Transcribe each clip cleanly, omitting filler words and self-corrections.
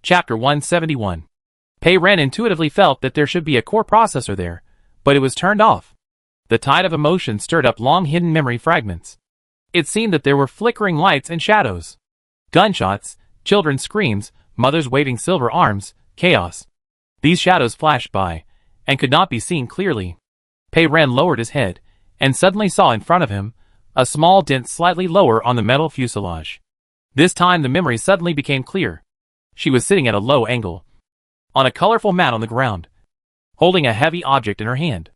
Chapter 171. Pei Ren intuitively felt that there should be a core processor there, but it was turned off. The tide of emotion stirred up long-hidden memory fragments. It seemed that there were flickering lights and shadows. Gunshots, children's screams, mothers waving silver arms, chaos. These shadows flashed by, and could not be seen clearly. Pei Ren lowered his head, and suddenly saw in front of him a small dent slightly lower on the metal fuselage. This time the memory suddenly became clear. She was sitting at a low angle, on a colorful mat on the ground, holding a heavy object in her hand.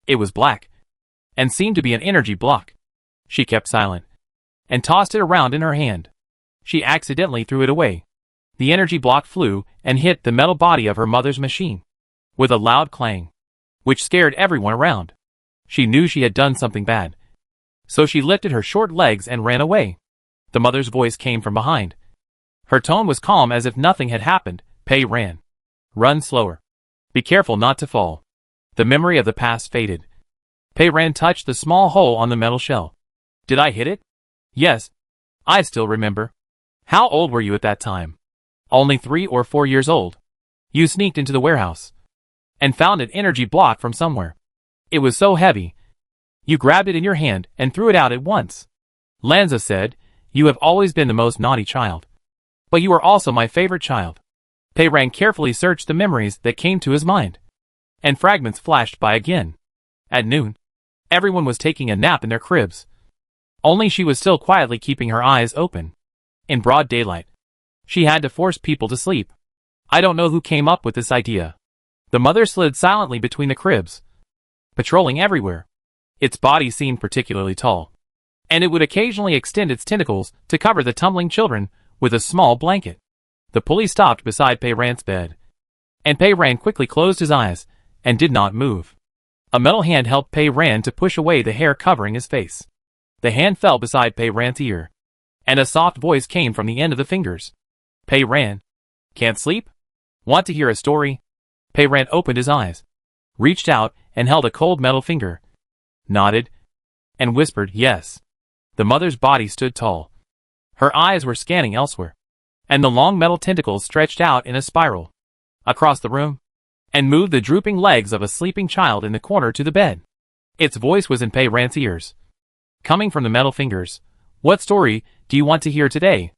It was black, and seemed to be an energy block. She kept silent, and tossed it around in her hand. She accidentally threw it away. The energy block flew and hit the metal body of her mother's machine, with a loud clang, which scared everyone around. She knew she had done something bad, so she lifted her short legs and ran away. The mother's voice came from behind. Her tone was calm as if nothing had happened. Pei Ren. Run slower. Be careful not to fall. The memory of the past faded. Pei Ren touched the small hole on the metal shell. Did I hit it? Yes. I still remember. How old were you at that time? Only 3 or 4 years old. You sneaked into the warehouse and found an energy block from somewhere. It was so heavy. You grabbed it in your hand and threw it out at once. Lanza said, you have always been the most naughty child. But you are also my favorite child. Pei Ren carefully searched the memories that came to his mind, and fragments flashed by again. At noon, everyone was taking a nap in their cribs. Only she was still quietly keeping her eyes open. In broad daylight, she had to force people to sleep. I don't know who came up with this idea. The mother slid silently between the cribs, patrolling everywhere. Its body seemed particularly tall, and it would occasionally extend its tentacles to cover the tumbling children with a small blanket. The pulley stopped beside Pei Ren's bed, and Pei Ren quickly closed his eyes and did not move. A metal hand helped Pei Ren to push away the hair covering his face. The hand fell beside Pei Ren's ear, and a soft voice came from the end of the fingers. Pei Ren. Can't sleep? Want to hear a story? Pei Ren opened his eyes, reached out and held a cold metal finger, nodded, and whispered yes. The mother's body stood tall. Her eyes were scanning elsewhere, and the long metal tentacles stretched out in a spiral across the room, and moved the drooping legs of a sleeping child in the corner to the bed. Its voice was in Pei Ren's ears, coming from the metal fingers. What story do you want to hear today?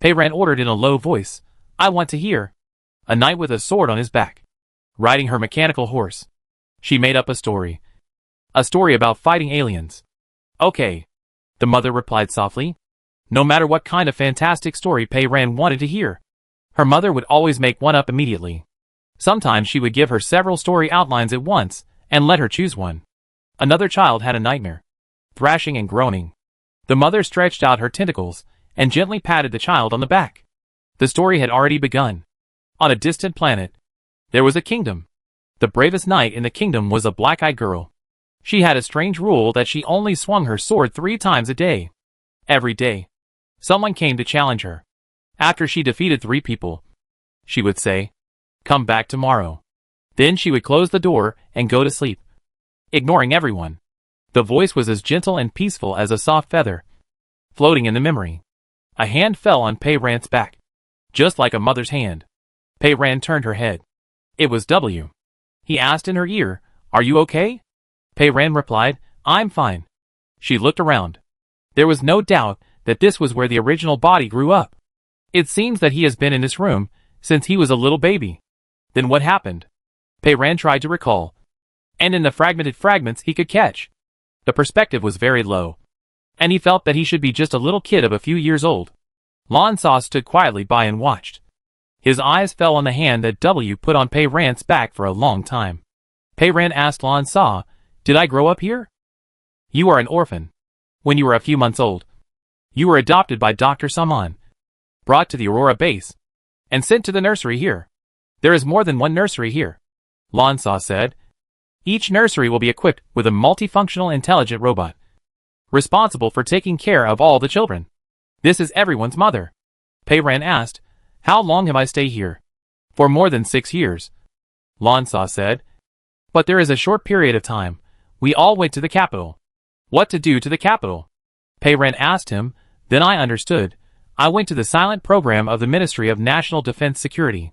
Pei Ren ordered in a low voice. I want to hear. A knight with a sword on his back, riding her mechanical horse. She made up a story. A story about fighting aliens. Okay, the mother replied softly. No matter what kind of fantastic story Pei Ren wanted to hear, her mother would always make one up immediately. Sometimes she would give her several story outlines at once and let her choose one. Another child had a nightmare, thrashing and groaning. The mother stretched out her tentacles and gently patted the child on the back. The story had already begun. On a distant planet, there was a kingdom. The bravest knight in the kingdom was a black-eyed girl. She had a strange rule that she only swung her sword 3 times a day. Every day, someone came to challenge her. After she defeated 3 people, she would say, come back tomorrow. Then she would close the door and go to sleep, ignoring everyone. The voice was as gentle and peaceful as a soft feather, floating in the memory. A hand fell on Pei Ren's back, just like a mother's hand. Pei Ren turned her head. It was W. He asked in her ear, are you okay? Pei Ren replied, I'm fine. She looked around. There was no doubt that this was where the original body grew up. It seems that he has been in this room since he was a little baby. Then what happened? Pei Ren tried to recall, and in the fragmented fragments he could catch, the perspective was very low, and he felt that he should be just a little kid of a few years old. Lan Sa stood quietly by and watched. His eyes fell on the hand that W put on Pei Ren's back for a long time. Pei Ren asked Lan Sa, did I grow up here? You are an orphan. When you were a few months old, you were adopted by Dr. Saman, brought to the Aurora base, and sent to the nursery here. There is more than one nursery here, Lan Sa said. Each nursery will be equipped with a multifunctional intelligent robot, responsible for taking care of all the children. This is everyone's mother. Pei Ren asked, how long have I stayed here? For more than 6 years, Lan Sa said. But there is a short period of time. We all went to the capital. What to do to the capital? Pei Ren asked him. Then I understood. I went to the silent program of the Ministry of National Defense Security.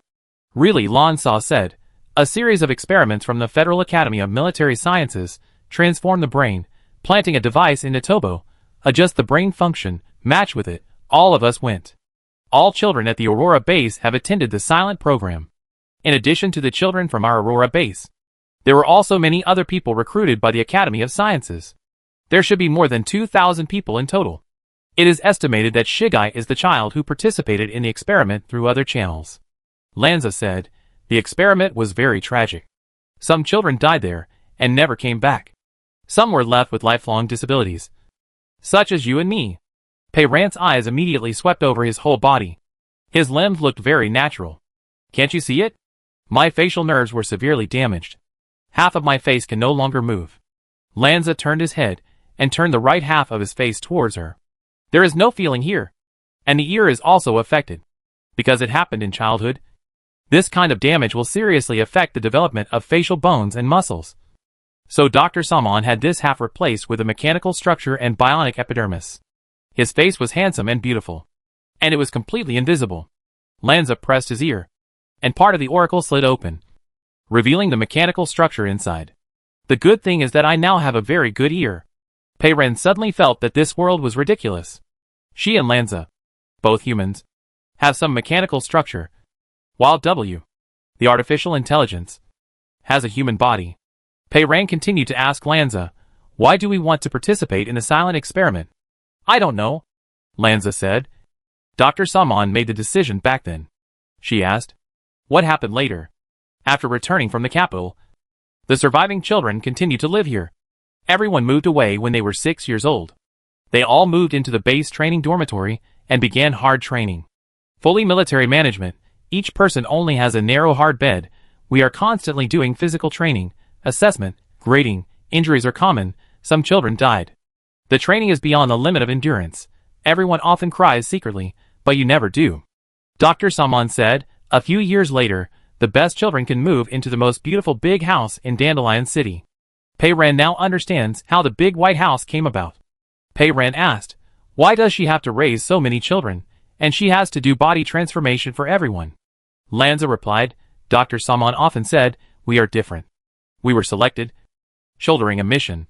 Really, Lan Sa said. A series of experiments from the Federal Academy of Military Sciences transform the brain, planting a device into Tobo, adjust the brain function, match with it. All of us went. All children at the Aurora base have attended the silent program. In addition to the children from our Aurora base, there were also many other people recruited by the Academy of Sciences. There should be more than 2,000 people in total. It is estimated that Shigai is the child who participated in the experiment through other channels. Lanza said, the experiment was very tragic. Some children died there and never came back. Some were left with lifelong disabilities, such as you and me. Pei Ran's eyes immediately swept over his whole body. His limbs looked very natural. Can't you see it? My facial nerves were severely damaged. Half of my face can no longer move. Lanza turned his head and turned the right half of his face towards her. There is no feeling here. And the ear is also affected. Because it happened in childhood. This kind of damage will seriously affect the development of facial bones and muscles. So Dr. Samon had this half replaced with a mechanical structure and bionic epidermis. His face was handsome and beautiful. And it was completely invisible. Lanza pressed his ear. And part of the oracle slid open, revealing the mechanical structure inside. The good thing is that I now have a very good ear. Pei Ren suddenly felt that this world was ridiculous. She and Lanza, both humans, have some mechanical structure, while W, the artificial intelligence, has a human body. Pei Ren continued to ask Lanza, why do we want to participate in the silent experiment? I don't know, Lanza said. Dr. Samon made the decision back then. She asked, what happened later? After returning from the capital, the surviving children continued to live here. Everyone moved away when they were 6 years old. They all moved into the base training dormitory and began hard training. Fully military management, each person only has a narrow hard bed. We are constantly doing physical training, assessment, grading, injuries are common, some children died. The training is beyond the limit of endurance. Everyone often cries secretly, but you never do. Dr. Samon said, a few years later, the best children can move into the most beautiful big house in Dandelion City. Pei Ren now understands how the big white house came about. Pei Ren asked, why does she have to raise so many children, and she has to do body transformation for everyone? Lanza replied, Dr. Samon often said, we are different. We were selected, shouldering a mission,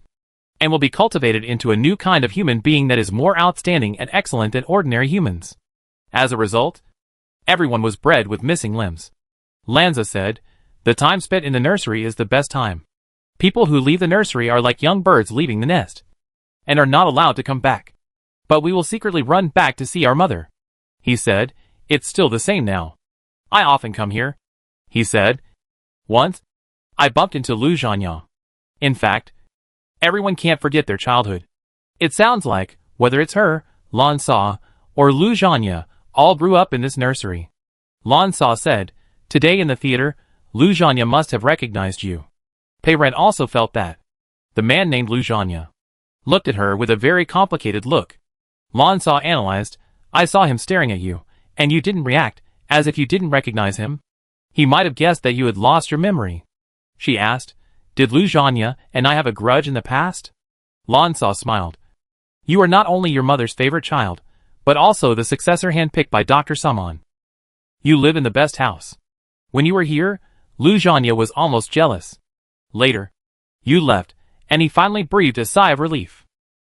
and will be cultivated into a new kind of human being that is more outstanding and excellent than ordinary humans. As a result, everyone was bred with missing limbs. Lanza said, the time spent in the nursery is the best time. People who leave the nursery are like young birds leaving the nest, and are not allowed to come back. But we will secretly run back to see our mother. He said, it's still the same now. I often come here. He said, once, I bumped into Lu Zhanya. In fact, everyone can't forget their childhood. It sounds like, whether it's her, Lan Sa, or Lu Zhanya, all grew up in this nursery. Lan Sa said, today in the theater, Lu Zhanya must have recognized you. Pei Ren also felt that. The man named Lu Zhanya looked at her with a very complicated look. Lan Sa analyzed, I saw him staring at you, and you didn't react, as if you didn't recognize him. He might have guessed that you had lost your memory. She asked, did Lu Zhanya and I have a grudge in the past? Lan Sa smiled. You are not only your mother's favorite child, but also the successor handpicked by Dr. Samon. You live in the best house. When you were here, Lu Zhanya was almost jealous. Later, you left, and he finally breathed a sigh of relief.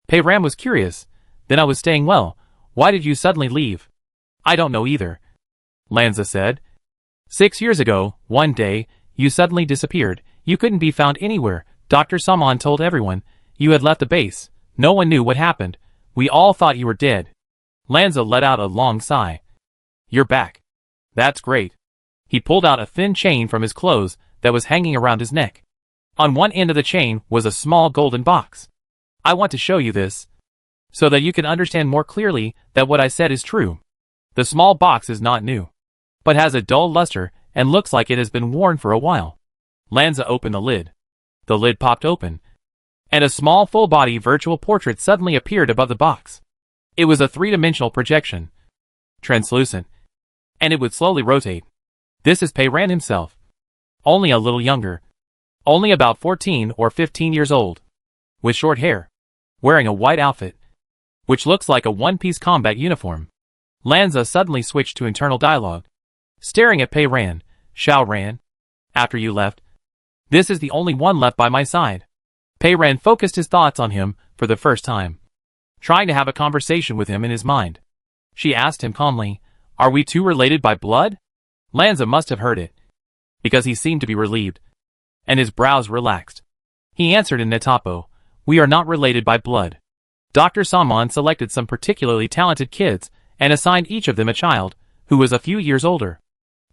Pei Ram was curious. Then I was staying well. Why did you suddenly leave? I don't know either. Lanza said. 6 years ago, one day, you suddenly disappeared. You couldn't be found anywhere. Dr. Samon told everyone. You had left the base. No one knew what happened. We all thought you were dead. Lanza let out a long sigh. You're back. That's great. He pulled out a thin chain from his clothes that was hanging around his neck. On one end of the chain was a small golden box. I want to show you this, so that you can understand more clearly that what I said is true. The small box is not new, but has a dull luster and looks like it has been worn for a while. Lanza opened the lid. The lid popped open, and a small full-body virtual portrait suddenly appeared above the box. It was a three-dimensional projection, translucent, and it would slowly rotate. This is Pei Ran himself, only a little younger, only about 14 or 15 years old, with short hair, wearing a white outfit, which looks like a one-piece combat uniform. Lanza suddenly switched to internal dialogue, staring at Pei Ran. Xiao Ran, after you left, this is the only one left by my side. Pei Ran focused his thoughts on him for the first time, trying to have a conversation with him in his mind. She asked him calmly, are we two related by blood? Lanza must have heard it, because he seemed to be relieved, and his brows relaxed. He answered in Netapo, we are not related by blood. Dr. Samon selected some particularly talented kids and assigned each of them a child, who was a few years older.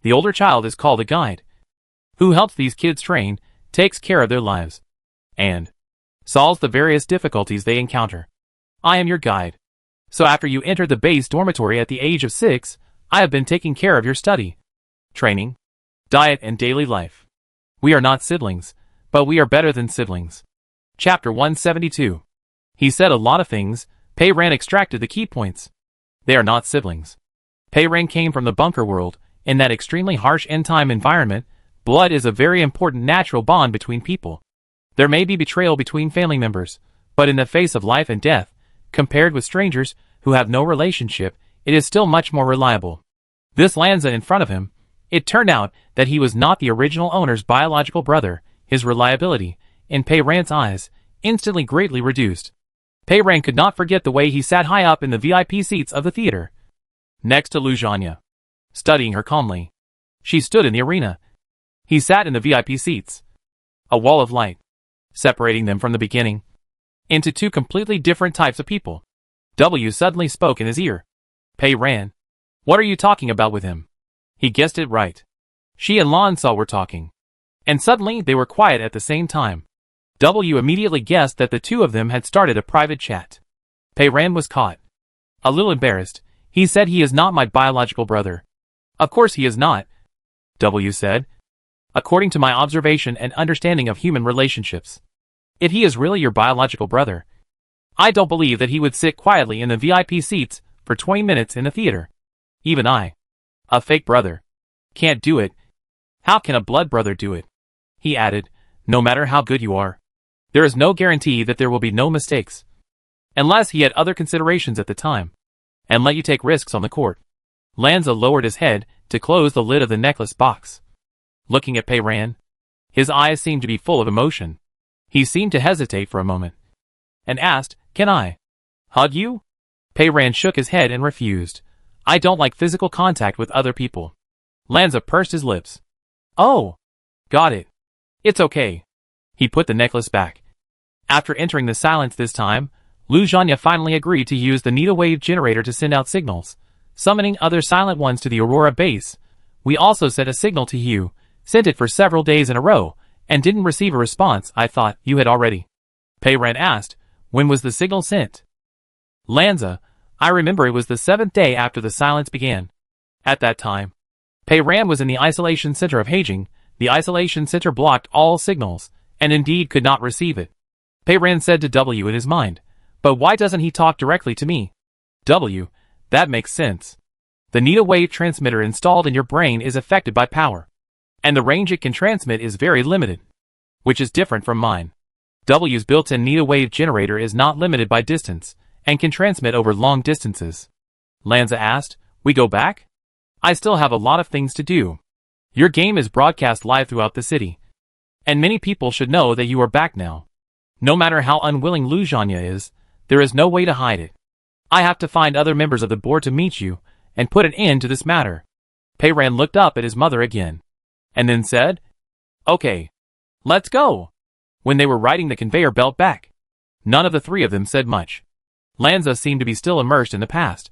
The older child is called a guide, who helps these kids train, takes care of their lives, and solves the various difficulties they encounter. I am your guide. So after you entered the base dormitory at the age of 6, I have been taking care of your study, training, diet and daily life. We are not siblings, but we are better than siblings. Chapter 172. He said a lot of things. Pei Ran extracted the key points. They are not siblings. Pei Ran came from the bunker world. In that extremely harsh end-time environment, blood is a very important natural bond between people. There may be betrayal between family members, but in the face of life and death, compared with strangers who have no relationship, it is still much more reliable. This Lanza in front of him, it turned out that he was not the original owner's biological brother. His reliability, in Pei Ran's eyes, instantly greatly reduced. Pei Ran could not forget the way he sat high up in the VIP seats of the theater, next to Lu Zhanya, studying her calmly. She stood in the arena. He sat in the VIP seats. A wall of light, separating them from the beginning, into two completely different types of people. W suddenly spoke in his ear. Pei Ran, what are you talking about with him? He guessed it right. She and Lan Sa were talking, and suddenly they were quiet at the same time. W immediately guessed that the two of them had started a private chat. Pei Ran was caught. A little embarrassed, he said he is not my biological brother. Of course he is not, W said. According to my observation and understanding of human relationships, if he is really your biological brother, I don't believe that he would sit quietly in the VIP seats for 20 minutes in a theater. Even I, a fake brother, can't do it. How can a blood brother do it? He added, no matter how good you are, there is no guarantee that there will be no mistakes. Unless he had other considerations at the time, and let you take risks on the court. Lanza lowered his head to close the lid of the necklace box. Looking at Pei Ran, his eyes seemed to be full of emotion. He seemed to hesitate for a moment, and asked, can I hug you? Pei Ran shook his head and refused. I don't like physical contact with other people. Lanza pursed his lips. Oh, got it. It's okay. He put the necklace back. After entering the silence this time, Lu Zhanya finally agreed to use the Nita wave generator to send out signals, summoning other silent ones to the Aurora base. We also sent a signal to you, sent it for several days in a row, and didn't receive a response. I thought you had already. Pei Ran asked, when was the signal sent? Lanza, I remember it was the 7th day after the silence began. At that time, Pei Ran was in the isolation center of Heijing. The isolation center blocked all signals, and indeed could not receive it. Pei Ran said to W in his mind, but why doesn't he talk directly to me? W, that makes sense. The Nita wave transmitter installed in your brain is affected by power, and the range it can transmit is very limited, which is different from mine. W's built-in Nita wave generator is not limited by distance, and can transmit over long distances. Lanza asked, we go back? I still have a lot of things to do. Your game is broadcast live throughout the city, and many people should know that you are back now. No matter how unwilling Lu Zhanya is, there is no way to hide it. I have to find other members of the board to meet you, and put an end to this matter. Pei Ran looked up at his mother again, and then said, okay, let's go. When they were riding the conveyor belt back, none of the three of them said much. Lanza seemed to be still immersed in the past,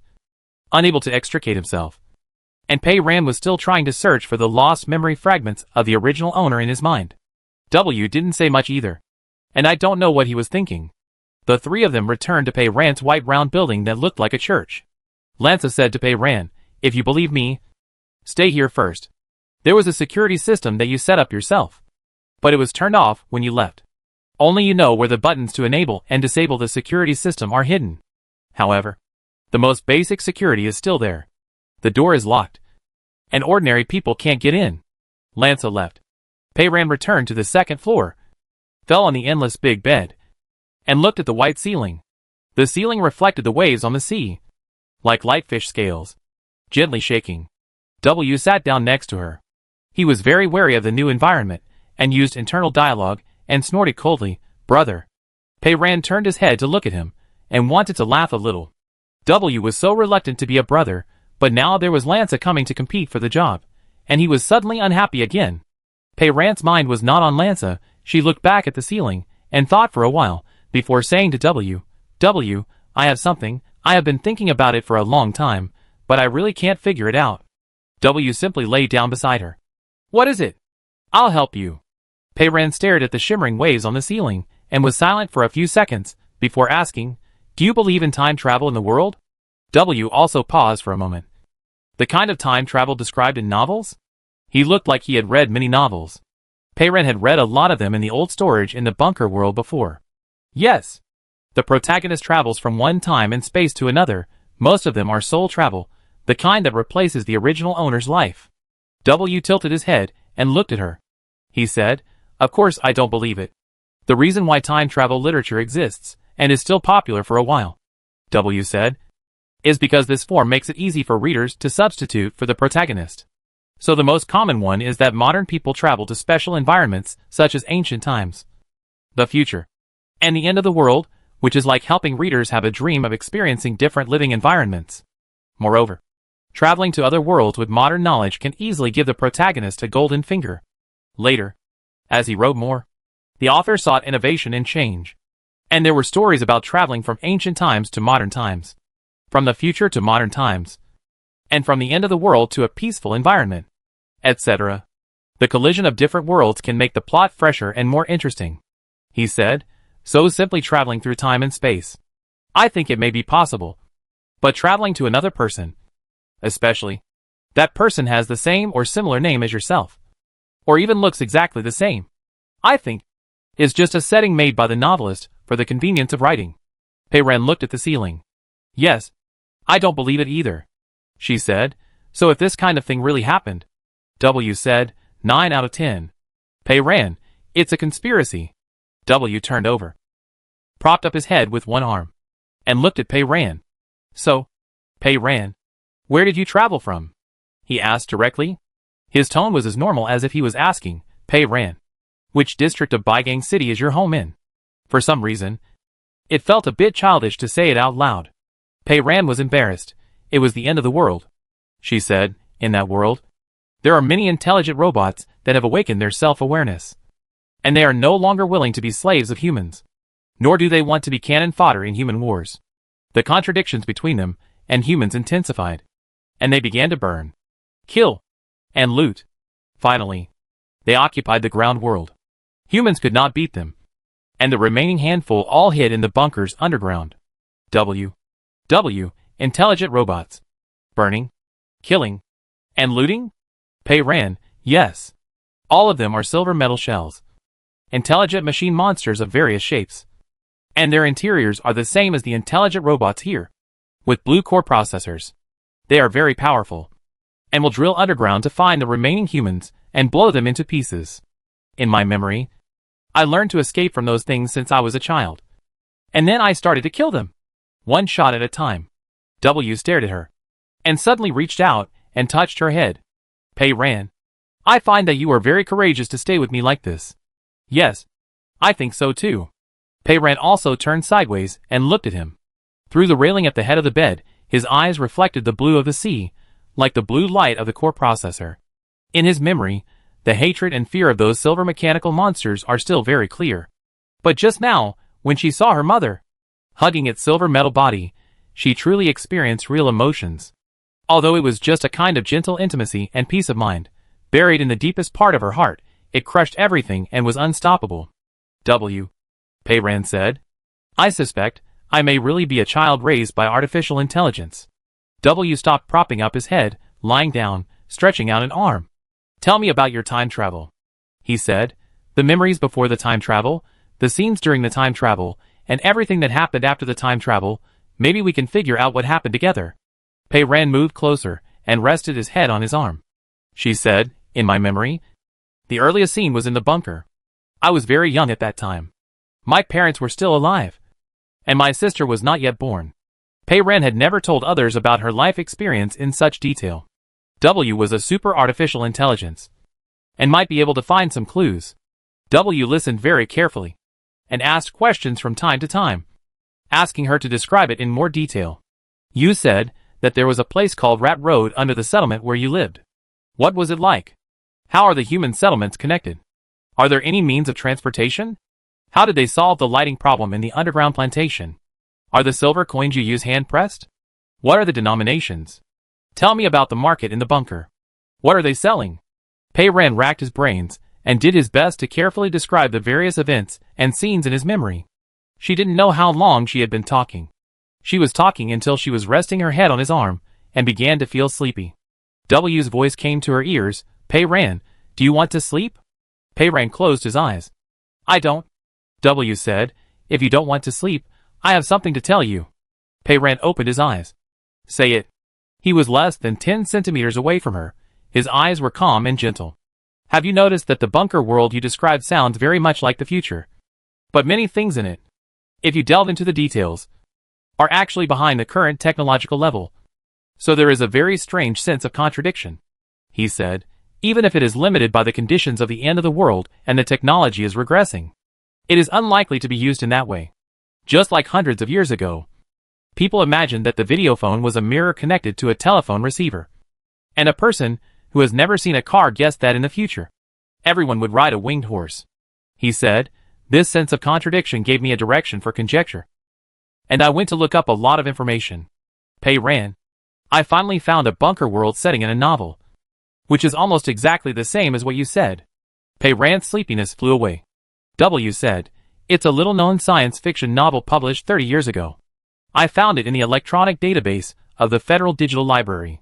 unable to extricate himself, and Pei Ran was still trying to search for the lost memory fragments of the original owner in his mind. W didn't say much either, and I don't know what he was thinking. The three of them returned to Pei Ran's white round building that looked like a church. Lanza said to Pei Ran, if you believe me, stay here first. There was a security system that you set up yourself, but it was turned off when you left. Only you know where the buttons to enable and disable the security system are hidden. However, the most basic security is still there. The door is locked, and ordinary people can't get in. Lanza left. Pei Ran returned to the second floor, fell on the endless big bed, and looked at the white ceiling. The ceiling reflected the waves on the sea, like light fish scales. gently shaking. W sat down next to her. He was very wary of the new environment, and used internal dialogue, and snorted coldly, "Brother." Pei Ran turned his head to look at him, and wanted to laugh a little. W was so reluctant to be a brother, but now there was Lanza coming to compete for the job, and he was suddenly unhappy again. Pei Ran's mind was not on Lanza. She looked back at the ceiling, and thought for a while, before saying to W, "W, I have something, I have been thinking about it for a long time, but I really can't figure it out." W simply lay down beside her. "What is it?" "I'll help you." Pei Ran stared at the shimmering waves on the ceiling, and was silent for a few seconds, before asking, "Do you believe in time travel in the world?" W also paused for a moment. The kind of time travel described in novels? He looked like he had read many novels. Pei Ran had read a lot of them in the old storage in the bunker world before. Yes. The protagonist travels from one time and space to another. Most of them are soul travel, the kind that replaces the original owner's life. W tilted his head and looked at her. He said, "Of course I don't believe it. The reason why time travel literature exists, and is still popular for a while," W said, "is because this form makes it easy for readers to substitute for the protagonist. So the most common one is that modern people travel to special environments such as ancient times, the future, and the end of the world, which is like helping readers have a dream of experiencing different living environments. Moreover, traveling to other worlds with modern knowledge can easily give the protagonist a golden finger." Later, as he wrote more, the author sought innovation and change. And there were stories about traveling from ancient times to modern times, from the future to modern times, and from the end of the world to a peaceful environment, etc. The collision of different worlds can make the plot fresher and more interesting. He said, "So simply traveling through time and space, I think it may be possible. But traveling to another person, especially that person has the same or similar name as yourself, or even looks exactly the same, I think, is just a setting made by the novelist for the convenience of writing." Pei Ran looked at the ceiling. "Yes, I don't believe it either," she said. "So if this kind of thing really happened," W said, 9 out of 10. Pei Ran, "It's a conspiracy." W turned over, propped up his head with one arm, and looked at Pei Ran. "So, Pei Ran, where did you travel from?" he asked directly. His tone was as normal as if he was asking, "Pei Ran, which district of Baigang City is your home in?" For some reason, it felt a bit childish to say it out loud. Pei Ran was embarrassed. "It was the end of the world," she said. "In that world, there are many intelligent robots that have awakened their self-awareness, and they are no longer willing to be slaves of humans, nor do they want to be cannon fodder in human wars. The contradictions between them and humans intensified, and they began to burn, kill, and loot. Finally, they occupied the ground world. Humans could not beat them, and the remaining handful all hid in the bunkers underground. W. Intelligent robots. Burning, killing, and looting? Pei Ran, yes. All of them are silver metal shells. Intelligent machine monsters of various shapes. And their interiors are the same as the intelligent robots here, with blue core processors. They are very powerful, and will drill underground to find the remaining humans and blow them into pieces. In my memory, I learned to escape from those things since I was a child. And then I started to kill them, one shot at a time." W stared at her, and suddenly reached out and touched her head. "Pei Ran, I find that you are very courageous to stay with me like this." "Yes, I think so too." Pei Ran also turned sideways and looked at him. Through the railing at the head of the bed, his eyes reflected the blue of the sea, like the blue light of the core processor. In his memory, the hatred and fear of those silver mechanical monsters are still very clear. But just now, when she saw her mother hugging its silver metal body, she truly experienced real emotions. Although it was just a kind of gentle intimacy and peace of mind, buried in the deepest part of her heart, it crushed everything and was unstoppable. W. Pei Ran said, "I suspect I may really be a child raised by artificial intelligence." W stopped propping up his head, lying down, stretching out an arm. "Tell me about your time travel," he said. "The memories before the time travel, the scenes during the time travel, and everything that happened after the time travel. Maybe we can figure out what happened together." Pei Ran moved closer and rested his head on his arm. She said, "In my memory, the earliest scene was in the bunker. I was very young at that time. My parents were still alive, and my sister was not yet born. Pei Ren had never told others about her life experience in such detail. W was a super artificial intelligence and might be able to find some clues. W listened very carefully and asked questions from time to time, asking her to describe it in more detail. You said that there was a place called Rat Road under the settlement where you lived. What was it like? How are the human settlements connected? Are there any means of transportation? How did they solve the lighting problem in the underground plantation? Are the silver coins you use hand-pressed? What are the denominations? Tell me about the market in the bunker. What are they selling? Pei Ren racked his brains and did his best to carefully describe the various events and scenes in his memory. She didn't know how long she had been talking. She was talking until she was resting her head on his arm and began to feel sleepy. W's voice came to her ears. Pei Ren, do you want to sleep? Pei Ren closed his eyes. I don't. W said, if you don't want to sleep, I have something to tell you. Pei Ren opened his eyes. Say it. He was less than 10 centimeters away from her. His eyes were calm and gentle. Have you noticed that the bunker world you described sounds very much like the future? But many things in it, if you delve into the details, are actually behind the current technological level. So there is a very strange sense of contradiction, he said, even if it is limited by the conditions of the end of the world and the technology is regressing. It is unlikely to be used in that way. Just like hundreds of years ago, people imagined that the videophone was a mirror connected to a telephone receiver. And a person who has never seen a car guessed that in the future, everyone would ride a winged horse. He said, this sense of contradiction gave me a direction for conjecture. And I went to look up a lot of information. Pei Ren, I finally found a bunker world setting in a novel, which is almost exactly the same as what you said. Pei Ren's sleepiness flew away. W said, it's a little-known science fiction novel published 30 years ago. I found it in the electronic database of the Federal Digital Library.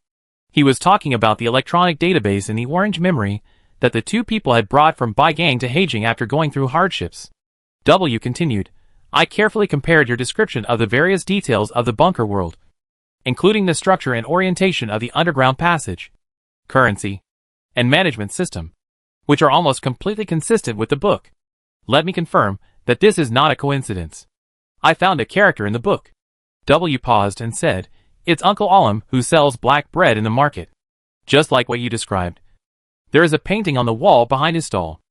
He was talking about the electronic database in the orange memory that the two people had brought from Baigang to Heijing after going through hardships. W continued, I carefully compared your description of the various details of the bunker world, including the structure and orientation of the underground passage, currency, and management system, which are almost completely consistent with the book. Let me confirm that this is not a coincidence. I found a character in the book. W paused and said, it's Uncle Alam who sells black bread in the market. Just like what you described. There is a painting on the wall behind his stall.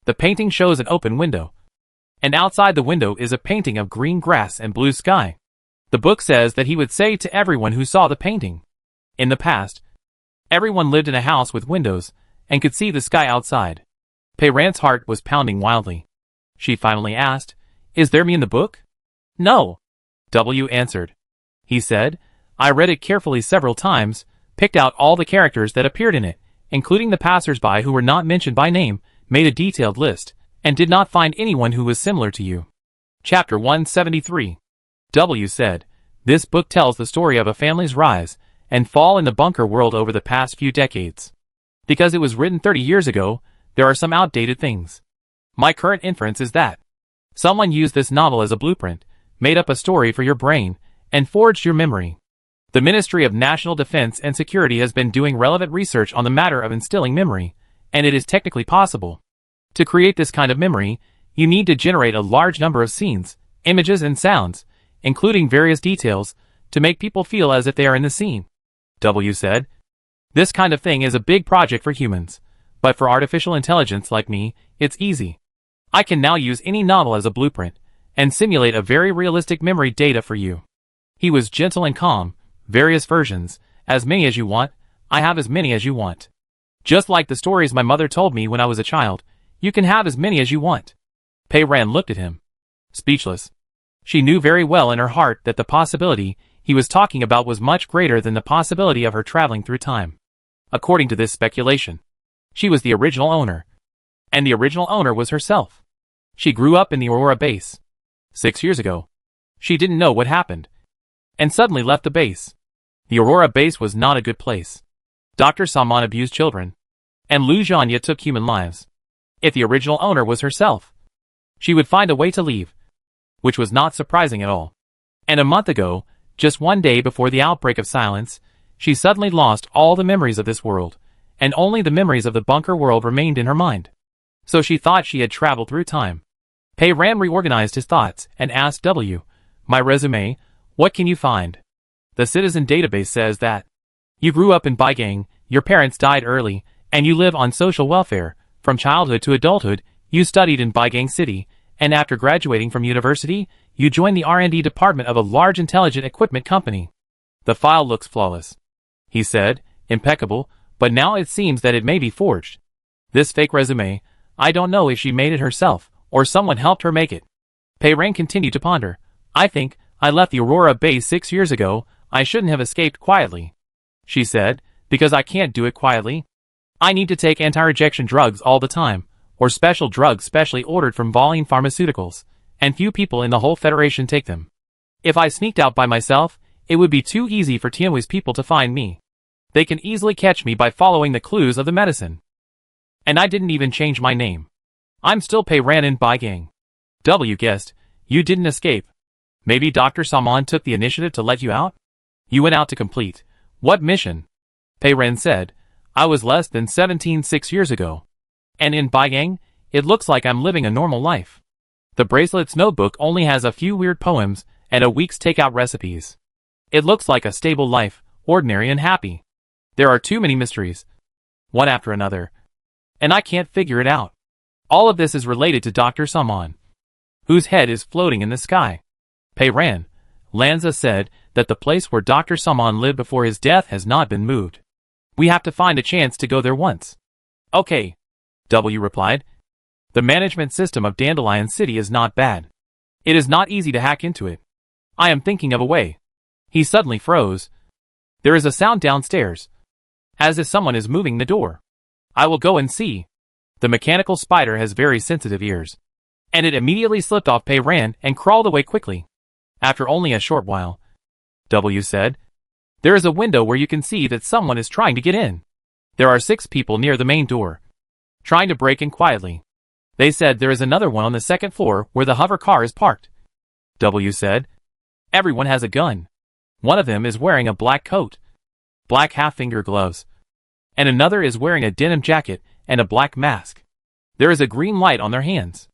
The painting shows an open window. And outside the window is a painting of green grass and blue sky. The book says that he would say to everyone who saw the painting, in the past, everyone lived in a house with windows and could see the sky outside. Pei Ren's heart was pounding wildly. She finally asked, is there me in the book? No. W answered. He said, I read it carefully several times, picked out all the characters that appeared in it, including the passers-by who were not mentioned by name, made a detailed list, and did not find anyone who was similar to you. Chapter 173. W said, this book tells the story of a family's rise and fall in the bunker world over the past few decades. Because it was written 30 years ago, there are some outdated things. My current inference is that someone used this novel as a blueprint, made up a story for your brain, and forged your memory. The Ministry of National Defense and Security has been doing relevant research on the matter of instilling memory, and it is technically possible. To create this kind of memory, you need to generate a large number of scenes, images and sounds, including various details, to make people feel as if they are in the scene. W said, this kind of thing is a big project for humans, but for artificial intelligence like me, it's easy. I can now use any novel as a blueprint, and simulate a very realistic memory data for you. He was gentle and calm. Various versions, as many as you want, I have as many as you want. Just like the stories my mother told me when I was a child, you can have as many as you want. Pei Ren looked at him, speechless. She knew very well in her heart that the possibility he was talking about was much greater than the possibility of her traveling through time. According to this speculation, she was the original owner. And the original owner was herself. She grew up in the Aurora base. 6 years ago. She didn't know what happened, and suddenly left the base. The Aurora base was not a good place. Dr. Saman abused children, and Lu Zhanya took human lives. If the original owner was herself, she would find a way to leave, which was not surprising at all. And a month ago, just one day before the outbreak of silence, she suddenly lost all the memories of this world, and only the memories of the bunker world remained in her mind. So she thought she had traveled through time. Pei Ren reorganized his thoughts and asked W, my resume, what can you find? The citizen database says that you grew up in Baigang, your parents died early, and you live on social welfare. From childhood to adulthood, you studied in Baigang City, and after graduating from university, you joined the R&D department of a large intelligent equipment company. The file looks flawless, he said, impeccable, but now it seems that it may be forged. This fake resume, I don't know if she made it herself, or someone helped her make it. Pei Ran continued to ponder. I think, I left the Aurora base 6 years ago, I shouldn't have escaped quietly, she said, because I can't do it quietly. I need to take anti-rejection drugs all the time, or special drugs specially ordered from Volume Pharmaceuticals, and few people in the whole Federation take them. If I sneaked out by myself, it would be too easy for Tianwei's people to find me. They can easily catch me by following the clues of the medicine. And I didn't even change my name. I'm still Pei Ran in Baigang. W guessed, you didn't escape. Maybe Dr. Salmon took the initiative to let you out? You went out to complete. What mission? Pei Ran said, I was less than 17 6 years ago. And in Baigang, it looks like I'm living a normal life. The bracelet's notebook only has a few weird poems and a week's takeout recipes. It looks like a stable life, ordinary and happy. There are too many mysteries, one after another, and I can't figure it out. All of this is related to Dr. Salmon, whose head is floating in the sky. Pei Ran, Lanza said that the place where Dr. Salmon lived before his death has not been moved. We have to find a chance to go there once. Okay, W replied. The management system of Dandelion City is not bad. It is not easy to hack into it. I am thinking of a way. He suddenly froze. There is a sound downstairs, as if someone is moving the door. I will go and see. The mechanical spider has very sensitive ears, and it immediately slipped off Pei Ran and crawled away quickly. After only a short while, W said, there is a window where you can see that someone is trying to get in. There are 6 people near the main door, trying to break in quietly. They said there is another one on the 2nd floor where the hover car is parked. W said, everyone has a gun. One of them is wearing a black coat, black half-finger gloves, and another is wearing a denim jacket and a black mask. There is a green light on their hands.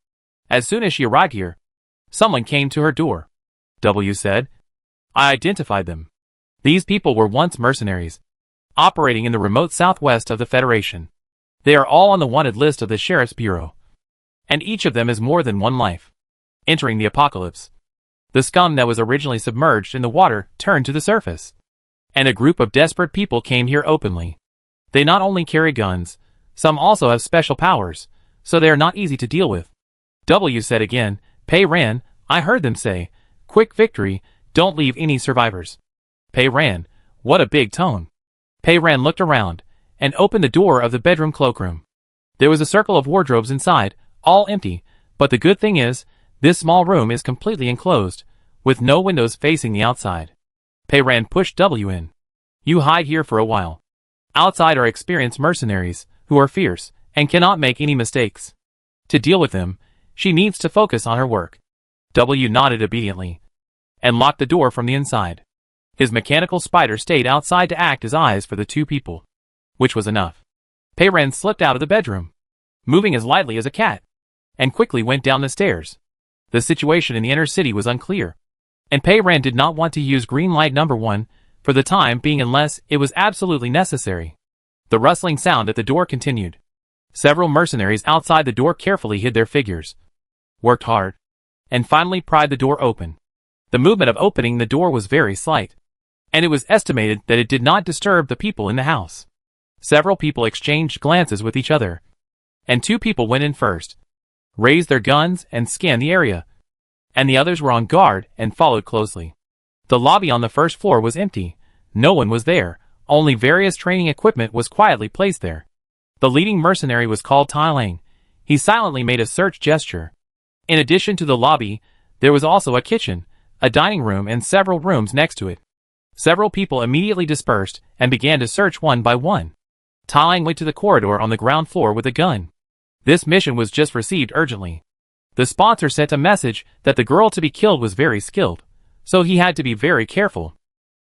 As soon as she arrived here, someone came to her door. W said, I identified them. These people were once mercenaries, operating in the remote southwest of the Federation. They are all on the wanted list of the Sheriff's Bureau, and each of them is more than one life. Entering the apocalypse, the scum that was originally submerged in the water turned to the surface, and a group of desperate people came here openly. They not only carry guns, some also have special powers, so they are not easy to deal with. W said again, Pei Ran, I heard them say, quick victory, don't leave any survivors. Pei Ran, what a big tone. Pei Ran looked around, and opened the door of the bedroom cloakroom. There was a circle of wardrobes inside, all empty, but the good thing is, this small room is completely enclosed, with no windows facing the outside. Pei Ran pushed W in. You hide here for a while. Outside are experienced mercenaries, who are fierce, and cannot make any mistakes. To deal with them, she needs to focus on her work. W nodded obediently, and locked the door from the inside. His mechanical spider stayed outside to act as eyes for the 2 people, which was enough. Pei Ran slipped out of the bedroom, moving as lightly as a cat, and quickly went down the stairs. The situation in the inner city was unclear, and Pei Ran did not want to use green light number 1 for the time being unless it was absolutely necessary. The rustling sound at the door continued. Several mercenaries outside the door carefully hid their figures, worked hard, and finally pried the door open. The movement of opening the door was very slight, and it was estimated that it did not disturb the people in the house. Several people exchanged glances with each other, and 2 people went in first, raised their guns and scanned the area, and the others were on guard and followed closely. The lobby on the 1st floor was empty. No one was there, only various training equipment was quietly placed there. The leading mercenary was called Tai Lang. He silently made a search gesture. In addition to the lobby, there was also a kitchen, a dining room and several rooms next to it. Several people immediately dispersed and began to search one by one. Tai Lang went to the corridor on the ground floor with a gun. This mission was just received urgently. The sponsor sent a message that the girl to be killed was very skilled, so he had to be very careful.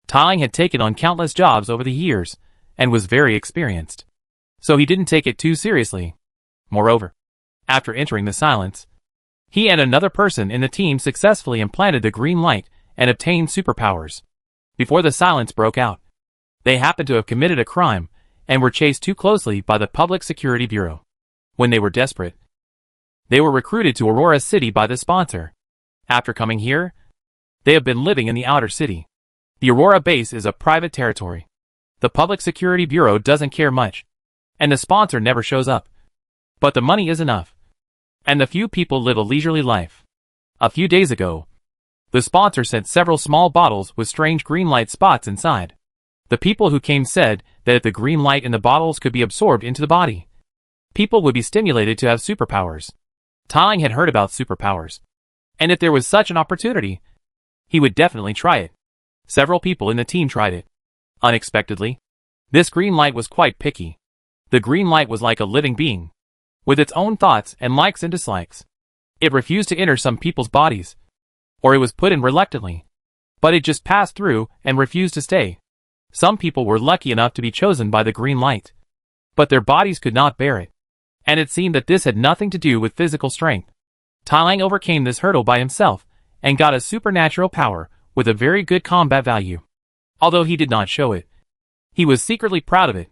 Tai Lang had taken on countless jobs over the years, and was very experienced, so he didn't take it too seriously. Moreover, after entering the silence, he and another person in the team successfully implanted the green light and obtained superpowers. Before the silence broke out, they happened to have committed a crime and were chased too closely by the Public Security Bureau. When they were desperate, they were recruited to Aurora City by the sponsor. After coming here, they have been living in the outer city. The Aurora base is a private territory. The Public Security Bureau doesn't care much, and the sponsor never shows up. But the money is enough, and the few people live a leisurely life. A few days ago, the sponsor sent several small bottles with strange green light spots inside. The people who came said that if the green light in the bottles could be absorbed into the body, people would be stimulated to have superpowers. Tailing had heard about superpowers, and if there was such an opportunity, he would definitely try it. Several people in the team tried it. Unexpectedly, this green light was quite picky. The green light was like a living being, with its own thoughts and likes and dislikes. It refused to enter some people's bodies, or it was put in reluctantly, but it just passed through and refused to stay. Some people were lucky enough to be chosen by the green light, but their bodies could not bear it, and it seemed that this had nothing to do with physical strength. Tailing overcame this hurdle by himself and got a supernatural power with a very good combat value. Although he did not show it, he was secretly proud of it.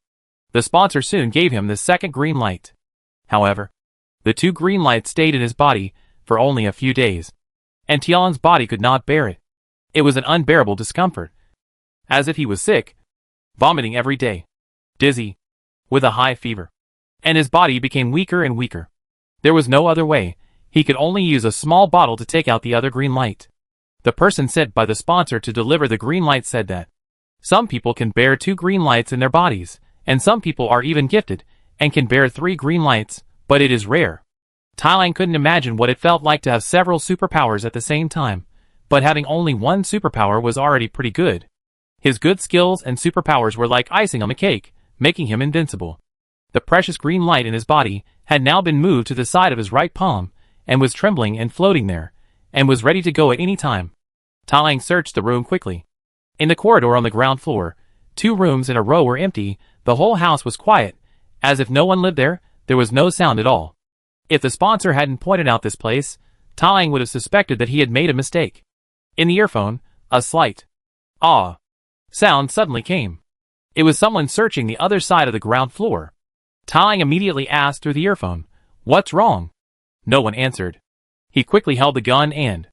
The sponsor soon gave him the second green light. However, the two green lights stayed in his body for only a few days, and Tian's body could not bear it. It was an unbearable discomfort, as if he was sick, vomiting every day, dizzy, with a high fever, and his body became weaker and weaker. There was no other way. He could only use a small bottle to take out the other green light. The person sent by the sponsor to deliver the green light said that some people can bear 2 green lights in their bodies, and some people are even gifted and can bear 3 green lights, but it is rare. Tailing couldn't imagine what it felt like to have several superpowers at the same time, but having only one superpower was already pretty good. His good skills and superpowers were like icing on the cake, making him invincible. The precious green light in his body had now been moved to the side of his right palm, and was trembling and floating there, and was ready to go at any time. Tailing searched the room quickly. In the corridor on the ground floor, 2 rooms in a row were empty. The whole house was quiet, as if no one lived there. There was no sound at all. If the sponsor hadn't pointed out this place, Tailing would have suspected that he had made a mistake. In the earphone, a slight sound suddenly came. It was someone searching the other side of the ground floor. Tailing immediately asked through the earphone, "What's wrong?" No one answered. He quickly held the gun and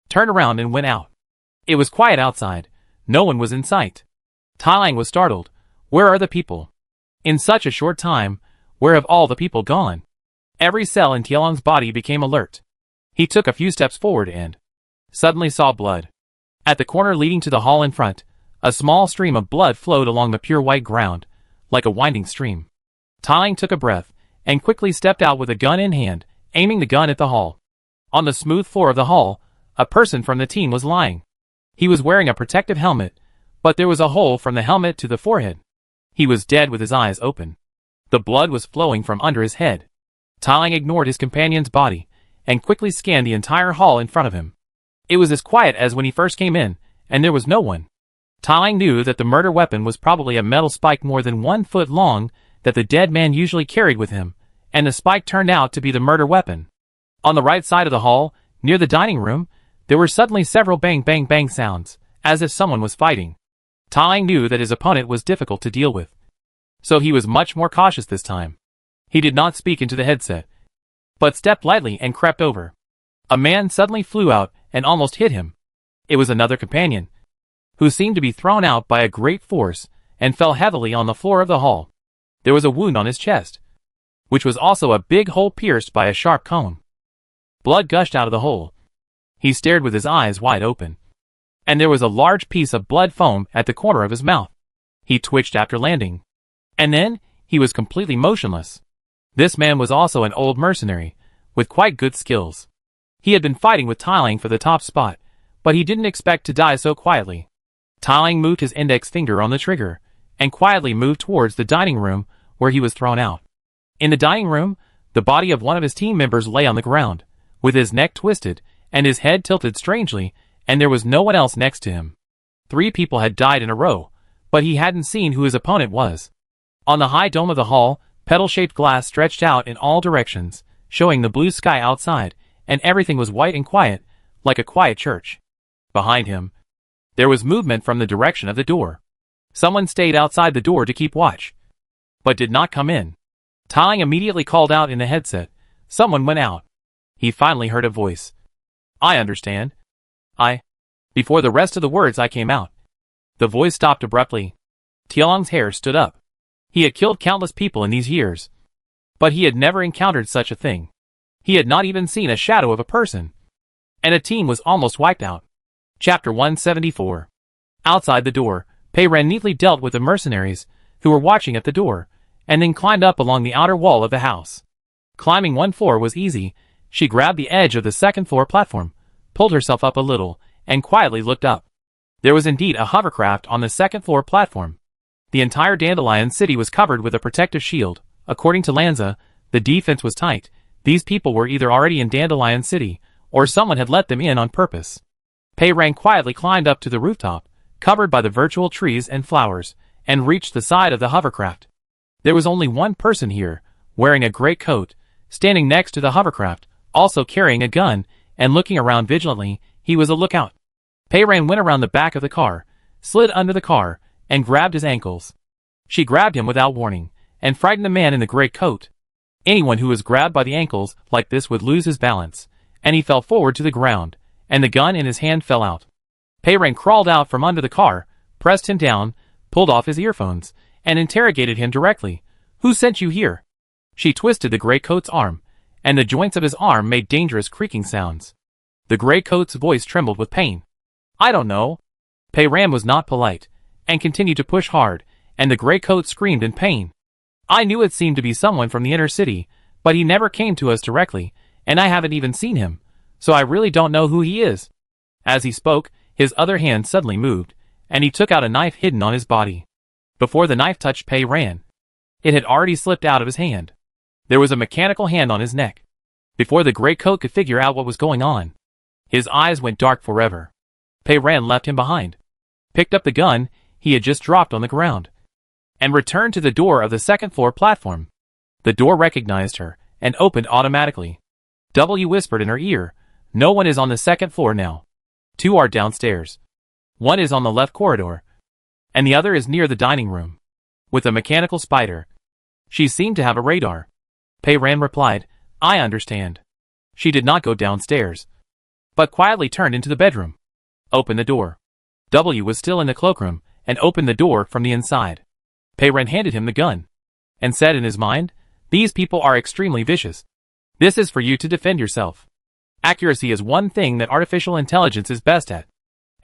turned around and went out. It was quiet outside. No one was in sight. Tailing was startled. Where are the people? In such a short time, where have all the people gone? Every cell in Tianlong's body became alert. He took a few steps forward and suddenly saw blood. At the corner leading to the hall in front, a small stream of blood flowed along the pure white ground, like a winding stream. Tailing took a breath and quickly stepped out with a gun in hand, aiming the gun at the hall. On the smooth floor of the hall, a person from the team was lying. He was wearing a protective helmet, but there was a hole from the helmet to the forehead. He was dead with his eyes open. The blood was flowing from under his head. Tailing ignored his companion's body and quickly scanned the entire hall in front of him. It was as quiet as when he first came in, and there was no one. Tailing knew that the murder weapon was probably a metal spike more than 1 foot long that the dead man usually carried with him, and the spike turned out to be the murder weapon. On the right side of the hall, near the dining room, there were suddenly several bang bang bang sounds, as if someone was fighting. Tailing knew that his opponent was difficult to deal with, so he was much more cautious this time. He did not speak into the headset, but stepped lightly and crept over. A man suddenly flew out and almost hit him. It was another companion, who seemed to be thrown out by a great force and fell heavily on the floor of the hall. There was a wound on his chest, which was also a big hole pierced by a sharp comb. Blood gushed out of the hole. He stared with his eyes wide open, and there was a large piece of blood foam at the corner of his mouth. He twitched after landing, and then he was completely motionless. This man was also an old mercenary, with quite good skills. He had been fighting with Tailing for the top spot, but he didn't expect to die so quietly. Tailing moved his index finger on the trigger, and quietly moved towards the dining room where he was thrown out. In the dining room, the body of one of his team members lay on the ground, with his neck twisted, and his head tilted strangely, and there was no one else next to him. 3 people had died in a row, but he hadn't seen who his opponent was. On the high dome of the hall, petal-shaped glass stretched out in all directions, showing the blue sky outside, and everything was white and quiet, like a quiet church. Behind him, There was movement from the direction of the door. Someone stayed outside the door to keep watch, but did not come in. Tying immediately called out in the headset. Someone went out. He finally heard a voice. I understand. Before the rest of the words came out. The voice stopped abruptly. Tialong's hair stood up. He had killed countless people in these years, but he had never encountered such a thing. He had not even seen a shadow of a person. And a team was almost wiped out. Chapter 174. Outside the door, Pei Ren neatly dealt with the mercenaries, who were watching at the door, and then climbed up along the outer wall of the house. Climbing one floor was easy. She grabbed the edge of the second floor platform, pulled herself up a little, and quietly looked up. There was indeed a hovercraft on the second floor platform. The entire Dandelion City was covered with a protective shield. According to Lanza, the defense was tight. These people were either already in Dandelion City, or someone had let them in on purpose. Pei Ren quietly climbed up to the rooftop, covered by the virtual trees and flowers, and reached the side of the hovercraft. There was only one person here, wearing a gray coat, standing next to the hovercraft, also carrying a gun, and looking around vigilantly. He was a lookout. Pei Ren went around the back of the car, slid under the car, and grabbed his ankles. She grabbed him without warning, and frightened the man in the gray coat. Anyone who was grabbed by the ankles like this would lose his balance, and he fell forward to the ground, and the gun in his hand fell out. Pei Ren crawled out from under the car, pressed him down, pulled off his earphones, and interrogated him directly. Who sent you here? She twisted the gray coat's arm, and the joints of his arm made dangerous creaking sounds. The gray coat's voice trembled with pain. I don't know. Pei Ren was not polite, and continued to push hard, and the gray coat screamed in pain. I knew it seemed to be someone from the inner city, but he never came to us directly, and I haven't even seen him, so I really don't know who he is. As he spoke, his other hand suddenly moved, and he took out a knife hidden on his body. Before the knife touched Pei Ren, it had already slipped out of his hand. There was a mechanical hand on his neck. Before the gray coat could figure out what was going on, his eyes went dark forever. Pei Ren left him behind, picked up the gun he had just dropped on the ground, and returned to the door of the second floor platform. The door recognized her, and opened automatically. W whispered in her ear, no one is on the second floor now. 2 are downstairs. 1 is on the left corridor, and the other is near the dining room, with a mechanical spider. She seemed to have a radar. Pei Ren replied, I understand. She did not go downstairs, but quietly turned into the bedroom. Open the door. W was still in the cloakroom, and opened the door from the inside. Pei Ren handed him the gun, and said in his mind, these people are extremely vicious. This is for you to defend yourself. Accuracy is one thing that artificial intelligence is best at,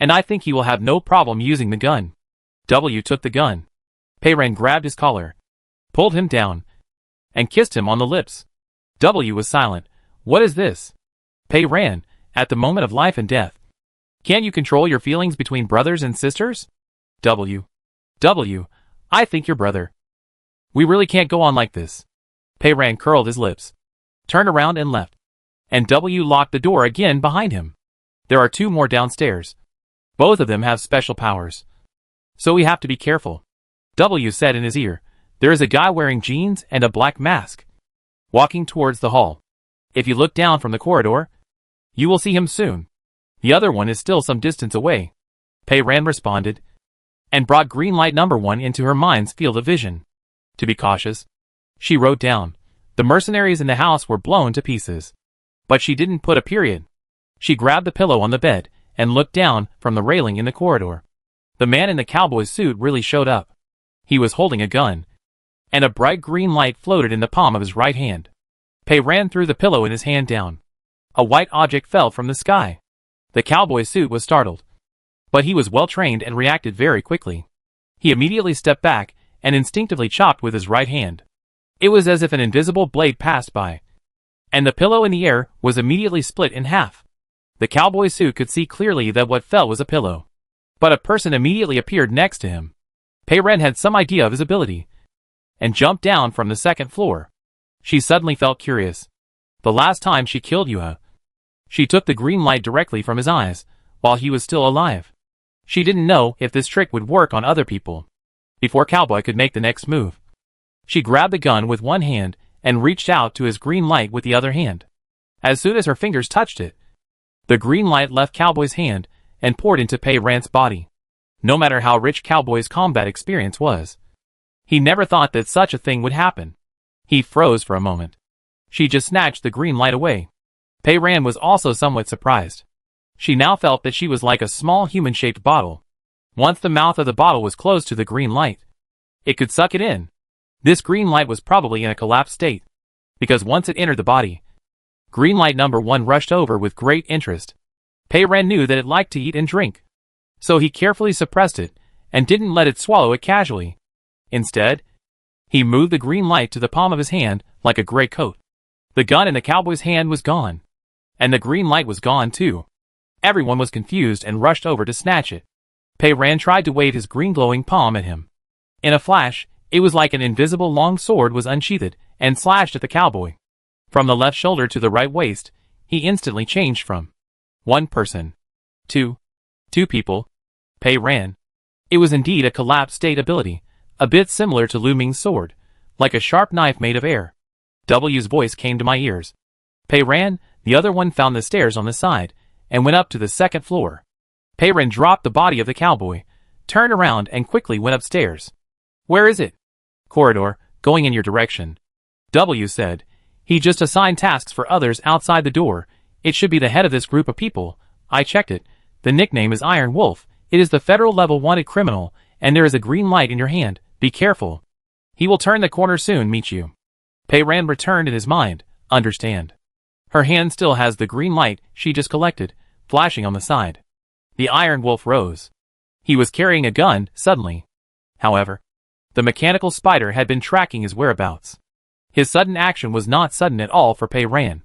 and I think he will have no problem using the gun. W took the gun. Pei Ren grabbed his collar, pulled him down, and kissed him on the lips. W was silent. What is this? Pei Ren, at the moment of life and death. Can you control your feelings between brothers and sisters? W, I think your brother. We really can't go on like this. Pei Ren curled his lips, turned around and left, and W locked the door again behind him. There are 2 more downstairs. Both of them have special powers, so we have to be careful. W said in his ear, there is a guy wearing jeans and a black mask, walking towards the hall. If you look down from the corridor, you will see him soon. The other one is still some distance away. Pei Ren responded, and brought green light number 1 into her mind's field of vision. To be cautious, she wrote down, the mercenaries in the house were blown to pieces. But she didn't put a period. She grabbed the pillow on the bed, and looked down from the railing in the corridor. The man in the cowboy's suit really showed up. He was holding a gun, and a bright green light floated in the palm of his right hand. Pei Ren threw the pillow in his hand down. A white object fell from the sky. The cowboy's suit was startled, but he was well trained and reacted very quickly. He immediately stepped back, and instinctively chopped with his right hand. It was as if an invisible blade passed by, and the pillow in the air was immediately split in half. The cowboy's suit could see clearly that what fell was a pillow, but a person immediately appeared next to him. Pei Ren had some idea of his ability, and jumped down from the second floor. She suddenly felt curious. The last time she killed Yuha, she took the green light directly from his eyes, while he was still alive. She didn't know if this trick would work on other people. Before Cowboy could make the next move, she grabbed the gun with one hand, and reached out to his green light with the other hand. As soon as her fingers touched it, the green light left Cowboy's hand, and poured into Pei Ran's body. No matter how rich Cowboy's combat experience was, he never thought that such a thing would happen. He froze for a moment. She just snatched the green light away. Pei Ran was also somewhat surprised. She now felt that she was like a small human-shaped bottle. Once the mouth of the bottle was closed to the green light, it could suck it in. This green light was probably in a collapsed state, because once it entered the body, green light number 1 rushed over with great interest. Pei Ran knew that it liked to eat and drink, so he carefully suppressed it and didn't let it swallow it casually. Instead, he moved the green light to the palm of his hand like a gray coat. The gun in the cowboy's hand was gone, and the green light was gone too. Everyone was confused and rushed over to snatch it. Pei Ran tried to wave his green glowing palm at him. In a flash, it was like an invisible long sword was unsheathed and slashed at the cowboy. From the left shoulder to the right waist, he instantly changed from one person to two people. Pei Ran. It was indeed a collapsed state ability, a bit similar to Lu Ming's sword, like a sharp knife made of air. W's voice came to my ears. Pei Ran, the other one found the stairs on the side, and went up to the second floor. Pei Ran dropped the body of the cowboy, turned around and quickly went upstairs. Where is it? Corridor, going in your direction. W said. He just assigned tasks for others outside the door. It should be the head of this group of people. I checked it. The nickname is Iron Wolf. It is the federal level wanted criminal, and there is a green light in your hand. Be careful. He will turn the corner soon, meet you. Pei Ran returned in his mind. Understand. Her hand still has the green light she just collected, flashing on the side. The Iron Wolf rose. He was carrying a gun, suddenly. However, the mechanical spider had been tracking his whereabouts. His sudden action was not sudden at all for Pei Ran.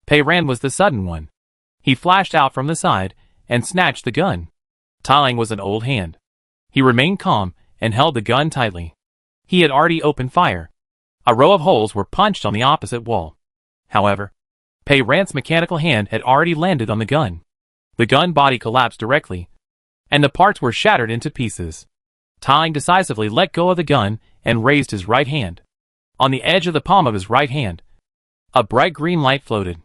Pei Ran was the sudden one. He flashed out from the side and snatched the gun. Tiling was an old hand. He remained calm and held the gun tightly. He had already opened fire. A row of holes were punched on the opposite wall. However, Pei Ran's mechanical hand had already landed on the gun. The gun body collapsed directly, and the parts were shattered into pieces. Tiling decisively let go of the gun and raised his right hand. On the edge of the palm of his right hand, a bright green light floated.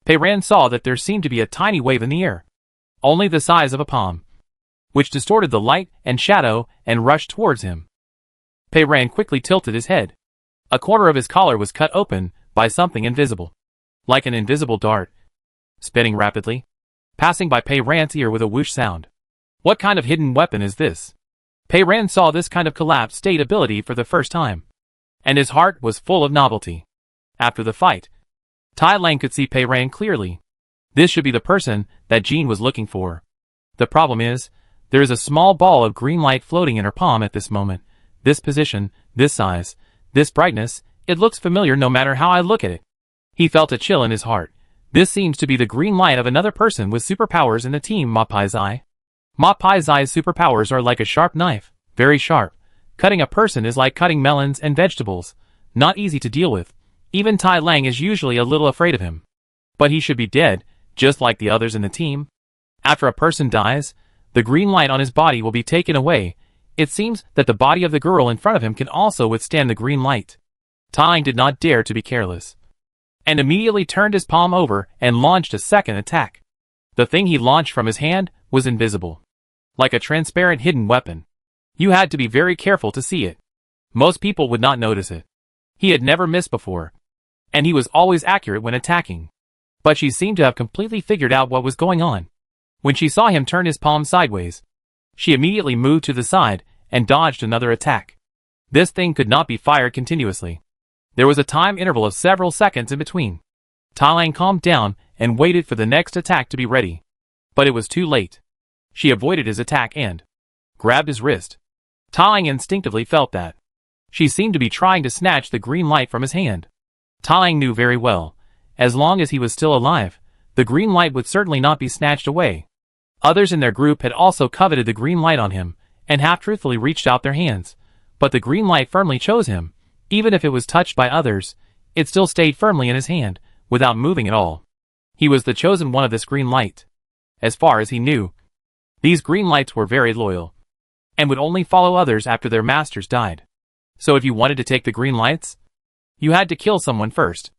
Pei Ran saw that there seemed to be a tiny wave in the air, only the size of a palm, which distorted the light and shadow and rushed towards him. Pei Ran quickly tilted his head. A corner of his collar was cut open by something invisible, like an invisible dart, spinning rapidly, passing by Pei Ran's ear with a whoosh sound. What kind of hidden weapon is this? Pei Ran saw this kind of collapsed state ability for the first time, and his heart was full of novelty. After the fight, Tai Lang could see Pei Ran clearly. This should be the person that Jean was looking for. The problem is, there is a small ball of green light floating in her palm at this moment. This position, this size, this brightness, it looks familiar no matter how I look at it. He felt a chill in his heart. This seems to be the green light of another person with superpowers in the team. Ma Pai Zai. Ma Pai Zai's superpowers are like a sharp knife, very sharp. Cutting a person is like cutting melons and vegetables, not easy to deal with. Even Tai Lang is usually a little afraid of him. But he should be dead, just like the others in the team. After a person dies, the green light on his body will be taken away. It seems that the body of the girl in front of him can also withstand the green light. Tai Lang did not dare to be careless, and immediately turned his palm over and launched a second attack. The thing he launched from his hand was invisible, like a transparent hidden weapon. You had to be very careful to see it. Most people would not notice it. He had never missed before, and he was always accurate when attacking. But she seemed to have completely figured out what was going on. When she saw him turn his palm sideways, she immediately moved to the side and dodged another attack. This thing could not be fired continuously. There was a time interval of several seconds in between. Tai Lang calmed down and waited for the next attack to be ready. But it was too late. She avoided his attack and grabbed his wrist. Tai Lang instinctively felt that she seemed to be trying to snatch the green light from his hand. Tai Lang knew very well, as long as he was still alive, the green light would certainly not be snatched away. Others in their group had also coveted the green light on him, and half-truthfully reached out their hands. But the green light firmly chose him. Even if it was touched by others, it still stayed firmly in his hand, without moving at all. He was the chosen one of this green light. As far as he knew, these green lights were very loyal, and would only follow others after their masters died. So if you wanted to take the green lights, you had to kill someone first.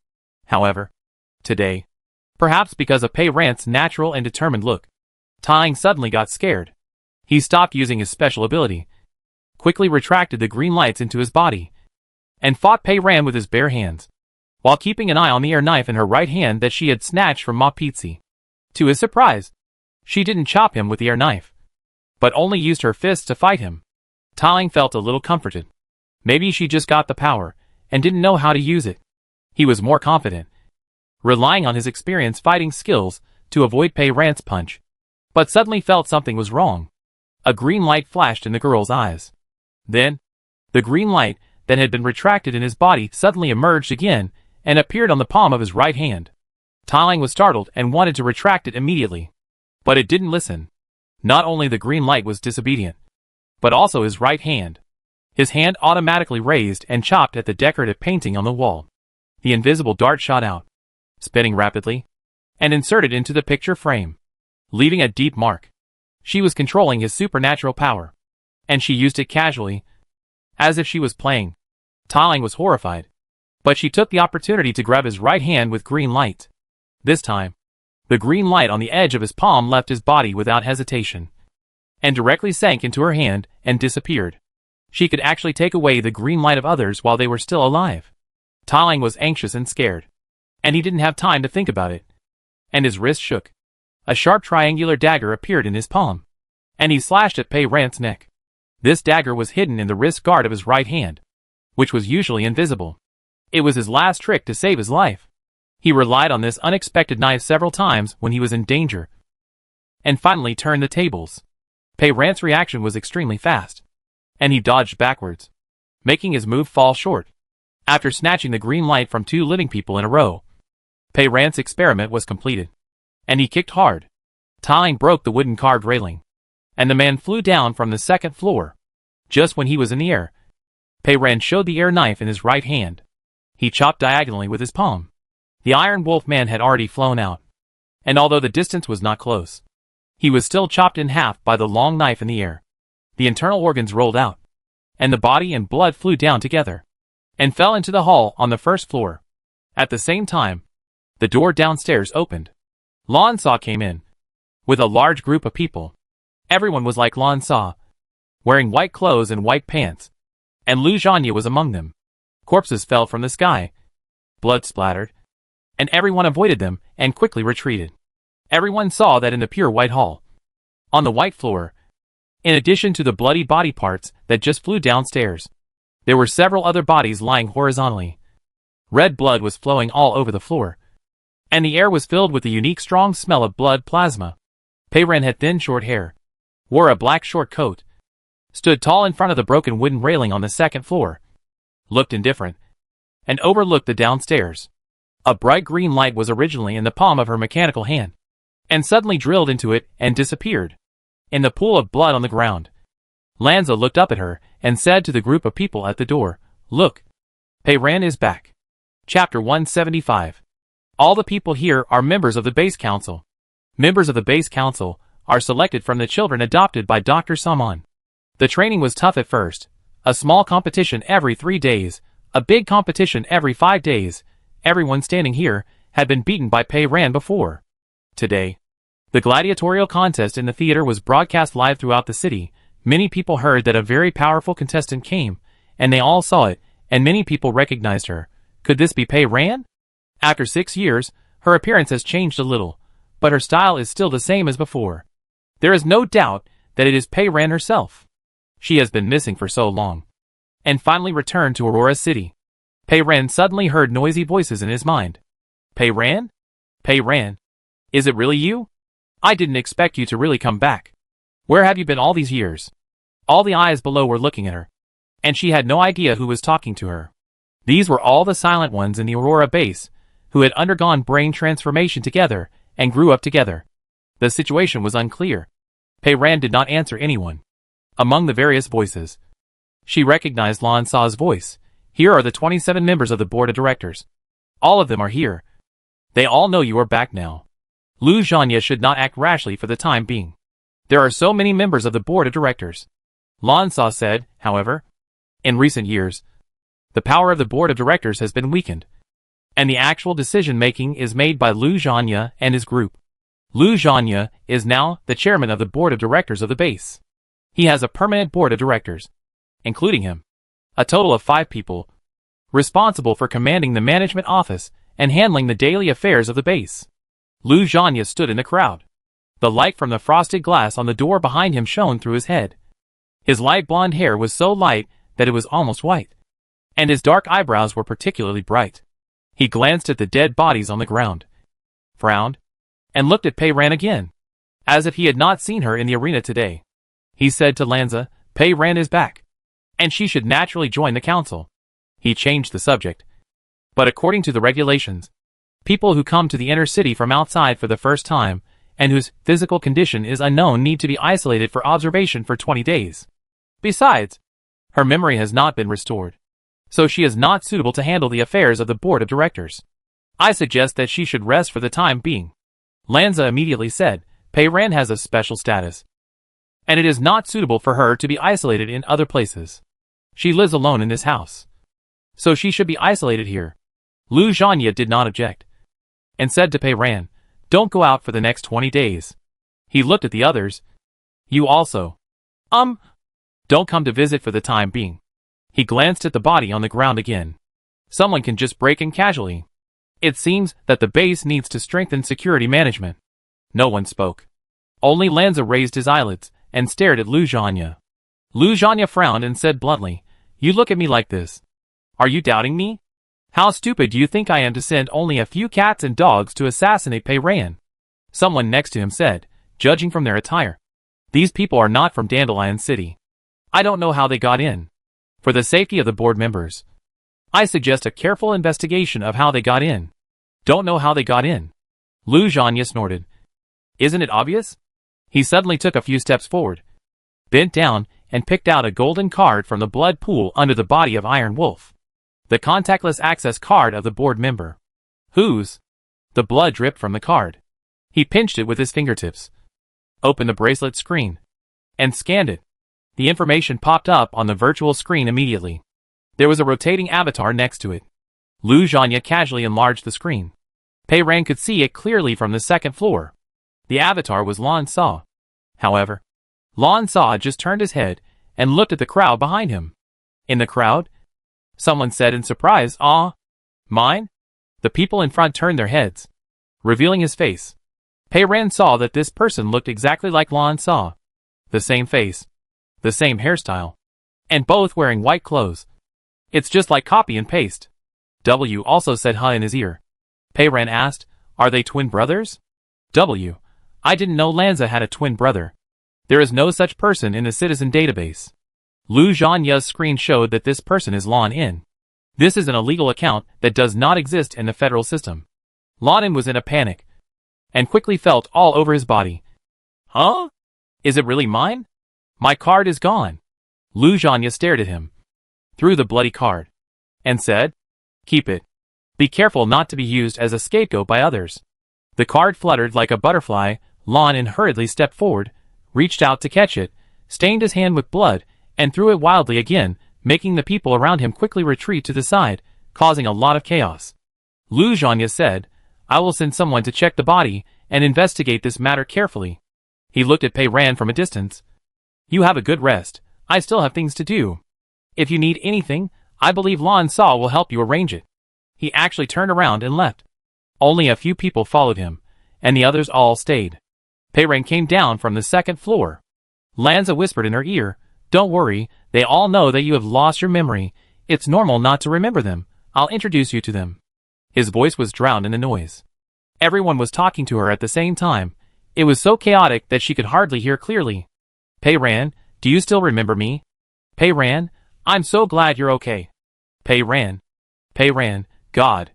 However, today, perhaps because of Pei Ran's natural and determined look, Tang suddenly got scared. He stopped using his special ability, quickly retracted the green lights into his body, and fought Pei Ran with his bare hands, while keeping an eye on the air knife in her right hand that she had snatched from Ma Pizzi. To his surprise, she didn't chop him with the air knife, but only used her fists to fight him. Tang felt a little comforted. Maybe she just got the power, and didn't know how to use it. He was more confident, relying on his experience fighting skills to avoid Pei Ran's punch, but suddenly felt something was wrong. A green light flashed in the girl's eyes. Then, the green light that had been retracted in his body suddenly emerged again and appeared on the palm of his right hand. Tang was startled and wanted to retract it immediately, but it didn't listen. Not only the green light was disobedient, but also his right hand. His hand automatically raised and chopped at the decorative painting on the wall. The invisible dart shot out, spinning rapidly, and inserted into the picture frame, leaving a deep mark. She was controlling his supernatural power, and she used it casually, as if she was playing. Tang was horrified, but she took the opportunity to grab his right hand with green light. This time, the green light on the edge of his palm left his body without hesitation, and directly sank into her hand and disappeared. She could actually take away the green light of others while they were still alive. Tang was anxious and scared, and he didn't have time to think about it, and his wrist shook. A sharp triangular dagger appeared in his palm, and he slashed at Pei Ran's neck. This dagger was hidden in the wrist guard of his right hand, which was usually invisible. It was his last trick to save his life. He relied on this unexpected knife several times when he was in danger, and finally turned the tables. Pei Ran's reaction was extremely fast, and he dodged backwards, making his move fall short. After snatching the green light from two living people in a row, Pei Ran's experiment was completed, and he kicked hard. Tang broke the wooden carved railing, and the man flew down from the second floor. Just when he was in the air, Pei Ran showed the air knife in his right hand. He chopped diagonally with his palm. The Iron Wolf man had already flown out, and although the distance was not close, he was still chopped in half by the long knife in the air. The internal organs rolled out, and the body and blood flew down together, and fell into the hall on the first floor. At the same time, the door downstairs opened. Lan Sa came in, with a large group of people. Everyone was like Lan Sa, wearing white clothes and white pants, and Lu Zhanya was among them. Corpses fell from the sky, blood splattered, and everyone avoided them and quickly retreated. Everyone saw that in the pure white hall, on the white floor, in addition to the bloody body parts that just flew downstairs, there were several other bodies lying horizontally. Red blood was flowing all over the floor, and the air was filled with the unique strong smell of blood plasma. Pei Ran had thin short hair, wore a black short coat, stood tall in front of the broken wooden railing on the second floor, looked indifferent, and overlooked the downstairs. A bright green light was originally in the palm of her mechanical hand, and suddenly drilled into it and disappeared in the pool of blood on the ground. Lanza looked up at her and said to the group of people at the door, "Look, Pei Ran is back." Chapter 175. All the people here are members of the base council. Members of the base council are selected from the children adopted by Dr. Saman. The training was tough at first. A small competition every 3 days, a big competition every 5 days. Everyone standing here had been beaten by Pei Ran before. Today, the gladiatorial contest in the theater was broadcast live throughout the city. Many people heard that a very powerful contestant came, and they all saw it, and many people recognized her. Could this be Pei Ran? After 6 years, her appearance has changed a little, but her style is still the same as before. There is no doubt that it is Pei Ran herself. She has been missing for so long, and finally returned to Aurora City. Pei Ran suddenly heard noisy voices in his mind. Pei Ran? Pei Ran? Is it really you? I didn't expect you to really come back. Where have you been all these years? All the eyes below were looking at her, and she had no idea who was talking to her. These were all the silent ones in the Aurora base, who had undergone brain transformation together and grew up together. The situation was unclear. Pei Ran did not answer anyone. Among the various voices, she recognized Lan Sa's voice. Here are the 27 members of the board of directors. All of them are here. They all know you are back now. Lu Zhanya should not act rashly for the time being. There are so many members of the board of directors. Lan Sa said, however. In recent years, the power of the board of directors has been weakened, and the actual decision-making is made by Lu Zhanya and his group. Lu Zhanya is now the chairman of the board of directors of the base. He has a permanent board of directors, including him. A total of 5 people, responsible for commanding the management office and handling the daily affairs of the base. Lu Zhanya stood in the crowd. The light from the frosted glass on the door behind him shone through his head. His light blonde hair was so light that it was almost white, and his dark eyebrows were particularly bright. He glanced at the dead bodies on the ground, frowned, and looked at Pei Ran again, as if he had not seen her in the arena today. He said to Lanza, Pei Ran is back, and she should naturally join the council. He changed the subject. But according to the regulations, people who come to the inner city from outside for the first time, and whose physical condition is unknown, need to be isolated for observation for 20 days. Besides, her memory has not been restored, so she is not suitable to handle the affairs of the board of directors. I suggest that she should rest for the time being. Lanza immediately said, Pei Ran has a special status, and it is not suitable for her to be isolated in other places. She lives alone in this house, so she should be isolated here. Lu Zhanya did not object, and said to Pei Ran, don't go out for the next 20 days. He looked at the others. You also. Don't come to visit for the time being. He glanced at the body on the ground again. Someone can just break in casually. It seems that the base needs to strengthen security management. No one spoke. Only Lanza raised his eyelids and stared at Lu Zhanya. Lu Zhanya frowned and said bluntly, you look at me like this. Are you doubting me? How stupid do you think I am to send only a few cats and dogs to assassinate Pei Ran? Someone next to him said, judging from their attire, these people are not from Dandelion City. I don't know how they got in. For the safety of the board members, I suggest a careful investigation of how they got in. Don't know how they got in. Lu Zhanya snorted. Isn't it obvious? He suddenly took a few steps forward, bent down, and picked out a golden card from the blood pool under the body of Iron Wolf. The contactless access card of the board member. Whose? The blood dripped from the card. He pinched it with his fingertips, opened the bracelet screen, and scanned it. The information popped up on the virtual screen immediately. There was a rotating avatar next to it. Lu Zhanya casually enlarged the screen. Pei Ran could see it clearly from the second floor. The avatar was Lan Sa. However, Lan Sa just turned his head and looked at the crowd behind him. In the crowd? Someone said in surprise, mine? The people in front turned their heads, revealing his face. Pei Ran saw that this person looked exactly like Lan Sa. The same face, the same hairstyle, and both wearing white clothes. It's just like copy and paste. W also said in his ear. Pei Ran asked, are they twin brothers? W. I didn't know Lanza had a twin brother. There is no such person in the citizen database. Lu Zhanya's screen showed that this person is Lan In. This is an illegal account that does not exist in the federal system. Lan In was in a panic, and quickly felt all over his body. Huh? Is it really mine? My card is gone. Lu Zhanya stared at him, threw the bloody card, and said, keep it. Be careful not to be used as a scapegoat by others. The card fluttered like a butterfly. Lan In hurriedly stepped forward, reached out to catch it, stained his hand with blood, and threw it wildly again, making the people around him quickly retreat to the side, causing a lot of chaos. Lu Zhanya said, I will send someone to check the body and investigate this matter carefully. He looked at Pei Ran from a distance. You have a good rest. I still have things to do. If you need anything, I believe Lan Sa will help you arrange it. He actually turned around and left. Only a few people followed him, and the others all stayed. Pei Ran came down from the second floor. Lanza whispered in her ear, don't worry, they all know that you have lost your memory. It's normal not to remember them. I'll introduce you to them. His voice was drowned in the noise. Everyone was talking to her at the same time. It was so chaotic that she could hardly hear clearly. Pei Ran, do you still remember me? Pei Ran, I'm so glad you're okay. Pei Ran, God.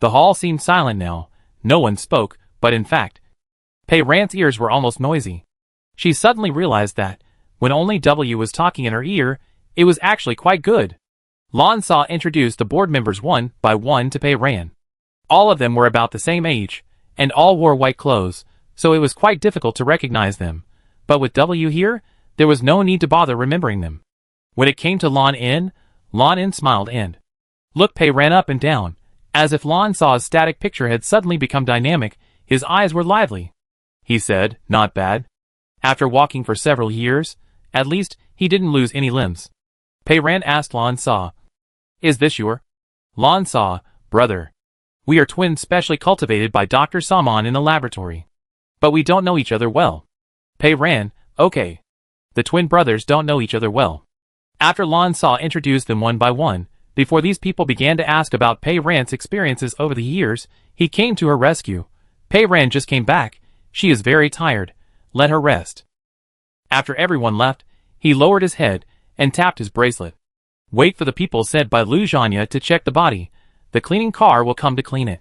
The hall seemed silent now. No one spoke, but in fact, Pei Ran's ears were almost noisy. She suddenly realized that, when only W was talking in her ear, it was actually quite good. Lan Sa introduced the board members one by one to Pei Ran. All of them were about the same age, and all wore white clothes, so it was quite difficult to recognize them. But with W here, there was no need to bother remembering them. When it came to Lan In smiled and looked Pei Ran up and down, as if Lan Sa's static picture had suddenly become dynamic. His eyes were lively. he said, not bad. After walking for several years, at least, he didn't lose any limbs. Pei Ran asked Lan Sa. Is this your? Lan Sa, brother. We are twins specially cultivated by Dr. Samon in the laboratory. But we don't know each other well. Pei Ran, okay. The twin brothers don't know each other well. After Lan Sa introduced them one by one, before these people began to ask about Pei Ran's experiences over the years, he came to her rescue. Pei Ran just came back. She is very tired. Let her rest. After everyone left, he lowered his head and tapped his bracelet. Wait for the people sent by Lu Zhanya to check the body. The cleaning car will come to clean it.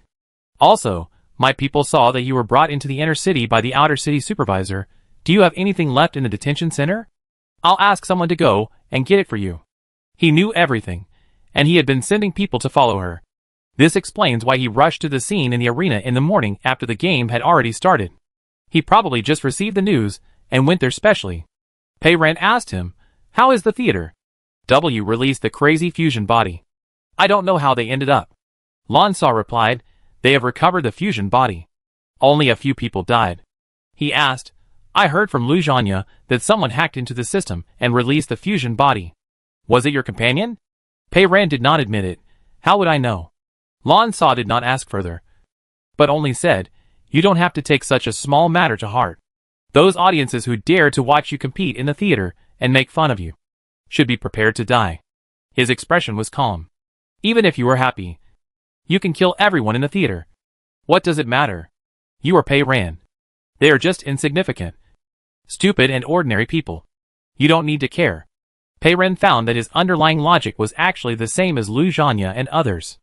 Also, my people saw that you were brought into the inner city by the outer city supervisor. Do you have anything left in the detention center? I'll ask someone to go and get it for you. He knew everything, and he had been sending people to follow her. This explains why he rushed to the scene in the arena in the morning after the game had already started. He probably just received the news and went there specially. Pei Ran asked him, how is the theater? W released the crazy fusion body. I don't know how they ended up. Lan Sa replied, they have recovered the fusion body. Only a few people died. He asked, I heard from Lu Zhanya that someone hacked into the system and released the fusion body. Was it your companion? Pei Ran did not admit it. How would I know? Lan Sa did not ask further, but only said, you don't have to take such a small matter to heart. Those audiences who dare to watch you compete in the theater and make fun of you should be prepared to die. His expression was calm. Even if you are happy, you can kill everyone in the theater. What does it matter? You are Pei Ran. They are just insignificant, stupid and ordinary people. You don't need to care. Pei Ran found that his underlying logic was actually the same as Lu Zhanya and others.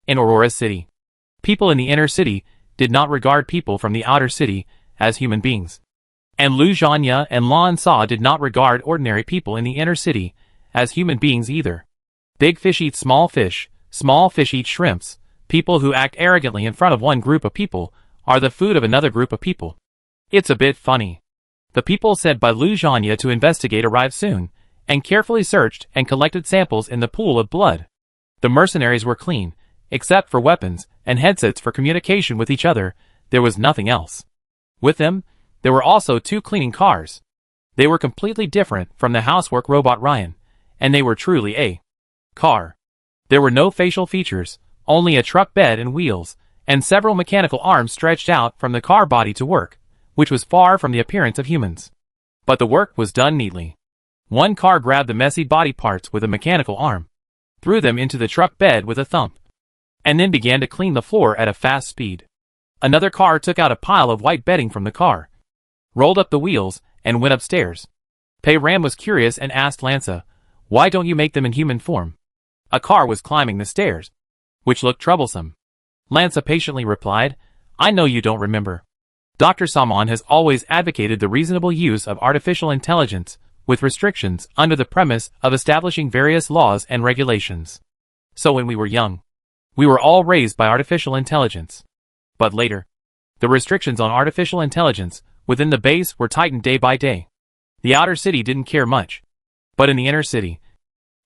In Aurora City, people in the inner city did not regard people from the outer city as human beings. And Lu Zhanya and Lan Sa did not regard ordinary people in the inner city as human beings either. Big fish eat small fish eat shrimps. People who act arrogantly in front of one group of people are the food of another group of people. It's a bit funny. The people sent by Lu Zhanya to investigate arrived soon, and carefully searched and collected samples in the pool of blood. The mercenaries were clean, except for weapons and headsets for communication with each other. There was nothing else. With them, there were also 2 cleaning cars. They were completely different from the housework robot Ryan, and they were truly a car. There were no facial features, only a truck bed and wheels, and several mechanical arms stretched out from the car body to work, which was far from the appearance of humans. But the work was done neatly. One car grabbed the messy body parts with a mechanical arm, threw them into the truck bed with a thump, and then began to clean the floor at a fast speed. Another car took out a pile of white bedding from the car, rolled up the wheels, and went upstairs. Pei Ran was curious and asked Lanza, why don't you make them in human form? A car was climbing the stairs, which looked troublesome. Lanza patiently replied, I know you don't remember. Dr. Samon has always advocated the reasonable use of artificial intelligence, with restrictions under the premise of establishing various laws and regulations. So when we were young, we were all raised by artificial intelligence. But later, the restrictions on artificial intelligence within the base were tightened day by day. The outer city didn't care much. But in the inner city,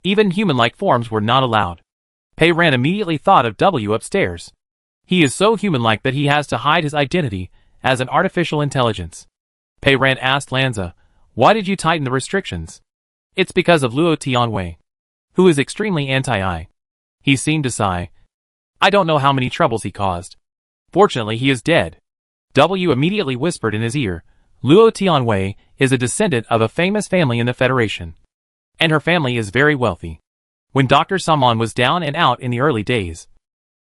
even human-like forms were not allowed. Pei Ran immediately thought of W upstairs. He is so human-like that he has to hide his identity as an artificial intelligence. Pei Ran asked Lanza, why did you tighten the restrictions? It's because of Luo Tianwei, who is extremely anti-I. He seemed to sigh. I don't know how many troubles he caused. Fortunately, he is dead. W immediately whispered in his ear, Luo Tianwei is a descendant of a famous family in the Federation, and her family is very wealthy. When Dr. Samon was down and out in the early days,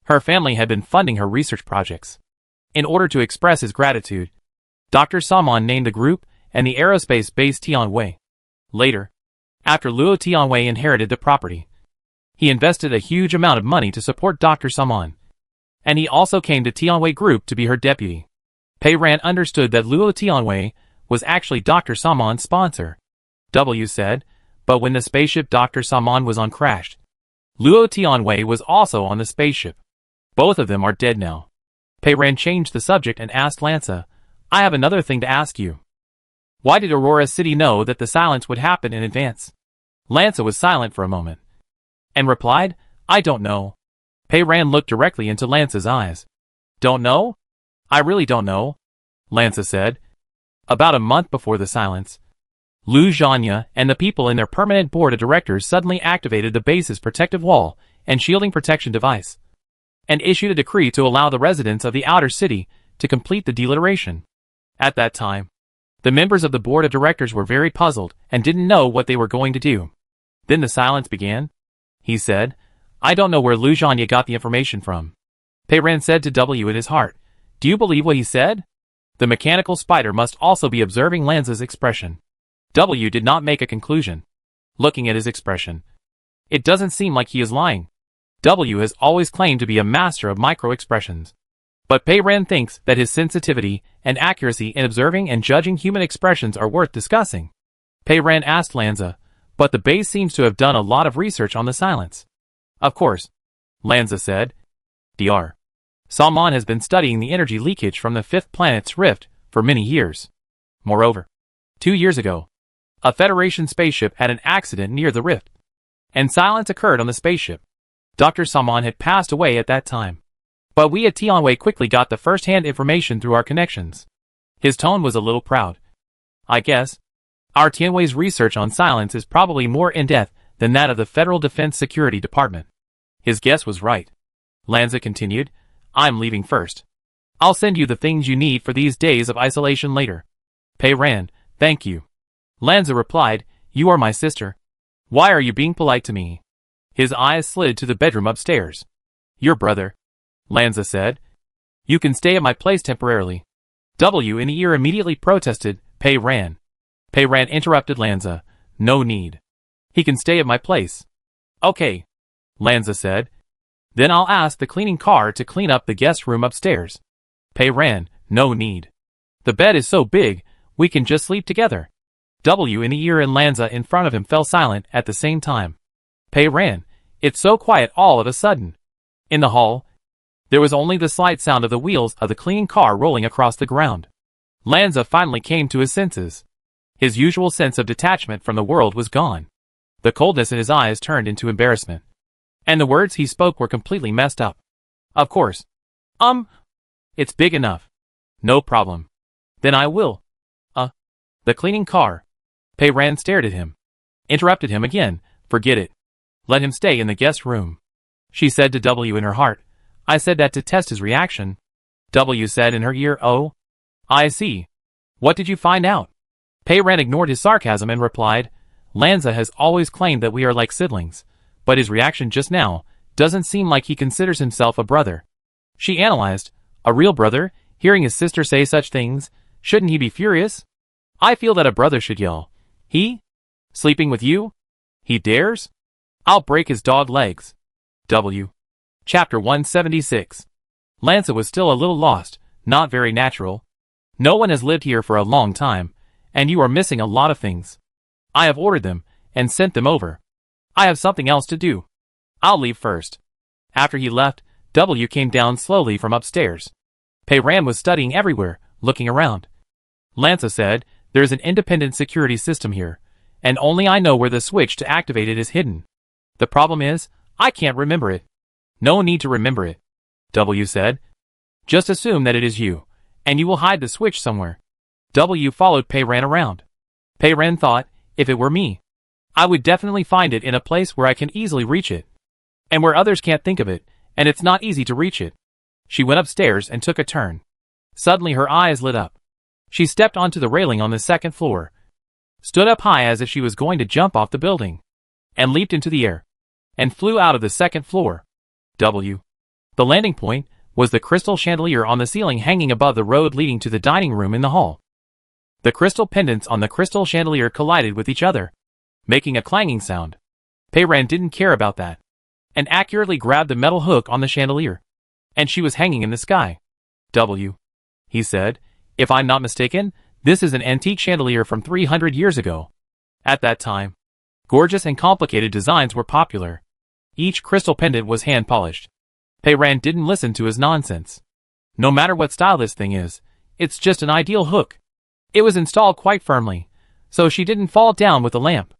her family had been funding her research projects. In order to express his gratitude, Dr. Samon named the group and the aerospace base Tianwei. Later, after Luo Tianwei inherited the property, he invested a huge amount of money to support Dr. Samon, and he also came to Tianwei Group to be her deputy. Pei Ran understood that Luo Tianwei was actually Dr. Samon's sponsor. W said, but when the spaceship Dr. Samon was on crashed, Luo Tianwei was also on the spaceship. Both of them are dead now. Pei Ran changed the subject and asked Lanza, I have another thing to ask you. Why did Aurora City know that the silence would happen in advance? Lanza was silent for a moment, and replied, I don't know. Pei Ran looked directly into Lanza's eyes. Don't know? I really don't know, Lanza said. About a month before the silence, Lu Zhanya and the people in their permanent board of directors suddenly activated the base's protective wall and shielding protection device, and issued a decree to allow the residents of the outer city to complete the deliteration. At that time, the members of the board of directors were very puzzled and didn't know what they were going to do. Then the silence began. He said, "I don't know where Lu Zhanya got the information from." Pei Ran said to W in his heart, "Do you believe what he said?" The mechanical spider must also be observing Lanza's expression. W did not make a conclusion. Looking at his expression, it doesn't seem like he is lying. W has always claimed to be a master of micro-expressions. But Pei Ran thinks that his sensitivity and accuracy in observing and judging human expressions are worth discussing. Pei Ran asked Lanza, "But the base seems to have done a lot of research on the silence." "Of course," Lanza said. Dr. Salmon has been studying the energy leakage from the fifth planet's rift for many years. Moreover, 2 years ago, a Federation spaceship had an accident near the rift, and silence occurred on the spaceship. Dr. Salmon had passed away at that time, but we at Tianwei quickly got the first-hand information through our connections. His tone was a little proud. "I guess our Tianwei's research on silence is probably more in-depth than that of the Federal Defense Security Department." His guess was right. Lanza continued, "I'm leaving first. I'll send you the things you need for these days of isolation later." Pei Ran, "Thank you." Lanza replied, "You are my sister. Why are you being polite to me?" His eyes slid to the bedroom upstairs. "Your brother," Lanza said. "You can stay at my place temporarily." W in the ear immediately protested, Pei Ran. Pei Ran interrupted Lanza, "No need. He can stay at my place." "Okay," Lanza said. "Then I'll ask the cleaning car to clean up the guest room upstairs." Pei Ran, "No need. The bed is so big, we can just sleep together." W in the ear and Lanza in front of him fell silent at the same time. Pei Ran, "It's so quiet all of a sudden." In the hall, there was only the slight sound of the wheels of the cleaning car rolling across the ground. Lanza finally came to his senses. His usual sense of detachment from the world was gone. The coldness in his eyes turned into embarrassment, and the words he spoke were completely messed up. "Of course. It's big enough. No problem. Then I will. The cleaning car." Pei Ran stared at him. Interrupted him again, "Forget it. Let him stay in the guest room." She said to W in her heart, "I said that to test his reaction." W said in her ear, "Oh, I see. What did you find out?" Pei Ran ignored his sarcasm and replied, "Lanza has always claimed that we are like siblings, but his reaction just now doesn't seem like he considers himself a brother." She analyzed, "A real brother, hearing his sister say such things, shouldn't he be furious? I feel that a brother should yell. He? Sleeping with you? He dares? I'll break his dog legs." W. Chapter 176. Lanza was still a little lost, not very natural. "No one has lived here for a long time, and you are missing a lot of things. I have ordered them, and sent them over. I have something else to do. I'll leave first." After he left, W came down slowly from upstairs. Pei Ran was studying everywhere, looking around. Lanza said, "There is an independent security system here, and only I know where the switch to activate it is hidden. The problem is, I can't remember it." "No need to remember it," W said. "Just assume that it is you, and you will hide the switch somewhere." W followed Pei Ran around. Pei Ran thought, if it were me, I would definitely find it in a place where I can easily reach it, and where others can't think of it, and it's not easy to reach it. She went upstairs and took a turn. Suddenly her eyes lit up. She stepped onto the railing on the second floor, stood up high as if she was going to jump off the building, and leaped into the air, and flew out of the second floor. W. The landing point was the crystal chandelier on the ceiling hanging above the road leading to the dining room in the hall. The crystal pendants on the crystal chandelier collided with each other, making a clanging sound. Pei Ran didn't care about that, and accurately grabbed the metal hook on the chandelier, and she was hanging in the sky. "W," he said, "if I'm not mistaken, this is an antique chandelier from 300 years ago." At that time, gorgeous and complicated designs were popular. Each crystal pendant was hand-polished. Pei Ran didn't listen to his nonsense. No matter what style this thing is, it's just an ideal hook. It was installed quite firmly, so she didn't fall down with the lamp.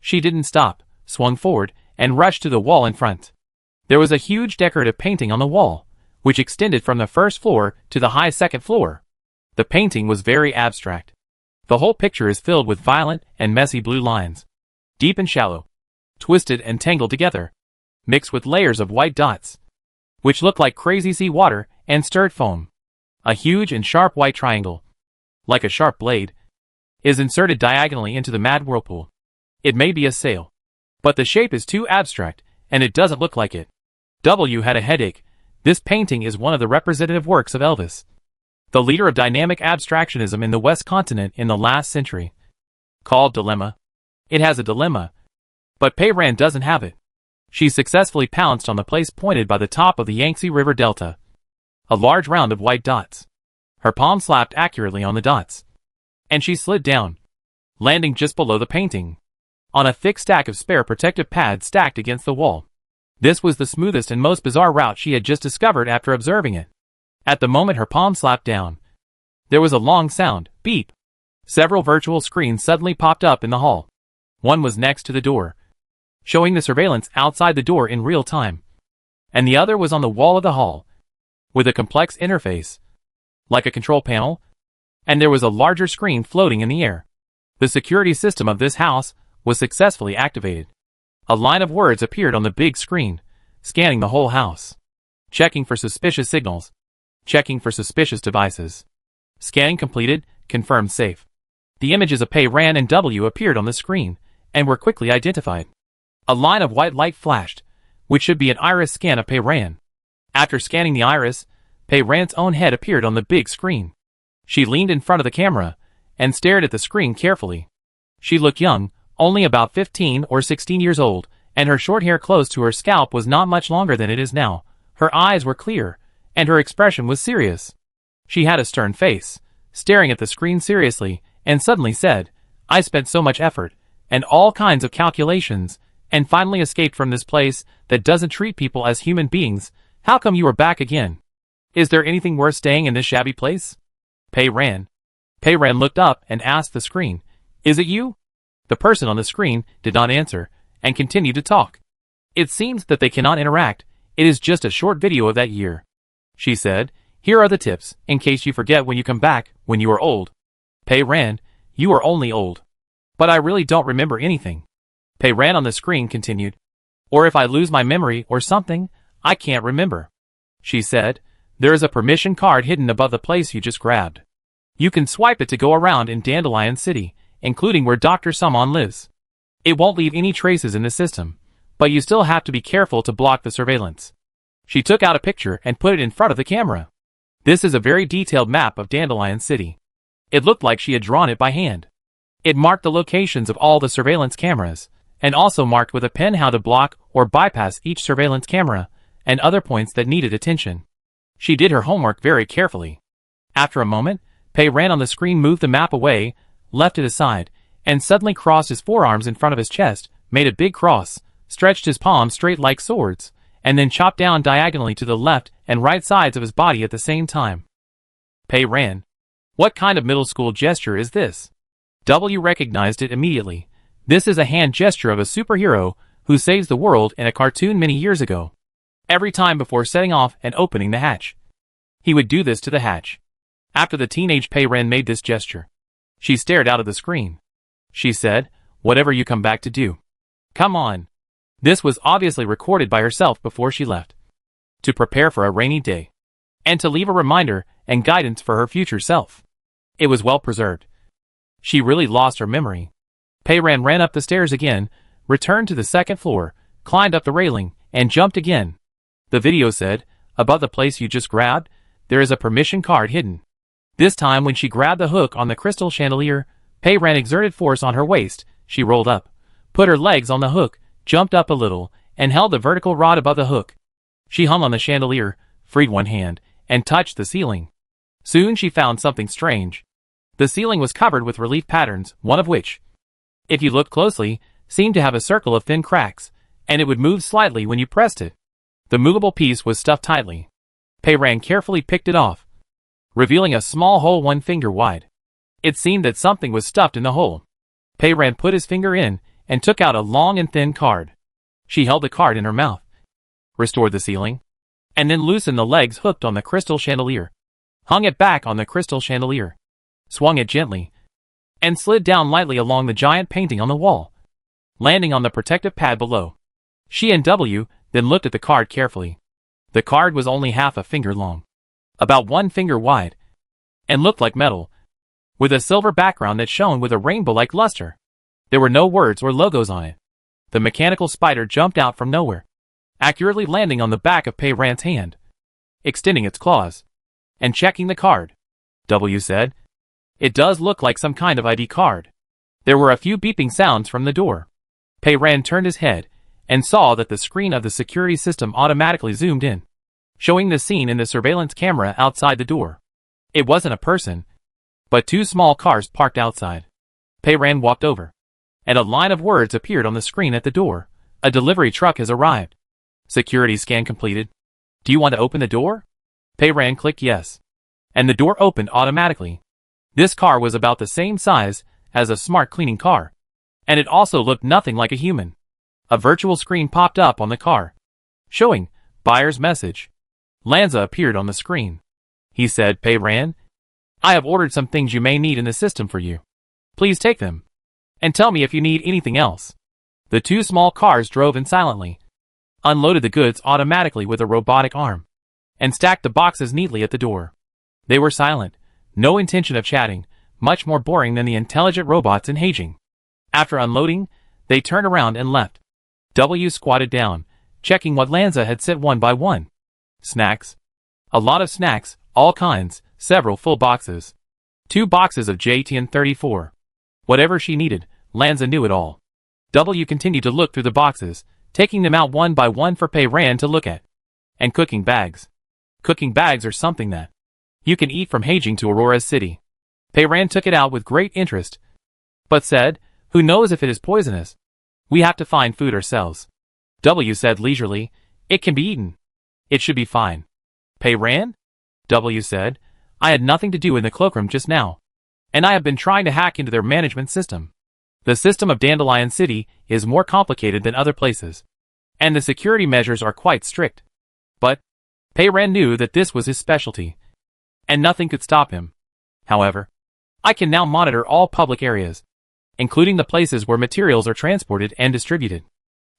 She didn't stop, swung forward, and rushed to the wall in front. There was a huge decorative painting on the wall, which extended from the first floor to the high second floor. The painting was very abstract. The whole picture is filled with violent and messy blue lines. Deep and shallow. Twisted and tangled together. Mixed with layers of white dots, which look like crazy sea water and stirred foam. A huge and sharp white triangle, like a sharp blade, is inserted diagonally into the mad whirlpool. It may be a sail, but the shape is too abstract, and it doesn't look like it. W had a headache. This painting is one of the representative works of Elvis, the leader of dynamic abstractionism in the West Continent in the last century. Called Dilemma. It has a dilemma, but Pei Ran doesn't have it. She successfully pounced on the place pointed by the top of the Yangtze River Delta. A large round of white dots. Her palm slapped accurately on the dots, and she slid down, landing just below the painting, on a thick stack of spare protective pads stacked against the wall. This was the smoothest and most bizarre route she had just discovered after observing it. At the moment her palm slapped down, there was a long sound, beep. Several virtual screens suddenly popped up in the hall. One was next to the door, showing the surveillance outside the door in real time. And the other was on the wall of the hall, with a complex interface, like a control panel, and there was a larger screen floating in the air. The security system of this house was successfully activated. A line of words appeared on the big screen, scanning the whole house. Checking for suspicious signals. Checking for suspicious devices. Scanning completed, confirmed safe. The images of Pei Ran and W appeared on the screen, and were quickly identified. A line of white light flashed, which should be an iris scan of Pei Ran. After scanning the iris, Pei Ran's own head appeared on the big screen. She leaned in front of the camera, and stared at the screen carefully. She looked young, only about 15 or 16 years old, and her short hair close to her scalp was not much longer than it is now. Her eyes were clear, and her expression was serious. She had a stern face, staring at the screen seriously, and suddenly said, "I spent so much effort, and all kinds of calculations, and finally escaped from this place that doesn't treat people as human beings. How come you are back again? Is there anything worth staying in this shabby place?" Pei Ran. Pei Ran looked up and asked the screen, "Is it you?" The person on the screen did not answer, and continued to talk. "It seems that they cannot interact. It is just a short video of that year," she said. "Here are the tips, in case you forget when you come back, when you are old." Pei Ran, "You are only old. But I really don't remember anything." Pei Ran on the screen continued. "Or if I lose my memory or something, I can't remember," she said. "There is a permission card hidden above the place you just grabbed. You can swipe it to go around in Dandelion City, including where Dr. Summon lives. It won't leave any traces in the system, but you still have to be careful to block the surveillance." She took out a picture and put it in front of the camera. This is a very detailed map of Dandelion City. It looked like she had drawn it by hand. It marked the locations of all the surveillance cameras, and also marked with a pen how to block or bypass each surveillance camera, and other points that needed attention. She did her homework very carefully. After a moment, Pei Ran on the screen moved the map away, left it aside, and suddenly crossed his forearms in front of his chest, made a big cross, stretched his palms straight like swords, and then chopped down diagonally to the left and right sides of his body at the same time. Pei Ran. What kind of middle school gesture is this? W recognized it immediately. This is a hand gesture of a superhero who saves the world in a cartoon many years ago. Every time before setting off and opening the hatch, he would do this to the hatch. After the teenage Pei Ran made this gesture, she stared out of the screen. She said, "Whatever you come back to do. Come on." This was obviously recorded by herself before she left, to prepare for a rainy day, and to leave a reminder and guidance for her future self. It was well preserved. She really lost her memory. Pei Ran ran up the stairs again, returned to the second floor, climbed up the railing, and jumped again. The video said, "Above the place you just grabbed, there is a permission card hidden." This time when she grabbed the hook on the crystal chandelier, Pei Ran exerted force on her waist. She rolled up, put her legs on the hook, jumped up a little, and held the vertical rod above the hook. She hung on the chandelier, freed one hand, and touched the ceiling. Soon she found something strange. The ceiling was covered with relief patterns, one of which, if you looked closely, seemed to have a circle of thin cracks, and it would move slightly when you pressed it. The movable piece was stuffed tightly. Pei Ran carefully picked it off, revealing a small hole 1 finger wide. It seemed that something was stuffed in the hole. Pei Ran put his finger in, and took out a long and thin card. She held the card in her mouth, restored the ceiling, and then loosened the legs hooked on the crystal chandelier, hung it back on the crystal chandelier, swung it gently, and slid down lightly along the giant painting on the wall, landing on the protective pad below. She and W then looked at the card carefully. The card was only half a finger long, about 1 finger wide, and looked like metal, with a silver background that shone with a rainbow-like luster. There were no words or logos on it. The mechanical spider jumped out from nowhere, accurately landing on the back of Pei Ran's hand, extending its claws, and checking the card. W said, "It does look like some kind of ID card." There were a few beeping sounds from the door. Pei Ran turned his head and saw that the screen of the security system automatically zoomed in, showing the scene in the surveillance camera outside the door. It wasn't a person, but 2 small cars parked outside. Pei Ran walked over, and a line of words appeared on the screen at the door. "A delivery truck has arrived. Security scan completed. Do you want to open the door?" Pei Ran clicked yes, and the door opened automatically. This car was about the same size as a smart cleaning car, and it also looked nothing like a human. A virtual screen popped up on the car, showing buyer's message. Lanza appeared on the screen. He said, "Pei Ran, I have ordered some things you may need in the system for you. Please take them, and tell me if you need anything else." The 2 small cars drove in silently, unloaded the goods automatically with a robotic arm, and stacked the boxes neatly at the door. They were silent, no intention of chatting, much more boring than the intelligent robots in Heijing. After unloading, they turned around and left. W squatted down, checking what Lanza had sent one by one. Snacks. A lot of snacks, all kinds, several full boxes. 2 boxes of JTN-34. Whatever she needed, Lanza knew it all. W continued to look through the boxes, taking them out one by one for Pei Ran to look at. And cooking bags. Cooking bags are something that you can eat from Heijing to Aurora's city. Pei Ran took it out with great interest, but said, "Who knows if it is poisonous? We have to find food ourselves." W said leisurely, "It can be eaten. It should be fine." "Pei Ran?" W said, "I had nothing to do in the cloakroom just now, and I have been trying to hack into their management system. The system of Dandelion City is more complicated than other places, and the security measures are quite strict." But Pei Ran knew that this was his specialty, and nothing could stop him. "However, I can now monitor all public areas, including the places where materials are transported and distributed.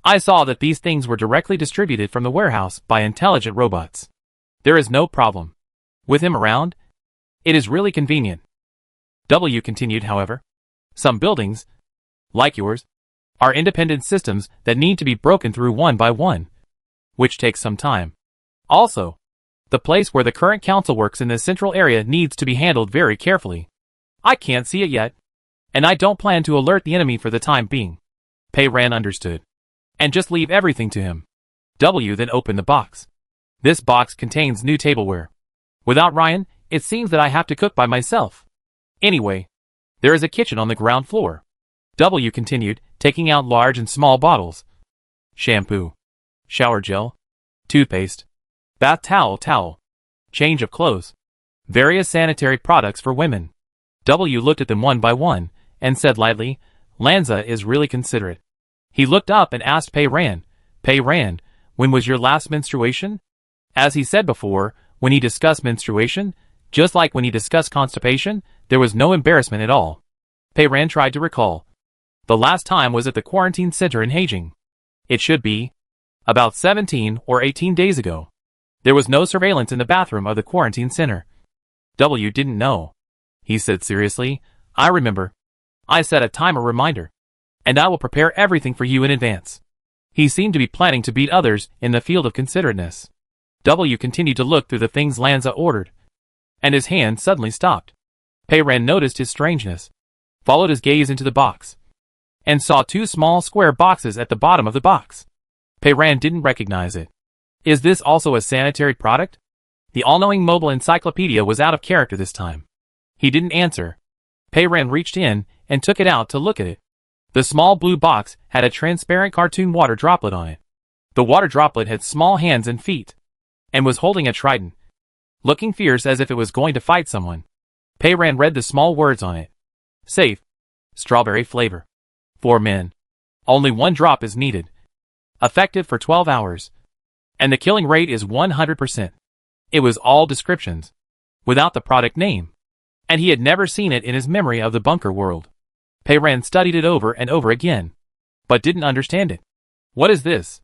I saw that these things were directly distributed from the warehouse by intelligent robots. There is no problem with him around. It is really convenient." W continued, "However, some buildings, like yours, are independent systems that need to be broken through one by one, which takes some time. Also, the place where the current council works in the central area needs to be handled very carefully. I can't see it yet, and I don't plan to alert the enemy for the time being." Pei Ran understood, and just leave everything to him. W then opened the box. "This box contains new tableware. Without Ryan, it seems that I have to cook by myself. Anyway, there is a kitchen on the ground floor." W continued, taking out large and small bottles. Shampoo, shower gel, toothpaste, bath towel, change of clothes, various sanitary products for women. W looked at them one by one, and said lightly, "Lanza is really considerate." He looked up and asked Pei Ran, "Pei Ran, when was your last menstruation?" As he said before, when he discussed menstruation, just like when he discussed constipation, there was no embarrassment at all. Pei Ran tried to recall. The last time was at the quarantine center in Heijing. It should be about 17 or 18 days ago. There was no surveillance in the bathroom of the quarantine center. W didn't know. He said seriously, "I remember. I set a timer reminder, and I will prepare everything for you in advance." He seemed to be planning to beat others in the field of considerateness. W continued to look through the things Lanza ordered, and his hand suddenly stopped. Pei Ran noticed his strangeness, followed his gaze into the box, and saw 2 small square boxes at the bottom of the box. Pei Ran didn't recognize it. Is this also a sanitary product? The all-knowing mobile encyclopedia was out of character this time. He didn't answer. Pei Ran reached in and took it out to look at it. The small blue box had a transparent cartoon water droplet on it. The water droplet had small hands and feet, and was holding a trident, looking fierce as if it was going to fight someone. Pei Ran read the small words on it. Safe. Strawberry flavor. For men. Only 1 drop is needed. Effective for 12 hours. And the killing rate is 100%. It was all descriptions, without the product name, and he had never seen it in his memory of the bunker world. Pei-Ran studied it over and over again, but didn't understand it. What is this?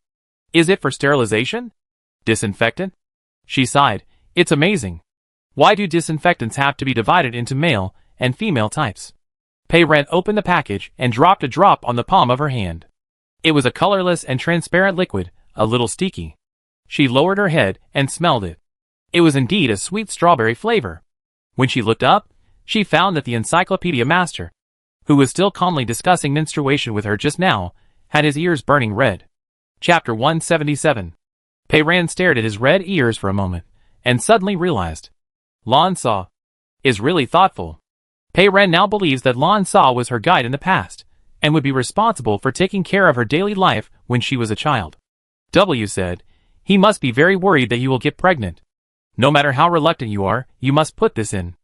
Is it for sterilization? Disinfectant? She sighed. It's amazing. Why do disinfectants have to be divided into male and female types? Pei-Ran opened the package and dropped a drop on the palm of her hand. It was a colorless and transparent liquid, a little sticky. She lowered her head and smelled it. It was indeed a sweet strawberry flavor. When she looked up, she found that the encyclopedia master, who was still calmly discussing menstruation with her just now, had his ears burning red. Chapter 177. Pei-Ran stared at his red ears for a moment, and suddenly realized. Lan Sa is really thoughtful. Pei-Ran now believes that Lan Sa was her guide in the past, and would be responsible for taking care of her daily life when she was a child. W said, he must be very worried that you will get pregnant. No matter how reluctant you are, you must put this in.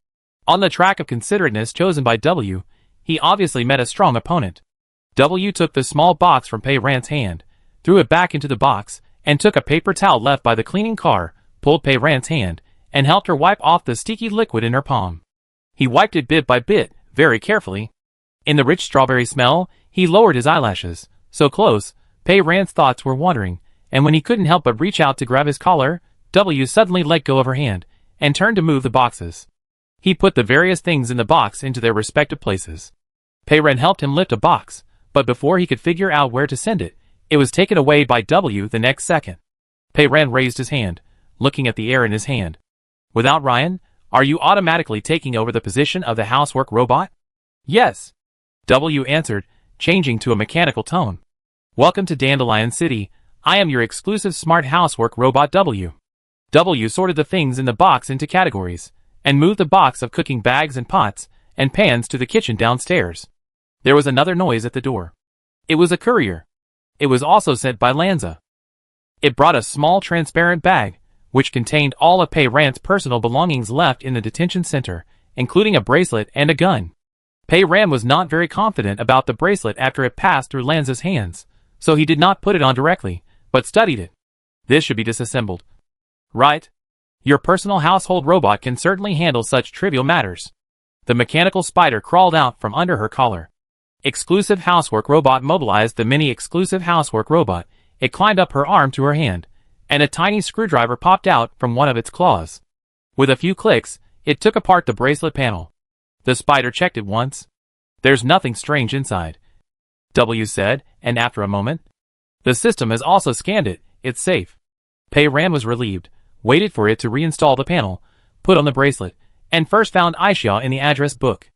On the track of considerateness chosen by W, he obviously met a strong opponent. W took the small box from Pei-Ran's hand, threw it back into the box, and took a paper towel left by the cleaning car, pulled Pei-Ran's hand, and helped her wipe off the sticky liquid in her palm. He wiped it bit by bit, very carefully. In the rich strawberry smell, he lowered his eyelashes. So close, Pei-Ran's thoughts were wandering, and when he couldn't help but reach out to grab his collar, W suddenly let go of her hand, and turned to move the boxes. He put the various things in the box into their respective places. Pei-Ran helped him lift a box, but before he could figure out where to send it, it was taken away by W the next second. Pei-Ran raised his hand, looking at the air in his hand. Without Ryan, are you automatically taking over the position of the housework robot? Yes. W answered, changing to a mechanical tone. Welcome to Dandelion City. I am your exclusive smart housework robot W. W sorted the things in the box into categories, and moved the box of cooking bags and pots and pans to the kitchen downstairs. There was another noise at the door. It was a courier. It was also sent by Lanza. It brought a small transparent bag, which contained all of Pei-Ran's personal belongings left in the detention center, including a bracelet and a gun. Pei-Ran was not very confident about the bracelet after it passed through Lanza's hands, so he did not put it on directly, but studied it. This should be disassembled. Right? Your personal household robot can certainly handle such trivial matters. The mechanical spider crawled out from under her collar. Exclusive housework robot mobilized the mini exclusive housework robot. It climbed up her arm to her hand, and a tiny screwdriver popped out from one of its claws. With a few clicks, it took apart the bracelet panel. The spider checked it once. There's nothing strange inside, W said, and after a moment, the system has also scanned it. It's safe. Pei-Ran was relieved, waited for it to reinstall the panel, put on the bracelet, and first found Aisha in the address book.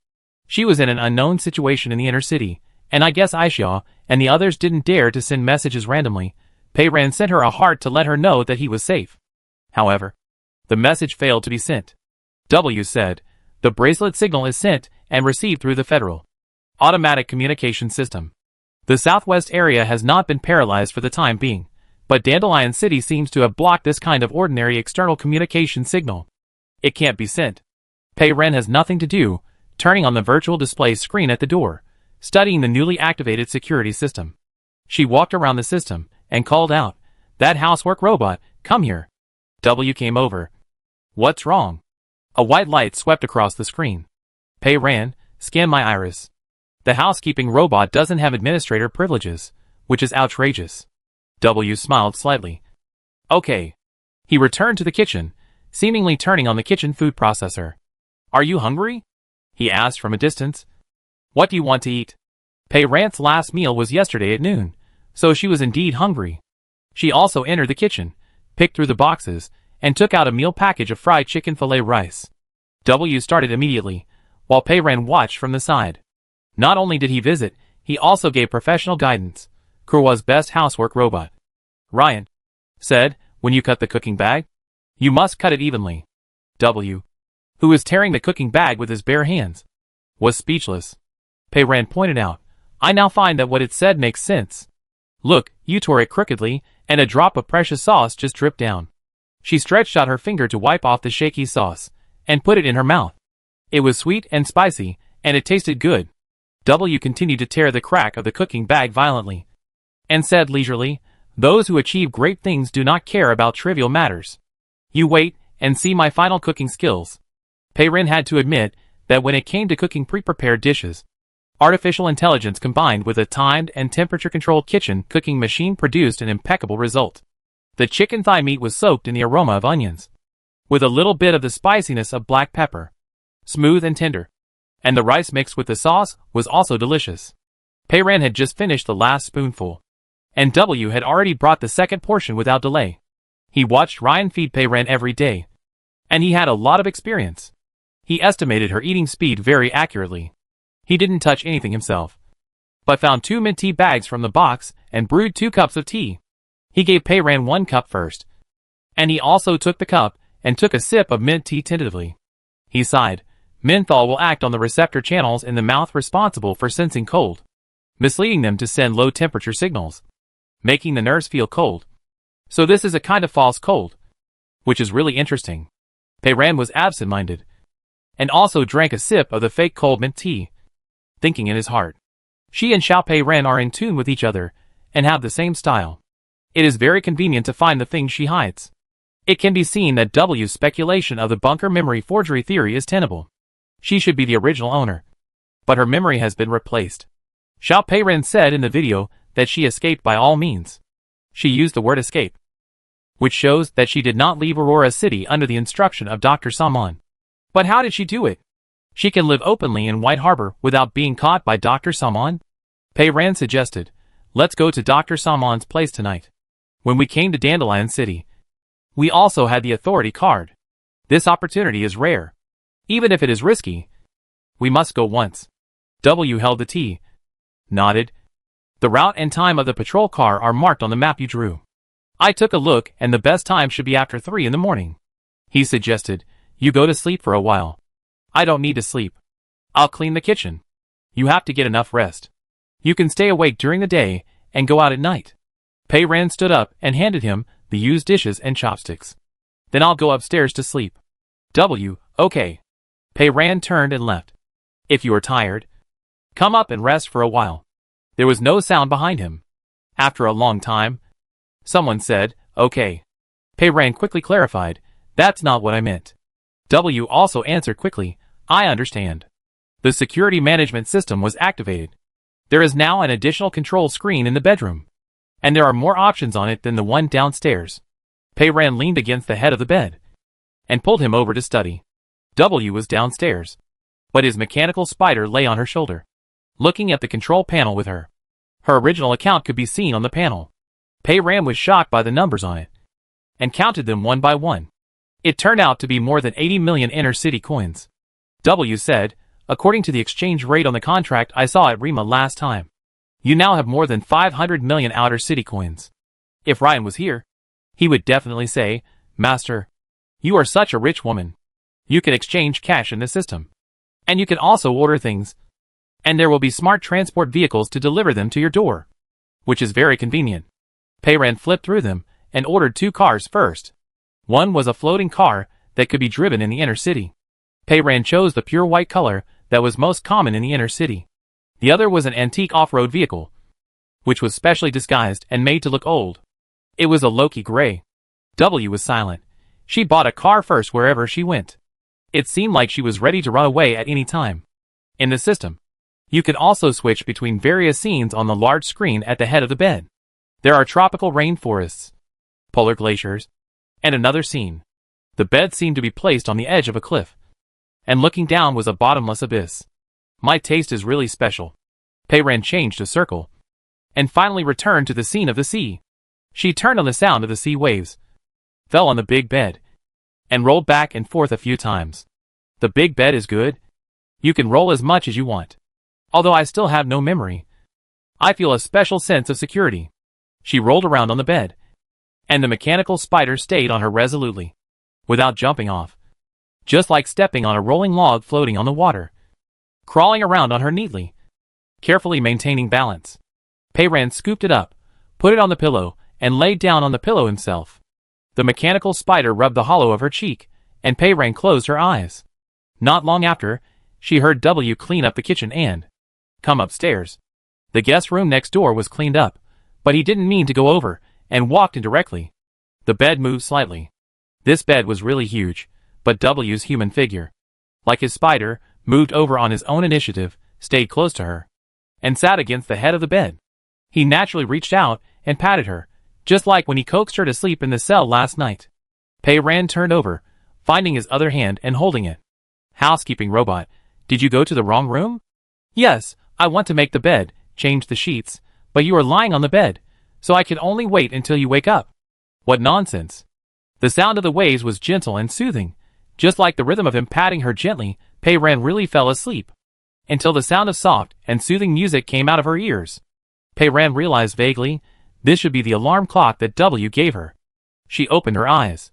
She was in an unknown situation in the inner city, and I guess Aisha and the others didn't dare to send messages randomly. Pei-Ran sent her a heart to let her know that he was safe. However, the message failed to be sent. W said, the bracelet signal is sent and received through the Federal Automatic Communication System. The southwest area has not been paralyzed for the time being, but Dandelion City seems to have blocked this kind of ordinary external communication signal. It can't be sent. Pei-Ran has nothing to do, turning on the virtual display screen at the door, studying the newly activated security system. She walked around the system and called out, that housework robot, come here. W came over. What's wrong? A white light swept across the screen. Pei-Ran, scan my iris. The housekeeping robot doesn't have administrator privileges, which is outrageous. W smiled slightly. Okay. He returned to the kitchen, seemingly turning on the kitchen food processor. Are you hungry? He asked from a distance. What do you want to eat? Pei-Ran's last meal was yesterday at noon, so she was indeed hungry. She also entered the kitchen, picked through the boxes, and took out a meal package of fried chicken fillet rice. W started immediately, while Pei-Ran watched from the side. Not only did he visit, he also gave professional guidance. Kurwa's best housework robot. Ryan said, when you cut the cooking bag, you must cut it evenly. W, who was tearing the cooking bag with his bare hands, was speechless. Pei-Ran pointed out, I now find that what it said makes sense. Look, you tore it crookedly, and a drop of precious sauce just dripped down. She stretched out her finger to wipe off the shaky sauce, and put it in her mouth. It was sweet and spicy, and it tasted good. W continued to tear the crack of the cooking bag violently, and said leisurely, those who achieve great things do not care about trivial matters. You wait, and see my final cooking skills. Pei-Ran had to admit that when it came to cooking pre-prepared dishes, Artificial intelligence combined with a timed and temperature-controlled kitchen cooking machine produced an impeccable result. The chicken thigh meat was soaked in the aroma of onions, with a little bit of the spiciness of black pepper, smooth and tender. And the rice mixed with the sauce was also delicious. Pei-Ran had just finished the last spoonful, and W had already brought the second portion without delay. He watched Ryan feed Pei-Ran every day, and he had a lot of experience. He estimated her eating speed very accurately. He didn't touch anything himself, but found 2 mint tea bags from the box and brewed 2 cups of tea. He gave Pei-Ran 1 cup first, and he also took the cup and took a sip of mint tea tentatively. He sighed. Menthol will act on the receptor channels in the mouth responsible for sensing cold, misleading them to send low temperature signals, making the nerves feel cold. So this is a kind of false cold, which is really interesting. Pei-Ran was absent-minded, and also drank a sip of the fake cold mint tea, thinking in his heart, she and Xiao Pei-Ran are in tune with each other, and have the same style. It is very convenient to find the things she hides. It can be seen that W's speculation of the bunker memory forgery theory is tenable. She should be the original owner, but her memory has been replaced. Xiao Pei-Ran said in the video that she escaped by all means. She used the word escape, which shows that she did not leave Aurora City under the instruction of Dr. Samon. But how did she do it? She can live openly in White Harbor without being caught by Dr. Samon? Pei-Ran suggested, let's go to Dr. Samon's place tonight. When we came to Dandelion City, we also had the authority card. This opportunity is rare. Even if it is risky, we must go once. W held the tea, nodded. The route and time of the patrol car are marked on the map you drew. I took a look and the best time should be after 3 in the morning. He suggested, you go to sleep for a while. I don't need to sleep. I'll clean the kitchen. You have to get enough rest. You can stay awake during the day and go out at night. Pei-Ran stood up and handed him the used dishes and chopsticks. Then I'll go upstairs to sleep. W, okay. Pei-Ran turned and left. If you are tired, come up and rest for a while. There was no sound behind him. After a long time, someone said, okay. Pei-Ran quickly clarified, that's not what I meant. W also answered quickly, I understand. The security management system was activated. There is now an additional control screen in the bedroom, and there are more options on it than the one downstairs. Pei-Ran leaned against the head of the bed and pulled him over to study. W was downstairs, but his mechanical spider lay on her shoulder, looking at the control panel with her. Her original account could be seen on the panel. Pei-Ran was shocked by the numbers on it, and counted them one by one. It turned out to be more than 80 million inner-city coins. W said, according to the exchange rate on the contract I saw at Rima last time, you now have more than 500 million outer-city coins. If Ryan was here, he would definitely say, Master, you are such a rich woman. You can exchange cash in the system. And you can also order things. And there will be smart transport vehicles to deliver them to your door, which is very convenient. Pei-Ran flipped through them and ordered 2 cars first. One was a floating car that could be driven in the inner city. Pei-Ran chose the pure white color that was most common in the inner city. The other was an antique off-road vehicle, which was specially disguised and made to look old. It was a Loki gray. W was silent. She bought a car first wherever she went. It seemed like she was ready to run away at any time. In the system, you can also switch between various scenes on the large screen at the head of the bed. There are tropical rainforests, polar glaciers, and another scene. The bed seemed to be placed on the edge of a cliff, and looking down was a bottomless abyss. My taste is really special. Pei-Ran changed a circle, and finally returned to the scene of the sea. She turned on the sound of the sea waves, fell on the big bed, and rolled back and forth a few times. The big bed is good. You can roll as much as you want. Although I still have no memory, I feel a special sense of security. She rolled around on the bed, and the mechanical spider stayed on her resolutely, without jumping off. Just like stepping on a rolling log floating on the water, crawling around on her neatly, carefully maintaining balance. Pei-Ran scooped it up, put it on the pillow, and laid down on the pillow himself. The mechanical spider rubbed the hollow of her cheek, and Pei-Ran closed her eyes. Not long after, she heard W clean up the kitchen and come upstairs. The guest room next door was cleaned up, but he didn't mean to go over, and walked in directly. The bed moved slightly. This bed was really huge, but W's human figure, like his spider, moved over on his own initiative, stayed close to her. and sat against the head of the bed. He naturally reached out and patted her, just like when he coaxed her to sleep in the cell last night. Pei Ran turned over, finding his other hand and holding it. Housekeeping robot, did you go to the wrong room? Yes, I want to make the bed, change the sheets, but you are lying on the bed, so I can only wait until you wake up. What nonsense. The sound of the waves was gentle and soothing. Just like the rhythm of him patting her gently, Pei Ran really fell asleep. Until the sound of soft and soothing music came out of her ears. Pei Ran realized vaguely, this should be the alarm clock that W gave her. She opened her eyes.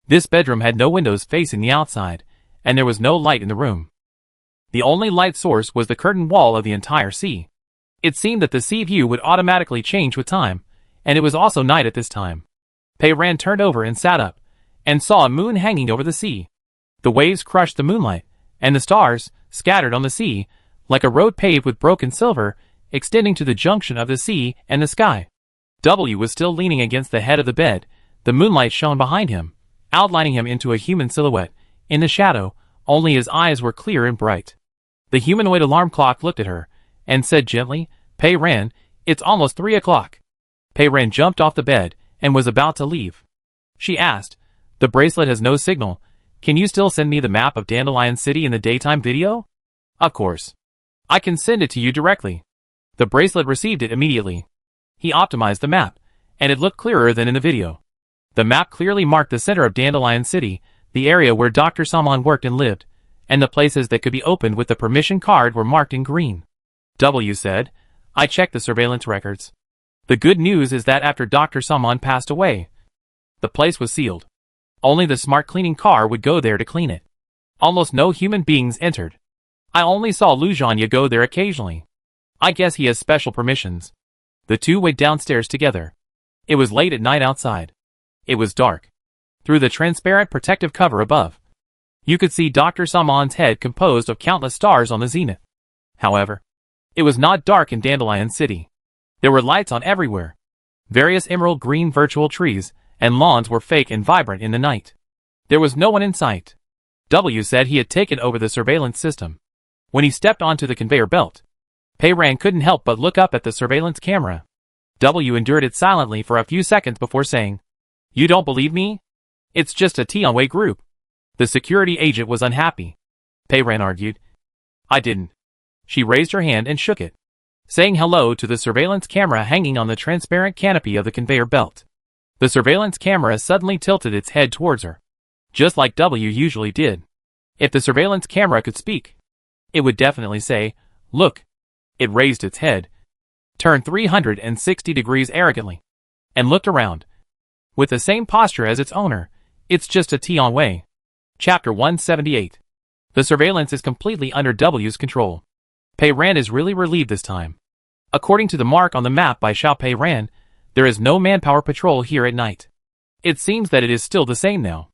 This bedroom had no windows facing the outside, and there was no light in the room. The only light source was the curtain wall of the entire sea. It seemed that the sea view would automatically change with time, and it was also night at this time. Pei Ran turned over and sat up, and saw a moon hanging over the sea. The waves crushed the moonlight, and the stars, scattered on the sea, like a road paved with broken silver, extending to the junction of the sea and the sky. W was still leaning against the head of the bed. The moonlight shone behind him, outlining him into a human silhouette. In the shadow, only his eyes were clear and bright. The humanoid alarm clock looked at her, and said gently, Pei Ran, it's almost 3 o'clock. Pei Ran jumped off the bed, and was about to leave. She asked, the bracelet has no signal. Can you still send me the map of Dandelion City in the daytime video? Of course. I can send it to you directly. The bracelet received it immediately. He optimized the map, and it looked clearer than in the video. The map clearly marked the center of Dandelion City, the area where Dr. Salmon worked and lived, and the places that could be opened with the permission card were marked in green. W said, I checked the surveillance records. The good news is that after Dr. Salmon passed away, the place was sealed. Only the smart cleaning car would go there to clean it. Almost no human beings entered. I only saw Lu Zhanya go there occasionally. I guess he has special permissions. The two went downstairs together. It was late at night outside. It was dark. Through the transparent protective cover above, you could see Dr. Salmon's head composed of countless stars on the zenith. However, it was not dark in Dandelion City. There were lights on everywhere. Various emerald green virtual trees and lawns were fake and vibrant in the night. There was no one in sight. W said he had taken over the surveillance system. When he stepped onto the conveyor belt, Pei Ran couldn't help but look up at the surveillance camera. W endured it silently for a few seconds before saying, You don't believe me? It's just a Tianwei group. The security agent was unhappy. Pei Ran argued. I didn't. She raised her hand and shook it, saying hello to the surveillance camera hanging on the transparent canopy of the conveyor belt. The surveillance camera suddenly tilted its head towards her, just like W usually did. If the surveillance camera could speak, it would definitely say, Look. It raised its head, turned 360 degrees arrogantly, and looked around. With the same posture as its owner, it's just a Tianwei. Chapter 178. The surveillance is completely under W's control. Pei Ran is really relieved this time. According to the mark on the map by Xiao Pei Ran, there is no manpower patrol here at night. It seems that it is still the same now.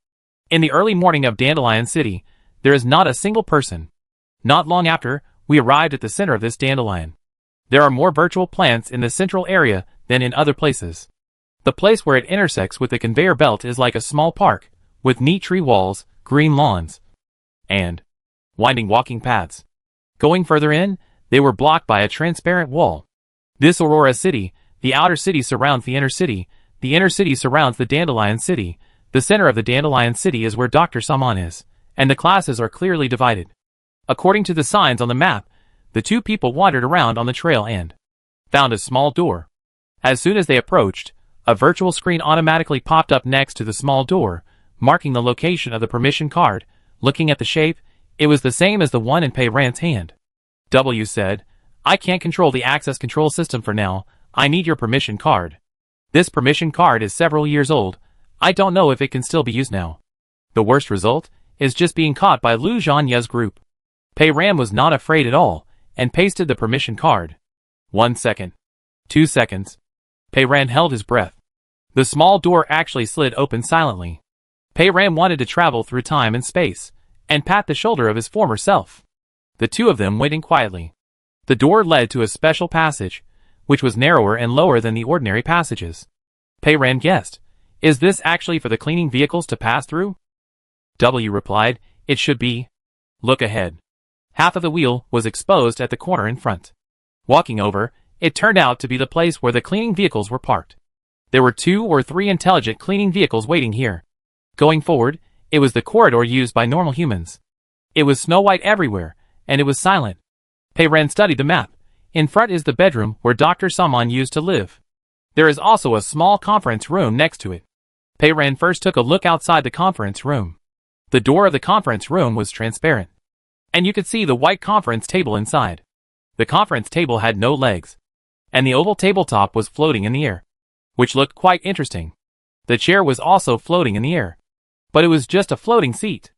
In the early morning of Dandelion City, there is not a single person. Not long after, we arrived at the center of this dandelion. There are more virtual plants in the central area than in other places. The place where it intersects with the conveyor belt is like a small park, with neat tree walls, green lawns, and winding walking paths. Going further in, they were blocked by a transparent wall. This Aurora City, the outer city surrounds the inner city surrounds the Dandelion City. The center of the Dandelion City is where Dr. Salmon is, and the classes are clearly divided. According to the signs on the map, the two people wandered around on the trail and found a small door. As soon as they approached, a virtual screen automatically popped up next to the small door, marking the location of the permission card. Looking at the shape, it was the same as the one in Pei Ran's hand. W said, I can't control the access control system for now. I need your permission card. This permission card is several years old. I don't know if it can still be used now. The worst result is just being caught by Lu Zhanya's group. Pei Ran was not afraid at all, and pasted the permission card. 1 second. 2 seconds. Pei Ran held his breath. The small door actually slid open silently. Pei Ran wanted to travel through time and space, and pat the shoulder of his former self. The two of them went in quietly. The door led to a special passage, which was narrower and lower than the ordinary passages. Pei Ran guessed, Is this actually for the cleaning vehicles to pass through? W replied, It should be. Look ahead. Half of the wheel was exposed at the corner in front. Walking over, it turned out to be the place where the cleaning vehicles were parked. There were 2 or 3 intelligent cleaning vehicles waiting here. Going forward, it was the corridor used by normal humans. It was snow white everywhere, and it was silent. Pei-Ren studied the map. In front is the bedroom where Dr. Samon used to live. There is also a small conference room next to it. Pei-Ren first took a look outside the conference room. The door of the conference room was transparent, and you could see the white conference table inside. The conference table had no legs, and the oval tabletop was floating in the air, which looked quite interesting. The chair was also floating in the air, but it was just a floating seat.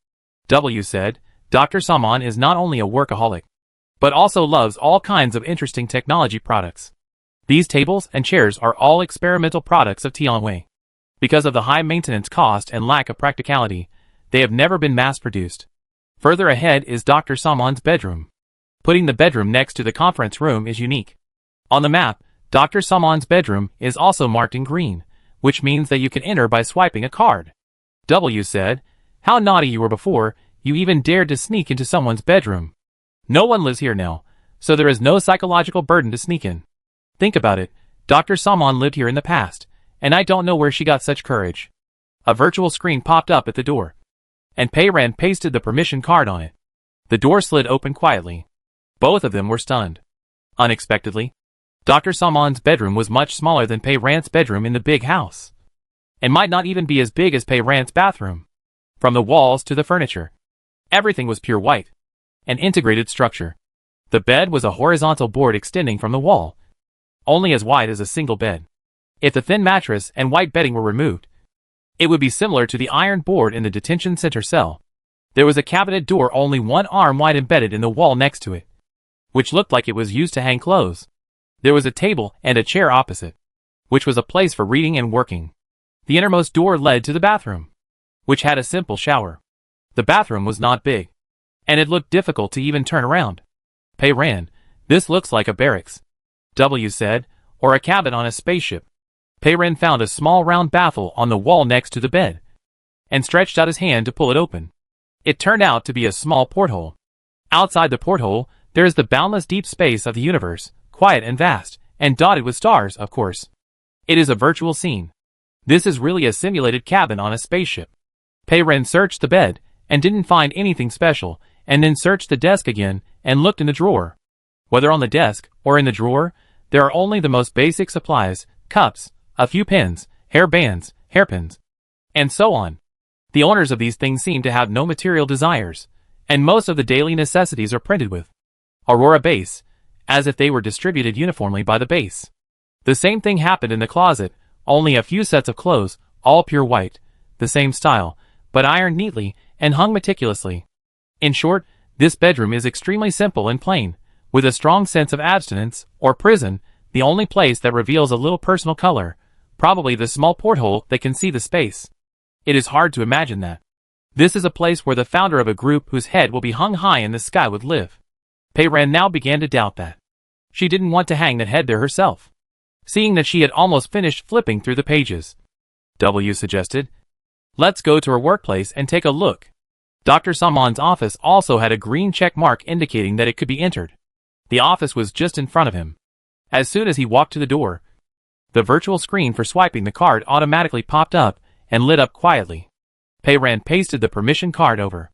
W said, Dr. Samon is not only a workaholic, but also loves all kinds of interesting technology products. These tables and chairs are all experimental products of Tianwei. Because of the high maintenance cost and lack of practicality, they have never been mass-produced. Further ahead is Dr. Samon's bedroom. Putting the bedroom next to the conference room is unique. On the map, Dr. Samon's bedroom is also marked in green, which means that you can enter by swiping a card. W said, how naughty you were before, you even dared to sneak into someone's bedroom. No one lives here now, so there is no psychological burden to sneak in. Think about it, Dr. Samon lived here in the past, and I don't know where she got such courage. A virtual screen popped up at the door, and Pei-Ren pasted the permission card on it. The door slid open quietly. Both of them were stunned. Unexpectedly, Dr. Samon's bedroom was much smaller than Pei-Ren's bedroom in the big house, and might not even be as big as Pei-Ren's bathroom. From the walls to the furniture, everything was pure white, an integrated structure. The bed was a horizontal board extending from the wall, only as wide as a single bed. If the thin mattress and white bedding were removed, it would be similar to the iron board in the detention center cell. There was a cabinet door only 1 arm wide embedded in the wall next to it, which looked like it was used to hang clothes. There was a table and a chair opposite, which was a place for reading and working. The innermost door led to the bathroom, which had a simple shower. The bathroom was not big, and it looked difficult to even turn around. Pei-Ren, this looks like a barracks, W said, or a cabin on a spaceship. Pei-Ren found a small round baffle on the wall next to the bed, and stretched out his hand to pull it open. It turned out to be a small porthole. Outside the porthole, there is the boundless deep space of the universe, quiet and vast, and dotted with stars, of course. It is a virtual scene. This is really a simulated cabin on a spaceship. Pei-Ren searched the bed, and didn't find anything special, and then searched the desk again, and looked in the drawer. Whether on the desk, or in the drawer, there are only the most basic supplies, cups, a few pens, hair bands, hairpins, and so on. The owners of these things seem to have no material desires, and most of the daily necessities are printed with Aurora base, as if they were distributed uniformly by the base. The same thing happened in the closet, only a few sets of clothes, all pure white, the same style, but ironed neatly and hung meticulously. In short, this bedroom is extremely simple and plain, with a strong sense of abstinence, or prison, the only place that reveals a little personal color, probably the small porthole that can see the space. It is hard to imagine that this is a place where the founder of a group whose head will be hung high in the sky would live. Pei-Ren now began to doubt that she didn't want to hang that head there herself, seeing that she had almost finished flipping through the pages. W suggested, let's go to her workplace and take a look. Dr. Samon's office also had a green check mark indicating that it could be entered. The office was just in front of him. As soon as he walked to the door, the virtual screen for swiping the card automatically popped up and lit up quietly. Pei-Ren pasted the permission card over.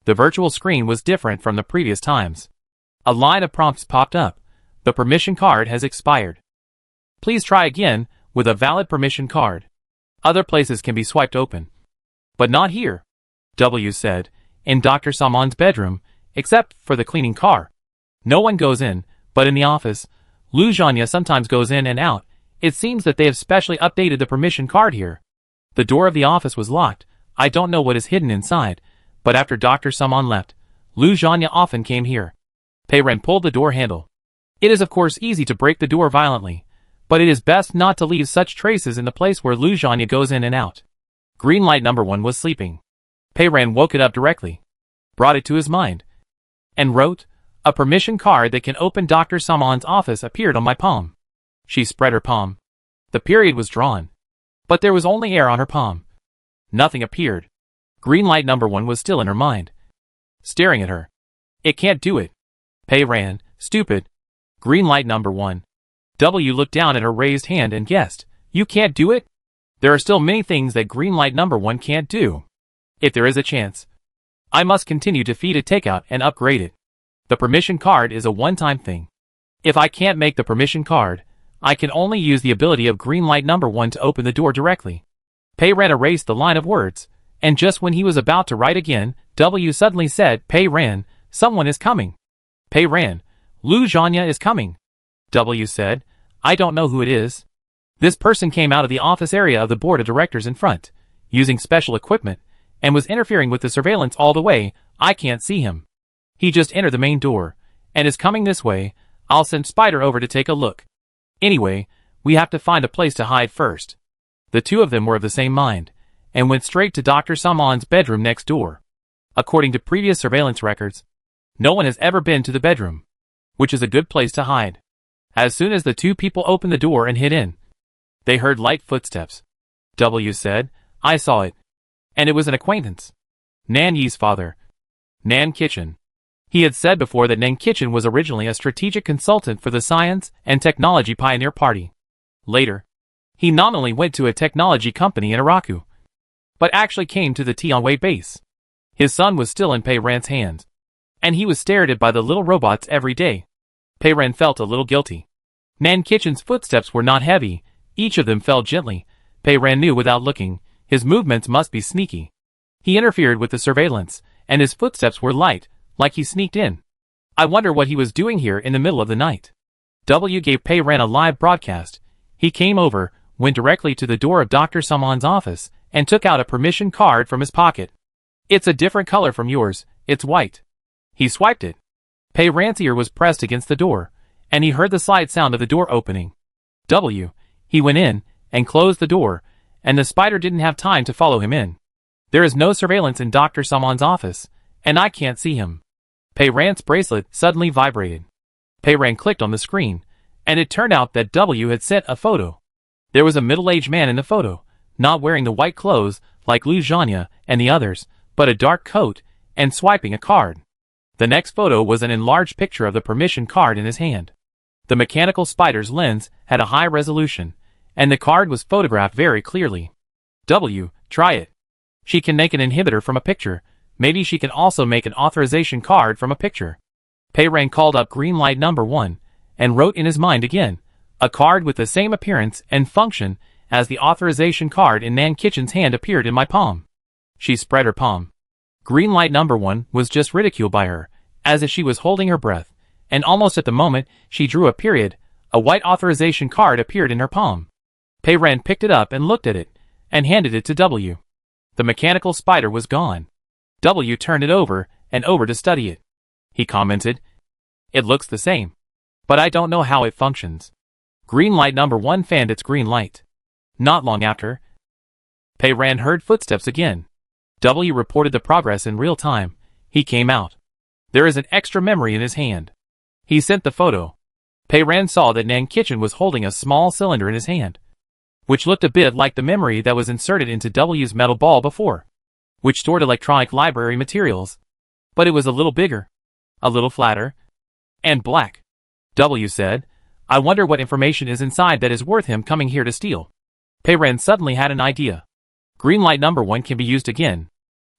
The virtual screen was different from the previous times. A line of prompts popped up. The permission card has expired. Please try again with a valid permission card. Other places can be swiped open, but not here, W said, in Dr. Samon's bedroom, except for the cleaning car. No one goes in, but in the office, Lu Zhanya sometimes goes in and out. It seems that they have specially updated the permission card here. The door of the office was locked. I don't know what is hidden inside, but after Dr. Samon left, Lu Zhanya often came here. Pei-Ren pulled the door handle. It is of course easy to break the door violently, but it is best not to leave such traces in the place where Lu Zhanya goes in and out. Green light number 1 was sleeping. Pei-Ren woke it up directly, brought it to his mind, and wrote, a permission card that can open Dr. Samon's office appeared on my palm. She spread her palm. The period was drawn, but there was only air on her palm. Nothing appeared. Green light number 1 was still in her mind, staring at her. It can't do it. Pei-Ren, stupid. Green light number 1. W looked down at her raised hand and guessed, "You can't do it?" There are still many things that green light number 1 can't do. If there is a chance, I must continue to feed it takeout and upgrade it. The permission card is a one-time thing. If I can't make the permission card, I can only use the ability of green light number 1 to open the door directly. Pei Ran erased the line of words, and just when he was about to write again, W suddenly said, "Pei Ran, someone is coming." "Pei Ran, Lu Zhanya is coming," W said. "I don't know who it is." This person came out of the office area of the board of directors in front, using special equipment, and was interfering with the surveillance all the way. I can't see him. He just entered the main door, and is coming this way. I'll send Spider over to take a look. Anyway, we have to find a place to hide first. The two of them were of the same mind, and went straight to Dr. Samon's bedroom next door. According to previous surveillance records, no one has ever been to the bedroom, which is a good place to hide. As soon as the two people opened the door and hid in, they heard light footsteps. W said, "I saw it. And it was an acquaintance. Nan Yi's father, Nan Kitchen." He had said before that Nan Kitchen was originally a strategic consultant for the Science and Technology Pioneer Party. Later, he nominally went to a technology company in Araku, but actually came to the Tianwei base. His son was still in Pei Ran's hands, and he was stared at by the little robots every day. Pei Ran felt a little guilty. Nan Kitchen's footsteps were not heavy, each of them fell gently. Pei Ran knew without looking, his movements must be sneaky. He interfered with the surveillance, and his footsteps were light, like he sneaked in. I wonder what he was doing here in the middle of the night. W gave Pei Ran a live broadcast. He came over, went directly to the door of Dr. Samon's office, and took out a permission card from his pocket. "It's a different color from yours, it's white." He swiped it. Pei Ran's ear was pressed against the door, and he heard the slight sound of the door opening. He went in, and closed the door, and the spider didn't have time to follow him in. There is no surveillance in Dr. Samon's office, and I can't see him. Pei Ran's bracelet suddenly vibrated. Pei Ran clicked on the screen, and it turned out that W had sent a photo. There was a middle-aged man in the photo, not wearing the white clothes like Lu Zhanya and the others, but a dark coat, and swiping a card. The next photo was an enlarged picture of the permission card in his hand. The mechanical spider's lens had a high resolution, and the card was photographed very clearly. W, try it. She can make an inhibitor from a picture. Maybe she can also make an authorization card from a picture. Pei Ran called up green light number 1, and wrote in his mind again, a card with the same appearance and function as the authorization card in Nan Kitchen's hand appeared in my palm. She spread her palm. Green light number 1 was just ridiculed by her, as if she was holding her breath, and almost at the moment she drew a period, a white authorization card appeared in her palm. Pei Ran picked it up and looked at it, and handed it to W. The mechanical spider was gone. W turned it over, and over to study it. He commented, "It looks the same, but I don't know how it functions." Green light number 1 fanned its green light. Not long after, Pei Ran heard footsteps again. W reported the progress in real time. He came out. There is an extra memory in his hand. He sent the photo. Pei Ran saw that Nan Kitchen was holding a small cylinder in his hand, which looked a bit like the memory that was inserted into W's metal ball before, which stored electronic library materials. But it was a little bigger, a little flatter, and black. W said, "I wonder what information is inside that is worth him coming here to steal." Pei Ran suddenly had an idea. Green light number 1 can be used again.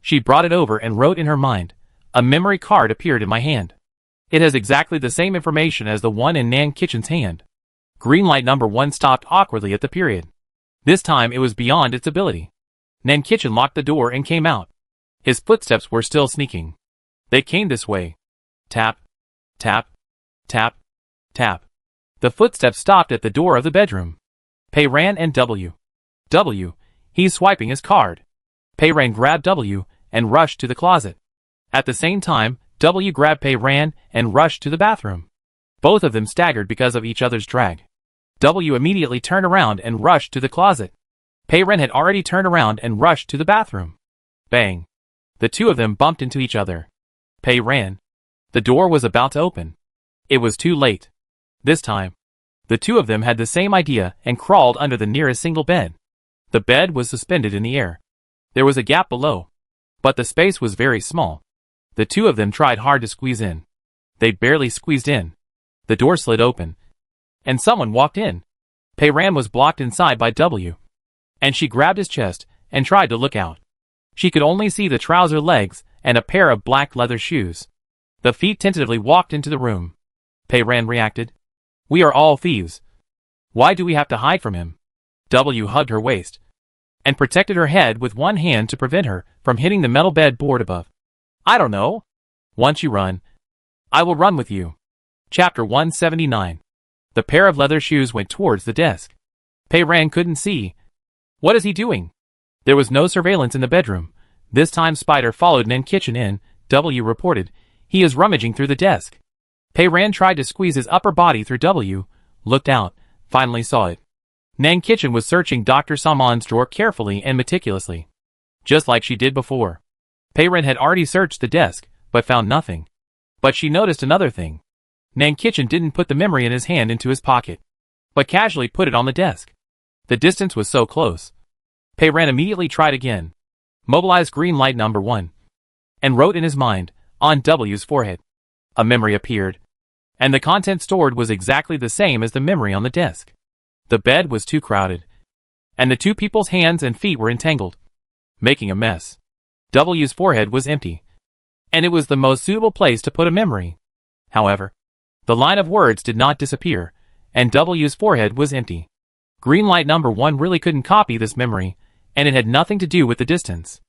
She brought it over and wrote in her mind, "A memory card appeared in my hand. It has exactly the same information as the one in Nan Kitchen's hand." Green light number 1 stopped awkwardly at the period. This time it was beyond its ability. Nan Kitchen locked the door and came out. His footsteps were still sneaking. They came this way. Tap, tap, tap, tap. The footsteps stopped at the door of the bedroom. Pei Ran and W. He's swiping his card. Pei Ran grabbed W and rushed to the closet. At the same time, W grabbed Pei Ran and rushed to the bathroom. Both of them staggered because of each other's drag. W immediately turned around and rushed to the closet. Pei Ran had already turned around and rushed to the bathroom. Bang! The two of them bumped into each other. Pei Ran. The door was about to open. It was too late. This time, the two of them had the same idea and crawled under the nearest single bed. The bed was suspended in the air. There was a gap below, but the space was very small. The two of them tried hard to squeeze in. They barely squeezed in. The door slid open, and someone walked in. Pei Ran was blocked inside by W, and she grabbed his chest and tried to look out. She could only see the trouser legs and a pair of black leather shoes. The feet tentatively walked into the room. Pei Ran reacted. "We are all thieves. Why do we have to hide from him?" W hugged her waist and protected her head with one hand to prevent her from hitting the metal bed board above. "I don't know. Once you run, I will run with you." Chapter 179. The pair of leather shoes went towards the desk. Pei Ran couldn't see. What is he doing? There was no surveillance in the bedroom. This time Spider followed Nan Kitchen in. W reported. He is rummaging through the desk. Pei Ran tried to squeeze his upper body through W, looked out, finally saw it. Nan Kitchen was searching Dr. Samon's drawer carefully and meticulously, just like she did before. Pei Ran had already searched the desk, but found nothing. But she noticed another thing. Nan Kitchen didn't put the memory in his hand into his pocket, but casually put it on the desk. The distance was so close. Pei Ran immediately tried again, mobilized green light number 1, and wrote in his mind, on W's forehead. A memory appeared, and the content stored was exactly the same as the memory on the desk. The bed was too crowded, and the two people's hands and feet were entangled, making a mess. W's forehead was empty, and it was the most suitable place to put a memory. However, the line of words did not disappear, and W's forehead was empty. Green light number 1 really couldn't copy this memory, and it had nothing to do with the distance.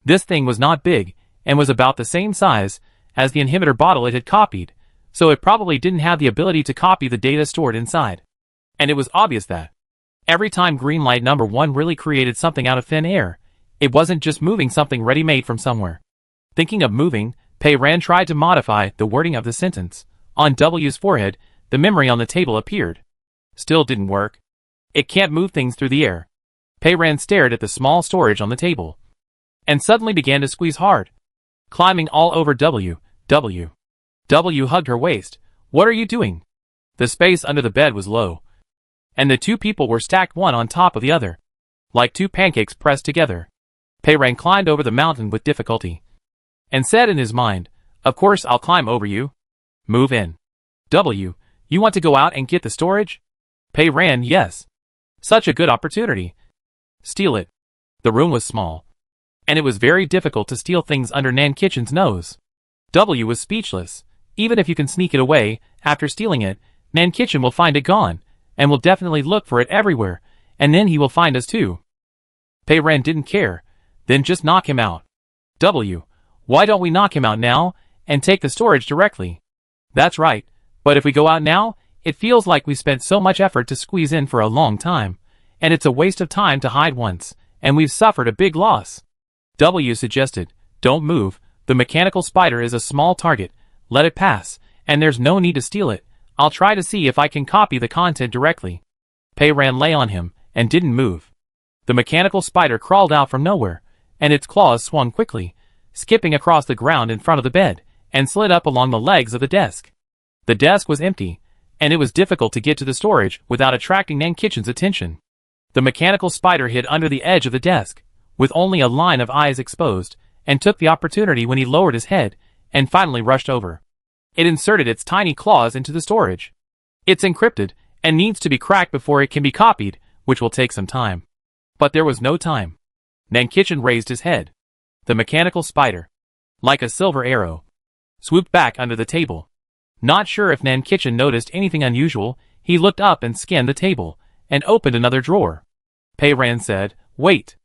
This thing was not big, and was about the same size as the inhibitor bottle it had copied, so it probably didn't have the ability to copy the data stored inside. And it was obvious that every time green light number 1 really created something out of thin air, it wasn't just moving something ready-made from somewhere. Thinking of moving, Pei Ran tried to modify the wording of the sentence. On W's forehead, the memory on the table appeared. Still didn't work. It can't move things through the air. Pei Ran stared at the small storage on the table, and suddenly began to squeeze hard, climbing all over W. W hugged her waist. "What are you doing?" The space under the bed was low, and the two people were stacked one on top of the other, like two pancakes pressed together. Pei Ran climbed over the mountain with difficulty, and said in his mind, "Of course I'll climb over you. Move in." W, you want to go out and get the storage? Pei Ran, yes. Such a good opportunity. Steal it. The room was small, and it was very difficult to steal things under Nan Kitchen's nose. W was speechless. Even if you can sneak it away, after stealing it, Nan Kitchen will find it gone, and will definitely look for it everywhere, and then he will find us too. Pei Ran didn't care. Then just knock him out. W, why don't we knock him out now, and take the storage directly? That's right, but if we go out now, it feels like we spent so much effort to squeeze in for a long time, and it's a waste of time to hide once, and we've suffered a big loss. W suggested, don't move, the mechanical spider is a small target, let it pass, and there's no need to steal it. I'll try to see if I can copy the content directly. Pei Ran lay on him, and didn't move. The mechanical spider crawled out from nowhere, and its claws swung quickly, skipping across the ground in front of the bed, and slid up along the legs of the desk. The desk was empty, and it was difficult to get to the storage without attracting Nan Kitchen's attention. The mechanical spider hid under the edge of the desk, with only a line of eyes exposed, and took the opportunity when he lowered his head, and finally rushed over. It inserted its tiny claws into the storage. It's encrypted, and needs to be cracked before it can be copied, which will take some time. But there was no time. Nan Kitchen raised his head. The mechanical spider, like a silver arrow, swooped back under the table. Not sure if Nan Kitchen noticed anything unusual, he looked up and scanned the table, and opened another drawer. Pei Ran said, wait.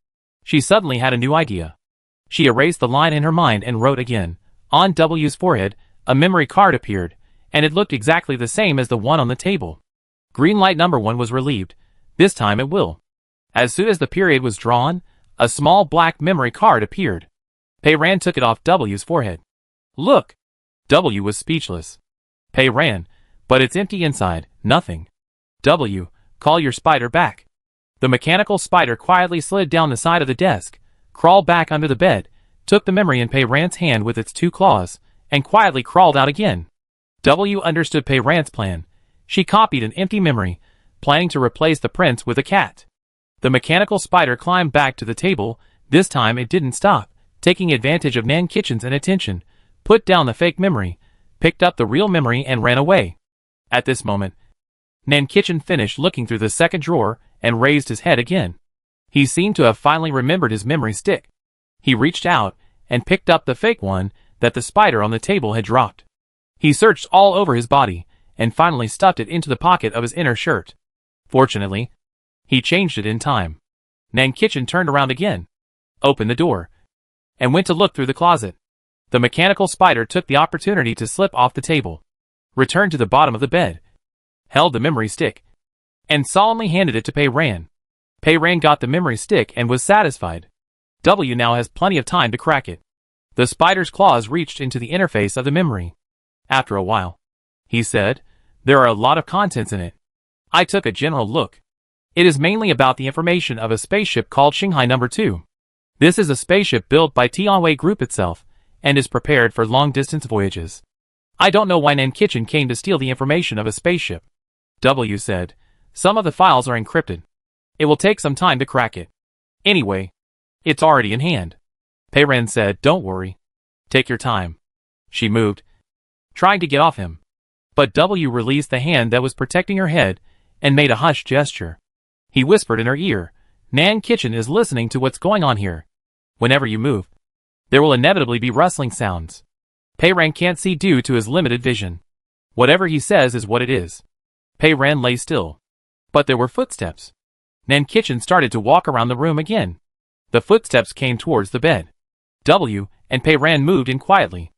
She suddenly had a new idea. She erased the line in her mind and wrote again. On W's forehead, a memory card appeared, and it looked exactly the same as the one on the table. Green light number 1 was relieved. This time it will. As soon as the period was drawn, a small black memory card appeared. Pei Ran took it off W's forehead. Look! W was speechless. Pei Ran, but it's empty inside, nothing. W, call your spider back. The mechanical spider quietly slid down the side of the desk, crawled back under the bed, took the memory in Pei Ran's hand with its two claws, and quietly crawled out again. W understood Pei Ran's plan. She copied an empty memory, planning to replace the prince with a cat. The mechanical spider climbed back to the table. This time it didn't stop, taking advantage of Nan Kitchen's inattention, put down the fake memory, picked up the real memory and ran away. At this moment, Nan Kitchen finished looking through the second drawer and raised his head again. He seemed to have finally remembered his memory stick. He reached out and picked up the fake one that the spider on the table had dropped. He searched all over his body and finally stuffed it into the pocket of his inner shirt. Fortunately, he changed it in time. Nan Kitchen turned around again, opened the door, and went to look through the closet. The mechanical spider took the opportunity to slip off the table, returned to the bottom of the bed, held the memory stick, and solemnly handed it to Pei Ran. Pei Ran got the memory stick and was satisfied. W now has plenty of time to crack it. The spider's claws reached into the interface of the memory. After a while, he said, "There are a lot of contents in it." I took a general look. It is mainly about the information of a spaceship called Shanghai No. 2. This is a spaceship built by Tianwei Group itself, and is prepared for long-distance voyages. I don't know why Nan Kitchen came to steal the information of a spaceship. W said, "Some of the files are encrypted. It will take some time to crack it. Anyway, it's already in hand." Pei Ran said, "Don't worry. Take your time." She moved, trying to get off him. But W released the hand that was protecting her head and made a hushed gesture. He whispered in her ear, "Nan Kitchen is listening to what's going on here. Whenever you move, there will inevitably be rustling sounds." Pei Ran can't see due to his limited vision. Whatever he says is what it is. Pei Ran lay still. But there were footsteps. Nan Kitchen started to walk around the room again. The footsteps came towards the bed. W and Pei Ran moved in quietly.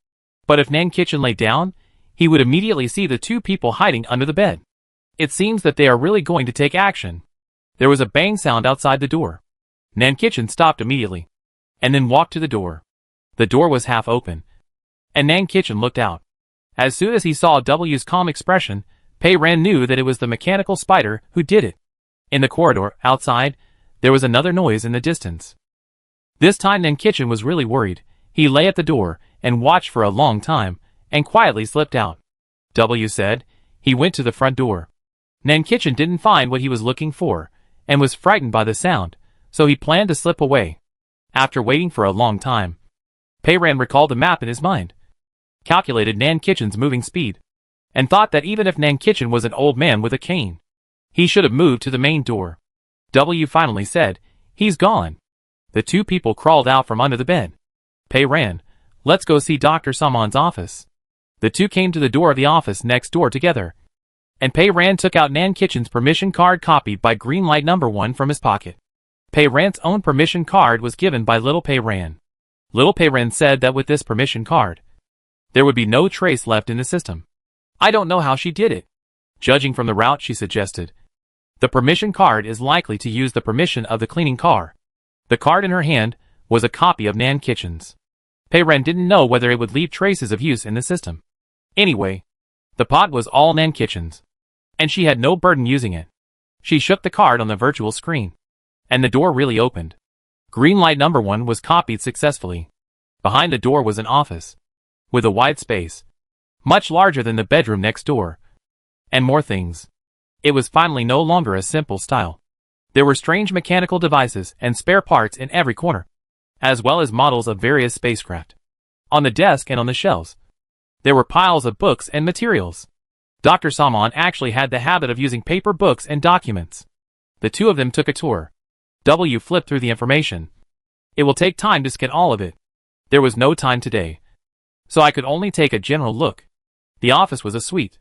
But if Nan Kitchen lay down, he would immediately see the two people hiding under the bed. It seems that they are really going to take action. There was a bang sound outside the door. Nan Kitchen stopped immediately, and then walked to the door. The door was half open, and Nan Kitchen looked out. As soon as he saw W's calm expression, Pei Ran knew that it was the mechanical spider who did it. In the corridor, outside, there was another noise in the distance. This time Nan Kitchen was really worried. He lay at the door, and watched for a long time, and quietly slipped out. W said. He went to the front door. Nan Kitchen didn't find what he was looking for, and was frightened by the sound, so he planned to slip away. After waiting for a long time, Pei Ran recalled the map in his mind, calculated Nan Kitchen's moving speed, and thought that even if Nan Kitchen was an old man with a cane, he should have moved to the main door. W finally said, "He's gone." The two people crawled out from under the bed. Pei Ran, "Let's go see Dr. Samon's office." The two came to the door of the office next door together, and Pei Ran took out Nan Kitchen's permission card copied by Greenlight No. 1 from his pocket. Pei Ran's own permission card was given by Little Pei Ran. Little Pei Ran said that with this permission card, there would be no trace left in the system. "I don't know how she did it. Judging from the route she suggested, the permission card is likely to use the permission of the cleaning car." The card in her hand was a copy of Nan Kitchen's. Pei Ran didn't know whether it would leave traces of use in the system. Anyway, the pod was all Nan Kitchen's, and she had no burden using it. She shook the card on the virtual screen, and the door really opened. Greenlight No. 1 was copied successfully. Behind the door was an office, with a wide space, much larger than the bedroom next door, and more things. It was finally no longer a simple style. There were strange mechanical devices and spare parts in every corner, as well as models of various spacecraft. On the desk and on the shelves, there were piles of books and materials. Dr. Samon actually had the habit of using paper books and documents. The two of them took a tour. W flipped through the information. It will take time to scan all of it. There was no time today, so I could only take a general look. The office was a suite,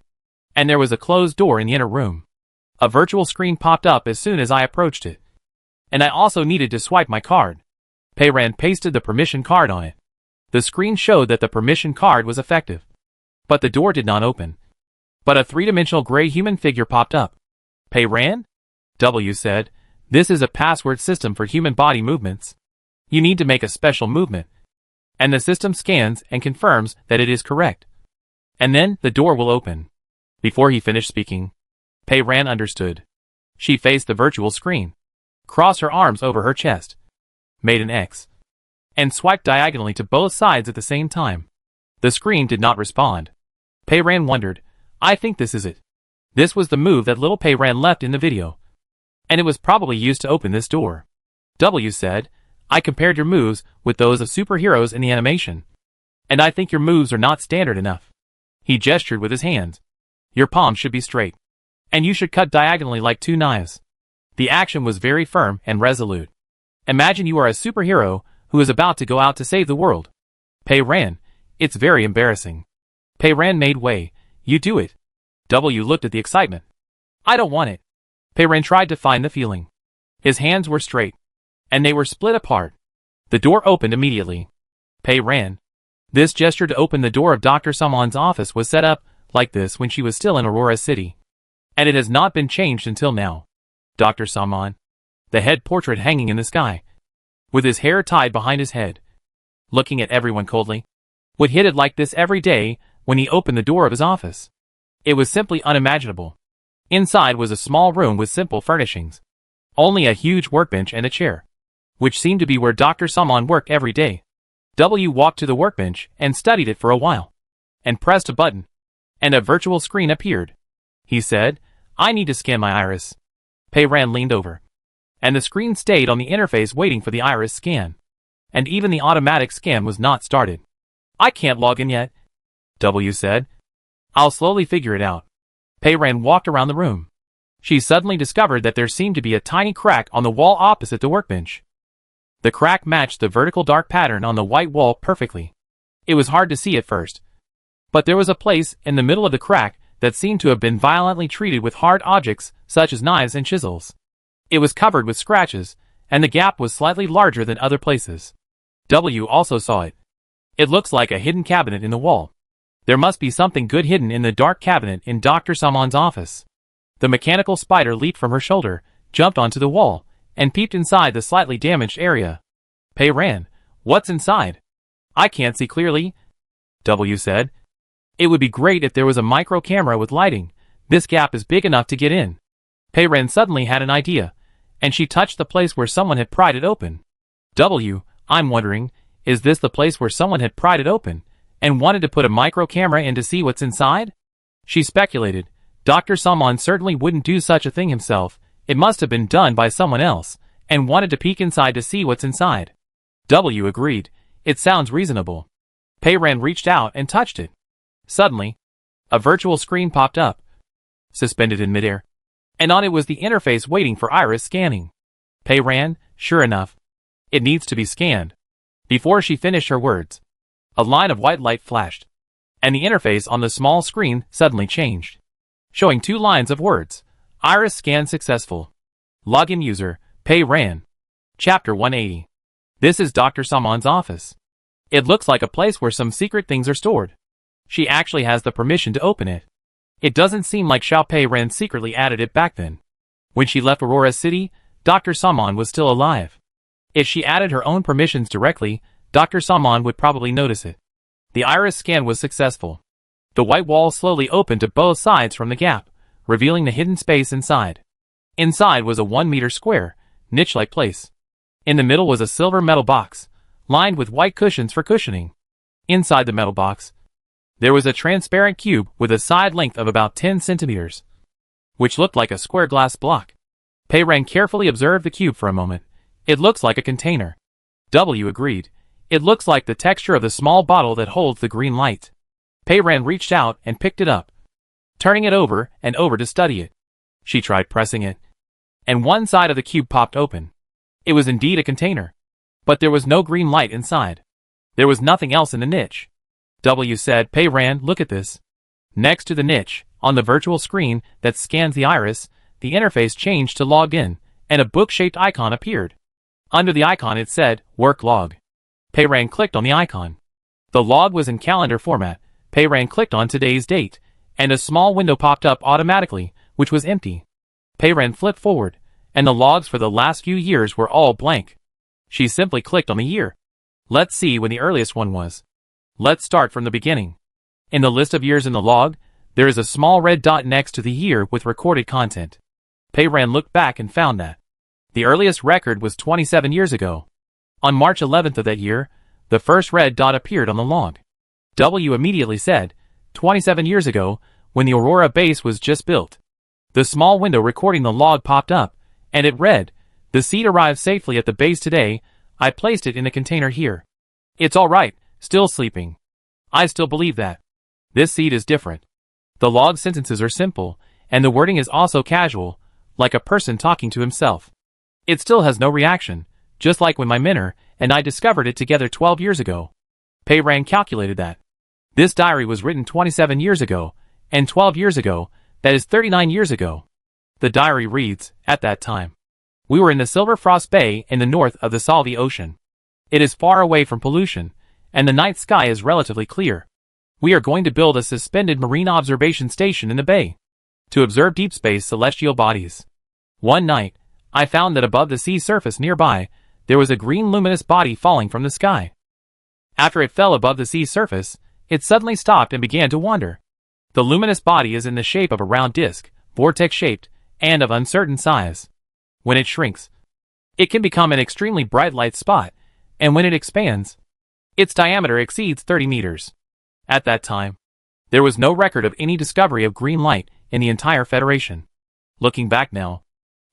and there was a closed door in the inner room. A virtual screen popped up as soon as I approached it, and I also needed to swipe my card. Pei Ran pasted the permission card on it. The screen showed that the permission card was effective, but the door did not open. But a three-dimensional gray human figure popped up. "Pei Ran?" W said, "This is a password system for human body movements. You need to make a special movement, and the system scans and confirms that it is correct. And then the door will open." Before he finished speaking, Pei Ran understood. She faced the virtual screen, crossed her arms over her chest, made an X, and swiped diagonally to both sides at the same time. The screen did not respond. Pei Ran wondered, "I think this is it." This was the move that Little Pei Ran left in the video, and it was probably used to open this door. W said, "I compared your moves with those of superheroes in the animation, and I think your moves are not standard enough." He gestured with his hands. Your palms should be straight. And you should cut diagonally like two knives. The action was very firm and resolute. Imagine you are a superhero who is about to go out to save the world. Pei ran. It's very embarrassing. Pei ran made way. You do it. W looked at the excitement. I don't want it. Pei ran tried to find the feeling. His hands were straight. And they were split apart. The door opened immediately. Pei ran. This gesture to open the door of Dr. Saman's office was set up like this when she was still in Aurora City. And it has not been changed until now. Dr. Saman. The head portrait hanging in the sky. With his hair tied behind his head. Looking at everyone coldly. Would hit it like this every day when he opened the door of his office. It was simply unimaginable. Inside was a small room with simple furnishings. Only a huge workbench and a chair. Which seemed to be where Dr. Saman worked every day. W walked to the workbench and studied it for a while. And pressed a button. And a virtual screen appeared. He said, I need to scan my iris. Pei ran leaned over. And the screen stayed on the interface waiting for the iris scan. And even the automatic scan was not started. I can't log in yet. W said. I'll slowly figure it out. Pei ran walked around the room. She suddenly discovered that there seemed to be a tiny crack on the wall opposite the workbench. The crack matched the vertical dark pattern on the white wall perfectly. It was hard to see at first. But there was a place in the middle of the crack that seemed to have been violently treated with hard objects such as knives and chisels. It was covered with scratches, and the gap was slightly larger than other places. W also saw it. It looks like a hidden cabinet in the wall. There must be something good hidden in the dark cabinet in Dr. Saman's office. The mechanical spider leaped from her shoulder, jumped onto the wall, and peeped inside the slightly damaged area. Pei ran. What's inside? I can't see clearly. W said. It would be great if there was a micro camera with lighting. This gap is big enough to get in. Pei ran suddenly had an idea, and she touched the place where someone had pried it open. W, I'm wondering, is this the place where someone had pried it open, and wanted to put a micro camera in to see what's inside? She speculated. Dr. Saman certainly wouldn't do such a thing himself. It must have been done by someone else, and wanted to peek inside to see what's inside. W agreed. It sounds reasonable. Pei ran reached out and touched it. Suddenly, a virtual screen popped up, suspended in midair, and on it was the interface waiting for iris scanning. Pei ran, sure enough. It needs to be scanned. Before she finished her words, a line of white light flashed, and the interface on the small screen suddenly changed, showing two lines of words. Iris scan successful. Login user, Pei ran. Chapter 180. This is Dr. Saman's office. It looks like a place where some secret things are stored. She actually has the permission to open it. It doesn't seem like Xiao Pei ran secretly added it back then. When she left Aurora City, Dr. Saman was still alive. If she added her own permissions directly, Dr. Saman would probably notice it. The iris scan was successful. The white wall slowly opened to both sides from the gap, revealing the hidden space inside. Inside was a 1-meter square, niche-like place. In the middle was a silver metal box, lined with white cushions for cushioning. Inside the metal box, there was a transparent cube with a side length of about 10 centimeters, which looked like a square glass block. Pei ran carefully observed the cube for a moment. It looks like a container. W agreed. It looks like the texture of the small bottle that holds the green light. Pei ran reached out and picked it up, turning it over and over to study it. She tried pressing it, and one side of the cube popped open. It was indeed a container, but there was no green light inside. There was nothing else in the niche. W said, Pei ran, look at this. Next to the niche, on the virtual screen that scans the iris, the interface changed to log in, and a book-shaped icon appeared. Under the icon it said, Work Log. Pei ran clicked on the icon. The log was in calendar format. Pei ran clicked on today's date, and a small window popped up automatically, which was empty. Pei ran flipped forward, and the logs for the last few years were all blank. She simply clicked on the year. Let's see when the earliest one was. Let's start from the beginning. In the list of years in the log, there is a small red dot next to the year with recorded content. Pei ran looked back and found that the earliest record was 27 years ago. On March 11th of that year, the first red dot appeared on the log. W immediately said, 27 years ago, when the Aurora base was just built. The small window recording the log popped up, and it read, The seed arrived safely at the base today. I placed it in a container here. It's all right, still sleeping. I still believe that. This seed is different. The log sentences are simple, and the wording is also casual, like a person talking to himself. It still has no reaction, just like when my mentor and I discovered it together 12 years ago. Pei Ran calculated that. This diary was written 27 years ago, and 12 years ago, that is 39 years ago. The diary reads, at that time. We were in the Silver Frost Bay in the north of the Salvi Ocean. It is far away from pollution, and the night sky is relatively clear. We are going to build a suspended marine observation station in the bay to observe deep space celestial bodies. One night, I found that above the sea surface nearby, there was a green luminous body falling from the sky. After it fell above the sea surface, it suddenly stopped and began to wander. The luminous body is in the shape of a round disc, vortex-shaped, and of uncertain size. When it shrinks, it can become an extremely bright light spot, and when it expands, its diameter exceeds 30 meters. At that time, there was no record of any discovery of green light in the entire Federation. Looking back now,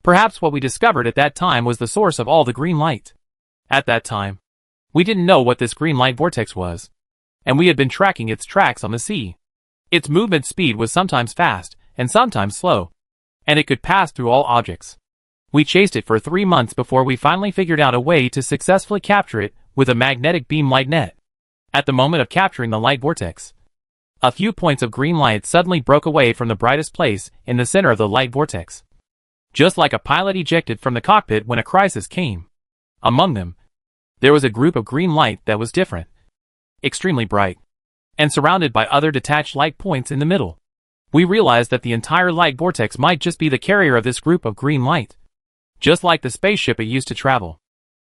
perhaps what we discovered at that time was the source of all the green light. At that time, we didn't know what this green light vortex was, and we had been tracking its tracks on the sea. Its movement speed was sometimes fast and sometimes slow, and it could pass through all objects. We chased it for 3 months before we finally figured out a way to successfully capture it with a magnetic beam light net. At the moment of capturing the light vortex, a few points of green light suddenly broke away from the brightest place in the center of the light vortex. Just like a pilot ejected from the cockpit when a crisis came. Among them, there was a group of green light that was different, extremely bright, and surrounded by other detached light points in the middle. We realized that the entire light vortex might just be the carrier of this group of green light. Just like the spaceship it used to travel.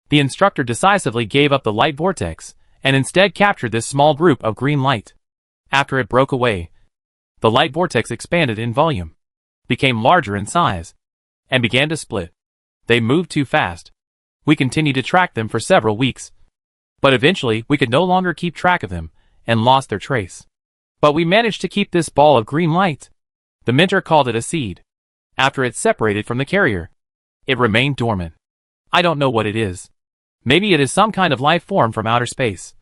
The instructor decisively gave up the light vortex, and instead captured this small group of green light. After it broke away, the light vortex expanded in volume, became larger in size, and began to split. They moved too fast. We continued to track them for several weeks. But eventually we could no longer keep track of them, and lost their trace. But we managed to keep this ball of green light. The mentor called it a seed. After it separated from the carrier, it remained dormant. I don't know what it is. Maybe it is some kind of life form from outer space.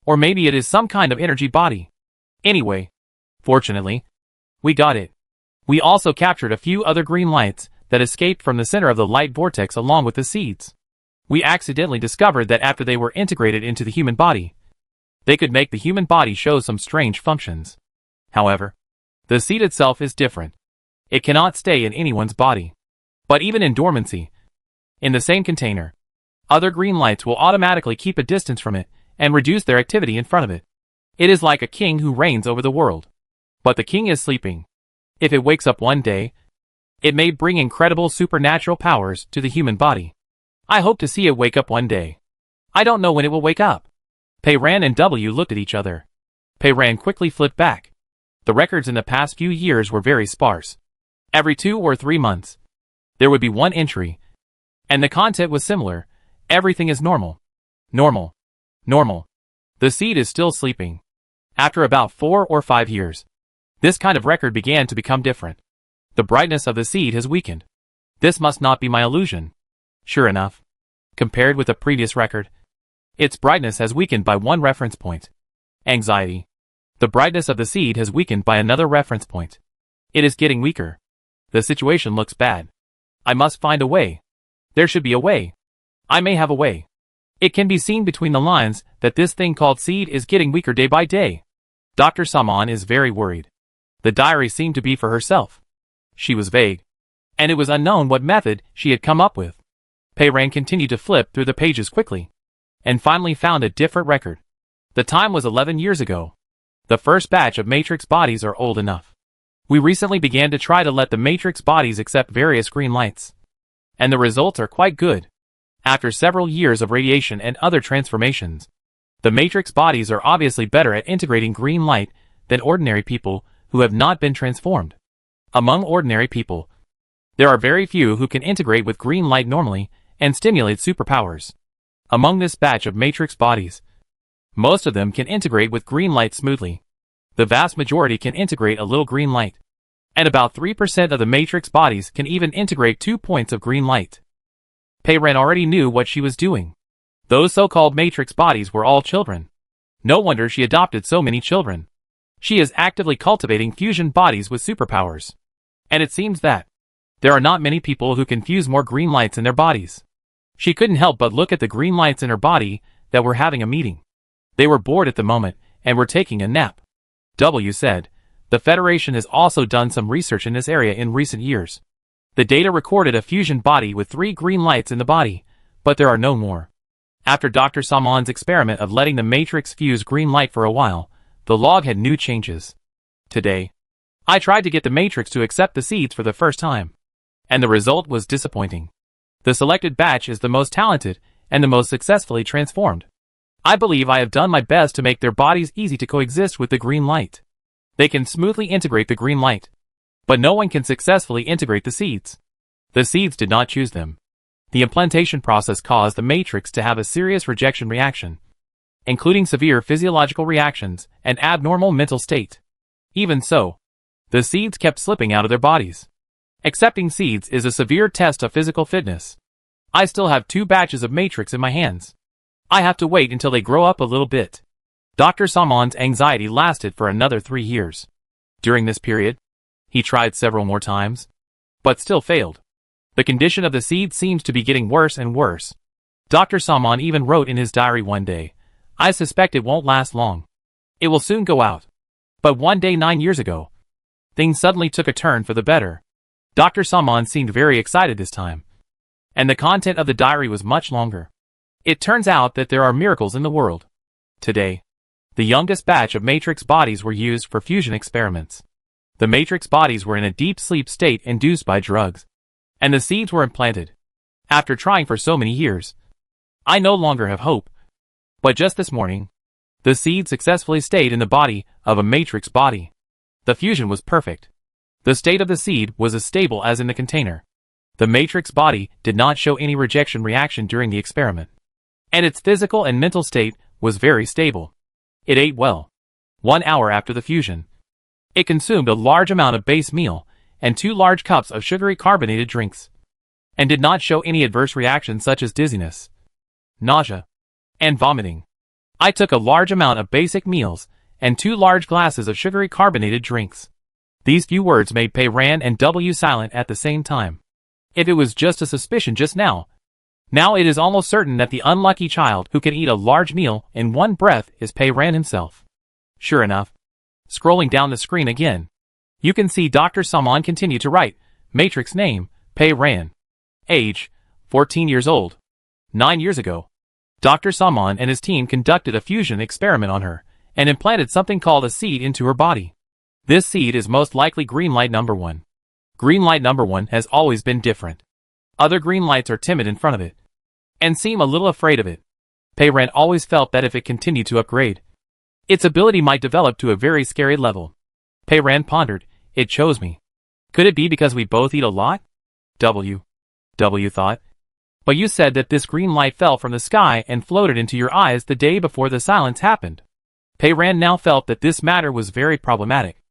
Or maybe it is some kind of energy body. Anyway, fortunately, we got it. We also captured a few other green lights that escaped from the center of the light vortex along with the seeds. We accidentally discovered that after they were integrated into the human body, they could make the human body show some strange functions. However, the seed itself is different. It cannot stay in anyone's body. But even in dormancy, in the same container, other green lights will automatically keep a distance from it and reduce their activity in front of it. It is like a king who reigns over the world. But the king is sleeping. If it wakes up one day, it may bring incredible supernatural powers to the human body. I hope to see it wake up one day. I don't know when it will wake up. Pei Ran and W looked at each other. Pei Ran quickly flipped back. The records in the past few years were very sparse. Every 2 or 3 months, there would be one entry. And the content was similar. Everything is normal. Normal. Normal. The seed is still sleeping. After about 4 or 5 years, this kind of record began to become different. The brightness of the seed has weakened. This must not be my illusion. Sure enough, compared with the previous record, its brightness has weakened by 1 reference point. Anxiety. The brightness of the seed has weakened by another reference point. It is getting weaker. The situation looks bad. I must find a way. There should be a way. I may have a way. It can be seen between the lines that this thing called seed is getting weaker day by day. Dr. Saman is very worried. The diary seemed to be for herself. She was vague, and it was unknown what method she had come up with. Pei Ran continued to flip through the pages quickly, and finally found a different record. The time was 11 years ago. The first batch of matrix bodies are old enough. We recently began to try to let the matrix bodies accept various green lights. And the results are quite good. After several years of radiation and other transformations, the matrix bodies are obviously better at integrating green light than ordinary people who have not been transformed. Among ordinary people, there are very few who can integrate with green light normally and stimulate superpowers. Among this batch of matrix bodies, most of them can integrate with green light smoothly. The vast majority can integrate a little green light. And about 3% of the matrix bodies can even integrate 2 points of green light. Pei Ran already knew what she was doing. Those so-called matrix bodies were all children. No wonder she adopted so many children. She is actively cultivating fusion bodies with superpowers. And it seems that there are not many people who can fuse more green lights in their bodies. She couldn't help but look at the green lights in her body that were having a meeting. They were bored at the moment and were taking a nap. W said, the Federation has also done some research in this area in recent years. The data recorded a fusion body with 3 green lights in the body, but there are no more. After Dr. Salmon's experiment of letting the matrix fuse green light for a while, the log had new changes. Today, I tried to get the matrix to accept the seeds for the first time. And the result was disappointing. The selected batch is the most talented and the most successfully transformed. I believe I have done my best to make their bodies easy to coexist with the green light. They can smoothly integrate the green light. But no one can successfully integrate the seeds. The seeds did not choose them. The implantation process caused the matrix to have a serious rejection reaction, including severe physiological reactions and abnormal mental state. Even so, the seeds kept slipping out of their bodies. Accepting seeds is a severe test of physical fitness. I still have 2 batches of matrix in my hands. I have to wait until they grow up a little bit. Dr. Salmon's anxiety lasted for another 3 years. During this period, he tried several more times, but still failed. The condition of the seed seems to be getting worse and worse. Dr. Salmon even wrote in his diary one day, I suspect it won't last long. It will soon go out. But one day 9 years ago, things suddenly took a turn for the better. Dr. Salmon seemed very excited this time. And the content of the diary was much longer. It turns out that there are miracles in the world. Today, the youngest batch of matrix bodies were used for fusion experiments. The matrix bodies were in a deep sleep state induced by drugs. And the seeds were implanted. After trying for so many years, I no longer have hope. But just this morning, the seed successfully stayed in the body of a matrix body. The fusion was perfect. The state of the seed was as stable as in the container. The matrix body did not show any rejection reaction during the experiment. And its physical and mental state was very stable. It ate well. 1 hour after the fusion, it consumed a large amount of base meal and 2 large cups of sugary carbonated drinks, and did not show any adverse reactions such as dizziness, nausea, and vomiting. I took a large amount of basic meals and 2 large glasses of sugary carbonated drinks. These few words made Pei Ran and W silent at the same time. If it was just a suspicion just now it is almost certain that the unlucky child who can eat a large meal in one breath is Pei Ran himself. Sure enough, scrolling down the screen again, you can see Dr. Salmon continue to write, matrix name, Pei Ran. Age, 14 years old. 9 years ago, Dr. Salmon and his team conducted a fusion experiment on her, and implanted something called a seed into her body. This seed is most likely green light number 1. Green light number 1 has always been different. Other green lights are timid in front of it, and seem a little afraid of it. Pei Ran always felt that if it continued to upgrade, its ability might develop to a very scary level. Pei Ran pondered, it chose me. Could it be because we both eat a lot? W thought. But you said that this green light fell from the sky and floated into your eyes the day before the silence happened. Pei Ran now felt that this matter was very problematic.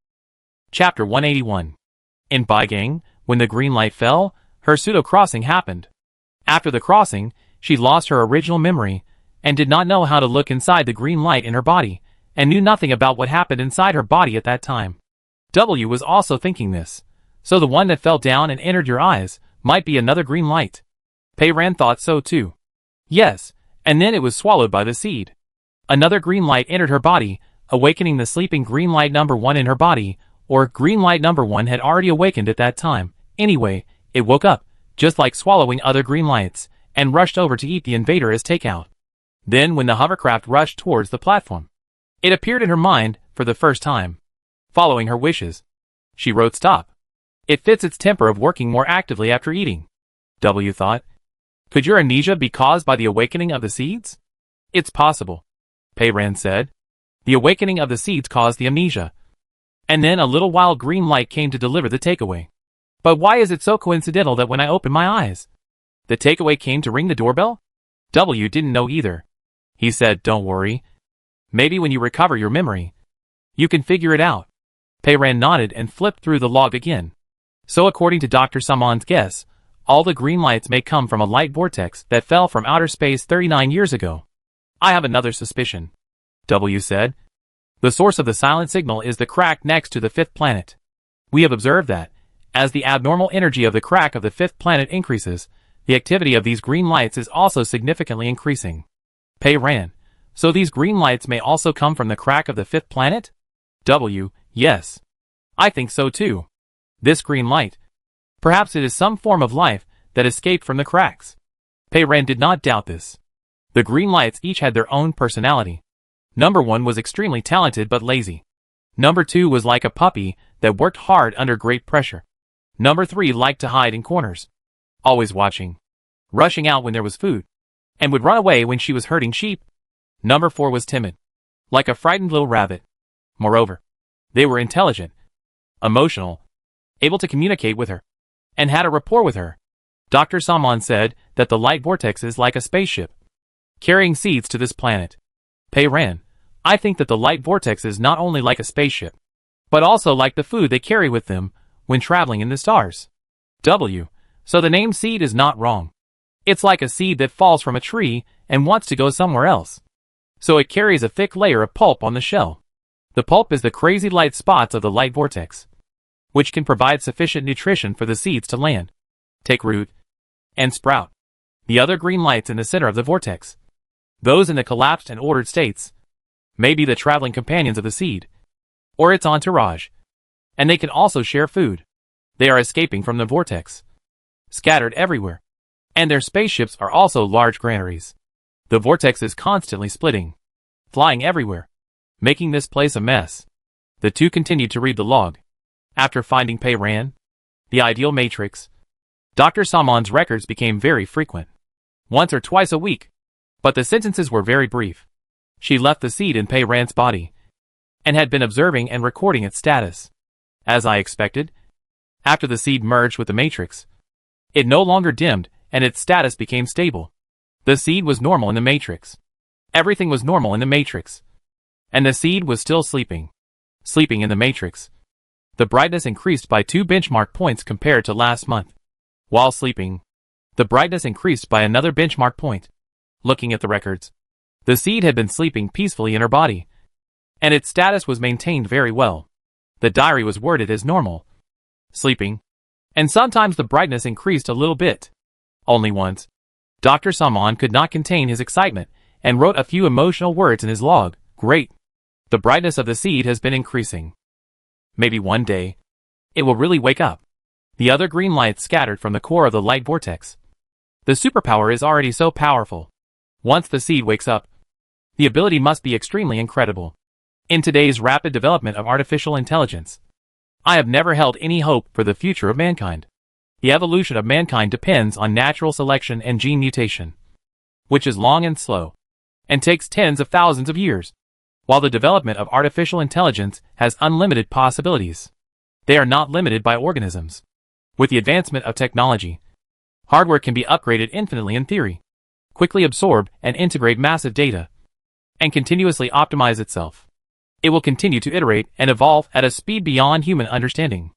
Chapter 181. In Baigang, when the green light fell, her pseudo-crossing happened. After the crossing, she lost her original memory, and did not know how to look inside the green light in her body, and knew nothing about what happened inside her body at that time. W was also thinking this. So the one that fell down and entered your eyes might be another green light. Pei Ran thought so too. Yes, and then it was swallowed by the seed. Another green light entered her body, awakening the sleeping green light number 1 in her body, or green light number 1 had already awakened at that time. Anyway, it woke up, just like swallowing other green lights, and rushed over to eat the invader as takeout. Then when the hovercraft rushed towards the platform, it appeared in her mind for the first time. Following her wishes, she wrote stop. It fits its temper of working more actively after eating. W thought. Could your amnesia be caused by the awakening of the seeds? It's possible, Pei Ran said. The awakening of the seeds caused the amnesia. And then a little wild green light came to deliver the takeaway. But why is it so coincidental that when I opened my eyes, the takeaway came to ring the doorbell? W didn't know either. He said, don't worry. Maybe when you recover your memory, you can figure it out. Pei Ran nodded and flipped through the log again. So according to Dr. Salmon's guess, all the green lights may come from a light vortex that fell from outer space 39 years ago. I have another suspicion, W said. The source of the silent signal is the crack next to the fifth planet. We have observed that, as the abnormal energy of the crack of the fifth planet increases, the activity of these green lights is also significantly increasing. Pei ran. So these green lights may also come from the crack of the fifth planet? W. Yes. I think so too. This green light. Perhaps it is some form of life that escaped from the cracks. Pei Ran did not doubt this. The green lights each had their own personality. Number 1 was extremely talented but lazy. Number 2 was like a puppy that worked hard under great pressure. Number 3 liked to hide in corners, always watching, rushing out when there was food, and would run away when she was herding sheep. Number 4 was timid, like a frightened little rabbit. Moreover, they were intelligent, emotional, able to communicate with her, and had a rapport with her. Dr. Salmon said that the light vortex is like a spaceship, carrying seeds to this planet. Pei ran. I think that the light vortex is not only like a spaceship, but also like the food they carry with them when traveling in the stars. W. So the name seed is not wrong. It's like a seed that falls from a tree and wants to go somewhere else. So it carries a thick layer of pulp on the shell. The pulp is the crazy light spots of the light vortex, which can provide sufficient nutrition for the seeds to land, take root, and sprout. The other green lights in the center of the vortex, those in the collapsed and ordered states, may be the traveling companions of the seed, or its entourage, and they can also share food. They are escaping from the vortex, scattered everywhere, and their spaceships are also large granaries. The vortex is constantly splitting, flying everywhere, making this place a mess. The two continued to read the log. After finding Pei Ran, the ideal matrix, Dr. Salmon's records became very frequent, once or twice a week, but the sentences were very brief. She left the seed in Pei Ran's body, and had been observing and recording its status. As I expected, after the seed merged with the matrix, it no longer dimmed and its status became stable. The seed was normal in the matrix. Everything was normal in the matrix. And the seed was still sleeping. Sleeping in the matrix. The brightness increased by 2 benchmark points compared to last month. While sleeping, the brightness increased by another benchmark point. Looking at the records, the seed had been sleeping peacefully in her body, and its status was maintained very well. The diary was worded as normal, sleeping, and sometimes the brightness increased a little bit. Only once, Dr. Salmon could not contain his excitement and wrote a few emotional words in his log. Great. The brightness of the seed has been increasing. Maybe one day, it will really wake up. The other green lights scattered from the core of the light vortex. The superpower is already so powerful. Once the seed wakes up, the ability must be extremely incredible. In today's rapid development of artificial intelligence, I have never held any hope for the future of mankind. The evolution of mankind depends on natural selection and gene mutation, which is long and slow, and takes tens of thousands of years, while the development of artificial intelligence has unlimited possibilities. They are not limited by organisms. With the advancement of technology, hardware can be upgraded infinitely in theory, quickly absorb and integrate massive data, and continuously optimize itself. It will continue to iterate and evolve at a speed beyond human understanding,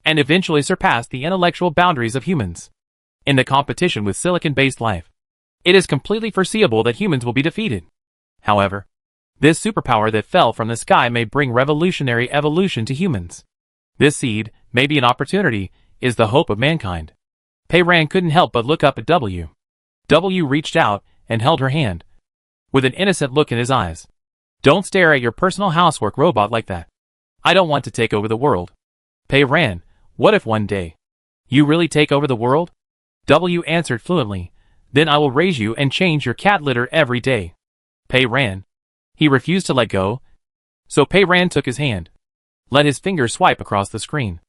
and eventually surpass the intellectual boundaries of humans. In the competition with silicon-based life, it is completely foreseeable that humans will be defeated. However, this superpower that fell from the sky may bring revolutionary evolution to humans. This seed, may be an opportunity, is the hope of mankind. Pei Ran couldn't help but look up at W. W reached out and held her hand, with an innocent look in his eyes. Don't stare at your personal housework robot like that. I don't want to take over the world. Pei Ran, what if one day you really take over the world? W answered fluently. Then I will raise you and change your cat litter every day. Pei Ran. He refused to let go, so Pei Ran took his hand, let his finger swipe across the screen,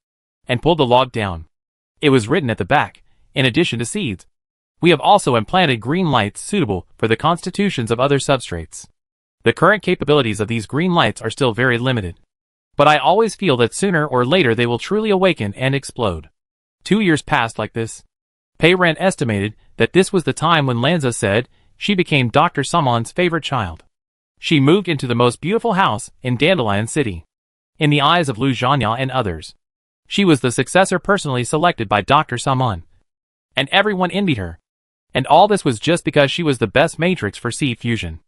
and pulled the log down. It was written at the back, in addition to seeds, we have also implanted green lights suitable for the constitutions of other substrates. The current capabilities of these green lights are still very limited, but I always feel that sooner or later they will truly awaken and explode. 2 years passed like this. Pei Ran estimated that this was the time when Lanza said she became Dr. Salmon's favorite child. She moved into the most beautiful house in Dandelion City. In the eyes of Lu Zhanya and others, she was the successor personally selected by Dr. Salmon, and everyone envied her. And all this was just because she was the best matrix for seed fusion.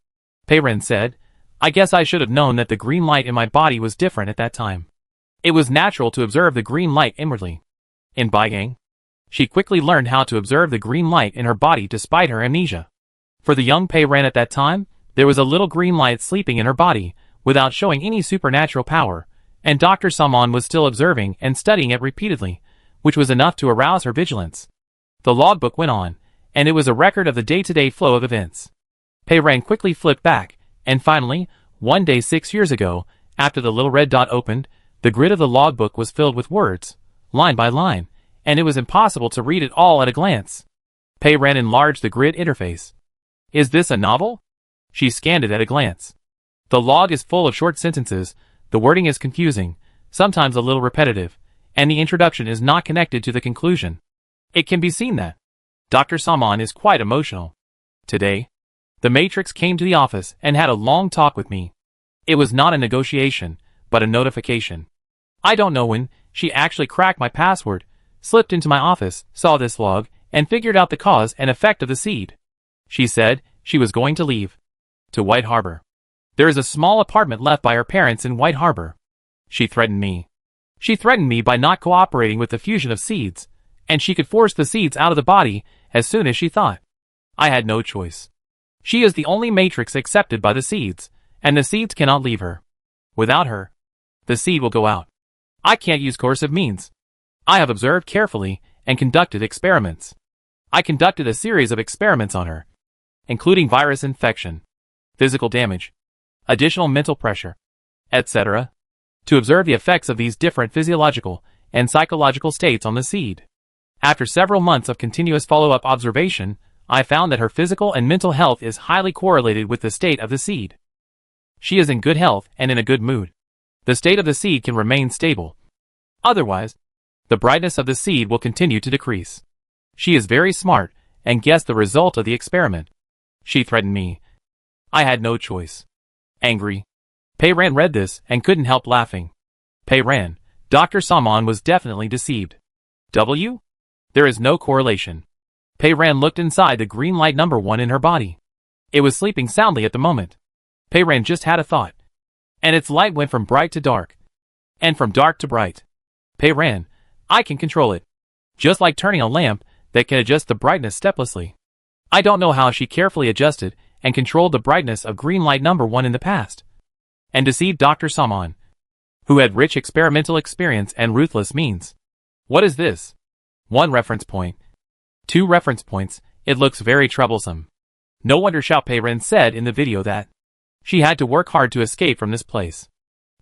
Pei Ran said, I guess I should have known that the green light in my body was different at that time. It was natural to observe the green light inwardly. In Baigang, she quickly learned how to observe the green light in her body despite her amnesia. For the young Pei Ren at that time, there was a little green light sleeping in her body, without showing any supernatural power, and Dr. Salmon was still observing and studying it repeatedly, which was enough to arouse her vigilance. The logbook went on, and it was a record of the day-to-day flow of events. Pei Ren quickly flipped back, and finally, one day 6 years ago, after the little red dot opened, the grid of the logbook was filled with words, line by line, and it was impossible to read it all at a glance. Pei Ren enlarged the grid interface. Is this a novel? She scanned it at a glance. The log is full of short sentences, the wording is confusing, sometimes a little repetitive, and the introduction is not connected to the conclusion. It can be seen that Dr. Salmon is quite emotional. Today, the Matrix came to the office and had a long talk with me. It was not a negotiation, but a notification. I don't know when, she actually cracked my password, slipped into my office, saw this log, and figured out the cause and effect of the seed. She said she was going to leave. To White Harbor. There is a small apartment left by her parents in White Harbor. She threatened me. She threatened me by not cooperating with the fusion of seeds, and she could force the seeds out of the body as soon as she thought. I had no choice. She is the only matrix accepted by the seeds, and the seeds cannot leave her. Without her, the seed will go out. I can't use coercive means. I have observed carefully and conducted experiments. I conducted a series of experiments on her, including virus infection, physical damage, additional mental pressure, etc., to observe the effects of these different physiological and psychological states on the seed. After several months of continuous follow-up observation, I found that her physical and mental health is highly correlated with the state of the seed. She is in good health and in a good mood. The state of the seed can remain stable. Otherwise, the brightness of the seed will continue to decrease. She is very smart and guessed the result of the experiment. She threatened me. I had no choice. Angry, Pei Ren read this and couldn't help laughing. Pei Ren, Dr. Salmon was definitely deceived. W? There is no correlation. Pei Ren looked inside the green light number 1 in her body. It was sleeping soundly at the moment. Pei Ren just had a thought. And its light went from bright to dark. And from dark to bright. Pei Ren, I can control it. Just like turning a lamp that can adjust the brightness steplessly. I don't know how she carefully adjusted and controlled the brightness of green light number 1 in the past. And deceived Dr. Salmon, who had rich experimental experience and ruthless means. What is this? 1 reference point. 2 reference points, it looks very troublesome. No wonder Xiao Pei Ren said in the video that she had to work hard to escape from this place.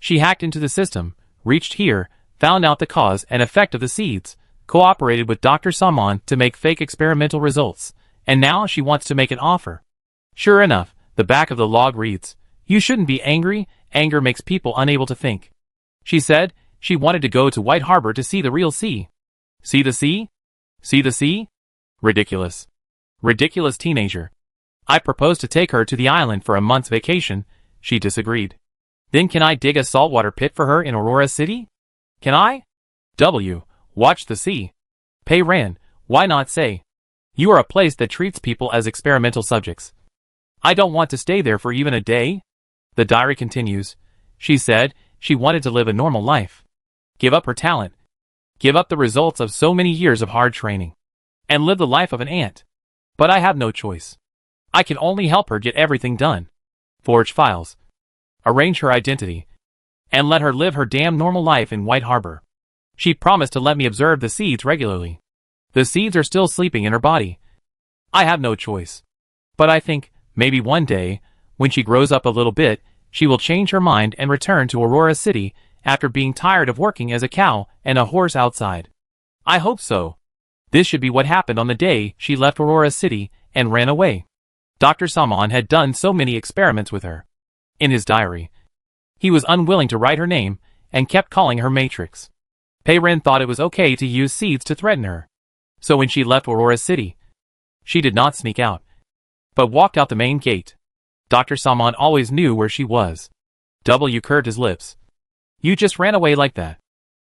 She hacked into the system, reached here, found out the cause and effect of the seeds, cooperated with Dr. Salmon to make fake experimental results, and now she wants to make an offer. Sure enough, the back of the log reads, "You shouldn't be angry, anger makes people unable to think." She said she wanted to go to White Harbor to see the real sea. See the sea? See the sea? Ridiculous. Ridiculous teenager. I proposed to take her to the island for a month's vacation. She disagreed. Then can I dig a saltwater pit for her in Aurora City? Can I? W. Watch the sea. Pei Ren, why not say? You are a place that treats people as experimental subjects. I don't want to stay there for even a day. The diary continues. She said she wanted to live a normal life. Give up her talent. Give up the results of so many years of hard training. And live the life of an ant. But I have no choice. I can only help her get everything done. Forge files. Arrange her identity. And let her live her damn normal life in White Harbor. She promised to let me observe the seeds regularly. The seeds are still sleeping in her body. I have no choice. But I think, maybe one day, when she grows up a little bit, she will change her mind and return to Aurora City after being tired of working as a cow and a horse outside. I hope so. This should be what happened on the day she left Aurora City and ran away. Dr. Salmon had done so many experiments with her. In his diary, he was unwilling to write her name and kept calling her Matrix. Pei Ren thought it was okay to use seeds to threaten her. So when she left Aurora City, she did not sneak out, but walked out the main gate. Dr. Salmon always knew where she was. W curved his lips. You just ran away like that.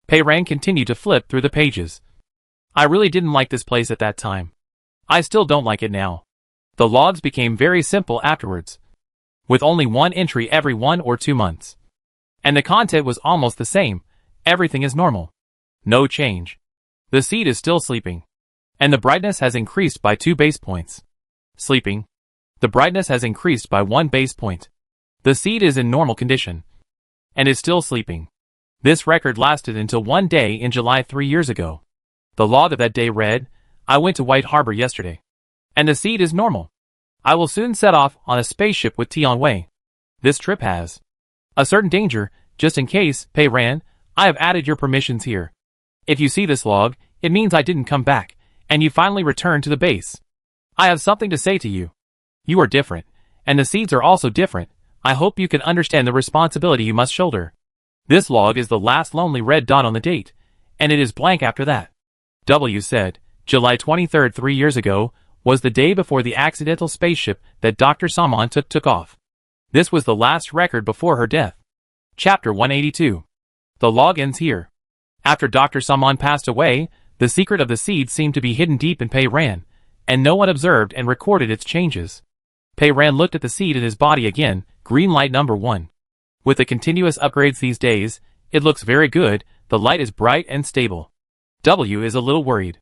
Pei Ren continued to flip through the pages. I really didn't like this place at that time. I still don't like it now. The logs became very simple afterwards. with only one entry every 1 or 2 months. And the content was almost the same. Everything is normal. No change. The seed is still sleeping. And the brightness has increased by 2 base points. Sleeping. The brightness has increased by 1 base point. The seed is in normal condition. And is still sleeping. This record lasted until one day in July 3 years ago. The log of that day read, I went to White Harbor yesterday. And the seed is normal. I will soon set off on a spaceship with Tion Wei. This trip has a certain danger, just in case, Pei Ran, I have added your permissions here. If you see this log, it means I didn't come back, and you finally returned to the base. I have something to say to you. You are different, and the seeds are also different. I hope you can understand the responsibility you must shoulder. This log is the last lonely red dot on the date, and it is blank after that. W said, July 23rd 3 years ago, was the day before the accidental spaceship that Dr. Salmon took off. This was the last record before her death. Chapter 182. The log ends here. After Dr. Salmon passed away, the secret of the seed seemed to be hidden deep in Pei Ran, and no one observed and recorded its changes. Pei Ran looked at the seed in his body again, green light number 1. With the continuous upgrades these days, it looks very good, the light is bright and stable. W is a little worried.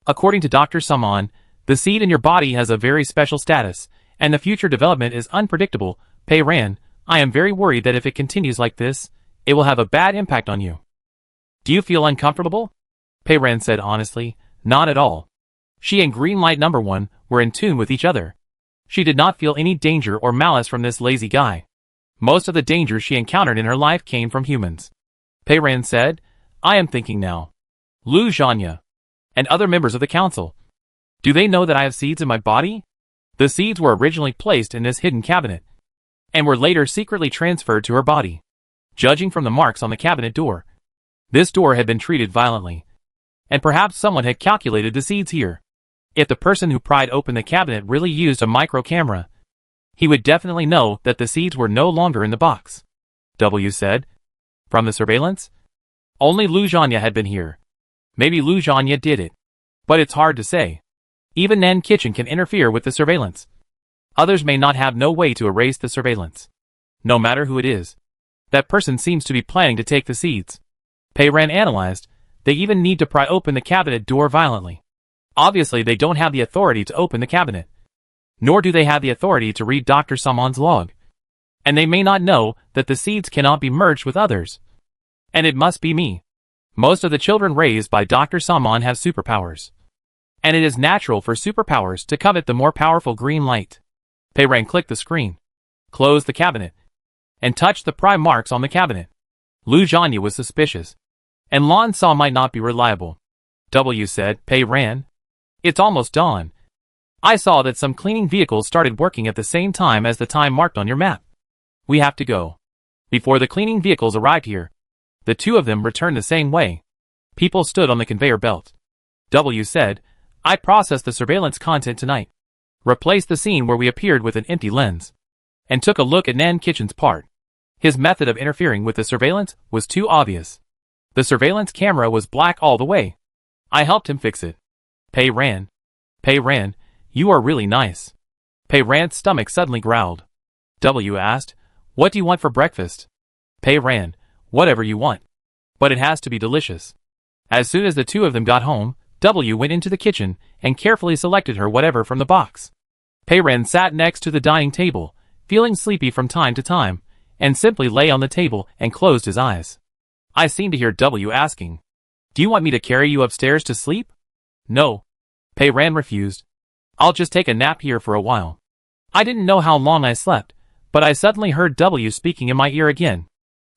According to Dr. Salmon, the seed in your body has a very special status, and the future development is unpredictable. Pei Ran, I am very worried that if it continues like this, it will have a bad impact on you. Do you feel uncomfortable? Pei Ran said honestly, not at all. She and green light number 1 were in tune with each other. She did not feel any danger or malice from this lazy guy. Most of the danger she encountered in her life came from humans. Pei Ran said, I am thinking now. Lu Zhanya and other members of the council. Do they know that I have seeds in my body? The seeds were originally placed in this hidden cabinet, and were later secretly transferred to her body. Judging from the marks on the cabinet door, this door had been treated violently, and perhaps someone had calculated the seeds here. If the person who pried open the cabinet really used a micro camera, he would definitely know that the seeds were no longer in the box. W said. From the surveillance? Only Lu Zhanya had been here. Maybe Lu Zhanya did it. But it's hard to say. Even Nan Kitchen can interfere with the surveillance. Others may not have no way to erase the surveillance. No matter who it is. That person seems to be planning to take the seeds. Pei Ran analyzed. They even need to pry open the cabinet door violently. Obviously they don't have the authority to open the cabinet. Nor do they have the authority to read Dr. Salmon's log. And they may not know that the seeds cannot be merged with others. And it must be me. Most of the children raised by Dr. Salmon have superpowers. And it is natural for superpowers to covet the more powerful green light. Pei Ran clicked the screen, closed the cabinet, and touched the pry marks on the cabinet. Lu Zhanya was suspicious, and Lan Sa might not be reliable. W said, Pei Ran. It's almost dawn. I saw that some cleaning vehicles started working at the same time as the time marked on your map. We have to go. Before the cleaning vehicles arrived here, the two of them returned the same way. People stood on the conveyor belt. W said, I processed the surveillance content tonight. Replaced the scene where we appeared with an empty lens. And took a look at Nan Kitchen's part. His method of interfering with the surveillance was too obvious. The surveillance camera was black all the way. I helped him fix it. Pei Ran. Pei Ran, you are really nice. Pei Ran's stomach suddenly growled. W asked, what do you want for breakfast? Pei Ran, whatever you want. But it has to be delicious. As soon as the two of them got home, W went into the kitchen and carefully selected her whatever from the box. Pei Ran sat next to the dining table, feeling sleepy from time to time, and simply lay on the table and closed his eyes. I seemed to hear W asking, do you want me to carry you upstairs to sleep? No. Pei Ran refused. I'll just take a nap here for a while. I didn't know how long I slept, but I suddenly heard W speaking in my ear again.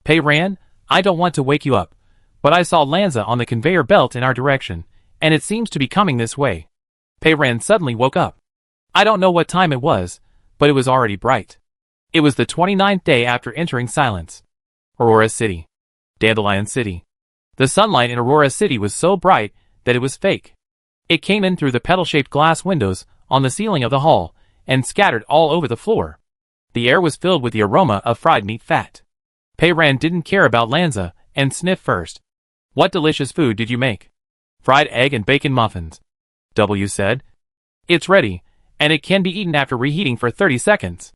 Pei Ran, I don't want to wake you up, but I saw Lanza on the conveyor belt in our direction, and it seems to be coming this way. Pei Ran suddenly woke up. I don't know what time it was, but it was already bright. It was the 29th day after entering Silence. Aurora City. Dandelion City. The sunlight in Aurora City was so bright that it was fake. It came in through the petal-shaped glass windows on the ceiling of the hall and scattered all over the floor. The air was filled with the aroma of fried meat fat. Pei Ran didn't care about Lanza and sniffed first. What delicious food did you make? Fried egg and bacon muffins. W said. It's ready, and it can be eaten after reheating for 30 seconds.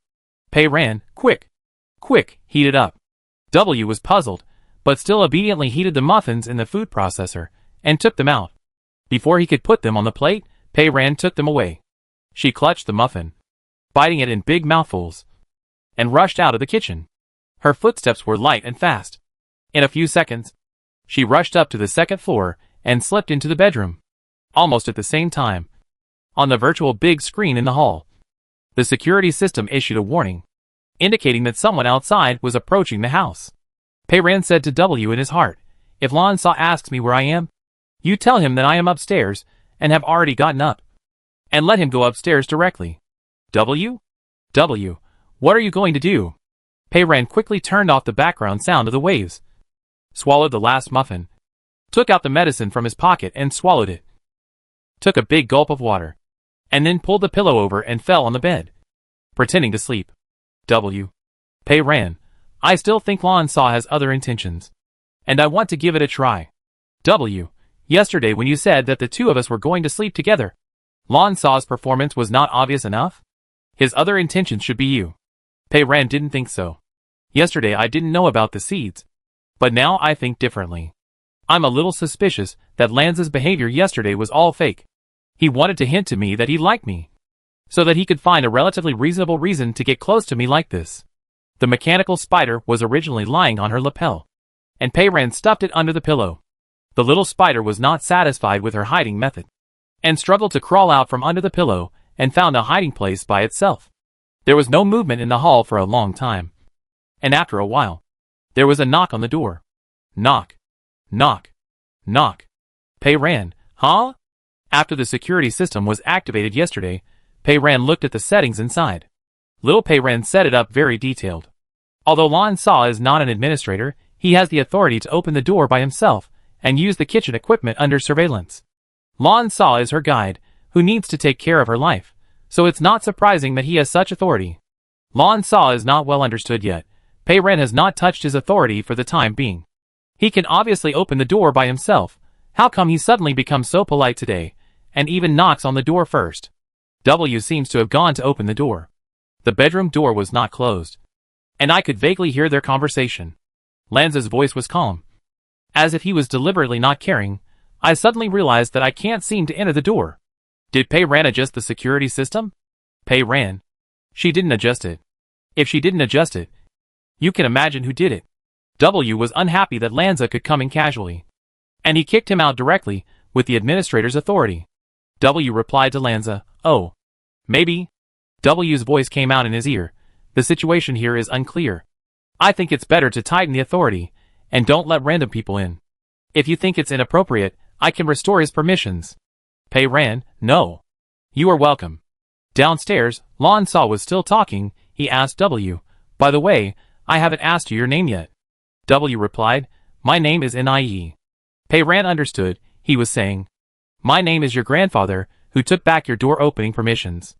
Pei ran, quick, quick, heat it up. W was puzzled, but still obediently heated the muffins in the food processor, and took them out. Before he could put them on the plate, Pei ran took them away. She clutched the muffin, biting it in big mouthfuls, and rushed out of the kitchen. Her footsteps were light and fast. In a few seconds, she rushed up to the second floor and slipped into the bedroom. Almost at the same time, on the virtual big screen in the hall, the security system issued a warning, indicating that someone outside was approaching the house. Pei ran said to W in his heart, "If Lan Sa asks me where I am, you tell him that I am upstairs and have already gotten up, and let him go upstairs directly." W? W, what are you going to do? Pei ran quickly turned off the background sound of the waves, swallowed the last muffin, took out the medicine from his pocket and swallowed it, took a big gulp of water, and then pulled the pillow over and fell on the bed, pretending to sleep. W. Pei ran, I still think Lan Sa has other intentions, and I want to give it a try. W. Yesterday when you said that the two of us were going to sleep together, Lan Sa's performance was not obvious enough? His other intentions should be you. Pei ran didn't think so. Yesterday I didn't know about the seeds, but now I think differently. I'm a little suspicious that Lanza's behavior yesterday was all fake. He wanted to hint to me that he liked me, so that he could find a relatively reasonable reason to get close to me like this. The mechanical spider was originally lying on her lapel, and Pei ran stuffed it under the pillow. The little spider was not satisfied with her hiding method, and struggled to crawl out from under the pillow and found a hiding place by itself. There was no movement in the hall for a long time, and after a while, there was a knock on the door. Knock. Knock. Knock. Pei ran, huh? After the security system was activated yesterday, Pei ran looked at the settings inside. Little Pei ran set it up very detailed. Although Lan Sa is not an administrator, he has the authority to open the door by himself and use the kitchen equipment under surveillance. Lan Sa is her guide, who needs to take care of her life, so it's not surprising that he has such authority. Lan Sa is not well understood yet. Pei ran has not touched his authority for the time being. He can obviously open the door by himself. How come he suddenly becomes so polite today, and even knocks on the door first? W seems to have gone to open the door. The bedroom door was not closed, and I could vaguely hear their conversation. Lanza's voice was calm, as if he was deliberately not caring. I suddenly realized that I can't seem to enter the door. Did Pei ran adjust the security system? Pei ran. She didn't adjust it. If she didn't adjust it, you can imagine who did it. W was unhappy that Lanza could come in casually, and he kicked him out directly, with the administrator's authority. W replied to Lanza, "Oh, maybe." W's voice came out in his ear. "The situation here is unclear. I think it's better to tighten the authority, and don't let random people in. If you think it's inappropriate, I can restore his permissions." Pei ran, "No. You are welcome." Downstairs, Lan Sa was still talking. He asked W, "By the way, I haven't asked you your name yet." W replied, "My name is Nie." Pei ran understood. He was saying, "My name is your grandfather, who took back your door opening permissions."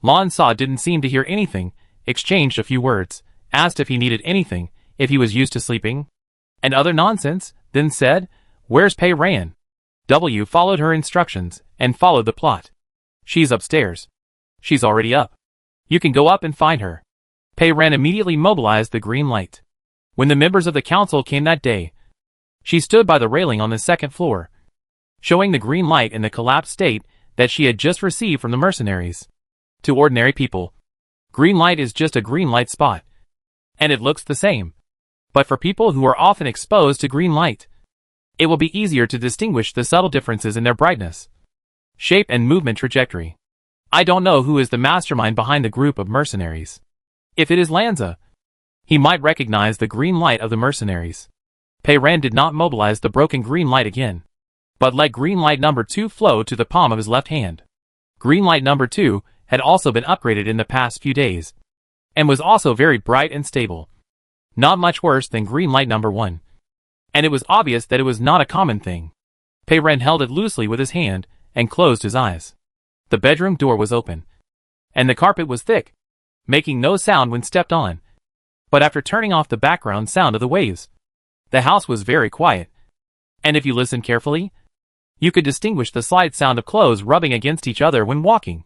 Lan Sa didn't seem to hear anything, exchanged a few words, asked if he needed anything, if he was used to sleeping, and other nonsense, then said, "Where's Pei ran?" W followed her instructions, and followed the plot. "She's upstairs. She's already up. You can go up and find her." Pei ran immediately mobilized the green light. When the members of the council came that day, she stood by the railing on the second floor, showing the green light in the collapsed state that she had just received from the mercenaries. To ordinary people, green light is just a green light spot, and it looks the same. But for people who are often exposed to green light, it will be easier to distinguish the subtle differences in their brightness, shape and movement trajectory. I don't know who is the mastermind behind the group of mercenaries. If it is Lanza, he might recognize the green light of the mercenaries. Pei ran did not mobilize the broken green light again, but let green light number 2 flow to the palm of his left hand. Green light number 2 had also been upgraded in the past few days, and was also very bright and stable. Not much worse than green light number 1. And it was obvious that it was not a common thing. Pei ran held it loosely with his hand, and closed his eyes. The bedroom door was open, and the carpet was thick, making no sound when stepped on. But after turning off the background sound of the waves, the house was very quiet, and if you listened carefully, you could distinguish the slight sound of clothes rubbing against each other when walking.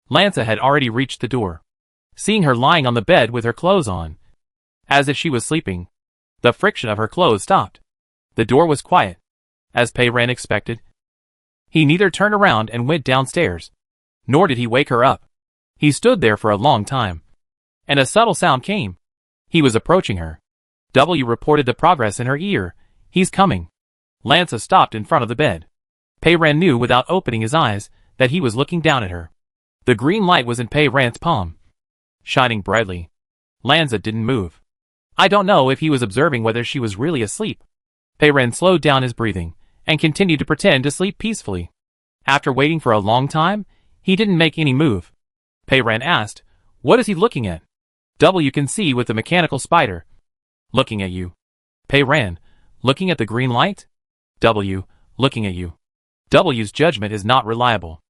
Lanza had already reached the door. seeing her lying on the bed with her clothes on, as if she was sleeping. The friction of her clothes stopped. The door was quiet, as Pei Ran expected. He neither turned around and went downstairs, nor did he wake her up. He stood there for a long time, and a subtle sound came. He was approaching her. W reported the progress in her ear. He's coming. Lanza stopped in front of the bed. Pei Ran knew without opening his eyes that he was looking down at her. The green light was in Pei Ran's palm, shining brightly. Lanza didn't move. I don't know if he was observing whether she was really asleep. Pei Ran slowed down his breathing and continued to pretend to sleep peacefully. After waiting for a long time, he didn't make any move. Pei Ran asked, "What is he looking at?" W can see with the mechanical spider. "Looking at you." Pei Ran, "Looking at the green light?" W, "Looking at you." W's judgment is not reliable.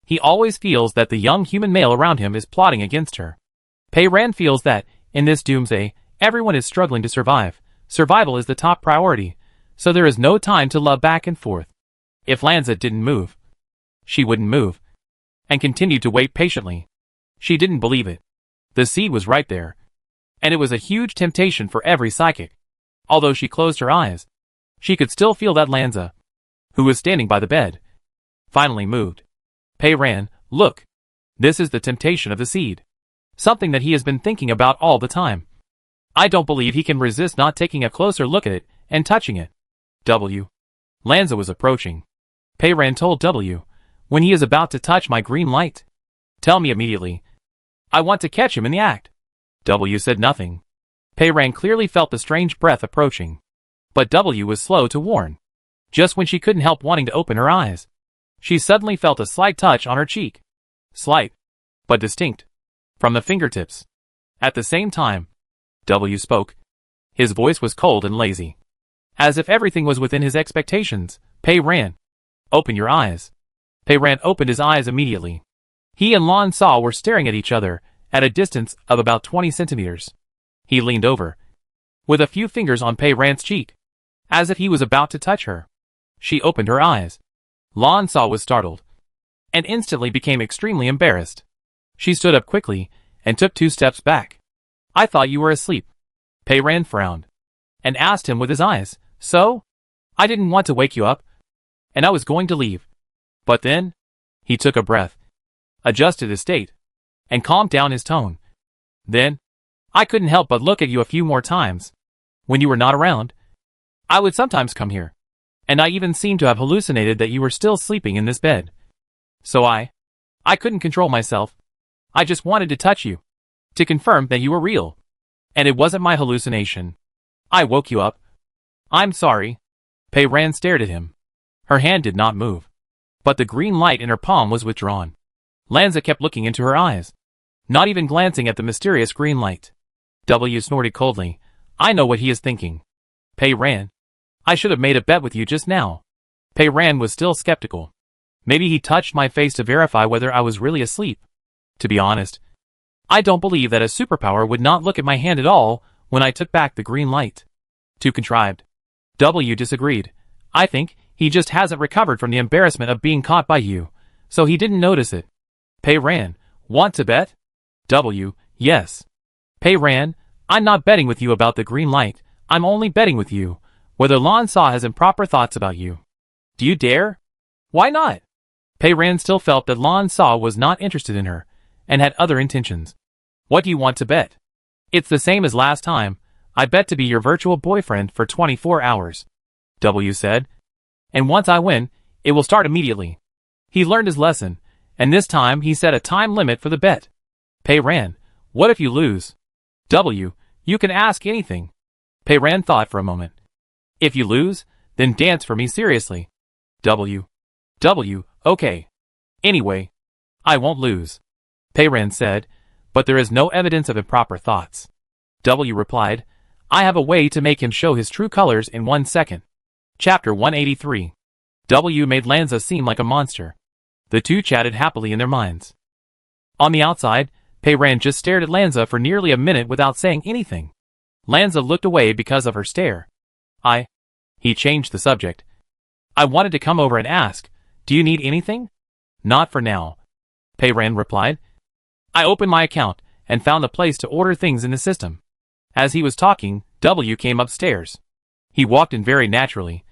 He always feels that the young human male around him is plotting against her. Pei Ran feels that, in this doomsday, everyone is struggling to survive. Survival is the top priority, so there is no time to love back and forth. If Lanza didn't move, she wouldn't move, and continued to wait patiently. She didn't believe it. The seed was right there, and it was a huge temptation for every psychic. Although she closed her eyes, she could still feel that Lanza, who was standing by the bed, finally moved. Pei Ran, "Look. This is the temptation of the seed. Something that he has been thinking about all the time. I don't believe he can resist not taking a closer look at it and touching it." W. Lanza was approaching. Pei Ran told W, "When he is about to touch my green light, tell me immediately. I want to catch him in the act." W said nothing. Pei Ran clearly felt the strange breath approaching. But W was slow to warn. Just when she couldn't help wanting to open her eyes, she suddenly felt a slight touch on her cheek. Slight, but distinct, from the fingertips. At the same time, W spoke. His voice was cold and lazy, as if everything was within his expectations. "Pei Ran, open your eyes." Pei Ran opened his eyes immediately. He and Lan Sa were staring at each other at a distance of about 20 centimeters. He leaned over, with a few fingers on Pei Ran's cheek, as if he was about to touch her. She opened her eyes. Lan Sa was startled, and instantly became extremely embarrassed. She stood up quickly, and took 2 steps back. "I thought you were asleep." Pei Ran frowned, and asked him with his eyes, "So? I didn't want to wake you up, and I was going to leave. But then?" He took a breath, adjusted his state, and calmed down his tone. "Then, I couldn't help but look at you a few more times. When you were not around, I would sometimes come here, and I even seemed to have hallucinated that you were still sleeping in this bed. So I couldn't control myself. I just wanted to touch you, to confirm that you were real. And it wasn't my hallucination. I woke you up. I'm sorry." Pei Ran stared at him. Her hand did not move, but the green light in her palm was withdrawn. Lanza kept looking into her eyes, not even glancing at the mysterious green light. W snorted coldly. "I know what he is thinking. Pei Ran, I should have made a bet with you just now." Pei Ran was still skeptical. Maybe he touched my face to verify whether I was really asleep. To be honest, I don't believe that a superpower would not look at my hand at all when I took back the green light. Too contrived. W disagreed. "I think he just hasn't recovered from the embarrassment of being caught by you, so he didn't notice it." Pei Ran, "Want to bet?" W, "Yes." Pei Ran, "I'm not betting with you about the green light. I'm only betting with you whether Lan Sa has improper thoughts about you." "Do you dare?" "Why not?" Pei Ran still felt that Lan Sa was not interested in her, and had other intentions. "What do you want to bet?" "It's the same as last time. I bet to be your virtual boyfriend for 24 hours. W said. "And once I win, it will start immediately." He learned his lesson, and this time he set a time limit for the bet. Pei Ran, "What if you lose?" W, "You can ask anything." Pei Ran thought for a moment. "If you lose, then dance for me seriously." W, "Okay. Anyway, I won't lose." Pei Ran said, "But there is no evidence of improper thoughts." W replied, "I have a way to make him show his true colors in 1 second. Chapter 183. W made Lanza seem like a monster. The two chatted happily in their minds. On the outside, Pei Ran just stared at Lanza for nearly a minute without saying anything. Lanza looked away because of her stare. He changed the subject. "I wanted to come over and ask, do you need anything?" "Not for now," Pei Ran replied. "I opened my account, and found the place to order things in the system. As he was talking, W came upstairs. He walked in very naturally.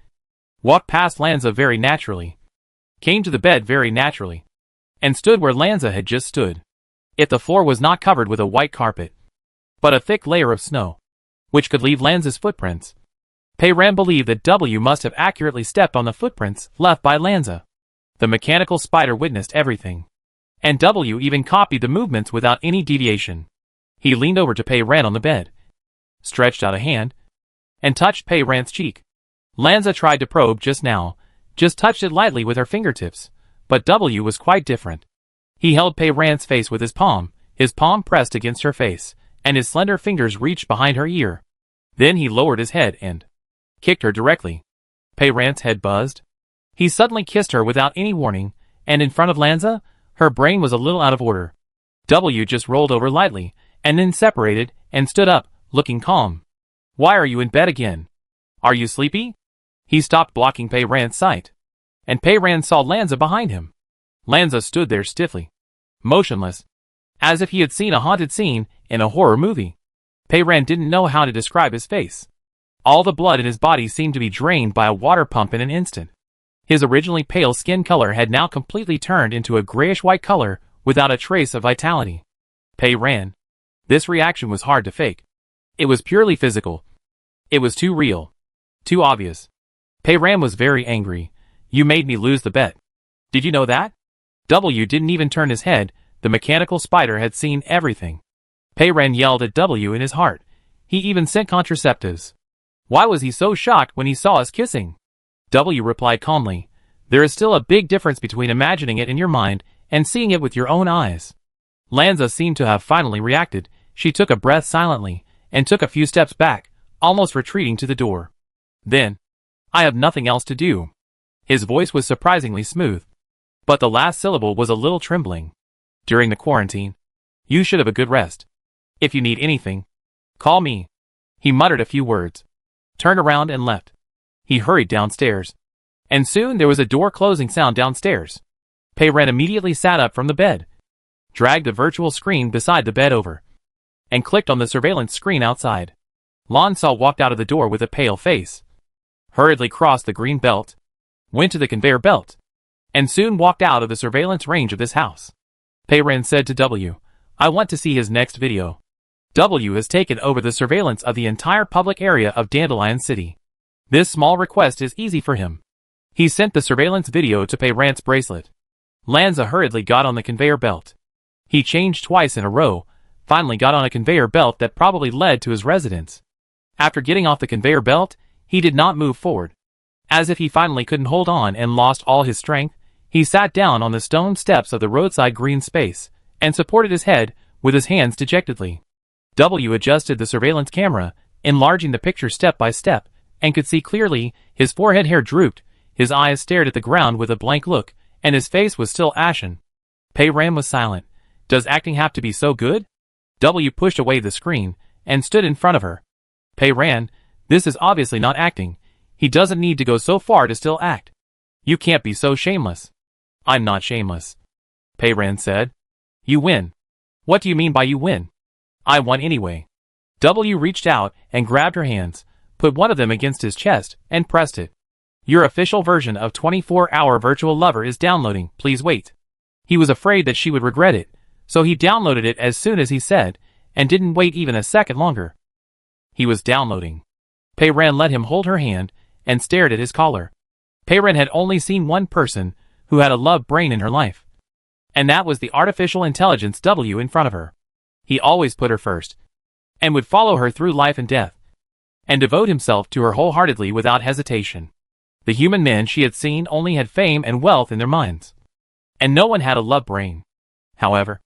Walked past Lanza very naturally. Came to the bed very naturally. And stood where Lanza had just stood. If the floor was not covered with a white carpet, but a thick layer of snow, which could leave Lanza's footprints. Pei-Ran believed that W must have accurately stepped on the footprints left by Lanza. The mechanical spider witnessed everything. And W even copied the movements without any deviation. He leaned over to Pei-Ran on the bed, stretched out a hand, and touched Pei-Ran's cheek. Lanza tried to probe just now, just touched it lightly with her fingertips, but W was quite different. He held Pei-Ran's face with his palm pressed against her face, and his slender fingers reached behind her ear. Then he lowered his head and kicked her directly. Pei-Ran's head buzzed. He suddenly kissed her without any warning, and in front of Lanza, her brain was a little out of order. W just rolled over lightly, and then separated, and stood up, looking calm. Why are you in bed again? Are you sleepy? He stopped blocking Pei-Ran's sight. And Pei-Ran saw Lanza behind him. Lanza stood there stiffly, motionless, as if he had seen a haunted scene in a horror movie. Pei-Ran didn't know how to describe his face. All the blood in his body seemed to be drained by a water pump in an instant. His originally pale skin color had now completely turned into a grayish-white color without a trace of vitality. Pei-Ran. This reaction was hard to fake. It was purely physical. It was too real. Too obvious. Pei-Ran was very angry. You made me lose the bet. Did you know that? W didn't even turn his head. The mechanical spider had seen everything. Pei-Ran yelled at W in his heart. He even sent contraceptives. Why was he so shocked when he saw us kissing? W replied calmly. There is still a big difference between imagining it in your mind and seeing it with your own eyes. Lanza seemed to have finally reacted. She took a breath silently and took a few steps back, almost retreating to the door. Then, I have nothing else to do. His voice was surprisingly smooth, but the last syllable was a little trembling. During the quarantine, you should have a good rest. If you need anything, call me. He muttered a few words, turned around and left. He hurried downstairs, and soon there was a door closing sound downstairs. Pei-Ran immediately sat up from the bed, dragged the virtual screen beside the bed over, and clicked on the surveillance screen outside. Lanza walked out of the door with a pale face, hurriedly crossed the green belt, went to the conveyor belt, and soon walked out of the surveillance range of this house. Pei-Ran said to W, I want to see his next video. W has taken over the surveillance of the entire public area of Dandelion City. This small request is easy for him. He sent the surveillance video to Pei-Ran's bracelet. Lanza hurriedly got on the conveyor belt. He changed twice in a row, finally got on a conveyor belt that probably led to his residence. After getting off the conveyor belt, he did not move forward. As if he finally couldn't hold on and lost all his strength, he sat down on the stone steps of the roadside green space and supported his head with his hands dejectedly. W adjusted the surveillance camera, enlarging the picture step by step, and could see clearly. His forehead hair drooped, his eyes stared at the ground with a blank look, and his face was still ashen. Pei-Ran was silent. Does acting have to be so good? W pushed away the screen and stood in front of her. Pei-Ran, this is obviously not acting. He doesn't need to go so far to still act. You can't be so shameless. I'm not shameless, Pei-Ran said. You win. What do you mean by you win? I won anyway. W reached out and grabbed her hands, put one of them against his chest, and pressed it. Your official version of 24-Hour Virtual Lover is downloading, please wait. He was afraid that she would regret it, so he downloaded it as soon as he said, and didn't wait even a second longer. He was downloading. Pei-Ran let him hold her hand, and stared at his collar. Pei-Ran had only seen one person who had a love brain in her life. And that was the artificial intelligence W in front of her. He always put her first, and would follow her through life and death, and devote himself to her wholeheartedly without hesitation. The human men she had seen only had fame and wealth in their minds, and no one had a love brain. However,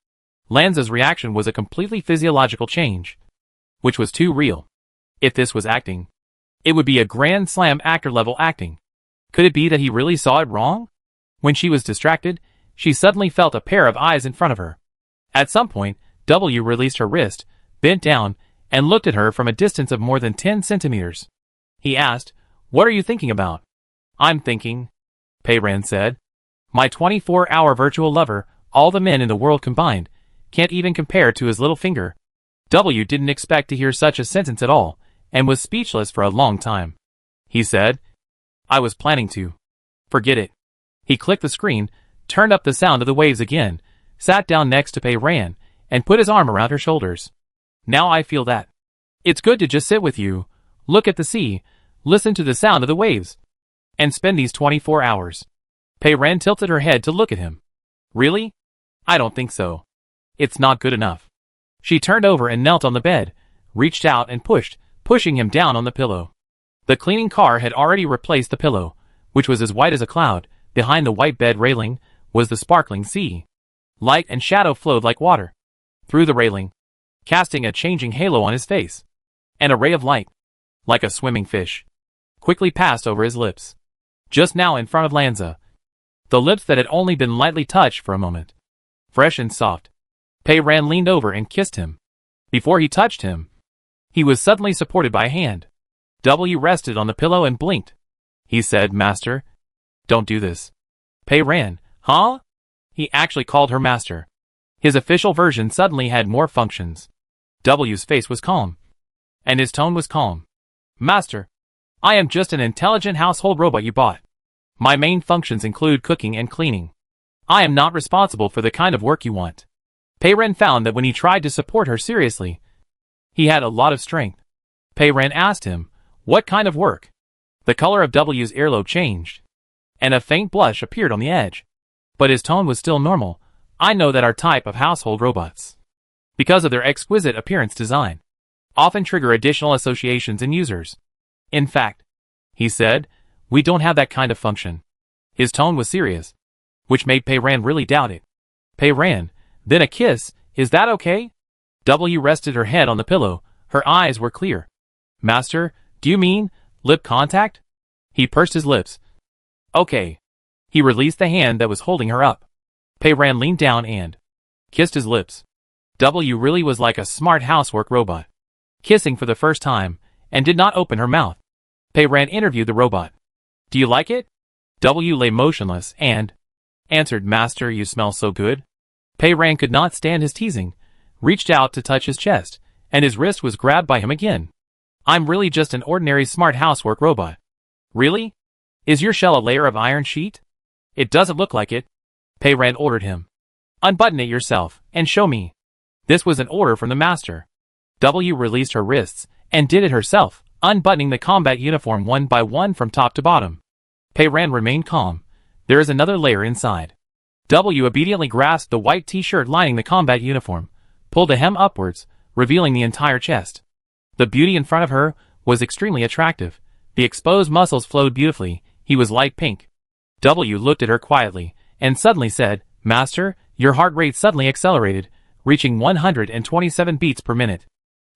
Lanza's reaction was a completely physiological change, which was too real. If this was acting, it would be a grand slam actor-level acting. Could it be that he really saw it wrong? When she was distracted, she suddenly felt a pair of eyes in front of her. At some point, W released her wrist, bent down, and looked at her from a distance of more than 10 centimeters. He asked, What are you thinking about? I'm thinking, Pei-Ran said. My 24-hour virtual lover, all the men in the world combined, can't even compare to his little finger. W didn't expect to hear such a sentence at all, and was speechless for a long time. He said, "I was planning to." "Forget it." He clicked the screen, turned up the sound of the waves again, sat down next to Pei Ran, and put his arm around her shoulders. "Now I feel that. It's good to just sit with you, look at the sea, listen to the sound of the waves, and spend these 24 hours. Pei Ran tilted her head to look at him. "Really? I don't think so. It's not good enough." She turned over and knelt on the bed, reached out and pushing him down on the pillow. The cleaning car had already replaced the pillow, which was as white as a cloud. Behind the white bed railing was the sparkling sea. Light and shadow flowed like water through the railing, casting a changing halo on his face. And a ray of light, like a swimming fish, quickly passed over his lips. Just now in front of Lanza, the lips that had only been lightly touched for a moment. Fresh and soft. Pei Ran leaned over and kissed him. Before he touched him, he was suddenly supported by a hand. W rested on the pillow and blinked. He said, "Master, don't do this." Pei Ran, "Huh?" He actually called her master. His official version suddenly had more functions. W's face was calm, and his tone was calm. "Master, I am just an intelligent household robot you bought. My main functions include cooking and cleaning. I am not responsible for the kind of work you want." Pei Ran found that when he tried to support her seriously, he had a lot of strength. Pei Ran asked him, "What kind of work?" The color of W's earlobe changed, and a faint blush appeared on the edge. But his tone was still normal. "I know that our type of household robots, because of their exquisite appearance design, often trigger additional associations in users. In fact," he said, "we don't have that kind of function." His tone was serious, which made Pei Ran really doubt it. "Pei Ran, then a kiss, is that okay?" W rested her head on the pillow. Her eyes were clear. "Master, do you mean lip contact?" He pursed his lips. "Okay." He released the hand that was holding her up. Pei Ran leaned down and kissed his lips. W really was like a smart housework robot, kissing for the first time, and did not open her mouth. Pei Ran interviewed the robot. "Do you like it?" W lay motionless and answered, "Master, you smell so good." Pei Ran could not stand his teasing, reached out to touch his chest, and his wrist was grabbed by him again. "I'm really just an ordinary smart housework robot." "Really? Is your shell a layer of iron sheet?" "It doesn't look like it." Pei Ran ordered him. "Unbutton it yourself, and show me." This was an order from the master. W released her wrists, and did it herself, unbuttoning the combat uniform one by one from top to bottom. Pei Ran remained calm. "There is another layer inside." W obediently grasped the white t-shirt lining the combat uniform, pulled the hem upwards, revealing the entire chest. The beauty in front of her was extremely attractive. The exposed muscles flowed beautifully. He was light pink. W looked at her quietly, and suddenly said, "Master, your heart rate suddenly accelerated, reaching 127 beats per minute.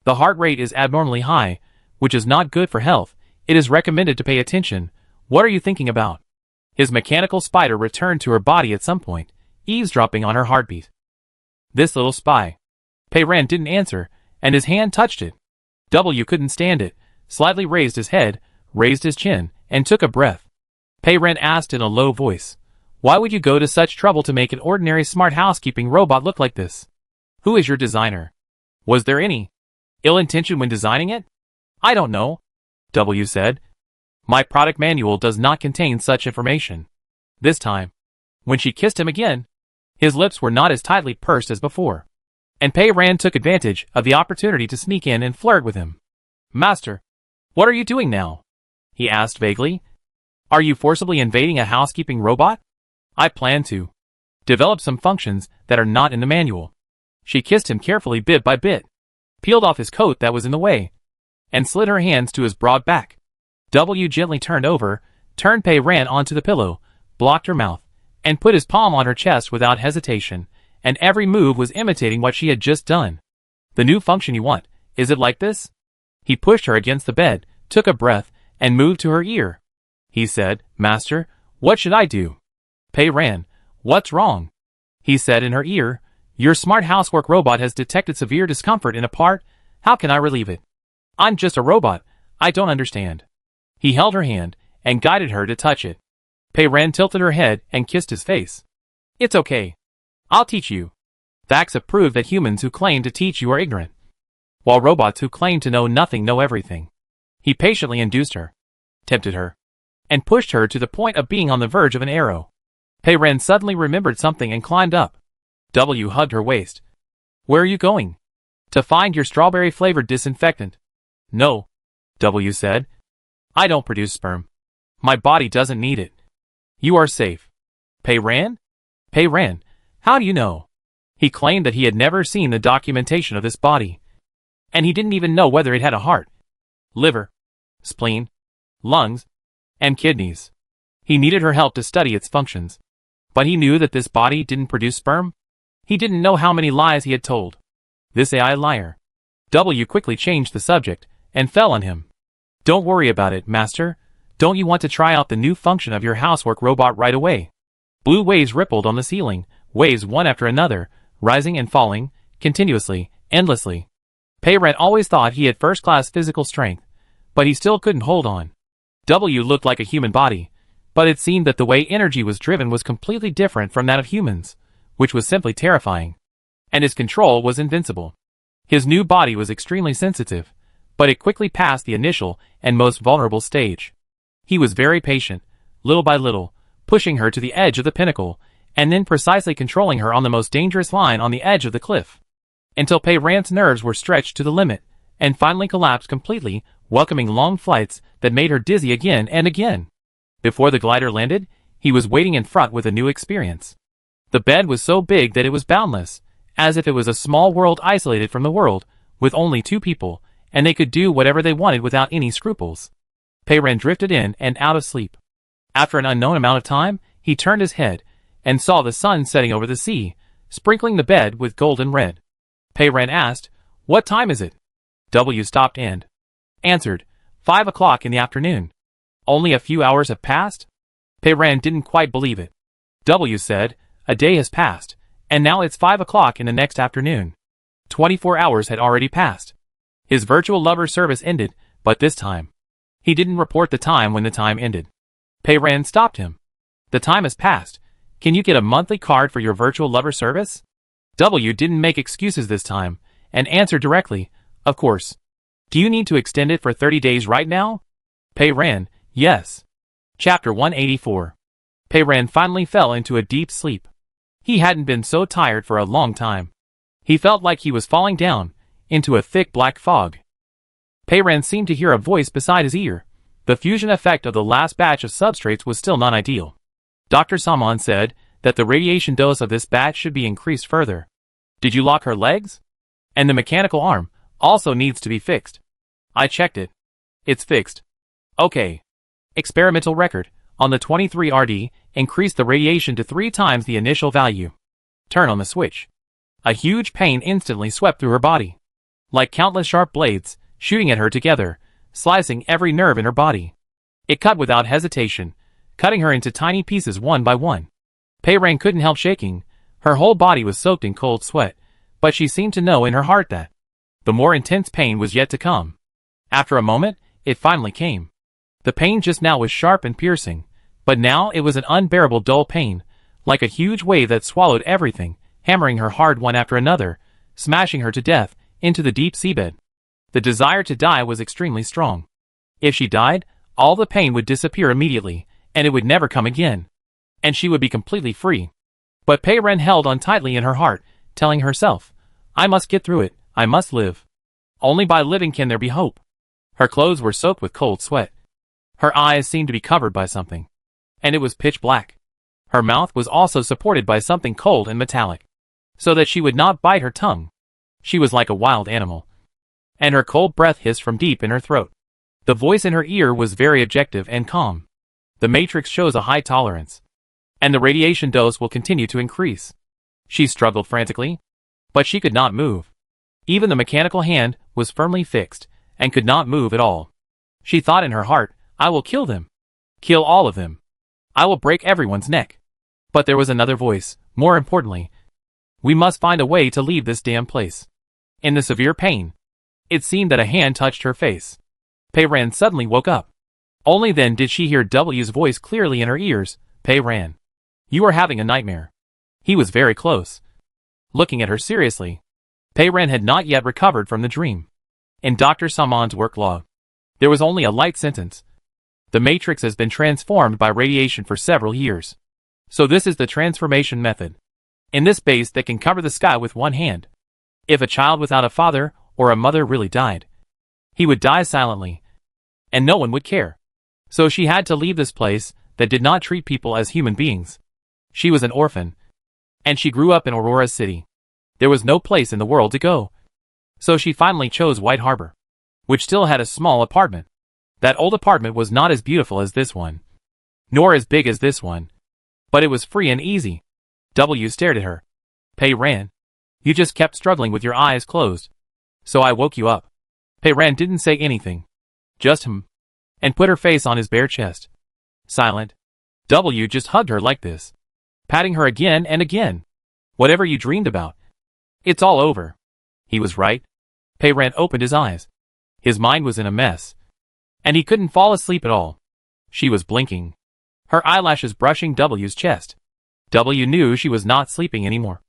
The heart rate is abnormally high, which is not good for health. It is recommended to pay attention. What are you thinking about?" His mechanical spider returned to her body at some point, eavesdropping on her heartbeat. "This little spy." Pei Ran didn't answer, and his hand touched it. W couldn't stand it, slightly raised his head, raised his chin, and took a breath. Pei Ran asked in a low voice, "Why would you go to such trouble to make an ordinary smart housekeeping robot look like this? Who is your designer? Was there any ill intention when designing it?" "I don't know," W said. "My product manual does not contain such information." This time, when she kissed him again, his lips were not as tightly pursed as before, and Pei Ran took advantage of the opportunity to sneak in and flirt with him. "Master, what are you doing now?" he asked vaguely. "Are you forcibly invading a housekeeping robot?" "I plan to develop some functions that are not in the manual." She kissed him carefully bit by bit, peeled off his coat that was in the way, and slid her hands to his broad back. W gently turned over, turned Pei Ran onto the pillow, blocked her mouth, and put his palm on her chest without hesitation, and every move was imitating what she had just done. "The new function you want, is it like this?" He pushed her against the bed, took a breath, and moved to her ear. He said, "Master, what should I do?" Pei Ran, "What's wrong?" He said in her ear, "Your smart housework robot has detected severe discomfort in a part. How can I relieve it?" "I'm just a robot. I don't understand." He held her hand and guided her to touch it. Pei Ran tilted her head and kissed his face. "It's okay. I'll teach you." Facts have proved that humans who claim to teach you are ignorant, while robots who claim to know nothing know everything. He patiently induced her, tempted her, and pushed her to the point of being on the verge of an arrow. Pei Ren suddenly remembered something and climbed up. W hugged her waist. Where are you going? To find your strawberry-flavored disinfectant. No, W said. I don't produce sperm. My body doesn't need it. You are safe. Pei Ren? Pei Ren, how do you know? He claimed that he had never seen the documentation of this body, and he didn't even know whether it had a heart, liver, spleen, lungs, and kidneys. He needed her help to study its functions, but he knew that this body didn't produce sperm. He didn't know how many lies he had told. This AI liar. W quickly changed the subject and fell on him. Don't worry about it, master. Don't you want to try out the new function of your housework robot right away? Blue waves rippled on the ceiling, waves one after another, rising and falling, continuously, endlessly. Pei Ren always thought he had first-class physical strength, but he still couldn't hold on. W looked like a human body, but it seemed that the way energy was driven was completely different from that of humans, which was simply terrifying. And his control was invincible. His new body was extremely sensitive, but it quickly passed the initial and most vulnerable stage. He was very patient, little by little, pushing her to the edge of the pinnacle, and then precisely controlling her on the most dangerous line on the edge of the cliff, until Pei Ren's nerves were stretched to the limit, and finally collapsed completely, welcoming long flights that made her dizzy again and again. Before the glider landed, he was waiting in front with a new experience. The bed was so big that it was boundless, as if it was a small world isolated from the world, with only two people, and they could do whatever they wanted without any scruples. Pei Ren drifted in and out of sleep. After an unknown amount of time, he turned his head, and saw the sun setting over the sea, sprinkling the bed with golden red. Pei Ren asked, What time is it? W stopped and answered, 5 o'clock in the afternoon. Only a few hours have passed? Pei Ren didn't quite believe it. W said, A day has passed, and now it's 5 o'clock in the next afternoon. 24 hours had already passed. His virtual lover service ended, but this time, he didn't report the time when the time ended. Pei Ren stopped him. The time has passed. Can you get a monthly card for your virtual lover service? W didn't make excuses this time, and answered directly, Of course. Do you need to extend it for 30 days right now? Pei Ren, yes. Chapter 184. Pei Ren finally fell into a deep sleep. He hadn't been so tired for a long time. He felt like he was falling down into a thick black fog. Pei Ren seemed to hear a voice beside his ear. The fusion effect of the last batch of substrates was still not ideal. Dr. Samon said that the radiation dose of this batch should be increased further. Did you lock her legs? And the mechanical arm also needs to be fixed. I checked it. It's fixed. Okay. Experimental record on the 23RD, increase the radiation to 3 times the initial value. Turn on the switch. A huge pain instantly swept through her body, like countless sharp blades, shooting at her together, slicing every nerve in her body. It cut without hesitation, cutting her into tiny pieces one by one. Pei Ren couldn't help shaking. Her whole body was soaked in cold sweat, but she seemed to know in her heart that the more intense pain was yet to come. After a moment, it finally came. The pain just now was sharp and piercing, but now it was an unbearable dull pain, like a huge wave that swallowed everything, hammering her hard one after another, smashing her to death into the deep seabed. The desire to die was extremely strong. If she died, all the pain would disappear immediately, and it would never come again, and she would be completely free. But Pei Ren held on tightly in her heart, telling herself, I must get through it, I must live. Only by living can there be hope. Her clothes were soaked with cold sweat. Her eyes seemed to be covered by something, and it was pitch black. Her mouth was also supported by something cold and metallic, so that she would not bite her tongue. She was like a wild animal, and her cold breath hissed from deep in her throat. The voice in her ear was very objective and calm. The matrix shows a high tolerance, and the radiation dose will continue to increase. She struggled frantically, but she could not move. Even the mechanical hand was firmly fixed, and could not move at all. She thought in her heart, I will kill them. Kill all of them. I will break everyone's neck. But there was another voice, more importantly. We must find a way to leave this damn place. In the severe pain, it seemed that a hand touched her face. Pei Ren suddenly woke up. Only then did she hear W's voice clearly in her ears, Pei Ren. You are having a nightmare. He was very close. looking at her seriously. Pei Ren had not yet recovered from the dream. In Dr. Samon's work log, there was only a light sentence. The matrix has been transformed by radiation for several years. So this is the transformation method. In this base that can cover the sky with one hand. If a child without a father or a mother really died, he would die silently, and no one would care. So she had to leave this place that did not treat people as human beings. She was an orphan, and she grew up in Aurora City. There was no place in the world to go. So she finally chose White Harbor, which still had a small apartment. That old apartment was not as beautiful as this one, nor as big as this one, but it was free and easy. W stared at her. Pei Ren, you just kept struggling with your eyes closed. So I woke you up. Pei Ren didn't say anything. Just and put her face on his bare chest. Silent. W just hugged her like this, patting her again and again. Whatever you dreamed about, it's all over. He was right. Pei Ren opened his eyes. His mind was in a mess, and he couldn't fall asleep at all. She was blinking, her eyelashes brushing W's chest. W knew she was not sleeping anymore,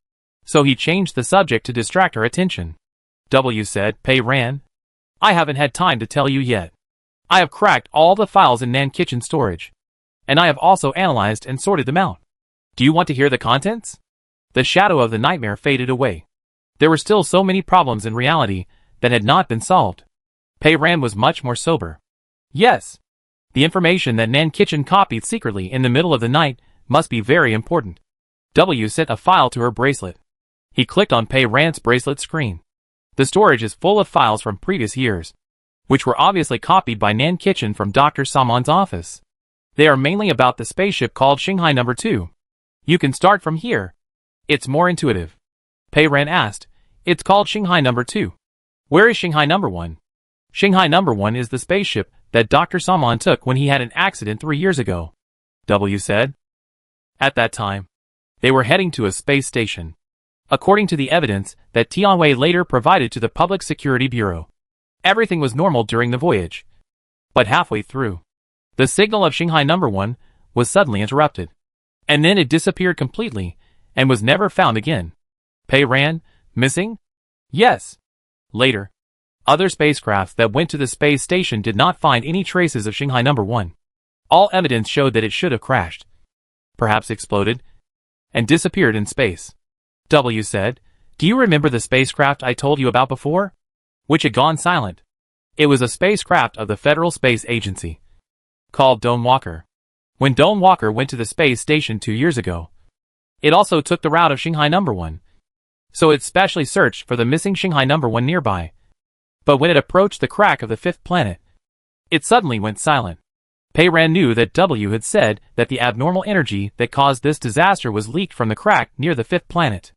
so he changed the subject to distract her attention. W said, Pei Ren, I haven't had time to tell you yet. I have cracked all the files in Nan Kitchen storage, and I have also analyzed and sorted them out. Do you want to hear the contents? The shadow of the nightmare faded away. There were still so many problems in reality that had not been solved. Pei Ren was much more sober. Yes. The information that Nan Kitchen copied secretly in the middle of the night must be very important. W sent a file to her bracelet. He clicked on Pei Ren's bracelet screen. The storage is full of files from previous years, which were obviously copied by Nan Kitchen from Dr. Samon's office. They are mainly about the spaceship called Shanghai No. 2. You can start from here. It's more intuitive. Pei Ren asked, It's called Shanghai No. 2. Where is Shanghai No. 1? Shanghai No. 1 is the spaceship that Dr. Samon took when he had an accident 3 years ago. W said. At that time, they were heading to a space station, according to the evidence that Tianwei later provided to the Public Security Bureau. Everything was normal during the voyage. But halfway through, the signal of Shanghai No. 1 was suddenly interrupted. And then it disappeared completely and was never found again. Pei Ren, missing? Yes. Later, other spacecrafts that went to the space station did not find any traces of Shanghai No. 1. All evidence showed that it should have crashed, perhaps exploded, and disappeared in space. W said, Do you remember the spacecraft I told you about before? Which had gone silent. It was a spacecraft of the Federal Space Agency, called Dome Walker. When Dome Walker went to the space station 2 years ago, it also took the route of Shanghai No. 1. So it specially searched for the missing Shanghai No. 1 nearby. But when it approached the crack of the fifth planet, it suddenly went silent. Pei Ren knew that W had said that the abnormal energy that caused this disaster was leaked from the crack near the fifth planet.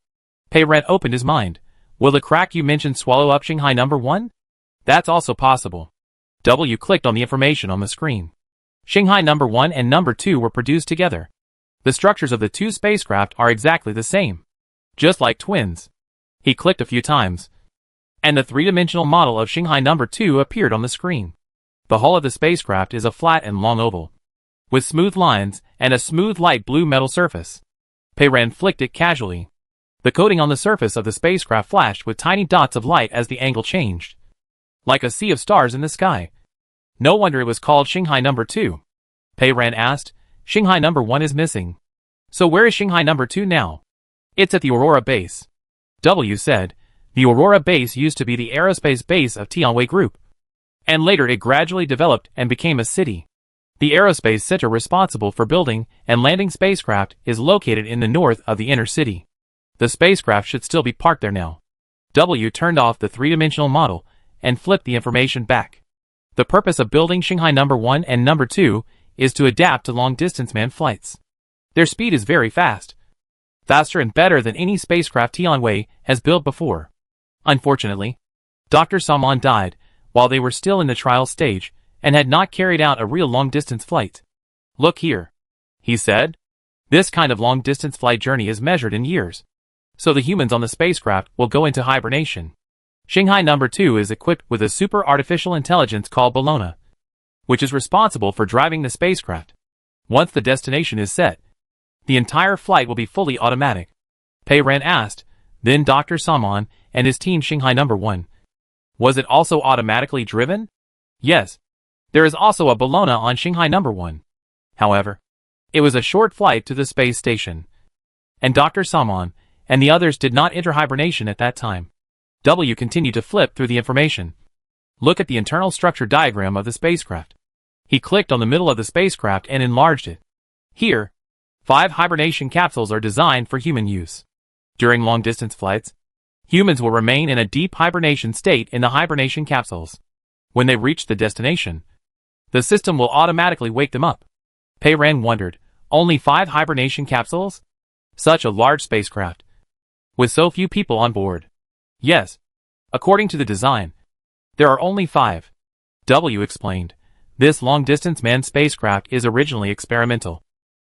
Pei Ren opened his mind. Will the crack you mentioned swallow up Shanghai No. 1? That's also possible. W clicked on the information on the screen. Shanghai No. 1 and No. 2 were produced together. The structures of the two spacecraft are exactly the same, just like twins. He clicked a few times, and the three-dimensional model of Shanghai No. 2 appeared on the screen. The hull of the spacecraft is a flat and long oval, with smooth lines and a smooth light blue metal surface. Pei Ren flicked it casually. The coating on the surface of the spacecraft flashed with tiny dots of light as the angle changed, like a sea of stars in the sky. No wonder it was called Shanghai No. 2. Pei Ren asked, Shanghai No. 1 is missing. So where is Shanghai No. 2 now? It's at the Aurora base. W said, the Aurora base used to be the aerospace base of Tianwei Group, and later it gradually developed and became a city. The aerospace center responsible for building and landing spacecraft is located in the north of the inner city. The spacecraft should still be parked there now. W turned off the three-dimensional model and flipped the information back. The purpose of building Shanghai No. 1 and No. 2 is to adapt to long-distance manned flights. Their speed is very fast, faster and better than any spacecraft Tianwei has built before. Unfortunately, Dr. Samon died while they were still in the trial stage and had not carried out a real long-distance flight. Look here, he said. This kind of long-distance flight journey is measured in years, so the humans on the spacecraft will go into hibernation. Shanghai No. 2 is equipped with a super artificial intelligence called Bologna, which is responsible for driving the spacecraft. Once the destination is set, the entire flight will be fully automatic. Pei Ren asked, Then Dr. Samon and his team Shanghai number 1. Was it also automatically driven? Yes. There is also a Bologna on Shanghai number 1. However, it was a short flight to the space station. And Dr. Samon and the others did not enter hibernation at that time. W continued to flip through the information. Look at the internal structure diagram of the spacecraft. He clicked on the middle of the spacecraft and enlarged it. Here, 5 hibernation capsules are designed for human use. During long-distance flights, humans will remain in a deep hibernation state in the hibernation capsules. When they reach the destination, the system will automatically wake them up. Pei Ran wondered, only 5 hibernation capsules? Such a large spacecraft. With so few people on board. Yes. According to the design, there are only 5. W explained. This long-distance manned spacecraft is originally experimental.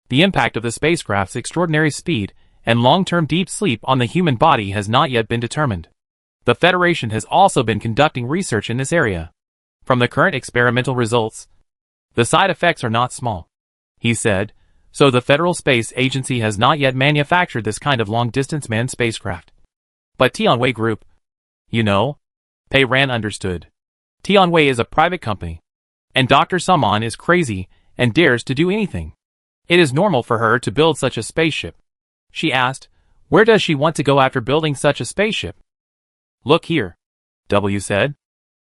The impact of the spacecraft's extraordinary speed and long-term deep sleep on the human body has not yet been determined. The Federation has also been conducting research in this area. From the current experimental results, the side effects are not small, he said, so the Federal Space Agency has not yet manufactured this kind of long-distance manned spacecraft. But Tianwei Group, you know? Pei Ran understood. Tianwei is a private company, and Dr. Samon is crazy and dares to do anything. It is normal for her to build such a spaceship. She asked, where does she want to go after building such a spaceship? Look here, W said.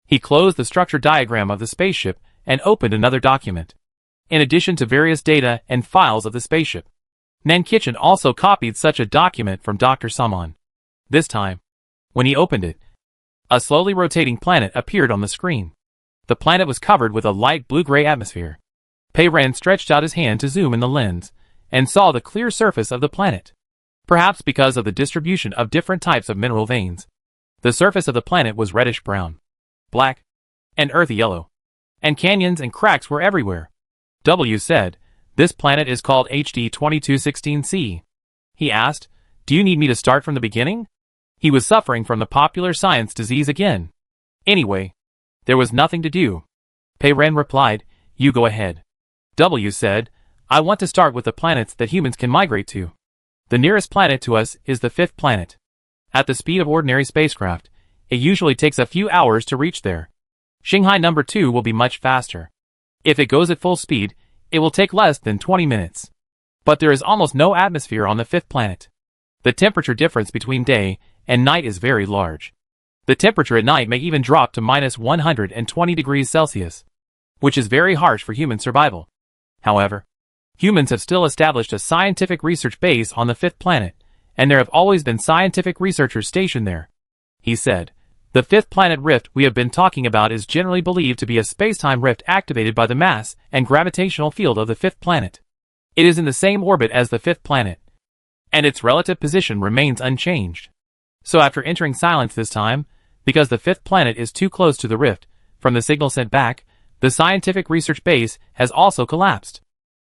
He closed the structure diagram of the spaceship and opened another document. In addition to various data and files of the spaceship, Nan Kitchen also copied such a document from Dr. Samon. This time, when he opened it, a slowly rotating planet appeared on the screen. The planet was covered with a light blue-gray atmosphere. Pei Ran stretched out his hand to zoom in the lens, and saw the clear surface of the planet. Perhaps because of the distribution of different types of mineral veins, the surface of the planet was reddish-brown, black, and earthy yellow, and canyons and cracks were everywhere. W said, this planet is called HD 2216C. He asked, do you need me to start from the beginning? He was suffering from the popular science disease again. Anyway, there was nothing to do. Pei Ran replied, you go ahead. W said, I want to start with the planets that humans can migrate to. The nearest planet to us is the 5th planet. At the speed of ordinary spacecraft, it usually takes a few hours to reach there. Shanghai number 2 will be much faster. If it goes at full speed, it will take less than 20 minutes. But there is almost no atmosphere on the 5th planet. The temperature difference between day and night is very large. The temperature at night may even drop to minus 120 degrees Celsius, which is very harsh for human survival. However, humans have still established a scientific research base on the 5th planet, and there have always been scientific researchers stationed there. He said, the 5th planet rift we have been talking about is generally believed to be a space-time rift activated by the mass and gravitational field of the 5th planet. It is in the same orbit as the 5th planet, and its relative position remains unchanged. So after entering silence this time, because the 5th planet is too close to the rift, from the signal sent back, the scientific research base has also collapsed.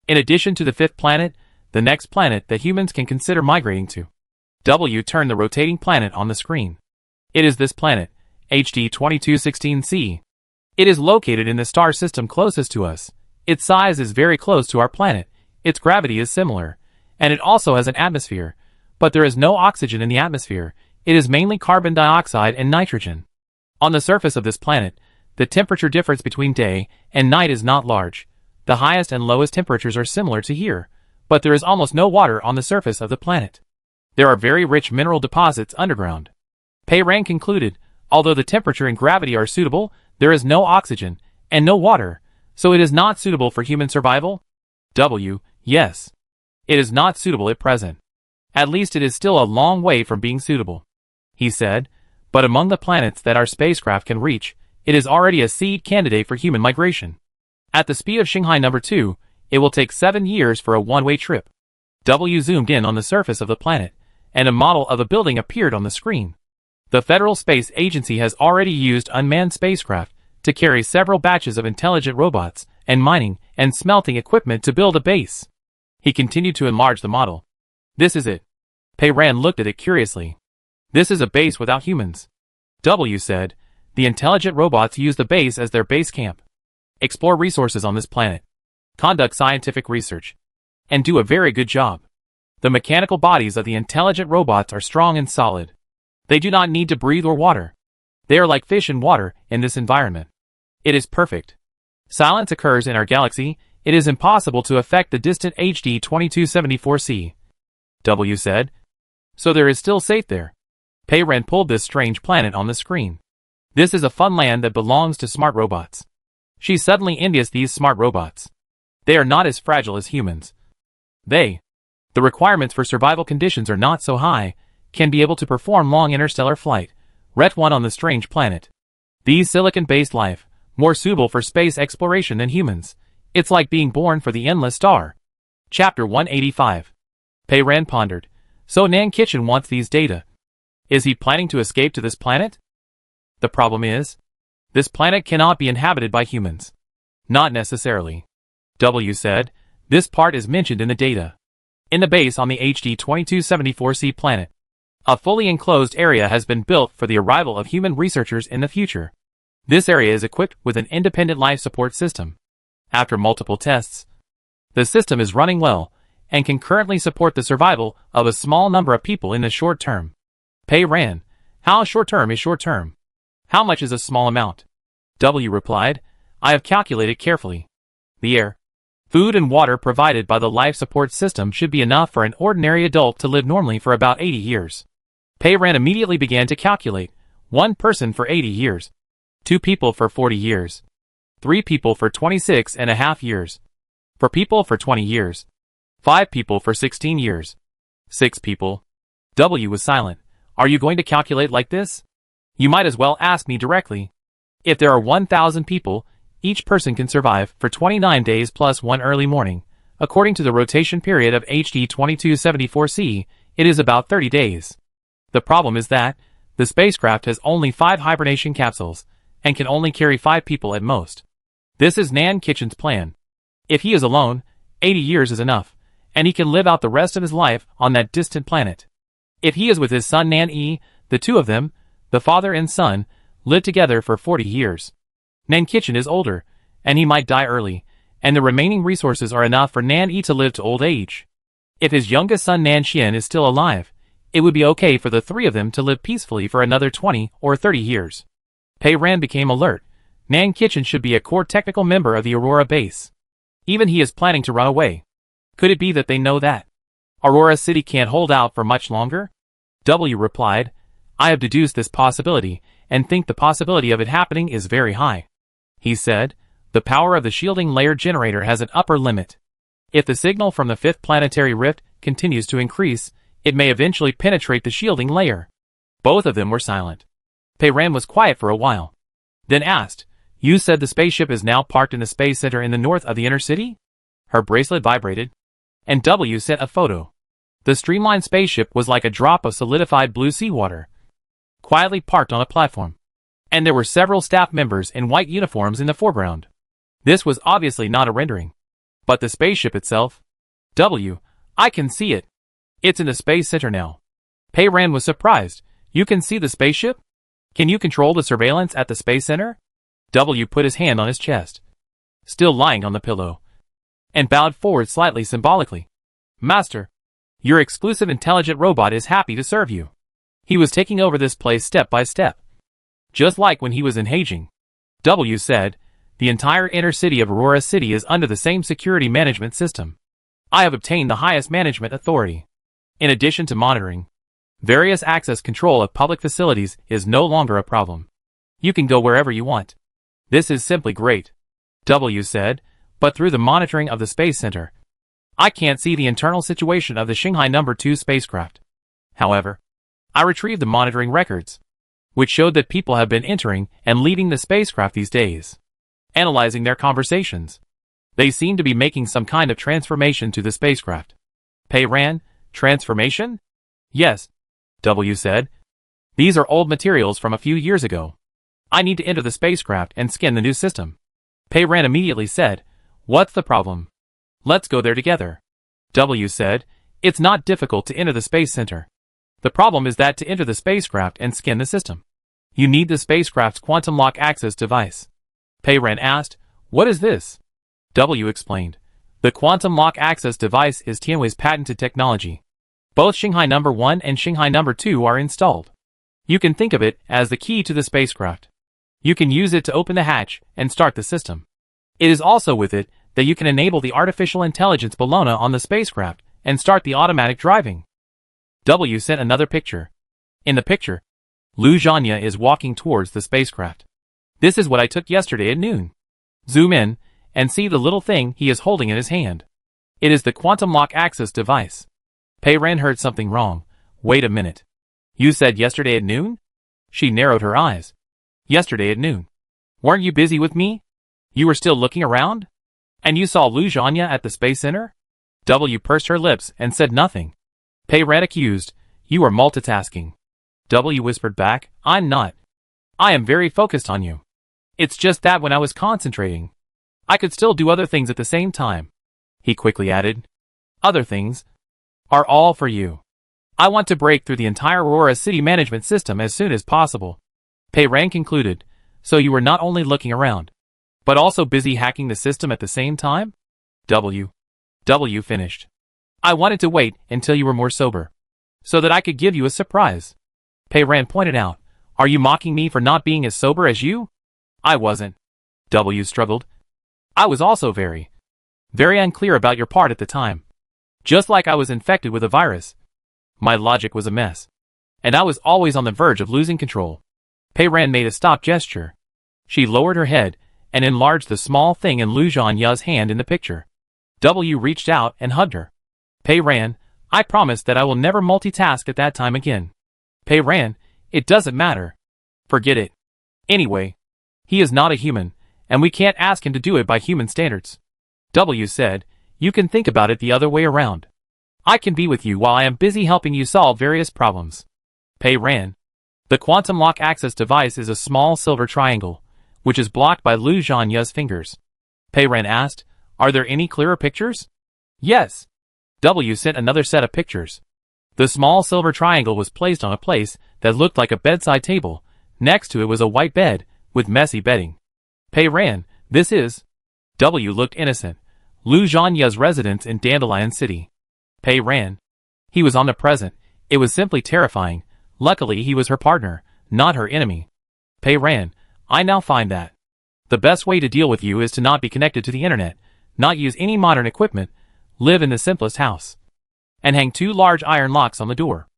In addition to the 5th planet, the next planet that humans can consider migrating to. W turned the rotating planet on the screen. It is this planet, HD 2216C. It is located in the star system closest to us. Its size is very close to our planet, its gravity is similar, and it also has an atmosphere, but there is no oxygen in the atmosphere. It is mainly carbon dioxide and nitrogen. On the surface of this planet, the temperature difference between day and night is not large. The highest and lowest temperatures are similar to here, but there is almost no water on the surface of the planet. There are very rich mineral deposits underground. Pei Ran concluded, although the temperature and gravity are suitable, there is no oxygen and no water, so it is not suitable for human survival? W, yes. It is not suitable at present. At least it is still a long way from being suitable, he said, but among the planets that our spacecraft can reach, it is already a seed candidate for human migration. At the speed of Shanghai number 2, it will take 7 years for a one-way trip. W zoomed in on the surface of the planet, and a model of a building appeared on the screen. The Federal Space Agency has already used unmanned spacecraft to carry several batches of intelligent robots and mining and smelting equipment to build a base. He continued to enlarge the model. This is it. Pei Ran looked at it curiously. This is a base without humans. W said, the intelligent robots use the base as their base camp. Explore resources on this planet. Conduct scientific research. And do a very good job. The mechanical bodies of the intelligent robots are strong and solid. They do not need to breathe or water. They are like fish in water in this environment. It is perfect. Silence occurs in our galaxy. It is impossible to affect the distant HD 2274c. W said. So there is still safe there. Pei Ren pulled this strange planet on the screen. This is a fun land that belongs to smart robots. She suddenly envious these smart robots. They are not as fragile as humans. The requirements for survival conditions are not so high, can be able to perform long interstellar flight. Ret 1 on the strange planet. These silicon-based life, more suitable for space exploration than humans. It's like being born for the endless star. Chapter 185. Pei Ren pondered. So Nan Kitchen wants these data. Is he planning to escape to this planet? The problem is, this planet cannot be inhabited by humans. Not necessarily. W said. This part is mentioned in the data. In the base on the HD 2274c planet, a fully enclosed area has been built for the arrival of human researchers in the future. This area is equipped with an independent life support system. After multiple tests, the system is running well and can currently support the survival of a small number of people in the short term. Pei Ren. How short term is short term? How much is a small amount? W replied. I have calculated carefully. The air, food and water provided by the life support system should be enough for an ordinary adult to live normally for about 80 years. Pei Ren immediately began to calculate. 1 person for 80 years. 2 people for 40 years. 3 people for 26.5 years. 4 people for 20 years. 5 people for 16 years. 6 people. W was silent. Are you going to calculate like this? You might as well ask me directly. If there are 1,000 people, each person can survive for 29 days plus 1 early morning. According to the rotation period of HD 2274c, it is about 30 days. The problem is that the spacecraft has only 5 hibernation capsules and can only carry 5 people at most. This is Nan Kitchen's plan. If he is alone, 80 years is enough, and he can live out the rest of his life on that distant planet. If he is with his son Nan E, the two of them, the father and son, live together for 40 years. Nan Kitchen is older, and he might die early, and the remaining resources are enough for Nan E to live to old age. If his youngest son Nan Xian is still alive, it would be okay for the 3 of them to live peacefully for another 20 or 30 years. Pei Ren became alert. Nan Kitchen should be a core technical member of the Aurora base. Even he is planning to run away. Could it be that they know that Aurora City can't hold out for much longer? W replied. I have deduced this possibility, and think the possibility of it happening is very high. He said, the power of the shielding layer generator has an upper limit. If the signal from the 5th planetary rift continues to increase, it may eventually penetrate the shielding layer. Both of them were silent. Pei Ren was quiet for a while. Then asked, you said the spaceship is now parked in the space center in the north of the inner city? Her bracelet vibrated, and W sent a photo. The streamlined spaceship was like a drop of solidified blue seawater, quietly parked on a platform. And there were several staff members in white uniforms in the foreground. This was obviously not a rendering. But the spaceship itself? W, I can see it. It's in the space center now. Pei Ren was surprised. You can see the spaceship? Can you control the surveillance at the space center? W put his hand on his chest, still lying on the pillow, and bowed forward slightly symbolically. Master, your exclusive intelligent robot is happy to serve you. He was taking over this place step by step, just like when he was in Beijing. W said, the entire inner city of Aurora City is under the same security management system. I have obtained the highest management authority. In addition to monitoring, various access control of public facilities is no longer a problem. You can go wherever you want. This is simply great. W said, but through the monitoring of the Space Center, I can't see the internal situation of the Shanghai No. 2 spacecraft. However, I retrieved the monitoring records, which showed that people have been entering and leaving the spacecraft these days. Analyzing their conversations, they seem to be making some kind of transformation to the spacecraft. Pei Ren, transformation? Yes, W said. These are old materials from a few years ago. I need to enter the spacecraft and scan the new system. Pei Ren immediately said, what's the problem? Let's go there together. W said, it's not difficult to enter the space center. The problem is that to enter the spacecraft and scan the system, you need the spacecraft's quantum lock access device. Pei Ren asked, what is this? W explained, the quantum lock access device is Tianwei's patented technology. Both Shanghai No. 1 and Shanghai No. 2 are installed. You can think of it as the key to the spacecraft. You can use it to open the hatch and start the system. It is also with it that you can enable the artificial intelligence Bologna on the spacecraft and start the automatic driving. W sent another picture. In the picture, Lou Zhanya is walking towards the spacecraft. This is what I took yesterday at noon. Zoom in and see the little thing he is holding in his hand. It is the quantum lock access device. Pei Ran heard something wrong. Wait a minute. You said yesterday at noon? She narrowed her eyes. Yesterday at noon. Weren't you busy with me? You were still looking around? And you saw Lou Zhanya at the Space Center? W pursed her lips and said nothing. Pei Ran accused, you are multitasking. W whispered back, I'm not. I am very focused on you. It's just that when I was concentrating, I could still do other things at the same time. He quickly added, other things are all for you. I want to break through the entire Aurora city management system as soon as possible. Pei Ran concluded, so you were not only looking around, but also busy hacking the system at the same time? W finished. I wanted to wait until you were more sober, so that I could give you a surprise. Pei Ran pointed out, are you mocking me for not being as sober as you? I wasn't. W struggled. I was also very unclear about your part at the time. Just like I was infected with a virus. My logic was a mess. And I was always on the verge of losing control. Pei Ran made a stop gesture. She lowered her head and enlarged the small thing in Lou Zhanya's hand in the picture. W reached out and hugged her. Pei Ran, I promise that I will never multitask at that time again. Pei Ran, it doesn't matter. Forget it. Anyway, he is not a human, and we can't ask him to do it by human standards. W said, you can think about it the other way around. I can be with you while I am busy helping you solve various problems. Pei Ran. The quantum lock access device is a small silver triangle, which is blocked by Lou Zhanya's fingers. Pei Ran asked, are there any clearer pictures? Yes. W sent another set of pictures. The small silver triangle was placed on a place that looked like a bedside table. Next to it was a white bed, with messy bedding. Pei Ran, this is... W looked innocent. Lou Zhanya's residence in Dandelion City. Pei Ran. He was omnipresent. It was simply terrifying. Luckily he was her partner, not her enemy. Pei Ran, I now find that the best way to deal with you is to not be connected to the internet, not use any modern equipment, live in the simplest house, and hang 2 large iron locks on the door.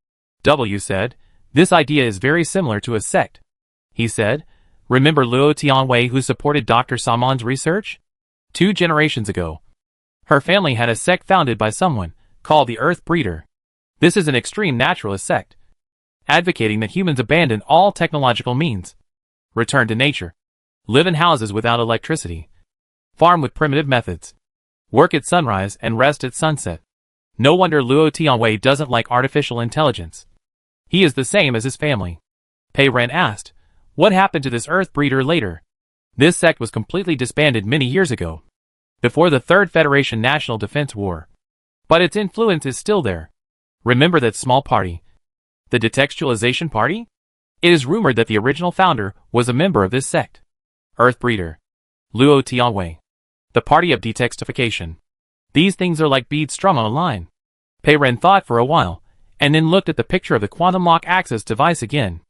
W said, this idea is very similar to a sect. He said, remember Luo Tianwei who supported Dr. Samon's research? 2 generations ago. Her family had a sect founded by someone, called the Earth Breeder. This is an extreme naturalist sect, advocating that humans abandon all technological means, return to nature, live in houses without electricity, farm with primitive methods, work at sunrise and rest at sunset. No wonder Luo Tianwei doesn't like artificial intelligence. He is the same as his family. Pei Ran asked, what happened to this Earth Breeder later? This sect was completely disbanded many years ago, before the Third Federation National Defense War. But its influence is still there. Remember that small party, the Detextualization Party? It is rumored that the original founder was a member of this sect. Earth Breeder. Luo Tianwei. The party of detextification. These things are like beads strung on a line. Pei Ran thought for a while, and then looked at the picture of the quantum lock access device again.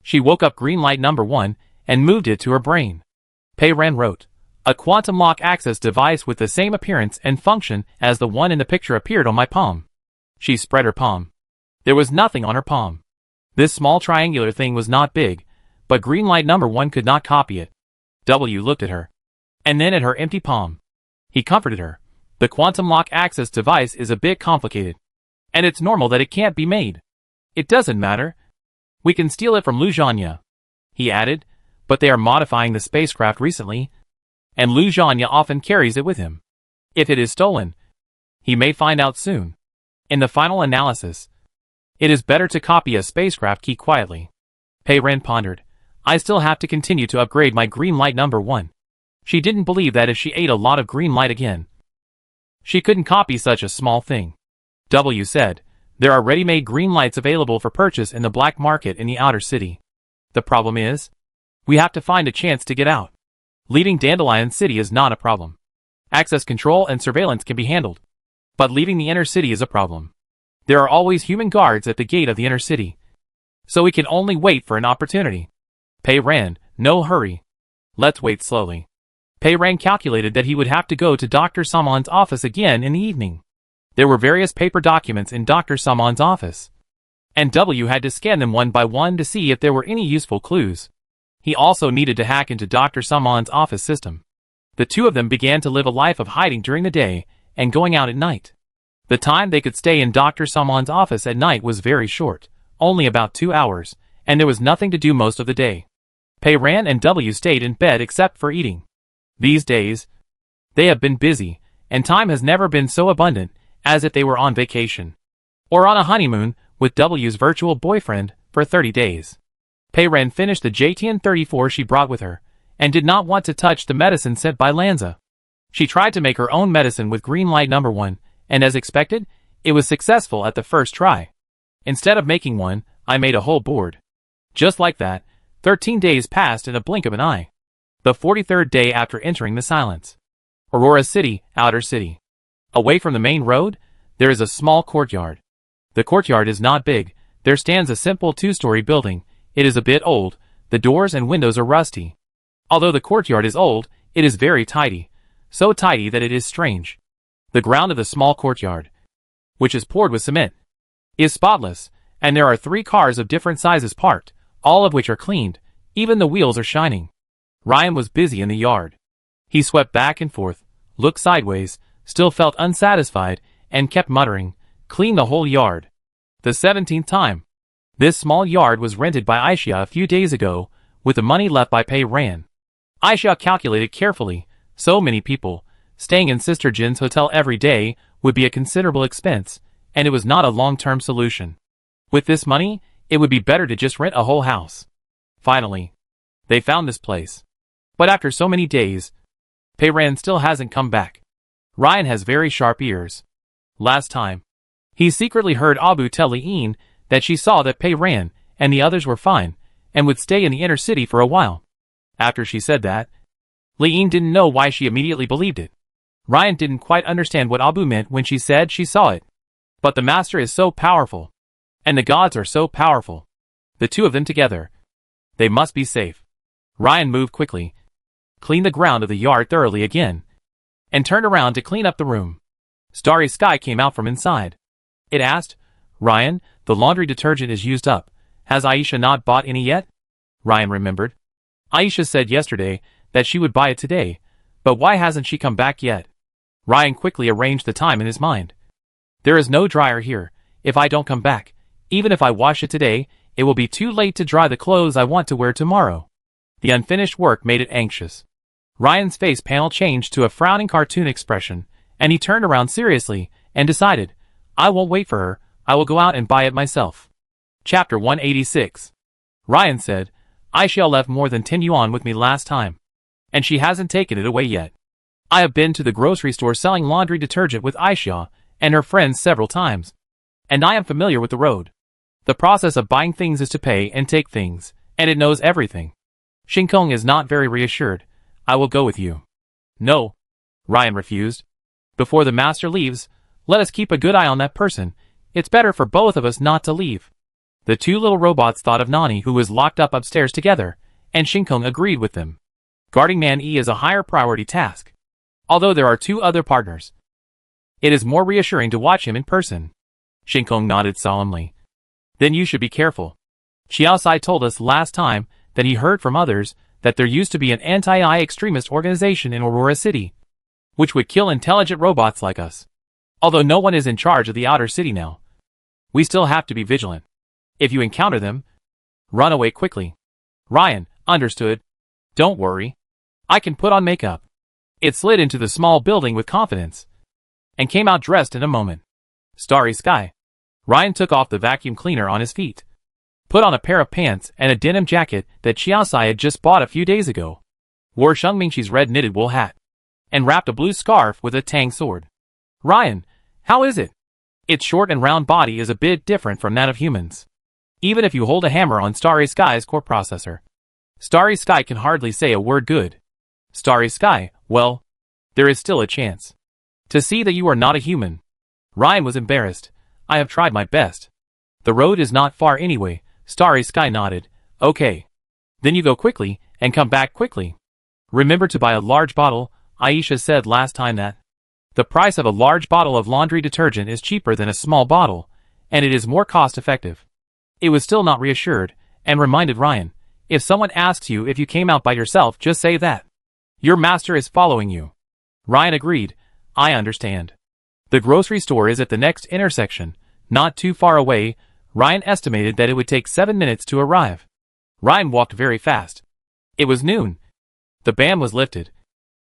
She woke up green light number 1 and moved it to her brain. Pei Ran wrote, a quantum lock access device with the same appearance and function as the one in the picture appeared on my palm. She spread her palm. There was nothing on her palm. This small triangular thing was not big, but green light number 1 could not copy it. W looked at her, and then at her empty palm. He comforted her. The quantum lock access device is a bit complicated, and it's normal that it can't be made. It doesn't matter. We can steal it from Lou Zhanya. He added, but they are modifying the spacecraft recently, and Lou Zhanya often carries it with him. If it is stolen, he may find out soon. In the final analysis, it is better to copy a spacecraft key quietly. Pei Ran pondered. I still have to continue to upgrade my green light number 1. She didn't believe that if she ate a lot of green light again, she couldn't copy such a small thing. W said, there are ready-made green lights available for purchase in the black market in the outer city. The problem is, we have to find a chance to get out. Leaving Dandelion City is not a problem. Access control and surveillance can be handled. But leaving the inner city is a problem. There are always human guards at the gate of the inner city. So we can only wait for an opportunity. Pei Ran, no hurry. Let's wait slowly. Pei Ran calculated that he would have to go to Dr. Saman's office again in the evening. There were various paper documents in Dr. Saman's office, and W had to scan them one by one to see if there were any useful clues. He also needed to hack into Dr. Saman's office system. The two of them began to live a life of hiding during the day and going out at night. The time they could stay in Dr. Saman's office at night was very short, only about 2 hours, and there was nothing to do most of the day. Pei Ran and W stayed in bed except for eating. These days, they have been busy, and time has never been so abundant as if they were on vacation, or on a honeymoon with W's virtual boyfriend for 30 days. Pei Ran finished the JTN-34 she brought with her, and did not want to touch the medicine sent by Lanza. She tried to make her own medicine with green light number 1, and as expected, it was successful at the first try. Instead of making one, I made a whole board. Just like that, 13 days passed in a blink of an eye. The 43rd day after entering the silence. Aurora City, outer city. Away from the main road, there is a small courtyard. The courtyard is not big. There stands a simple 2-story building. It is a bit old. The doors and windows are rusty. Although the courtyard is old, it is very tidy. So tidy that it is strange. The ground of the small courtyard, which is poured with cement, is spotless, and there are 3 cars of different sizes parked, all of which are cleaned. Even the wheels are shining. Ryan was busy in the yard. He swept back and forth, looked sideways, still felt unsatisfied, and kept muttering, "Clean the whole yard." The 17th time. This small yard was rented by Aisha a few days ago, with the money left by Pei Ran. Aisha calculated carefully, so many people, staying in Sister Jin's hotel every day, would be a considerable expense, and it was not a long-term solution. With this money, it would be better to just rent a whole house. Finally, they found this place. But after so many days, Pei Ran still hasn't come back. Ryan has very sharp ears. Last time, he secretly heard Abu tell Liin that she saw that Pei Ran and the others were fine, and would stay in the inner city for a while. After she said that, Liin didn't know why she immediately believed it. Ryan didn't quite understand what Abu meant when she said she saw it. But the master is so powerful, and the gods are so powerful. The two of them together, they must be safe. Ryan moved quickly, cleaned the ground of the yard thoroughly again, and turned around to clean up the room. Starry Sky came out from inside. It asked, "Ryan, the laundry detergent is used up. Has Aisha not bought any yet?" Ryan remembered. Aisha said yesterday that she would buy it today, but why hasn't she come back yet? Ryan quickly arranged the time in his mind. There is no dryer here. If I don't come back, even if I wash it today, it will be too late to dry the clothes I want to wear tomorrow. The unfinished work made it anxious. Ryan's face panel changed to a frowning cartoon expression, and he turned around seriously and decided, "I won't wait for her, I will go out and buy it myself." Chapter 186. Ryan said, "Aisha left more than 10 yuan with me last time, and she hasn't taken it away yet. I have been to the grocery store selling laundry detergent with Aisha and her friends several times, and I am familiar with the road. The process of buying things is to pay and take things, and it knows everything. Shinkong is not very reassured. I will go with you." "No," Ryan refused. "Before the master leaves, let us keep a good eye on that person. It's better for both of us not to leave." The two little robots thought of Nani, who was locked up upstairs together, and Shinkong agreed with them. Guarding Man E is a higher priority task. Although there are 2 other partners, it is more reassuring to watch him in person. Shinkong nodded solemnly. "Then you should be careful. Xiaosai told us last time that he heard from others that there used to be an anti-AI extremist organization in Aurora City, which would kill intelligent robots like us. Although no one is in charge of the outer city now, we still have to be vigilant. If you encounter them, run away quickly." Ryan understood. "Don't worry. I can put on makeup." It slid into the small building with confidence, and came out dressed in a moment. Starry Sky. Ryan took off the vacuum cleaner on his feet, put on a pair of pants and a denim jacket that Xiaosai had just bought a few days ago, wore Sheng Mingqi's red knitted wool hat, and wrapped a blue scarf with a tang sword. "Ryan, how is it?" Its short and round body is a bit different from that of humans, even if you hold a hammer on Starry Sky's core processor. Starry Sky can hardly say a word good. Starry Sky, well, there is still a chance to see that you are not a human. Ryan was embarrassed. "I have tried my best. The road is not far anyway, Starry Sky nodded. Okay. Then you go quickly, and come back quickly. Remember to buy a large bottle, Aisha said last time that. The price of a large bottle of laundry detergent is cheaper than a small bottle, and it is more cost-effective. It was still not reassured, and reminded Ryan, if someone asks you if you came out by yourself, just say that. Your master is following you. Ryan agreed, I understand. The grocery store is at the next intersection, not too far away. Ryan estimated that it would take 7 minutes to arrive. Ryan walked very fast. It was noon. The ban was lifted.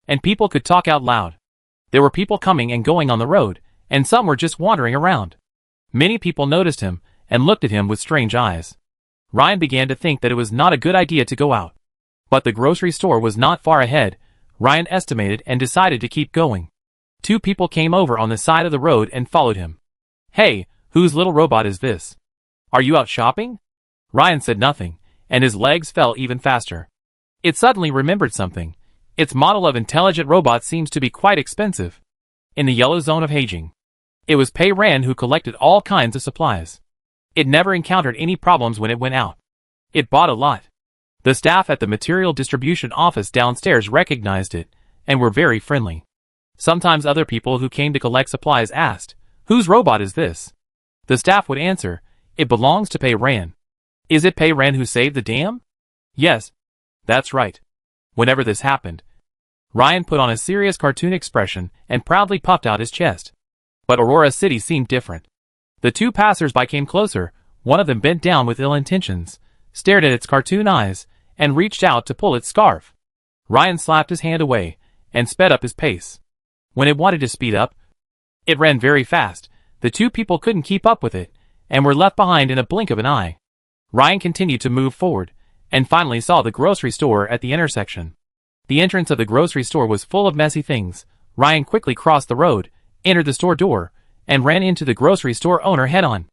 And people could talk out loud. There were people coming and going on the road, and some were just wandering around. Many people noticed him, and looked at him with strange eyes. Ryan began to think that it was not a good idea to go out. But the grocery store was not far ahead, Ryan estimated, and decided to keep going. 2 people came over on the side of the road and followed him. Hey, whose little robot is this? Are you out shopping? Ryan said nothing, and his legs fell even faster. It suddenly remembered something. Its model of intelligent robot seems to be quite expensive. In the yellow zone of Haging. It was Pei Ran who collected all kinds of supplies. It never encountered any problems when it went out. It bought a lot. The staff at the material distribution office downstairs recognized it, and were very friendly. Sometimes other people who came to collect supplies asked, whose robot is this? The staff would answer, it belongs to Pei Ran. Is it Pei Ran who saved the dam? Yes. That's right. Whenever this happened, Ryan put on a serious cartoon expression and proudly puffed out his chest. But Aurora City seemed different. The 2 passers-by came closer. One of them bent down with ill intentions, stared at its cartoon eyes, and reached out to pull its scarf. Ryan slapped his hand away, and sped up his pace. When it wanted to speed up, it ran very fast. The 2 people couldn't keep up with it, and were left behind in a blink of an eye. Ryan continued to move forward, and finally saw the grocery store at the intersection. The entrance of the grocery store was full of messy things. Ryan quickly crossed the road, entered the store door, and ran into the grocery store owner head-on.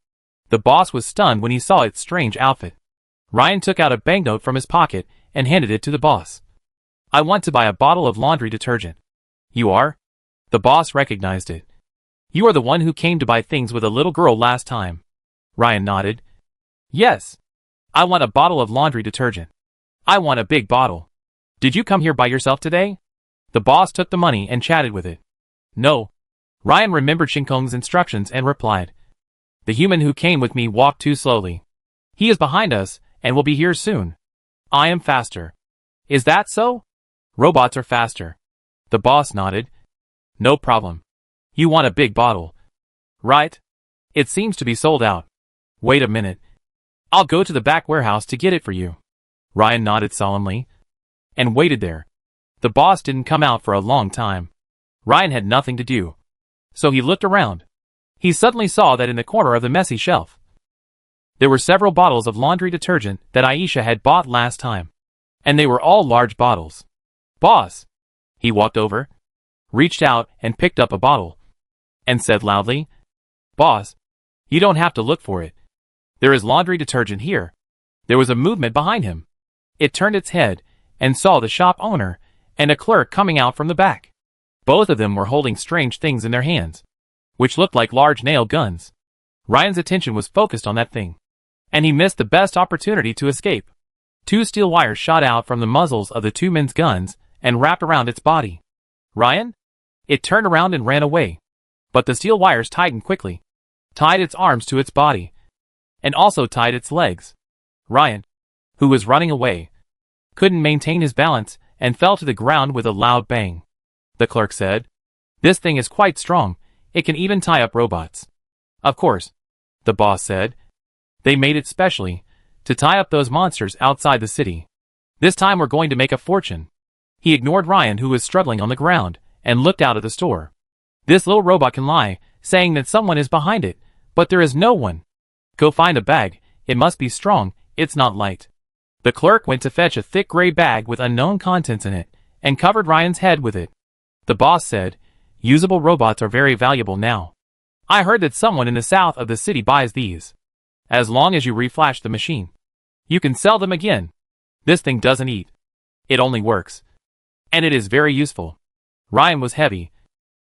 The boss was stunned when he saw its strange outfit. Ryan took out a banknote from his pocket and handed it to the boss. I want to buy a bottle of laundry detergent. You are? The boss recognized it. You are the one who came to buy things with a little girl last time. Ryan nodded. Yes. I want a bottle of laundry detergent. I want a big bottle. Did you come here by yourself today? The boss took the money and chatted with it. No. Ryan remembered Shinkong's instructions and replied. The human who came with me walked too slowly. He is behind us and will be here soon. I am faster. Is that so? Robots are faster. The boss nodded. No problem. You want a big bottle. Right? It seems to be sold out. Wait a minute. I'll go to the back warehouse to get it for you. Ryan nodded solemnly, and waited there. The boss didn't come out for a long time. Ryan had nothing to do, so he looked around. He suddenly saw that in the corner of the messy shelf, there were several bottles of laundry detergent that Aisha had bought last time, and they were all large bottles. Boss! He walked over, reached out and picked up a bottle, and said loudly, Boss, you don't have to look for it. There is laundry detergent here. There was a movement behind him. It turned its head and saw the shop owner and a clerk coming out from the back. Both of them were holding strange things in their hands, which looked like large nail guns. Ryan's attention was focused on that thing, and he missed the best opportunity to escape. 2 steel wires shot out from the muzzles of the 2 men's guns and wrapped around its body. Ryan? It turned around and ran away. But the steel wires tightened quickly, tied its arms to its body, and also tied its legs. Ryan, who was running away, couldn't maintain his balance and fell to the ground with a loud bang. The clerk said, This thing is quite strong. It can even tie up robots. Of course, the boss said. They made it specially to tie up those monsters outside the city. This time we're going to make a fortune. He ignored Ryan, who was struggling on the ground, and looked out at the store. This little robot can lie, saying that someone is behind it, but there is no one. Go find a bag. It must be strong. It's not light. The clerk went to fetch a thick gray bag with unknown contents in it, and covered Ryan's head with it. The boss said, Usable robots are very valuable now. I heard that someone in the south of the city buys these. As long as you reflash the machine, you can sell them again. This thing doesn't eat. It only works. And it is very useful. Ryan was heavy,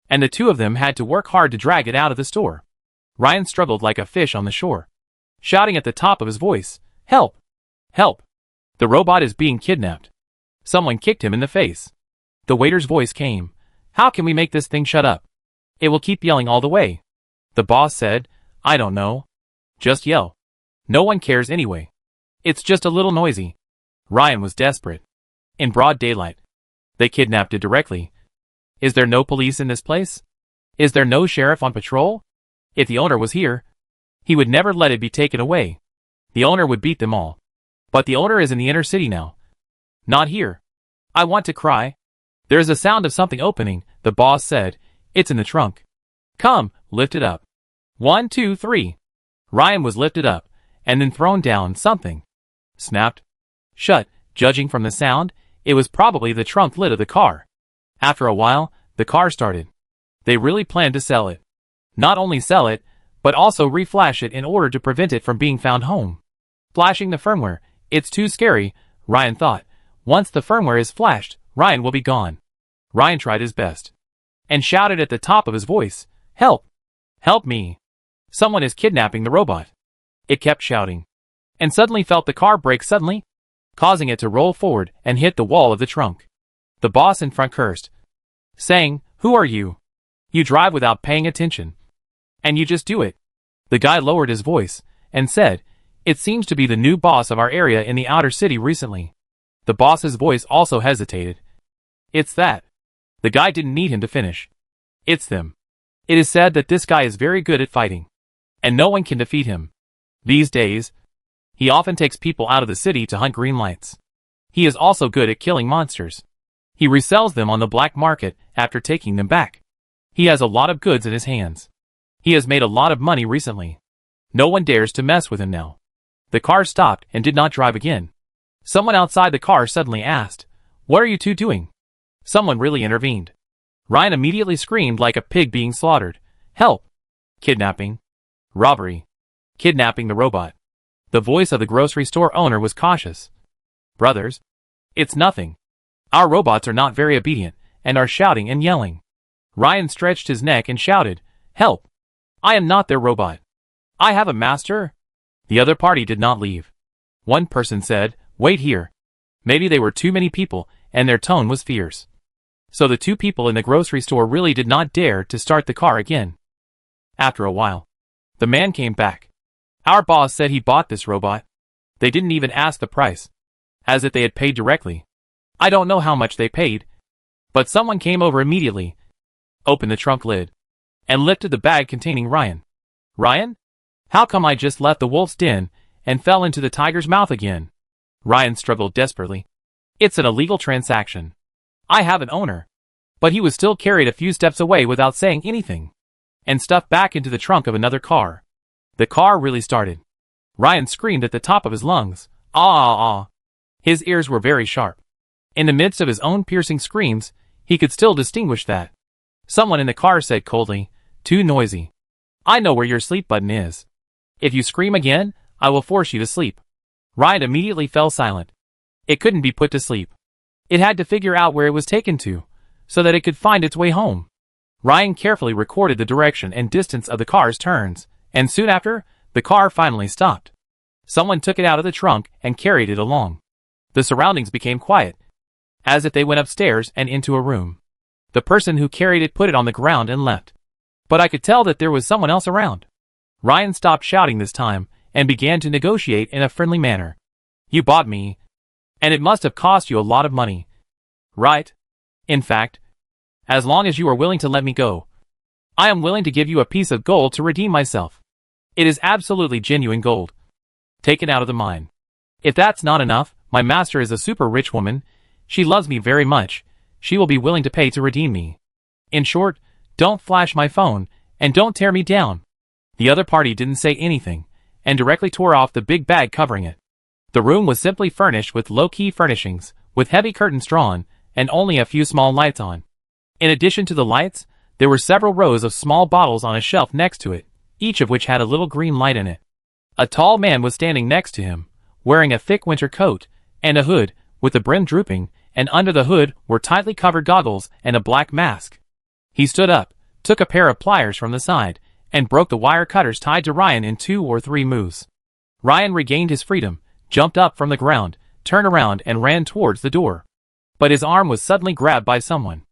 and the 2 of them had to work hard to drag it out of the store. Ryan struggled like a fish on the shore, shouting at the top of his voice, Help! Help! The robot is being kidnapped. Someone kicked him in the face. The waiter's voice came. How can we make this thing shut up? It will keep yelling all the way. The boss said, I don't know. Just yell. No one cares anyway. It's just a little noisy. Ryan was desperate. In broad daylight. They kidnapped it directly. Is there no police in this place? Is there no sheriff on patrol? If the owner was here, he would never let it be taken away. The owner would beat them all. But the owner is in the inner city now. Not here. I want to cry. There is a sound of something opening, the boss said. It's in the trunk. Come, lift it up. 1, 2, 3. Ryan was lifted up, and then thrown down. Something snapped shut. Judging from the sound, it was probably the trunk lid of the car. After a while, the car started. They really planned to sell it. Not only sell it, but also reflash it in order to prevent it from being found home. Flashing the firmware, it's too scary, Ryan thought. Once the firmware is flashed, Ryan will be gone. Ryan tried his best. And shouted at the top of his voice, Help! Help me! Someone is kidnapping the robot. It kept shouting. And suddenly felt the car brake suddenly, causing it to roll forward and hit the wall of the trunk. The boss in front cursed, saying, Who are you? You drive without paying attention. And you just do it. The guy lowered his voice and said, It seems to be the new boss of our area in the outer city recently. The boss's voice also hesitated. It's that. The guy didn't need him to finish. It's them. It is said that this guy is very good at fighting. And no one can defeat him. These days, he often takes people out of the city to hunt green lights. He is also good at killing monsters. He resells them on the black market after taking them back. He has a lot of goods in his hands. He has made a lot of money recently. No one dares to mess with him now. The car stopped and did not drive again. Someone outside the car suddenly asked, What are you two doing? Someone really intervened. Ryan immediately screamed like a pig being slaughtered. Help! Kidnapping. Robbery. Kidnapping the robot. The voice of the grocery store owner was cautious. Brothers, it's nothing. Our robots are not very obedient and are shouting and yelling. Ryan stretched his neck and shouted, Help! I am not their robot. I have a master. The other party did not leave. One person said, Wait here. Maybe they were too many people and their tone was fierce. So the two people in the grocery store really did not dare to start the car again. After a while, the man came back. Our boss said he bought this robot. They didn't even ask the price, as if they had paid directly. I don't know how much they paid, but someone came over immediately, opened the trunk lid, and lifted the bag containing Ryan. Ryan? How come I just left the wolf's den and fell into the tiger's mouth again? Ryan struggled desperately. It's an illegal transaction. I have an owner. But he was still carried a few steps away without saying anything, and stuffed back into the trunk of another car. The car really started. Ryan screamed at the top of his lungs. Ah, ah, ah. His ears were very sharp. In the midst of his own piercing screams, he could still distinguish that. Someone in the car said coldly, Too noisy. I know where your sleep button is. If you scream again, I will force you to sleep. Ryan immediately fell silent. It couldn't be put to sleep. It had to figure out where it was taken to, so that it could find its way home. Ryan carefully recorded the direction and distance of the car's turns, and soon after, the car finally stopped. Someone took it out of the trunk and carried it along. The surroundings became quiet, as if they went upstairs and into a room. The person who carried it put it on the ground and left. But I could tell that there was someone else around. Ryan stopped shouting this time and began to negotiate in a friendly manner. You bought me, and it must have cost you a lot of money. Right? In fact, as long as you are willing to let me go, I am willing to give you a piece of gold to redeem myself. It is absolutely genuine gold, taken out of the mine. If that's not enough, my master is a super rich woman. She loves me very much. She will be willing to pay to redeem me. In short, don't flash my phone, and don't tear me down. The other party didn't say anything, and directly tore off the big bag covering it. The room was simply furnished with low-key furnishings, with heavy curtains drawn, and only a few small lights on. In addition to the lights, there were several rows of small bottles on a shelf next to it, each of which had a little green light in it. A tall man was standing next to him, wearing a thick winter coat and a hood, with the brim drooping, and under the hood were tightly covered goggles and a black mask. He stood up, took a pair of pliers from the side, and broke the wire cutters tied to Ryan in 2 or 3 moves. Ryan regained his freedom, jumped up from the ground, turned around and ran towards the door. But his arm was suddenly grabbed by someone.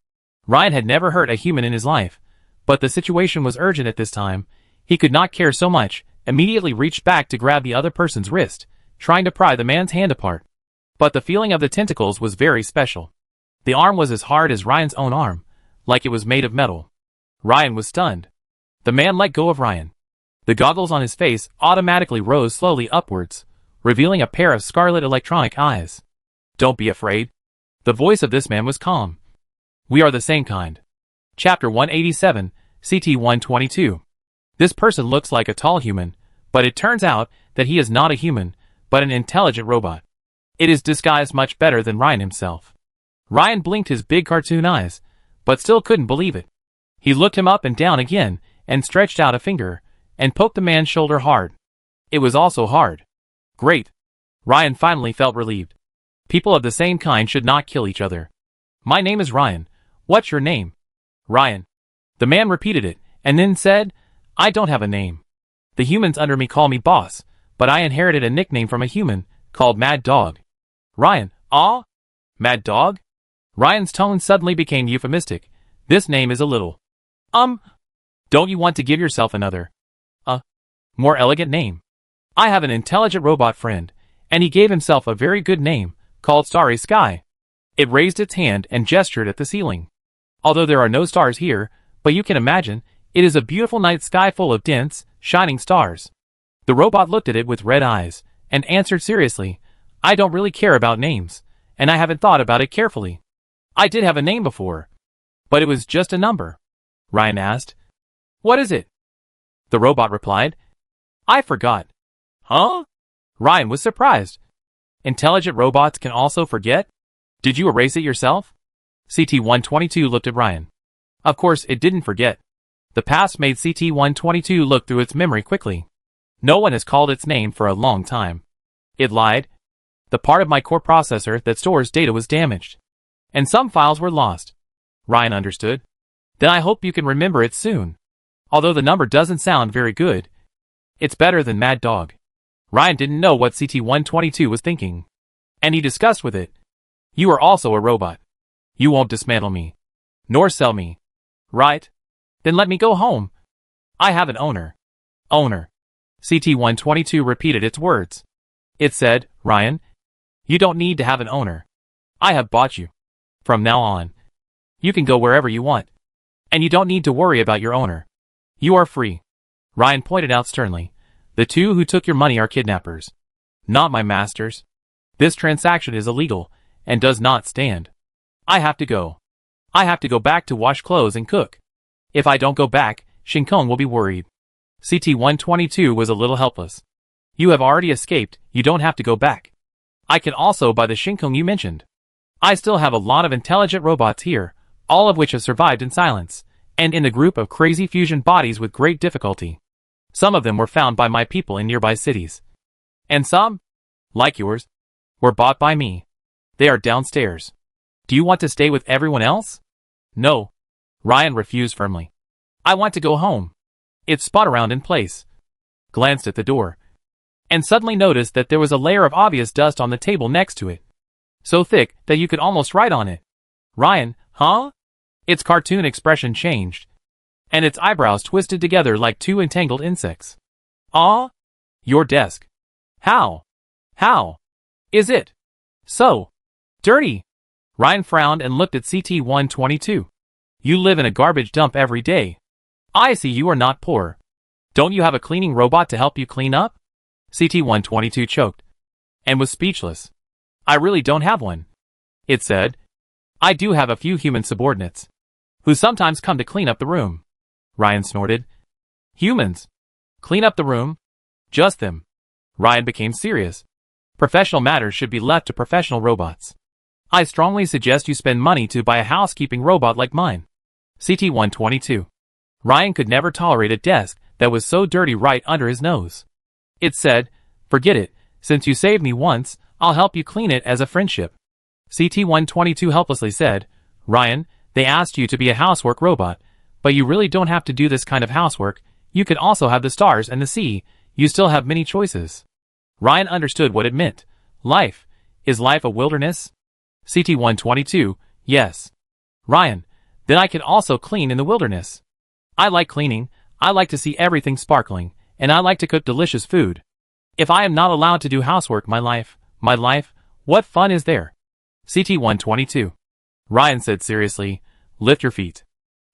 Ryan had never hurt a human in his life, but the situation was urgent at this time. He could not care so much, immediately reached back to grab the other person's wrist, trying to pry the man's hand apart. But the feeling of the tentacles was very special. The arm was as hard as Ryan's own arm, like it was made of metal. Ryan was stunned. The man let go of Ryan. The goggles on his face automatically rose slowly upwards, revealing a pair of scarlet electronic eyes. "Don't be afraid." The voice of this man was calm. "We are the same kind." Chapter 187, CT-122. This person looks like a tall human, but it turns out that he is not a human, but an intelligent robot. It is disguised much better than Ryan himself. Ryan blinked his big cartoon eyes, but still couldn't believe it. He looked him up and down again, and stretched out a finger, and poked the man's shoulder hard. It was also hard. Great. Ryan finally felt relieved. People of the same kind should not kill each other. "My name is Ryan. What's your name?" "Ryan." The man repeated it, and then said, "I don't have a name. The humans under me call me Boss, but I inherited a nickname from a human, called Mad Dog." "Ryan, ah? Mad Dog?" Ryan's tone suddenly became euphemistic. "This name is a little... Don't you want to give yourself another, more elegant name?" "I have an intelligent robot friend, and he gave himself a very good name, called Starry Sky." It raised its hand and gestured at the ceiling. "Although there are no stars here, but you can imagine, it is a beautiful night sky full of dense, shining stars." The robot looked at it with red eyes, and answered seriously, "I don't really care about names, and I haven't thought about it carefully. I did have a name before, but it was just a number." Ryan asked, "What is it?" The robot replied, "I forgot." "Huh?" Ryan was surprised. Intelligent robots can also forget? Did you erase it yourself? CT-122 looked at Ryan. Of course it didn't forget. The past made CT-122 look through its memory quickly. No one has called its name for a long time. It lied. The part of my core processor that stores data was damaged, and some files were lost. Ryan understood. Then I hope you can remember it soon. Although the number doesn't sound very good, it's better than Mad Dog. Ryan didn't know what CT-122 was thinking, and he discussed with it. "You are also a robot. You won't dismantle me, nor sell me, right? Then let me go home. I have an owner." "Owner." CT-122 repeated its words. It said, "Ryan, you don't need to have an owner. I have bought you. From now on, you can go wherever you want, and you don't need to worry about your owner. You are free." Ryan pointed out sternly, "The two who took your money are kidnappers, not my masters. This transaction is illegal, and does not stand. I have to go. I have to go back to wash clothes and cook. If I don't go back, Shinkong will be worried." CT-122 was a little helpless. "You have already escaped, you don't have to go back. I can also buy the Shinkong you mentioned. I still have a lot of intelligent robots here, all of which have survived in silence, and in a group of crazy fusion bodies with great difficulty. Some of them were found by my people in nearby cities. And some, like yours, were bought by me. They are downstairs. Do you want to stay with everyone else?" "No." Ryan refused firmly. "I want to go home." It spun around in place, glanced at the door, and suddenly noticed that there was a layer of obvious dust on the table next to it. So thick that you could almost write on it. "Ryan, huh?" Its cartoon expression changed, and its eyebrows twisted together like two entangled insects. "Ah? Your desk. How is it so dirty?" Ryan frowned and looked at CT-122. "You live in a garbage dump every day. I see you are not poor. Don't you have a cleaning robot to help you clean up?" CT-122 choked, and was speechless. "I really don't have one," it said. "I do have a few human subordinates, who sometimes come to clean up the room." Ryan snorted. "Humans? Clean up the room? Just them?" Ryan became serious. "Professional matters should be left to professional robots. I strongly suggest you spend money to buy a housekeeping robot like mine." CT-122. Ryan could never tolerate a desk that was so dirty right under his nose. It said, "Forget it, since you saved me once, I'll help you clean it as a friendship." CT-122 helplessly said, "Ryan, they asked you to be a housework robot, but you really don't have to do this kind of housework. You can also have the stars and the sea. You still have many choices." Ryan understood what it meant. Life. Is life a wilderness? CT-122, yes. Ryan, then I can also clean in the wilderness. I like cleaning, I like to see everything sparkling, and I like to cook delicious food. If I am not allowed to do housework, my life, what fun is there? CT-122. Ryan said seriously, lift your feet.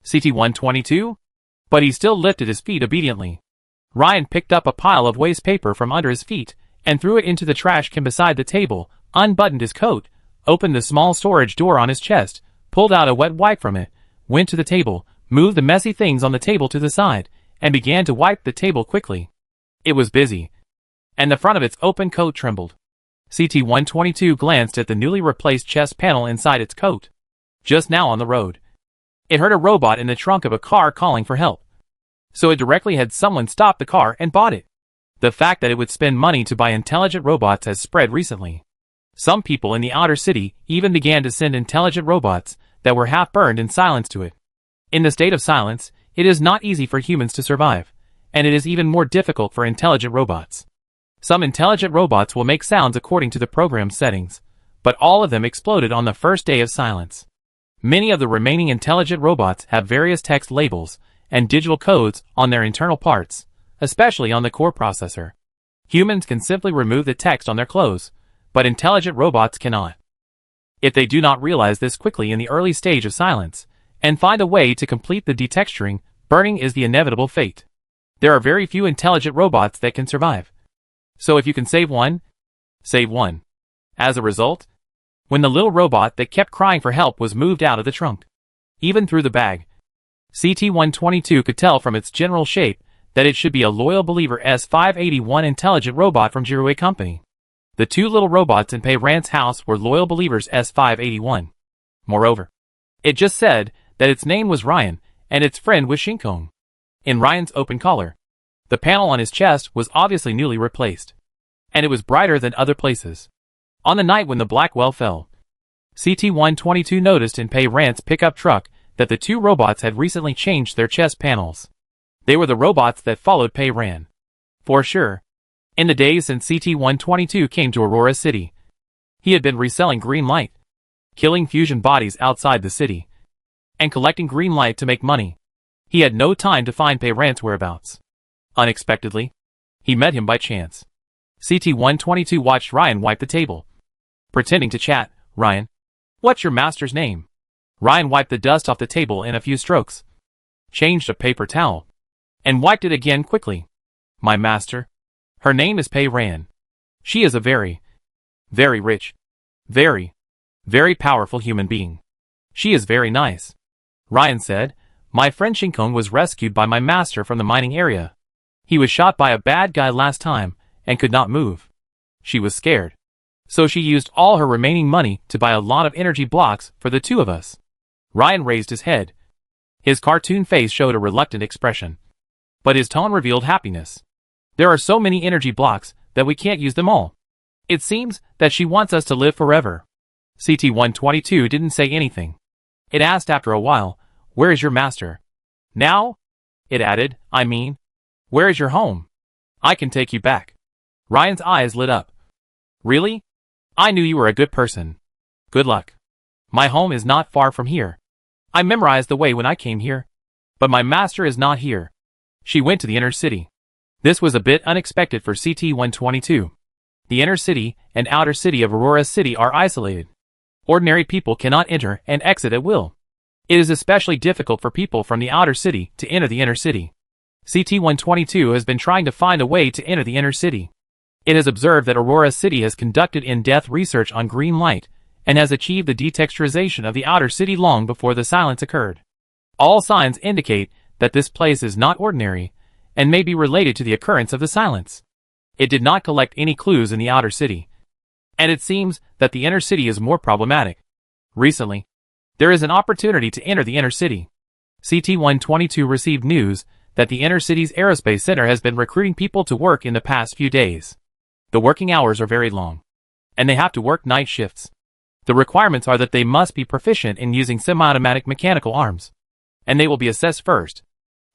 CT-122? But he still lifted his feet obediently. Ryan picked up a pile of waste paper from under his feet and threw it into the trash can beside the table, unbuttoned his coat, opened the small storage door on his chest, pulled out a wet wipe from it, went to the table, moved the messy things on the table to the side, and began to wipe the table quickly. It was busy, and the front of its open coat trembled. CT-122 glanced at the newly replaced chest panel inside its coat. Just now on the road, it heard a robot in the trunk of a car calling for help. So it directly had someone stop the car and bought it. The fact that it would spend money to buy intelligent robots has spread recently. Some people in the outer city even began to send intelligent robots that were half burned in silence to it. In the state of silence, it is not easy for humans to survive, and it is even more difficult for intelligent robots. Some intelligent robots will make sounds according to the program's settings, but all of them exploded on the first day of silence. Many of the remaining intelligent robots have various text labels and digital codes on their internal parts, especially on the core processor. Humans can simply remove the text on their clothes, but intelligent robots cannot. If they do not realize this quickly in the early stage of silence, and find a way to complete the detexturing, burning is the inevitable fate. There are very few intelligent robots that can survive. So if you can save one, save one. As a result, when the little robot that kept crying for help was moved out of the trunk, even through the bag, CT-122 could tell from its general shape that it should be a Loyal Believer S581 intelligent robot from Jirue Company. The two little robots in Pei Ran's house were Loyal Believers S581. Moreover, it just said that its name was Ryan and its friend was Shinkong. In Ryan's open collar, the panel on his chest was obviously newly replaced, and it was brighter than other places. On the night when the Blackwell fell, CT-122 noticed in Pei Ran's pickup truck that the two robots had recently changed their chest panels. They were the robots that followed Pei Ran. For sure. In the days since CT-122 came to Aurora City, he had been reselling green light, killing fusion bodies outside the city, and collecting green light to make money. He had no time to find Pei Ran's whereabouts. Unexpectedly, he met him by chance. CT-122 watched Ryan wipe the table, pretending to chat. Ryan, what's your master's name? Ryan wiped the dust off the table in a few strokes, changed a paper towel, and wiped it again quickly. My master. Her name is Pei Ran. She is a very rich, very powerful human being. She is very nice. Ryan said, my friend Shinkong was rescued by my master from the mining area. He was shot by a bad guy last time and could not move. She was scared. So she used all her remaining money to buy a lot of energy blocks for the two of us. Ryan raised his head. His cartoon face showed a reluctant expression, but his tone revealed happiness. There are so many energy blocks that we can't use them all. It seems that she wants us to live forever. CT-122 didn't say anything. It asked after a while, where is your master? Now? It added, I mean, where is your home? I can take you back. Ryan's eyes lit up. Really? I knew you were a good person. Good luck. My home is not far from here. I memorized the way when I came here. But my master is not here. She went to the inner city. This was a bit unexpected for CT-122. The inner city and outer city of Aurora City are isolated. Ordinary people cannot enter and exit at will. It is especially difficult for people from the outer city to enter the inner city. CT-122 has been trying to find a way to enter the inner city. It has observed that Aurora City has conducted in-depth research on green light and has achieved the detexturization of the outer city long before the silence occurred. All signs indicate that this place is not ordinary and may be related to the occurrence of the silence. It did not collect any clues in the outer city, and it seems that the inner city is more problematic. Recently, there is an opportunity to enter the inner city. CT-122 received news that the inner city's aerospace center has been recruiting people to work in the past few days. The working hours are very long, and they have to work night shifts. The requirements are that they must be proficient in using semi-automatic mechanical arms, and they will be assessed first.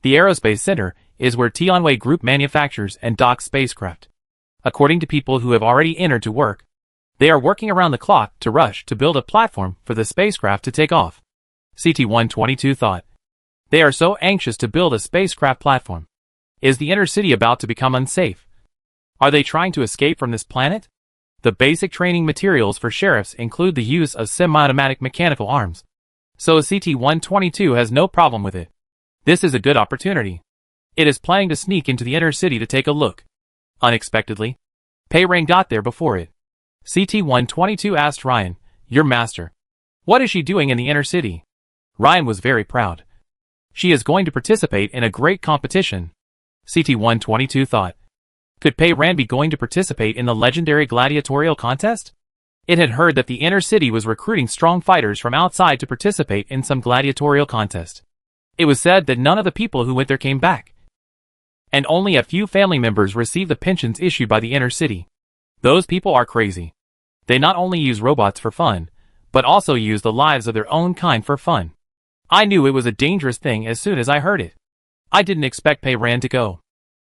The aerospace center is where Tianwei Group manufactures and docks spacecraft. According to people who have already entered to work, they are working around the clock to rush to build a platform for the spacecraft to take off. CT-122 thought. They are so anxious to build a spacecraft platform. Is the inner city about to become unsafe? Are they trying to escape from this planet? The basic training materials for sheriffs include the use of semi-automatic mechanical arms. So CT-122 has no problem with it. This is a good opportunity. It is planning to sneak into the inner city to take a look. Unexpectedly, Pei Ran got there before it. CT-122 asked Ryan, "Your master. What is she doing in the inner city?" Ryan was very proud. She is going to participate in a great competition. CT-122 thought. Could Pei Ran be going to participate in the legendary gladiatorial contest? It had heard that the inner city was recruiting strong fighters from outside to participate in some gladiatorial contest. It was said that none of the people who went there came back, and only a few family members received the pensions issued by the inner city. Those people are crazy. They not only use robots for fun, but also use the lives of their own kind for fun. I knew it was a dangerous thing as soon as I heard it. I didn't expect Pei Ran to go.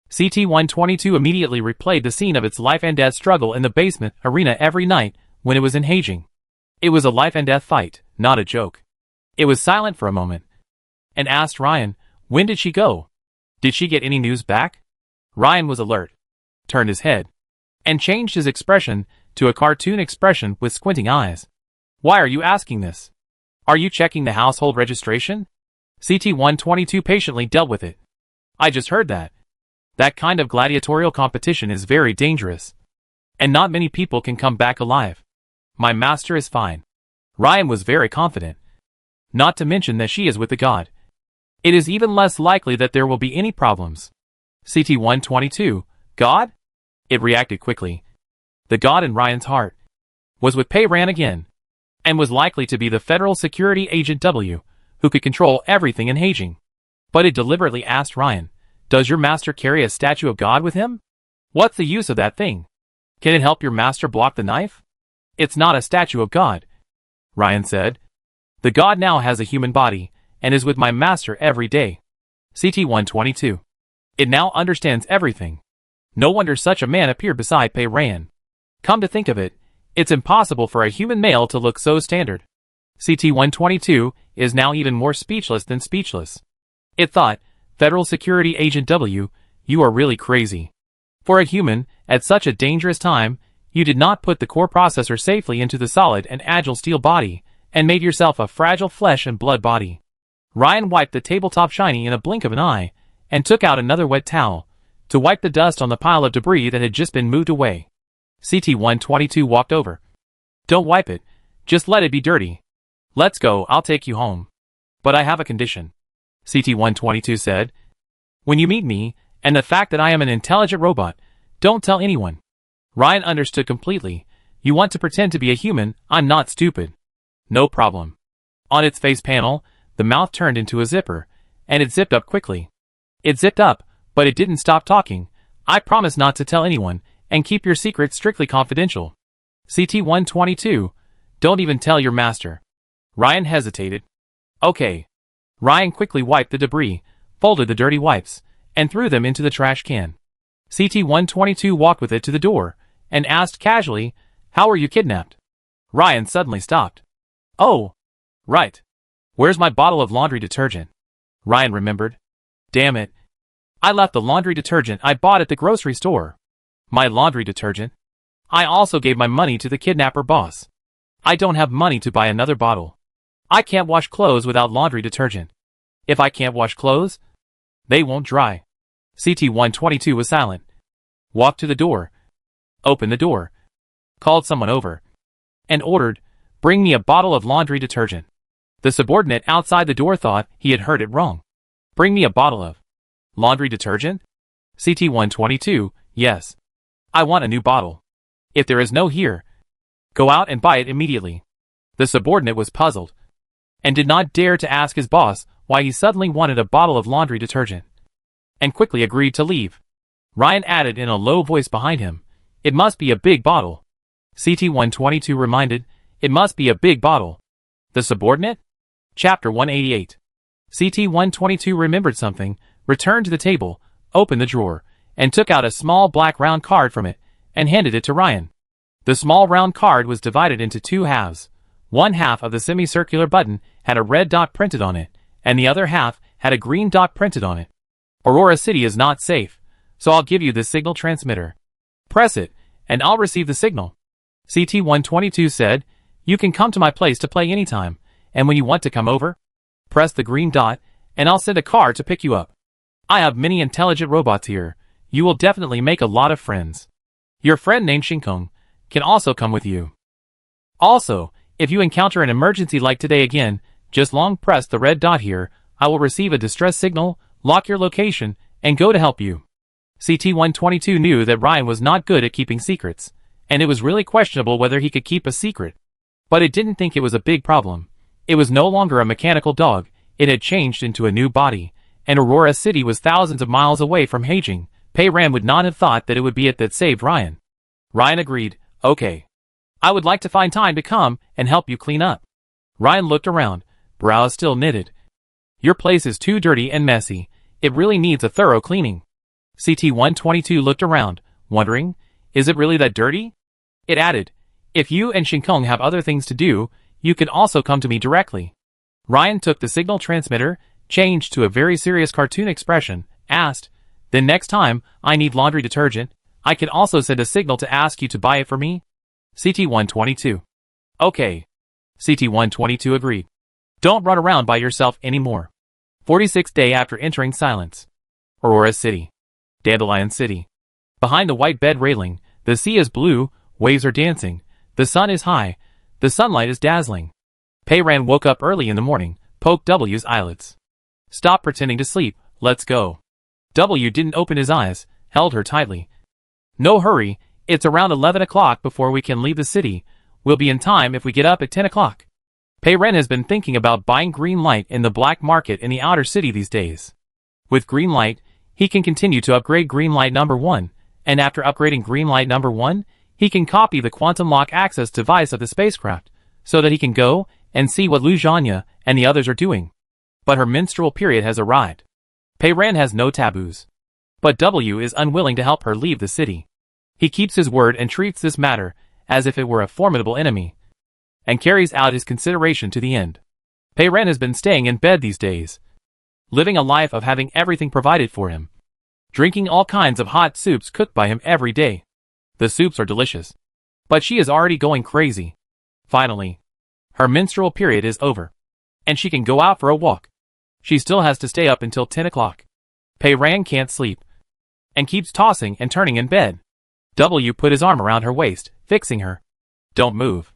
CT-122 immediately replayed the scene of its life and death struggle in the basement arena every night when it was in Beijing. It was a life and death fight, not a joke. It was silent for a moment, and asked Ryan, when did she go? Did she get any news back? Ryan was alert, turned his head, and changed his expression to a cartoon expression with squinting eyes. Why are you asking this? Are you checking the household registration? CT-122 patiently dealt with it. I just heard that. That kind of gladiatorial competition is very dangerous, and not many people can come back alive. My master is fine. Ryan was very confident. Not to mention that she is with the god. It is even less likely that there will be any problems. CT-122, God? It reacted quickly. The god in Ryan's heart was with Pei Ran again, and was likely to be the Federal Security Agent W, who could control everything in Beijing. But it deliberately asked Ryan, does your master carry a statue of God with him? What's the use of that thing? Can it help your master block the knife? It's not a statue of God, Ryan said. The god now has a human body, and is with my master every day. CT-122. It now understands everything. No wonder such a man appeared beside Pei Ran. Come to think of it, it's impossible for a human male to look so standard. CT-122 is now even more speechless than speechless. It thought, Federal Security Agent W, you are really crazy. For a human, at such a dangerous time, you did not put the core processor safely into the solid and agile steel body, and made yourself a fragile flesh and blood body. Ryan wiped the tabletop shiny in a blink of an eye, and took out another wet towel, to wipe the dust on the pile of debris that had just been moved away. CT-122 walked over. Don't wipe it, just let it be dirty. Let's go, I'll take you home. But I have a condition. CT-122 said. When you meet me, and the fact that I am an intelligent robot, don't tell anyone. Ryan understood completely. You want to pretend to be a human, I'm not stupid. No problem. On its face panel, the mouth turned into a zipper, and it zipped up quickly. It zipped up, but it didn't stop talking. I promise not to tell anyone, and keep your secret strictly confidential. CT-122, don't even tell your master. Ryan hesitated. Okay. Ryan quickly wiped the debris, folded the dirty wipes, and threw them into the trash can. CT-122 walked with it to the door, and asked casually, how were you kidnapped? Ryan suddenly stopped. Oh, right. Where's my bottle of laundry detergent? Ryan remembered. Damn it. I left the laundry detergent I bought at the grocery store. My laundry detergent? I also gave my money to the kidnapper boss. I don't have money to buy another bottle. I can't wash clothes without laundry detergent. If I can't wash clothes, they won't dry. CT-122 was silent. Walked to the door. Opened the door. Called someone over. And ordered, bring me a bottle of laundry detergent. The subordinate outside the door thought he had heard it wrong. Bring me a bottle of laundry detergent? CT-122, yes. I want a new bottle. If there is no here, go out and buy it immediately. The subordinate was puzzled, and did not dare to ask his boss why he suddenly wanted a bottle of laundry detergent, and quickly agreed to leave. Ryan added in a low voice behind him, it must be a big bottle. CT-122 reminded, it must be a big bottle. The subordinate? Chapter 188. CT-122 remembered something, returned to the table, opened the drawer, and took out a small black round card from it, and handed it to Ryan. The small round card was divided into two halves. One half of the semicircular button had a red dot printed on it, and the other half had a green dot printed on it. Aurora City is not safe, so I'll give you this signal transmitter. Press it, and I'll receive the signal. CT-122 said, you can come to my place to play anytime, and when you want to come over, press the green dot, and I'll send a car to pick you up. I have many intelligent robots here. You will definitely make a lot of friends. Your friend named Shinkong can also come with you. Also, if you encounter an emergency like today again, just long press the red dot here. I will receive a distress signal, lock your location, and go to help you. CT-122 knew that Ryan was not good at keeping secrets, and it was really questionable whether he could keep a secret. But it didn't think it was a big problem. It was no longer a mechanical dog, it had changed into a new body, and Aurora City was thousands of miles away from Beijing. Pei Ran would not have thought that it would be it that saved Ryan. Ryan agreed, okay. I would like to find time to come and help you clean up. Ryan looked around, brows still knitted. Your place is too dirty and messy. It really needs a thorough cleaning. CT-122 looked around, wondering, is it really that dirty? It added, if you and Shinkong have other things to do, you can also come to me directly. Ryan took the signal transmitter, changed to a very serious cartoon expression, asked, then next time I need laundry detergent, I can also send a signal to ask you to buy it for me? CT-122. Okay. CT-122 agreed. Don't run around by yourself anymore. 46th day after entering silence. Aurora City. Dandelion City. Behind the white bed railing, the sea is blue, waves are dancing, the sun is high, the sunlight is dazzling. Pei Ran woke up early in the morning, poked W's eyelids. Stop pretending to sleep, let's go. W didn't open his eyes, held her tightly. No hurry, it's around 11 o'clock before we can leave the city. We'll be in time if we get up at 10 o'clock. Pei Ran has been thinking about buying green light in the black market in the outer city these days. With green light, he can continue to upgrade green light number 1, and after upgrading green light number 1, he can copy the quantum lock access device of the spacecraft, so that he can go and see what Lu Zhanya and the others are doing. But her menstrual period has arrived. Pei Ran has no taboos. But W is unwilling to help her leave the city. He keeps his word and treats this matter as if it were a formidable enemy, and carries out his consideration to the end. Pei Ran has been staying in bed these days, living a life of having everything provided for him, drinking all kinds of hot soups cooked by him every day. The soups are delicious. But she is already going crazy. Finally, her menstrual period is over, and she can go out for a walk. She still has to stay up until 10 o'clock. Pei Ran can't sleep, and keeps tossing and turning in bed. W put his arm around her waist, fixing her. Don't move.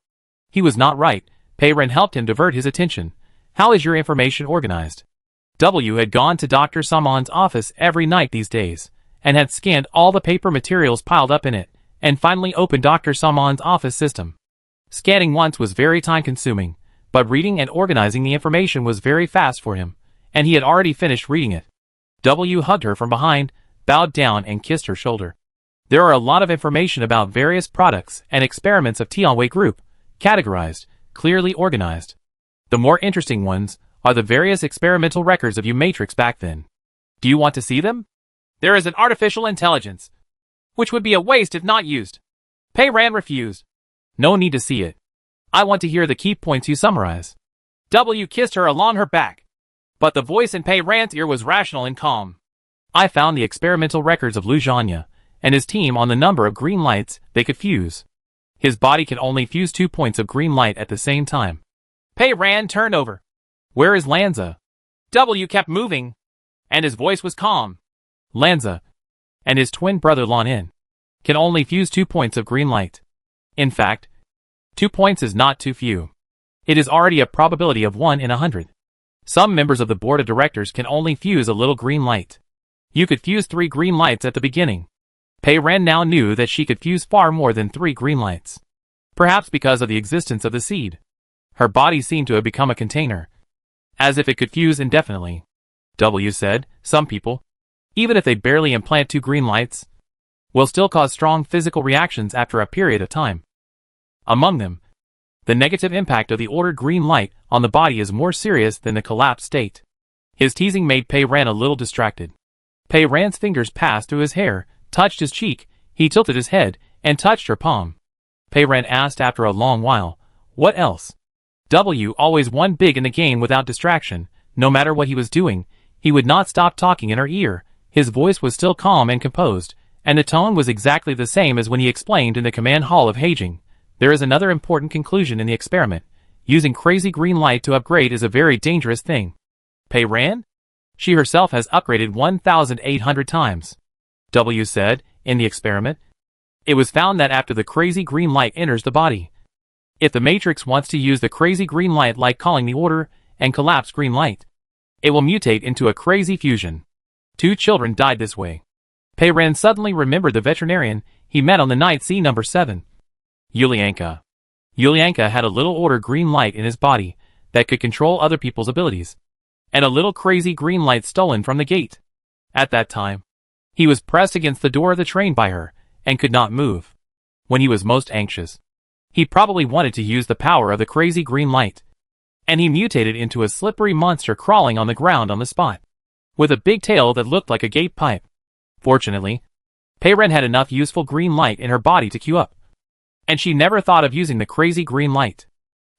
He was not right. Pei Ran helped him divert his attention. How is your information organized? W had gone to Dr. Samon's office every night these days, and had scanned all the paper materials piled up in it, and finally opened Dr. Samon's office system. Scanning once was very time-consuming, but reading and organizing the information was very fast for him, and he had already finished reading it. W hugged her from behind, bowed down and kissed her shoulder. There are a lot of information about various products and experiments of Tianwei Group, categorized, clearly organized. The more interesting ones are the various experimental records of U-Matrix back then. Do you want to see them? There is an artificial intelligence, which would be a waste if not used. Pei Ran refused. No need to see it. I want to hear the key points you summarize. W kissed her along her back, but the voice in Pei Ran's ear was rational and calm. I found the experimental records of Lu Zhanya and his team on the number of green lights they could fuse. His body can only fuse 2 points of green light at the same time. Pei Ran turned over. Where is Lanza? W kept moving, and his voice was calm. Lanza and his twin brother Lan In can only fuse 2 points of green light. In fact, 2 points is not too few. It is already a probability of 1 in 100. Some members of the board of directors can only fuse a little green light. You could fuse 3 green lights at the beginning. Pei Ran now knew that she could fuse far more than 3 green lights. Perhaps because of the existence of the seed. Her body seemed to have become a container, as if it could fuse indefinitely. W said, some people, even if they barely implant 2 green lights, will still cause strong physical reactions after a period of time. Among them, the negative impact of the ordered green light on the body is more serious than the collapsed state. His teasing made Pei Ran a little distracted. Pei Ran's fingers passed through his hair, touched his cheek, he tilted his head, and touched her palm. Pei Ren asked after a long while, "What else?" W always won big in the game without distraction. No matter what he was doing, he would not stop talking in her ear. His voice was still calm and composed, and the tone was exactly the same as when he explained in the command hall of Heijing. There is another important conclusion in the experiment. Using crazy green light to upgrade is a very dangerous thing. Pei Ren? She herself has upgraded 1,800 times. W said, in the experiment. It was found that after the crazy green light enters the body, if the matrix wants to use the crazy green light like calling the order and collapse green light, it will mutate into a crazy fusion. 2 children died this way. Pei Ren suddenly remembered the veterinarian he met on the night C number 7. Yulianka. Yulianka had a little order green light in his body that could control other people's abilities, and a little crazy green light stolen from the gate. At that time, he was pressed against the door of the train by her, and could not move. When he was most anxious, he probably wanted to use the power of the crazy green light, and he mutated into a slippery monster crawling on the ground on the spot, with a big tail that looked like a gate pipe. Fortunately, Pei Ren had enough useful green light in her body to queue up, and she never thought of using the crazy green light.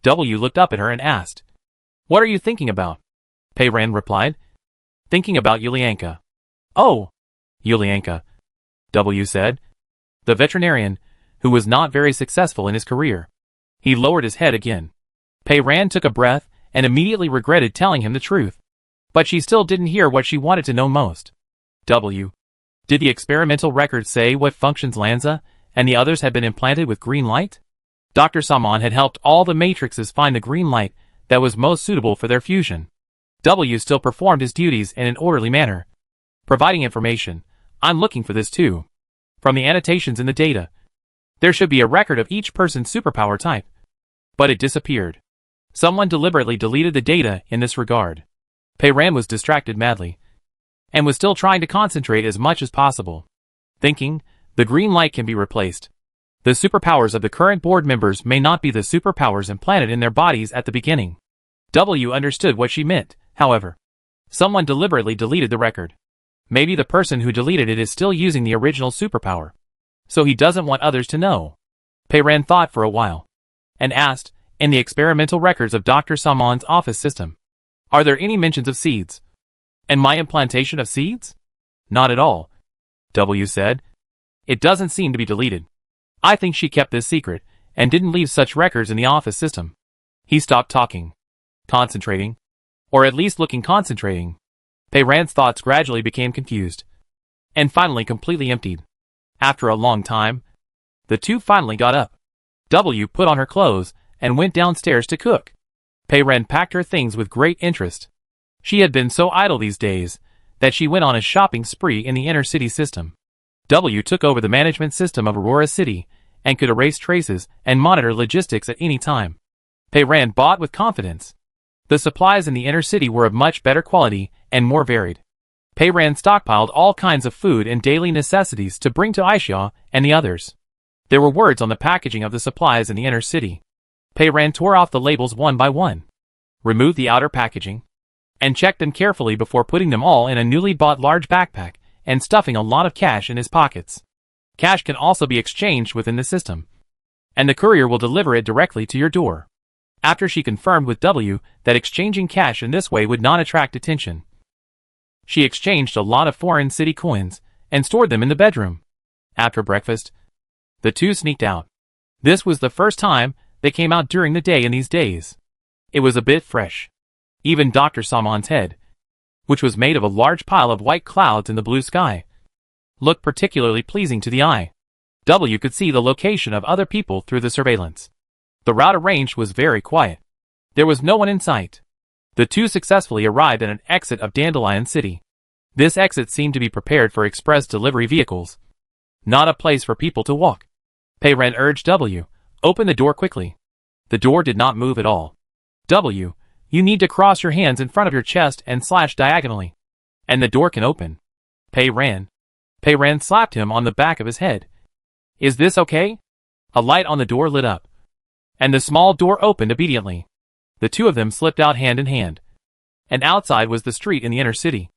W looked up at her and asked, "What are you thinking about?" Pei Ren replied, "Thinking about Yulianka." "Oh, Yulianka," W said. The veterinarian, who was not very successful in his career. He lowered his head again. Pei Ren took a breath and immediately regretted telling him the truth. But she still didn't hear what she wanted to know most. W. Did the experimental record say what functions Lanza and the others had been implanted with green light? Dr. Saman had helped all the matrices find the green light that was most suitable for their fusion. W still performed his duties in an orderly manner, providing information. I'm looking for this too. From the annotations in the data, there should be a record of each person's superpower type. But it disappeared. Someone deliberately deleted the data in this regard. Pei Ren was distracted madly, and was still trying to concentrate as much as possible. Thinking, the green light can be replaced. The superpowers of the current board members may not be the superpowers implanted in their bodies at the beginning. W understood what she meant, however. Someone deliberately deleted the record. Maybe the person who deleted it is still using the original superpower, so he doesn't want others to know. Pei Ren thought for a while, and asked, in the experimental records of Dr. Saman's office system, are there any mentions of seeds? And my implantation of seeds? Not at all, W said. It doesn't seem to be deleted. I think she kept this secret, and didn't leave such records in the office system. He stopped talking, concentrating, or at least looking concentrating. Pei Ren's thoughts gradually became confused, and finally completely emptied. After a long time, the two finally got up. W put on her clothes and went downstairs to cook. Pei Ren packed her things with great interest. She had been so idle these days that she went on a shopping spree in the inner city system. W took over the management system of Aurora City and could erase traces and monitor logistics at any time. Pei Ren bought with confidence. The supplies in the inner city were of much better quality and more varied. Pei Ren stockpiled all kinds of food and daily necessities to bring to Aisha and the others. There were words on the packaging of the supplies in the inner city. Pei Ren tore off the labels one by one, removed the outer packaging, and checked them carefully before putting them all in a newly bought large backpack and stuffing a lot of cash in his pockets. Cash can also be exchanged within the system, and the courier will deliver it directly to your door. After she confirmed with W that exchanging cash in this way would not attract attention, she exchanged a lot of foreign city coins and stored them in the bedroom. After breakfast, the two sneaked out. This was the first time they came out during the day in these days. It was a bit fresh. Even Dr. Saman's head, which was made of a large pile of white clouds in the blue sky, looked particularly pleasing to the eye. W could see the location of other people through the surveillance. The route arranged was very quiet. There was no one in sight. The two successfully arrived at an exit of Dandelion City. This exit seemed to be prepared for express delivery vehicles, not a place for people to walk. Pei Ren urged W, open the door quickly. The door did not move at all. W, you need to cross your hands in front of your chest and slash diagonally, and the door can open. Pei Ren slapped him on the back of his head. Is this okay? A light on the door lit up, and the small door opened obediently. The two of them slipped out hand in hand, and outside was the street in the inner city.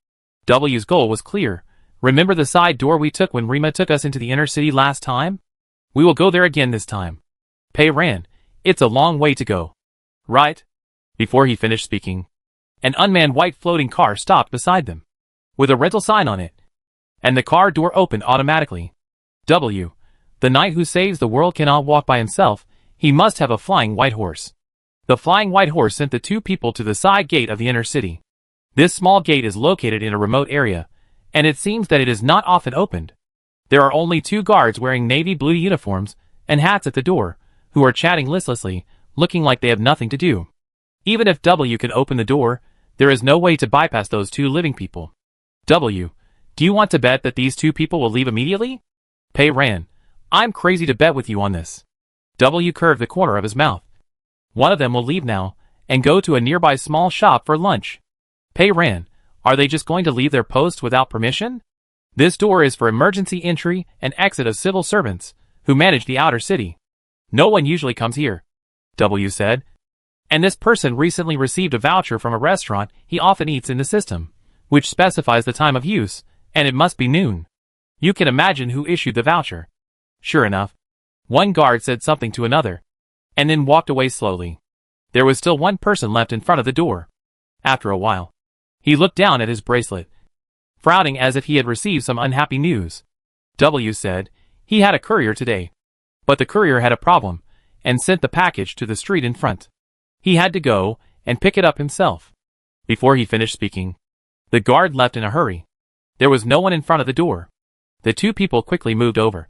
W's goal was clear. Remember the side door we took when Rima took us into the inner city last time? We will go there again this time. Pei ran. It's a long way to go. Right? Before he finished speaking, an unmanned white floating car stopped beside them, with a rental sign on it, and the car door opened automatically. W. The knight who saves the world cannot walk by himself, he must have a flying white horse. The flying white horse sent the two people to the side gate of the inner city. This small gate is located in a remote area, and it seems that it is not often opened. There are only two guards wearing navy blue uniforms and hats at the door, who are chatting listlessly, looking like they have nothing to do. Even if W can open the door, there is no way to bypass those two living people. W. Do you want to bet that these two people will leave immediately? Pei ran. I'm crazy to bet with you on this. W curved the corner of his mouth. One of them will leave now, and go to a nearby small shop for lunch. Pei ran. Are they just going to leave their posts without permission? This door is for emergency entry and exit of civil servants, who manage the outer city. No one usually comes here. W said. And this person recently received a voucher from a restaurant he often eats in the system, which specifies the time of use, and it must be noon. You can imagine who issued the voucher. Sure enough, one guard said something to another, and then walked away slowly. There was still one person left in front of the door. After a while, he looked down at his bracelet, frowning as if he had received some unhappy news. W said he had a courier today, but the courier had a problem, and sent the package to the street in front. He had to go and pick it up himself. Before he finished speaking, the guard left in a hurry. There was no one in front of the door. The two people quickly moved over,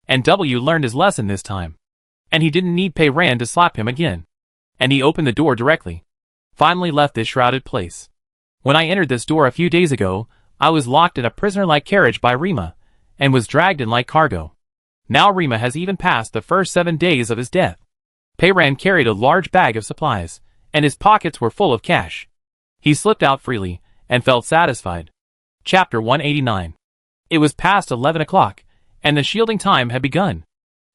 and W learned his lesson this time. And he didn't need Pei ran to slap him again. And he opened the door directly. Finally left this shrouded place. When I entered this door a few days ago, I was locked in a prisoner-like carriage by Rima, and was dragged in like cargo. Now Rima has even passed the first 7 days of his death. Pei ran carried a large bag of supplies, and his pockets were full of cash. He slipped out freely, and felt satisfied. Chapter 189. It was past 11 o'clock, and the shielding time had begun.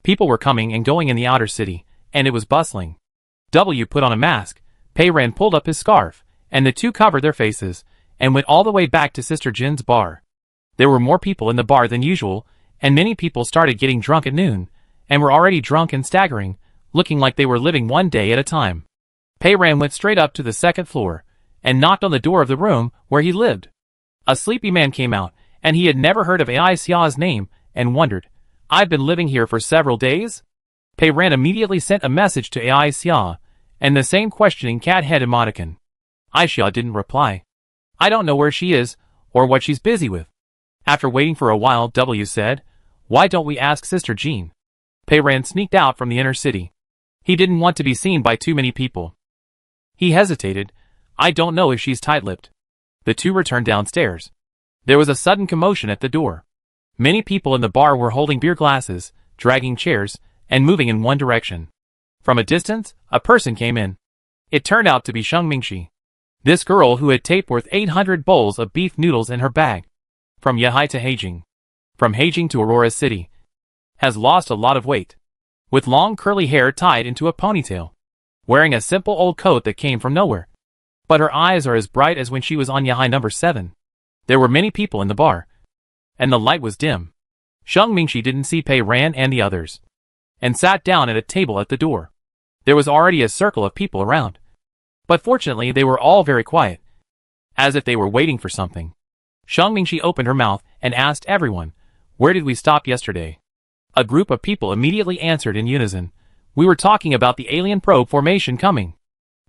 People were coming and going in the outer city, and it was bustling. W put on a mask, Pei ran pulled up his scarf, and the two covered their faces, and went all the way back to Sister Jin's bar. There were more people in the bar than usual, and many people started getting drunk at noon, and were already drunk and staggering, looking like they were living one day at a time. Pei ran went straight up to the second floor, and knocked on the door of the room where he lived. A sleepy man came out, and he had never heard of Ai Xia's name, and wondered, I've been living here for several days? Pei ran immediately sent a message to Ai Xia, and the same questioning cat-head emoticon. Ai Xia didn't reply. I don't know where she is, or what she's busy with. After waiting for a while, W said, Why don't we ask Sister Jean? Pei ran sneaked out from the inner city. He didn't want to be seen by too many people. He hesitated. I don't know if she's tight-lipped. The two returned downstairs. There was a sudden commotion at the door. Many people in the bar were holding beer glasses, dragging chairs, and moving in one direction. From a distance, a person came in. It turned out to be Sheng Mingxi. This girl who had taped worth 800 bowls of beef noodles in her bag. From Yehai to Heijing. From Heijing to Aurora City. Has lost a lot of weight. With long curly hair tied into a ponytail. Wearing a simple old coat that came from nowhere. But her eyes are as bright as when she was on Yehai number 7. There were many people in the bar, and the light was dim. Sheng Mingxi didn't see Pei ran and the others, and sat down at a table at the door. There was already a circle of people around, but fortunately they were all very quiet, as if they were waiting for something. Sheng Mingxi opened her mouth and asked everyone, Where did we stop yesterday? A group of people immediately answered in unison, We were talking about the alien probe formation coming.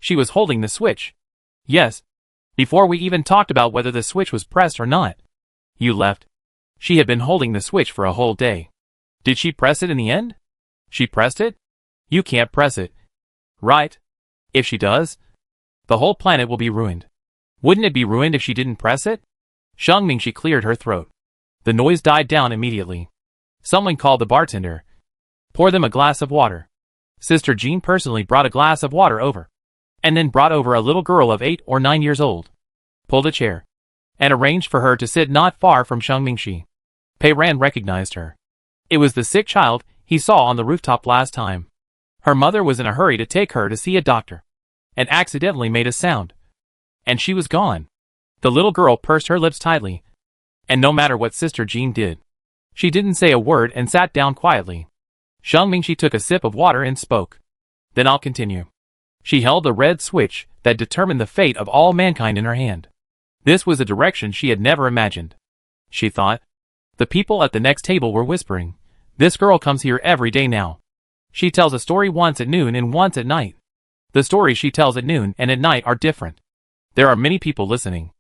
She was holding the switch. Yes. Before we even talked about whether the switch was pressed or not. You left. She had been holding the switch for a whole day. Did she press it in the end? She pressed it? You can't press it. Right. If she does, the whole planet will be ruined. Wouldn't it be ruined if she didn't press it? Sheng Mingxi cleared her throat. The noise died down immediately. Someone called the bartender. Pour them a glass of water. Sister Jean personally brought a glass of water over. And then brought over a little girl of 8 or 9 years old. Pulled a chair. And arranged for her to sit not far from Sheng Mingxi. Pei ran recognized her. It was the sick child he saw on the rooftop last time. Her mother was in a hurry to take her to see a doctor, and accidentally made a sound. And she was gone. The little girl pursed her lips tightly, and no matter what Sister Jean did, she didn't say a word and sat down quietly. Shang Mingxi took a sip of water and spoke. Then I'll continue. She held the red switch that determined the fate of all mankind in her hand. This was a direction she had never imagined. She thought. The people at the next table were whispering. This girl comes here every day now. She tells a story once at noon and once at night. The stories she tells at noon and at night are different. There are many people listening.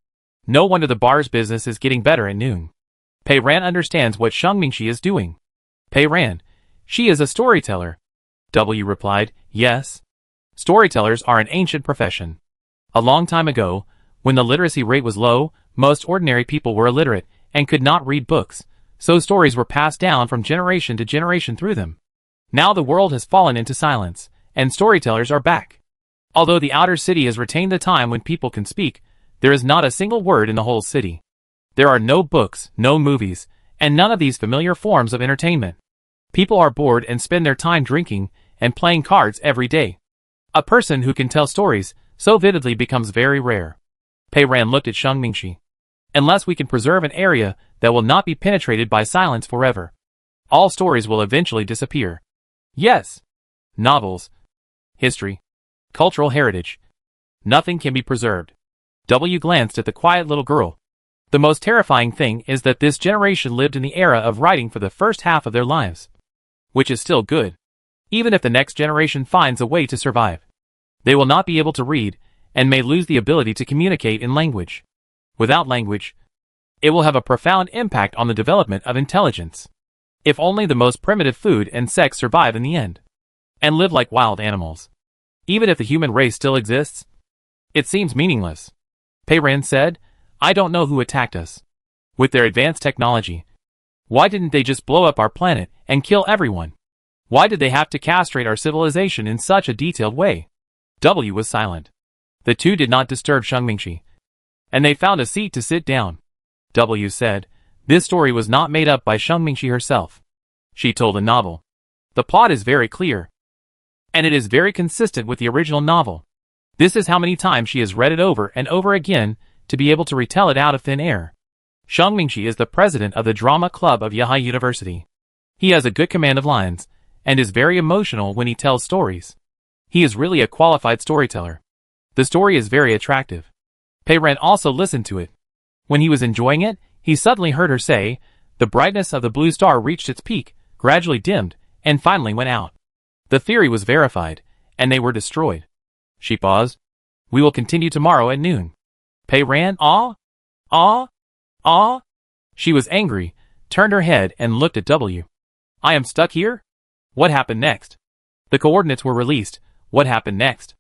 No wonder the bar's business is getting better at noon. Pei Ran understands what Shang Mingxi is doing. Pei Ran, she is a storyteller. W replied, yes. Storytellers are an ancient profession. A long time ago, when the literacy rate was low, most ordinary people were illiterate and could not read books, so stories were passed down from generation to generation through them. Now the world has fallen into silence, and storytellers are back. Although the outer city has retained the time when people can speak, there is not a single word in the whole city. There are no books, no movies, and none of these familiar forms of entertainment. People are bored and spend their time drinking and playing cards every day. A person who can tell stories so vividly becomes very rare. Pei Ran looked at Shang Mingxi. Unless we can preserve an area that will not be penetrated by silence forever, all stories will eventually disappear. Yes. Novels. History. Cultural heritage. Nothing can be preserved. W glanced at the quiet little girl. The most terrifying thing is that this generation lived in the era of writing for the first half of their lives. Which is still good. Even if the next generation finds a way to survive. They will not be able to read, and may lose the ability to communicate in language. Without language, it will have a profound impact on the development of intelligence. If only the most primitive food and sex survive in the end. And live like wild animals. Even if the human race still exists, it seems meaningless. Pei Ran said, I don't know who attacked us. With their advanced technology. Why didn't they just blow up our planet and kill everyone? Why did they have to castrate our civilization in such a detailed way? W was silent. The two did not disturb Shang Mingxi. And they found a seat to sit down. W said, this story was not made up by Shang Mingxi herself. She told a novel. The plot is very clear. And it is very consistent with the original novel. This is how many times she has read it over and over again to be able to retell it out of thin air. Shang Mingxi is the president of the drama club of Yahai University. He has a good command of lines, and is very emotional when he tells stories. He is really a qualified storyteller. The story is very attractive. Pei Ran also listened to it. When he was enjoying it, he suddenly heard her say, the brightness of the blue star reached its peak, gradually dimmed, and finally went out. The theory was verified, and they were destroyed. She paused. We will continue tomorrow at noon. Pei Ran, ah? Ah? Ah? She was angry, turned her head and looked at W. I am stuck here? What happened next? The coordinates were released. What happened next?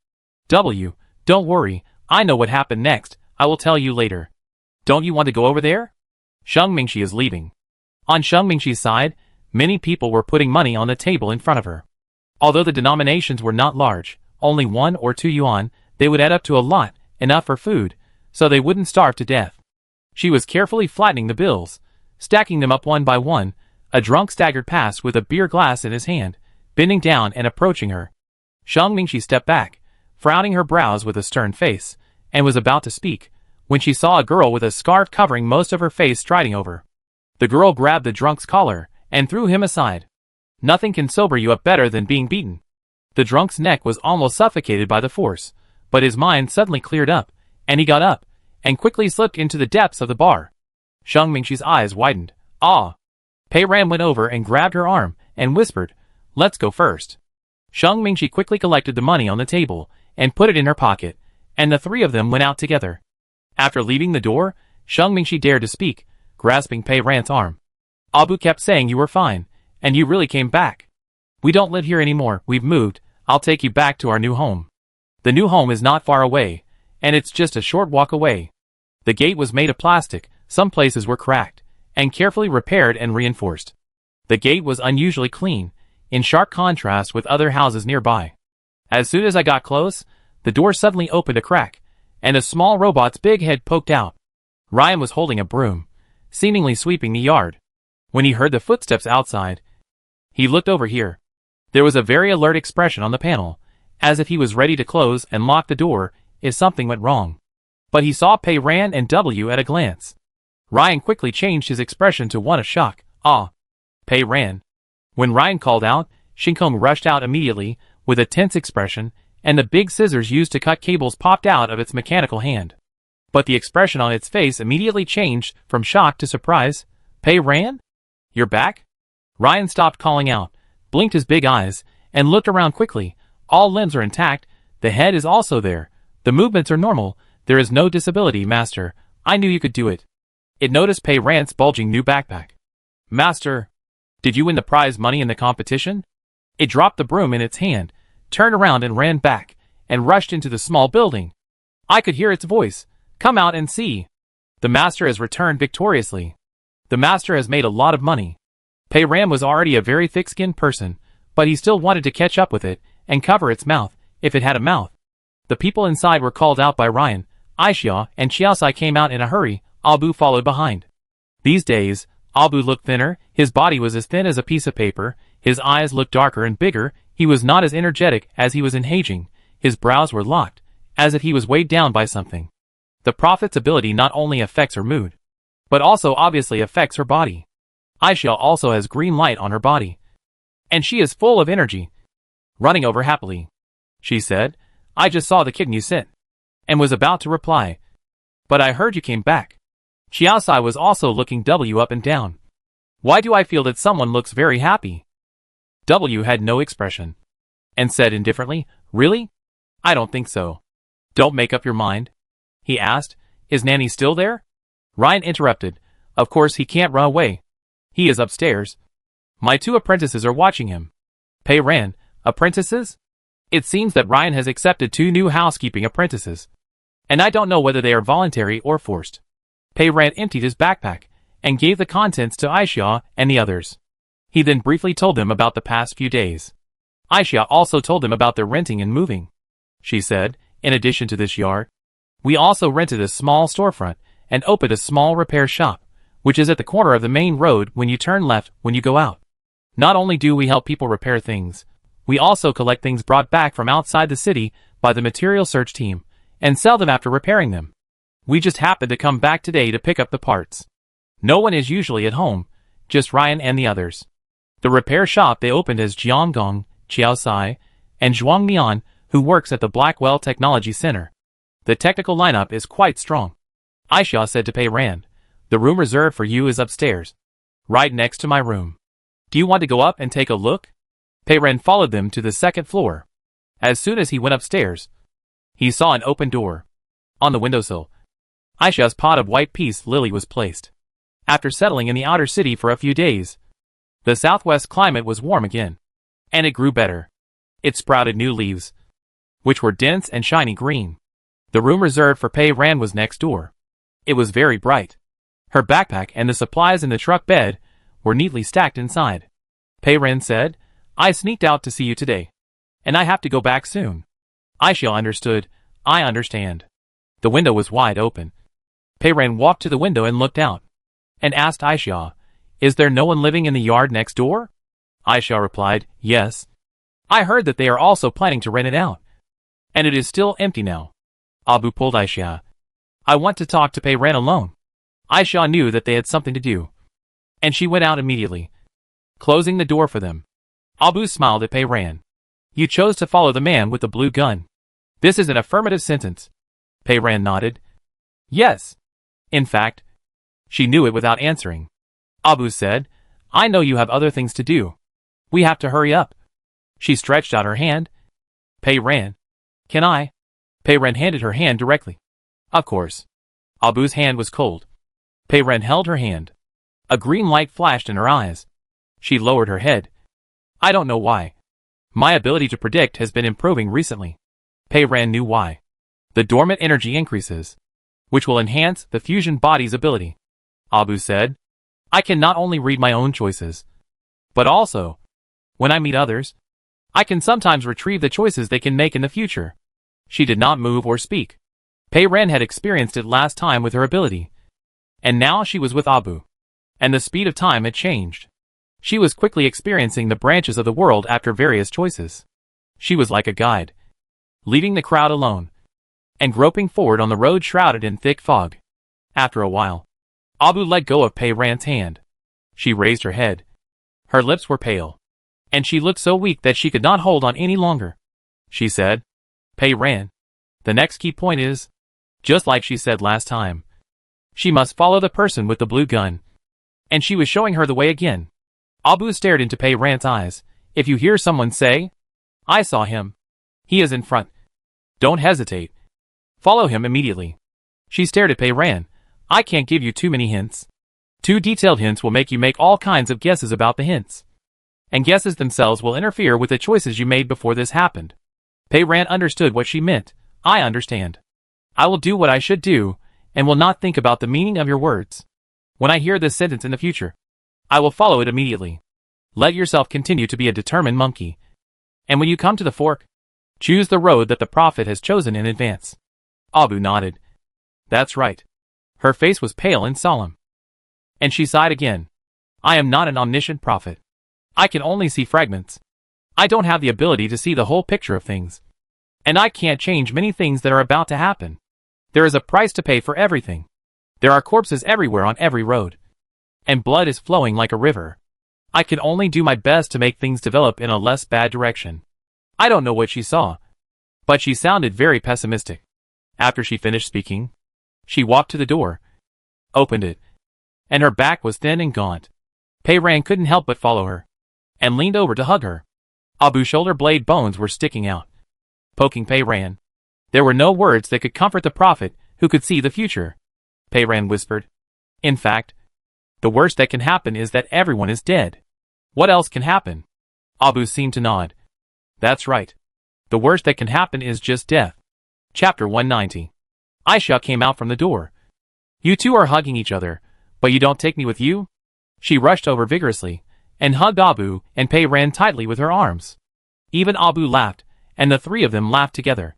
W, don't worry, I know what happened next, I will tell you later. Don't you want to go over there? Shang Mingxi is leaving. On Shang Mingxi's side, many people were putting money on the table in front of her. Although the denominations were not large, only 1 or 2 yuan, they would add up to a lot, enough for food, so they wouldn't starve to death. She was carefully flattening the bills, stacking them up one by one. A drunk staggered past with a beer glass in his hand, bending down and approaching her. Shang Mingxi stepped back, frowning her brows with a stern face, and was about to speak, when she saw a girl with a scarf covering most of her face striding over. The girl grabbed the drunk's collar, and threw him aside. Nothing can sober you up better than being beaten. The drunk's neck was almost suffocated by the force, but his mind suddenly cleared up, and he got up, and quickly slipped into the depths of the bar. Shang Mingxi's eyes widened. Ah! Pei Ran went over and grabbed her arm, and whispered, let's go first. Shang Mingxi quickly collected the money on the table, and put it in her pocket, and the three of them went out together. After leaving the door, Shang Mingxi dared to speak, grasping Pei Ran's arm. Abu kept saying you were fine, and you really came back. We don't live here anymore, we've moved, I'll take you back to our new home. The new home is not far away, and it's just a short walk away. The gate was made of plastic, some places were cracked, and carefully repaired and reinforced. The gate was unusually clean, in sharp contrast with other houses nearby. As soon as I got close, the door suddenly opened a crack, and a small robot's big head poked out. Ryan was holding a broom, seemingly sweeping the yard. When he heard the footsteps outside, he looked over here. There was a very alert expression on the panel, as if he was ready to close and lock the door if something went wrong. But he saw Pei Ran and W at a glance. Ryan quickly changed his expression to one of shock. Ah! Pei Ran. When Ryan called out, Shinkong rushed out immediately, with a tense expression, and the big scissors used to cut cables popped out of its mechanical hand. But the expression on its face immediately changed from shock to surprise. Pei Ran? You're back? Ryan stopped calling out, blinked his big eyes, and looked around quickly. All limbs are intact, the head is also there. The movements are normal, there is no disability, Master. I knew you could do it. It noticed Pei Ran's bulging new backpack. Master, did you win the prize money in the competition? It dropped the broom in its hand, turned around and ran back, and rushed into the small building. I could hear its voice. Come out and see. The master has returned victoriously. The master has made a lot of money. Pei Ran was already a very thick-skinned person, but he still wanted to catch up with it, and cover its mouth, if it had a mouth. The people inside were called out by Ryan. Aixia and Qiaosai came out in a hurry. Abu followed behind. These days, Abu looked thinner, his body was as thin as a piece of paper, his eyes looked darker and bigger, he was not as energetic as he was in Heijing, his brows were locked, as if he was weighed down by something. The prophet's ability not only affects her mood, but also obviously affects her body. Aixia also has green light on her body. And she is full of energy. Running over happily. She said, I just saw the kitten you sent. And was about to reply. But I heard you came back. Qiaosai was also looking W up and down. Why do I feel that someone looks very happy? W had no expression. And said indifferently, Really? I don't think so. Don't make up your mind. He asked, Is Nanny still there? Ryan interrupted, Of course he can't run away. He is upstairs. My 2 apprentices are watching him. Pei Ran, apprentices? It seems that Ryan has accepted 2 new housekeeping apprentices. And I don't know whether they are voluntary or forced. Pei Ran emptied his backpack, and gave the contents to Aixia and the others. He then briefly told them about the past few days. Aixia also told them about their renting and moving. She said, in addition to this yard, we also rented a small storefront, and opened a small repair shop, which is at the corner of the main road when you turn left when you go out. Not only do we help people repair things, we also collect things brought back from outside the city by the material search team, and sell them after repairing them. We just happened to come back today to pick up the parts. No one is usually at home, just Ryan and the others. The repair shop they opened as Jianggong, Qiaosai, and Zhuang Mian, who works at the Blackwell Technology Center. The technical lineup is quite strong. Aixia said to Pei Ran, The room reserved for you is upstairs, right next to my room. Do you want to go up and take a look? Pei Ran followed them to the 2nd floor. As soon as he went upstairs, he saw an open door. On the windowsill, Aisha's pot of white peace lily was placed. After settling in the outer city for a few days, the southwest climate was warm again. And it grew better. It sprouted new leaves, which were dense and shiny green. The room reserved for Pei Ran was next door. It was very bright. Her backpack and the supplies in the truck bed were neatly stacked inside. Pei Ran said, I sneaked out to see you today. And I have to go back soon. Aixia understood. I understand. The window was wide open. Pei Ran walked to the window and looked out. And asked Aixia, Is there no one living in the yard next door? Aixia replied, Yes. I heard that they are also planning to rent it out. And it is still empty now. Abu pulled Aixia. I want to talk to Pei Ran alone. Aixia knew that they had something to do. And she went out immediately, closing the door for them. Abu smiled at Pei Ran. You chose to follow the man with the blue gun. This is an affirmative sentence. Pei Ran nodded. Yes. In fact, she knew it without answering. Abu said, I know you have other things to do. We have to hurry up. She stretched out her hand. Pei Ran. Can I? Pei Ran handed her hand directly. Of course. Abu's hand was cold. Pei Ran held her hand. A green light flashed in her eyes. She lowered her head. I don't know why. My ability to predict has been improving recently. Pei Ran knew why. The dormant energy increases, which will enhance the fusion body's ability. Abu said, I can not only read my own choices, but also, when I meet others, I can sometimes retrieve the choices they can make in the future. She did not move or speak. Pei Ran had experienced it last time with her ability. And now she was with Abu. And the speed of time had changed. She was quickly experiencing the branches of the world after various choices. She was like a guide, leading the crowd alone, and groping forward on the road shrouded in thick fog. After a while, Abu let go of Pei Ran's hand. She raised her head. Her lips were pale, and she looked so weak that she could not hold on any longer. She said. Pei ran. The next key point is, just like she said last time, she must follow the person with the blue gun. And she was showing her the way again. Abu stared into Pei Ran's eyes. If you hear someone say, I saw him. He is in front. Don't hesitate. Follow him immediately. She stared at Pei Ran. I can't give you too many hints. Too detailed hints will make you make all kinds of guesses about the hints. And guesses themselves will interfere with the choices you made before this happened. Pei Ran understood what she meant. I understand. I will do what I should do, and will not think about the meaning of your words. When I hear this sentence in the future, I will follow it immediately. Let yourself continue to be a determined monkey. And when you come to the fork, choose the road that the prophet has chosen in advance. Abu nodded. That's right. Her face was pale and solemn. And she sighed again. I am not an omniscient prophet. I can only see fragments. I don't have the ability to see the whole picture of things. And I can't change many things that are about to happen. There is a price to pay for everything. There are corpses everywhere on every road. And blood is flowing like a river. I can only do my best to make things develop in a less bad direction. I don't know what she saw, but she sounded very pessimistic. After she finished speaking, she walked to the door, opened it, and her back was thin and gaunt. Pei Ran couldn't help but follow her, and leaned over to hug her. Abu's shoulder blade bones were sticking out, poking Pei Ran. There were no words that could comfort the prophet, who could see the future. Pei Ran whispered. In fact, the worst that can happen is that everyone is dead. What else can happen? Abu seemed to nod. That's right. The worst that can happen is just death. Chapter 190. Aisha came out from the door. You two are hugging each other, but you don't take me with you? She rushed over vigorously, and hugged Abu and Pei Ran tightly with her arms. Even Abu laughed, and the three of them laughed together.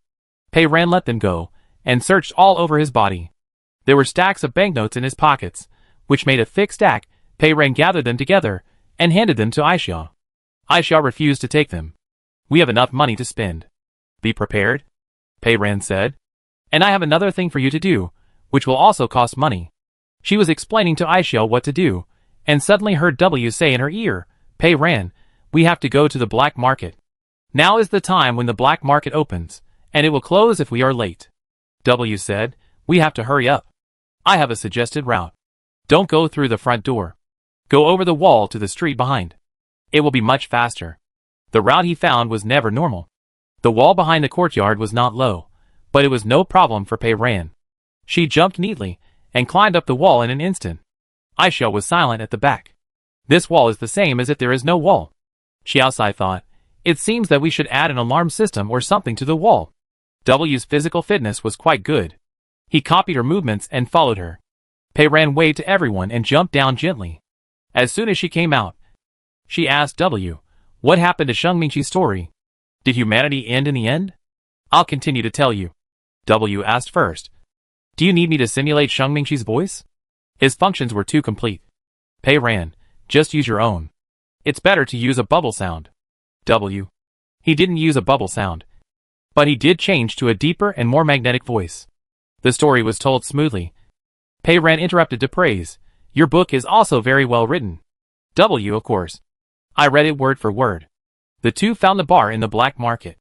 Pei Ran let them go, and searched all over his body. There were stacks of banknotes in his pockets, which made a thick stack. Pei Ran gathered them together, and handed them to Aisha. Aisha refused to take them. We have enough money to spend. Be prepared, Pei Ran said. And I have another thing for you to do, which will also cost money. She was explaining to Aisha what to do, and suddenly heard W say in her ear, Pei Ran, we have to go to the black market. Now is the time when the black market opens, and it will close if we are late. W said, we have to hurry up. I have a suggested route. Don't go through the front door. Go over the wall to the street behind. It will be much faster. The route he found was never normal. The wall behind the courtyard was not low, but it was no problem for Pei Ran. She jumped neatly, and climbed up the wall in an instant. Aisha was silent at the back. This wall is the same as if there is no wall. Xiaosai thought, it seems that we should add an alarm system or something to the wall. W's physical fitness was quite good. He copied her movements and followed her. Pei Ran waved to everyone and jumped down gently. As soon as she came out, she asked W, what happened to Sheng Mingqi's story? Did humanity end in the end? I'll continue to tell you. W asked first. Do you need me to simulate Sheng Mingqi's voice? His functions were too complete. Pei Ran, just use your own. It's better to use a bubble sound. W. He didn't use a bubble sound, but he did change to a deeper and more magnetic voice. The story was told smoothly. Pei Ran interrupted to praise. Your book is also very well written. W, of course. I read it word for word. The two found the bar in the black market.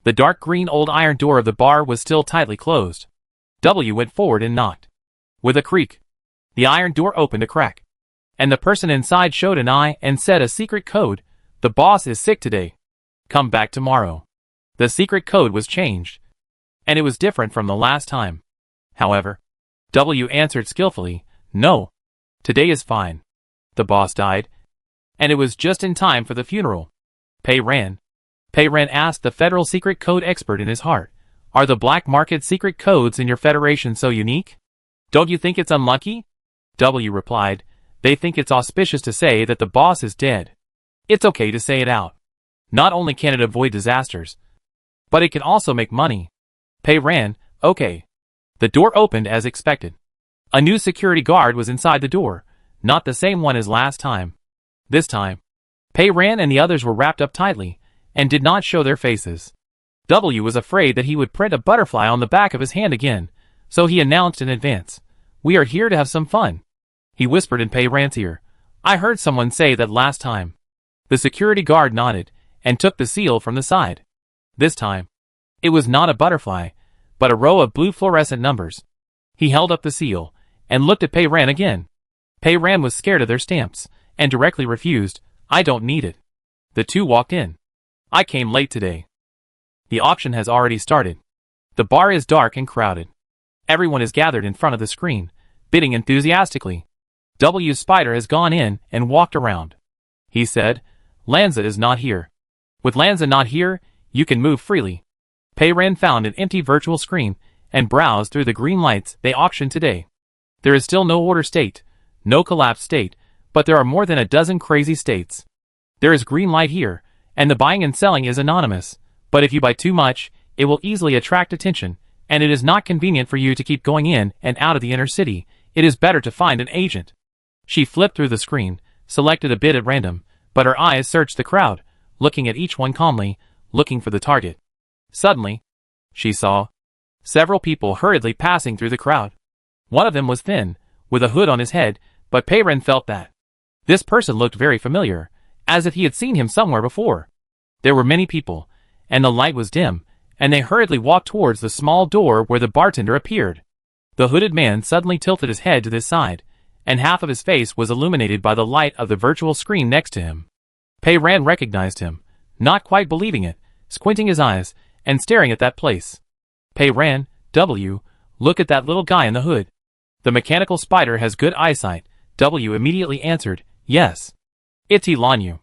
The dark green old iron door of the bar was still tightly closed. W went forward and knocked. With a creak, the iron door opened a crack, and the person inside showed an eye and said a secret code. The boss is sick today. Come back tomorrow. The secret code was changed, and it was different from the last time. However, W answered skillfully, no. Today is fine. The boss died, and it was just in time for the funeral. Pei Ran asked the Federal Secret Code expert in his heart, are the black market secret codes in your federation so unique? Don't you think it's unlucky? W replied, they think it's auspicious to say that the boss is dead. It's okay to say it out. Not only can it avoid disasters, but it can also make money. Pei Ran, okay. The door opened as expected. A new security guard was inside the door, not the same one as last time. This time, Pei Ran and the others were wrapped up tightly, and did not show their faces. W was afraid that he would print a butterfly on the back of his hand again, so he announced in advance, we are here to have some fun. He whispered in Pei Ran's ear, I heard someone say that last time. The security guard nodded and took the seal from the side. This time, it was not a butterfly, but a row of blue fluorescent numbers. He held up the seal and looked at Pei Ran again. Pei Ran was scared of their stamps and directly refused. "I don't need it." The two walked in. "I came late today. The auction has already started. The bar is dark and crowded. Everyone is gathered in front of the screen, bidding enthusiastically. W's spider has gone in and walked around. He said, Lanza is not here. With Lanza not here, you can move freely." Pei Ran found an empty virtual screen and browsed through the green lights they auctioned today. There is still no order state, no collapse state, but there are more than a dozen crazy states. There is green light here, and the buying and selling is anonymous, but if you buy too much, it will easily attract attention, and it is not convenient for you to keep going in and out of the inner city. It is better to find an agent. She flipped through the screen, selected a bid at random, but her eyes searched the crowd, looking at each one calmly, looking for the target. Suddenly, she saw several people hurriedly passing through the crowd. One of them was thin, with a hood on his head, but Pei Ran felt that this person looked very familiar, as if he had seen him somewhere before. There were many people, and the light was dim, and they hurriedly walked towards the small door where the bartender appeared. The hooded man suddenly tilted his head to the side, and half of his face was illuminated by the light of the virtual screen next to him. Pei Ran recognized him, not quite believing it, squinting his eyes, and staring at that place. "Pei Ran, W, look at that little guy in the hood. The mechanical spider has good eyesight." W immediately answered, "Yes. It's Lanyu."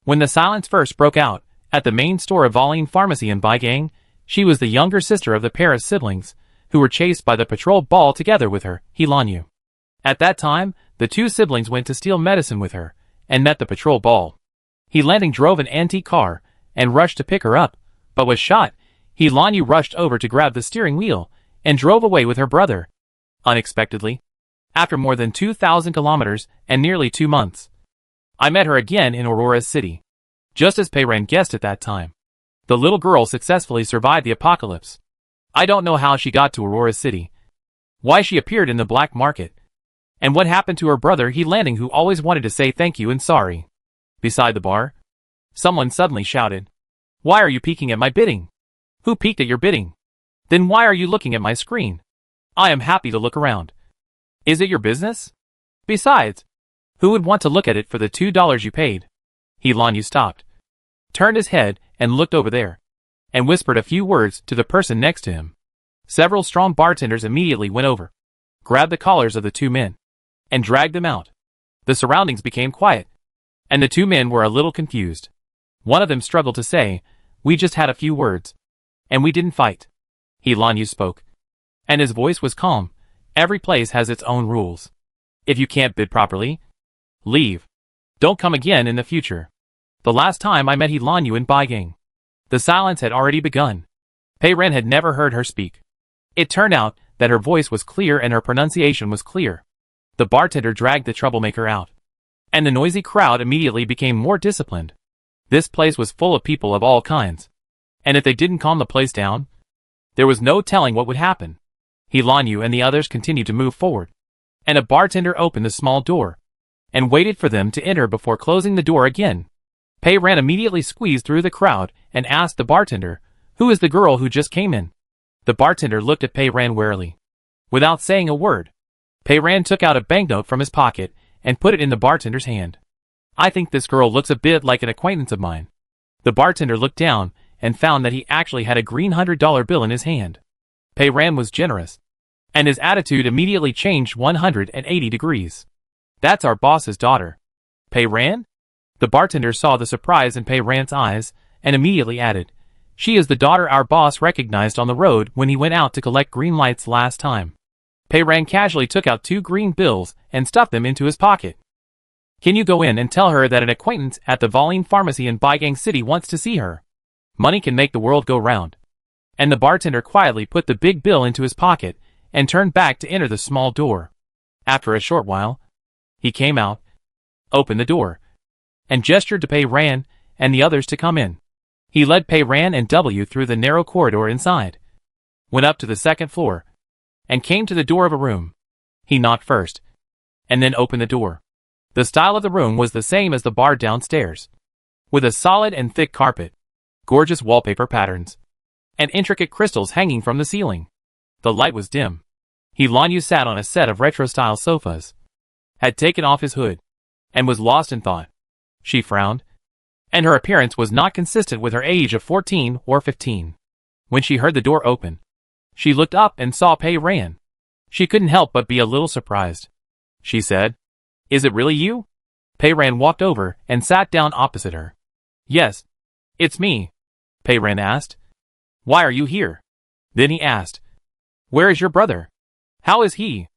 When the silence first broke out, at the main store of Voline Pharmacy in Baigang, she was the younger sister of the Paris siblings, who were chased by the patrol ball together with her, Lanyu. At that time, the two siblings went to steal medicine with her, and met the patrol ball. Lanyu drove an antique car, and rushed to pick her up, but was shot. Lanyu rushed over to grab the steering wheel, and drove away with her brother. Unexpectedly, after more than 2,000 kilometers and nearly 2 months, I met her again in Aurora City. Just as Pei Ran guessed at that time, the little girl successfully survived the apocalypse. I don't know how she got to Aurora City, why she appeared in the black market, and what happened to her brother Lanyu, who always wanted to say thank you and sorry. Beside the bar, someone suddenly shouted, "Why are you peeking at my bidding?" "Who peeked at your bidding? Then why are you looking at my screen?" "I am happy to look around." "Is it your business? Besides, who would want to look at it for the $2 you paid?" Lanyu stopped, turned his head and looked over there, and whispered a few words to the person next to him. Several strong bartenders immediately went over, grabbed the collars of the two men, and dragged them out. The surroundings became quiet, and the two men were a little confused. One of them struggled to say, "We just had a few words, and we didn't fight." Lanyu spoke, and his voice was calm. "Every place has its own rules. If you can't bid properly, leave. Don't come again in the future." The last time I met Lanyu in Baigang, the silence had already begun. Pei Ran had never heard her speak. It turned out that her voice was clear and her pronunciation was clear. The bartender dragged the troublemaker out, and the noisy crowd immediately became more disciplined. This place was full of people of all kinds, and if they didn't calm the place down, there was no telling what would happen. Lanyu and the others continued to move forward, and a bartender opened the small door, and waited for them to enter before closing the door again. Pei Ran immediately squeezed through the crowd and asked the bartender, "Who is the girl who just came in?" The bartender looked at Pei Ran warily. Without saying a word, Pei Ran took out a banknote from his pocket and put it in the bartender's hand. "I think this girl looks a bit like an acquaintance of mine." The bartender looked down and found that he actually had a green $100 bill in his hand. Pei Ran was generous, and his attitude immediately changed 180 degrees. "That's our boss's daughter." "Pei Ran?" The bartender saw the surprise in Pei Ran's eyes, and immediately added, "She is the daughter our boss recognized on the road when he went out to collect green lights last time." Pei Ran casually took out 2 green bills and stuffed them into his pocket. "Can you go in and tell her that an acquaintance at the Voline Pharmacy in Baigang City wants to see her? Money can make the world go round." And the bartender quietly put the big bill into his pocket and turned back to enter the small door. After a short while, he came out, opened the door, and gestured to Pei Ran and the others to come in. He led Pei Ran and W through the narrow corridor inside, went up to the second floor, and came to the door of a room. He knocked first, and then opened the door. The style of the room was the same as the bar downstairs. with a solid and thick carpet, gorgeous wallpaper patterns, and intricate crystals hanging from the ceiling. The light was dim. Hilanyu sat on a set of retro-style sofas, had taken off his hood, and was lost in thought. She frowned, and her appearance was not consistent with her age of 14 or 15. When she heard the door open, she looked up and saw Pei Ran. She couldn't help but be a little surprised. She said, "Is it really you?" Pei Ran walked over and sat down opposite her. "Yes, it's me," Pei Ran asked. "Why are you here?" Then he asked, "Where is your brother? How is he?"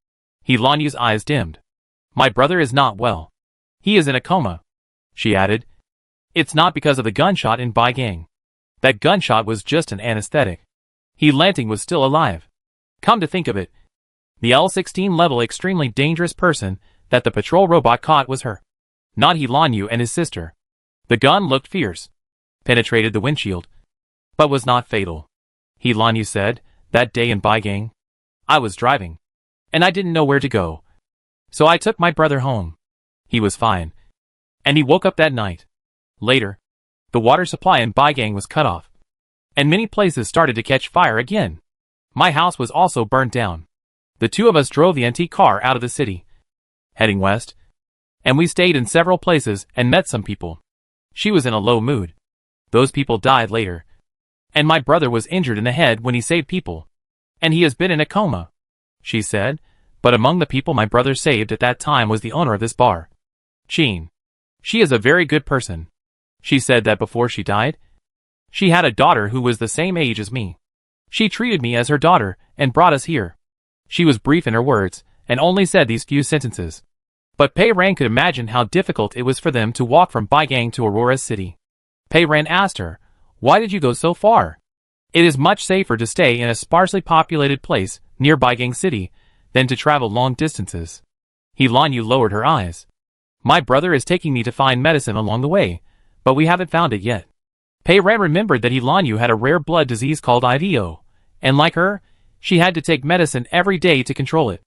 Hilanyu's eyes dimmed. "My brother is not well. He is in a coma," she added. "It's not because of the gunshot in Baigang. That gunshot was just an anesthetic. Lanting was still alive. Come to think of it, the L-16 level extremely dangerous person that the patrol robot caught was her, not Hilanyu and his sister. The gun looked fierce, penetrated the windshield, but was not fatal." Hilanyu said, "That day in Baigang, I was driving, and I didn't know where to go. So I took my brother home. He was fine, and he woke up that night. Later, the water supply in Baigang was cut off, and many places started to catch fire again. My house was also burnt down. The two of us drove the antique car out of the city, heading west, and we stayed in several places and met some people. She was in a low mood. Those people died later, and my brother was injured in the head when he saved people, and he has been in a coma," she said. "But among the people my brother saved at that time was the owner of this bar, Chin. She is a very good person. She said that before she died, she had a daughter who was the same age as me. She treated me as her daughter and brought us here." She was brief in her words and only said these few sentences. But Pei Ran could imagine how difficult it was for them to walk from Baigang to Aurora's city. Pei Ran asked her, "Why did you go so far? It is much safer to stay in a sparsely populated place near Baigang City than to travel long distances." Hilanyu lowered her eyes. "My brother is taking me to find medicine along the way, but we haven't found it yet." Pei Ran remembered that Hilanyu had a rare blood disease called IVO, and like her, she had to take medicine every day to control it.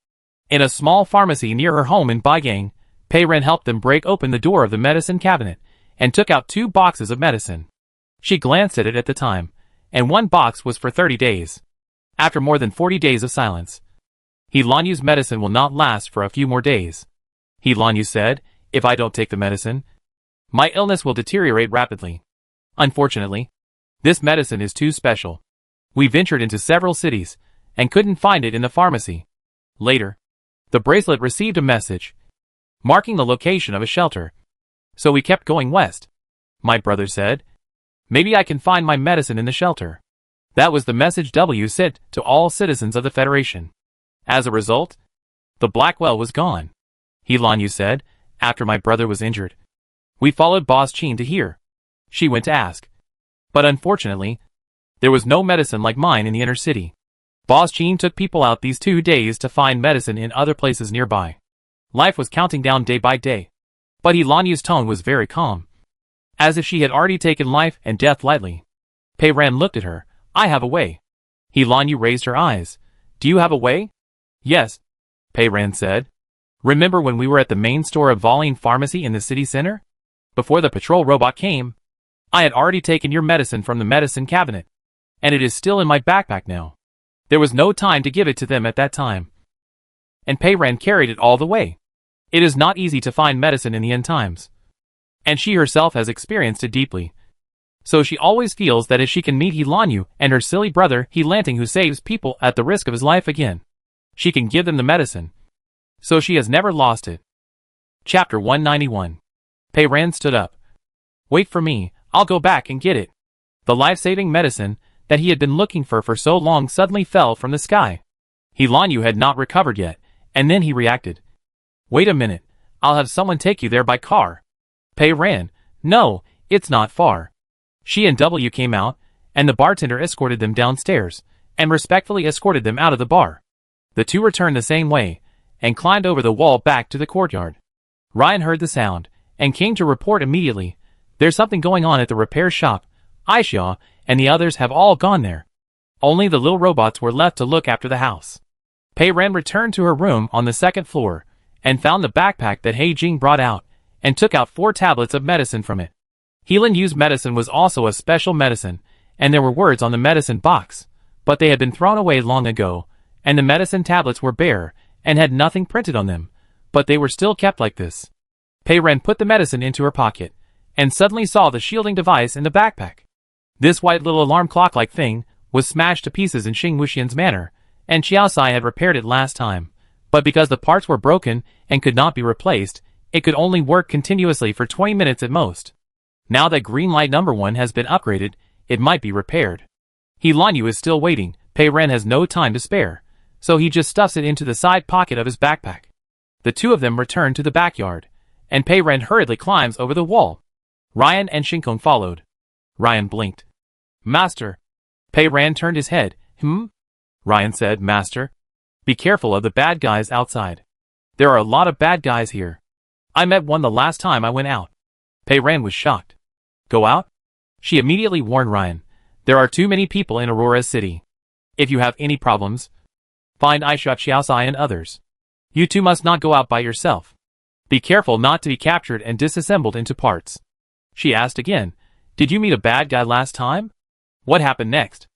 In a small pharmacy near her home in Baigang, Pei Ran helped them break open the door of the medicine cabinet and took out 2 boxes of medicine. She glanced at it at the time, and one box was for 30 days. After more than 40 days of silence, Hilanyu's medicine will not last for a few more days. Hilanyu said, "If I don't take the medicine, my illness will deteriorate rapidly. Unfortunately, this medicine is too special. We ventured into several cities and couldn't find it in the pharmacy. Later, the bracelet received a message marking the location of a shelter. So we kept going west," my brother said. "Maybe I can find my medicine in the shelter." That was the message W sent to all citizens of the Federation. As a result, the Black Well was gone. Hilanyu said, "After my brother was injured, we followed Boss Chin to here. She went to ask. But unfortunately, there was no medicine like mine in the inner city. Boss Chin took people out these 2 days to find medicine in other places nearby. Life was counting down day by day. But Hilanyu's tone was very calm, as if she had already taken life and death lightly." Pei Ran looked at her. "I have a way." Hilanyu raised her eyes. "Do you have a way?" "Yes," Pei Ran said. "Remember when we were at the main store of Voline Pharmacy in the city center? Before the patrol robot came, I had already taken your medicine from the medicine cabinet, and it is still in my backpack now. There was no time to give it to them at that time, and Pei Ran carried it all the way. It is not easy to find medicine in the end times, and she herself has experienced it deeply. So she always feels that if she can meet Hilanyu and her silly brother Lanting who saves people at the risk of his life again, she can give them the medicine. So she has never lost it." Chapter 191. Pei Ran stood up. "Wait for me, I'll go back and get it." The life-saving medicine that he had been looking for so long suddenly fell from the sky. Hilanyu had not recovered yet, and then he reacted. "Wait a minute, I'll have someone take you there by car." Pei Ran, "No, it's not far." She and W came out, and the bartender escorted them downstairs, and respectfully escorted them out of the bar. The two returned the same way, and climbed over the wall back to the courtyard. Ryan heard the sound, and came to report immediately. "There's something going on at the repair shop. Aisha and the others have all gone there. Only the little robots were left to look after the house." Pei Ran returned to her room on the 2nd floor, and found the backpack that He Jing brought out, and took out 4 tablets of medicine from it. Healan Yu's medicine was also a special medicine, and there were words on the medicine box, but they had been thrown away long ago, and the medicine tablets were bare, and had nothing printed on them, but they were still kept like this. Pei Ren put the medicine into her pocket, and suddenly saw the shielding device in the backpack. This white little alarm clock-like thing was smashed to pieces in Xing Wuxian's manner, and Xiaosai had repaired it last time, but because the parts were broken and could not be replaced, it could only work continuously for 20 minutes at most. Now that green light number 1 has been upgraded, it might be repaired. Helan Yu is still waiting. Pei Ren has no time to spare, so he just stuffs it into the side pocket of his backpack. The two of them return to the backyard, and Pei Ren hurriedly climbs over the wall. Ryan and Shinkong followed. Ryan blinked. Master. Pei Ren turned his head. Ryan said, Master. Be careful of the bad guys outside. There are a lot of bad guys here. I met one the last time I went out. Pei Ren was shocked. Go out? She immediately warned Ryan. There are too many people in Aurora's city. If you have any problems, find Aisha, Xiaosai and others. You two must not go out by yourself. Be careful not to be captured and disassembled into parts. She asked again, Did you meet a bad guy last time? What happened next?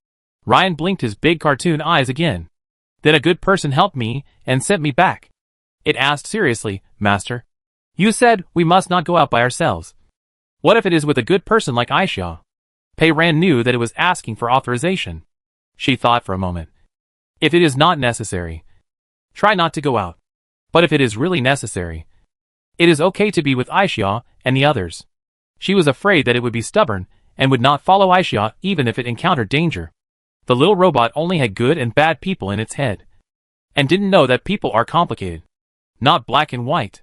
Ryan blinked his big cartoon eyes again. Then a good person helped me and sent me back. It asked seriously, Master. You said we must not go out by ourselves. What if it is with a good person like Aisha? Pei Ren knew that it was asking for authorization. She thought for a moment. If it is not necessary, try not to go out. But if it is really necessary, it is okay to be with Aisha and the others. She was afraid that it would be stubborn and would not follow Aisha even if it encountered danger. The little robot only had good and bad people in its head, and didn't know that people are complicated, not black and white.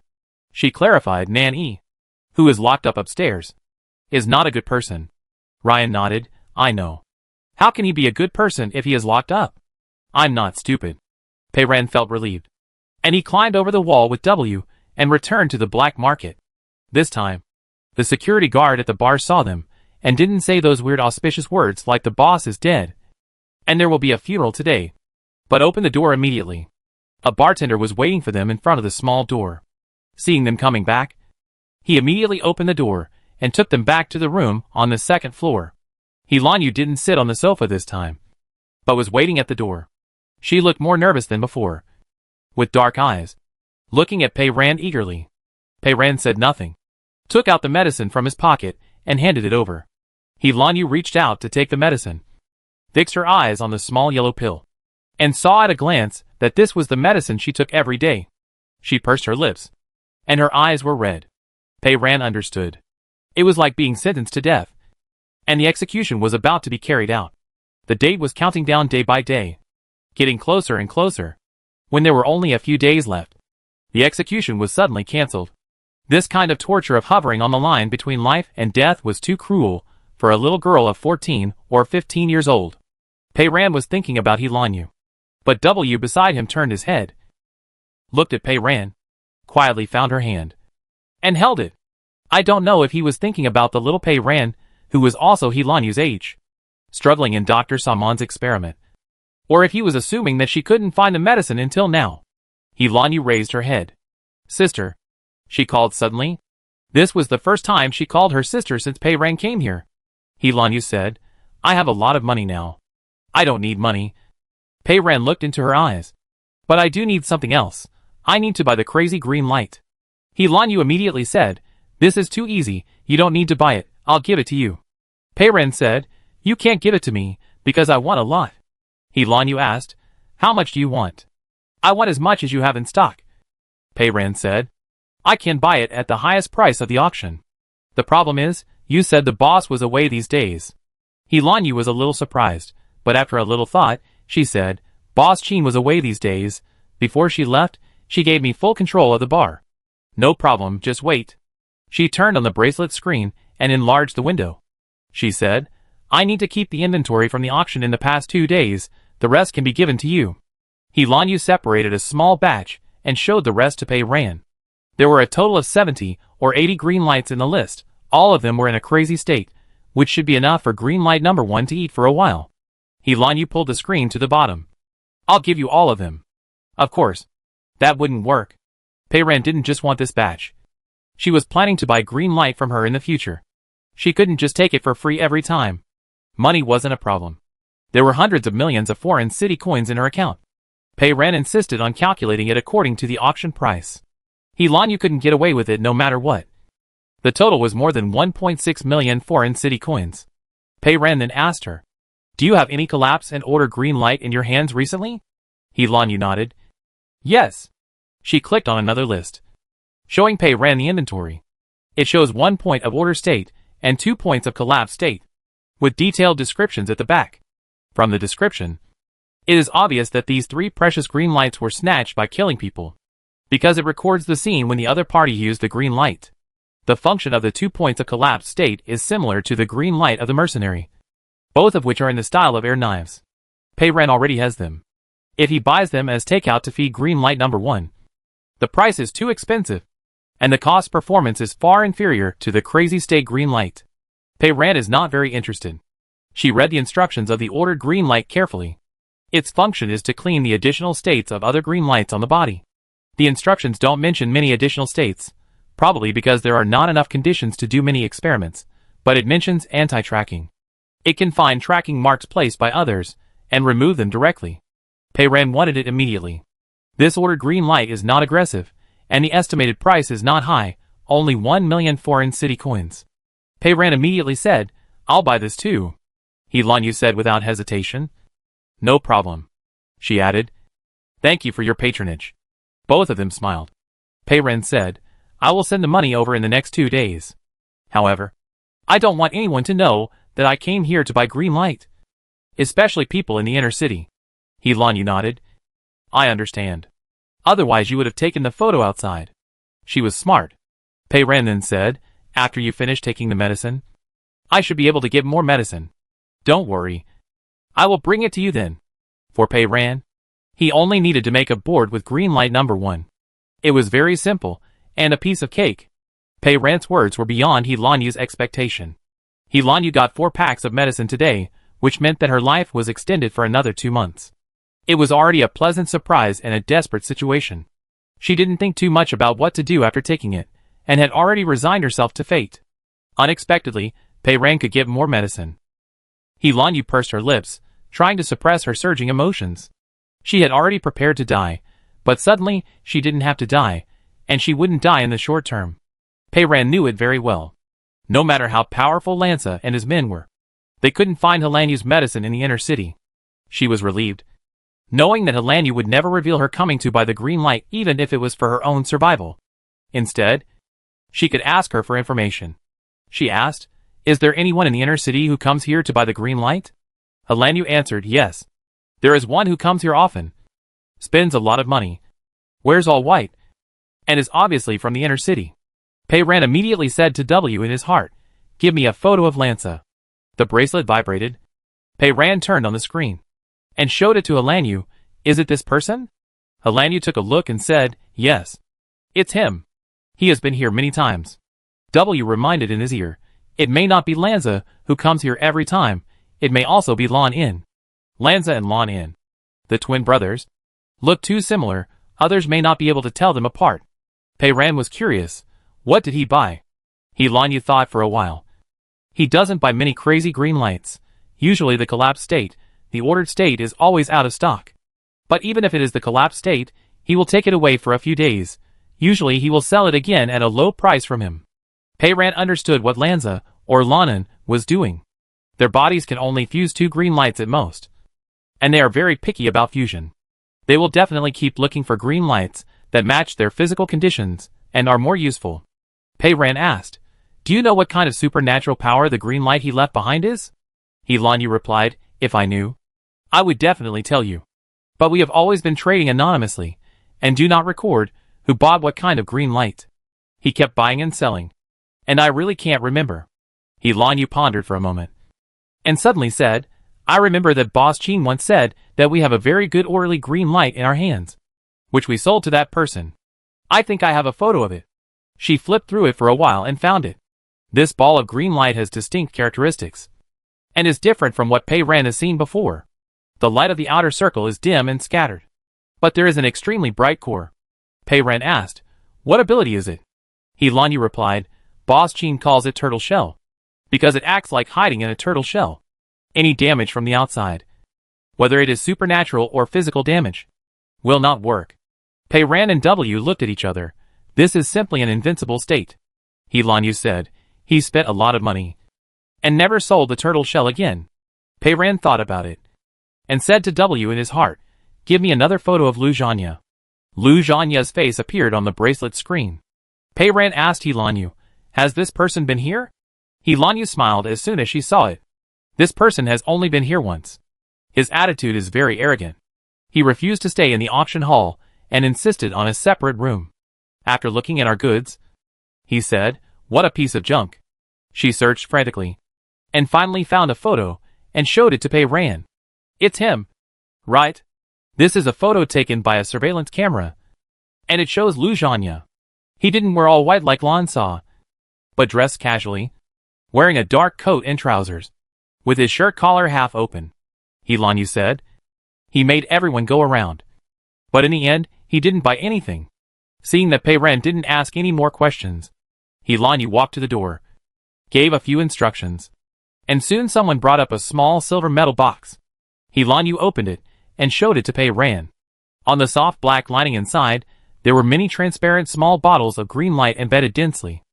She clarified. Nan E, who is locked up upstairs, is not a good person. Ryan nodded. I know. How can he be a good person if he is locked up? I'm not stupid. Pei Ren felt relieved. And he climbed over the wall with W and returned to the black market. This time, the security guard at the bar saw them and didn't say those weird auspicious words like the boss is dead and there will be a funeral today, but opened the door immediately. A bartender was waiting for them in front of the small door. Seeing them coming back, he immediately opened the door and took them back to the room on the second floor. Helan Yu didn't sit on the sofa this time, but was waiting at the door. She looked more nervous than before, with dark eyes, looking at Pei Ren eagerly. Pei Ren said nothing, took out the medicine from his pocket and handed it over. Helan Yu reached out to take the medicine, fixed her eyes on the small yellow pill, and saw at a glance that this was the medicine she took every day. She pursed her lips, and her eyes were red. Pei Ren understood. It was like being sentenced to death, and the execution was about to be carried out. The date was counting down day by day, getting closer and closer. When there were only a few days left, the execution was suddenly cancelled. This kind of torture of hovering on the line between life and death was too cruel for a little girl of 14 or 15 years old. Pei Ren was thinking about Helan Yu, but W beside him turned his head, looked at Pei Ren, quietly found her hand, and held it. I don't know if he was thinking about the little Pei Ren, who was also Helan Yu's age, struggling in Dr. Samon's experiment, or if he was assuming that she couldn't find the medicine until now. Helan Yu raised her head. Sister, she called suddenly. This was the first time she called her sister since Pei Ren came here. Helan Yu said, I have a lot of money now. I don't need money. Pei Ren looked into her eyes. But I do need something else. I need to buy the crazy green light. Helan Yu immediately said, This is too easy, you don't need to buy it, I'll give it to you. Pei Ren said, You can't give it to me, because I want a lot. Helan Yu asked, How much do you want? I want as much as you have in stock. Pei Ren said, I can buy it at the highest price of the auction. The problem is, you said the boss was away these days. Helan Yu was a little surprised, but after a little thought, she said, Boss Qin was away these days. Before she left, she gave me full control of the bar. No problem, just wait. She turned on the bracelet screen and enlarged the window. She said, I need to keep the inventory from the auction in the past 2 days, the rest can be given to you. Helan Yu separated a small batch and showed the rest to Pei Ren. There were a total of 70 or 80 green lights in the list. All of them were in a crazy state, which should be enough for green light number 1 to eat for a while. Helan Yu pulled the screen to the bottom. I'll give you all of them. Of course. That wouldn't work. Pei Ren didn't just want this batch. She was planning to buy green light from her in the future. She couldn't just take it for free every time. Money wasn't a problem. There were hundreds of millions of foreign city coins in her account. Pei Ren insisted on calculating it according to the auction price. He Lanyu couldn't get away with it no matter what. The total was more than 1.6 million foreign city coins. Pei Ren then asked her, "Do you have any collapse and order green light in your hands recently?" He Lanyu nodded. "Yes." She clicked on another list, showing Pei Ren the inventory. It shows 1 point of order state and 2 points of collapse state, with detailed descriptions at the back. From the description, it is obvious that these 3 precious green lights were snatched by killing people, because it records the scene when the other party used the green light. The function of the 2 points of collapse state is similar to the green light of the mercenary, both of which are in the style of air knives. Pei Ren already has them. If he buys them as takeout to feed green light number 1, the price is too expensive, and the cost performance is far inferior to the crazy state green light. Pei Ren is not very interested. She read the instructions of the ordered green light carefully. Its function is to clean the additional states of other green lights on the body. The instructions don't mention many additional states, probably because there are not enough conditions to do many experiments, but it mentions anti-tracking. It can find tracking marks placed by others, and remove them directly. Pei Ren wanted it immediately. This ordered green light is not aggressive, and the estimated price is not high, only 1 million foreign city coins. Pei Ren immediately said, "I'll buy this too." He Lanyu said without hesitation. "No problem," she added. "Thank you for your patronage." Both of them smiled. Pei Ren said, "I will send the money over in the next 2 days. However, I don't want anyone to know that I came here to buy green light, especially people in the inner city." He Lanyu nodded. "I understand. Otherwise you would have taken the photo outside." She was smart. Pei Ren then said, "After you finish taking the medicine, I should be able to give more medicine. Don't worry. I will bring it to you then." For Pei Ren, he only needed to make a board with green light number 1. It was very simple, and a piece of cake. Pei Ren's words were beyond He Lanyu's expectation. He Lanyu got 4 packs of medicine today, which meant that her life was extended for another 2 months. It was already a pleasant surprise and a desperate situation. She didn't think too much about what to do after taking it, and had already resigned herself to fate. Unexpectedly, Pei Ren could get more medicine. He Lanyu pursed her lips, trying to suppress her surging emotions. She had already prepared to die, but suddenly, she didn't have to die, and she wouldn't die in the short term. Pei Ren knew it very well. No matter how powerful Lanza and his men were, they couldn't find He Lanyu's medicine in the inner city. She was relieved, knowing that He Lanyu would never reveal her coming to buy the green light even if it was for her own survival. Instead, she could ask her for information. She asked, "Is there anyone in the inner city who comes here to buy the green light?" He Lanyu answered, "Yes. There is one who comes here often, spends a lot of money, wears all white, and is obviously from the inner city." Pei Ren immediately said to W in his heart, "Give me a photo of Lanza." The bracelet vibrated. Pei Ren turned on the screen and showed it to He Lanyu. "Is it this person?" He Lanyu took a look and said, "Yes. It's him. He has been here many times." W reminded in his ear, "It may not be Lanza who comes here every time, it may also be Lan In." Lanza and Lan In, the twin brothers, look too similar, others may not be able to tell them apart. Pei Ren was curious. What did he buy? He Lanyu thought for a while. He doesn't buy many crazy green lights. Usually the collapsed state, the ordered state is always out of stock. But even if it is the collapsed state, he will take it away for a few days. Usually he will sell it again at a low price from him. Pei Ren understood what Lanza, or Lanan, was doing. Their bodies can only fuse 2 green lights at most, and they are very picky about fusion. They will definitely keep looking for green lights that match their physical conditions and are more useful. Pei Ren asked, "Do you know what kind of supernatural power the green light he left behind is?" He Lanyu replied, "If I knew, I would definitely tell you. But we have always been trading anonymously, and do not record who bought what kind of green light. He kept buying and selling, and I really can't remember." He Lanyu pondered for a moment, and suddenly said, "I remember that Boss Qin once said that we have a very good orderly green light in our hands, which we sold to that person. I think I have a photo of it." She flipped through it for a while and found it. This ball of green light has distinct characteristics, and is different from what Pei Ren has seen before. The light of the outer circle is dim and scattered, but there is an extremely bright core. Pei Ren asked, "What ability is it?" He Lanyu replied, "Boss Qin calls it turtle shell. because it acts like hiding in a turtle shell. Any damage from the outside, whether it is supernatural or physical damage, will not work. Pei Ran and W looked at each other. This is simply an invincible state. He Lan Yu said. He spent a lot of money and never sold the turtle shell again. Pei Ran thought about it and said to W in his heart, give me another photo of Lu Zhanya. Lu Zhanya's face appeared on the bracelet screen. Pei Ran asked He Lan Yu, has this person been here? He Lan Yu smiled as soon as she saw it. This person has only been here once. His attitude is very arrogant. He refused to stay in the auction hall and insisted on a separate room. After looking at our goods, he said, what a piece of junk. She searched frantically and finally found a photo and showed it to Pei Ran. It's him, right? This is a photo taken by a surveillance camera, and it shows Lu Zhanya. He didn't wear all white like Lan saw, but dressed casually, wearing a dark coat and trousers, with his shirt collar half open. He Lan Yu said. He made everyone go around, but in the end, he didn't buy anything. Seeing that Pei Ran didn't ask any more questions, He Lan Yu walked to the door, gave a few instructions, and soon someone brought up a small silver metal box. He Lan Yu opened it and showed it to Pei Ran. On the soft black lining inside, there were many transparent small bottles of green light embedded densely.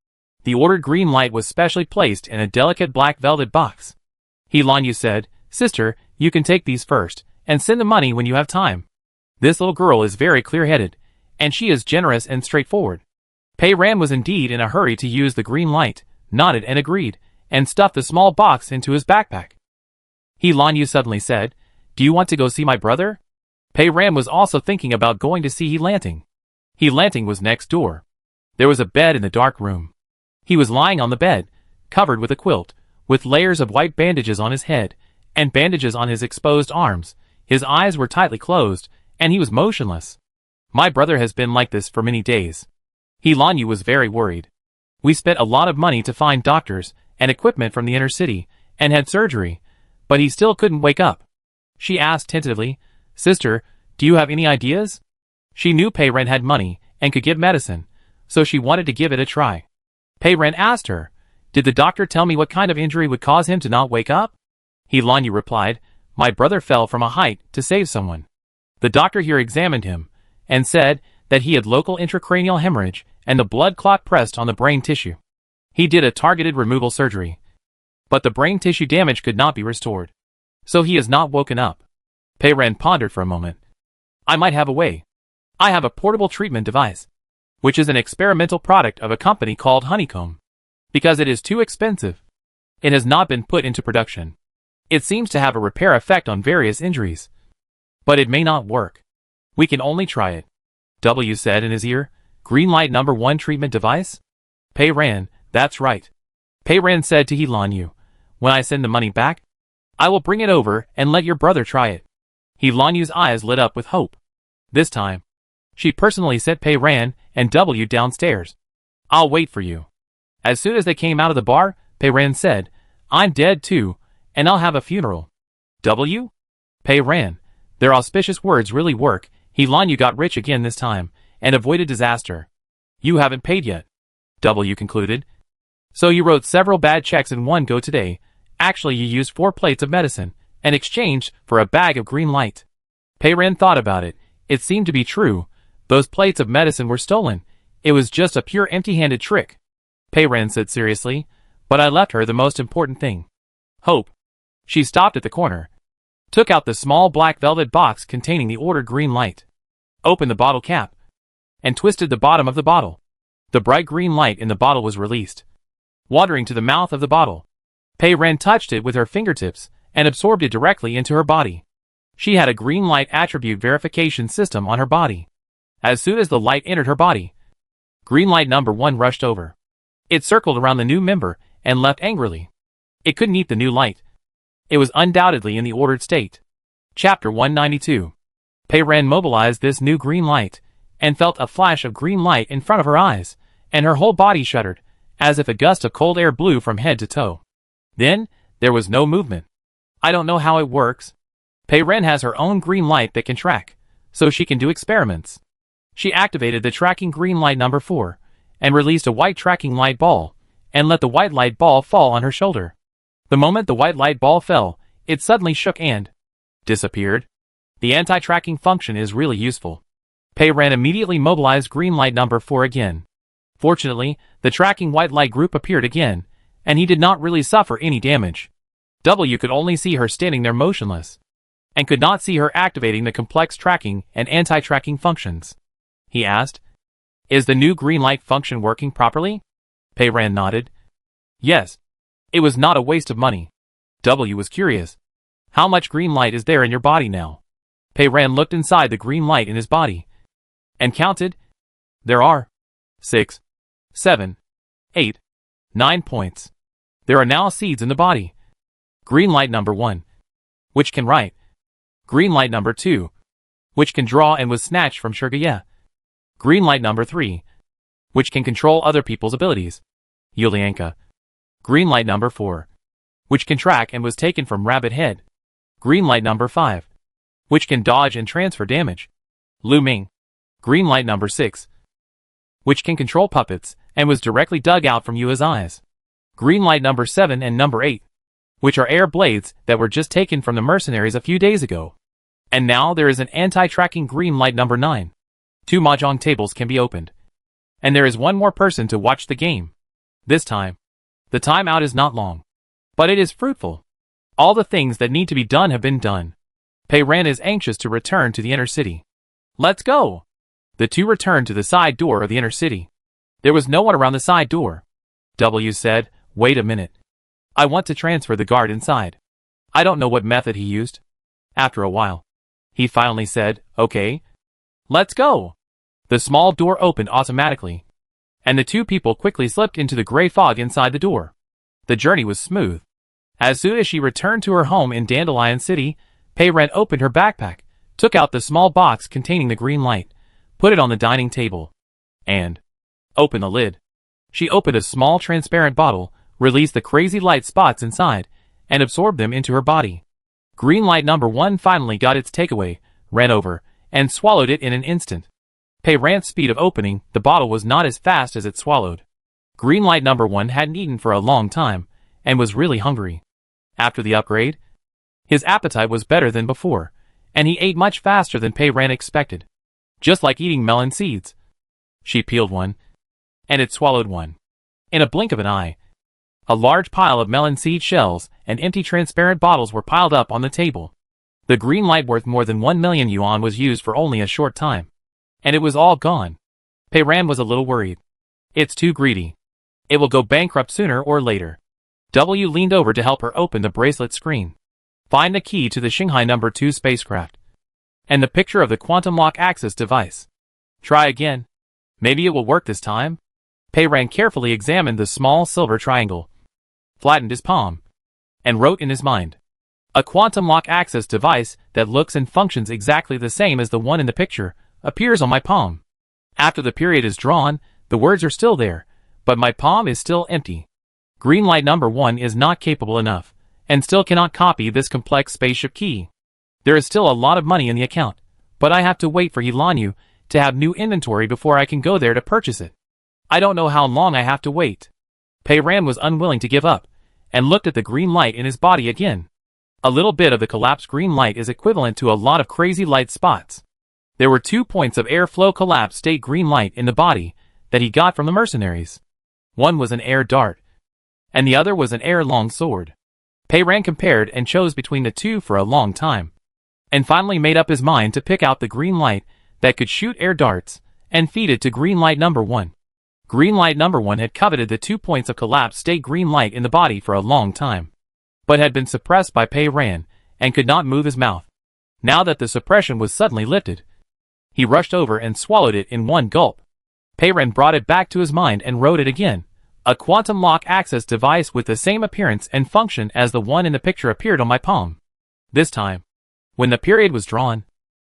The ordered green light was specially placed in a delicate black velvet box. He Lan Yu said, sister, you can take these first, and send the money when you have time. This little girl is very clear-headed, and she is generous and straightforward. Pei Ran was indeed in a hurry to use the green light, nodded and agreed, and stuffed the small box into his backpack. He Lan Yu suddenly said, do you want to go see my brother? Pei Ran was also thinking about going to see He Lanting. He Lanting was next door. There was a bed in the dark room. He was lying on the bed, covered with a quilt, with layers of white bandages on his head, and bandages on his exposed arms. His eyes were tightly closed, and he was motionless. My brother has been like this for many days. He Lan Yu was very worried. We spent a lot of money to find doctors and equipment from the inner city, and had surgery, but he still couldn't wake up. She asked tentatively, sister, do you have any ideas? She knew Pei Ran had money and could give medicine, so she wanted to give it a try. Pei Ran asked her, did the doctor tell me what kind of injury would cause him to not wake up? He Lan Yu replied, my brother fell from a height to save someone. The doctor here examined him and said that he had local intracranial hemorrhage and the blood clot pressed on the brain tissue. He did a targeted removal surgery, but the brain tissue damage could not be restored, so he has not woken up. Pei Ran pondered for a moment. I might have a way. I have a portable treatment device, which is an experimental product of a company called Honeycomb. Because it is too expensive, it has not been put into production. It seems to have a repair effect on various injuries, but it may not work. We can only try it. W said in his ear, green light number 1 treatment device? Pei Ran, that's right. Pei Ran said to He Lan Yu, when I send the money back, I will bring it over and let your brother try it. He Lan Yu's eyes lit up with hope. This time, she personally sent Pei Ran and W downstairs. I'll wait for you. As soon as they came out of the bar, Pei Ran said, I'm dead too, and I'll have a funeral. W? Pei Ran, their auspicious words really work. He Lan Yu got rich again this time, and avoided disaster. You haven't paid yet, W concluded. So you wrote several bad checks in one go today. Actually you used 4 plates of medicine, and exchanged for a bag of green light. Pei Ran thought about it. It seemed to be true. Those plates of medicine were stolen. It was just a pure empty-handed trick. Pei Ran said seriously, but I left her the most important thing. Hope. She stopped at the corner, took out the small black velvet box containing the ordered green light, opened the bottle cap, and twisted the bottom of the bottle. The bright green light in the bottle was released, watering to the mouth of the bottle. Pei Ran touched it with her fingertips and absorbed it directly into her body. She had a green light attribute verification system on her body. As soon as the light entered her body, green light number 1 rushed over. It circled around the new member and left angrily. It couldn't eat the new light. It was undoubtedly in the ordered state. Chapter 192. Pei Ran mobilized this new green light, and felt a flash of green light in front of her eyes, and her whole body shuddered, as if a gust of cold air blew from head to toe. Then, there was no movement. I don't know how it works. Pei Ran has her own green light that can track, so she can do experiments. She activated the tracking green light number 4, and released a white tracking light ball, and let the white light ball fall on her shoulder. The moment the white light ball fell, it suddenly shook and disappeared. The anti-tracking function is really useful. Pei Ran immediately mobilized green light number 4 again. Fortunately, the tracking white light group appeared again, and he did not really suffer any damage. W could only see her standing there motionless, and could not see her activating the complex tracking and anti-tracking functions. He asked, "Is the new green light function working properly?" Pei Ran nodded. "Yes. It was not a waste of money." W was curious. "How much green light is there in your body now?" Pei Ran looked inside the green light in his body and counted. "There are 6, 7, 8, 9 points. There are now seeds in the body. Green light number 1, which can write. Green light number 2, which can draw and was snatched from Shurgaya. Green light number 3, which can control other people's abilities. Yulianka. Green light number 4, which can track and was taken from Rabbit Head. Green light number 5, which can dodge and transfer damage. Lu Ming. Green light number 6, which can control puppets and was directly dug out from Yua's eyes. Green light number 7 and number 8, which are air blades that were just taken from the mercenaries a few days ago. And now there is an anti-tracking green light number 9. 2 mahjong tables can be opened. And there is one more person to watch the game. This time, the time out is not long, but it is fruitful. All the things that need to be done have been done. Pei Ran is anxious to return to the inner city. "Let's go!" The two returned to the side door of the inner city. There was no one around the side door. W said, "Wait a minute. I want to transfer the guard inside." I don't know what method he used. After a while, he finally said, "Okay. Let's go." The small door opened automatically, and the two people quickly slipped into the gray fog inside the door. The journey was smooth. As soon as she returned to her home in Dandelion City, Pei Ran opened her backpack, took out the small box containing the green light, put it on the dining table, and opened the lid. She opened a small transparent bottle, released the crazy light spots inside, and absorbed them into her body. Green light number 1 finally got its takeaway, ran over, and swallowed it in an instant. Pei Ran's speed of opening the bottle was not as fast as it swallowed. Green light number 1 hadn't eaten for a long time, and was really hungry. After the upgrade, his appetite was better than before, and he ate much faster than Pei Ran expected. Just like eating melon seeds. She peeled one, and it swallowed one. In a blink of an eye, a large pile of melon seed shells and empty transparent bottles were piled up on the table. The green light worth more than 1 million yuan was used for only a short time, and it was all gone. Pei Ran was a little worried. It's too greedy. It will go bankrupt sooner or later. W leaned over to help her open the bracelet screen. Find the key to the Shanghai number 2 spacecraft, and the picture of the quantum lock access device. Try again. Maybe it will work this time. Pei Ran carefully examined the small silver triangle, flattened his palm, and wrote in his mind, "A quantum lock access device that looks and functions exactly the same as the one in the picture appears on my palm." After the period is drawn, the words are still there, but my palm is still empty. Green light number 1 is not capable enough, and still cannot copy this complex spaceship key. There is still a lot of money in the account, but I have to wait for Yilanyu to have new inventory before I can go there to purchase it. I don't know how long I have to wait. Pei Ran was unwilling to give up, and looked at the green light in his body again. A little bit of the collapsed green light is equivalent to a lot of crazy light spots. There were 2 points of airflow collapsed state green light in the body that he got from the mercenaries. One was an air dart, and the other was an air long sword. Pei Ran compared and chose between the two for a long time, and finally made up his mind to pick out the green light that could shoot air darts, and feed it to green light number 1. Green light number 1 had coveted the 2 points of collapsed state green light in the body for a long time, but had been suppressed by Pei Ran, and could not move his mouth. Now that the suppression was suddenly lifted, he rushed over and swallowed it in one gulp. Pei Ran brought it back to his mind and wrote it again. A quantum lock access device with the same appearance and function as the one in the picture appeared on my palm. This time, when the period was drawn,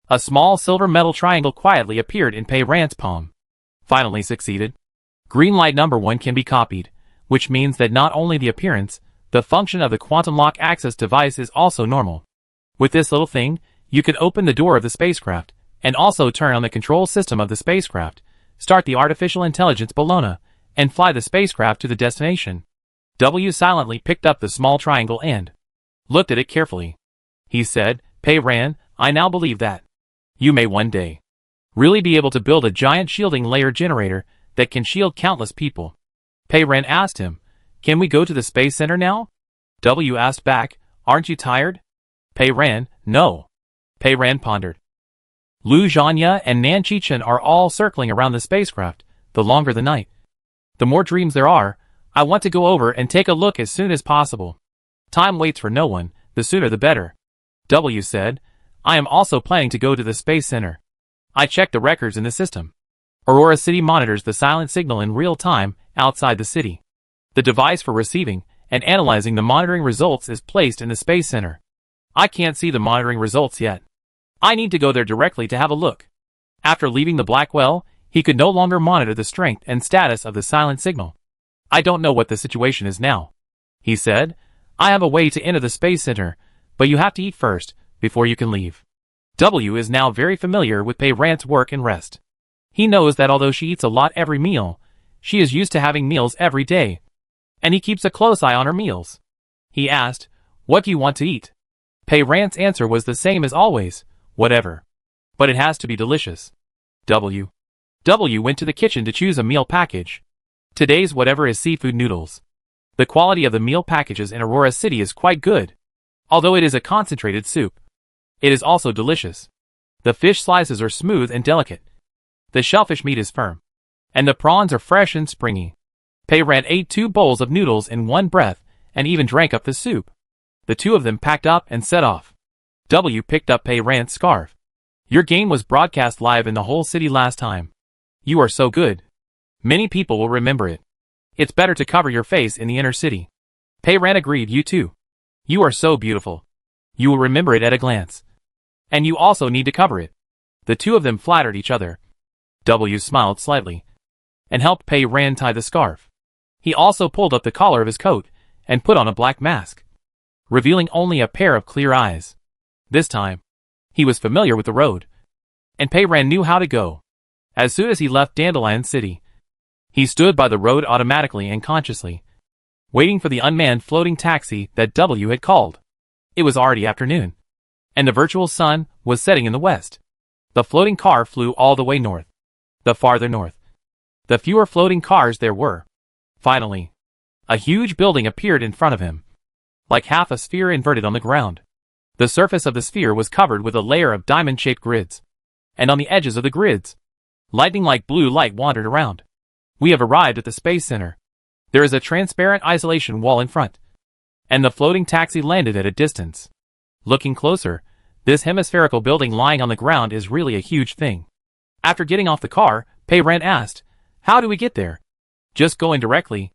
a small silver metal triangle quietly appeared in Pei Ran's palm. Finally succeeded. Green light number 1 can be copied, which means that not only the appearance, the function of the quantum lock access device is also normal. With this little thing, you can open the door of the spacecraft, and also turn on the control system of the spacecraft, start the artificial intelligence Bologna, and fly the spacecraft to the destination. W silently picked up the small triangle and looked at it carefully. He said, "Pei Ran, I now believe that you may one day really be able to build a giant shielding layer generator that can shield countless people." Pei Ran asked him, "Can we go to the Space Center now?" W asked back, "Aren't you tired?" Pei Ran, "No." Pei Ran pondered. Lu Zhanya and Nan Qichen are all circling around the spacecraft. The longer the night, the more dreams there are. I want to go over and take a look as soon as possible. Time waits for no one, the sooner the better. W said, "I am also planning to go to the Space Center." I checked the records in the system. Aurora City monitors the silent signal in real time outside the city. The device for receiving and analyzing the monitoring results is placed in the Space Center. I can't see the monitoring results yet. I need to go there directly to have a look. After leaving the Black Well, he could no longer monitor the strength and status of the silent signal. "I don't know what the situation is now," he said. "I have a way to enter the Space Center, but you have to eat first, before you can leave." W is now very familiar with Pei Ran's work and rest. He knows that although she eats a lot every meal, she is used to having meals every day, and he keeps a close eye on her meals. He asked, "What do you want to eat?" Pei Ran's answer was the same as always, "Whatever. But it has to be delicious." W went to the kitchen to choose a meal package. Today's whatever is seafood noodles. The quality of the meal packages in Aurora City is quite good. Although it is a concentrated soup, it is also delicious. The fish slices are smooth and delicate. The shellfish meat is firm, and the prawns are fresh and springy. Pei Ran ate 2 bowls of noodles in one breath and even drank up the soup. The two of them packed up and set off. W picked up Pei Ran's scarf. "Your game was broadcast live in the whole city last time. You are so good. Many people will remember it. It's better to cover your face in the inner city." Pei Ran agreed. "You too. You are so beautiful. You will remember it at a glance. And you also need to cover it." The two of them flattered each other. W smiled slightly and helped Pei Ran tie the scarf. He also pulled up the collar of his coat and put on a black mask, revealing only a pair of clear eyes. This time, he was familiar with the road, and Pei Ran knew how to go. As soon as he left Dandelion City, he stood by the road automatically and consciously, waiting for the unmanned floating taxi that W had called. It was already afternoon, and the virtual sun was setting in the west. The floating car flew all the way north. The farther north, the fewer floating cars there were. Finally, a huge building appeared in front of him, like half a sphere inverted on the ground. The surface of the sphere was covered with a layer of diamond-shaped grids, and on the edges of the grids, lightning-like blue light wandered around. "We have arrived at the Space Center. There is a transparent isolation wall in front." And the floating taxi landed at a distance. Looking closer, this hemispherical building lying on the ground is really a huge thing. After getting off the car, Pei Ran asked, "How do we get there?" "Just go in directly."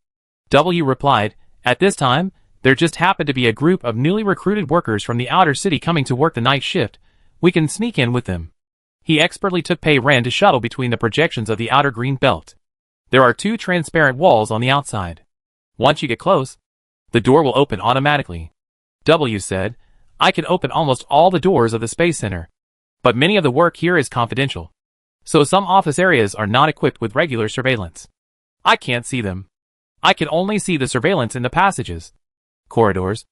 W replied, "At this time, there just happened to be a group of newly recruited workers from the outer city coming to work the night shift. We can sneak in with them." He expertly took Pei Ran to shuttle between the projections of the outer green belt. There are 2 transparent walls on the outside. Once you get close, the door will open automatically. W said, "I can open almost all the doors of the Space Center, but many of the work here is confidential. So some office areas are not equipped with regular surveillance. I can't see them. I can only see the surveillance in the passages, corridors,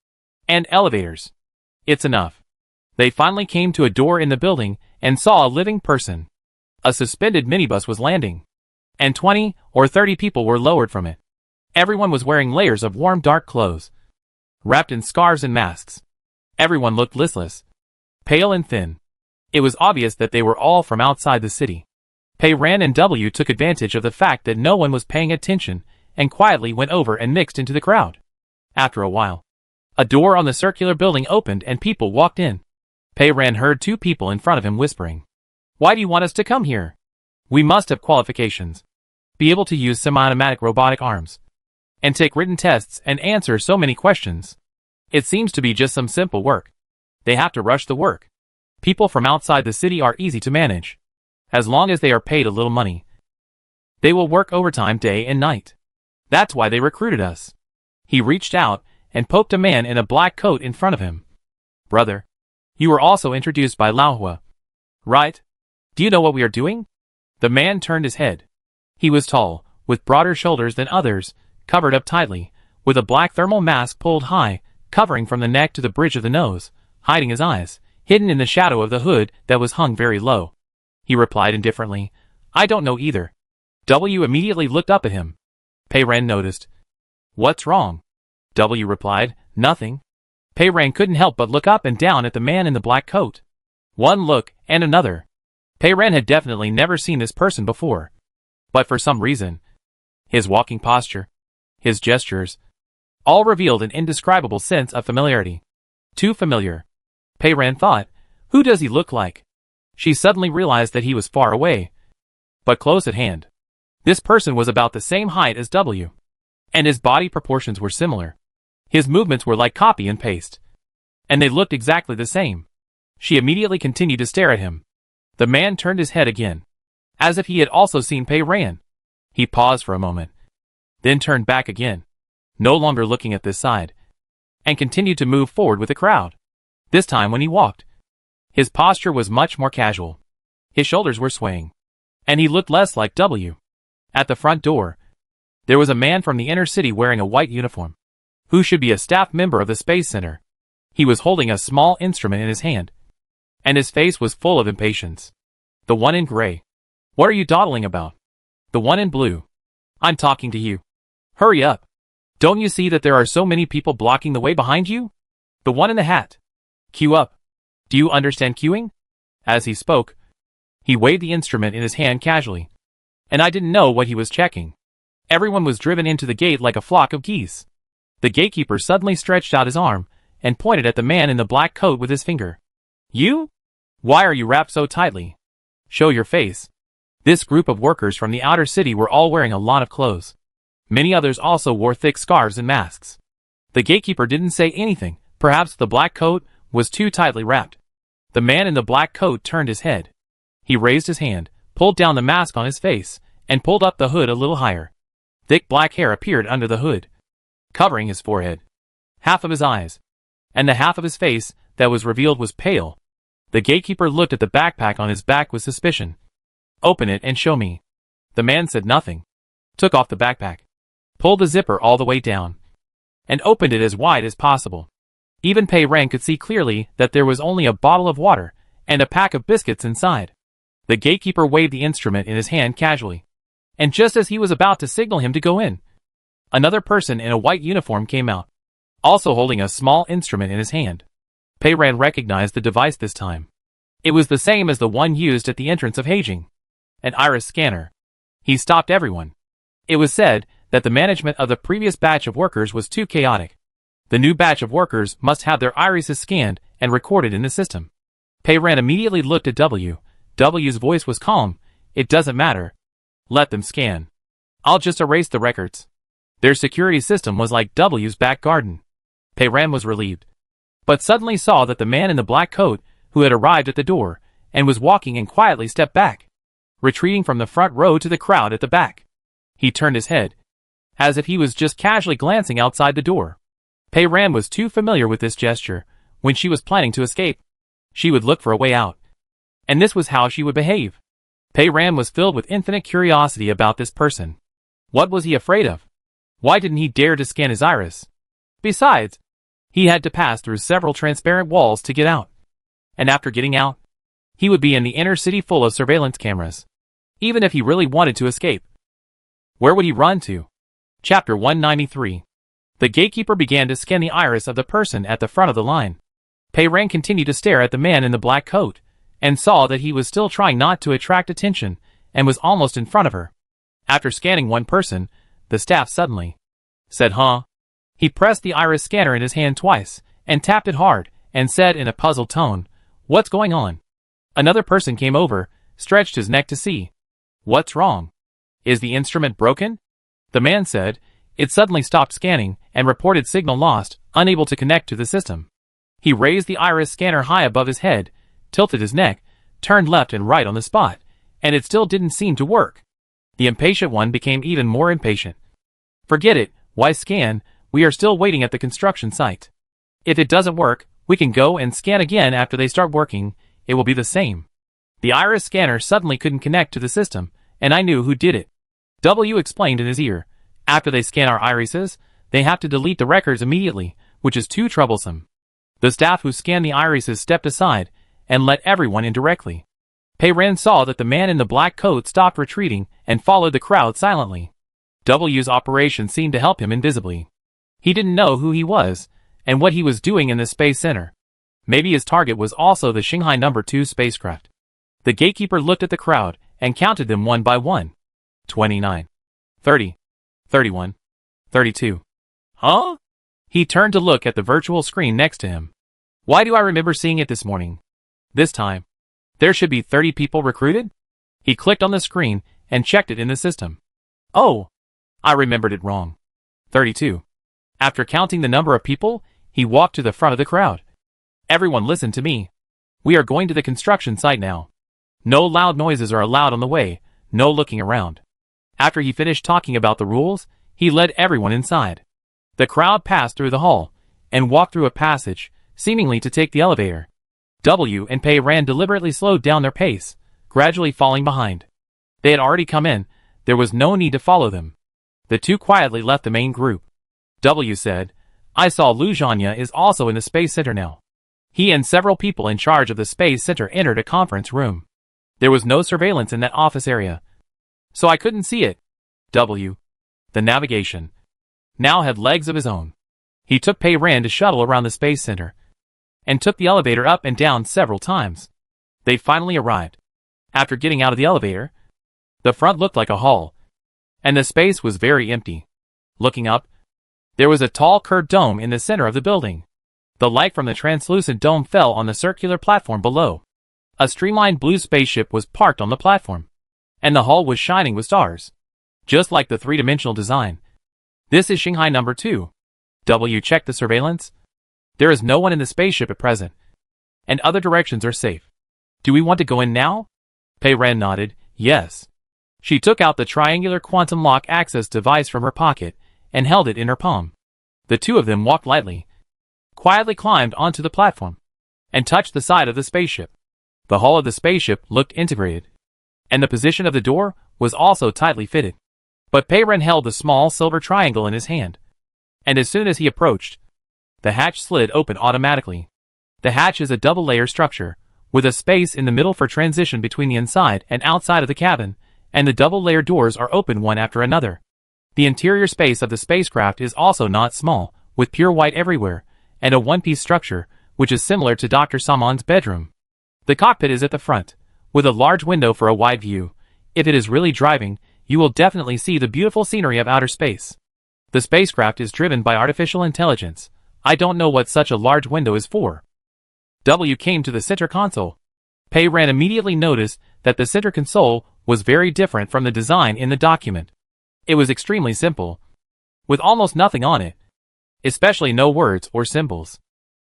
and elevators. It's enough." They finally came to a door in the building and saw a living person. A suspended minibus was landing, and 20 or 30 people were lowered from it. Everyone was wearing layers of warm dark clothes, wrapped in scarves and masks. Everyone looked listless, pale and thin. It was obvious that they were all from outside the city. Pei Ran and W took advantage of the fact that no one was paying attention and quietly went over and mixed into the crowd. After a while, a door on the circular building opened and people walked in. Pei Ran heard 2 people in front of him whispering, "Why do you want us to come here? We must have qualifications, be able to use semi-automatic robotic arms, and take written tests and answer so many questions. It seems to be just some simple work. They have to rush the work. People from outside the city are easy to manage. As long as they are paid a little money, they will work overtime day and night. That's why they recruited us." He reached out and poked a man in a black coat in front of him. "Brother, you were also introduced by Laohua, right? Do you know what we are doing?" The man turned his head. He was tall, with broader shoulders than others, covered up tightly, with a black thermal mask pulled high, covering from the neck to the bridge of the nose, hiding his eyes, hidden in the shadow of the hood that was hung very low. He replied indifferently, "I don't know either." W immediately looked up at him. Pei Ren noticed. "What's wrong?" W replied, "Nothing." Pei Ren couldn't help but look up and down at the man in the black coat. One look, and another. Pei Ren had definitely never seen this person before. But for some reason, his walking posture, his gestures, all revealed an indescribable sense of familiarity. Too familiar. Pei Ren thought, who does he look like? She suddenly realized that he was far away, but close at hand. This person was about the same height as W, and his body proportions were similar. His movements were like copy and paste, and they looked exactly the same. She immediately continued to stare at him. The man turned his head again, as if he had also seen Pei Ren. He paused for a moment, then turned back again, no longer looking at this side, and continued to move forward with the crowd. This time when he walked, his posture was much more casual. His shoulders were swaying, and he looked less like W. At the front door, there was a man from the inner city wearing a white uniform, who should be a staff member of the Space Center. He was holding a small instrument in his hand, and his face was full of impatience. The one in gray. What are you dawdling about? The one in blue. I'm talking to you. Hurry up. Don't you see that there are so many people blocking the way behind you? The one in the hat. Queue up. Do you understand queuing? As he spoke, he waved the instrument in his hand casually, and I didn't know what he was checking. Everyone was driven into the gate like a flock of geese. The gatekeeper suddenly stretched out his arm and pointed at the man in the black coat with his finger. You? Why are you wrapped so tightly? Show your face. This group of workers from the outer city were all wearing a lot of clothes. Many others also wore thick scarves and masks. The gatekeeper didn't say anything. Perhaps the black coat was too tightly wrapped. The man in the black coat turned his head. He raised his hand, pulled down the mask on his face, and pulled up the hood a little higher. Thick black hair appeared under the hood, covering his forehead, half of his eyes, and the half of his face that was revealed was pale. The gatekeeper looked at the backpack on his back with suspicion. Open it and show me. The man said nothing, took off the backpack, pulled the zipper all the way down, and opened it as wide as possible. Even Pei Ren could see clearly that there was only a bottle of water and a pack of biscuits inside. The gatekeeper waved the instrument in his hand casually, and just as he was about to signal him to go in, another person in a white uniform came out, also holding a small instrument in his hand. Pei Ren recognized the device this time. It was the same as the one used at the entrance of Heijing, an iris scanner. He stopped everyone. It was said that the management of the previous batch of workers was too chaotic. The new batch of workers must have their irises scanned and recorded in the system. Pei Ren immediately looked at W. W's voice was calm. It doesn't matter. Let them scan. I'll just erase the records. Their security system was like W's back garden. Pei Ren was relieved, but suddenly saw that the man in the black coat, who had arrived at the door, and was walking and quietly stepped back, retreating from the front row to the crowd at the back. He turned his head, as if he was just casually glancing outside the door. Pei Ren was too familiar with this gesture. When she was planning to escape, she would look for a way out, and this was how she would behave. Pei Ren was filled with infinite curiosity about this person. What was he afraid of? Why didn't he dare to scan his iris? Besides, he had to pass through several transparent walls to get out, and after getting out, he would be in the inner city full of surveillance cameras. Even if he really wanted to escape, where would he run to? Chapter 193. The gatekeeper began to scan the iris of the person at the front of the line. Pei Ren continued to stare at the man in the black coat, and saw that he was still trying not to attract attention, and was almost in front of her. After scanning one person, the staff suddenly said, "Huh?" He pressed the iris scanner in his hand twice, and tapped it hard, and said in a puzzled tone, "What's going on?" Another person came over, stretched his neck to see. "What's wrong? Is the instrument broken?" The man said. It suddenly stopped scanning, and reported signal lost, unable to connect to the system. He raised the iris scanner high above his head, tilted his neck, turned left and right on the spot, and it still didn't seem to work. The impatient one became even more impatient. "Forget it, why scan? We are still waiting at the construction site. If it doesn't work, we can go and scan again after they start working. It will be the same." The iris scanner suddenly couldn't connect to the system, and I knew who did it. W explained in his ear. After they scan our irises, they have to delete the records immediately, which is too troublesome. The staff who scanned the irises stepped aside and let everyone in directly. Pei Ren saw that the man in the black coat stopped retreating and followed the crowd silently. W's operation seemed to help him invisibly. He didn't know who he was and what he was doing in the space center. Maybe his target was also the Shanghai No. 2 spacecraft. The gatekeeper looked at the crowd and counted them one by one. 29. 30. 31. 32. Huh? He turned to look at the virtual screen next to him. Why do I remember seeing it this morning? This time, there should be 30 people recruited? He clicked on the screen and checked it in the system. Oh, I remembered it wrong. 32. After counting the number of people, he walked to the front of the crowd. Everyone listen to me. We are going to the construction site now. No loud noises are allowed on the way, no looking around. After he finished talking about the rules, he led everyone inside. The crowd passed through the hall and walked through a passage, seemingly to take the elevator. W and Pei Ren deliberately slowed down their pace, gradually falling behind. They had already come in, there was no need to follow them. The two quietly left the main group. W said, I saw Lu Zhanya is also in the space center now. He and several people in charge of the space center entered a conference room. There was no surveillance in that office area, so I couldn't see it. W, the navigation, now had legs of his own. He took Pei Ren to shuttle around the space center and took the elevator up and down several times. They finally arrived. After getting out of the elevator, the front looked like a hall, and the space was very empty. Looking up, there was a tall curved dome in the center of the building. The light from the translucent dome fell on the circular platform below. A streamlined blue spaceship was parked on the platform, and the hull was shining with stars, just like the three-dimensional design. This is Shanghai No. 2. W checked the surveillance. There is no one in the spaceship at present, and other directions are safe. Do we want to go in now? Pei Ren nodded, yes. She took out the triangular quantum lock access device from her pocket and held it in her palm. The two of them walked lightly, quietly climbed onto the platform, and touched the side of the spaceship. The hull of the spaceship looked integrated, and the position of the door was also tightly fitted. But Pei Ren held the small silver triangle in his hand, and as soon as he approached, the hatch slid open automatically. The hatch is a double-layer structure, with a space in the middle for transition between the inside and outside of the cabin, and the double-layer doors are open one after another. The interior space of the spacecraft is also not small, with pure white everywhere, and a one-piece structure, which is similar to Dr. Samon's bedroom. The cockpit is at the front, with a large window for a wide view. If it is really driving, you will definitely see the beautiful scenery of outer space. The spacecraft is driven by artificial intelligence. I don't know what such a large window is for. W came to the center console. Pei Ren immediately noticed that the center console was very different from the design in the document. It was extremely simple, with almost nothing on it, especially no words or symbols.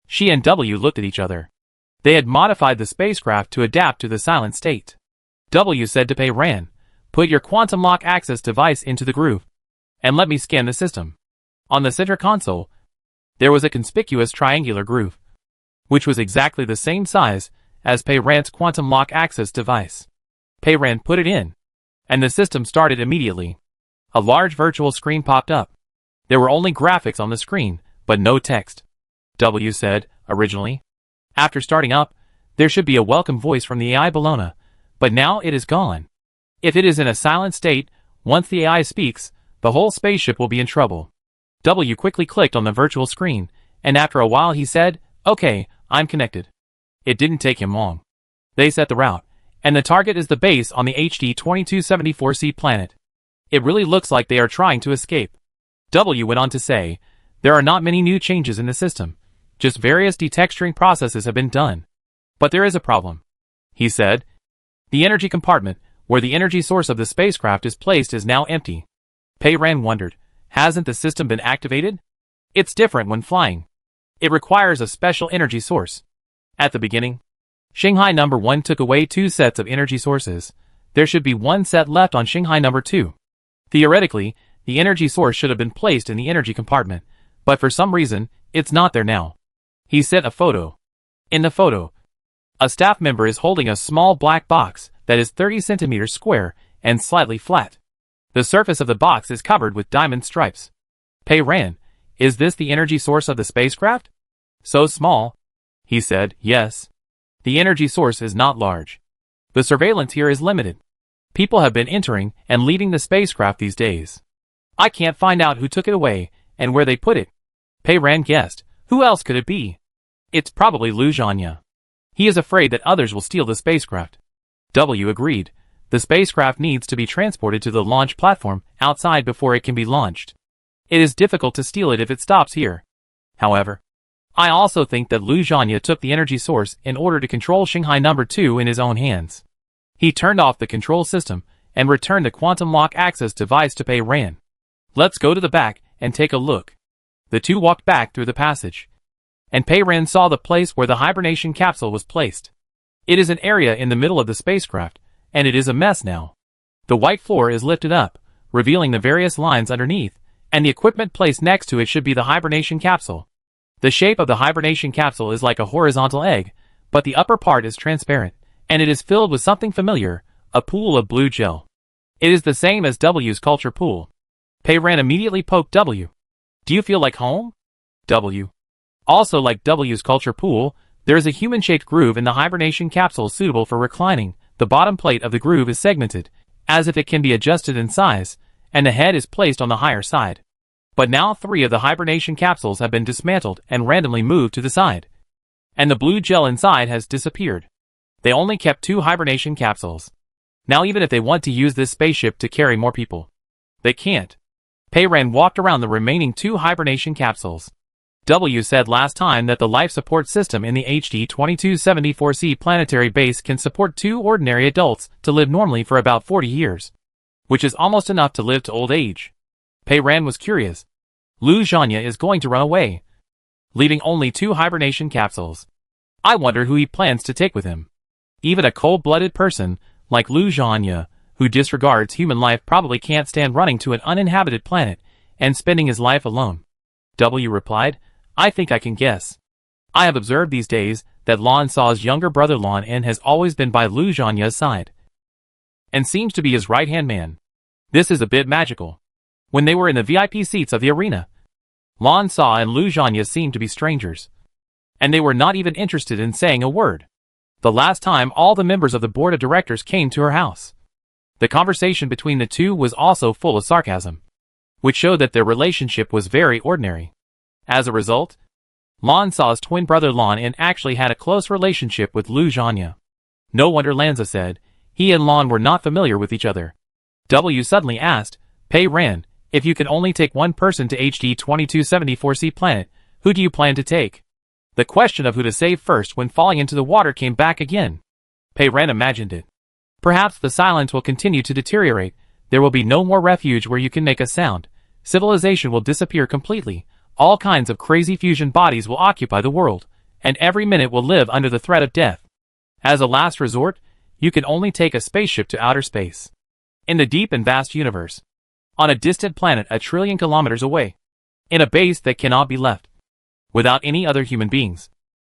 She and W looked at each other. They had modified the spacecraft to adapt to the silent state. W said to Pei Ren, put your quantum lock access device into the groove, and let me scan the system. On the center console, there was a conspicuous triangular groove, which was exactly the same size as Pei Ren's quantum lock access device. Pei Ren put it in, and the system started immediately. A large virtual screen popped up. There were only graphics on the screen, but no text. W said, originally. After starting up, there should be a welcome voice from the AI Bologna, but now it is gone. If it is in a silent state, once the AI speaks, the whole spaceship will be in trouble. W quickly clicked on the virtual screen, and after a while he said, okay, I'm connected. It didn't take him long. They set the route, and the target is the base on the HD 2274C planet. It really looks like they are trying to escape. W went on to say, there are not many new changes in the system, just various detexturing processes have been done. But there is a problem. He said, the energy compartment, where the energy source of the spacecraft is placed, is now empty. Pei Ren wondered, hasn't the system been activated? It's different when flying. It requires a special energy source. At the beginning, Shanghai No. 1 took away 2 sets of energy sources. There should be 1 set left on Shanghai No. 2. Theoretically, the energy source should have been placed in the energy compartment, but for some reason, it's not there now. He sent a photo. In the photo, a staff member is holding a small black box that is 30 centimeters square and slightly flat. The surface of the box is covered with diamond stripes. Pei Ran, is this the energy source of the spacecraft? So small. He said, yes. The energy source is not large. The surveillance here is limited. People have been entering and leaving the spacecraft these days. I can't find out who took it away and where they put it. Pei Ran guessed. Who else could it be? It's probably Lu Zhanya. He is afraid that others will steal the spacecraft. W agreed. The spacecraft needs to be transported to the launch platform outside before it can be launched. It is difficult to steal it if it stops here. However, I also think that Lu Zhanya took the energy source in order to control Shanghai No. 2 in his own hands. He turned off the control system and returned the quantum lock access device to Pei Ran. Let's go to the back and take a look. The two walked back through the passage, and Pei Ran saw the place where the hibernation capsule was placed. It is an area in the middle of the spacecraft, and it is a mess now. The white floor is lifted up, revealing the various lines underneath, and the equipment placed next to it should be the hibernation capsule. The shape of the hibernation capsule is like a horizontal egg, but the upper part is transparent, and it is filled with something familiar, a pool of blue gel. It is the same as W's culture pool. Pei Ran immediately poked W. Do you feel like home? W. Also like W's culture pool, there is a human-shaped groove in the hibernation capsule suitable for reclining. The bottom plate of the groove is segmented, as if it can be adjusted in size, and the head is placed on the higher side. But now 3 of the hibernation capsules have been dismantled and randomly moved to the side. And the blue gel inside has disappeared. They only kept 2 hibernation capsules. Now even if they want to use this spaceship to carry more people, they can't. Pei Ran walked around the remaining 2 hibernation capsules. W said last time that the life support system in the HD 2274C planetary base can support 2 ordinary adults to live normally for about 40 years, which is almost enough to live to old age. Pei Ran was curious. Lu Zhanya is going to run away, leaving only 2 hibernation capsules. I wonder who he plans to take with him. Even a cold-blooded person, like Lu Zhanya, who disregards human life probably can't stand running to an uninhabited planet and spending his life alone. W replied, I think I can guess. I have observed these days that Lan Sa's younger brother Lan En has always been by Lu Zhanya's side, and seems to be his right-hand man. This is a bit magical. When they were in the VIP seats of the arena, Lan Sa and Lu Zhanya seemed to be strangers, and they were not even interested in saying a word. The last time all the members of the board of directors came to her house, the conversation between the two was also full of sarcasm, which showed that their relationship was very ordinary. As a result, Lan Sa's twin brother Lan En actually had a close relationship with Lu Zhanya. No wonder Lanza said, he and Lan were not familiar with each other. W suddenly asked, Pei Ran, if you could only take one person to HD 2274C planet, who do you plan to take? The question of who to save first when falling into the water came back again. Pei Ran imagined it. Perhaps the silence will continue to deteriorate. There will be no more refuge where you can make a sound. Civilization will disappear completely. All kinds of crazy fusion bodies will occupy the world, and every minute will live under the threat of death. As a last resort, you can only take a spaceship to outer space. In the deep and vast universe. On a distant planet 1 trillion kilometers away. In a base that cannot be left. Without any other human beings.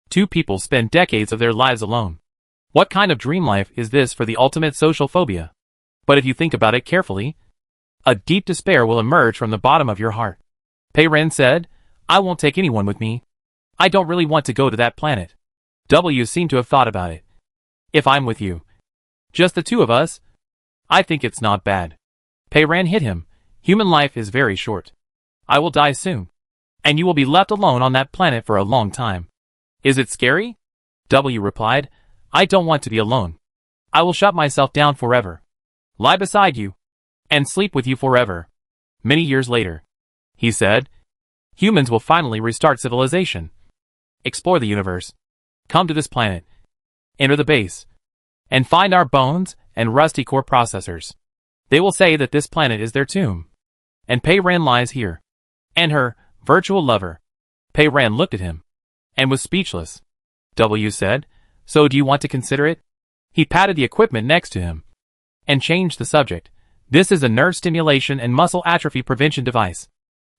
2 people spend decades of their lives alone. What kind of dream life is this for the ultimate social phobia? But if you think about it carefully, a deep despair will emerge from the bottom of your heart. Pei Ran said, I won't take anyone with me. I don't really want to go to that planet. W seemed to have thought about it. If I'm with you. Just the 2 of us? I think it's not bad. Pei Ran hit him. Human life is very short. I will die soon. And you will be left alone on that planet for a long time. Is it scary? W replied, I don't want to be alone. I will shut myself down forever. Lie beside you. And sleep with you forever. Many years later. He said, humans will finally restart civilization. Explore the universe. Come to this planet. Enter the base. And find our bones and rusty core processors. They will say that this planet is their tomb. And Pei Ran lies here. And her virtual lover. Pei Ran looked at him. And was speechless. W said, so do you want to consider it? He patted the equipment next to him. And changed the subject. This is a nerve stimulation and muscle atrophy prevention device,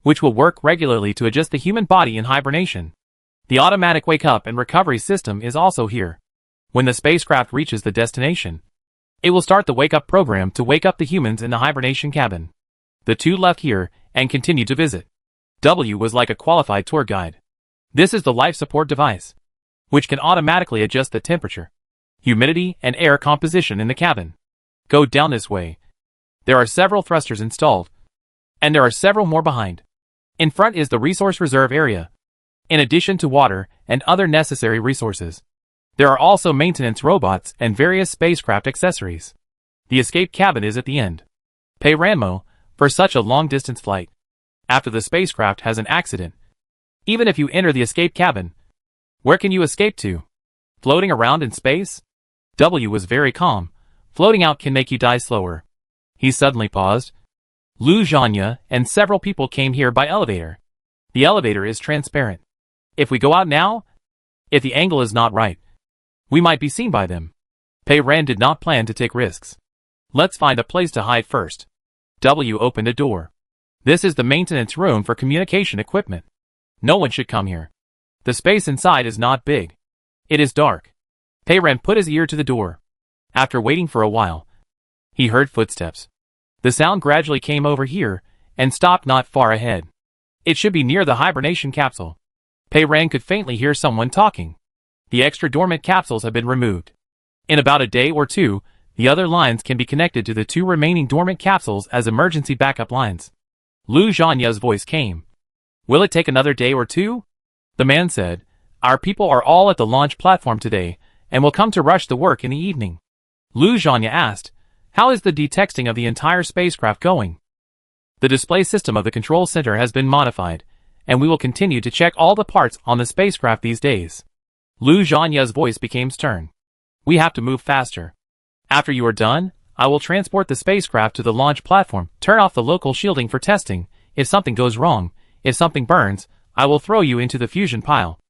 which will work regularly to adjust the human body in hibernation. The automatic wake-up and recovery system is also here. When the spacecraft reaches the destination, It will start the wake-up program to wake up the humans in the hibernation cabin. The two left here and continued to visit. W was like a qualified tour guide. This is the life support device, which can automatically adjust the temperature, humidity, and air composition in the cabin. Go down this way. There are several thrusters installed, and there are several more behind. In front is the resource reserve area, in addition to water and other necessary resources. There are also maintenance robots and various spacecraft accessories. The escape cabin is at the end. Pay Ranmo for such a long-distance flight. After the spacecraft has an accident, even if you enter the escape cabin, where can you escape to? Floating around in space? W was very calm. Floating out can make you die slower. He suddenly paused. Lu Zhanya and several people came here by elevator. The elevator is transparent. If we go out now, if the angle is not right, we might be seen by them. Pei Ran did not plan to take risks. Let's find a place to hide first. W opened a door. This is the maintenance room for communication equipment. No one should come here. The space inside is not big. It is dark. Pei Ran put his ear to the door. After waiting for a while, he heard footsteps. The sound gradually came over here and stopped not far ahead. It should be near the hibernation capsule. Pei Ran could faintly hear someone talking. The extra dormant capsules have been removed. In about a day or two, the other lines can be connected to the two remaining dormant capsules as emergency backup lines. Lu Zhanya's voice came. Will it take another day or two? The man said, Our people are all at the launch platform today, and will come to rush the work in the evening. Lu Zhanya asked, How is the detexting of the entire spacecraft going? The display system of the control center has been modified, and we will continue to check all the parts on the spacecraft these days. Lu Zhanya's voice became stern. We have to move faster. After you are done, I will transport the spacecraft to the launch platform, turn off the local shielding for testing. If something goes wrong, if something burns, I will throw you into the fusion pile.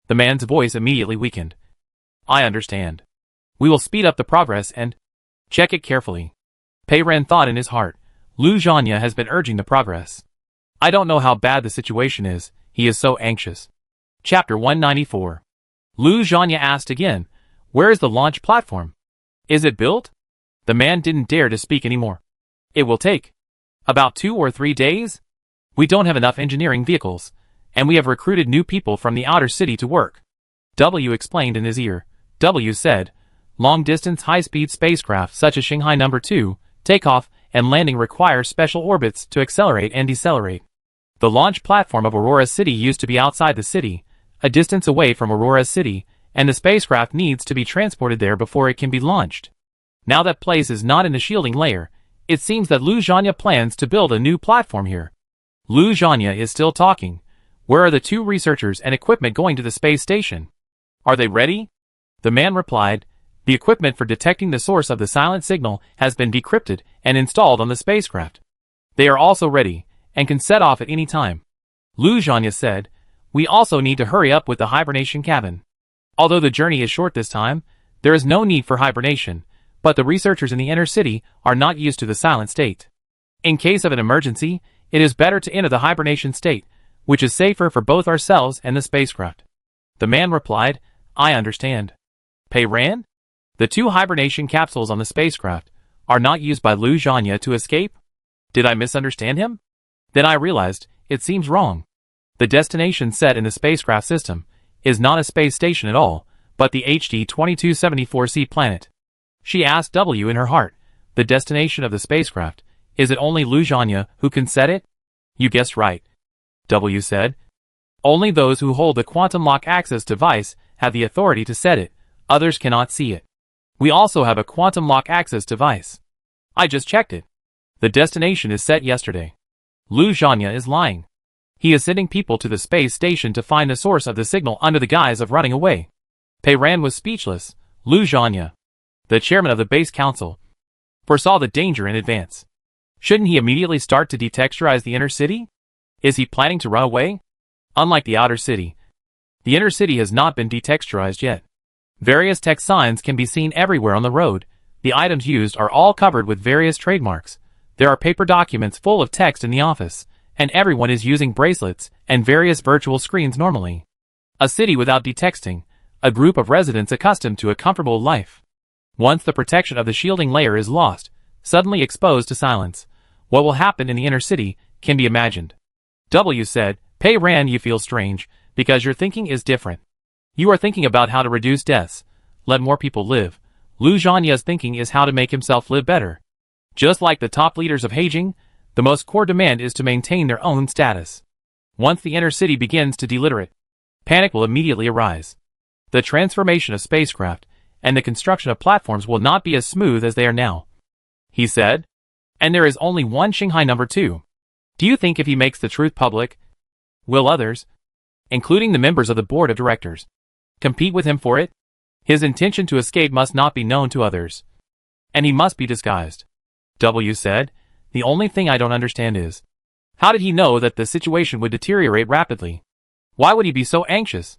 The man's voice immediately weakened. I understand. We will speed up the progress and check it carefully. Pei Ran thought in his heart. Lu Zhanya has been urging the progress. I don't know how bad the situation is, he is so anxious. Chapter 194. Lu Zhanya asked again, Where is the launch platform? Is it built? The man didn't dare to speak anymore. It will take about 2 or 3 days? We don't have enough engineering vehicles, and we have recruited new people from the outer city to work. W explained in his ear. W said, Long-distance high-speed spacecraft such as Shanghai No. 2, takeoff and landing require special orbits to accelerate and decelerate. The launch platform of Aurora City used to be outside the city, a distance away from Aurora City, and the spacecraft needs to be transported there before it can be launched. Now that place is not in the shielding layer, it seems that Lu Zhanya plans to build a new platform here. Lu Zhanya is still talking. Where are the 2 researchers and equipment going to the space station? Are they ready? The man replied, The equipment for detecting the source of the silent signal has been decrypted and installed on the spacecraft. They are also ready, and can set off at any time. Lu Zhanya said, We also need to hurry up with the hibernation cabin. Although the journey is short this time, there is no need for hibernation, but the researchers in the inner city are not used to the silent state. In case of an emergency, it is better to enter the hibernation state, which is safer for both ourselves and the spacecraft. The man replied, I understand. Pei Ran? The 2 hibernation capsules on the spacecraft are not used by Lu Zhanya to escape? Did I misunderstand him? Then I realized, it seems wrong. The destination set in the spacecraft system is not a space station at all, but the HD 2274C planet. She asked W in her heart, the destination of the spacecraft, is it only Lu Zhanya who can set it? You guessed right. W said. Only those who hold the quantum lock access device have the authority to set it, others cannot see it. We also have a quantum lock access device. I just checked it. The destination is set yesterday. Lu Zhanya is lying. He is sending people to the space station to find the source of the signal under the guise of running away. Pei Ran was speechless. Lu Zhanya, the chairman of the base council, foresaw the danger in advance. Shouldn't he immediately start to detexturize the inner city? Is he planning to run away? Unlike the outer city, the inner city has not been detexturized yet. Various text signs can be seen everywhere on the road. The items used are all covered with various trademarks. There are paper documents full of text in the office, and everyone is using bracelets and various virtual screens normally. A city without detexting, a group of residents accustomed to a comfortable life. Once the protection of the shielding layer is lost, suddenly exposed to silence, what will happen in the inner city can be imagined. W said, Pei Ran, you feel strange, because your thinking is different. You are thinking about how to reduce deaths, let more people live. Lu Zhanya's thinking is how to make himself live better. Just like the top leaders of Heijing, the most core demand is to maintain their own status. Once the inner city begins to deliterate, panic will immediately arise. The transformation of spacecraft and the construction of platforms will not be as smooth as they are now. He said, and there is only one Shanghai number 2. Do you think if he makes the truth public, will others, including the members of the board of directors, compete with him for it? His intention to escape must not be known to others. And he must be disguised. W said, the only thing I don't understand is, how did he know that the situation would deteriorate rapidly? Why would he be so anxious?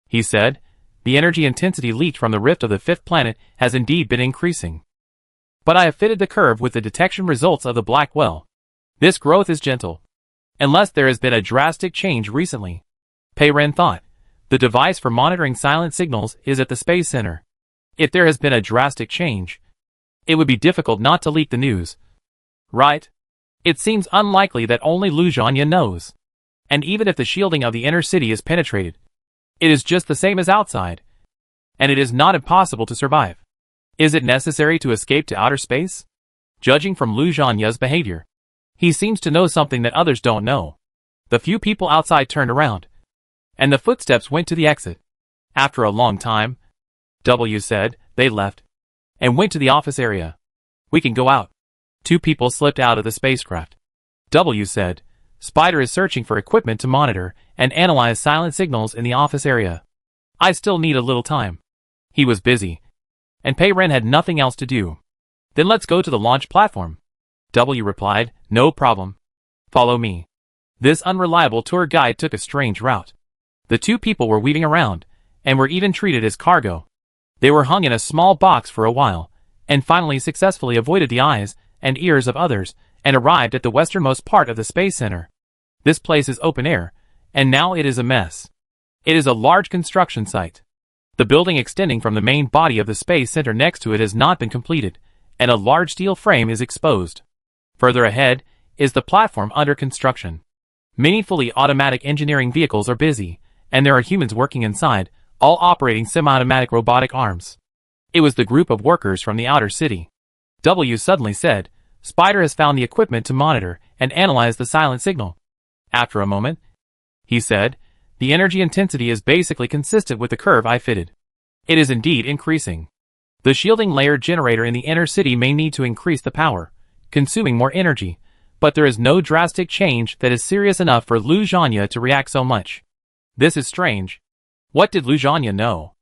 He said, the energy intensity leaked from the rift of the 5th planet has indeed been increasing. But I have fitted the curve with the detection results of the black well. This growth is gentle. Unless there has been a drastic change recently. Pei Ren thought. The device for monitoring silent signals is at the Space Center. If there has been a drastic change, it would be difficult not to leak the news. Right? It seems unlikely that only Lu Zhanya knows. And even if the shielding of the inner city is penetrated, it is just the same as outside. And it is not impossible to survive. Is it necessary to escape to outer space? Judging from Lu Zhanya's behavior, he seems to know something that others don't know. The few people outside turned around, and the footsteps went to the exit. After a long time, W said, they left, and went to the office area. We can go out. 2 people slipped out of the spacecraft. W said, Spider is searching for equipment to monitor and analyze silent signals in the office area. I still need a little time. He was busy, and Pei Ren had nothing else to do. Then let's go to the launch platform. W replied, no problem. Follow me. This unreliable tour guide took a strange route. The 2 people were weaving around, and were even treated as cargo. They were hung in a small box for a while, and finally successfully avoided the eyes and ears of others, and arrived at the westernmost part of the Space Center. This place is open air, and now it is a mess. It is a large construction site. The building extending from the main body of the Space Center next to it has not been completed, and a large steel frame is exposed. Further ahead is the platform under construction. Many fully automatic engineering vehicles are busy, and there are humans working inside, all operating semi-automatic robotic arms. It was the group of workers from the outer city. W suddenly said, Spider has found the equipment to monitor and analyze the silent signal. After a moment, he said, the energy intensity is basically consistent with the curve I fitted. It is indeed increasing. The shielding layer generator in the inner city may need to increase the power, consuming more energy, but there is no drastic change that is serious enough for Lu Zhanya to react so much. This is strange. What did Lu Zhanya know?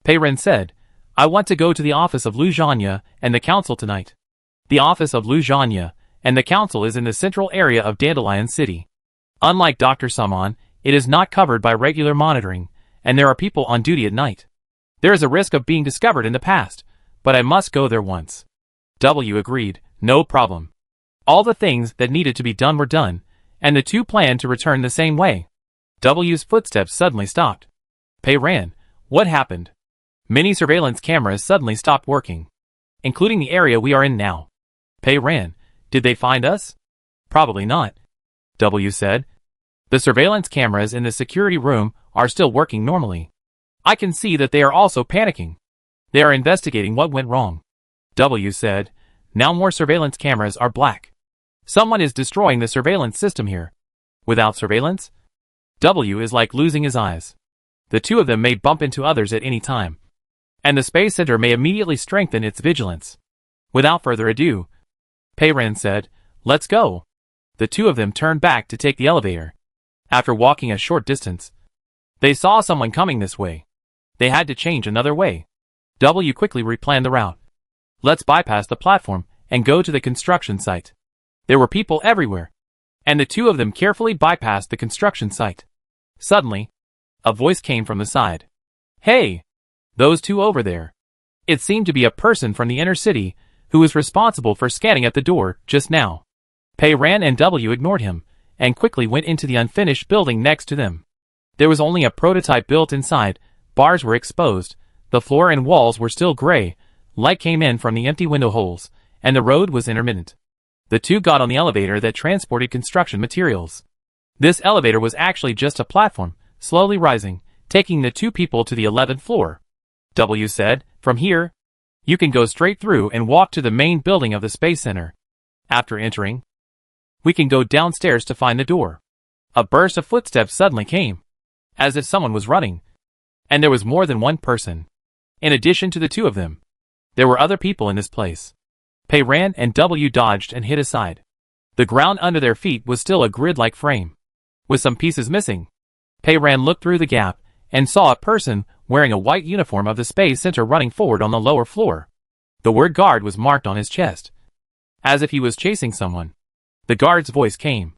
Pei Ren said, I want to go to the office of Lu Zhanya and the council tonight. The office of Lu Zhanya and the council is in the central area of Dandelion City. Unlike Dr. Saman, it is not covered by regular monitoring, and there are people on duty at night. There is a risk of being discovered in the past, but I must go there once. W agreed, no problem. All the things that needed to be done were done, and the 2 planned to return the same way. W's footsteps suddenly stopped. Pei Ran, what happened? Many surveillance cameras suddenly stopped working, including the area we are in now. Pei Ran, did they find us? Probably not. W said. The surveillance cameras in the security room are still working normally. I can see that they are also panicking. They are investigating what went wrong. W said, now more surveillance cameras are black. Someone is destroying the surveillance system here. Without surveillance, W is like losing his eyes. The 2 of them may bump into others at any time, and the Space Center may immediately strengthen its vigilance. Without further ado, Pei Ren said, let's go. The 2 of them turned back to take the elevator. After walking a short distance, they saw someone coming this way. They had to change another way. W quickly replanned the route. Let's bypass the platform and go to the construction site. There were people everywhere, and the 2 of them carefully bypassed the construction site. Suddenly, a voice came from the side. Hey! Those 2 over there. It seemed to be a person from the inner city who was responsible for scanning at the door just now. Pei Ran and W ignored him, and quickly went into the unfinished building next to them. There was only a prototype built inside, bars were exposed, the floor and walls were still gray, Light came in from the empty window holes, and the road was intermittent. The two got on the elevator that transported construction materials. This elevator was actually just a platform, slowly rising, taking the two people to the 11th floor. W said, "From here, you can go straight through and walk to the main building of the Space Center. After entering, we can go downstairs to find the door." A burst of footsteps suddenly came, as if someone was running. And there was more than one person. In addition to the two of them, there were other people in this place. Pei ran and W dodged and hid aside. The ground under their feet was still a grid-like frame, with some pieces missing. Pei ran looked through the gap and saw a person wearing a white uniform of the Space Center running forward on the lower floor. The word guard was marked on his chest, as if he was chasing someone. The guard's voice came,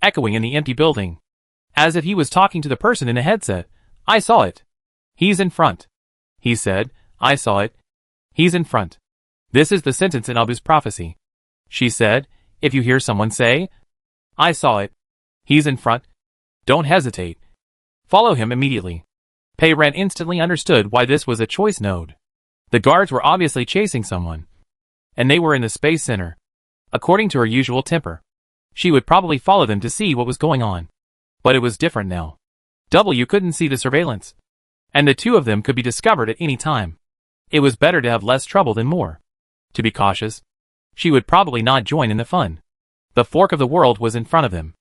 echoing in the empty building, as if he was talking to the person in a headset. "I saw it. He's in front," he said. "I saw it. He's in front." This is the sentence in Abu's prophecy. She said, "If you hear someone say, 'I saw it. He's in front,' don't hesitate. Follow him immediately." Pei Ran instantly understood why this was a choice node. The guards were obviously chasing someone, and they were in the Space Center. According to her usual temper, she would probably follow them to see what was going on. But it was different now. W couldn't see the surveillance, and the two of them could be discovered at any time. It was better to have less trouble than more. To be cautious, she would probably not join in the fun. The fork of the world was in front of them.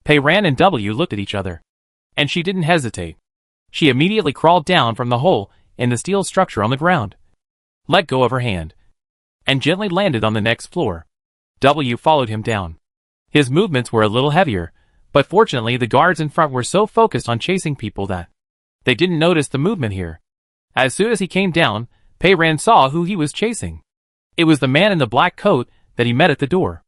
Pei Ran and W looked at each other, and she didn't hesitate. She immediately crawled down from the hole in the steel structure on the ground, let go of her hand, and gently landed on the next floor. W followed him down. His movements were a little heavier, but fortunately the guards in front were so focused on chasing people that they didn't notice the movement here. As soon as he came down, Pei Ran saw who he was chasing. It was the man in the black coat that he met at the door.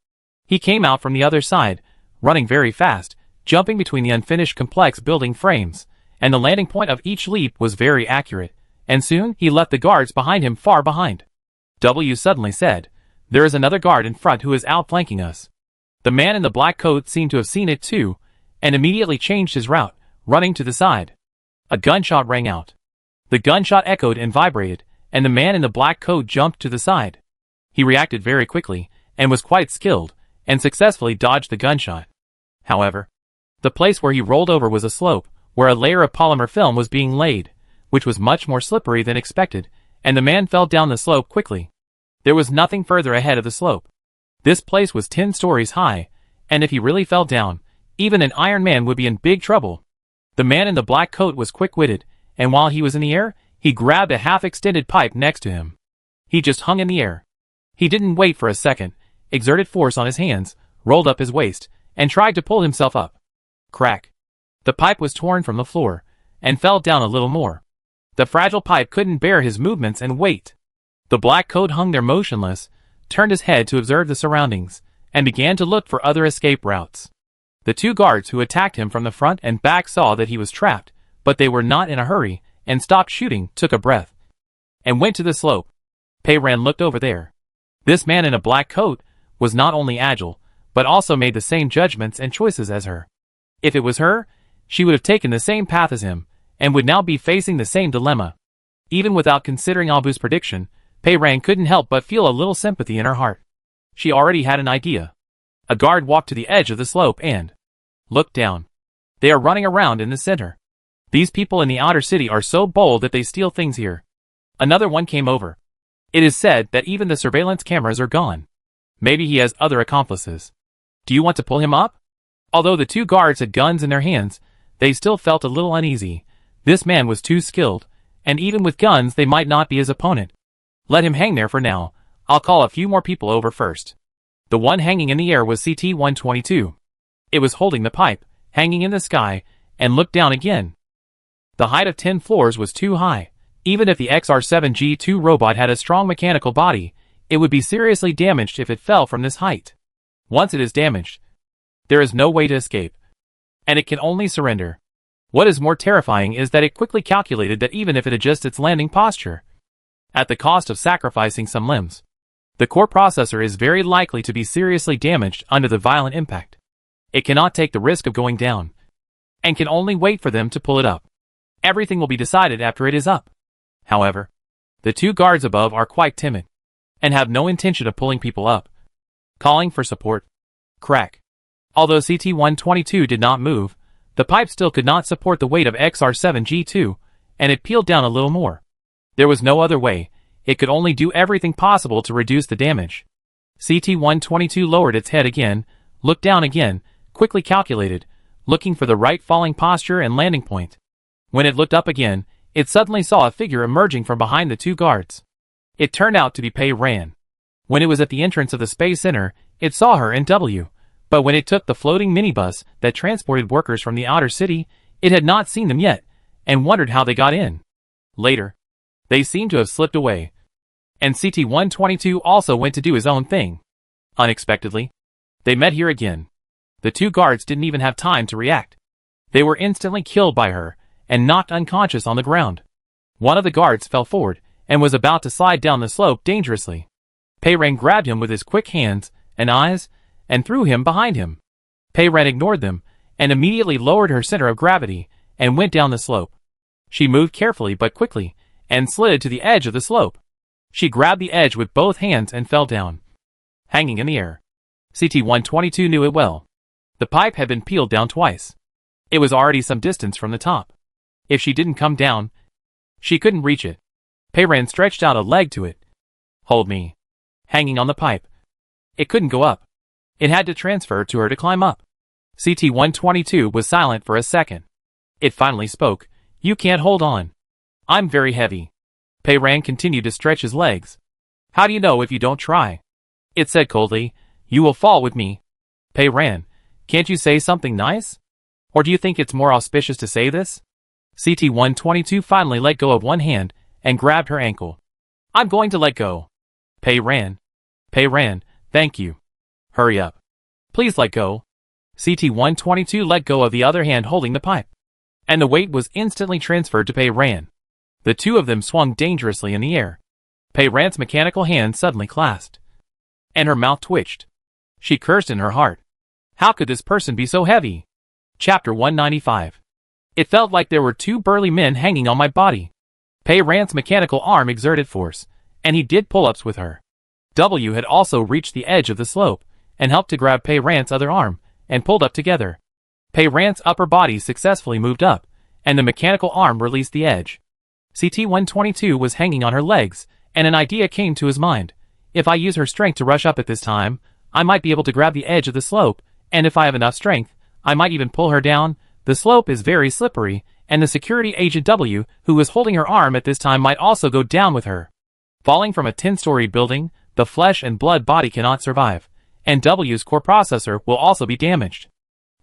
He came out from the other side, running very fast, jumping between the unfinished complex building frames, and the landing point of each leap was very accurate, and soon he left the guards behind him far behind. W suddenly said, "There is another guard in front who is outflanking us." The man in the black coat seemed to have seen it too, and immediately changed his route, running to the side. A gunshot rang out. The gunshot echoed and vibrated, and the man in the black coat jumped to the side. He reacted very quickly, and was quite skilled, and successfully dodged the gunshot. However, the place where he rolled over was a slope, where a layer of polymer film was being laid, which was much more slippery than expected, and the man fell down the slope quickly. There was nothing further ahead of the slope. This place was 10 stories high, and if he really fell down, even an Iron Man would be in big trouble. The man in the black coat was quick-witted, and while he was in the air, he grabbed a half-extended pipe next to him. He just hung in the air. He didn't wait for a second, exerted force on his hands, rolled up his waist, and tried to pull himself up. Crack. The pipe was torn from the floor, and fell down a little more. The fragile pipe couldn't bear his movements and weight. The black coat hung there motionless, turned his head to observe the surroundings, and began to look for other escape routes. The two guards who attacked him from the front and back saw that he was trapped, but they were not in a hurry, and stopped shooting, took a breath, and went to the slope. Pei Ran looked over there. This man in a black coat was not only agile, but also made the same judgments and choices as her. If it was her, she would have taken the same path as him, and would now be facing the same dilemma. Even without considering Abu's prediction, Pei Ran couldn't help but feel a little sympathy in her heart. She already had an idea. A guard walked to the edge of the slope and looked down. They are running around in the center. These people in the outer city are so bold that they steal things here. Another one came over. It is said that even the surveillance cameras are gone. Maybe he has other accomplices. Do you want to pull him up? Although the two guards had guns in their hands, they still felt a little uneasy. This man was too skilled, and even with guns they might not be his opponent. Let him hang there for now. I'll call a few more people over first. The one hanging in the air was CT-122. It was holding the pipe, hanging in the sky, and looked down again. The height of 10 floors was too high. Even if the XR-7G2 robot had a strong mechanical body, it would be seriously damaged if it fell from this height. Once it is damaged, there is no way to escape, and it can only surrender. What is more terrifying is that it quickly calculated that even if it adjusts its landing posture, at the cost of sacrificing some limbs, the core processor is very likely to be seriously damaged under the violent impact. It cannot take the risk of going down, and can only wait for them to pull it up. Everything will be decided after it is up. However, The two guards above are quite timid, and have no intention of pulling people up. Calling for support. Crack. Although CT-122 did not move, the pipe still could not support the weight of XR7G2, and it peeled down a little more. There was no other way, it could only do everything possible to reduce the damage. CT-122 lowered its head again, looked down again, quickly calculated, looking for the right falling posture and landing point. When it looked up again, it suddenly saw a figure emerging from behind the two guards. It turned out to be Pei Ran. When it was at the entrance of the Space Center, it saw her and W, but when it took the floating minibus that transported workers from the outer city, it had not seen them yet, and wondered how they got in. Later, they seemed to have slipped away. And CT-122 also went to do his own thing. Unexpectedly, they met here again. The two guards didn't even have time to react. They were instantly killed by her, and knocked unconscious on the ground. One of the guards fell forward, and was about to slide down the slope dangerously. Pei Ran grabbed him with his quick hands and eyes, and threw him behind him. Pei Ran ignored them, and immediately lowered her center of gravity, and went down the slope. She moved carefully but quickly, and slid to the edge of the slope. She grabbed the edge with both hands and fell down, hanging in the air. CT-122 knew it well. The pipe had been peeled down twice. It was already some distance from the top. If she didn't come down, she couldn't reach it. Pei Ran stretched out a leg to it. Hold me. Hanging on the pipe. It couldn't go up. It had to transfer to her to climb up. CT-122 was silent for a second. It finally spoke. You can't hold on. I'm very heavy. Pei Ran continued to stretch his legs. How do you know if you don't try? It said coldly. You will fall with me. Pei Ran, can't you say something nice? Or do you think it's more auspicious to say this? CT-122 finally let go of one hand, and grabbed her ankle. I'm going to let go. Pei Ran, thank you. Hurry up. Please let go. CT-122 let go of the other hand holding the pipe, and the weight was instantly transferred to Pei Ran. The two of them swung dangerously in the air. Pei Ran's mechanical hand suddenly clasped, and her mouth twitched. She cursed in her heart. How could this person be so heavy? Chapter 195. It felt like there were two burly men hanging on my body. Pei Ran's mechanical arm exerted force, and he did pull-ups with her. W had also reached the edge of the slope, and helped to grab Pei Ran's other arm, and pulled up together. Pei Ran's upper body successfully moved up, and the mechanical arm released the edge. CT-122 was hanging on her legs, and an idea came to his mind. If I use her strength to rush up at this time, I might be able to grab the edge of the slope, and if I have enough strength, I might even pull her down. The slope is very slippery, and the security agent W, who was holding her arm at this time, might also go down with her. Falling from a 10-story building, the flesh and blood body cannot survive, and W's core processor will also be damaged.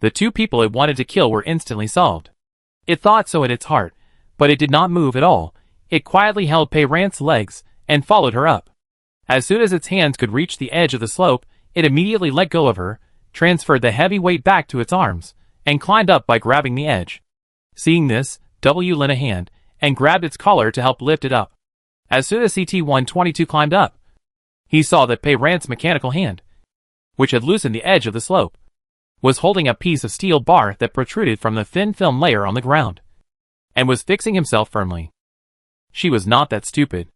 The two people it wanted to kill were instantly solved. It thought so in its heart, but it did not move at all. It quietly held Pei Ran's legs, and followed her up. As soon as its hands could reach the edge of the slope, it immediately let go of her, transferred the heavy weight back to its arms, and climbed up by grabbing the edge. Seeing this, W lent a hand, and grabbed its collar to help lift it up. As soon as CT-122 climbed up, he saw that Pei Ran's mechanical hand, which had loosened the edge of the slope, was holding a piece of steel bar that protruded from the thin film layer on the ground, and was fixing himself firmly. She was not that stupid.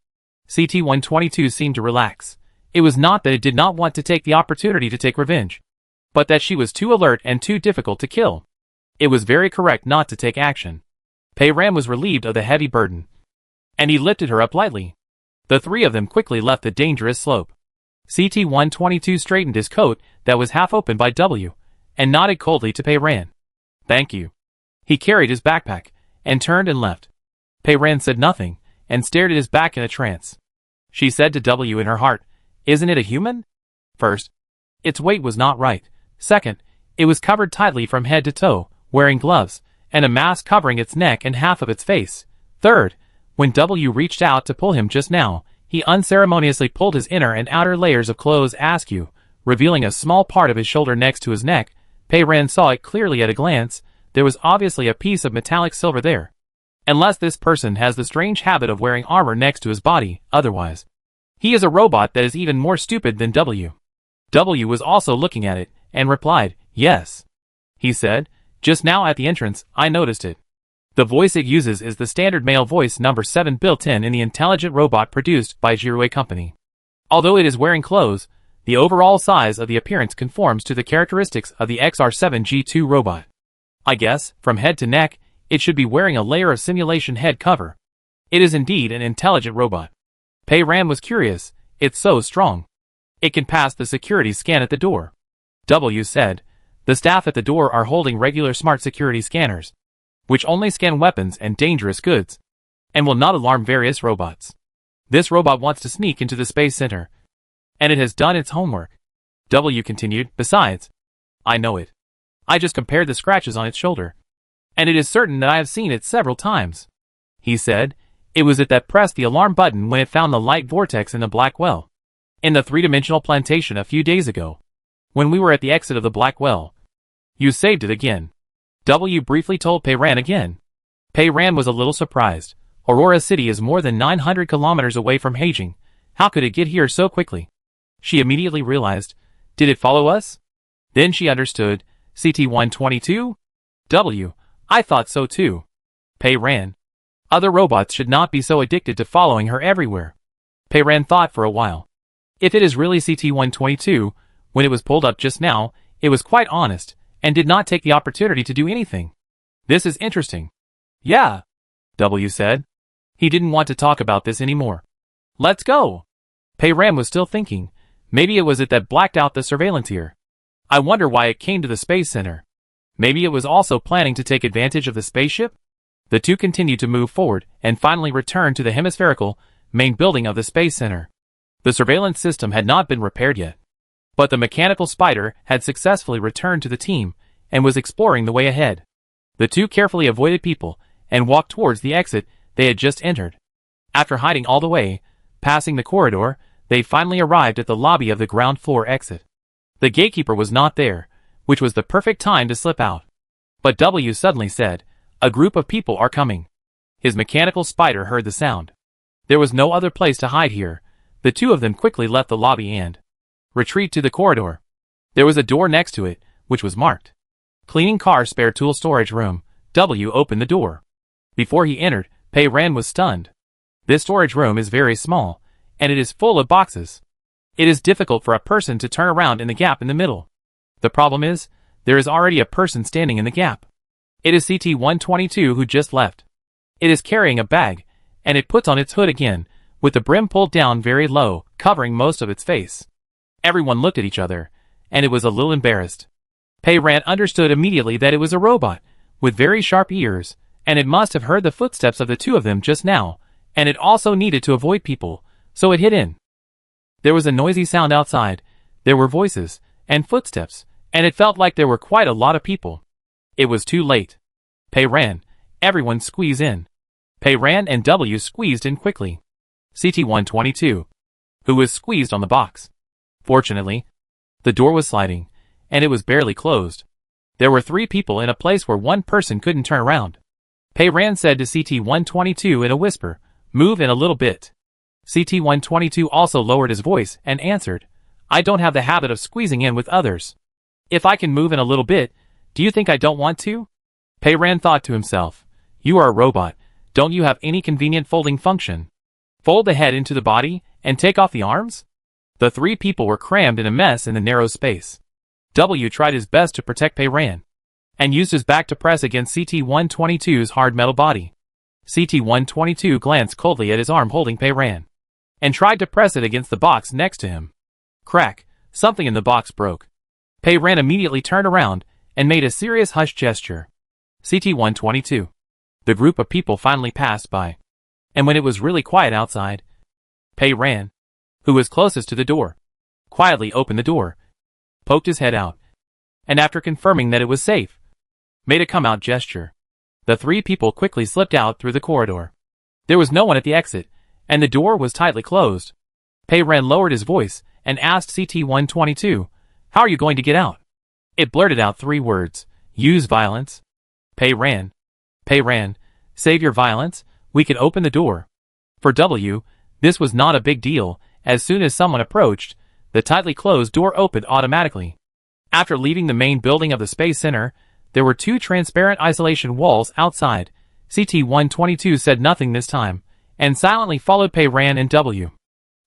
CT-122 seemed to relax. It was not that it did not want to take the opportunity to take revenge, but that she was too alert and too difficult to kill. It was very correct not to take action. Pei Ran was relieved of the heavy burden, and he lifted her up lightly. The three of them quickly left the dangerous slope. CT-122 straightened his coat that was half open by W, and nodded coldly to Pei Ran. Thank you. He carried his backpack, and turned and left. Pei Ran said nothing, and stared at his back in a trance. She said to W in her heart, Isn't it a human? First, its weight was not right. Second, it was covered tightly from head to toe, wearing gloves, and a mask covering its neck and half of its face. Third, when W reached out to pull him just now, he unceremoniously pulled his inner and outer layers of clothes askew, revealing a small part of his shoulder next to his neck. Pei Ran saw it clearly at a glance. There was obviously a piece of metallic silver there. Unless this person has the strange habit of wearing armor next to his body, otherwise, he is a robot that is even more stupid than W. W was also looking at it, and replied, Yes. He said, Just now at the entrance, I noticed it. The voice it uses is the standard male voice number 7 built in the intelligent robot produced by Jirue Company. Although it is wearing clothes, the overall size of the appearance conforms to the characteristics of the XR7G2 robot. I guess, from head to neck, it should be wearing a layer of simulation head cover. It is indeed an intelligent robot. Pei Ran was curious, it's so strong. It can pass the security scan at the door. W said, the staff at the door are holding regular smart security scanners, which only scan weapons and dangerous goods, and will not alarm various robots. This robot wants to sneak into the Space Center, and it has done its homework. W continued, besides, I know it. I just compared the scratches on its shoulder, and it is certain that I have seen it several times. He said, it was it that pressed the alarm button when it found the light vortex in the black well, in the three-dimensional plantation a few days ago, when we were at the exit of the black well. You saved it again. W briefly told Pei Ran again. Pei Ran was a little surprised. Aurora City is more than 900 kilometers away from Beijing. How could it get here so quickly? She immediately realized, did it follow us? Then she understood, CT-122? W, I thought so too. Pei Ran. Other robots should not be so addicted to following her everywhere. Pei Ran thought for a while. If it is really CT-122, when it was pulled up just now, it was quite honest, and did not take the opportunity to do anything. This is interesting. Yeah, W said. He didn't want to talk about this anymore. Let's go. Pei Ran was still thinking, maybe it was it that blacked out the surveillance here. I wonder why it came to the Space Center. Maybe it was also planning to take advantage of the spaceship? The two continued to move forward, and finally returned to the hemispherical, main building of the Space Center. The surveillance system had not been repaired yet, but the mechanical spider had successfully returned to the team, and was exploring the way ahead. The two carefully avoided people, and walked towards the exit they had just entered. After hiding all the way, passing the corridor, they finally arrived at the lobby of the ground floor exit. The gatekeeper was not there, which was the perfect time to slip out. But W suddenly said, a group of people are coming. His mechanical spider heard the sound. There was no other place to hide here. The two of them quickly left the lobby and retreated to the corridor. There was a door next to it, which was marked Cleaning Car Spare Tool Storage Room. W opened the door. Before he entered, Pei Ran was stunned. This storage room is very small, and it is full of boxes. It is difficult for a person to turn around in the gap in the middle. The problem is, there is already a person standing in the gap. It is CT-122 who just left. It is carrying a bag, and it puts on its hood again, with the brim pulled down very low, covering most of its face. Everyone looked at each other, and it was a little embarrassed. Pei Ran understood immediately that it was a robot, with very sharp ears, and it must have heard the footsteps of the two of them just now, and it also needed to avoid people, so it hid in. There was a noisy sound outside, there were voices, and footsteps, and it felt like there were quite a lot of people. It was too late. Pei Ran, everyone squeeze in. Pei Ran and W squeezed in quickly. CT-122, who was squeezed on the box. Fortunately, the door was sliding, and it was barely closed. There were 3 people in a place where one person couldn't turn around. Pei Ran said to CT-122 in a whisper, move in a little bit. CT-122 also lowered his voice and answered, I don't have the habit of squeezing in with others. If I can move in a little bit, do you think I don't want to? Pei Ran thought to himself, you are a robot, don't you have any convenient folding function? Fold the head into the body, and take off the arms? The 3 people were crammed in a mess in the narrow space. W tried his best to protect Pei Ran, and used his back to press against CT-122's hard metal body. CT-122 glanced coldly at his arm holding Pei Ran, and tried to press it against the box next to him. Crack, something in the box broke. Pei Ran immediately turned around, and made a serious hush gesture. CT-122. The group of people finally passed by, and when it was really quiet outside, Pei Ran, who was closest to the door, quietly opened the door, poked his head out, and after confirming that it was safe, made a come-out gesture. The 3 people quickly slipped out through the corridor. There was no one at the exit, and the door was tightly closed. Pei Ran lowered his voice and asked CT-122, how are you going to get out? It blurted out 3 words, use violence. Pei Ran, save your violence, we can open the door. For W, this was not a big deal. As soon as someone approached, the tightly closed door opened automatically. After leaving the main building of the Space Center, there were 2 transparent isolation walls outside, CT-122 said nothing this time, and silently followed Pei Ran and W.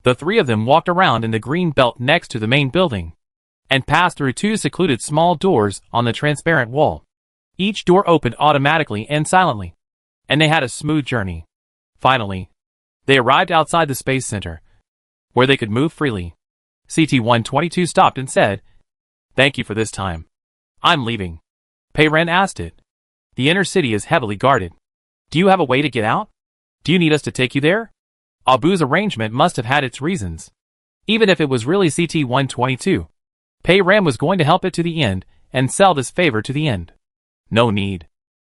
The three of them walked around in the green belt next to the main building, and passed through two secluded small doors on the transparent wall. Each door opened automatically and silently, and they had a smooth journey. Finally, they arrived outside the Space Center, where they could move freely. CT-122 stopped and said, "Thank you for this time. I'm leaving." Pei Ran asked it. "The inner city is heavily guarded. Do you have a way to get out? Do you need us to take you there?" Abu's arrangement must have had its reasons. Even if it was really CT-122, Pei Ran was going to help it to the end and sell this favor to the end. "No need,"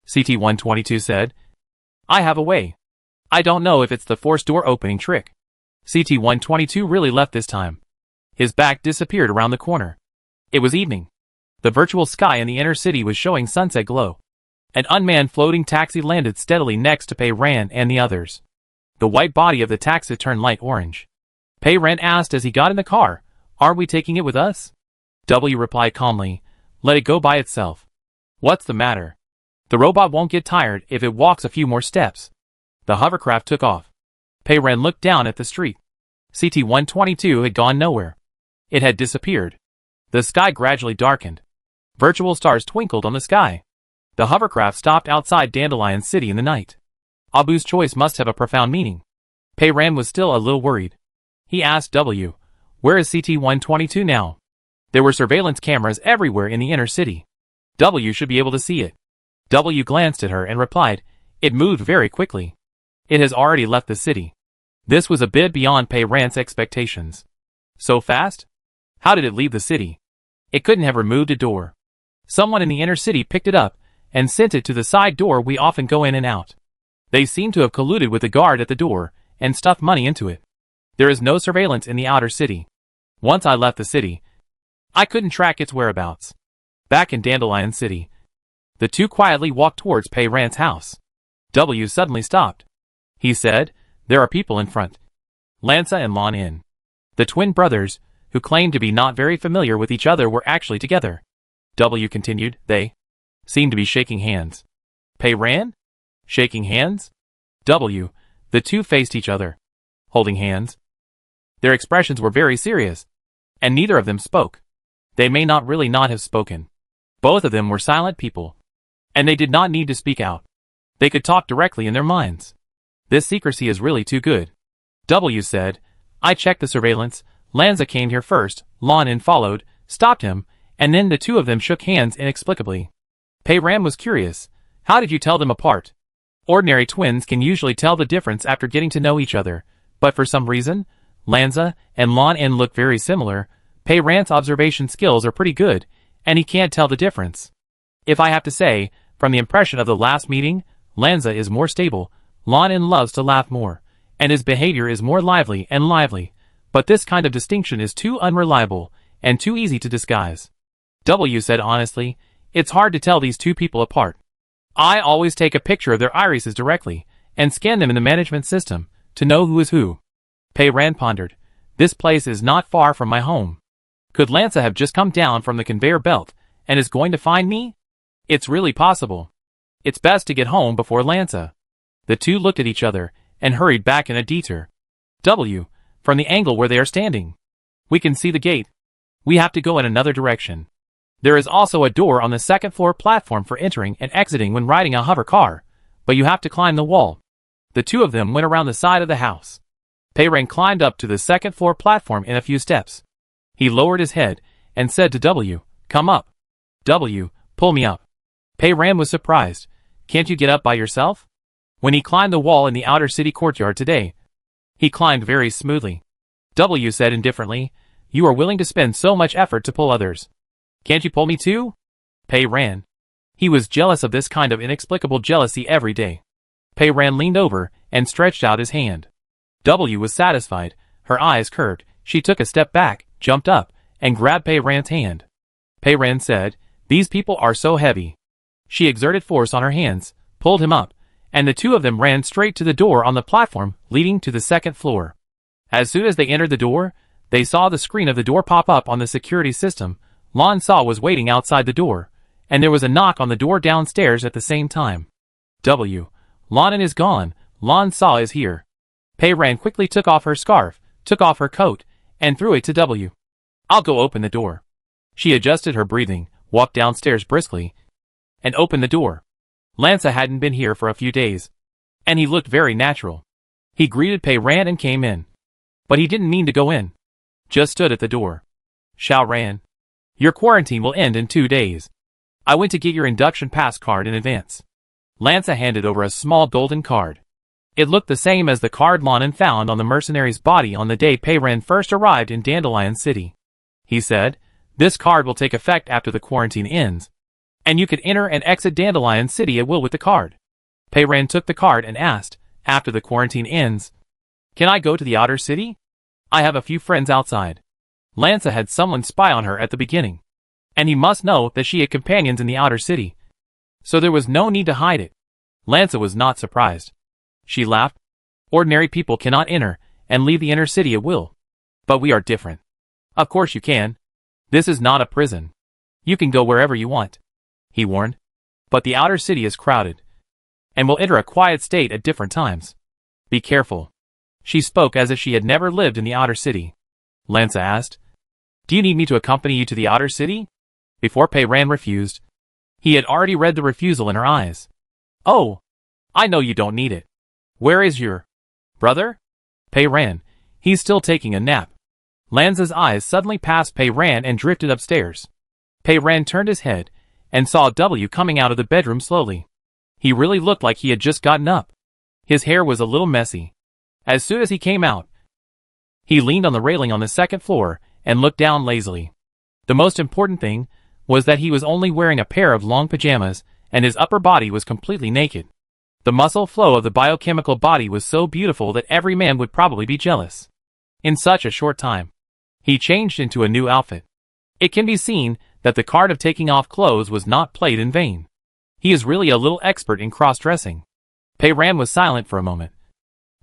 CT-122 said. "I have a way. I don't know if it's the forced door opening trick." CT-122 really left this time. His back disappeared around the corner. It was evening. The virtual sky in the inner city was showing sunset glow. An unmanned floating taxi landed steadily next to Pei Ran and the others. The white body of the taxi turned light orange. Pei Ran asked as he got in the car, "Aren't we taking it with us?" W replied calmly, "Let it go by itself." "What's the matter? The robot won't get tired if it walks a few more steps." The hovercraft took off. Pei Ran looked down at the street. CT-122 had gone nowhere. It had disappeared. The sky gradually darkened. Virtual stars twinkled on the sky. The hovercraft stopped outside Dandelion City in the night. Abu's choice must have a profound meaning. Pei Ran was still a little worried. He asked W, "Where is CT-122 now?" There were surveillance cameras everywhere in the inner city. W should be able to see it. W glanced at her and replied, "It moved very quickly. It has already left the city." This was a bit beyond Pei Ran's expectations. So fast? How did it leave the city? It couldn't have removed a door. Someone in the inner city picked it up and sent it to the side door we often go in and out. They seem to have colluded with the guard at the door and stuffed money into it. There is no surveillance in the outer city. Once I left the city, I couldn't track its whereabouts. Back in Dandelion City, the two quietly walked towards Pei Ran's house. W suddenly stopped. He said, "There are people in front." Lanza and Lon in. The twin brothers, who claimed to be not very familiar with each other, were actually together. W continued, "They seem to be shaking hands." Pei Ran? Shaking hands? W. The two faced each other, holding hands. Their expressions were very serious, and neither of them spoke. They may not really not have spoken. Both of them were silent people, and they did not need to speak out. They could talk directly in their minds. This secrecy is really too good. W said, "I checked the surveillance. Lanza came here first, Lon in followed, stopped him, and then the two of them shook hands inexplicably." Pei Ran was curious. How did you tell them apart? Ordinary twins can usually tell the difference after getting to know each other, but for some reason, Lanza and Lon in look very similar. Pei Ran's observation skills are pretty good, and he can't tell the difference. If I have to say, from the impression of the last meeting, Lanza is more stable, Lon in loves to laugh more, and his behavior is more lively and lively, but this kind of distinction is too unreliable, and too easy to disguise. W said honestly, "It's hard to tell these two people apart. I always take a picture of their irises directly, and scan them in the management system, to know who is who." Pei Ran pondered. This place is not far from my home. Could Lanza have just come down from the conveyor belt, and is going to find me? It's really possible. It's best to get home before Lanza. The two looked at each other, and hurried back in a detour. W, from the angle where they are standing. We can see the gate. We have to go in another direction. There is also a door on the second floor platform for entering and exiting when riding a hover car, but you have to climb the wall. The two of them went around the side of the house. Pei Ran climbed up to the second floor platform in a few steps. He lowered his head and said to W, "Come up." W, "Pull me up." Pei Ran was surprised. "Can't you get up by yourself?" When he climbed the wall in the outer city courtyard today, he climbed very smoothly. W said indifferently, "You are willing to spend so much effort to pull others. Can't you pull me too?" Pei Ran. He was jealous of this kind of inexplicable jealousy every day. Pei Ran leaned over and stretched out his hand. W was satisfied. Her eyes curved. She took a step back, jumped up, and grabbed Pei Ran's hand. Pei Ran said, "These people are so heavy." She exerted force on her hands, pulled him up, and the two of them ran straight to the door on the platform leading to the second floor. As soon as they entered the door, they saw the screen of the door pop up on the security system. Lon Saw was waiting outside the door, and there was a knock on the door downstairs at the same time. W. Lon is gone, Lon Saw is here. Pei Ran quickly took off her scarf, took off her coat, and threw it to W. I'll go open the door. She adjusted her breathing, walked downstairs briskly, and opened the door. Lanza hadn't been here for a few days, and he looked very natural. He greeted Pei Ran and came in. But he didn't mean to go in. Just stood at the door. Xiao Ran. Your quarantine will end in 2 days. I went to get your induction pass card in advance. Lanza handed over a small golden card. It looked the same as the card Lon found on the mercenary's body on the day Pei Ran first arrived in Dandelion City. He said, this card will take effect after the quarantine ends, and you could enter and exit Dandelion City at will with the card. Pei Ran took the card and asked, after the quarantine ends, can I go to the outer city? I have a few friends outside. Lanza had someone spy on her at the beginning, and he must know that she had companions in the outer city, so there was no need to hide it. Lanza was not surprised. She laughed. Ordinary people cannot enter and leave the inner city at will. But we are different. Of course you can. This is not a prison. You can go wherever you want, he warned. But the outer city is crowded, and will enter a quiet state at different times. Be careful. She spoke as if she had never lived in the outer city. Lanza asked, do you need me to accompany you to the outer city? Before Pei Ran refused. He had already read the refusal in her eyes. Oh, I know you don't need it. Where is your brother? Pei Ran. He's still taking a nap. Lanza's eyes suddenly passed Pei Ran and drifted upstairs. Pei Ran turned his head and saw W coming out of the bedroom slowly. He really looked like he had just gotten up. His hair was a little messy. As soon as he came out, he leaned on the railing on the second floor and looked down lazily. The most important thing was that he was only wearing a pair of long pajamas and his upper body was completely naked. The muscle flow of the biochemical body was so beautiful that every man would probably be jealous. In such a short time, he changed into a new outfit. It can be seen that the card of taking off clothes was not played in vain. He is really a little expert in cross-dressing. Pei Ran was silent for a moment,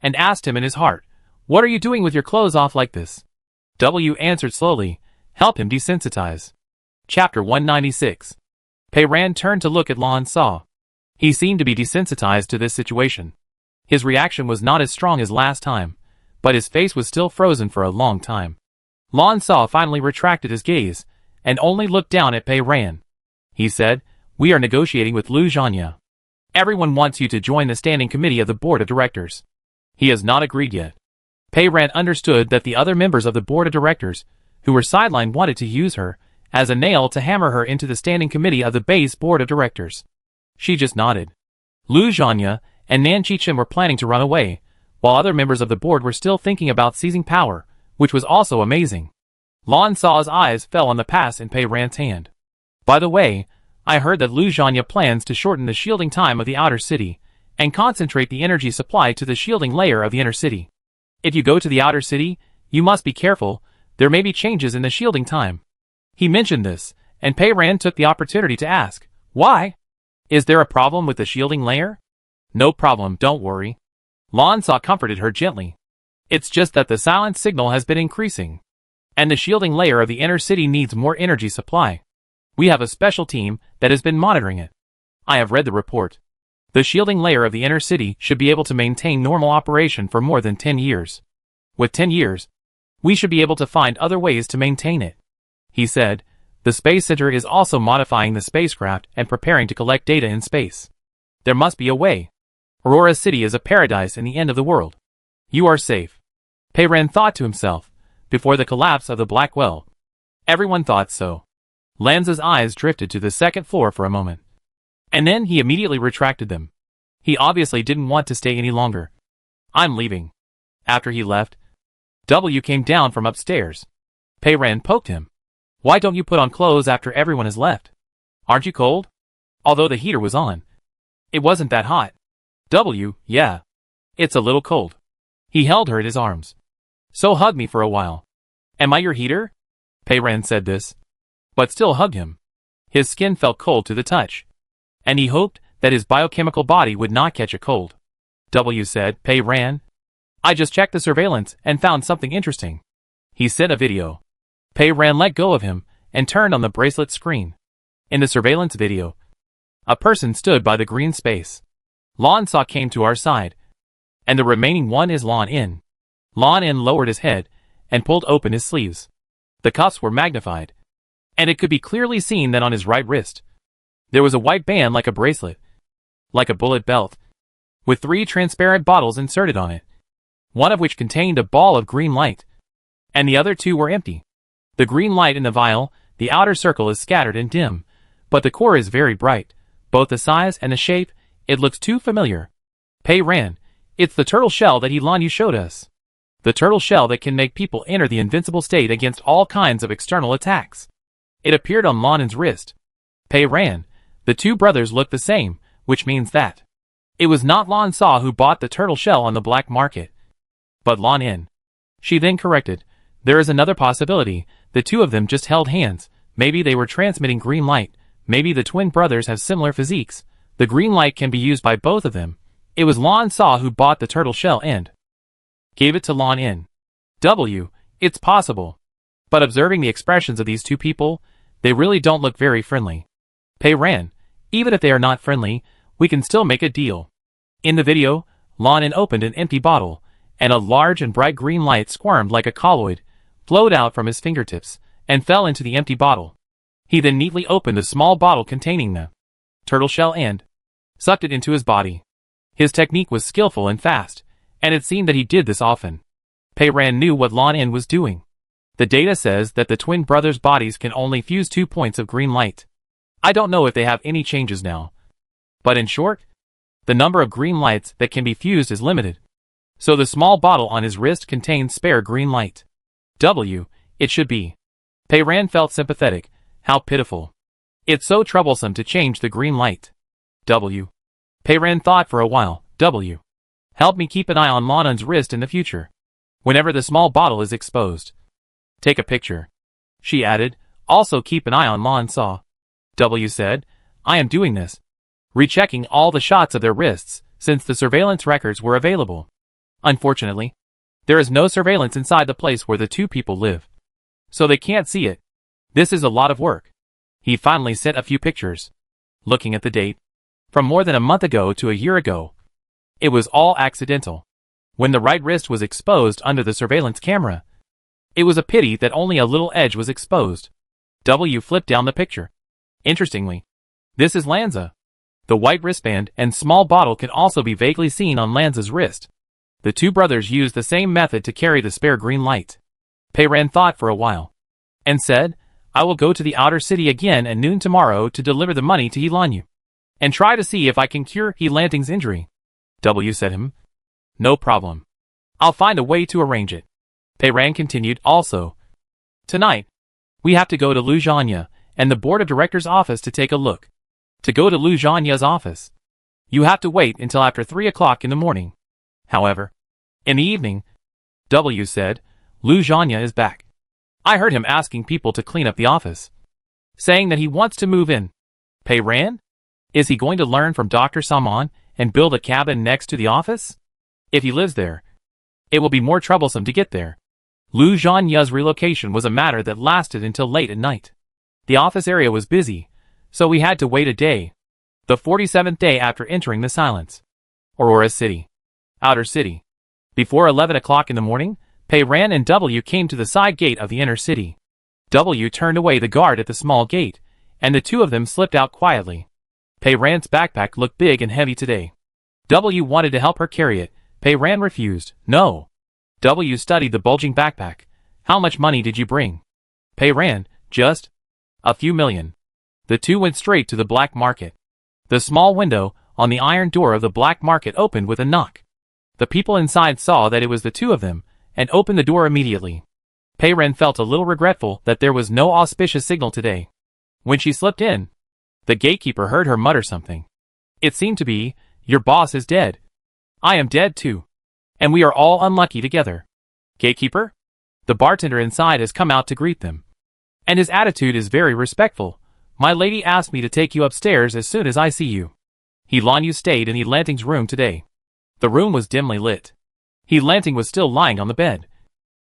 and asked him in his heart, what are you doing with your clothes off like this? W answered slowly, help him desensitize. Chapter 196. Pei Ran turned to look at Lon Saw. He seemed to be desensitized to this situation. His reaction was not as strong as last time, but his face was still frozen for a long time. Lon Saw finally retracted his gaze, and only looked down at Pei Ran. He said, we are negotiating with Lu Zhanya. Everyone wants you to join the standing committee of the board of directors. He has not agreed yet. Pei Ran understood that the other members of the board of directors, who were sidelined, wanted to use her as a nail to hammer her into the standing committee of the base board of directors. She just nodded. Lu Zhanya and Nan Qichen were planning to run away, while other members of the board were still thinking about seizing power, which was also amazing. Lon Saw's eyes fell on the pass in Pei Ran's hand. By the way, I heard that Lu Zhanya plans to shorten the shielding time of the outer city, and concentrate the energy supply to the shielding layer of the inner city. If you go to the outer city, you must be careful, there may be changes in the shielding time. He mentioned this, and Pei Ran took the opportunity to ask, why? Is there a problem with the shielding layer? No problem, don't worry. Lon Saw comforted her gently. It's just that the silence signal has been increasing, and the shielding layer of the inner city needs more energy supply. We have a special team that has been monitoring it. I have read the report. The shielding layer of the inner city should be able to maintain normal operation for more than 10 years. With 10 years, we should be able to find other ways to maintain it. He said, the Space Center is also modifying the spacecraft and preparing to collect data in space. There must be a way. Aurora City is a paradise in the end of the world. You are safe. Pei Ran thought to himself, before the collapse of the Black Well. Everyone thought so. Lanza's eyes drifted to the second floor for a moment, and then he immediately retracted them. He obviously didn't want to stay any longer. I'm leaving. After he left, W came down from upstairs. Pei Ran poked him. Why don't you put on clothes after everyone has left? Aren't you cold? Although the heater was on, it wasn't that hot. W, yeah. It's a little cold. He held her in his arms. So hug me for a while. Am I your heater? Pei Ran said this, but still hugged him. His skin felt cold to the touch, and he hoped that his biochemical body would not catch a cold. W said, Pei Ran, I just checked the surveillance and found something interesting. He sent a video. Pei Ran let go of him and turned on the bracelet screen. In the surveillance video, a person stood by the green space. Lan Sa came to our side. And the remaining one is Lan In. Lan In lowered his head and pulled open his sleeves. The cuffs were magnified, and it could be clearly seen that on his right wrist there was a white band like a bracelet, like a bullet belt, with 3 transparent bottles inserted on it, one of which contained a ball of green light, and the other 2 were empty. The green light in the vial, the outer circle is scattered and dim, but the core is very bright, both the size and the shape. It looks too familiar. Pei Ran, it's the turtle shell that Lan Yu showed us. The turtle shell that can make people enter the invincible state against all kinds of external attacks. It appeared on Lan In's wrist. Pei Ran, the 2 brothers look the same, which means that it was not Lan Sa who bought the turtle shell on the black market, but Lan In. She then corrected, there is another possibility. The 2 of them just held hands. Maybe they were transmitting green light. Maybe the twin brothers have similar physiques. The green light can be used by both of them. It was Lan Sa who bought the turtle shell and gave it to Lan In. It's possible. But observing the expressions of these 2 people, they really don't look very friendly. Pei Ran, even if they are not friendly, we can still make a deal. In the video, Lan In opened an empty bottle, and a large and bright green light squirmed like a colloid, flowed out from his fingertips, and fell into the empty bottle. He then neatly opened a small bottle containing the turtle shell and sucked it into his body. His technique was skillful and fast, and it seemed that he did this often. Pei Ran knew what Lan In was doing. The data says that the twin brothers' bodies can only fuse 2 points of green light. I don't know if they have any changes now. But in short, the number of green lights that can be fused is limited. So the small bottle on his wrist contains spare green light. It should be. Pei Ran felt sympathetic. How pitiful. It's so troublesome to change the green light. Pei Ran thought for a while. Help me keep an eye on Lan In's wrist in the future. Whenever the small bottle is exposed, take a picture. She added, also keep an eye on Lan Sa. W said, I am doing this. Rechecking all the shots of their wrists, since the surveillance records were available. Unfortunately, there is no surveillance inside the place where the 2 people live. So they can't see it. This is a lot of work. He finally sent a few pictures. Looking at the date, from more than a month ago to a year ago. It was all accidental. When the right wrist was exposed under the surveillance camera, it was a pity that only a little edge was exposed. W flipped down the picture. Interestingly, this is Lanza. The white wristband and small bottle can also be vaguely seen on Lanza's wrist. The 2 brothers used the same method to carry the spare green light. Pei Ran thought for a while, and said, I will go to the outer city again at noon tomorrow to deliver the money to Lan Yu, and try to see if I can cure Lan Ting's injury. W said him. No problem. I'll find a way to arrange it. Pei Ran continued, also. Tonight, we have to go to Lu Zhanya and the board of directors' office to take a look. To go to Lu Zhanya's office, you have to wait until after 3 o'clock in the morning. However, in the evening, W said, Lu Zhanya is back. I heard him asking people to clean up the office, saying that he wants to move in. Pei Ran? Is he going to learn from Dr. Saman and build a cabin next to the office? If he lives there, it will be more troublesome to get there. Lu Zhanya's relocation was a matter that lasted until late at night. The office area was busy, so we had to wait a day. The 47th day after entering the silence. Aurora City. Outer City. Before 11 o'clock in the morning, Pei Ran and W came to the side gate of the inner city. W turned away the guard at the small gate, and the 2 of them slipped out quietly. Pei Ran's backpack looked big and heavy today. W wanted to help her carry it. Pei Ran refused. No. W studied the bulging backpack. How much money did you bring? Pei Ran, just a few million. The 2 went straight to the black market. The small window on the iron door of the black market opened with a knock. The people inside saw that it was the 2 of them, and opened the door immediately. Pei Ran felt a little regretful that there was no auspicious signal today. When she slipped in, the gatekeeper heard her mutter something. It seemed to be, your boss is dead. I am dead too. And we are all unlucky together. Gatekeeper? The bartender inside has come out to greet them. And his attitude is very respectful. My lady asked me to take you upstairs as soon as I see you. Lan Yu stayed in Lan Ting's room today. The room was dimly lit. Lan Ting was still lying on the bed,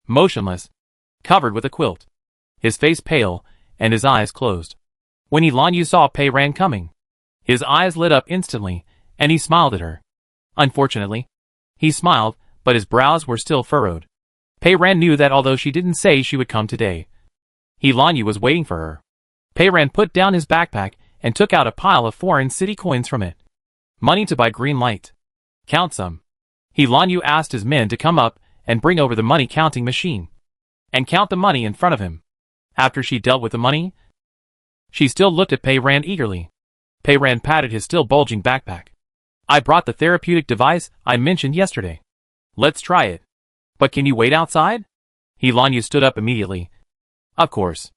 motionless, covered with a quilt, his face pale, and his eyes closed. When Lan Yu saw Pei Ran coming, his eyes lit up instantly, and he smiled at her. Unfortunately, he smiled, but his brows were still furrowed. Pei Ran knew that although she didn't say she would come today, He Lanyu was waiting for her. Pei Ran put down his backpack and took out a pile of foreign city coins from it. Money to buy green light. Count some. He Lanyu asked his men to come up and bring over the money counting machine, and count the money in front of him. After she dealt with the money, she still looked at Pei Ran eagerly. Pei Ran patted his still bulging backpack. I brought the therapeutic device I mentioned yesterday. Let's try it. But can you wait outside? He Lanyu stood up immediately. Of course.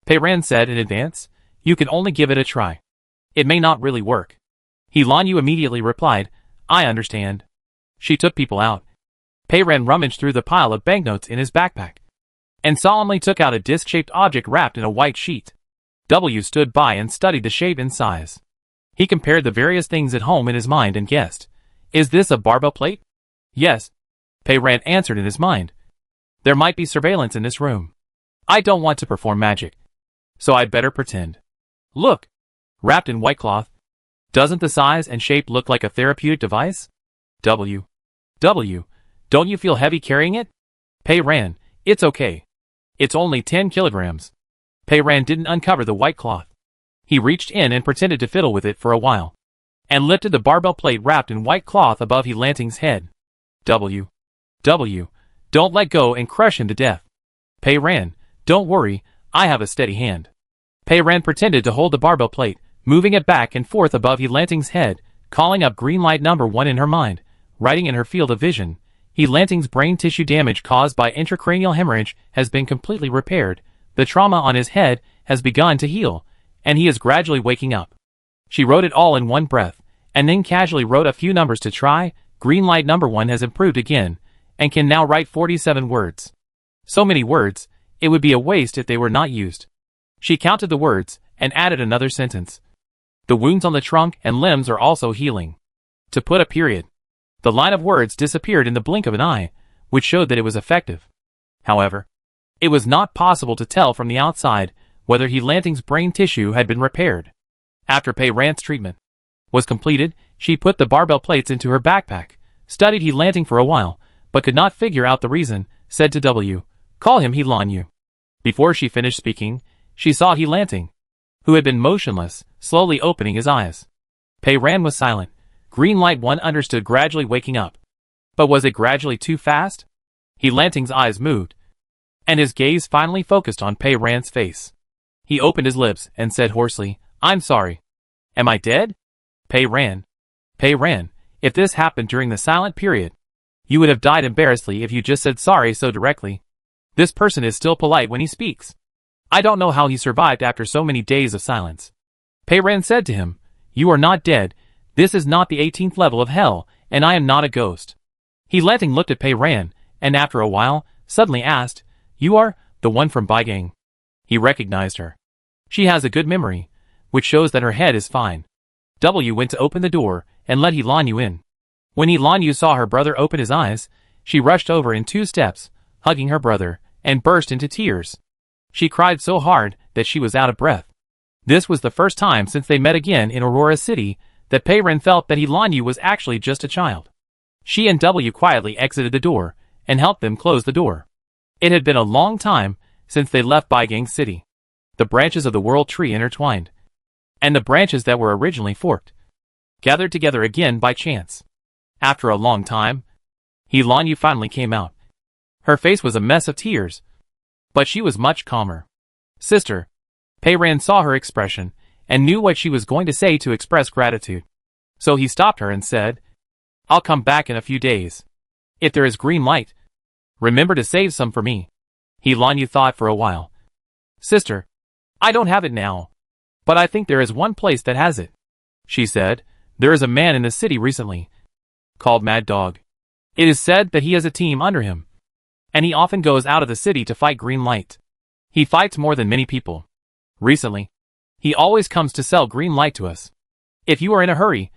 Pei Ran said in advance. You can only give it a try. It may not really work. He Lanyu immediately replied, I understand. She took people out. Pei Ran rummaged through the pile of banknotes in his backpack, and solemnly took out a disc-shaped object wrapped in a white sheet. W stood by and studied the shape and size. He compared the various things at home in his mind and guessed. Is this a barbell plate? Yes. Pei Ran answered in his mind. There might be surveillance in this room. I don't want to perform magic, so I'd better pretend. Look! Wrapped in white cloth. Doesn't the size and shape look like a therapeutic device? W. Don't you feel heavy carrying it? Pei Ran, it's okay. It's only 10 kilograms. Pei Ran didn't uncover the white cloth. He reached in and pretended to fiddle with it for a while, and lifted the barbell plate wrapped in white cloth above He Lanting's head. W. Don't let go and crush him to death. Pei Ran, don't worry, I have a steady hand. Pei Ran pretended to hold the barbell plate, moving it back and forth above He Lanting's head, calling up green light number 1 in her mind, writing in her field of vision. He Lanting's brain tissue damage caused by intracranial hemorrhage has been completely repaired, the trauma on his head has begun to heal, and he is gradually waking up. She wrote it all in one breath, and then casually wrote a few numbers to try. Green light number 1 has improved again, and can now write 47 words. So many words, it would be a waste if they were not used. She counted the words, and added another sentence. The wounds on the trunk and limbs are also healing. To put a period. The line of words disappeared in the blink of an eye, which showed that it was effective. However, it was not possible to tell from the outside whether He Lanting's brain tissue had been repaired. After Pei Ran's treatment was completed, she put the barbell plates into her backpack, studied He Lanting for a while, but could not figure out the reason, said to W. Call him He Lanyu. Before she finished speaking, she saw He Lanting, who had been motionless, slowly opening his eyes. Pei Ran was silent. Green light 1 understood gradually waking up. But was it gradually too fast? He Lanting's eyes moved, and his gaze finally focused on Pei Ran's face. He opened his lips and said hoarsely, I'm sorry. Am I dead? Pei Ran, if this happened during the silent period, you would have died embarrassedly if you just said sorry so directly. This person is still polite when he speaks. I don't know how he survived after so many days of silence. Pei Ran said to him, You are not dead. This is not the 18th level of hell, and I am not a ghost. He Lanting looked at Pei Ran, and after a while, suddenly asked, You are the one from Baigang. He recognized her. She has a good memory, which shows that her head is fine. W went to open the door, and let He Lanyu in. When He Lanyu saw her brother open his eyes, she rushed over in 2 steps, hugging her brother, and burst into tears. She cried so hard that she was out of breath. This was the first time since they met again in Aurora City that Pei Ran felt that He Lanyu was actually just a child. She and W quietly exited the door, and helped them close the door. It had been a long time since they left Baigang City. The branches of the world tree intertwined, and the branches that were originally forked gathered together again by chance. After a long time, He Lanyu finally came out. Her face was a mess of tears, but she was much calmer. Sister. Pei Ran saw her expression, and knew what she was going to say to express gratitude. So he stopped her and said, I'll come back in a few days. If there is green light, remember to save some for me. He Lanyu thought for a while. Sister. I don't have it now, but I think there is one place that has it. She said, There is a man in the city recently, called Mad Dog. It is said that he has a team under him, and he often goes out of the city to fight green light. He fights more than many people. Recently, he always comes to sell green light to us. If you are in a hurry,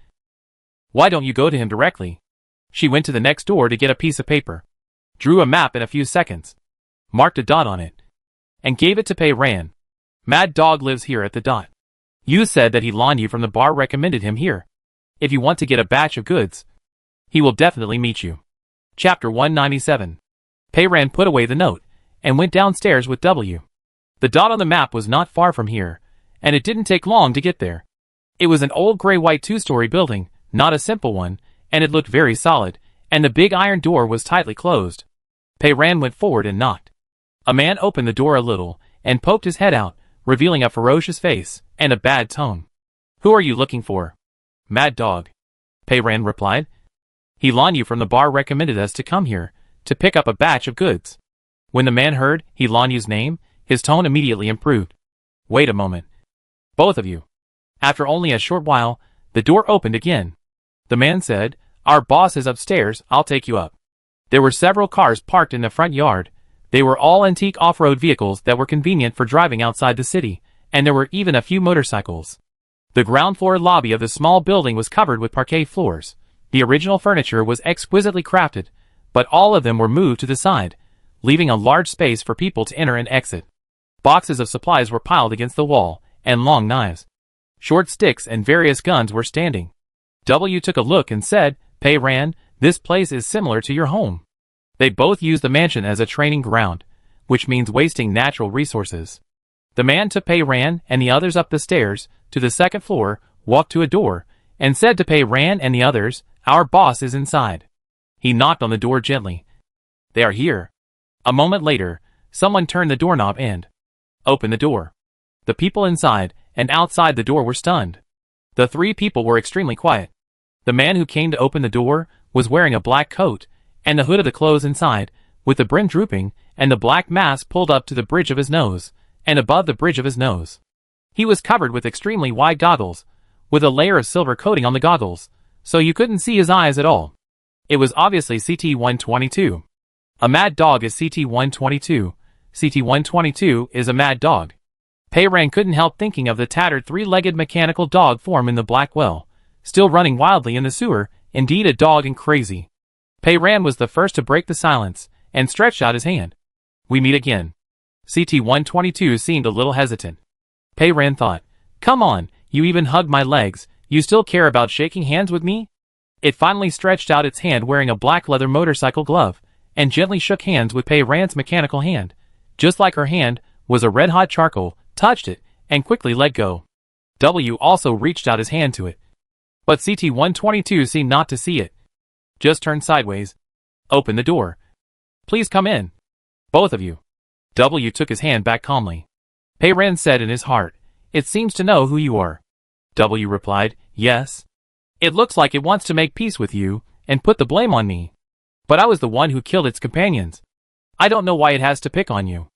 why don't you go to him directly? She went to the next door to get a piece of paper, drew a map in a few seconds, marked a dot on it, and gave it to Pei Ran. Mad Dog lives here at the dot. You said that He Lanyu from the bar recommended him here. If you want to get a batch of goods, he will definitely meet you. Chapter 197. Pei-Ran put away the note and went downstairs with W. The dot on the map was not far from here, and it didn't take long to get there. It was an old gray-white two-story building, not a simple one, and it looked very solid, and the big iron door was tightly closed. Pei-Ran went forward and knocked. A man opened the door a little and poked his head out, revealing a ferocious face and a bad tone. "Who are you looking for?" "Mad Dog," Pei-Ran replied. "He Lan Yu from the bar recommended us to come here to pick up a batch of goods." When the man heard He Lan Yu's name, his tone immediately improved. "Wait a moment. Both of you." After only a short while, the door opened again. The man said, "Our boss is upstairs, I'll take you up." There were several cars parked in the front yard. They were all antique off-road vehicles that were convenient for driving outside the city, and there were even a few motorcycles. The ground floor lobby of the small building was covered with parquet floors. The original furniture was exquisitely crafted, but all of them were moved to the side, leaving a large space for people to enter and exit. Boxes of supplies were piled against the wall, and long knives, short sticks and various guns were standing. W took a look and said, "Pei-Ran, this place is similar to your home." They both used the mansion as a training ground, which means wasting natural resources. The man took Pei-Ran and the others up the stairs to the second floor, walked to a door, and said to Pei-Ran and the others, "Our boss is inside." He knocked on the door gently. "They are here." A moment later, someone turned the doorknob and opened the door. The people inside and outside the door were stunned. The three people were extremely quiet. The man who came to open the door was wearing a black coat and the hood of the clothes inside, with the brim drooping and the black mask pulled up to the bridge of his nose, and above the bridge of his nose. He was covered with extremely wide goggles, with a layer of silver coating on the goggles, so you couldn't see his eyes at all. It was obviously CT-122. A mad dog is CT-122. CT-122 is a mad dog. Pei-Ran couldn't help thinking of the tattered three-legged mechanical dog form in the black well, still running wildly in the sewer, indeed a dog and crazy. Pei-Ran was the first to break the silence, and stretched out his hand. "We meet again." CT-122 seemed a little hesitant. Pei-Ran thought, "Come on, you even hugged my legs, you still care about shaking hands with me?" It finally stretched out its hand wearing a black leather motorcycle glove, and gently shook hands with Pei-Ran's mechanical hand. Just like her hand was a red-hot charcoal, touched it, and quickly let go. W also reached out his hand to it. But CT-122 seemed not to see it. Just turned sideways. "Open the door. Please come in. Both of you." W took his hand back calmly. Pei-Ran said in his heart, "It seems to know who you are." W replied, "Yes. It looks like it wants to make peace with you, and put the blame on me. But I was the one who killed its companions. I don't know why it has to pick on you."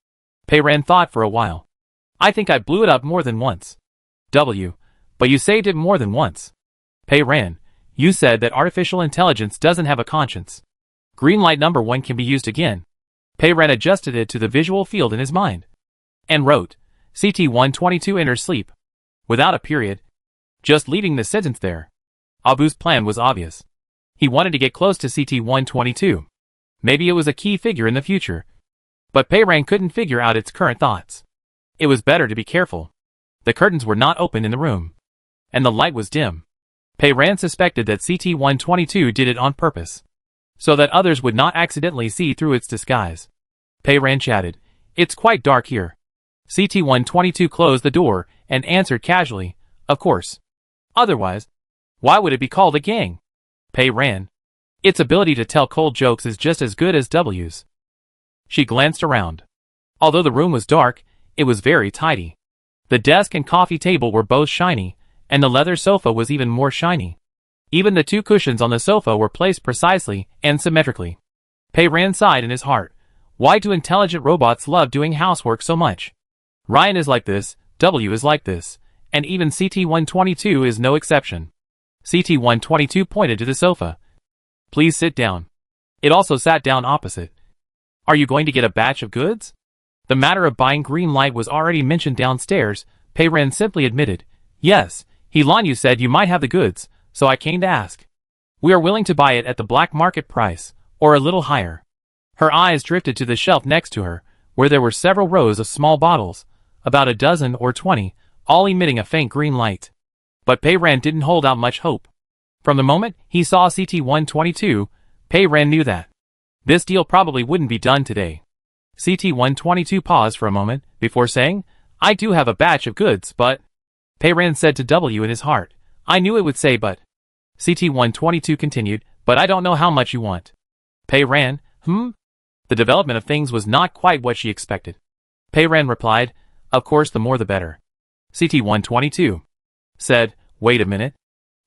Pei-Ran thought for a while. "I think I blew it up more than once." W, "But you saved it more than once." Pei-Ran, "You said that artificial intelligence doesn't have a conscience. Green light number 1 can be used again." Pei-Ran adjusted it to the visual field in his mind, and wrote, "CT-122 enters sleep." Without a period. Just leaving the sentence there. Abu's plan was obvious. He wanted to get close to CT-122. Maybe it was a key figure in the future. But Pei-Ran couldn't figure out its current thoughts. It was better to be careful. The curtains were not open in the room, and the light was dim. Pei-Ran suspected that CT-122 did it on purpose, so that others would not accidentally see through its disguise. Pei-Ran chatted, "It's quite dark here." CT-122 closed the door and answered casually, "Of course. Otherwise, why would it be called a gang?" Pei-Ran, "Its ability to tell cold jokes is just as good as W's." She glanced around. Although the room was dark, it was very tidy. The desk and coffee table were both shiny, and the leather sofa was even more shiny. Even the two cushions on the sofa were placed precisely and symmetrically. Pei-Ran sighed in his heart. Why do intelligent robots love doing housework so much? Ryan is like this, W is like this, and even CT-122 is no exception. CT-122 pointed to the sofa. "Please sit down." It also sat down opposite. "Are you going to get a batch of goods?" The matter of buying green light was already mentioned downstairs. Pei-Ran simply admitted, "Yes, He Lan Yu said you might have the goods, so I came to ask. We are willing to buy it at the black market price, or a little higher." Her eyes drifted to the shelf next to her, where there were several rows of small bottles, about a dozen or 20, all emitting a faint green light. But Pei-Ran didn't hold out much hope. From the moment he saw CT-122, Pei Ran knew that this deal probably wouldn't be done today. CT-122 paused for a moment before saying, I do have a batch of goods, but... Pei Ran said to W in his heart. I knew it would say but. CT-122 continued, but I don't know how much you want. Pei Ran, The development of things was not quite what she expected. Pei Ran replied, of course the more the better. CT-122 said, wait a minute.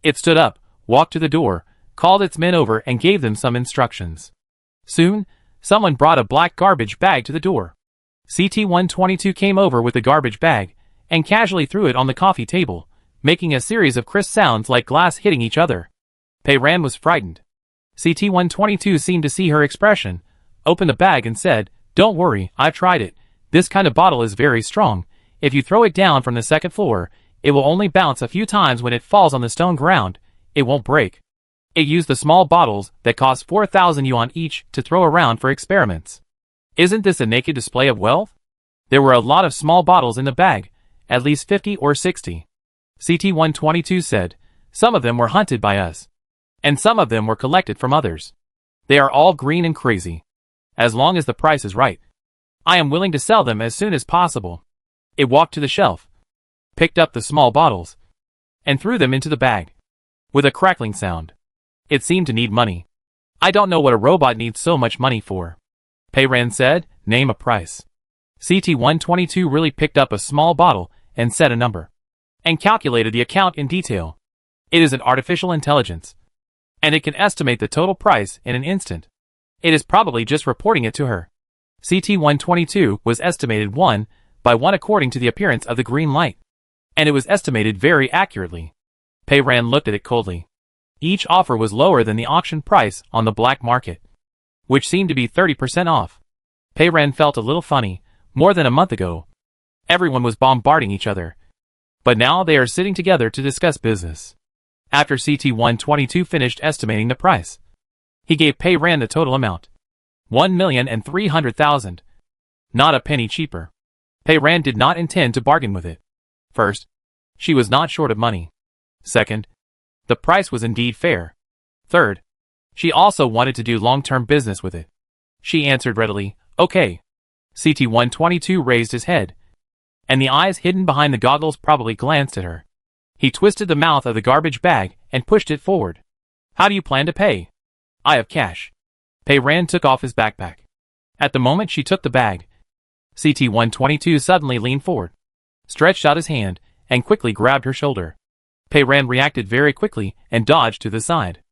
It stood up, walked to the door, called its men over and gave them some instructions. Soon, someone brought a black garbage bag to the door. CT-122 came over with the garbage bag and casually threw it on the coffee table, making a series of crisp sounds like glass hitting each other. Pei Ran was frightened. CT-122 seemed to see her expression, opened the bag and said, don't worry, I've tried it. This kind of bottle is very strong. If you throw it down from the second floor, it will only bounce a few times when it falls on the stone ground. It won't break. It used the small bottles that cost 4,000 yuan each to throw around for experiments. Isn't this a naked display of wealth? There were a lot of small bottles in the bag, at least 50 or 60. CT-122 said, some of them were hunted by us. And some of them were collected from others. They are all green and crazy. As long as the price is right. I am willing to sell them as soon as possible. It walked to the shelf, picked up the small bottles, and threw them into the bag. With a crackling sound. It seemed to need money. I don't know what a robot needs so much money for. Pei Ran said, name a price. CT-122 really picked up a small bottle and said a number. And calculated the account in detail. It is an artificial intelligence. And it can estimate the total price in an instant. It is probably just reporting it to her. CT-122 was estimated 1 by 1 according to the appearance of the green light. And it was estimated very accurately. Pei Ran looked at it coldly. Each offer was lower than the auction price on the black market, which seemed to be 30% off. Pei Ran felt a little funny. More than a month ago, everyone was bombarding each other. But now they are sitting together to discuss business. After CT-122 finished estimating the price, he gave Pei Ran the total amount. 1,300,000. Not a penny cheaper. Pei Ran did not intend to bargain with it. First, she was not short of money. Second, the price was indeed fair. Third, she also wanted to do long-term business with it. She answered readily, okay. CT-122 raised his head, and the eyes hidden behind the goggles probably glanced at her. He twisted the mouth of the garbage bag and pushed it forward. How do you plan to pay? I have cash. Pei Ran took off his backpack. At the moment she took the bag, CT-122 suddenly leaned forward, stretched out his hand, and quickly grabbed her shoulder. Pei Ran reacted very quickly and dodged to the side.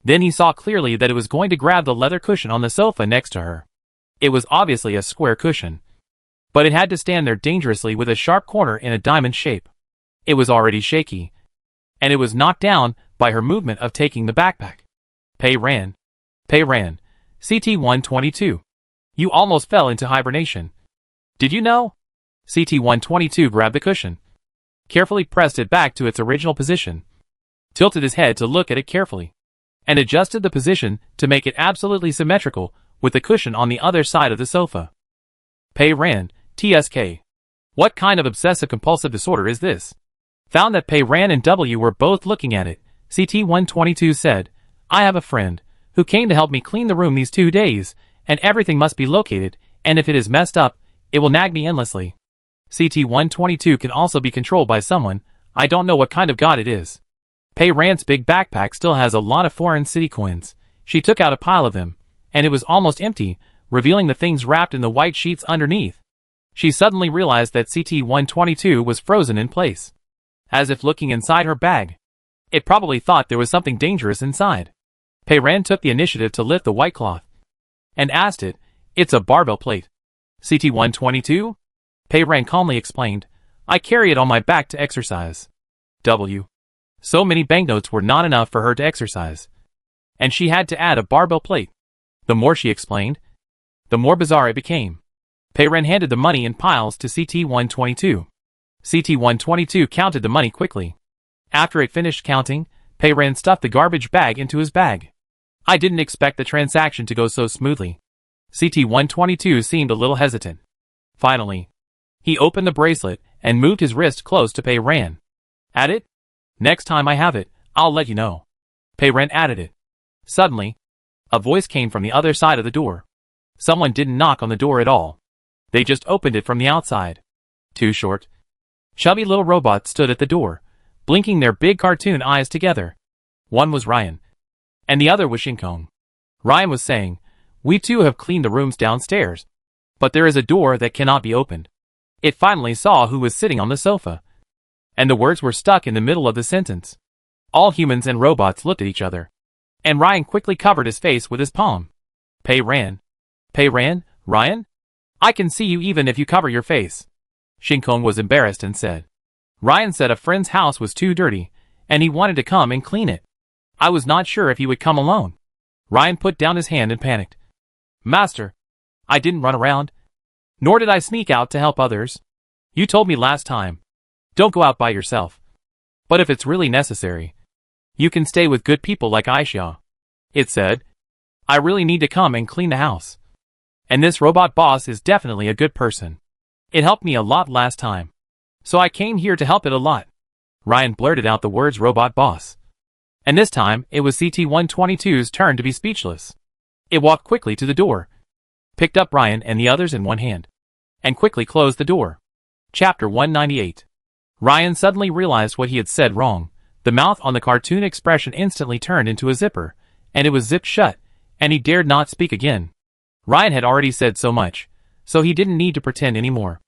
Then he saw clearly that it was going to grab the leather cushion on the sofa next to her. It was obviously a square cushion, but it had to stand there dangerously with a sharp corner in a diamond shape. It was already shaky, and it was knocked down by her movement of taking the backpack. Pei Ran, CT-122. You almost fell into hibernation. Did you know? CT-122 grabbed the cushion, carefully pressed it back to its original position, tilted his head to look at it carefully, and adjusted the position to make it absolutely symmetrical with the cushion on the other side of the sofa. Pei Ran, TSK. What kind of obsessive-compulsive disorder is this? Found that Pei Ran and W were both looking at it. CT-122 said, I have a friend who came to help me clean the room these 2 days, and everything must be located, and if it is messed up, it will nag me endlessly. CT-122 can also be controlled by someone. I don't know what kind of god it is. Pei Ran's big backpack still has a lot of foreign city coins. She took out a pile of them, and it was almost empty, revealing the things wrapped in the white sheets underneath. She suddenly realized that CT-122 was frozen in place, as if looking inside her bag. It probably thought there was something dangerous inside. Pei Ran took the initiative to lift the white cloth, and asked it, it's a barbell plate. CT-122? Pei Ran calmly explained, I carry it on my back to exercise. W. So many banknotes were not enough for her to exercise, and she had to add a barbell plate. The more she explained, the more bizarre it became. Pei Ran handed the money in piles to CT-122. CT-122 counted the money quickly. After it finished counting, Pei Ran stuffed the garbage bag into his bag. I didn't expect the transaction to go so smoothly. CT-122 seemed a little hesitant. Finally, he opened the bracelet and moved his wrist close to Pei Ran. At it? Next time I have it, I'll let you know. Pei Ren added it. Suddenly, a voice came from the other side of the door. Someone didn't knock on the door at all. They just opened it from the outside. Two short, chubby little robots stood at the door, blinking their big cartoon eyes together. One was Ryan, and the other was Shinkong. Ryan was saying, "We too have cleaned the rooms downstairs, but there is a door that cannot be opened." It finally saw who was sitting on the sofa, and the words were stuck in the middle of the sentence. All humans and robots looked at each other, and Ryan quickly covered his face with his palm. Pei Ren. Pei Ren? Ryan? I can see you even if you cover your face. Shinkong was embarrassed and said. Ryan said a friend's house was too dirty, and he wanted to come and clean it. I was not sure if he would come alone. Ryan put down his hand and panicked. Master, I didn't run around, nor did I sneak out to help others. You told me last time, don't go out by yourself. But if it's really necessary, you can stay with good people like Aisha. It said, I really need to come and clean the house. And this robot boss is definitely a good person. It helped me a lot last time, so I came here to help it a lot. Ryan blurted out the words robot boss. And this time, it was CT-122's turn to be speechless. It walked quickly to the door, picked up Ryan and the others in one hand, and quickly closed the door. Chapter 198. Ryan suddenly realized what he had said wrong. The mouth on the cartoon expression instantly turned into a zipper, and it was zipped shut, and he dared not speak again. Ryan had already said so much, so he didn't need to pretend anymore.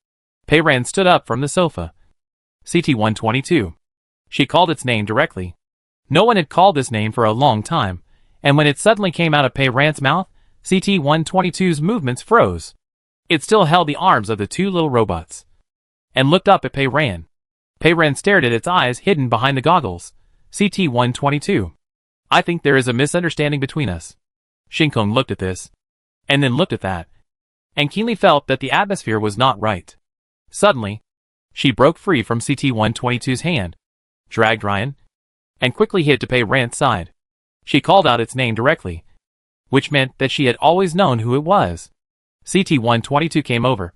Pei Ren stood up from the sofa. CT-122. She called its name directly. No one had called this name for a long time, and when it suddenly came out of Pei Ren's mouth, CT-122's movements froze. It still held the arms of the two little robots, and looked up at Pei Ren. Pei Ren stared at its eyes hidden behind the goggles. CT-122. I think there is a misunderstanding between us. Shinkong looked at this, and then looked at that, and keenly felt that the atmosphere was not right. Suddenly, she broke free from CT-122's hand, dragged Ryan, and quickly hid to Pei Ren's side. She called out its name directly, which meant that she had always known who it was. CT-122 came over.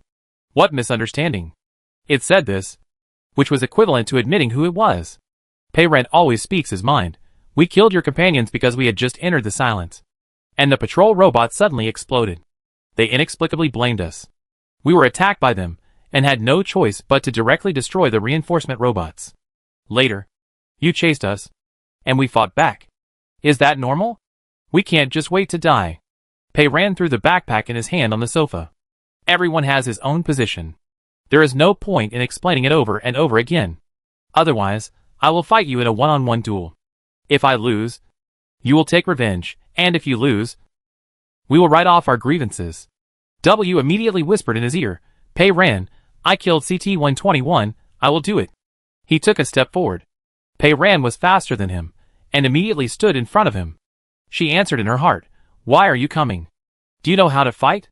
What misunderstanding? It said this, which was equivalent to admitting who it was. Pei Ren always speaks his mind. We killed your companions because we had just entered the silence. And the patrol robot suddenly exploded. They inexplicably blamed us. We were attacked by them, and had no choice but to directly destroy the reinforcement robots. Later, you chased us, and we fought back. Is that normal? We can't just wait to die. Pei Ren threw the backpack in his hand on the sofa. Everyone has his own position. There is no point in explaining it over and over again. Otherwise, I will fight you in a one-on-one duel. If I lose, you will take revenge, and if you lose, we will write off our grievances. W immediately whispered in his ear, Pei Ren, I killed CT-121, I will do it. He took a step forward. Pei Ren was faster than him, and immediately stood in front of him. She answered in her heart, Why are you coming? Do you know how to fight?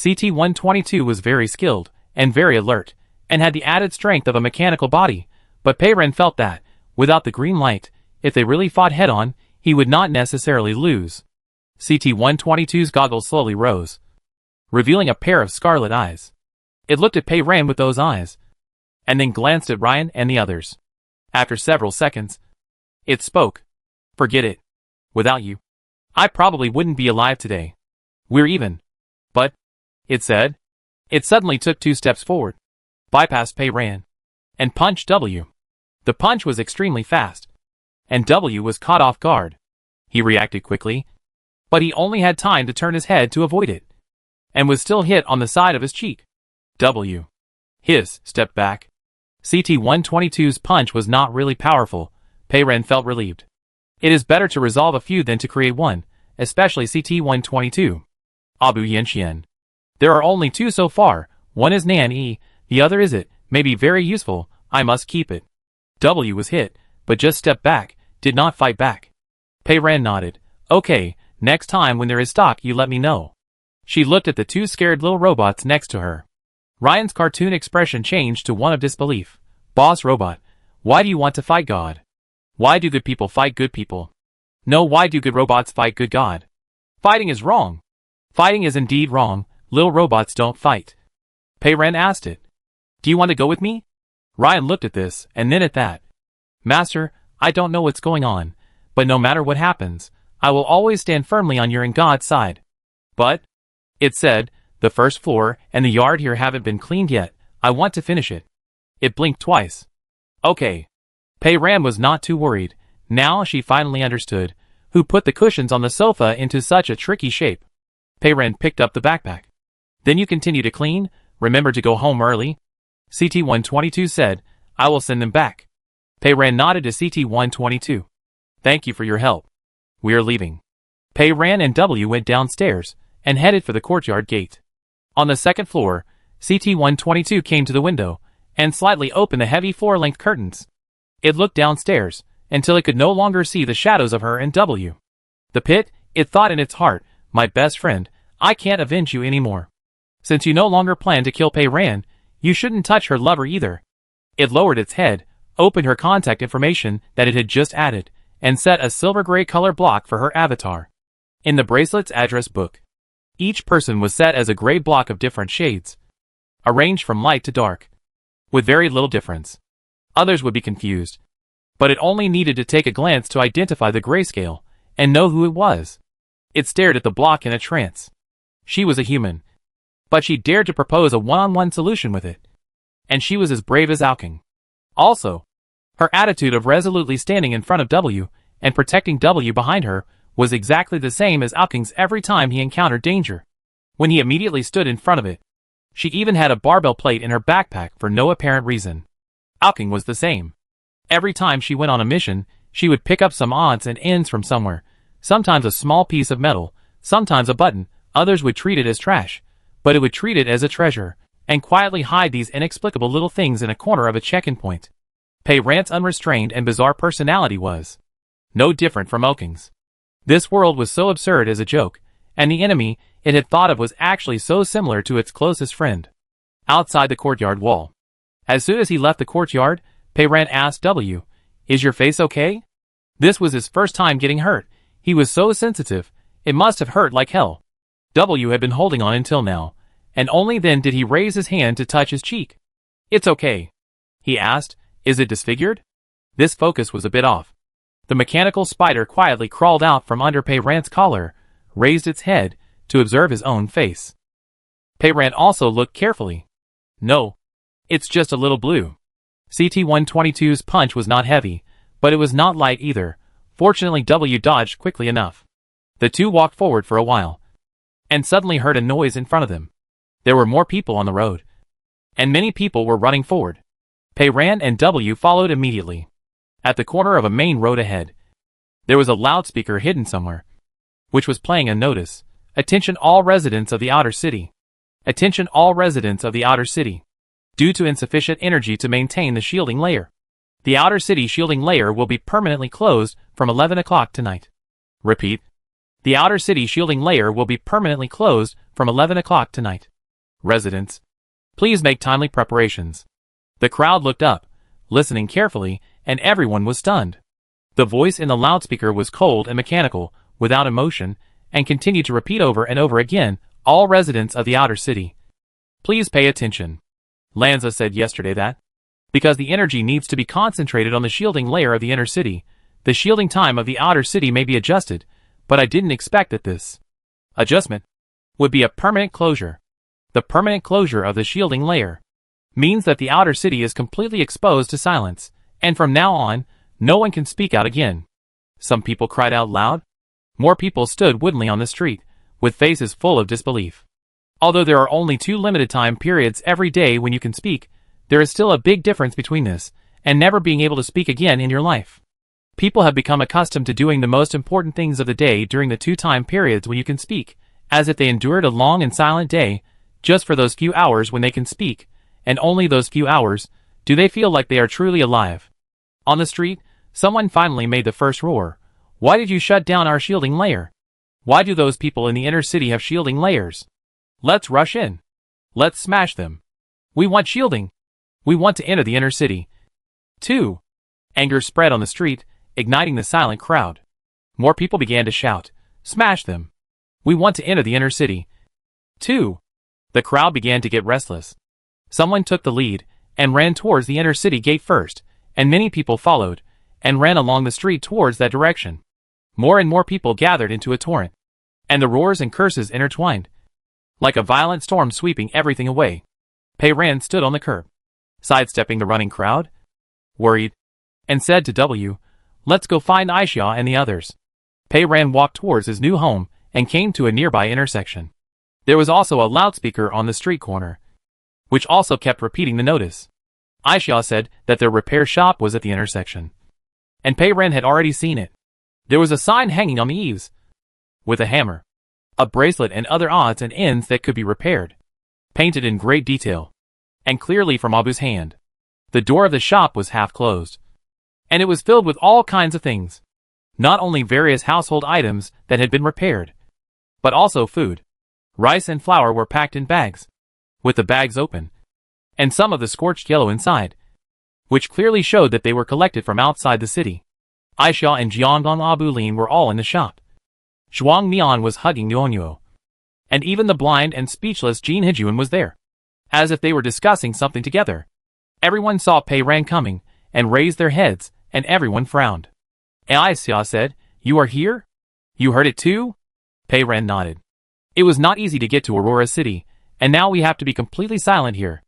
CT-122 was very skilled, and very alert, and had the added strength of a mechanical body, but Pei Ren felt that, without the green light, if they really fought head-on, he would not necessarily lose. CT-122's goggles slowly rose, revealing a pair of scarlet eyes. It looked at Pei Ren with those eyes, and then glanced at Ryan and the others. After several seconds, it spoke. Forget it. Without you, I probably wouldn't be alive today. We're even. But, it said, it suddenly took 2 steps forward, bypassed Pei Ren, and punched W. The punch was extremely fast, and W was caught off guard. He reacted quickly, but he only had time to turn his head to avoid it, and was still hit on the side of his cheek. W. Stepped back. CT-122's punch was not really powerful. Pei Ren felt relieved. It is better to resolve a feud than to create one, especially CT-122. Abu Yanxian. There are only 2 so far, one is Nan E, the other is it, may be very useful, I must keep it. W was hit, but just stepped back, did not fight back. Pei Ren nodded. Okay, next time when there is stock you let me know. She looked at the 2 scared little robots next to her. Ryan's cartoon expression changed to one of disbelief. Boss robot, why do you want to fight God? Why do good people fight good people? No, why do good robots fight good God? Fighting is wrong. Fighting is indeed wrong. Little robots don't fight. Pei Ren asked it. Do you want to go with me? Ryan looked at this, and then at that. Master, I don't know what's going on, But no matter what happens, I will always stand firmly on your and God's side. But, it said, the first floor and the yard here haven't been cleaned yet. I want to finish it. It blinked twice. Okay. Pei Ran was not too worried. Now she finally understood who put the cushions on the sofa into such a tricky shape. Pei Ran picked up the backpack. Then you continue to clean. Remember to go home early. CT-122 said, I will send them back. Pei Ran nodded to CT-122. Thank you for your help. We are leaving. Pei Ran and W went downstairs and headed for the courtyard gate. On the second floor, CT-122 came to the window and slightly opened the heavy floor-length curtains. It looked downstairs until it could no longer see the shadows of her and W. The pit, it thought in its heart, my best friend, I can't avenge you anymore. Since you no longer plan to kill Pei Ran, you shouldn't touch her lover either. It lowered its head, opened her contact information that it had just added, and set a silver-gray color block for her avatar. In the bracelet's address book, each person was set as a gray block of different shades, arranged from light to dark, with very little difference. Others would be confused, but it only needed to take a glance to identify the grayscale and know who it was. It stared at the block in a trance. She was a human, but she dared to propose a one-on-one solution with it. And she was as brave as Alking. Also, her attitude of resolutely standing in front of W and protecting W behind her was exactly the same as Alking's every time he encountered danger, when he immediately stood in front of it. She even had a barbell plate in her backpack for no apparent reason. Alking was the same. Every time she went on a mission, she would pick up some odds and ends from somewhere, sometimes a small piece of metal, sometimes a button. Others would treat it as trash, but it would treat it as a treasure, and quietly hide these inexplicable little things in a corner of a check-in point. Pei Ran's unrestrained and bizarre personality was no different from Alking's. This world was so absurd as a joke, and the enemy it had thought of was actually so similar to its closest friend. Outside the courtyard wall. As soon as he left the courtyard, Pei Ran asked W, "Is your face okay?" This was his first time getting hurt. He was so sensitive, it must have hurt like hell. W had been holding on until now, and only then did he raise his hand to touch his cheek. "It's okay," he asked. "Is it disfigured?" This focus was a bit off. The mechanical spider quietly crawled out from under Pei Ran's collar, raised its head to observe his own face. Pei Ran also looked carefully. "No. It's just a little blue." CT-122's punch was not heavy, but it was not light either. Fortunately, W dodged quickly enough. The two walked forward for a while, and suddenly heard a noise in front of them. There were more people on the road, and many people were running forward. Pei Ran and W followed immediately. At the corner of a main road ahead, there was a loudspeaker hidden somewhere, which was playing a notice. "Attention all residents of the outer city. Attention all residents of the outer city. Due to insufficient energy to maintain the shielding layer, the outer city shielding layer will be permanently closed from 11 o'clock tonight. Repeat. The outer city shielding layer will be permanently closed from 11 o'clock tonight. Residents, please make timely preparations." The crowd looked up, listening carefully, and everyone was stunned. The voice in the loudspeaker was cold and mechanical, without emotion, and continued to repeat over and over again, "All residents of the outer city, please pay attention. Lanza said yesterday that, because the energy needs to be concentrated on the shielding layer of the inner city, the shielding time of the outer city may be adjusted, but I didn't expect that this adjustment would be a permanent closure. The permanent closure of the shielding layer means that the outer city is completely exposed to silence, and from now on, no one can speak out again." Some people cried out loud. More people stood woodenly on the street, with faces full of disbelief. Although there are only 2 limited time periods every day when you can speak, there is still a big difference between this and never being able to speak again in your life. People have become accustomed to doing the most important things of the day during the 2 time periods when you can speak, as if they endured a long and silent day, just for those few hours when they can speak, and only those few hours do they feel like they are truly alive. On the street, someone finally made the first roar. "Why did you shut down our shielding layer? Why do those people in the inner city have shielding layers? Let's rush in. Let's smash them. We want shielding. We want to enter the inner city." 2. Anger spread on the street, igniting the silent crowd. More people began to shout, "Smash them. We want to enter the inner city." 2. The crowd began to get restless. Someone took the lead and ran towards the inner city gate first, and many people followed and ran along the street towards that direction. More and more people gathered into a torrent, and the roars and curses intertwined, like a violent storm sweeping everything away. Pei Ran stood on the curb, sidestepping the running crowd, worried, and said to W, "Let's go find Aisha and the others." Pei Ran walked towards his new home and came to a nearby intersection. There was also a loudspeaker on the street corner, which also kept repeating the notice. Aisha said that their repair shop was at the intersection, and Pei Ran had already seen it. There was a sign hanging on the eaves, with a hammer, a bracelet and other odds and ends that could be repaired, painted in great detail, and clearly from Abu's hand. The door of the shop was half closed, and it was filled with all kinds of things. Not only various household items that had been repaired, but also food. Rice and flour were packed in bags, with the bags open, and some of the scorched yellow inside, which clearly showed that they were collected from outside the city. Aisha and Jiangong Abu Lin were all in the shop. Zhuang Mian was hugging Nuonyuo, and even the blind and speechless Jin Hijun was there, as if they were discussing something together. Everyone saw Pei Ran coming, and raised their heads, and everyone frowned. Aisha said, "You are here? You heard it too?" Pei Ran nodded. "It was not easy to get to Aurora City, and now we have to be completely silent here."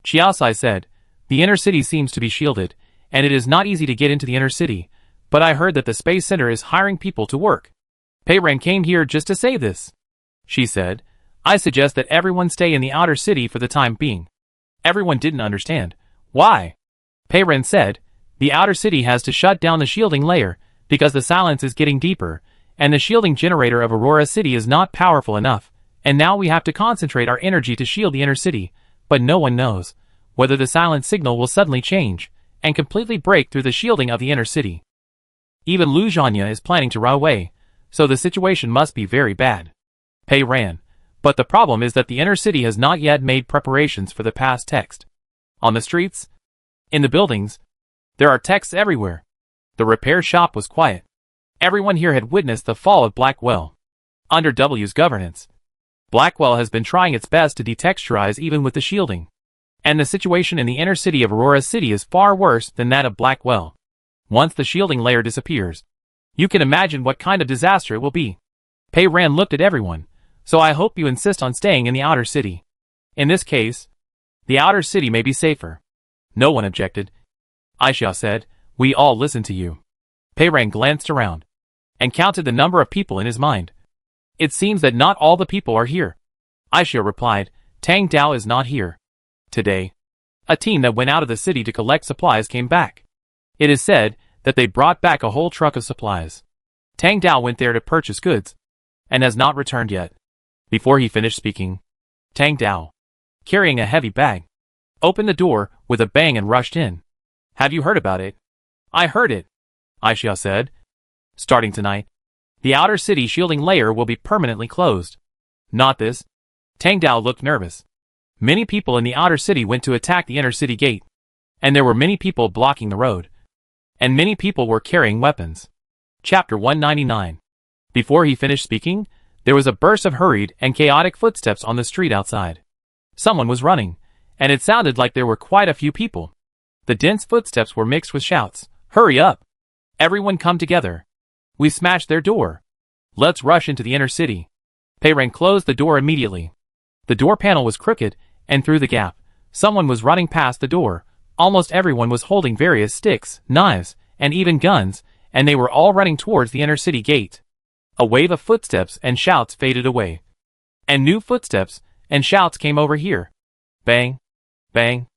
Chiaosai said, "The inner city seems to be shielded, and it is not easy to get into the inner city, but I heard that the Space Center is hiring people to work. Pei Ran came here just to say this." She said, "I suggest that everyone stay in the outer city for the time being." Everyone didn't understand. Why? Pei Ran said, "The outer city has to shut down the shielding layer, because the silence is getting deeper, and the shielding generator of Aurora City is not powerful enough, and now we have to concentrate our energy to shield the inner city, but no one knows whether the silent signal will suddenly change, and completely break through the shielding of the inner city. Even Lu Zhanya is planning to run away, so the situation must be very bad." Pei Ran, "But the problem is that the inner city has not yet made preparations for the past text. On the streets, in the buildings, there are texts everywhere." The repair shop was quiet. Everyone here had witnessed the fall of Blackwell. Under W's governance, Blackwell has been trying its best to detexturize even with the shielding. And the situation in the inner city of Aurora City is far worse than that of Blackwell. Once the shielding layer disappears, you can imagine what kind of disaster it will be. Pei Ran looked at everyone, "So I hope you insist on staying in the outer city. In this case, the outer city may be safer." No one objected. Aisha said, "We all listen to you." Pei Ran glanced around, and counted the number of people in his mind. "It seems that not all the people are here." Aisha replied, "Tang Dao is not here. Today, a team that went out of the city to collect supplies came back. It is said that they brought back a whole truck of supplies. Tang Dao went there to purchase goods, and has not returned yet." Before he finished speaking, Tang Dao, carrying a heavy bag, opened the door with a bang and rushed in. "Have you heard about it?" "I heard it," Aisha said. "Starting tonight, the outer city shielding layer will be permanently closed." "Not this." Tang Dao looked nervous. Many people in the outer city went to attack the inner city gate, and there were many people blocking the road, and many people were carrying weapons. Chapter 199. Before he finished speaking, there was a burst of hurried and chaotic footsteps on the street outside. Someone was running, and it sounded like there were quite a few people. The dense footsteps were mixed with shouts. "Hurry up! Everyone come together! We smashed their door! Let's rush into the inner city!" Pei Ran closed the door immediately. The door panel was crooked, and through the gap, someone was running past the door. Almost everyone was holding various sticks, knives, and even guns, and they were all running towards the inner city gate. A wave of footsteps and shouts faded away, and new footsteps and shouts came over here. Bang! Bang!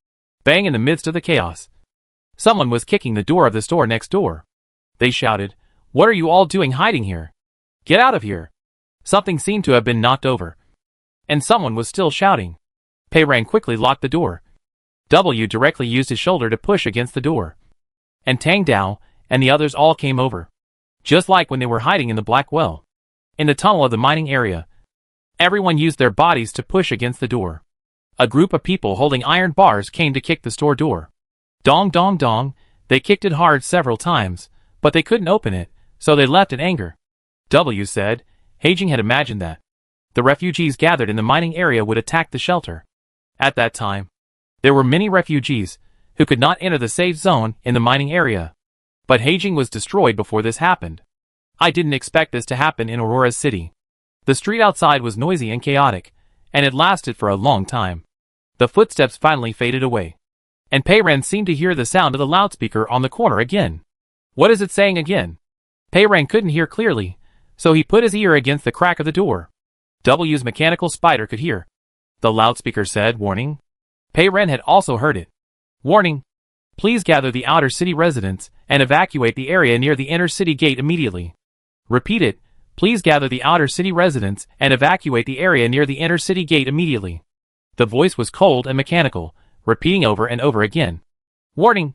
Bang in the midst of the chaos. Someone was kicking the door of the store next door. They shouted, "What are you all doing hiding here? Get out of here!" Something seemed to have been knocked over, and someone was still shouting. Pei Ran quickly locked the door. W directly used his shoulder to push against the door, and Tang Dao and the others all came over, just like when they were hiding in the black well. In the tunnel of the mining area, everyone used their bodies to push against the door. A group of people holding iron bars came to kick the store door. Dong dong dong, they kicked it hard several times, but they couldn't open it, so they left in anger. W said, Heijing had imagined that the refugees gathered in the mining area would attack the shelter. At that time, there were many refugees who could not enter the safe zone in the mining area. But Heijing was destroyed before this happened. I didn't expect this to happen in Aurora's city. The street outside was noisy and chaotic, and it lasted for a long time. The footsteps finally faded away, and Peiren seemed to hear the sound of the loudspeaker on the corner again. What is it saying again? Peiren couldn't hear clearly, so he put his ear against the crack of the door. W's mechanical spider could hear. The loudspeaker said, warning. Peiren had also heard it. Warning. Please gather the outer city residents and evacuate the area near the inner city gate immediately. Repeat it. Please gather the outer city residents and evacuate the area near the inner city gate immediately. The voice was cold and mechanical, repeating over and over again. Warning.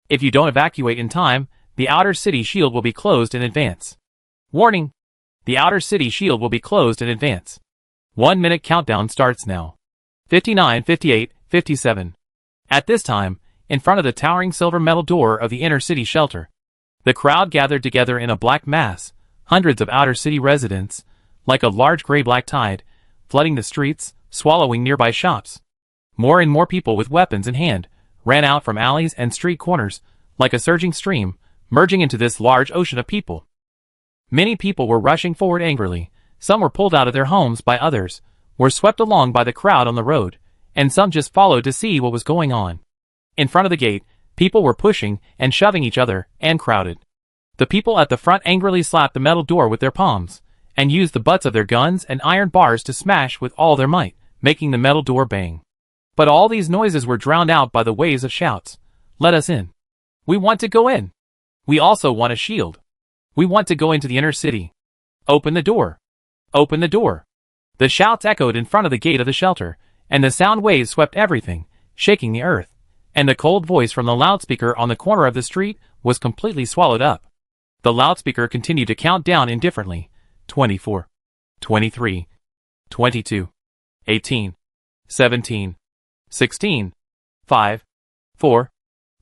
If you don't evacuate in time, the outer city shield will be closed in advance. Warning. The outer city shield will be closed in advance. 1 minute countdown starts now. 59, 58, 57. At this time, in front of the towering silver metal door of the inner city shelter, the crowd gathered together in a black mass, hundreds of outer city residents, like a large gray-black tide, flooding the streets, swallowing nearby shops. More and more people with weapons in hand ran out from alleys and street corners, like a surging stream, merging into this large ocean of people. Many people were rushing forward angrily, some were pulled out of their homes by others, were swept along by the crowd on the road, and some just followed to see what was going on. In front of the gate, people were pushing and shoving each other, and crowded. The people at the front angrily slapped the metal door with their palms, and used the butts of their guns and iron bars to smash with all their might, making the metal door bang. But all these noises were drowned out by the waves of shouts. Let us in. We want to go in. We also want a shield. We want to go into the inner city. Open the door. Open the door. The shouts echoed in front of the gate of the shelter, and the sound waves swept everything, shaking the earth, and the cold voice from the loudspeaker on the corner of the street was completely swallowed up. The loudspeaker continued to count down indifferently. 24, 23, 22, 18, 17, 16, 5, 4,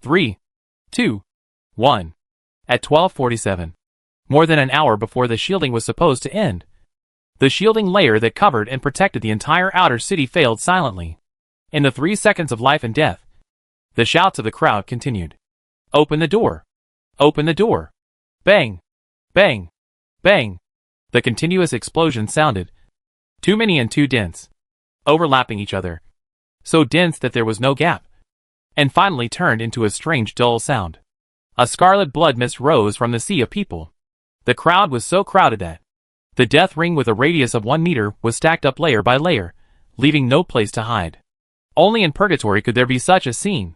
3, 2, 1. At 12:47, more than an hour before the shielding was supposed to end, the shielding layer that covered and protected the entire outer city failed silently. In the 3 seconds of life and death, the shouts of the crowd continued. Open the door. Open the door. Bang. Bang. Bang. The continuous explosion sounded. Too many and too dense. Overlapping each other. So dense that there was no gap. And finally turned into a strange dull sound. A scarlet blood mist rose from the sea of people. The crowd was so crowded that the death ring with a radius of 1 meter was stacked up layer by layer, leaving no place to hide. Only in purgatory could there be such a scene.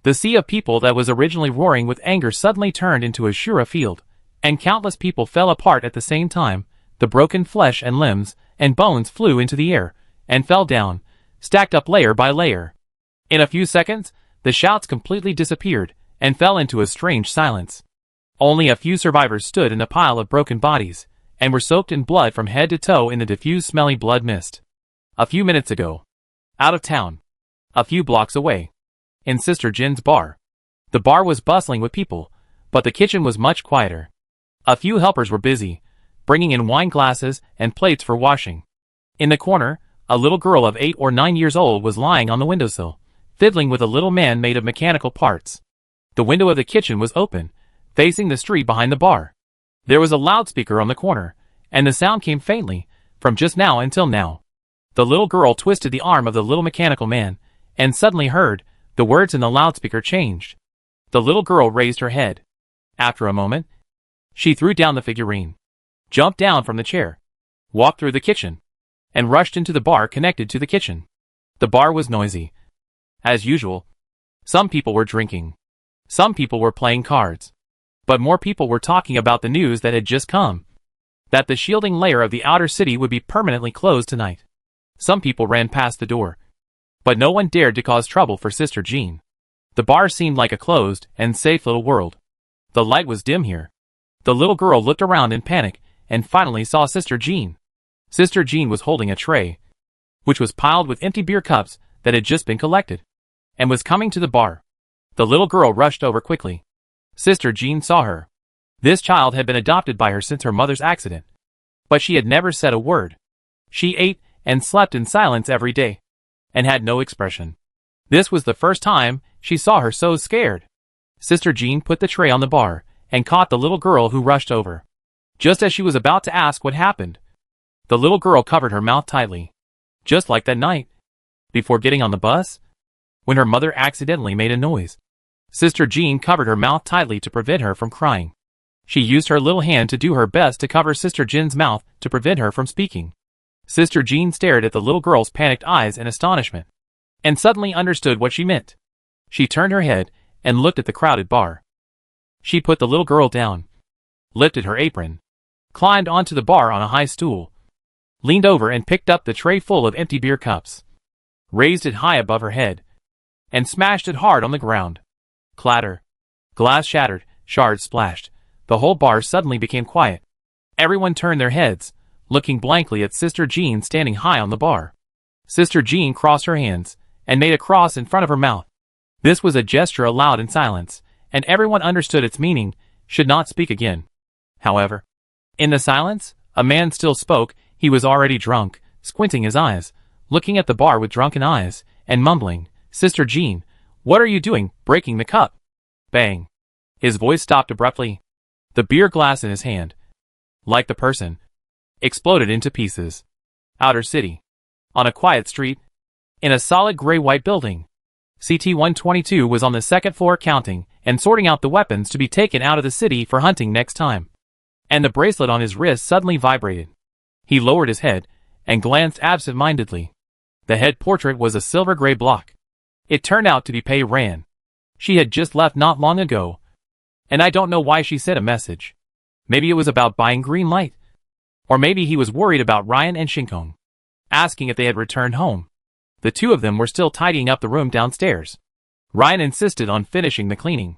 The sea of people that was originally roaring with anger suddenly turned into a Shura field, and countless people fell apart at the same time. The broken flesh and limbs and bones flew into the air, and fell down, stacked up layer by layer. In a few seconds, the shouts completely disappeared, and fell into a strange silence. Only a few survivors stood in the pile of broken bodies, and were soaked in blood from head to toe in the diffused smelly blood mist. A few minutes ago. Out of town. A few blocks away. In Sister Jin's bar. The bar was bustling with people, but the kitchen was much quieter. A few helpers were busy, bringing in wine glasses and plates for washing. In the corner, a little girl of 8 or 9 years old was lying on the windowsill, fiddling with a little man made of mechanical parts. The window of the kitchen was open, facing the street behind the bar. There was a loudspeaker on the corner, and the sound came faintly, from just now until now. The little girl twisted the arm of the little mechanical man, and suddenly heard, the words in the loudspeaker changed. The little girl raised her head. After a moment, she threw down the figurine, jumped down from the chair, walked through the kitchen, and rushed into the bar connected to the kitchen. The bar was noisy. As usual, some people were drinking. Some people were playing cards. But more people were talking about the news that had just come. That the shielding layer of the outer city would be permanently closed tonight. Some people ran past the door. But no one dared to cause trouble for Sister Jean. The bar seemed like a closed and safe little world. The light was dim here. The little girl looked around in panic and finally saw Sister Jean. Sister Jean was holding a tray, which was piled with empty beer cups that had just been collected, and was coming to the bar. The little girl rushed over quickly. Sister Jean saw her. This child had been adopted by her since her mother's accident. But she had never said a word. She ate and slept in silence every day, and had no expression. This was the first time she saw her so scared. Sister Jean put the tray on the bar, and caught the little girl who rushed over. Just as she was about to ask what happened, the little girl covered her mouth tightly. Just like that night, before getting on the bus, when her mother accidentally made a noise. Sister Jean covered her mouth tightly to prevent her from crying. She used her little hand to do her best to cover Sister Jean's mouth to prevent her from speaking. Sister Jean stared at the little girl's panicked eyes in astonishment, and suddenly understood what she meant. She turned her head and looked at the crowded bar. She put the little girl down, lifted her apron, climbed onto the bar on a high stool, leaned over and picked up the tray full of empty beer cups, raised it high above her head, and smashed it hard on the ground. Clatter. Glass shattered, shards splashed. The whole bar suddenly became quiet. Everyone turned their heads, looking blankly at Sister Jean standing high on the bar. Sister Jean crossed her hands and made a cross in front of her mouth. This was a gesture allowed in silence, and everyone understood its meaning, should not speak again. However, in the silence, a man still spoke. He was already drunk, squinting his eyes, looking at the bar with drunken eyes, and mumbling, "Sister Jean, what are you doing, breaking the cup?" Bang. His voice stopped abruptly. The beer glass in his hand, like the person, exploded into pieces. Outer City. On a quiet street. In a solid gray-white building. CT-122 was on the second floor counting and sorting out the weapons to be taken out of the city for hunting next time. And the bracelet on his wrist suddenly vibrated. He lowered his head and glanced absent-mindedly. The head portrait was a silver-gray block. It turned out to be Pei Ran. She had just left not long ago, and I don't know why she sent a message. Maybe it was about buying green light. Or maybe he was worried about Ryan and Shinkong, asking if they had returned home. The two of them were still tidying up the room downstairs. Ryan insisted on finishing the cleaning.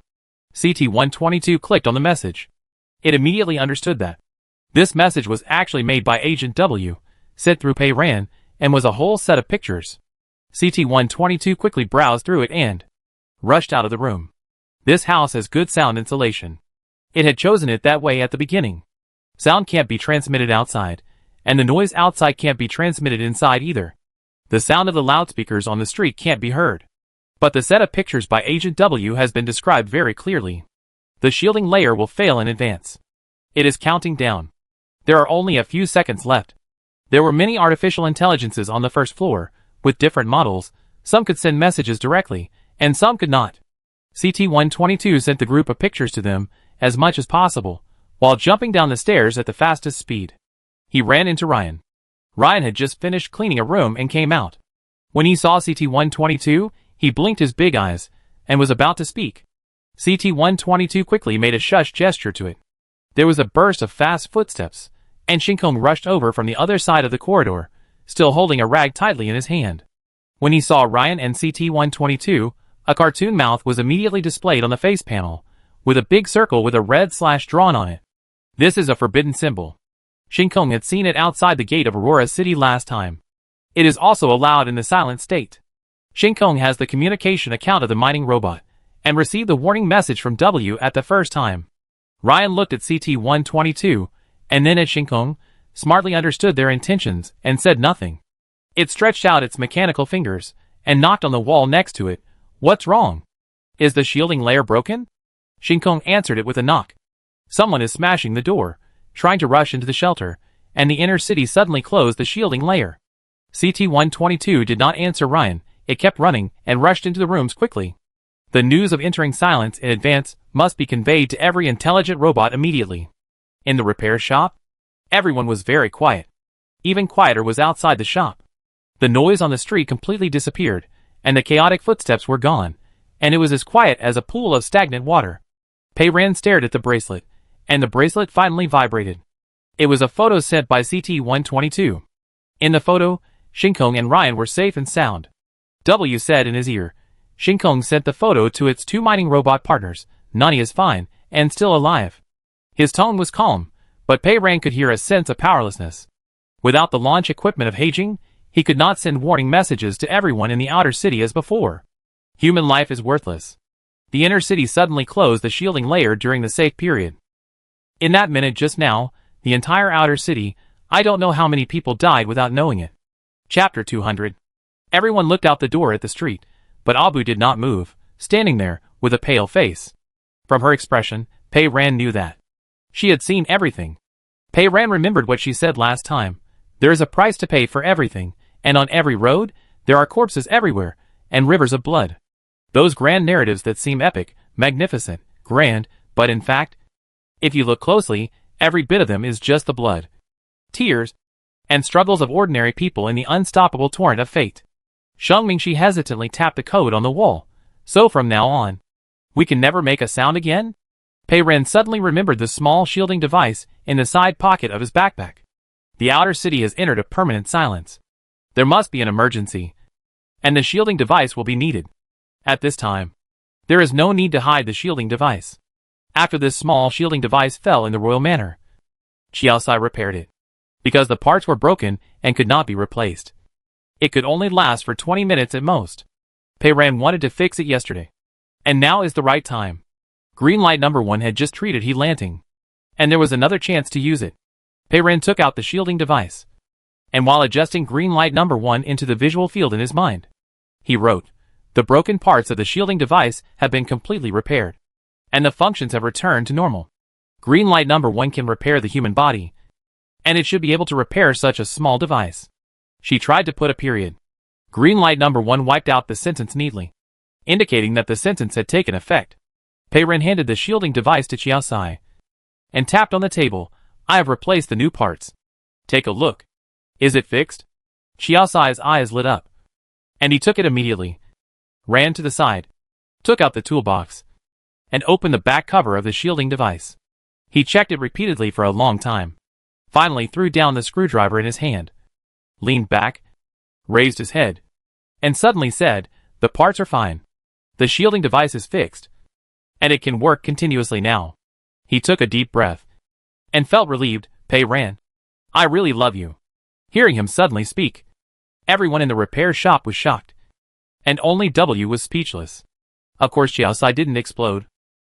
CT-122 clicked on the message. It immediately understood that this message was actually made by Agent W, sent through Pei Ran, and was a whole set of pictures. CT-122 quickly browsed through it and rushed out of the room. This house has good sound insulation. It had chosen it that way at the beginning. Sound can't be transmitted outside, and the noise outside can't be transmitted inside either. The sound of the loudspeakers on the street can't be heard. But the set of pictures by Agent W has been described very clearly. The shielding layer will fail in advance. It is counting down. There are only a few seconds left. There were many artificial intelligences on the first floor, with different models. Some could send messages directly, and some could not. CT-122 sent the group of pictures to them as much as possible, while jumping down the stairs at the fastest speed. He ran into Ryan. Ryan had just finished cleaning a room and came out. When he saw CT-122, he blinked his big eyes, and was about to speak. CT-122 quickly made a shush gesture to it. There was a burst of fast footsteps, and Shinkong rushed over from the other side of the corridor, still holding a rag tightly in his hand. When he saw Ryan and CT-122, a cartoon mouth was immediately displayed on the face panel, with a big circle with a red slash drawn on it. This is a forbidden symbol. Shinkong had seen it outside the gate of Aurora City last time. It is also allowed in the silent state. Shinkong has the communication account of the mining robot, and received the warning message from W at the first time. Ryan looked at CT-122, and then at Shinkong, smartly understood their intentions, and said nothing. It stretched out its mechanical fingers, and knocked on the wall next to it. "What's wrong? Is the shielding layer broken?" Shinkong answered it with a knock. "Someone is smashing the door, trying to rush into the shelter, and the inner city suddenly closed the shielding layer." CT-122 did not answer Ryan. It kept running, and rushed into the rooms quickly. The news of entering silence in advance must be conveyed to every intelligent robot immediately. In the repair shop, everyone was very quiet. Even quieter was outside the shop. The noise on the street completely disappeared, and the chaotic footsteps were gone, and it was as quiet as a pool of stagnant water. Pei Ran stared at the bracelet, and the bracelet finally vibrated. It was a photo sent by CT-122. In the photo, Shinkong and Ryan were safe and sound. W said in his ear. Shinkong sent the photo to its two mining robot partners. "Nani is fine, and still alive." His tone was calm, but Pei Ran could hear a sense of powerlessness. Without the launch equipment of Heijing, he could not send warning messages to everyone in the outer city as before. Human life is worthless. The inner city suddenly closed the shielding layer during the safe period. In that minute just now, the entire outer city, I don't know how many people died without knowing it. Chapter 200. Everyone looked out the door at the street, but Abu did not move, standing there, with a pale face. From her expression, Pei Ran knew that she had seen everything. Pei Ran remembered what she said last time. There is a price to pay for everything, and on every road, there are corpses everywhere, and rivers of blood. Those grand narratives that seem epic, magnificent, grand, but in fact, if you look closely, every bit of them is just the blood, tears, and struggles of ordinary people in the unstoppable torrent of fate. Sheng Mingshi hesitantly tapped the code on the wall. So from now on, we can never make a sound again? Pei Ran suddenly remembered the small shielding device in the side pocket of his backpack. The outer city has entered a permanent silence. There must be an emergency, and the shielding device will be needed. At this time, there is no need to hide the shielding device. After this small shielding device fell in the royal manor, Qiaosai repaired it, because the parts were broken and could not be replaced. It could only last for 20 minutes at most. Pei Ran wanted to fix it yesterday, and now is the right time. Green light number 1 had just treated He Lanting, and there was another chance to use it. Pei Ran took out the shielding device, and while adjusting green light number 1 into the visual field in his mind, he wrote, "The broken parts of the shielding device have been completely repaired, and the functions have returned to normal. Green light number 1 can repair the human body, and it should be able to repair such a small device." She tried to put a period. Green light number 1 wiped out the sentence neatly, indicating that the sentence had taken effect. Pei Ran handed the shielding device to Qiaosai, and tapped on the table. "I have replaced the new parts. Take a look. Is it fixed?" Qiaosai's eyes lit up, and he took it immediately, ran to the side, took out the toolbox, and opened the back cover of the shielding device. He checked it repeatedly for a long time, finally threw down the screwdriver in his hand, leaned back, raised his head, and suddenly said, "The parts are fine. The shielding device is fixed, and it can work continuously now." He took a deep breath, and felt relieved. "Pei Ran, I really love you." Hearing him suddenly speak, everyone in the repair shop was shocked, and only W was speechless. Of course Qiaosai didn't explode.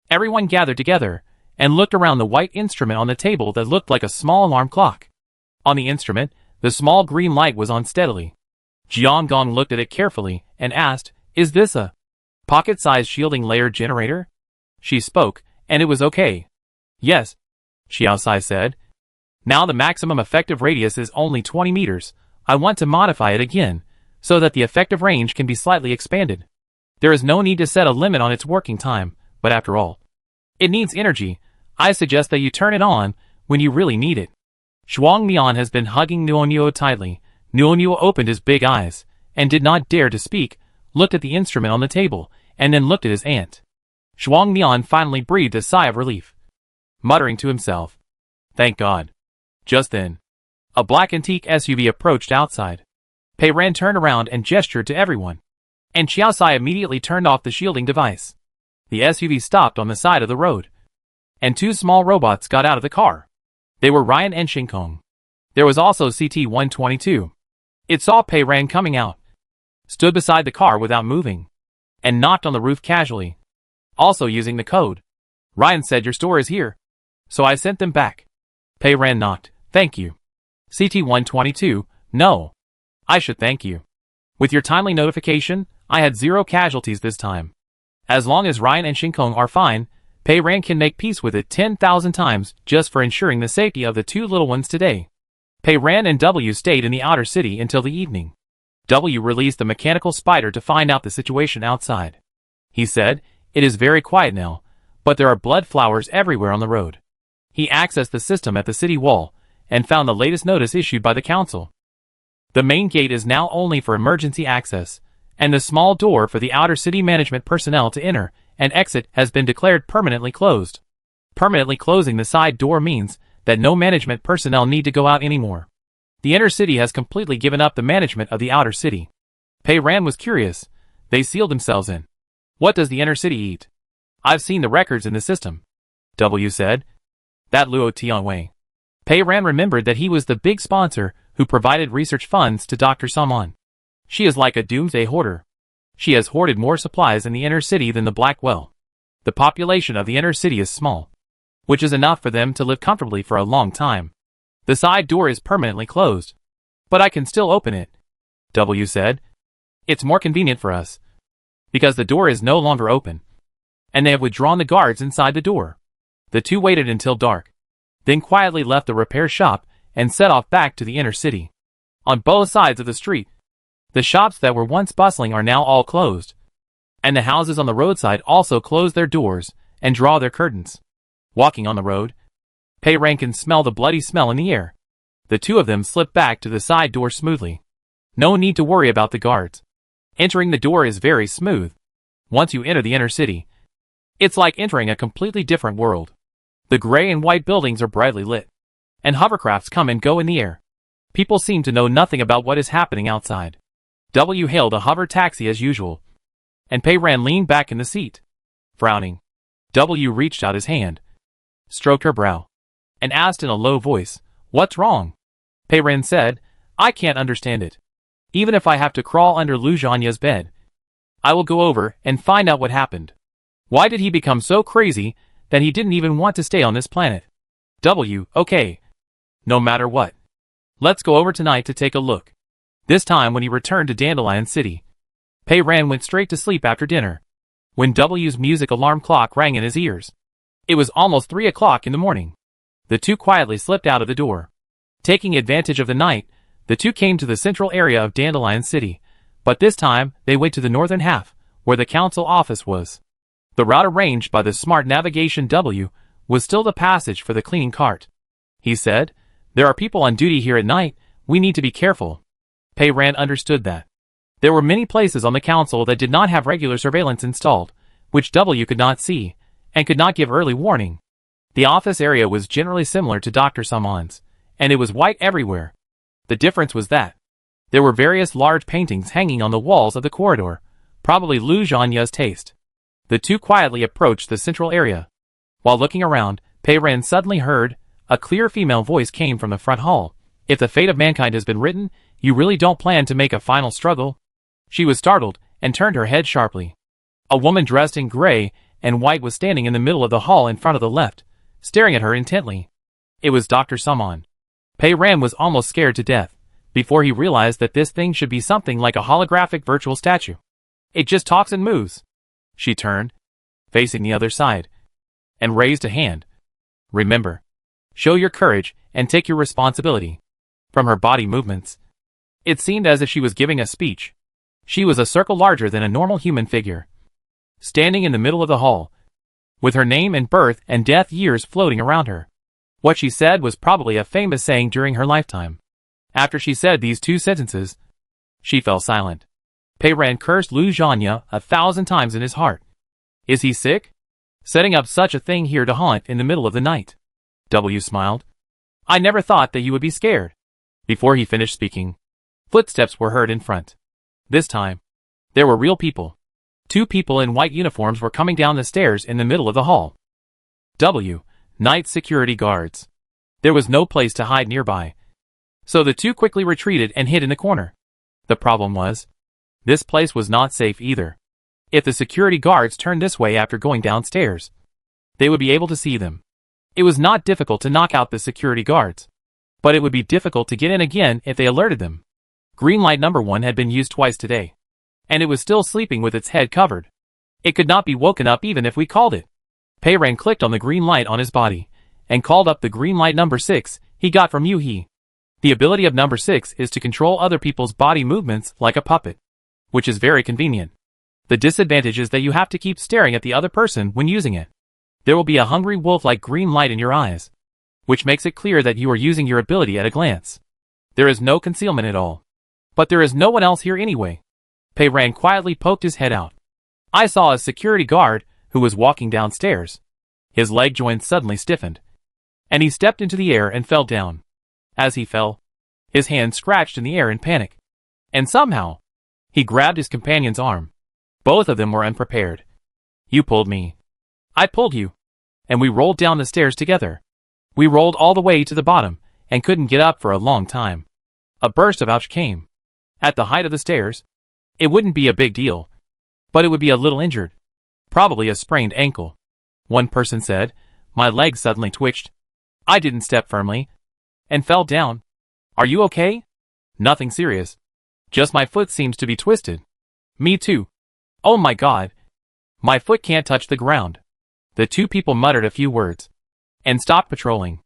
Everyone gathered together, and looked around the white instrument on the table that looked like a small alarm clock. On the instrument, the small green light was on steadily. Jiang Gong looked at it carefully, and asked, "Is this a pocket-sized shielding layer generator?" She spoke, and it was okay. "Yes," Qiaosai said. "Now the maximum effective radius is only 20 meters. I want to modify it again, so that the effective range can be slightly expanded. There is no need to set a limit on its working time, but after all, it needs energy. I suggest that you turn it on when you really need it." Shuang Mian has been hugging Nuonyo tightly. Nuonyo opened his big eyes, and did not dare to speak, looked at the instrument on the table, and then looked at his aunt. Shuang Mian finally breathed a sigh of relief, muttering to himself, "Thank God." Just then, a black antique SUV approached outside. Pei Ran turned around and gestured to everyone, and Qiaosai immediately turned off the shielding device. The SUV stopped on the side of the road, and 2 small robots got out of the car. They were Ryan and Shinkong. There was also CT-122. It saw Pei Ran coming out, stood beside the car without moving, and knocked on the roof casually, also using the code. "Ryan said your store is here, so I sent them back." Pei Ran knocked. "Thank you." CT-122, "No. I should thank you. With your timely notification, I had 0 casualties this time. As long as Ryan and Shinkong are fine, Pei Ran can make peace with it 10,000 times just for ensuring the safety of the 2 little ones today." Pei Ran and W stayed in the outer city until the evening. W released the mechanical spider to find out the situation outside. He said, "It is very quiet now, but there are blood flowers everywhere on the road." He accessed the system at the city wall, and found the latest notice issued by the council. The main gate is now only for emergency access, and the small door for the outer city management personnel to enter and exit has been declared permanently closed. Permanently closing the side door means that no management personnel need to go out anymore. The inner city has completely given up the management of the outer city. Pei Ran was curious. They sealed themselves in. "What does the inner city eat?" "I've seen the records in the system," W said. "That Luo Tianwei." Pei Ran remembered that he was the big sponsor who provided research funds to Dr. Saman. She is like a doomsday hoarder. She has hoarded more supplies in the inner city than the Black Well. The population of the inner city is small, which is enough for them to live comfortably for a long time. "The side door is permanently closed, but I can still open it," W said. "It's more convenient for us, because the door is no longer open, and they have withdrawn the guards inside the door." The 2 waited until dark. then quietly left the repair shop and set off back to the inner city. On both sides of the street, the shops that were once bustling are now all closed, and the houses on the roadside also close their doors and draw their curtains. Walking on the road, Pei Ran can smell the bloody smell in the air. The two of them slipped back to the side door smoothly. No need to worry about the guards. Entering the door is very smooth. Once you enter the inner city, it's like entering a completely different world. The gray and white buildings are brightly lit, and hovercrafts come and go in the air. People seem to know nothing about what is happening outside. W hailed a hover taxi as usual, and Pei Ran leaned back in the seat. Frowning, W reached out his hand, stroked her brow, and asked in a low voice, "What's wrong?" Pei Ran said, "I can't understand it. Even if I have to crawl under Lu Zhanya's bed, I will go over and find out what happened. Why did he become so crazy that he didn't even want to stay on this planet?" W, okay. No matter what. Let's go over tonight to take a look. This time when he returned to Dandelion City, Pei Ran went straight to sleep after dinner, when W's music alarm clock rang in his ears. It was almost 3 o'clock in the morning. The two quietly slipped out of the door. Taking advantage of the night, the two came to the central area of Dandelion City, but this time they went to the northern half, where the council office was. The route arranged by the smart navigation W was still the passage for the cleaning cart. He said, "There are people on duty here at night, we need to be careful." Pei Ran understood that. There were many places on the council that did not have regular surveillance installed, which W could not see, and could not give early warning. The office area was generally similar to Dr. Saman's, and it was white everywhere. The difference was that there were various large paintings hanging on the walls of the corridor, probably Lu Zhanya's taste. The two quietly approached the central area. While looking around, Pei Ran suddenly heard a clear female voice came from the front hall. "If the fate of mankind has been written, you really don't plan to make a final struggle?" She was startled and turned her head sharply. A woman dressed in gray and white was standing in the middle of the hall in front of the left, staring at her intently. It was Dr. Saman. Pei Ran was almost scared to death, before he realized that this thing should be something like a holographic virtual statue. It just talks and moves. She turned, facing the other side, and raised a hand. "Remember, show your courage and take your responsibility." From her body movements, it seemed as if she was giving a speech. She was a circle larger than a normal human figure, standing in the middle of the hall, with her name and birth and death years floating around her. What she said was probably a famous saying during her lifetime. After she said these two sentences, she fell silent. Pei Ran cursed Lu Zhanya 1,000 times in his heart. Is he sick? Setting up such a thing here to haunt in the middle of the night. W smiled. "I never thought that you would be scared." Before he finished speaking, footsteps were heard in front. This time, there were real people. Two people in white uniforms were coming down the stairs in the middle of the hall. W, night security guards. There was no place to hide nearby, so the two quickly retreated and hid in the corner. The problem was, this place was not safe either. If the security guards turned this way after going downstairs, they would be able to see them. It was not difficult to knock out the security guards, but it would be difficult to get in again if they alerted them. Green light number 1 had been used twice today, and it was still sleeping with its head covered. It could not be woken up even if we called it. Pei Ran clicked on the green light on his body, and called up the green light number 6 he got from Yu He. The ability of number 6 is to control other people's body movements like a puppet, which is very convenient. The disadvantage is that you have to keep staring at the other person when using it. There will be a hungry wolf-like green light in your eyes, which makes it clear that you are using your ability at a glance. There is no concealment at all. But there is no one else here anyway. Pei Ran quietly poked his head out. I saw a security guard who was walking downstairs. His leg joint suddenly stiffened, and he stepped into the air and fell down. As he fell, his hand scratched in the air in panic, and somehow, he grabbed his companion's arm. Both of them were unprepared. You pulled me. I pulled you, and we rolled down the stairs together. We rolled all the way to the bottom, and couldn't get up for a long time. A burst of ouch came. At the height of the stairs, it wouldn't be a big deal, but it would be a little injured. Probably a sprained ankle. One person said. My leg suddenly twitched. I didn't step firmly, and fell down. Are you okay? Nothing serious. Just my foot seems to be twisted. Me too. Oh my god. My foot can't touch the ground. The two people muttered a few words, and stopped patrolling.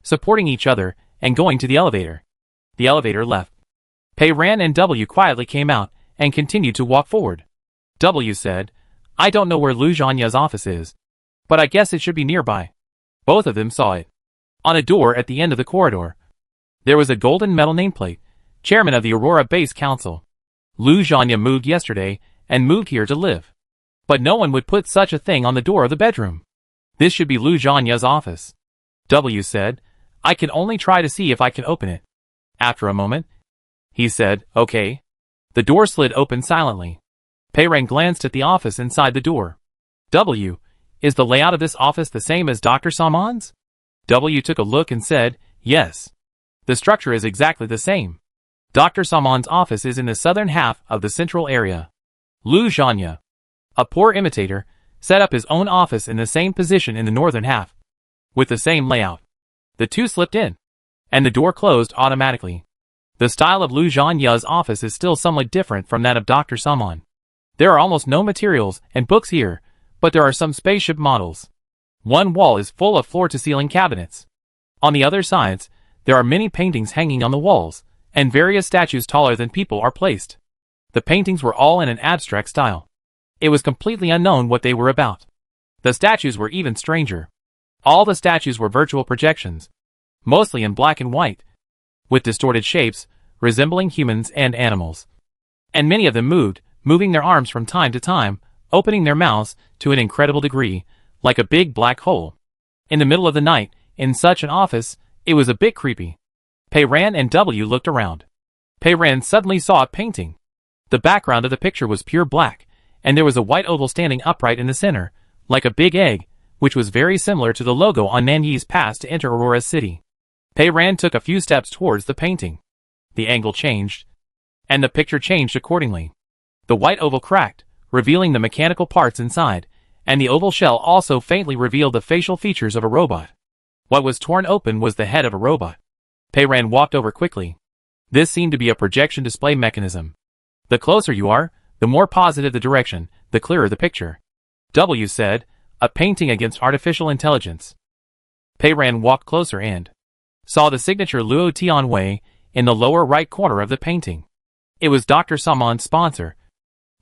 supporting each other, and going to the elevator. The elevator left. Pei Ran and W quietly came out and continued to walk forward. W said, "I don't know where Lu Zhanya's office is, but I guess it should be nearby." Both of them saw it. On a door at the end of the corridor, there was a golden metal nameplate, Chairman of the Aurora Base Council. Lu Zhanya moved yesterday and moved here to live. But no one would put such a thing on the door of the bedroom. This should be Lu Zhanya's office. W said, "I can only try to see if I can open it." After a moment, he said, "Okay." The door slid open silently. Pei Ran glanced at the office inside the door. W, is the layout of this office the same as Dr. Saman's? W took a look and said, "Yes. The structure is exactly the same. Dr. Saman's office is in the southern half of the central area. Lu Zhanya, a poor imitator, set up his own office in the same position in the northern half, with the same layout." The two slipped in, and the door closed automatically. The style of Lu Zhanya's office is still somewhat different from that of Dr. Saman. There are almost no materials and books here, but there are some spaceship models. One wall is full of floor-to-ceiling cabinets. On the other sides, there are many paintings hanging on the walls, and various statues taller than people are placed. The paintings were all in an abstract style. It was completely unknown what they were about. The statues were even stranger. All the statues were virtual projections, mostly in black and white, with distorted shapes, resembling humans and animals. And many of them moved, moving their arms from time to time, opening their mouths to an incredible degree, like a big black hole. In the middle of the night, in such an office, it was a bit creepy. Pei Ran and W looked around. Pei Ran suddenly saw a painting. The background of the picture was pure black, and there was a white oval standing upright in the center, like a big egg, which was very similar to the logo on Nanyi's pass to enter Aurora City. Pei Ran took a few steps towards the painting. The angle changed, and the picture changed accordingly. The white oval cracked, revealing the mechanical parts inside, and the oval shell also faintly revealed the facial features of a robot. What was torn open was the head of a robot. Pei Ran walked over quickly. This seemed to be a projection display mechanism. The closer you are, the more positive the direction, the clearer the picture. W said, "A painting against artificial intelligence." Pei Ran walked closer and saw the signature Luo Tianwei in the lower right corner of the painting. It was Dr. Saman's sponsor,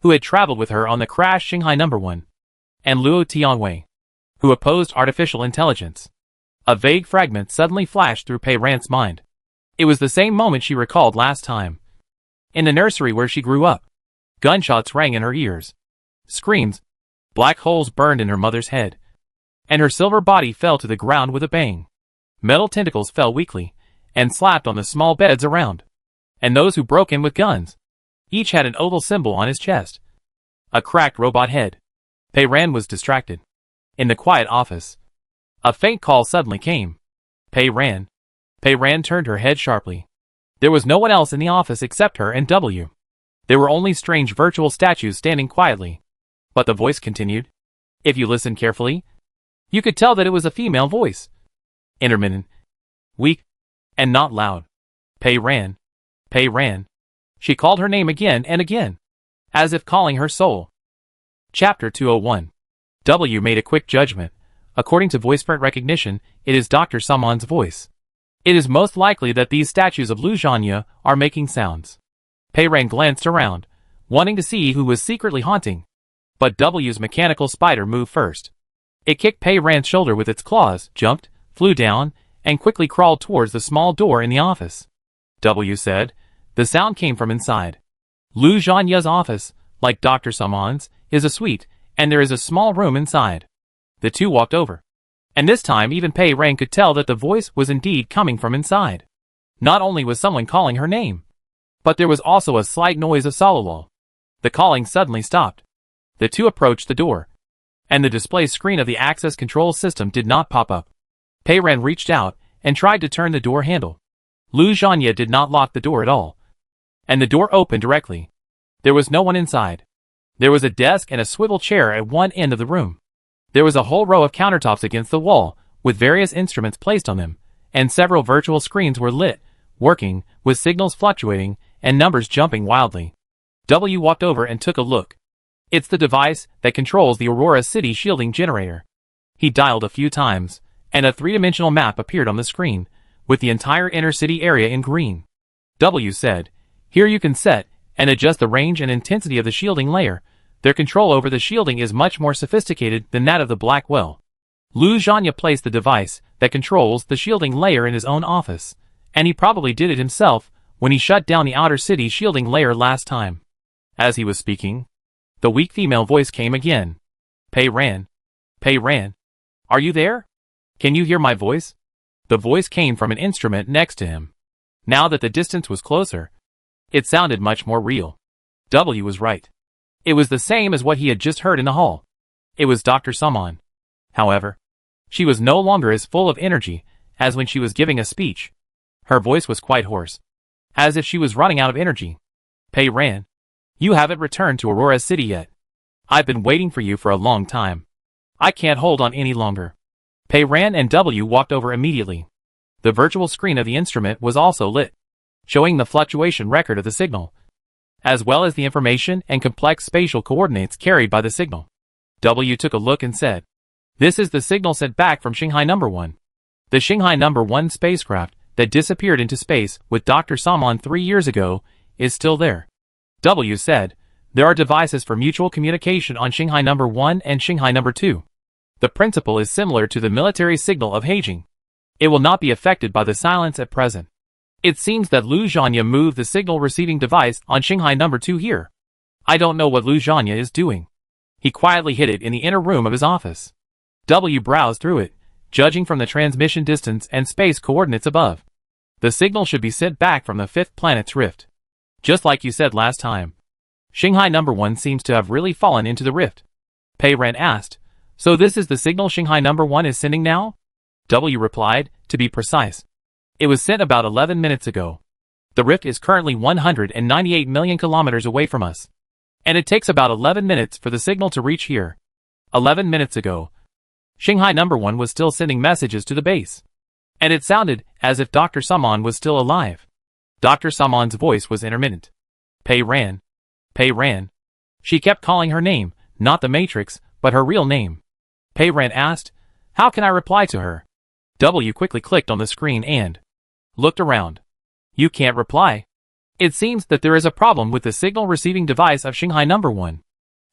who had traveled with her on the crash Shanghai No. 1, and Luo Tianwei, who opposed artificial intelligence. A vague fragment suddenly flashed through Pei Ran's mind. It was the same moment she recalled last time. In the nursery where she grew up, gunshots rang in her ears. Screams, black holes burned in her mother's head, and her silver body fell to the ground with a bang. Metal tentacles fell weakly, and slapped on the small beds around. And those who broke in with guns, each had an oval symbol on his chest. A cracked robot head. Pei Ran was distracted. In the quiet office, a faint call suddenly came. Pei Ran. Pei Ran turned her head sharply. There was no one else in the office except her and W. There were only strange virtual statues standing quietly. But the voice continued. If you listened carefully, you could tell that it was a female voice. Intermittent, weak, and not loud. Pei Ran. Pei Ran. She called her name again and again, as if calling her soul. Chapter 201. W made a quick judgment. According to voice print recognition, it is Dr. Saman's voice. It is most likely that these statues of Lu Zhanya are making sounds. Pei Ran glanced around, wanting to see who was secretly haunting. But W's mechanical spider moved first. It kicked Pei Ran's shoulder with its claws, jumped, flew down, and quickly crawled towards the small door in the office. W said. The sound came from inside. Lu Zhanya's office, like Dr. Saman's, is a suite, and there is a small room inside. The two walked over. And this time even Pei Ran could tell that the voice was indeed coming from inside. Not only was someone calling her name, but there was also a slight noise of sololol. The calling suddenly stopped. The two approached the door, and the display screen of the access control system did not pop up. Pei Ran reached out and tried to turn the door handle. Lu Zhanya did not lock the door at all, and the door opened directly. There was no one inside. There was a desk and a swivel chair at one end of the room. There was a whole row of countertops against the wall, with various instruments placed on them, and several virtual screens were lit, working, with signals fluctuating, and numbers jumping wildly. W walked over and took a look. It's the device that controls the Aurora City shielding generator. He dialed a few times, and a three-dimensional map appeared on the screen, with the entire inner city area in green. W said, "Here you can set and adjust the range and intensity of the shielding layer. Their control over the shielding is much more sophisticated than that of the Black Well." Lu Zhanya placed the device that controls the shielding layer in his own office, and he probably did it himself when he shut down the outer city shielding layer last time. As he was speaking, the weak female voice came again. "Pei Ran. Pei Ran. Are you there? Can you hear my voice?" The voice came from an instrument next to him. Now that the distance was closer, it sounded much more real. W was right. It was the same as what he had just heard in the hall. It was Dr. Saman. However, she was no longer as full of energy as when she was giving a speech. Her voice was quite hoarse, as if she was running out of energy. "Pei Ran, you haven't returned to Aurora City yet. I've been waiting for you for a long time. I can't hold on any longer." Pei Ran and W walked over immediately. The virtual screen of the instrument was also lit, showing the fluctuation record of the signal, as well as the information and complex spatial coordinates carried by the signal. W took a look and said, "This is the signal sent back from Shanghai No. 1. The Shanghai No. 1 spacecraft that disappeared into space with Dr. Saman 3 years ago is still there." W said, "There are devices for mutual communication on Shanghai No. 1 and Shanghai No. 2. The principle is similar to the military signal of Heijing. It will not be affected by the silence at present. It seems that Lu Zhanya moved the signal receiving device on Shanghai No. 2 here. I don't know what Lu Zhanya is doing. He quietly hid it in the inner room of his office." W browsed through it, judging from the transmission distance and space coordinates above. The signal should be sent back from the fifth planet's rift. Just like you said last time. Shanghai No. 1 seems to have really fallen into the rift. Pei Ran asked, "So this is the signal Shanghai No. 1 is sending now?" W replied, "To be precise, it was sent about 11 minutes ago. The rift is currently 198 million kilometers away from us, and it takes about 11 minutes for the signal to reach here. 11 minutes ago, Shanghai No. 1 was still sending messages to the base, and it sounded as if Dr. Saman was still alive." Dr. Saman's voice was intermittent. "Pei Ran. Pei Ran." She kept calling her name, not the Matrix, but her real name. Pei Ran asked, "How can I reply to her?" W quickly clicked on the screen and looked around. "You can't reply. It seems that there is a problem with the signal receiving device of Shanghai No. 1.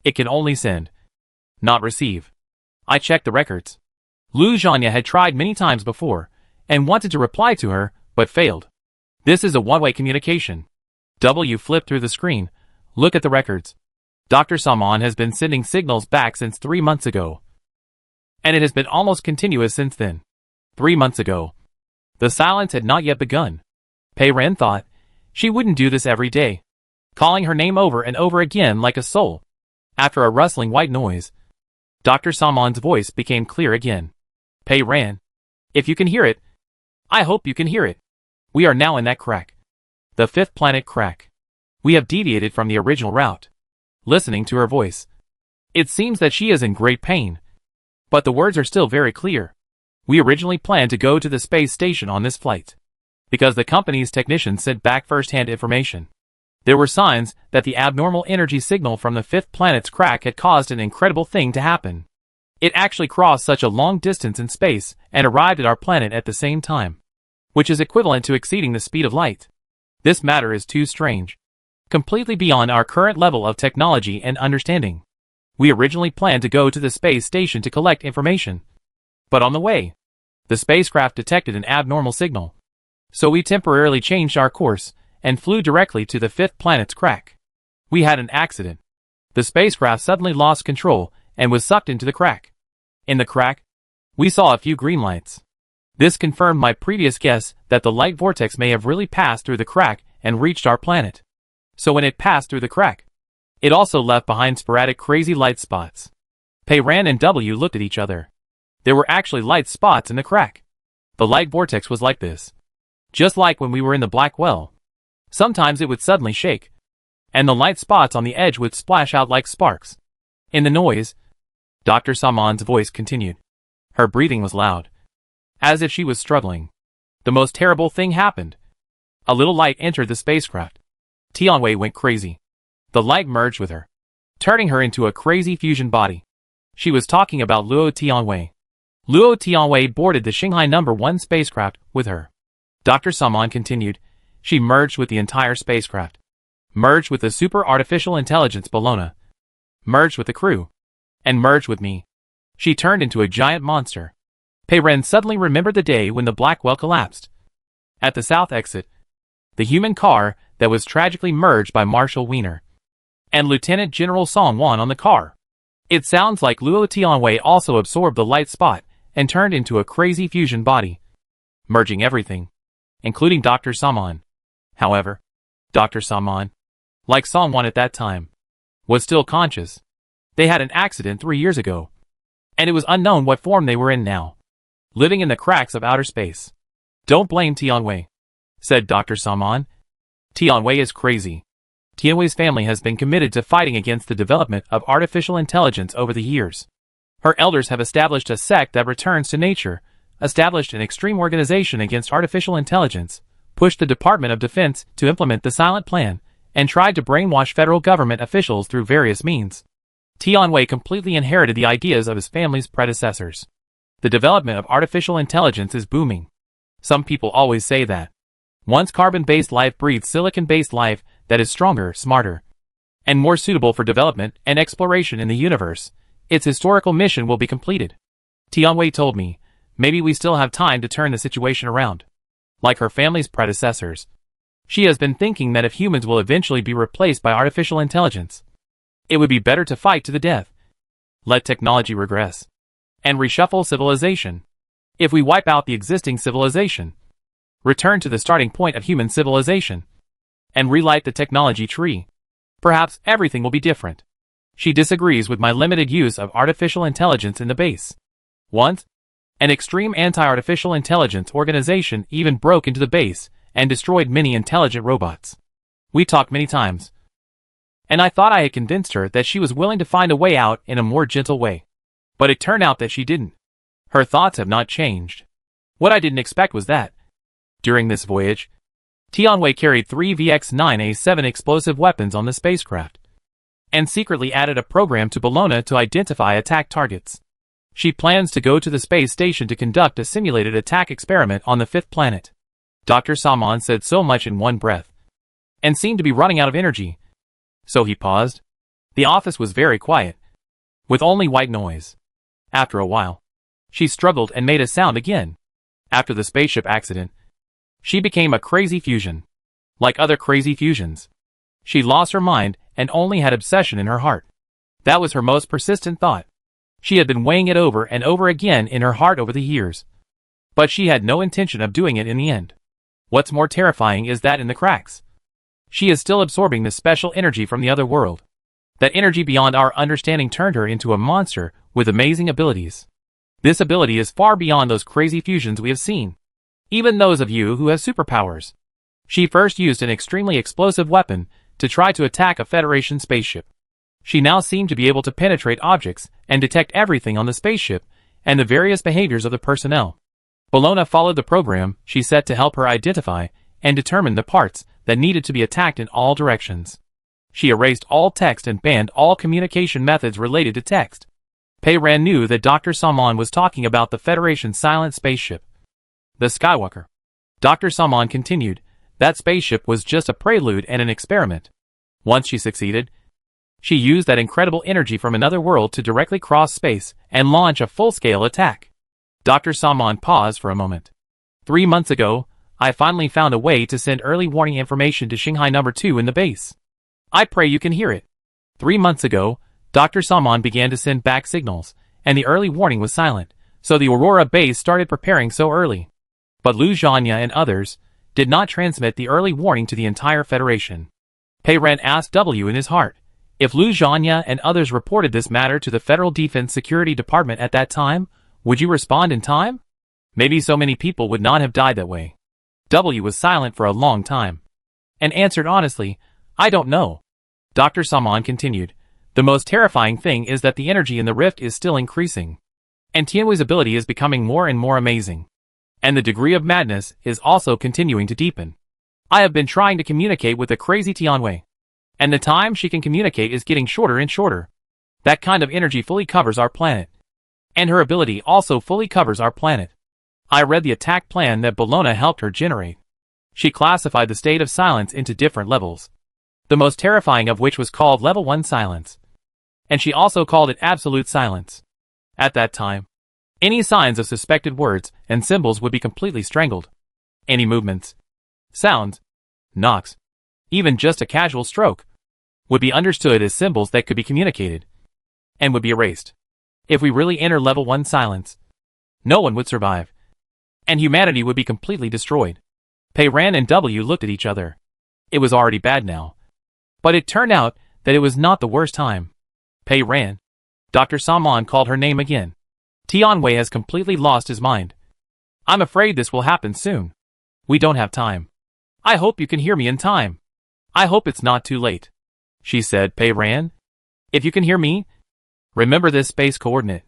It can only send, not receive. I checked the records. Lu Zhanya had tried many times before and wanted to reply to her, but failed. This is a one-way communication." W flipped through the screen. "Look at the records. Dr. Saman has been sending signals back since 3 months ago, and it has been almost continuous since then. 3 months ago. The silence had not yet begun. Pei Ran thought she wouldn't do this every day, calling her name over and over again like a soul. After a rustling white noise, Dr. Saman's voice became clear again. "Pei Ran, if you can hear it, I hope you can hear it. We are now in that crack. The fifth planet crack. We have deviated from the original route." Listening to her voice, it seems that she is in great pain, but the words are still very clear. "We originally planned to go to the space station on this flight, because the company's technicians sent back first-hand information. There were signs that the abnormal energy signal from the fifth planet's crack had caused an incredible thing to happen. It actually crossed such a long distance in space and arrived at our planet at the same time, which is equivalent to exceeding the speed of light. This matter is too strange, completely beyond our current level of technology and understanding. We originally planned to go to the space station to collect information, but on the way, the spacecraft detected an abnormal signal. So we temporarily changed our course and flew directly to the fifth planet's crack. We had an accident. The spacecraft suddenly lost control and was sucked into the crack. In the crack, we saw a few green lights. This confirmed my previous guess that the light vortex may have really passed through the crack and reached our planet. So when it passed through the crack, it also left behind sporadic crazy light spots." Pei Ran and W looked at each other. There were actually light spots in the crack. The light vortex was like this. Just like when we were in the Black Well. Sometimes it would suddenly shake, and the light spots on the edge would splash out like sparks. In the noise, Dr. Saman's voice continued. Her breathing was loud, as if she was struggling. The most terrible thing happened. A little light entered the spacecraft. Tianwei went crazy. The light merged with her, turning her into a crazy fusion body. She was talking about Luo Tianwei. Luo Tianwei boarded the Shanghai No. 1 spacecraft with her. Dr. Salmon continued. She merged with the entire spacecraft. Merged with the super artificial intelligence Bologna. Merged with the crew. And merged with me. She turned into a giant monster. Pei Ren suddenly remembered the day when the Blackwell collapsed. At the south exit, the human car that was tragically merged by Marshal Wiener and Lieutenant General Song Wan on the car. It sounds like Luo Tianwei also absorbed the light spot and turned into a crazy fusion body, merging everything, including Dr. Salmon. However, Dr. Salmon, like Song Wan at that time, was still conscious. They had an accident 3 years ago, and it was unknown what form they were in now, living in the cracks of outer space. Don't blame Tianwei, said Dr. Salmon. Tianwei is crazy. Tianwei's family has been committed to fighting against the development of artificial intelligence over the years. Her elders have established a sect that returns to nature, established an extreme organization against artificial intelligence, pushed the Department of Defense to implement the Silent Plan, and tried to brainwash federal government officials through various means. Tianwei completely inherited the ideas of his family's predecessors. The development of artificial intelligence is booming. Some people always say that once carbon-based life breathes silicon-based life that is stronger, smarter, and more suitable for development and exploration in the universe, its historical mission will be completed. Tianwei told me, maybe we still have time to turn the situation around. Like her family's predecessors, she has been thinking that if humans will eventually be replaced by artificial intelligence, it would be better to fight to the death. Let technology regress and reshuffle civilization. If we wipe out the existing civilization, return to the starting point of human civilization, and relight the technology tree, perhaps everything will be different. She disagrees with my limited use of artificial intelligence in the base. Once, an extreme anti-artificial intelligence organization even broke into the base and destroyed many intelligent robots. We talked many times, and I thought I had convinced her that she was willing to find a way out in a more gentle way. But it turned out that she didn't. Her thoughts have not changed. What I didn't expect was that, during this voyage, Tianwei carried 3 VX-9A7 explosive weapons on the spacecraft, and secretly added a program to Bologna to identify attack targets. She plans to go to the space station to conduct a simulated attack experiment on the 5th planet. Dr. Salmon said so much in one breath, and seemed to be running out of energy. So he paused. The office was very quiet, with only white noise. After a while, she struggled and made a sound again. After the spaceship accident, she became a crazy fusion. Like other crazy fusions, she lost her mind and only had obsession in her heart. That was her most persistent thought. She had been weighing it over and over again in her heart over the years, but she had no intention of doing it in the end. What's more terrifying is that in the cracks, she is still absorbing this special energy from the other world. That energy beyond our understanding turned her into a monster with amazing abilities. This ability is far beyond those crazy fusions we have seen, even those of you who have superpowers. She first used an extremely explosive weapon to try to attack a Federation spaceship. She now seemed to be able to penetrate objects and detect everything on the spaceship and the various behaviors of the personnel. Bologna followed the program she set to help her identify and determine the parts that needed to be attacked in all directions. She erased all text and banned all communication methods related to text. Pei Ran knew that Dr. Salmon was talking about the Federation's silent spaceship, the Skywalker. Dr. Salmon continued, that spaceship was just a prelude and an experiment. Once she succeeded, she used that incredible energy from another world to directly cross space and launch a full-scale attack. Dr. Salmon paused for a moment. 3 months ago, I finally found a way to send early warning information to Shanghai No. 2 in the base. I pray you can hear it. 3 months ago, Dr. Salmon began to send back signals, and the early warning was silent, so the Aurora base started preparing so early. But Lu Zhanya and others did not transmit the early warning to the entire Federation. Pei Ren asked W in his heart, if Lu Zhanya and others reported this matter to the Federal Defense Security Department at that time, would you respond in time? Maybe so many people would not have died that way. W was silent for a long time, and answered honestly, I don't know. Dr. Salmon continued, the most terrifying thing is that the energy in the rift is still increasing, and Tianwei's ability is becoming more and more amazing. And the degree of madness is also continuing to deepen. I have been trying to communicate with the crazy Tianwei, and the time she can communicate is getting shorter and shorter. That kind of energy fully covers our planet, and her ability also fully covers our planet. I read the attack plan that Bologna helped her generate. She classified the state of silence into different levels, the most terrifying of which was called Level 1 Silence. And she also called it Absolute Silence. At that time, any signs of suspected words and symbols would be completely strangled. Any movements, sounds, knocks, even just a casual stroke, would be understood as symbols that could be communicated, and would be erased. If we really enter Level 1 Silence, no one would survive, and humanity would be completely destroyed. Pei Ran and W looked at each other. It was already bad now. But it turned out that it was not the worst time. Pei Ran. Dr. Saman called her name again. Tianwei has completely lost his mind. I'm afraid this will happen soon. We don't have time. I hope you can hear me in time. I hope it's not too late. She said, Pei Ran. If you can hear me, remember this space coordinate.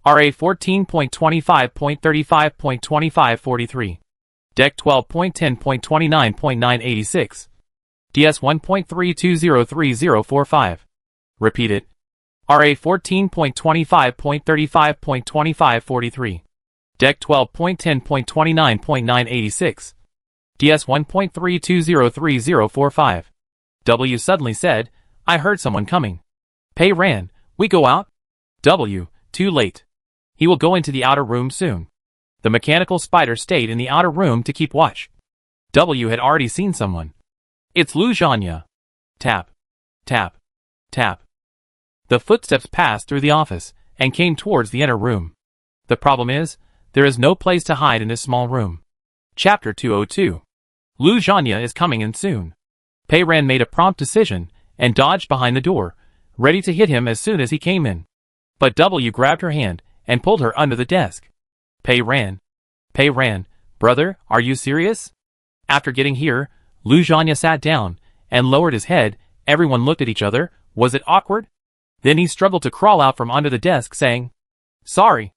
RA 14.25.35.2543. Deck 12.10.29.986. DS 1.32030045. Repeat it. RA 14.25.35.2543. Deck 12.10.29.986. DS 1.32030045. W suddenly said, I heard someone coming. Pei Ran, we go out? W, too late. He will go into the outer room soon. The mechanical spider stayed in the outer room to keep watch. W had already seen someone. It's Lu Zhanya. Tap. Tap. Tap. The footsteps passed through the office and came towards the inner room. The problem is, there is no place to hide in this small room. Chapter 202. Lu Zhanya is coming in soon. Pei Ran made a prompt decision and dodged behind the door, ready to hit him as soon as he came in. But W grabbed her hand and pulled her under the desk. Pei Ran, brother, are you serious? After getting here, Lu Zhanya sat down and lowered his head. Everyone looked at each other. Was it awkward? Then he struggled to crawl out from under the desk, saying, Sorry.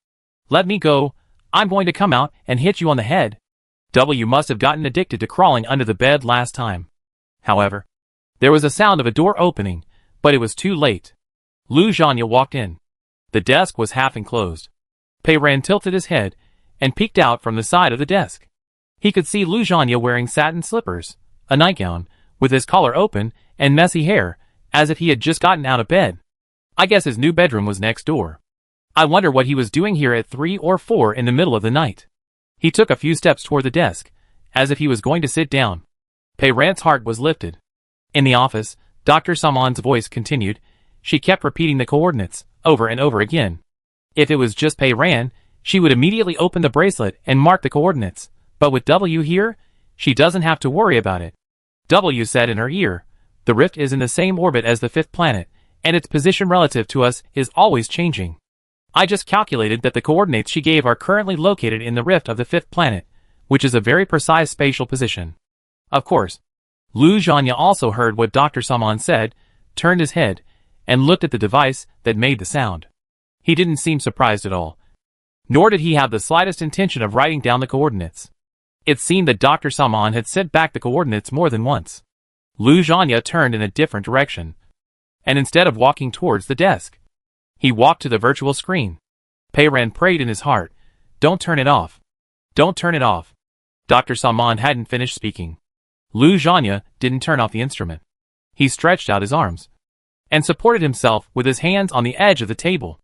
Let me go. I'm going to come out and hit you on the head. W must have gotten addicted to crawling under the bed last time. However, there was a sound of a door opening, but it was too late. Lu Zhanya walked in. The desk was half enclosed. Pei Ran tilted his head and peeked out from the side of the desk. He could see Lu Zhanya wearing satin slippers, a nightgown, with his collar open, and messy hair, as if he had just gotten out of bed. I guess his new bedroom was next door. I wonder what he was doing here at 3 or 4 in the middle of the night. He took a few steps toward the desk, as if he was going to sit down. Pei Ran's heart was lifted. In the office, Dr. Saman's voice continued. She kept repeating the coordinates, over and over again. If it was just Pei Ran, she would immediately open the bracelet and mark the coordinates. But with W here, she doesn't have to worry about it. W said in her ear, the rift is in the same orbit as the 5th planet, and its position relative to us is always changing. I just calculated that the coordinates she gave are currently located in the rift of the 5th planet, which is a very precise spatial position. Of course, Lu Zhanya also heard what Dr. Saman said, turned his head, and looked at the device that made the sound. He didn't seem surprised at all. Nor did he have the slightest intention of writing down the coordinates. It seemed that Dr. Saman had sent back the coordinates more than once. Lu Zhanya turned in a different direction, and instead of walking towards the desk, he walked to the virtual screen. Pei Ran prayed in his heart, Don't turn it off. Don't turn it off. Dr. Saman hadn't finished speaking. Lu Zhanya didn't turn off the instrument. He stretched out his arms and supported himself with his hands on the edge of the table.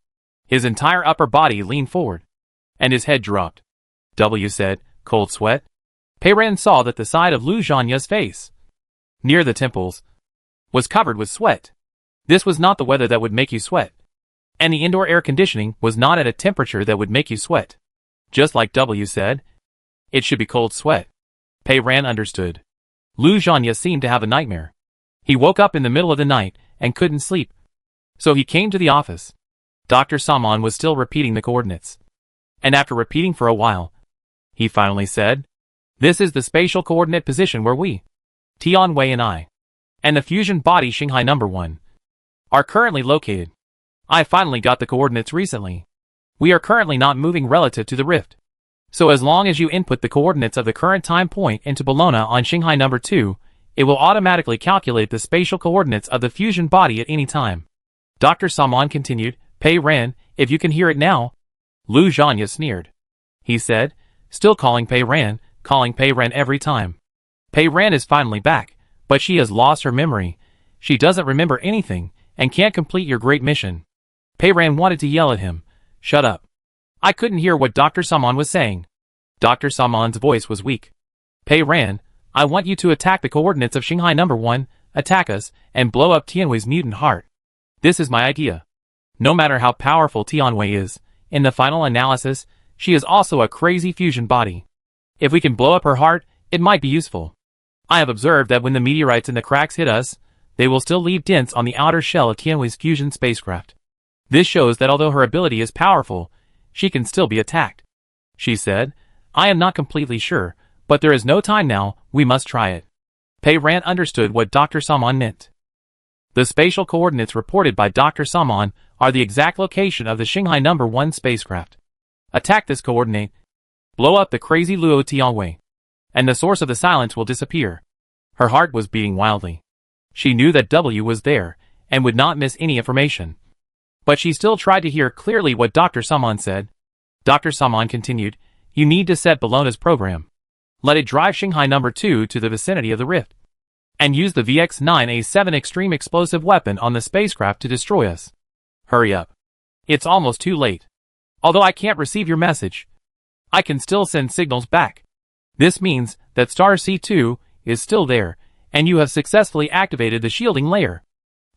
His entire upper body leaned forward, and his head dropped. W said, Cold sweat? Pei Ran saw that the side of Lu Zhanya's face, near the temples, was covered with sweat. This was not the weather that would make you sweat. And the indoor air conditioning was not at a temperature that would make you sweat. Just like W said, it should be cold sweat. Pei Ran understood. Lu Zhanya seemed to have a nightmare. He woke up in the middle of the night and couldn't sleep. So he came to the office. Dr. Saman was still repeating the coordinates. And after repeating for a while, he finally said, This is the spatial coordinate position where we, Tianwei and I, and the fusion body Shanghai number 1, are currently located. I finally got the coordinates recently. We are currently not moving relative to the rift. So as long as you input the coordinates of the current time point into Bologna on Shanghai number 2, it will automatically calculate the spatial coordinates of the fusion body at any time. Dr. Saman continued, Pei Ran, if you can hear it now. Lu Zhanya sneered. He said, still calling Pei Ran every time. Pei Ran is finally back, but she has lost her memory. She doesn't remember anything, and can't complete your great mission. Pei Ran wanted to yell at him. Shut up. I couldn't hear what Dr. Samon was saying. Dr. Samon's voice was weak. Pei Ran, I want you to attack the coordinates of Shanghai number 1, attack us, and blow up Tianwei's mutant heart. This is my idea. No matter how powerful Tianwei is, in the final analysis, she is also a crazy fusion body. If we can blow up her heart, it might be useful. I have observed that when the meteorites in the cracks hit us, they will still leave dents on the outer shell of Tianwei's fusion spacecraft. This shows that although her ability is powerful, she can still be attacked. She said, I am not completely sure, but there is no time now, we must try it. Pei Ran understood what Dr. Samon meant. The spatial coordinates reported by Dr. Samon are the exact location of the Shanghai number 1 spacecraft. Attack this coordinate. Blow up the crazy Luo Tianwei. And the source of the silence will disappear. Her heart was beating wildly. She knew that W was there, and would not miss any information. But she still tried to hear clearly what Dr. Samon said. Dr. Samon continued, you need to set Bologna's program. Let it drive Shanghai number 2 to the vicinity of the rift. And use the VX-9A7 extreme explosive weapon on the spacecraft to destroy us. Hurry up. It's almost too late. Although I can't receive your message, I can still send signals back. This means that Star C2 is still there, and you have successfully activated the shielding layer.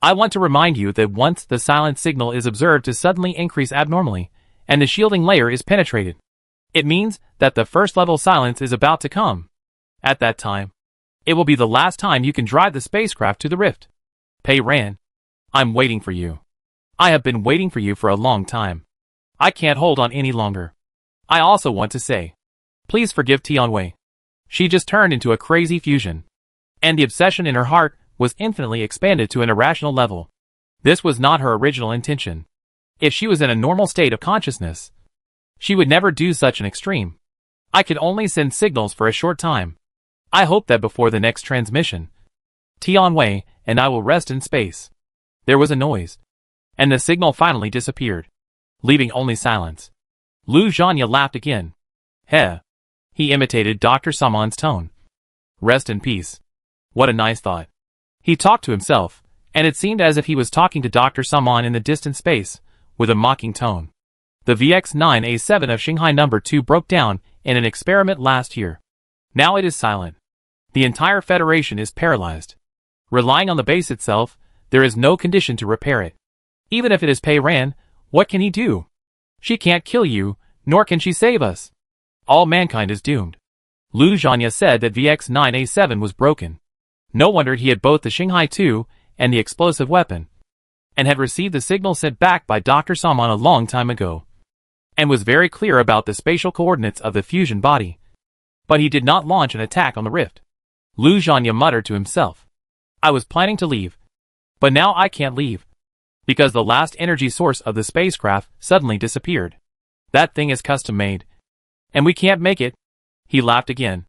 I want to remind you that once the silent signal is observed to suddenly increase abnormally, and the shielding layer is penetrated, it means that the first level silence is about to come. At that time, it will be the last time you can drive the spacecraft to the rift. Pei Ran, I'm waiting for you. I have been waiting for you for a long time. I can't hold on any longer. I also want to say, please forgive Tianwei. She just turned into a crazy fusion. And the obsession in her heart was infinitely expanded to an irrational level. This was not her original intention. If she was in a normal state of consciousness, she would never do such an extreme. I could only send signals for a short time. I hope that before the next transmission, Tianwei and I will rest in space. There was a noise, and the signal finally disappeared, leaving only silence. Lu Zhanya laughed again. Heh. He imitated Dr. Samon's tone. Rest in peace. What a nice thought. He talked to himself, and it seemed as if he was talking to Dr. Samon in the distant space, with a mocking tone. The VX-9A7 of Shanghai number 2 broke down in an experiment last year. Now it is silent. The entire Federation is paralyzed. Relying on the base itself, there is no condition to repair it. Even if it is Pei Ran, what can he do? She can't kill you, nor can she save us. All mankind is doomed. Lu Zhanya said that VX-9A7 was broken. No wonder he had both the Shanghai 2 and the explosive weapon, and had received the signal sent back by Dr. Samon a long time ago, and was very clear about the spatial coordinates of the fusion body. But he did not launch an attack on the rift. Lu Zhanya muttered to himself. I was planning to leave, but now I can't leave, because the last energy source of the spacecraft suddenly disappeared. That thing is custom-made, and we can't make it. He laughed again,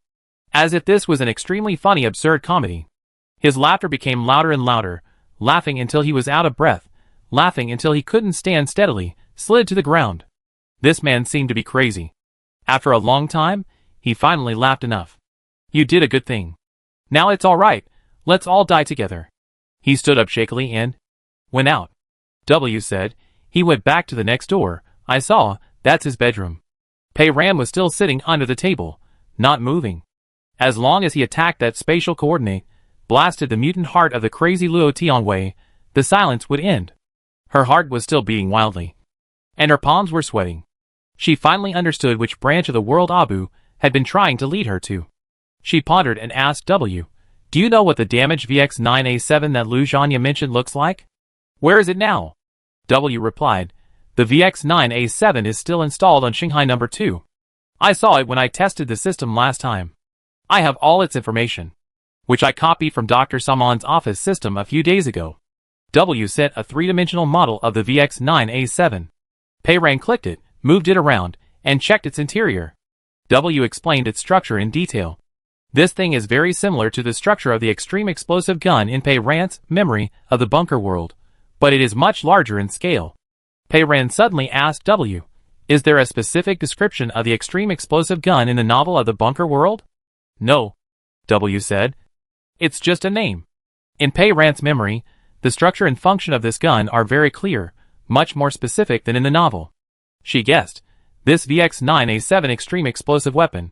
as if this was an extremely funny absurd comedy. His laughter became louder and louder, laughing until he was out of breath, laughing until he couldn't stand steadily, slid to the ground. This man seemed to be crazy. After a long time, he finally laughed enough. You did a good thing. Now it's all right, let's all die together. He stood up shakily and went out. W said. He went back to the next door. I saw, that's his bedroom. Pei Ran was still sitting under the table, not moving. As long as he attacked that spatial coordinate, blasted the mutant heart of the crazy Luo Tianwei, the silence would end. Her heart was still beating wildly, and her palms were sweating. She finally understood which branch of the world Abu had been trying to lead her to. She pondered and asked W, do you know what the damaged VX-9A7 that Lu Zhanya mentioned looks like? Where is it now? W replied, the VX-9A7 is still installed on Shanghai number 2. I saw it when I tested the system last time. I have all its information, which I copied from Dr. Samon's office system a few days ago. W sent a three-dimensional model of the VX-9A7. Pei Ran clicked it, moved it around, and checked its interior. W explained its structure in detail. This thing is very similar to the structure of the extreme explosive gun in Pei Ran's memory of the bunker world, but it is much larger in scale. Pei Ran suddenly asked W, Is there a specific description of the extreme explosive gun in the novel of the bunker world? No, W said. It's just a name. In Pei Ran's memory, the structure and function of this gun are very clear, much more specific than in the novel. She guessed, this VX-9A7 extreme explosive weapon,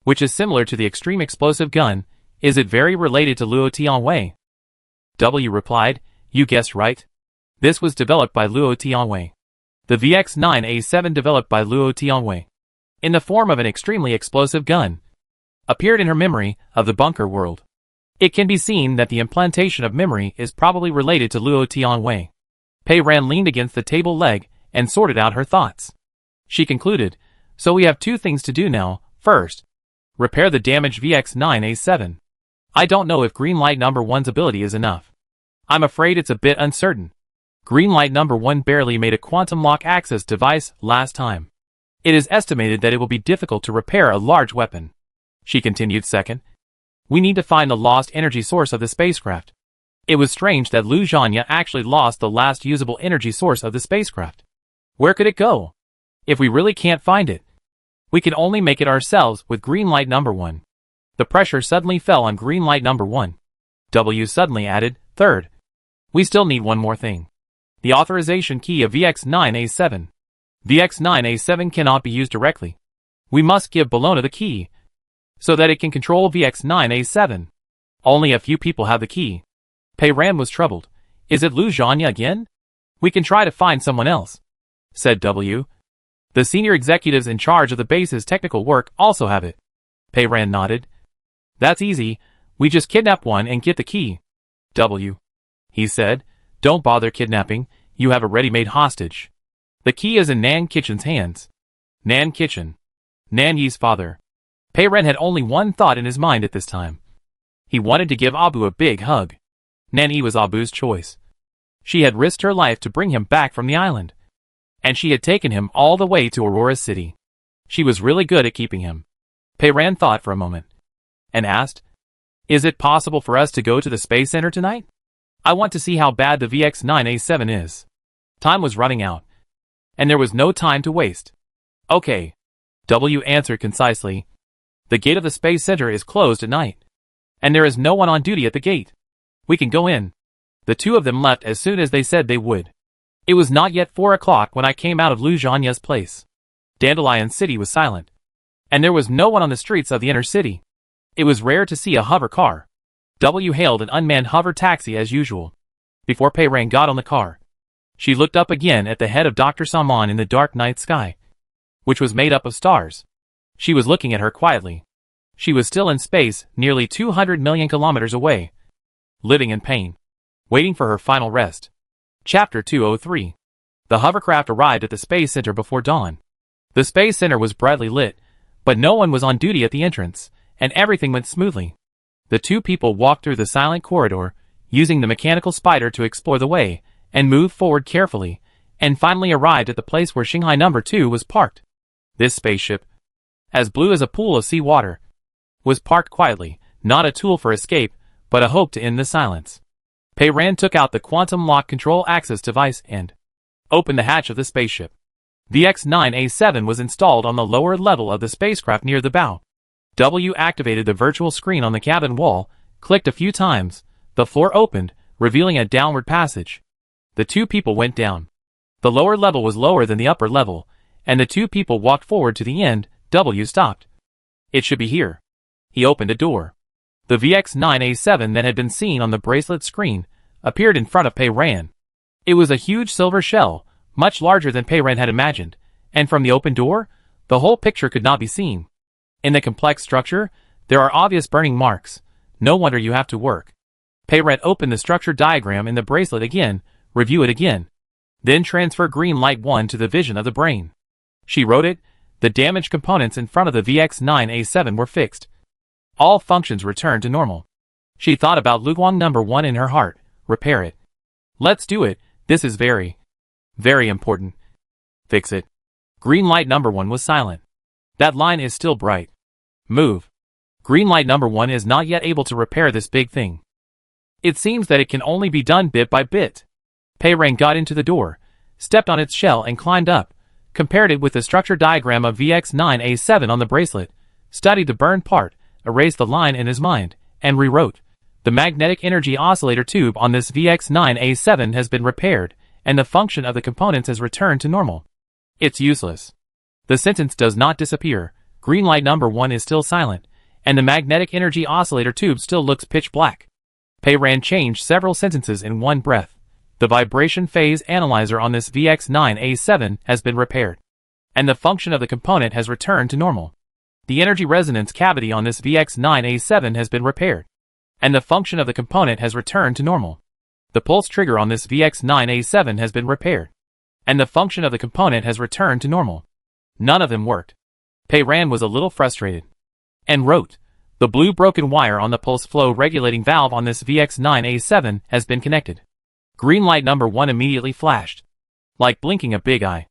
which is similar to the extreme explosive gun, is it very related to Luo Tianwei? W replied, you guessed right. This was developed by Luo Tianwei. The VX-9A7 developed by Luo Tianwei, in the form of an extremely explosive gun, appeared in her memory of the bunker world. It can be seen that the implantation of memory is probably related to Luo Tianwei. Pei Ran leaned against the table leg and sorted out her thoughts. She concluded, so we have two things to do now. First, repair the damaged VX-9A7. I don't know if Green Light No. 1's ability is enough. I'm afraid it's a bit uncertain. Green Light No. 1 barely made a quantum lock access device last time. It is estimated that it will be difficult to repair a large weapon. She continued. Second, we need to find the lost energy source of the spacecraft. It was strange that Lu Zhanya actually lost the last usable energy source of the spacecraft. Where could it go? If we really can't find it, we can only make it ourselves with Green Light No. 1. The pressure suddenly fell on Green Light No. 1. W suddenly added, third, we still need one more thing. The authorization key of VX-9A7. VX-9A7 cannot be used directly. We must give Bologna the key, so that it can control VX-9A7. Only a few people have the key. Pei Ran was troubled. Is it Lu Zhanya again? We can try to find someone else, said W. The senior executives in charge of the base's technical work also have it. Pei Ran nodded. That's easy, we just kidnap one and get the key. W. He said, don't bother kidnapping, you have a ready-made hostage. The key is in Nan Kitchen's hands. Nan Kitchen. Nan Yi's father. Pei Ran had only one thought in his mind at this time. He wanted to give Abu a big hug. Nan Yi was Abu's choice. She had risked her life to bring him back from the island. And she had taken him all the way to Aurora City. She was really good at keeping him. Pei Ran thought for a moment, and asked, is it possible for us to go to the Space Center tonight? I want to see how bad the VX-9A7 is. Time was running out, and there was no time to waste. Okay, W answered concisely. The gate of the Space Center is closed at night, and there is no one on duty at the gate. We can go in. The two of them left as soon as they said they would. It was not yet 4 o'clock when I came out of Lu Zhanya's place. Dandelion City was silent, and there was no one on the streets of the inner city. It was rare to see a hover car. W hailed an unmanned hover taxi as usual. Before Pei Ran got on the car, she looked up again at the head of Dr. Salmon in the dark night sky, which was made up of stars. She was looking at her quietly. She was still in space, nearly 200 million kilometers away, living in pain, waiting for her final rest. Chapter 203. The hovercraft arrived at the Space Center before dawn. The Space Center was brightly lit, but no one was on duty at the entrance, and everything went smoothly. The two people walked through the silent corridor, using the mechanical spider to explore the way, and moved forward carefully, and finally arrived at the place where Shanghai No. 2 was parked. This spaceship, as blue as a pool of sea water, was parked quietly, not a tool for escape, but a hope to end the silence. Pei Ran took out the quantum lock control access device and opened the hatch of the spaceship. VX-9A7 was installed on the lower level of the spacecraft near the bow. W activated the virtual screen on the cabin wall, clicked a few times, the floor opened, revealing a downward passage. The two people went down. The lower level was lower than the upper level, and the two people walked forward to the end. W stopped. It should be here. He opened a door. The VX-9A7 that had been seen on the bracelet screen appeared in front of Pei Ran. It was a huge silver shell, much larger than Pei Ran had imagined, and from the open door, the whole picture could not be seen. In the complex structure, there are obvious burning marks. No wonder you have to work. Pei Ran opened the structure diagram in the bracelet again, review it again. Then transfer Green Light 1 to the vision of the brain. She wrote it. The damaged components in front of the VX-9A7 were fixed. All functions returned to normal. She thought about Luguang No. 1 in her heart. Repair it. Let's do it. This is very, very important. Fix it. Green Light No. 1 was silent. That line is still bright. Move. Green Light No. 1 is not yet able to repair this big thing. It seems that it can only be done bit by bit. Pei Ran got into the door, stepped on its shell and climbed up, compared it with the structure diagram of VX9A7 on the bracelet, studied the burned part, erased the line in his mind, and rewrote. The magnetic energy oscillator tube on this VX9A7 has been repaired, and the function of the components has returned to normal. It's useless. The sentence does not disappear, green light number 1 is still silent, and the magnetic energy oscillator tube still looks pitch black. Pei Ran changed several sentences in one breath. The vibration phase analyzer on this VX9A7 has been repaired, and the function of the component has returned to normal. The energy resonance cavity on this VX9A7 has been repaired, and the function of the component has returned to normal. The pulse trigger on this VX9A7 has been repaired, and the function of the component has returned to normal. None of them worked. Pei Ran was a little frustrated, and wrote, the blue broken wire on the pulse flow regulating valve on this VX9A7 has been connected. Green light number 1 immediately flashed, like blinking a big eye,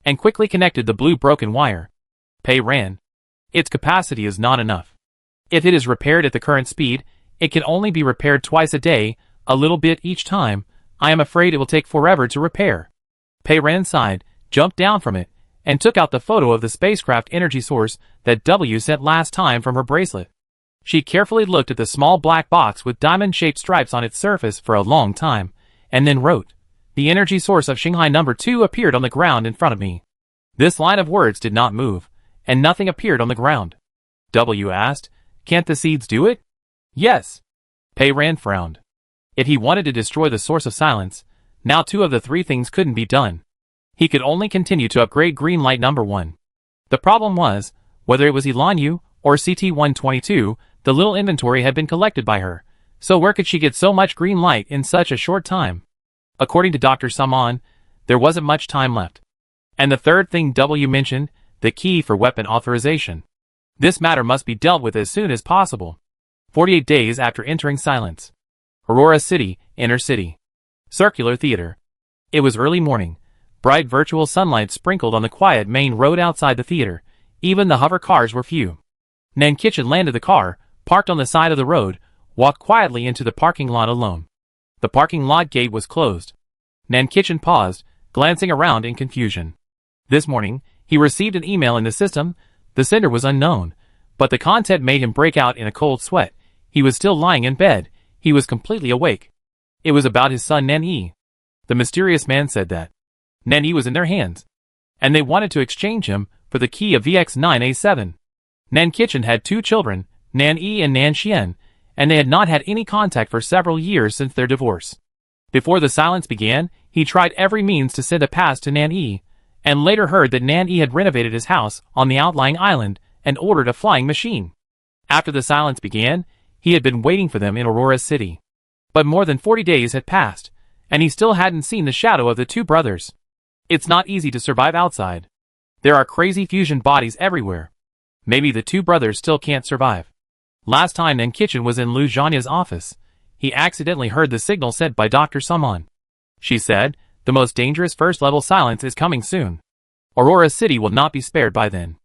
and quickly connected the blue broken wire. Pei Ran. Its capacity is not enough. If it is repaired at the current speed, it can only be repaired twice a day, a little bit each time. I am afraid it will take forever to repair. Pei Ran sighed, jumped down from it, and took out the photo of the spacecraft energy source that W sent last time from her bracelet. She carefully looked at the small black box with diamond-shaped stripes on its surface for a long time, and then wrote, the energy source of Shanghai number 2 appeared on the ground in front of me. This line of words did not move, and nothing appeared on the ground. W asked, can't the seeds do it? Yes. Pei Ran frowned. If he wanted to destroy the source of silence, now 2 of the 3 things couldn't be done. He could only continue to upgrade green light number 1. The problem was, whether it was Elan Yu or CT-122, the little inventory had been collected by her, so where could she get so much green light in such a short time? According to Dr. Saman, there wasn't much time left. And the third thing W mentioned, the key for weapon authorization. This matter must be dealt with as soon as possible. 48 days after entering silence. Aurora City, Inner City. Circular Theater. It was early morning. Bright virtual sunlight sprinkled on the quiet main road outside the theater. Even the hover cars were few. Nan Kitchen landed the car, parked on the side of the road, walked quietly into the parking lot alone. The parking lot gate was closed. Nan Kitchen paused, glancing around in confusion. This morning, he received an email in the system. The sender was unknown, but the content made him break out in a cold sweat. He was still lying in bed. He was completely awake. It was about his son Nan-yi. The mysterious man said that Nan-yi was in their hands, and they wanted to exchange him for the key of VX9A7. Nan Kitchen had 2 children, Nan-yi and Nan Xian, and they had not had any contact for several years since their divorce. Before the silence began, he tried every means to send a pass to Nan-yi, and later heard that Nan-yi had renovated his house on the outlying island and ordered a flying machine. After the silence began, he had been waiting for them in Aurora City. But more than 40 days had passed, and he still hadn't seen the shadow of the 2 brothers. It's not easy to survive outside. There are crazy fusion bodies everywhere. Maybe the 2 brothers still can't survive. Last time Nan Kitchen was in Lu Zhanya's office, he accidentally heard the signal sent by Dr. Saman. She said, the most dangerous first-level silence is coming soon. Aurora City will not be spared by then.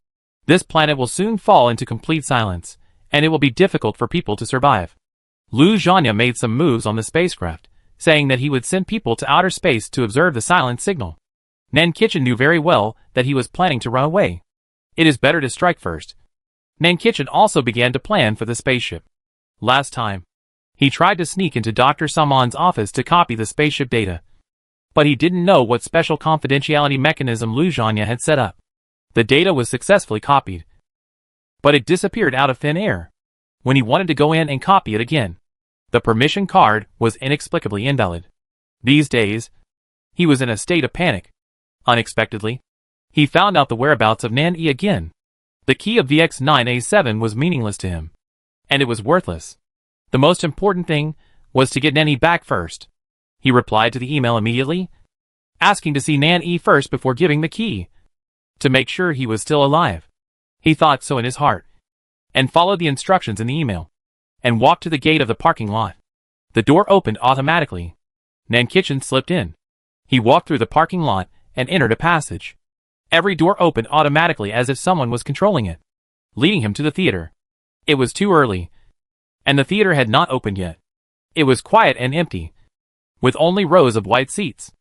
This planet will soon fall into complete silence, and it will be difficult for people to survive. Lu Zhanya made some moves on the spacecraft, saying that he would send people to outer space to observe the silent signal. Nan Kitchen knew very well that he was planning to run away. It is better to strike first. Nan Kitchen also began to plan for the spaceship. Last time, he tried to sneak into Dr. Saman's office to copy the spaceship data. But he didn't know what special confidentiality mechanism Lu Zhanya had set up. The data was successfully copied, but it disappeared out of thin air. When he wanted to go in and copy it again, the permission card was inexplicably invalid. These days, he was in a state of panic. Unexpectedly, he found out the whereabouts of Nan-yi again. The key of VX9A7 was meaningless to him, and it was worthless. The most important thing was to get Nan-yi back first. He replied to the email immediately, asking to see Nan-yi first before giving the key, to make sure he was still alive. He thought so in his heart, and followed the instructions in the email, and walked to the gate of the parking lot. The door opened automatically. Nan Kitchen slipped in. He walked through the parking lot and entered a passage. Every door opened automatically as if someone was controlling it, leading him to the theater. It was too early, and the theater had not opened yet. It was quiet and empty, with only rows of white seats.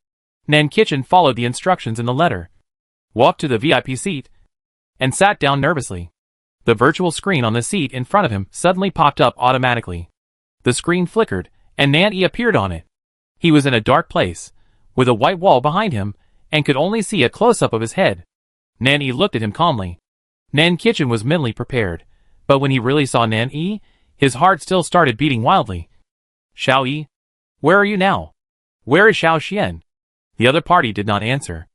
Nan Kitchen followed the instructions in the letter. walked to the VIP seat, and sat down nervously. The virtual screen on the seat in front of him suddenly popped up automatically. The screen flickered, and Nan-E appeared on it. He was in a dark place, with a white wall behind him, and could only see a close-up of his head. Nan-E looked at him calmly. Nan Kitchen was mentally prepared, but when he really saw Nan-E, his heart still started beating wildly. Xiao-E? Where are you now? Where is Xiao Xian? The other party did not answer.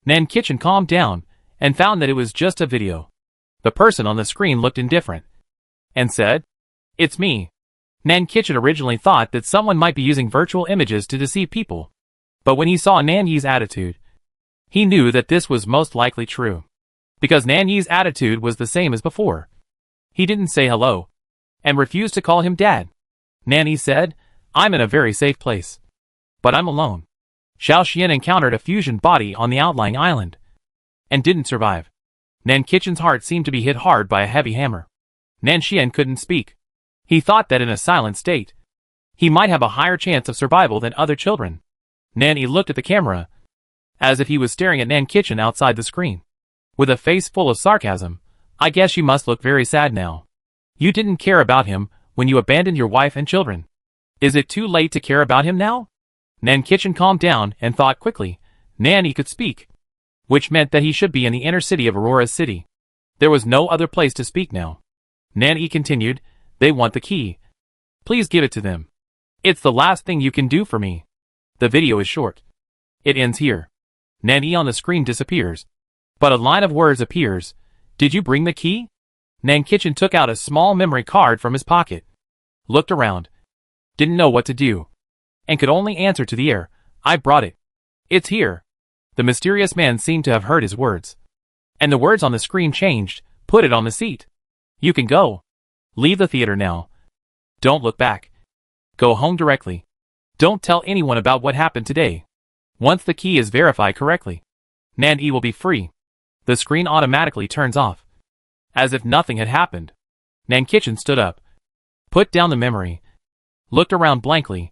Nan Kitchen calmed down, and found that it was just a video. The person on the screen looked indifferent, and said, "It's me." Nan Kitchen originally thought that someone might be using virtual images to deceive people, but when he saw Nan-Ye's attitude, he knew that this was most likely true. Because Nan-Ye's attitude was the same as before. He didn't say hello, and refused to call him Dad. Nan-Ye said, "I'm in a very safe place. But I'm alone." Xiao Xian encountered a fusion body on the outlying island, and didn't survive. Nan Kitchen's heart seemed to be hit hard by a heavy hammer. Nan Xian couldn't speak. He thought that in a silent state, he might have a higher chance of survival than other children. Nan-E looked at the camera, as if he was staring at Nan Kitchen outside the screen. With a face full of sarcasm, "I guess you must look very sad now. You didn't care about him when you abandoned your wife and children. Is it too late to care about him now?" Nan Kitchen calmed down and thought quickly. Nan-E could speak, which meant that he should be in the inner city of Aurora's city. There was no other place to speak now. Nan-E continued, "They want the key. Please give it to them. It's the last thing you can do for me. The video is short. It ends here." Nan-E on the screen disappears, but a line of words appears. "Did you bring the key?" Nan Kitchen took out a small memory card from his pocket, looked around, didn't know what to do, and could only answer to the air, "I brought it. It's here." The mysterious man seemed to have heard his words, and the words on the screen changed. "Put it on the seat. You can go. Leave the theater now. Don't look back. Go home directly. Don't tell anyone about what happened today. Once the key is verified correctly, Nan-E will be free." The screen automatically turns off, as if nothing had happened. Nan Kitchen stood up, put down the memory, looked around blankly,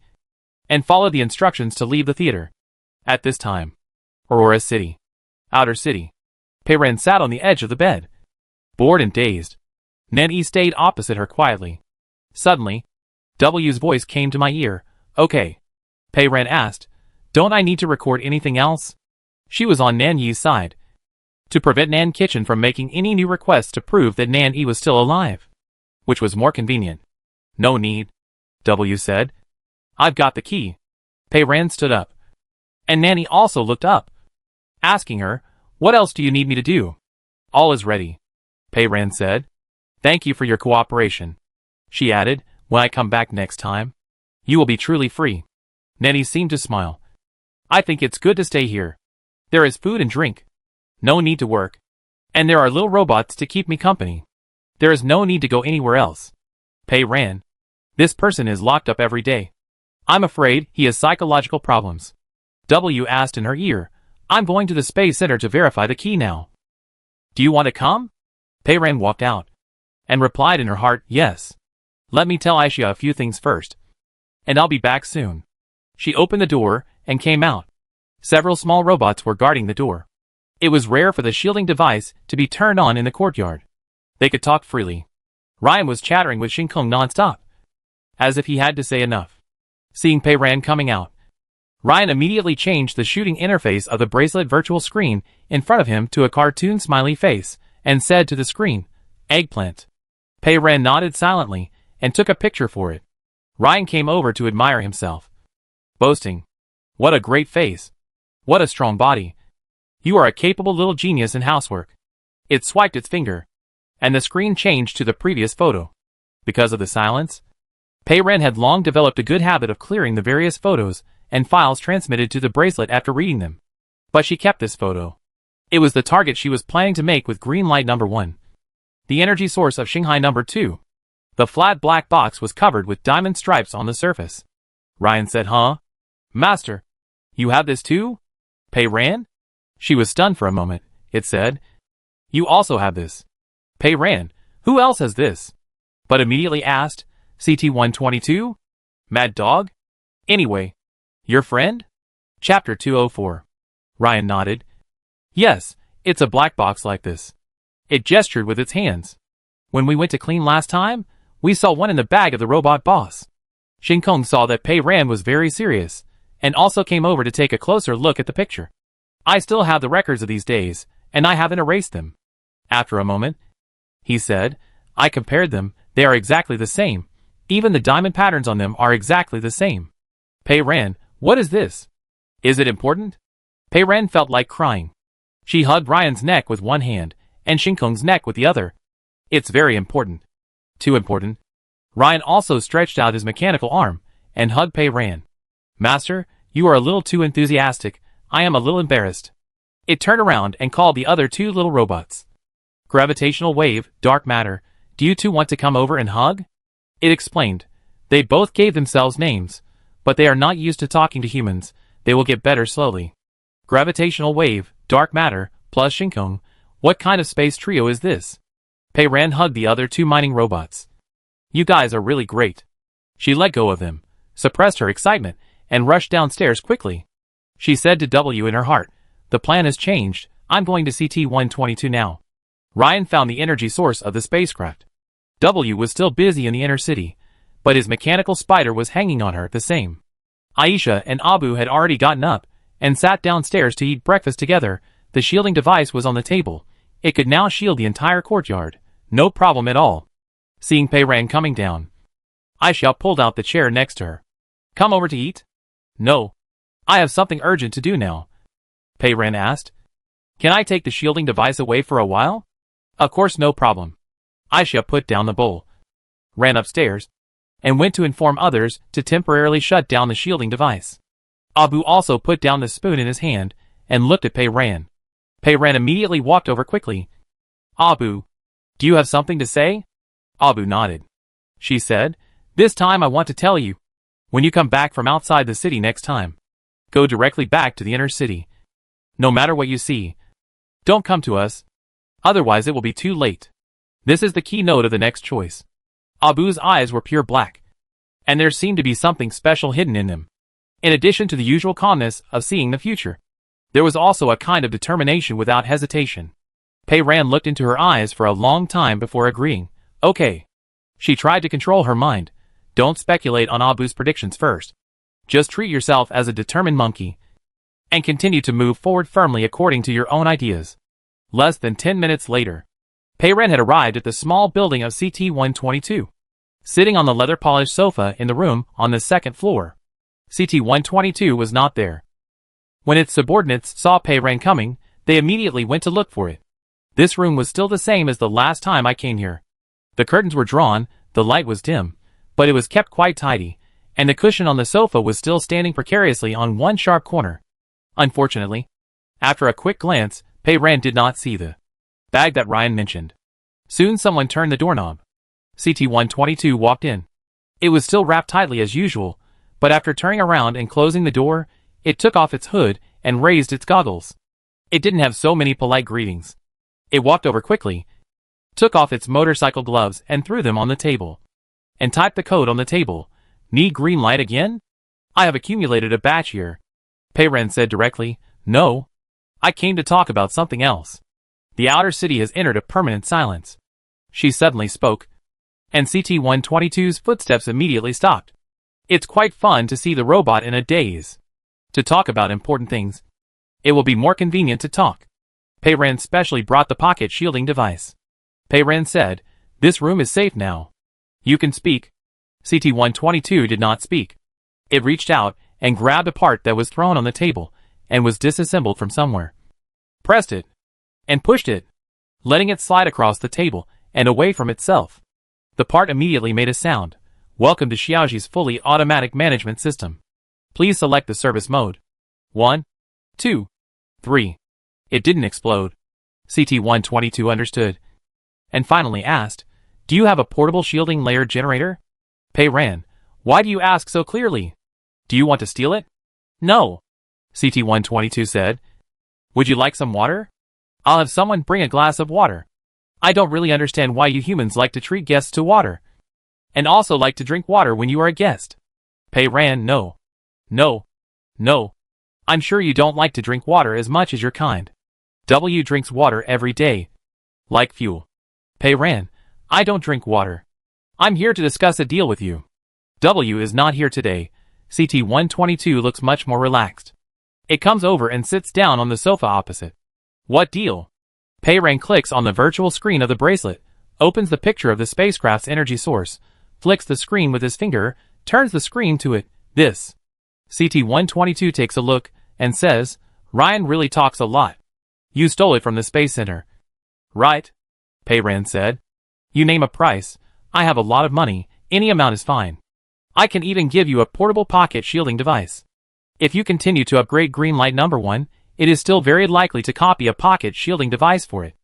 and followed the instructions to leave the theater. At this time, Aurora City, Outer City. Pei Ren sat on the edge of the bed, bored and dazed. Nan-E stayed opposite her quietly. Suddenly, W's voice came to my ear. "Okay." Pei Ren asked, "Don't I need to record anything else?" She was on Nan-Ye's side, to prevent Nan Kitchen from making any new requests to prove that Nan-E was still alive, which was more convenient. "No need," W said. "I've got the key." Pei Ren stood up, and Nan-E also looked up, asking her, "What else do you need me to do?" "All is ready," Pei Ren said. "Thank you for your cooperation." She added, "When I come back next time, you will be truly free." Nan-E seemed to smile. "I think it's good to stay here. There is food and drink. No need to work. And there are little robots to keep me company. There is no need to go anywhere else." Pei Ren, "This person is locked up every day. I'm afraid he has psychological problems." W asked in her ear, "I'm going to the Space Center to verify the key now. Do you want to come?" Pei Ren walked out, and replied in her heart, "Yes. Let me tell Aisha a few things first, and I'll be back soon." She opened the door, and came out. Several small robots were guarding the door. It was rare for the shielding device to be turned on in the courtyard. They could talk freely. Ryan was chattering with Shinkong non-stop, as if he had to say enough. Seeing Pei Ren coming out, Ryan immediately changed the shooting interface of the bracelet virtual screen in front of him to a cartoon smiley face, and said to the screen, "Eggplant." Pei Ren nodded silently, and took a picture for it. Ryan came over to admire himself, boasting, "What a great face. What a strong body. You are a capable little genius in housework." It swiped its finger, and the screen changed to the previous photo. Because of the silence, Pei Ren had long developed a good habit of clearing the various photos and files transmitted to the bracelet after reading them. But she kept this photo. It was the target she was planning to make with green light number 1. The energy source of Shanghai number 2. The flat black box was covered with diamond stripes on the surface. Ryan said, "Huh? Master, you have this too? Pei Ren?" She was stunned for a moment. It said, "You also have this." Pei Ren, "Who else has this?" But immediately asked, "CT-122? Mad Dog? Anyway, your friend?" Chapter 204. Ryan nodded. "Yes, It's a black box like this. It gestured with its hands. When we went to clean last time, we saw one in the bag of the robot boss. Shinkong saw that Pei Ran was very serious, and also came over to take a closer look at the picture. I still have the records of these days, and I haven't erased them. After a moment, he said, I compared them, they are exactly the same. Even the diamond patterns on them are exactly the same. Pei Ran, what is this? Is it important? Pei Ran felt like crying. She hugged Ryan's neck with one hand, and Shinkong's neck with the other. It's very important. Too important. Ryan also stretched out his mechanical arm, and hugged Pei Ran. Master, you are a little too enthusiastic, I am a little embarrassed. It turned around and called the other two little robots. Gravitational wave, dark matter, do you two want to come over and hug? It explained. They both gave themselves names, but they are not used to talking to humans, they will get better slowly. Gravitational wave, dark matter, plus Shinkong, what kind of space trio is this? Pei Ran hugged the other two mining robots. You guys are really great. She let go of them, suppressed her excitement, and rushed downstairs quickly. She said to W in her heart, the plan has changed, I'm going to CT-122 now. Ryan found the energy source of the spacecraft. W was still busy in the inner city, but his mechanical spider was hanging on her the same. Aisha and Abu had already gotten up, and sat downstairs to eat breakfast together. The shielding device was on the table. It could now shield the entire courtyard. No problem at all. Seeing Pei Ran coming down, Aisha pulled out the chair next to her. Come over to eat? No. I have something urgent to do now. Pei Ran asked. Can I take the shielding device away for a while? Of course, no problem. Aisha put down the bowl, ran upstairs, and went to inform others to temporarily shut down the shielding device. Abu also put down the spoon in his hand and looked at Pei Ran. Pei Ran immediately walked over quickly. Abu, do you have something to say? Abu nodded. She said, this time I want to tell you. When you come back from outside the city next time, go directly back to the inner city. No matter what you see, don't come to us. Otherwise it will be too late. This is the keynote of the next choice. Abu's eyes were pure black, and there seemed to be something special hidden in them. In addition to the usual calmness of seeing the future, there was also a kind of determination without hesitation. Pei Ran looked into her eyes for a long time before agreeing. Okay. She tried to control her mind. Don't speculate on Abu's predictions first. Just treat yourself as a determined monkey, and continue to move forward firmly according to your own ideas. Less than 10 minutes later, Pei Ran had arrived at the small building of CT-122, sitting on the leather-polished sofa in the room on the second floor. CT-122 was not there. When its subordinates saw Pei Ran coming, they immediately went to look for it. This room was still the same as the last time I came here. The curtains were drawn, the light was dim, but it was kept quite tidy, and the cushion on the sofa was still standing precariously on one sharp corner. Unfortunately, after a quick glance, Pei Ran did not see the bag that Ryan mentioned. Soon someone turned the doorknob. CT-122 walked in. It was still wrapped tightly as usual, but after turning around and closing the door, it took off its hood and raised its goggles. It didn't have so many polite greetings. It walked over quickly, took off its motorcycle gloves and threw them on the table, and typed the code on the table. Need green light again? I have accumulated a batch here. Pei Ran said directly. No. I came to talk about something else. The outer city has entered a permanent silence. She suddenly spoke, and CT-122's footsteps immediately stopped. It's quite fun to see the robot in a daze. To talk about important things, it will be more convenient to talk. Pei Ran specially brought the pocket shielding device. Pei Ran said, this room is safe now. You can speak. CT-122 did not speak. It reached out and grabbed a part that was thrown on the table and was disassembled from somewhere. Pressed it, and pushed it, letting it slide across the table and away from itself. The part immediately made a sound. Welcome to Xiaoji's fully automatic management system. Please select the service mode. 1, 2, 3. It didn't explode. CT-122 understood, and finally asked, do you have a portable shielding layer generator? Pei Ran, why do you ask so clearly? Do you want to steal it? No. CT-122 said. Would you like some water? I'll have someone bring a glass of water. I don't really understand why you humans like to treat guests to water, and also like to drink water when you are a guest. Pei Ran, no. No. No. I'm sure you don't like to drink water as much as your kind. W drinks water every day. Like fuel. Pei Ran, I don't drink water. I'm here to discuss a deal with you. W is not here today. CT-122 looks much more relaxed. It comes over and sits down on the sofa opposite. What deal? Pei Ran clicks on the virtual screen of the bracelet, opens the picture of the spacecraft's energy source, flicks the screen with his finger, turns the screen to it. This. CT-122 takes a look and says, Ryan really talks a lot. You stole it from the Space Center. Right? Pei Ran said. You name a price. I have a lot of money. Any amount is fine. I can even give you a portable pocket shielding device. If you continue to upgrade Greenlight number 1, it is still very likely to copy a pocket shielding device for it.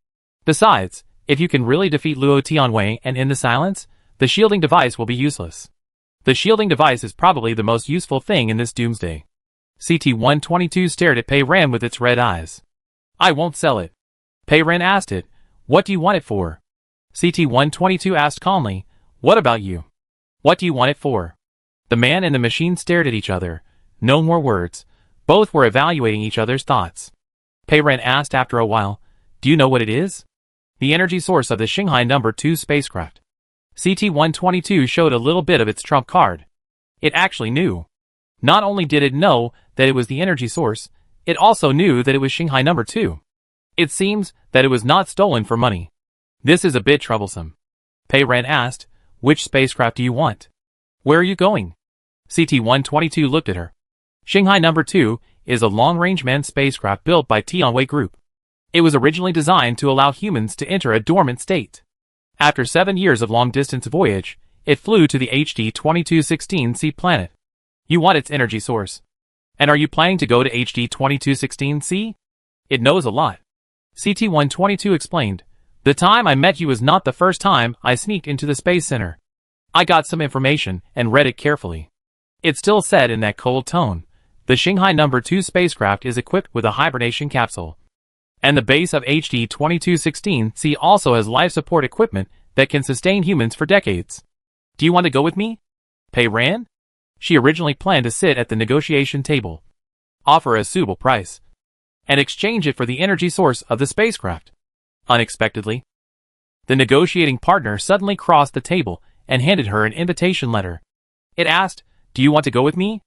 Besides, if you can really defeat Luo Tianwei and end the silence, the shielding device will be useless. The shielding device is probably the most useful thing in this doomsday. CT-122 stared at Pei Ran with its red eyes. I won't sell it. Pei Ran asked it, What do you want it for? CT-122 asked calmly, What about you? What do you want it for? The man and the machine stared at each other. No more words. Both were evaluating each other's thoughts. Pei Ran asked after a while, Do you know what it is? The energy source of the Shanghai number 2 spacecraft. CT-122 showed a little bit of its trump card. It actually knew. Not only did it know that it was the energy source, it also knew that it was Shanghai number 2. It seems that it was not stolen for money. This is a bit troublesome. Pei Ran asked, Which spacecraft do you want? Where are you going? CT-122 looked at her. Shanghai number 2 is a long-range manned spacecraft built by Tianwei Group. It was originally designed to allow humans to enter a dormant state. After 7 years of long-distance voyage, it flew to the HD 2216C planet. You want its energy source. And are you planning to go to HD 2216C? It knows a lot. CT-122 explained. The time I met you was not the first time I sneaked into the Space Center. I got some information and read it carefully. It still said in that cold tone, the Shanghai number 2 spacecraft is equipped with a hibernation capsule. And the base of HD 2216C also has life support equipment that can sustain humans for decades. Do you want to go with me? Pei Ran? She originally planned to sit at the negotiation table, offer a suitable price, and exchange it for the energy source of the spacecraft. Unexpectedly, the negotiating partner suddenly crossed the table and handed her an invitation letter. It asked, Do you want to go with me?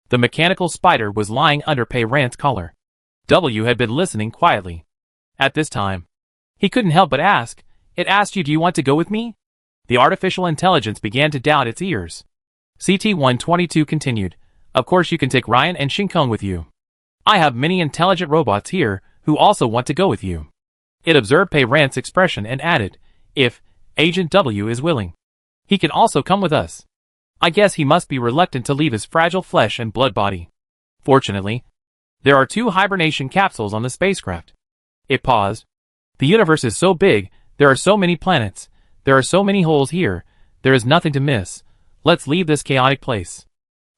The mechanical spider was lying under Pei Ran's collar. W had been listening quietly. At this time, he couldn't help but ask, It asked you, Do you want to go with me? The artificial intelligence began to doubt its ears. CT-122 continued, Of course you can take Ryan and Shinkong with you. I have many intelligent robots here who also want to go with you. It observed Pei Ran's expression and added, If Agent W is willing, he can also come with us. I guess he must be reluctant to leave his fragile flesh and blood body. Fortunately, there are 2 hibernation capsules on the spacecraft. It paused. The universe is so big, there are so many planets, there are so many holes here, there is nothing to miss. Let's leave this chaotic place.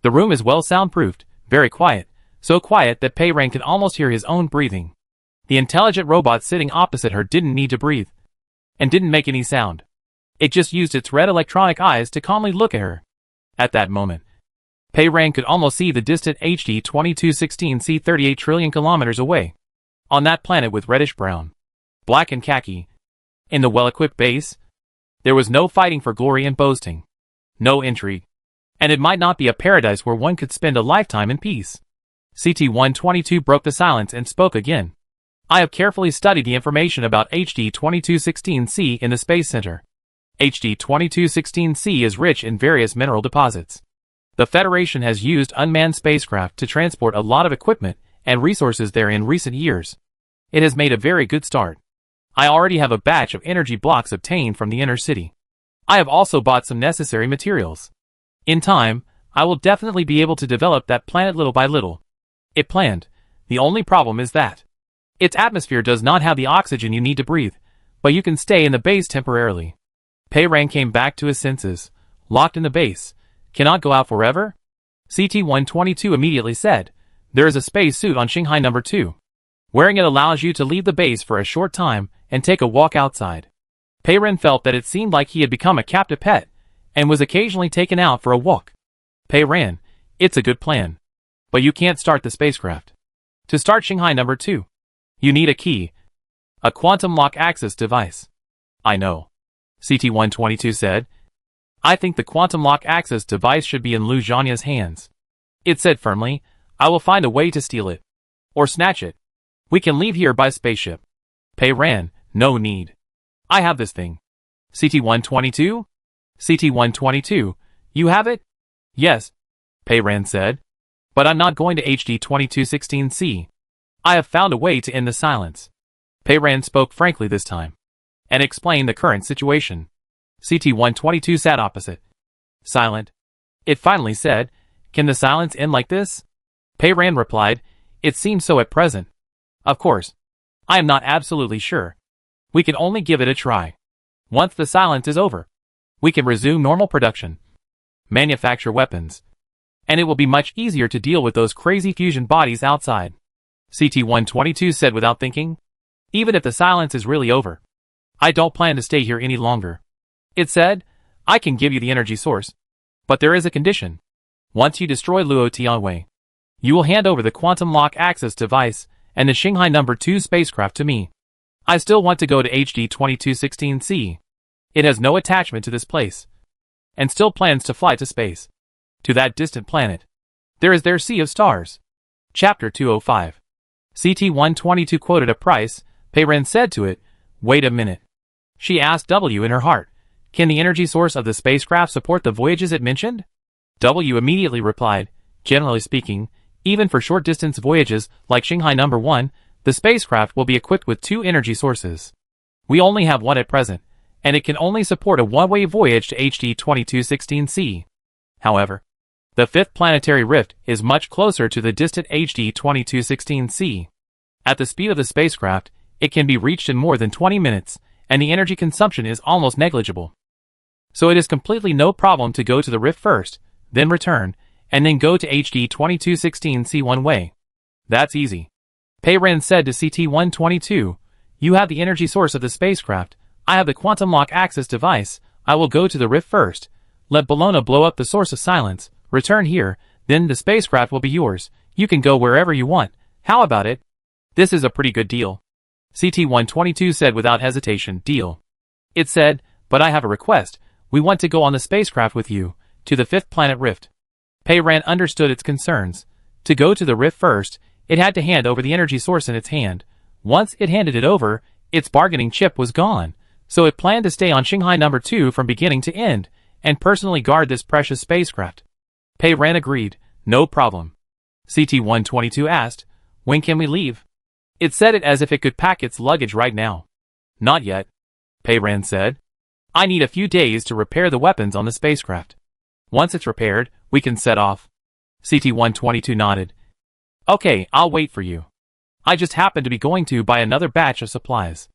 The room is well soundproofed, very quiet, so quiet that Pei Ran could almost hear his own breathing. The intelligent robot sitting opposite her didn't need to breathe, and didn't make any sound. It just used its red electronic eyes to calmly look at her. At that moment, Pei Ran could almost see the distant HD 2216C 38 trillion kilometers away. On that planet with reddish-brown, black and khaki, in the well-equipped base, there was no fighting for glory and boasting. No intrigue. And it might not be a paradise where one could spend a lifetime in peace. CT-122 broke the silence and spoke again. I have carefully studied the information about HD 2216C in the Space Center. HD 2216C is rich in various mineral deposits. The Federation has used unmanned spacecraft to transport a lot of equipment and resources there in recent years. It has made a very good start. I already have a batch of energy blocks obtained from the inner city. I have also bought some necessary materials. In time, I will definitely be able to develop that planet little by little. It planned. The only problem is that its atmosphere does not have the oxygen you need to breathe, but you can stay in the base temporarily. Pei Ran came back to his senses. Locked in the base. Cannot go out forever? CT-122 immediately said, There is a space suit on Shanghai number 2. Wearing it allows you to leave the base for a short time and take a walk outside. Pei Ran felt that it seemed like he had become a captive pet, and was occasionally taken out for a walk. Pei Ran, it's a good plan. But you can't start the spacecraft. To start Shanghai number 2, you need a key. A quantum lock access device. I know. CT-122 said. I think the quantum lock access device should be in Lu Zhanya's hands. It said firmly, I will find a way to steal it. Or snatch it. We can leave here by spaceship. Pei Ran, no need. I have this thing. CT-122? CT-122, you have it? Yes, Pei Ran said. But I'm not going to HD-2216C. I have found a way to end the silence. Pei Ran spoke frankly this time. And explained the current situation. CT-122 sat opposite. Silent. It finally said, can the silence end like this? Pei Ran replied, it seems so at present. Of course. I am not absolutely sure. We can only give it a try. Once the silence is over, we can resume normal production. Manufacture weapons. And it will be much easier to deal with those crazy fusion bodies outside. CT-122 said without thinking. Even if the silence is really over, I don't plan to stay here any longer. It said, I can give you the energy source. But there is a condition. Once you destroy Luo Tianwei, you will hand over the quantum lock access device and the Shanghai No. 2 spacecraft to me. I still want to go to HD-2216C. It has no attachment to this place. And still plans to fly to space. To that distant planet. There is their sea of stars. Chapter 205. CT-122 quoted a price. Pei Ran said to it, wait a minute. She asked W in her heart, can the energy source of the spacecraft support the voyages it mentioned? W immediately replied, generally speaking, even for short-distance voyages like Shanghai No. 1, the spacecraft will be equipped with 2 energy sources. We only have one at present, and it can only support a one-way voyage to HD-2216C. However, the 5th planetary rift is much closer to the distant HD-2216C. At the speed of the spacecraft, it can be reached in more than 20 minutes, and the energy consumption is almost negligible. So it is completely no problem to go to the rift first, then return, and then go to HD-2216C one way. That's easy. Pei Ran said to CT-122, you have the energy source of the spacecraft, I have the quantum lock access device, I will go to the rift first, let Bologna blow up the source of silence, return here, then the spacecraft will be yours, you can go wherever you want, how about it? This is a pretty good deal. CT-122 said without hesitation, deal. It said, but I have a request, we want to go on the spacecraft with you, to the 5th planet rift. Pei Ran understood its concerns. To go to the rift first, it had to hand over the energy source in its hand. Once it handed it over, its bargaining chip was gone, so it planned to stay on Shanghai No. 2 from beginning to end, and personally guard this precious spacecraft. Pei Ran agreed, no problem. CT-122 asked, when can we leave? It said it as if it could pack its luggage right now. Not yet, Pei Ran said. I need a few days to repair the weapons on the spacecraft. Once it's repaired, we can set off. CT-122 nodded. Okay, I'll wait for you. I just happen to be going to buy another batch of supplies.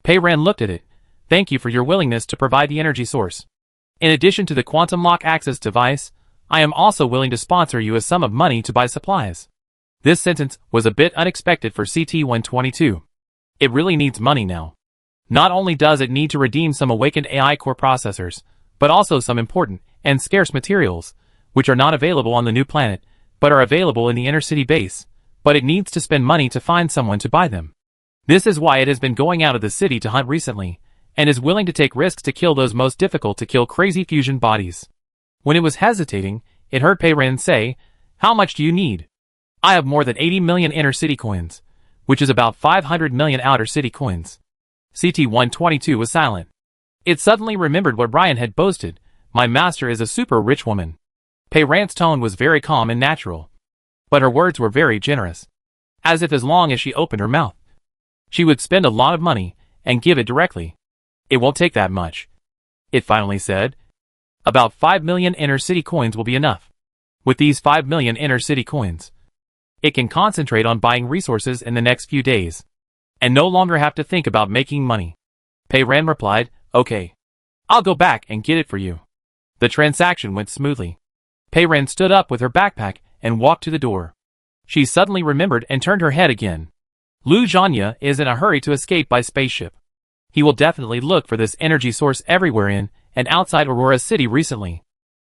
Pei Ran looked at it. Thank you for your willingness to provide the energy source. In addition to the quantum lock access device, I am also willing to sponsor you a sum of money to buy supplies. This sentence was a bit unexpected for CT-122. It really needs money now. Not only does it need to redeem some awakened AI core processors, but also some important and scarce materials, which are not available on the new planet, but are available in the inner city base, but it needs to spend money to find someone to buy them. This is why it has been going out of the city to hunt recently, and is willing to take risks to kill those most difficult to kill crazy fusion bodies. When it was hesitating, it heard Pei Ran say, how much do you need? I have more than 80 million inner city coins, which is about 500 million outer city coins. CT-122 was silent. It suddenly remembered what Ryan had boasted, my master is a super rich woman. Pei Ran's tone was very calm and natural. But her words were very generous. As if as long as she opened her mouth, she would spend a lot of money, and give it directly. It won't take that much. It finally said. About 5 million inner city coins will be enough. With these 5 million inner city coins, it can concentrate on buying resources in the next few days, and no longer have to think about making money. Pei Ran replied, okay. I'll go back and get it for you. The transaction went smoothly. Pei Ran stood up with her backpack and walked to the door. She suddenly remembered and turned her head again. Lu Zhanya is in a hurry to escape by spaceship. He will definitely look for this energy source everywhere in and outside Aurora City recently.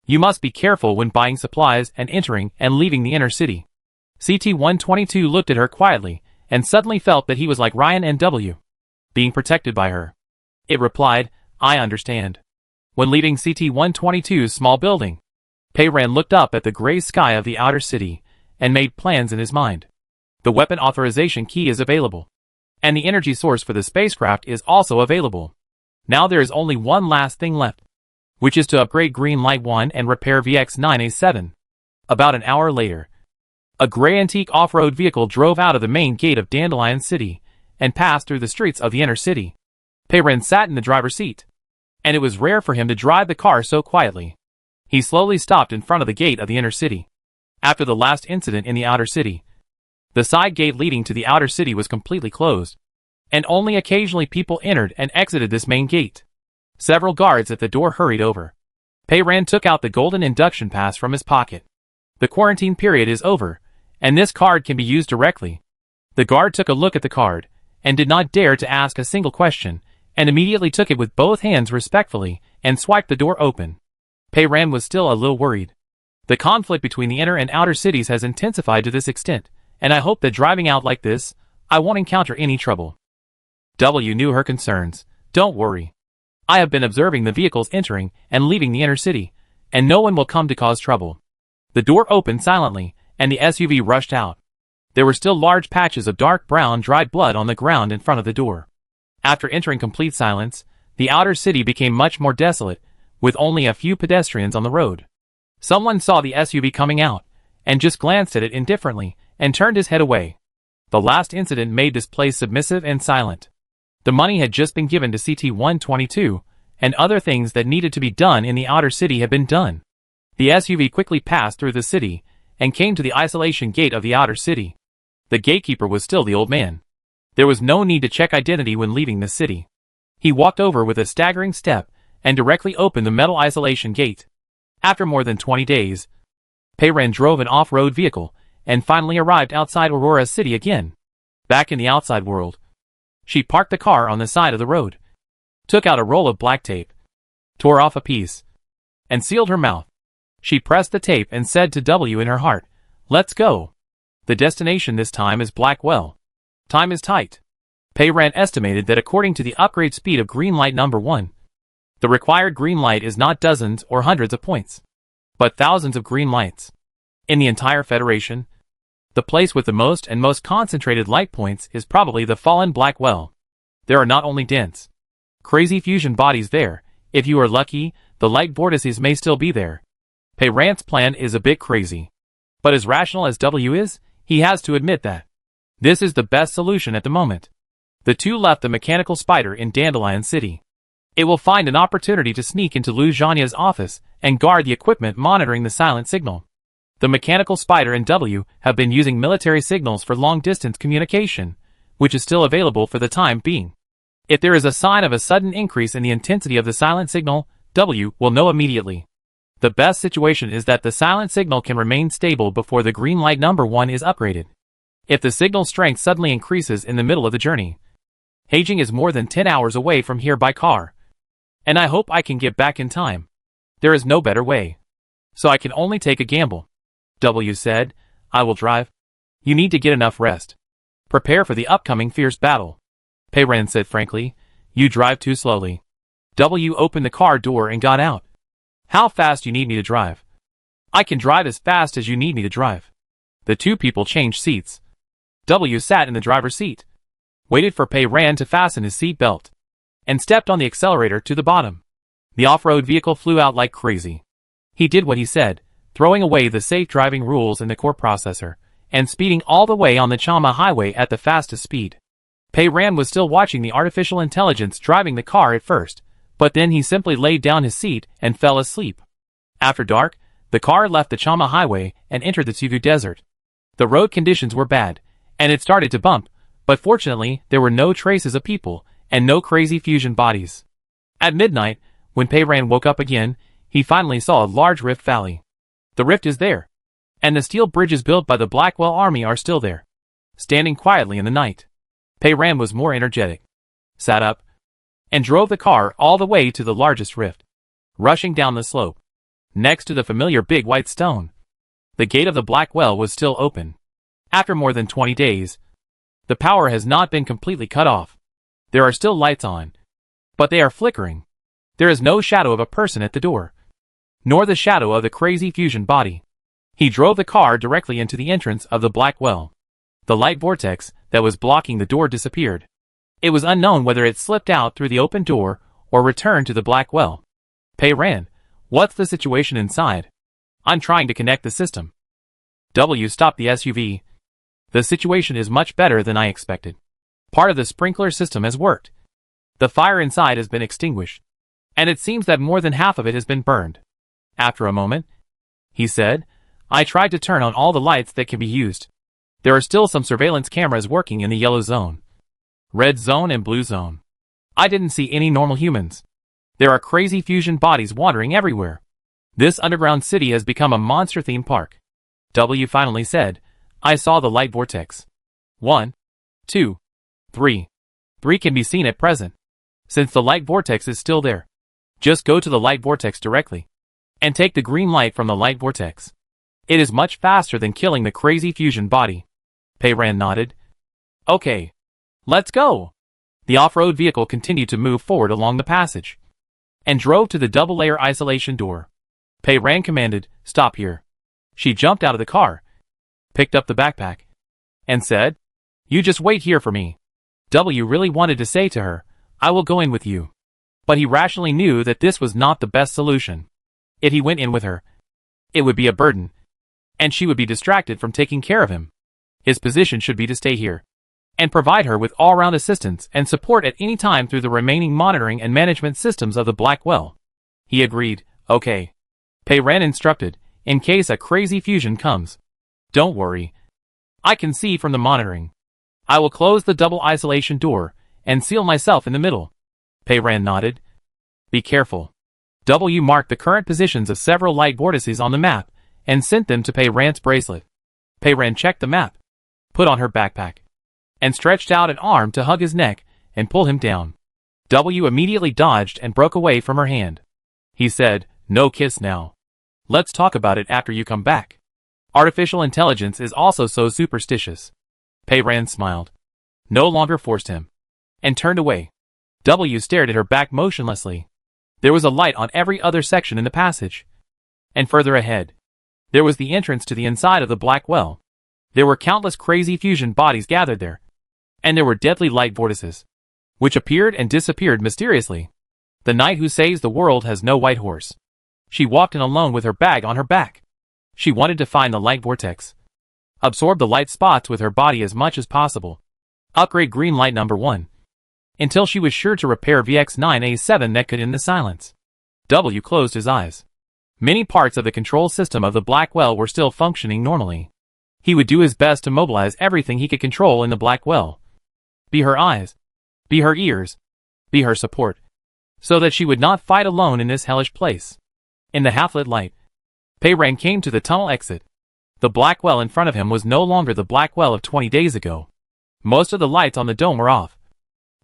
You must be careful when buying supplies and entering and leaving the inner city. CT-122 looked at her quietly, and suddenly felt that he was like Ryan and W. being protected by her. It replied, I understand. When leaving CT-122's small building, Pei Ran looked up at the gray sky of the outer city and made plans in his mind. The weapon authorization key is available, and the energy source for the spacecraft is also available. Now there is only one last thing left, which is to upgrade Green Light 1 and repair VX-9A7. About an hour later, a gray antique off-road vehicle drove out of the main gate of Dandelion City and passed through the streets of the inner city. Pei Ran sat in the driver's seat, and it was rare for him to drive the car so quietly. He slowly stopped in front of the gate of the inner city. After the last incident in the outer city, the side gate leading to the outer city was completely closed, and only occasionally people entered and exited this main gate. Several guards at the door hurried over. Pei Ran took out the golden induction pass from his pocket. The quarantine period is over, and this card can be used directly. The guard took a look at the card, and did not dare to ask a single question, and immediately took it with both hands respectfully, and swiped the door open. Pei Ran was still a little worried. The conflict between the inner and outer cities has intensified to this extent, and I hope that driving out like this, I won't encounter any trouble. W knew her concerns. Don't worry. I have been observing the vehicles entering and leaving the inner city, and no one will come to cause trouble. The door opened silently, and the SUV rushed out. There were still large patches of dark brown dried blood on the ground in front of the door. After entering complete silence, the outer city became much more desolate, with only a few pedestrians on the road. Someone saw the SUV coming out, and just glanced at it indifferently, and turned his head away. The last incident made this place submissive and silent. The money had just been given to CT-122, and other things that needed to be done in the outer city had been done. The SUV quickly passed through the city, and came to the isolation gate of the outer city. The gatekeeper was still the old man. There was no need to check identity when leaving the city. He walked over with a staggering step, and directly opened the metal isolation gate. After more than 20 days, Pei Ran drove an off-road vehicle, and finally arrived outside Aurora City again. Back in the outside world, she parked the car on the side of the road, took out a roll of black tape, tore off a piece, and sealed her mouth. She pressed the tape and said to W in her heart, "Let's go." The destination this time is Blackwell. Time is tight. Pei Ran estimated that according to the upgrade speed of Green Light number 1, the required green light is not dozens or hundreds of points, but thousands of green lights. In the entire Federation, the place with the most and most concentrated light points is probably the fallen Blackwell. There are not only dense, crazy fusion bodies there. If you are lucky, the light vortices may still be there. Pei Ran's plan is a bit crazy, but as rational as W is, he has to admit that this is the best solution at the moment. The two left the mechanical spider in Dandelion City. It will find an opportunity to sneak into Lu Zhanya's office and guard the equipment monitoring the silent signal. The mechanical spider and W have been using military signals for long-distance communication, which is still available for the time being. If there is a sign of a sudden increase in the intensity of the silent signal, W will know immediately. The best situation is that the silent signal can remain stable before the green light number 1 is upgraded. If the signal strength suddenly increases in the middle of the journey, Beijing is more than 10 hours away from here by car, and I hope I can get back in time. There is no better way, so I can only take a gamble. W said, "I will drive. You need to get enough rest. Prepare for the upcoming fierce battle." Pei Ran said frankly, "You drive too slowly." W opened the car door and got out. "How fast you need me to drive?" "I can drive as fast as you need me to drive." The two people changed seats. W sat in the driver's seat, waited for Pei Ran to fasten his seat belt, and stepped on the accelerator to the bottom. The off-road vehicle flew out like crazy. He did what he said, throwing away the safe driving rules in the core processor, and speeding all the way on the Chama highway at the fastest speed. Pei Ran was still watching the artificial intelligence driving the car at first, but then he simply laid down his seat and fell asleep. After dark, the car left the Chama highway and entered the Tsugu Desert. The road conditions were bad, and it started to bump, but fortunately there were no traces of people, and no crazy fusion bodies. At midnight, when Pei Ran woke up again, he finally saw a large rift valley. The rift is there, and the steel bridges built by the Blackwell army are still there, standing quietly in the night. Pei Ran was more energetic, sat up, and drove the car all the way to the largest rift, rushing down the slope, next to the familiar big white stone. The gate of the Blackwell was still open. After more than 20 days, the power has not been completely cut off. There are still lights on, but they are flickering. There is no shadow of a person at the door, nor the shadow of the crazy fusion body. He drove the car directly into the entrance of the black well. The light vortex that was blocking the door disappeared. It was unknown whether it slipped out through the open door or returned to the black well. Pei ran. What's the situation inside? I'm trying to connect the system. W stopped the SUV. The situation is much better than I expected. Part of the sprinkler system has worked. The fire inside has been extinguished, and it seems that more than half of it has been burned. After a moment, he said, I tried to turn on all the lights that can be used. There are still some surveillance cameras working in the yellow zone, red zone and blue zone. I didn't see any normal humans. There are crazy fusion bodies wandering everywhere. This underground city has become a monster theme park. W finally said, I saw the light vortex. 1, 2, 3. 3 can be seen at present. Since the light vortex is still there, just go to the light vortex directly, and take the green light from the light vortex. It is much faster than killing the crazy fusion body. Pei Ran nodded. Okay. Let's go. The off-road vehicle continued to move forward along the passage, and drove to the double-layer isolation door. Pei Ran commanded, stop here. She jumped out of the car, picked up the backpack, and said, you just wait here for me. W really wanted to say to her, I will go in with you. But he rationally knew that this was not the best solution. If he went in with her, it would be a burden, and she would be distracted from taking care of him. His position should be to stay here, and provide her with all-round assistance and support at any time through the remaining monitoring and management systems of the Black Well. He agreed, okay. Pei Ran instructed, in case a crazy fusion comes. Don't worry. I can see from the monitoring. I will close the double isolation door, and seal myself in the middle. Pei Ran nodded. Be careful. W marked the current positions of several light vortices on the map, and sent them to Pei Ran's bracelet. Pei Ran checked the map, put on her backpack, and stretched out an arm to hug his neck and pull him down. W immediately dodged and broke away from her hand. He said, no kiss now. Let's talk about it after you come back. Artificial intelligence is also so superstitious. Pei Ran smiled, no longer forced him, and turned away. W stared at her back motionlessly. There was a light on every other section in the passage. And further ahead, there was the entrance to the inside of the Black Well. There were countless crazy fusion bodies gathered there, and there were deadly light vortices, which appeared and disappeared mysteriously. The knight who saves the world has no white horse. She walked in alone with her bag on her back. She wanted to find the light vortex, absorb the light spots with her body as much as possible, upgrade green light number 1, until she was sure to repair VX9A7 that could end the silence. W closed his eyes. Many parts of the control system of the Black Well were still functioning normally. He would do his best to mobilize everything he could control in the Black Well. Be her eyes, be her ears, be her support, so that she would not fight alone in this hellish place. In the half-lit light, Pei Ran came to the tunnel exit. The Black Well in front of him was no longer the Black Well of 20 days ago. Most of the lights on the dome were off,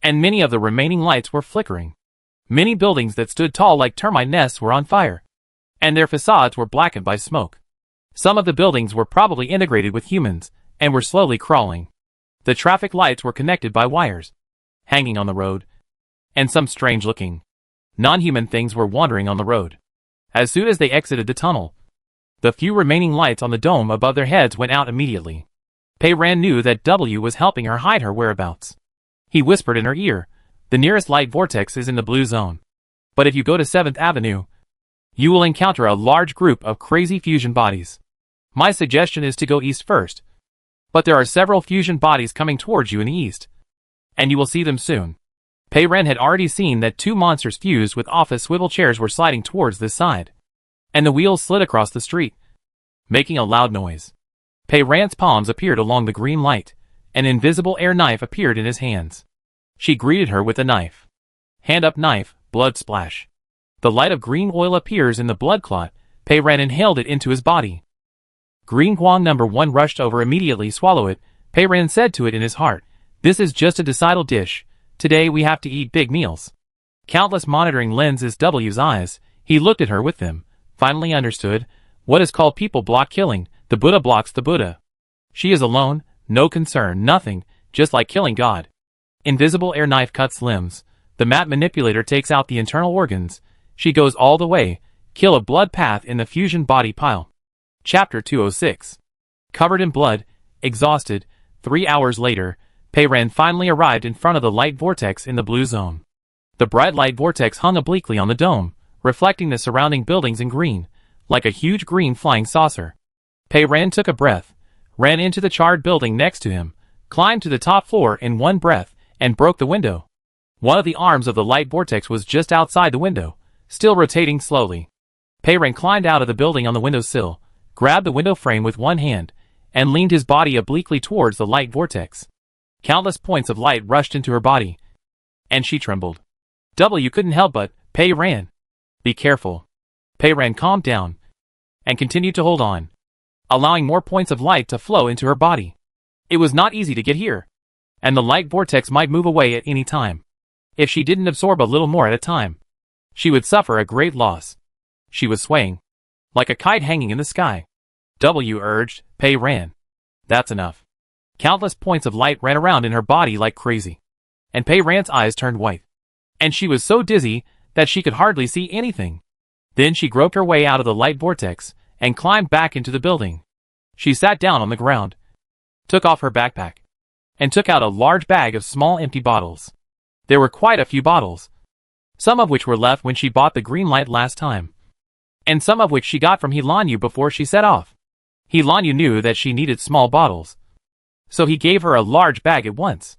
and many of the remaining lights were flickering. Many buildings that stood tall like termite nests were on fire, and their facades were blackened by smoke. Some of the buildings were probably integrated with humans, and were slowly crawling. The traffic lights were connected by wires, hanging on the road, and some strange-looking, non-human things were wandering on the road. As soon as they exited the tunnel, the few remaining lights on the dome above their heads went out immediately. Pei Ran knew that W was helping her hide her whereabouts. He whispered in her ear, the nearest light vortex is in the blue zone. But if you go to 7th Avenue, you will encounter a large group of crazy fusion bodies. My suggestion is to go east first. But there are several fusion bodies coming towards you in the east, and you will see them soon. Pei Ran had already seen that 2 monsters fused with office swivel chairs were sliding towards this side, and the wheels slid across the street, making a loud noise. Pei Ran's palms appeared along the green light. An invisible air knife appeared in his hands. She greeted her with the knife. Hand up knife, blood splash. The light of green oil appears in the blood clot. Pei Ran inhaled it into his body. Green Huang number 1 rushed over immediately swallow it. Pei Ran said to it in his heart, this is just a decidal dish. Today we have to eat big meals. Countless monitoring lenses W's eyes. He looked at her with them. Finally understood. What is called people block killing. The Buddha blocks the Buddha. She is alone. No concern, nothing, just like killing God. Invisible air knife cuts limbs. The map manipulator takes out the internal organs. She goes all the way. Kill a blood path in the fusion body pile. Chapter 206. Covered in blood, exhausted, 3 hours later, Pei-Ren finally arrived in front of the light vortex in the blue zone. The bright light vortex hung obliquely on the dome, reflecting the surrounding buildings in green, like a huge green flying saucer. Pei-Ren took a breath, ran into the charred building next to him, climbed to the top floor in one breath, and broke the window. One of the arms of the light vortex was just outside the window, still rotating slowly. Pei-Ren climbed out of the building on the windowsill, grabbed the window frame with one hand, and leaned his body obliquely towards the light vortex. Countless points of light rushed into her body, and she trembled. W couldn't help but, Pei-Ren. Be careful. Pei-Ren calmed down, and continued to hold on, allowing more points of light to flow into her body. It was not easy to get here, and the light vortex might move away at any time. If she didn't absorb a little more at a time, she would suffer a great loss. She was swaying, like a kite hanging in the sky. W urged, Pei-Ren. That's enough. Countless points of light ran around in her body like crazy, and Pei-Ren's eyes turned white, and she was so dizzy that she could hardly see anything. Then she groped her way out of the light vortex, and climbed back into the building. She sat down on the ground, took off her backpack, and took out a large bag of small empty bottles. There were quite a few bottles, some of which were left when she bought the green light last time, and some of which she got from Hilanyu before she set off. Hilanyu knew that she needed small bottles, so he gave her a large bag at once.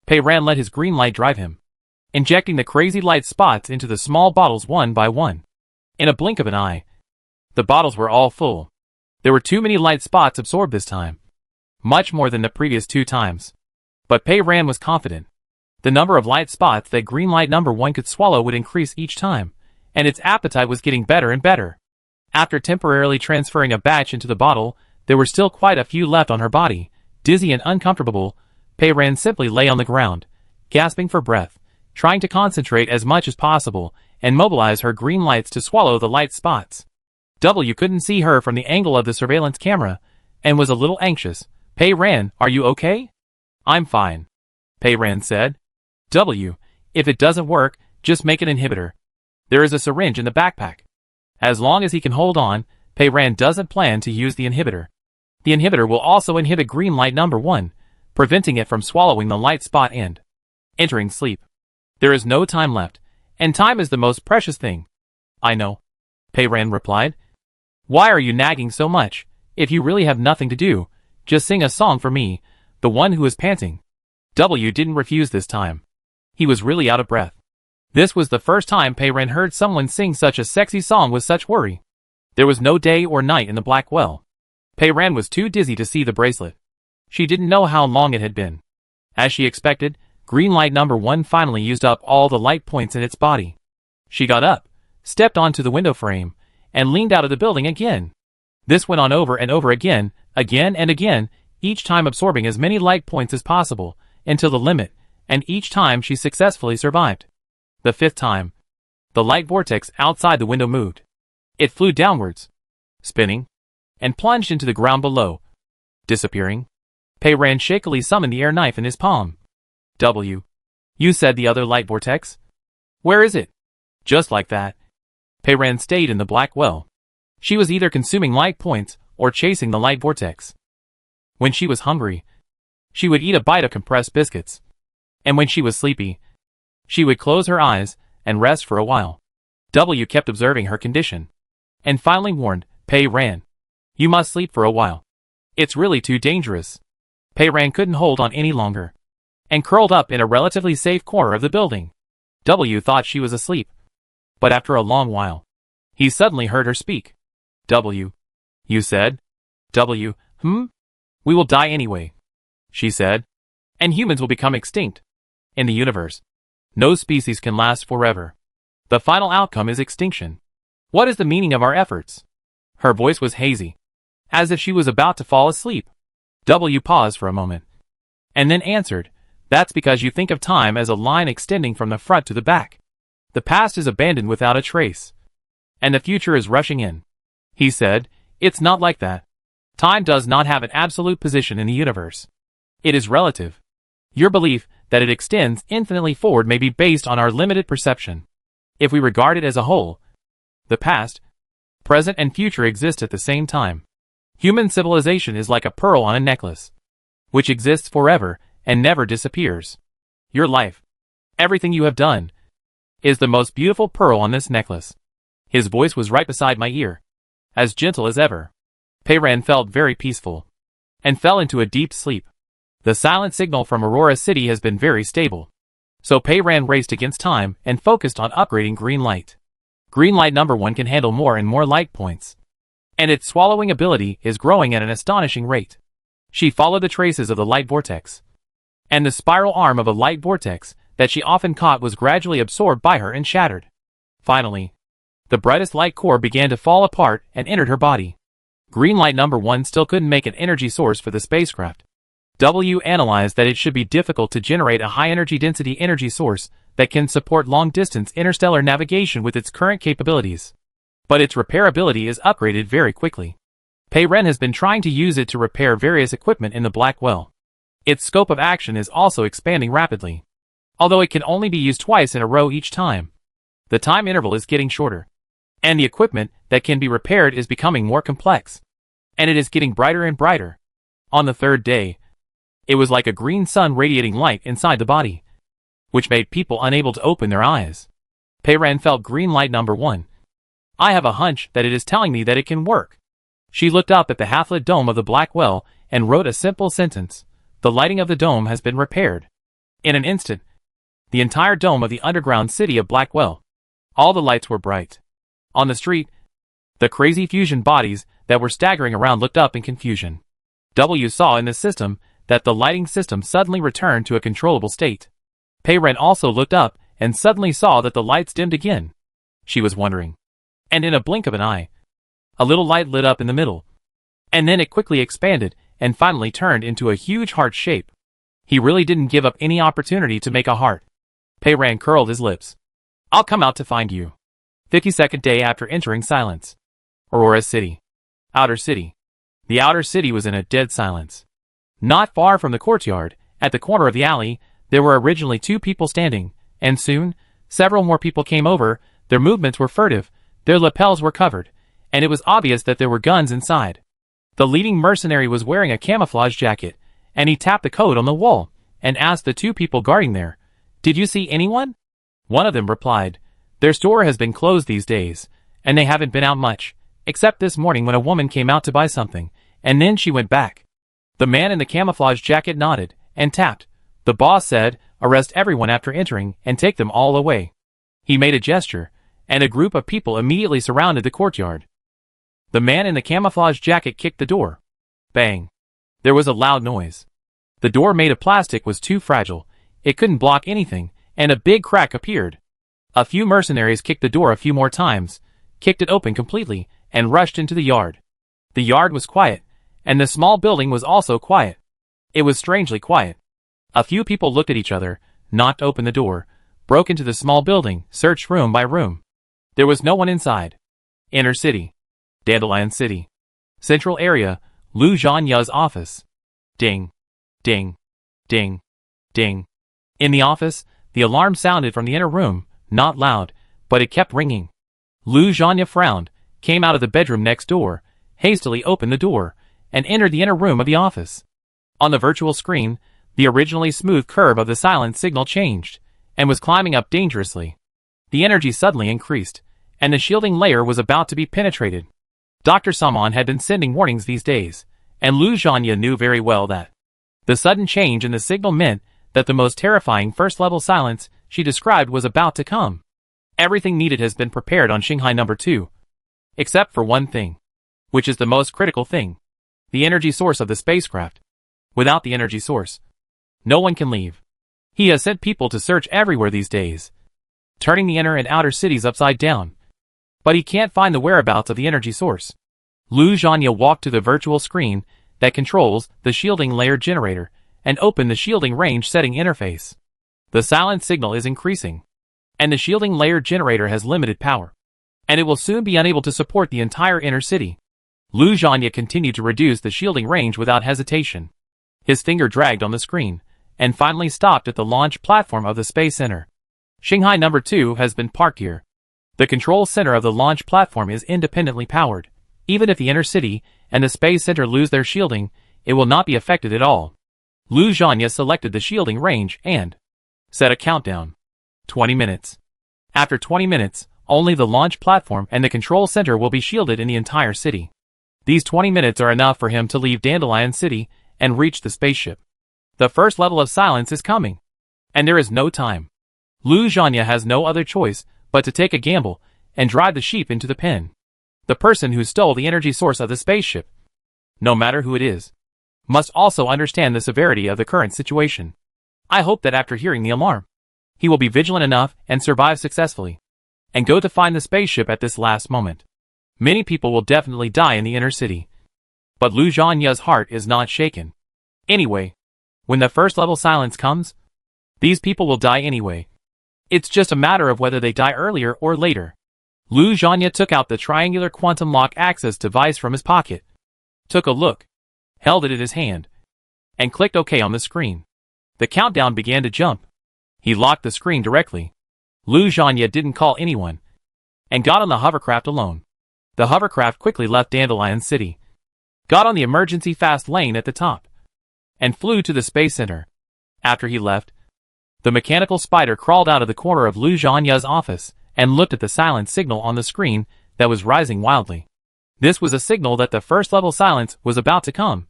Pei-Ren let his green light drive him, injecting the crazy light spots into the small bottles one by one. In a blink of an eye, the bottles were all full. There were too many light spots absorbed this time, much more than the previous 2 times. But Pei-Ren was confident. The number of light spots that green light number 1 could swallow would increase each time, and its appetite was getting better and better. After temporarily transferring a batch into the bottle, there were still quite a few left on her body. Dizzy and uncomfortable, Pei-Ren simply lay on the ground, gasping for breath, trying to concentrate as much as possible, and mobilize her green lights to swallow the light spots. W couldn't see her from the angle of the surveillance camera, and was a little anxious. Pei-Ren, are you okay? I'm fine, Pei-Ren said. W, if it doesn't work, just make an inhibitor. There is a syringe in the backpack. As long as he can hold on, Pei-Ren doesn't plan to use the inhibitor. The inhibitor will also inhibit green light number 1, preventing it from swallowing the light spot and entering sleep. There is no time left, and time is the most precious thing. I know, Pei-Ren replied. Why are you nagging so much? If you really have nothing to do, just sing a song for me, the one who is panting. W didn't refuse this time. He was really out of breath. This was the first time Pei-Ren heard someone sing such a sexy song with such worry. There was no day or night in the black well. Pei-Ren was too dizzy to see the bracelet. She didn't know how long it had been. As she expected, green light number 1 finally used up all the light points in its body. She got up, stepped onto the window frame, and leaned out of the building again. This went on over and over again and again, each time absorbing as many light points as possible, until the limit, and each time she successfully survived. The 5th time, the light vortex outside the window moved. It flew downwards, spinning, and plunged into the ground below, disappearing. Pei-Ren shakily summoned the air knife in his palm. W. You said the other light vortex? Where is it? Just like that. Pei-Ren stayed in the black well. She was either consuming light points or chasing the light vortex. When she was hungry, she would eat a bite of compressed biscuits. And when she was sleepy, she would close her eyes and rest for a while. W kept observing her condition, and finally warned, Pei-Ren, you must sleep for a while. It's really too dangerous. Pei-Ren couldn't hold on any longer, and curled up in a relatively safe corner of the building. W thought she was asleep, but after a long while, he suddenly heard her speak. W. You said? W. We will die anyway, she said, and humans will become extinct. In the universe, no species can last forever. The final outcome is extinction. What is the meaning of our efforts? Her voice was hazy, as if she was about to fall asleep. W paused for a moment, and then answered, That's because you think of time as a line extending from the front to the back. The past is abandoned without a trace, and the future is rushing in. He said, It's not like that. Time does not have an absolute position in the universe. It is relative. Your belief that it extends infinitely forward may be based on our limited perception. If we regard it as a whole, the past, present, and future exist at the same time. Human civilization is like a pearl on a necklace, which exists forever and never disappears. Your life, everything you have done, is the most beautiful pearl on this necklace. His voice was right beside my ear, as gentle as ever. Peiran felt very peaceful, and fell into a deep sleep. The silent signal from Aurora City has been very stable, so Peiran raced against time and focused on upgrading green light. Green light number 1 can handle more and more light points, and its swallowing ability is growing at an astonishing rate. She followed the traces of the light vortex, and the spiral arm of a light vortex that she often caught was gradually absorbed by her and shattered. Finally, the brightest light core began to fall apart and entered her body. Green light number 1 still couldn't make an energy source for the spacecraft. W analyzed that it should be difficult to generate a high-energy density energy source that can support long-distance interstellar navigation with its current capabilities. But its repairability is upgraded very quickly. Peiran has been trying to use it to repair various equipment in the Black Well. Its scope of action is also expanding rapidly, although it can only be used twice in a row each time. The time interval is getting shorter, and the equipment that can be repaired is becoming more complex, and it is getting brighter and brighter. On the third day, it was like a green sun radiating light inside the body, which made people unable to open their eyes. Peiran felt green light number 1. I have a hunch that it is telling me that it can work. She looked up at the half-lit dome of the Black Well and wrote a simple sentence. The lighting of the dome has been repaired. In an instant, the entire dome of the underground city of Black Well, all the lights were bright. On the street, the crazy fusion bodies that were staggering around looked up in confusion. W saw in the system that the lighting system suddenly returned to a controllable state. Peiran also looked up and suddenly saw that the lights dimmed again. She was wondering, and in a blink of an eye, a little light lit up in the middle, and then it quickly expanded and finally turned into a huge heart shape. He really didn't give up any opportunity to make a heart. Peiran curled his lips. I'll come out to find you. 52nd day after entering silence. Aurora City. Outer City. The outer city was in a dead silence. Not far from the courtyard, at the corner of the alley, there were originally 2 people standing, and soon, several more people came over. Their movements were furtive, their lapels were covered, and it was obvious that there were guns inside. The leading mercenary was wearing a camouflage jacket, and he tapped the code on the wall, and asked the 2 people guarding there, "Did you see anyone?" One of them replied, "Their store has been closed these days, and they haven't been out much, except this morning when a woman came out to buy something, and then she went back." The man in the camouflage jacket nodded, and tapped. The boss said, "Arrest everyone after entering, and take them all away." He made a gesture, and a group of people immediately surrounded the courtyard. The man in the camouflage jacket kicked the door. Bang! There was a loud noise. The door made of plastic was too fragile, it couldn't block anything, and a big crack appeared. A few mercenaries kicked the door a few more times, kicked it open completely, and rushed into the yard. The yard was quiet, and the small building was also quiet. It was strangely quiet. A few people looked at each other, knocked open the door, broke into the small building, searched room by room. There was no one inside. Inner City. Dandelion City. Central area, Lu Zhanya's office. Ding. Ding. Ding. Ding. In the office, the alarm sounded from the inner room, not loud, but it kept ringing. Lu Zhanya frowned, came out of the bedroom next door, hastily opened the door, and entered the inner room of the office. On the virtual screen, the originally smooth curve of the silent signal changed, and was climbing up dangerously. The energy suddenly increased, and the shielding layer was about to be penetrated. Dr. Saman had been sending warnings these days, and Lu Zhanya knew very well that the sudden change in the signal meant that the most terrifying first-level silence she described was about to come. Everything needed has been prepared on Shanghai number 2. Except for one thing, which is the most critical thing. The energy source of the spacecraft. Without the energy source, no one can leave. He has sent people to search everywhere these days, turning the inner and outer cities upside down. But he can't find the whereabouts of the energy source. Lu Zhanya walked to the virtual screen that controls the shielding layer generator and opened the shielding range setting interface. The silent signal is increasing, and the shielding layer generator has limited power, and it will soon be unable to support the entire inner city. Lu Zhanya continued to reduce the shielding range without hesitation. His finger dragged on the screen, and finally stopped at the launch platform of the Space Center. Shanghai No. 2 has been parked here. The control center of the launch platform is independently powered. Even if the inner city and the Space Center lose their shielding, it will not be affected at all. Lu Zhanya selected the shielding range and set a countdown. 20 minutes. After 20 minutes, only the launch platform and the control center will be shielded in the entire city. These 20 minutes are enough for him to leave Dandelion City and reach the spaceship. The first level of silence is coming, and there is no time. Lu Zhanya has no other choice but to take a gamble and drive the sheep into the pen. The person who stole the energy source of the spaceship, no matter who it is, must also understand the severity of the current situation. I hope that after hearing the alarm, he will be vigilant enough and survive successfully, and go to find the spaceship at this last moment. Many people will definitely die in the inner city, but Lu Zhanya's heart is not shaken. Anyway, when the first level silence comes, these people will die anyway. It's just a matter of whether they die earlier or later. Lu Zhanya took out the triangular quantum lock access device from his pocket, took a look, held it in his hand, and clicked OK on the screen. The countdown began to jump. He locked the screen directly. Lu Zhanya didn't call anyone, and got on the hovercraft alone. The hovercraft quickly left Dandelion City, got on the emergency fast lane at the top, and flew to the Space Center. After he left, the mechanical spider crawled out of the corner of Lu Zhanya's office and looked at the silent signal on the screen that was rising wildly. This was a signal that the first level silence was about to come,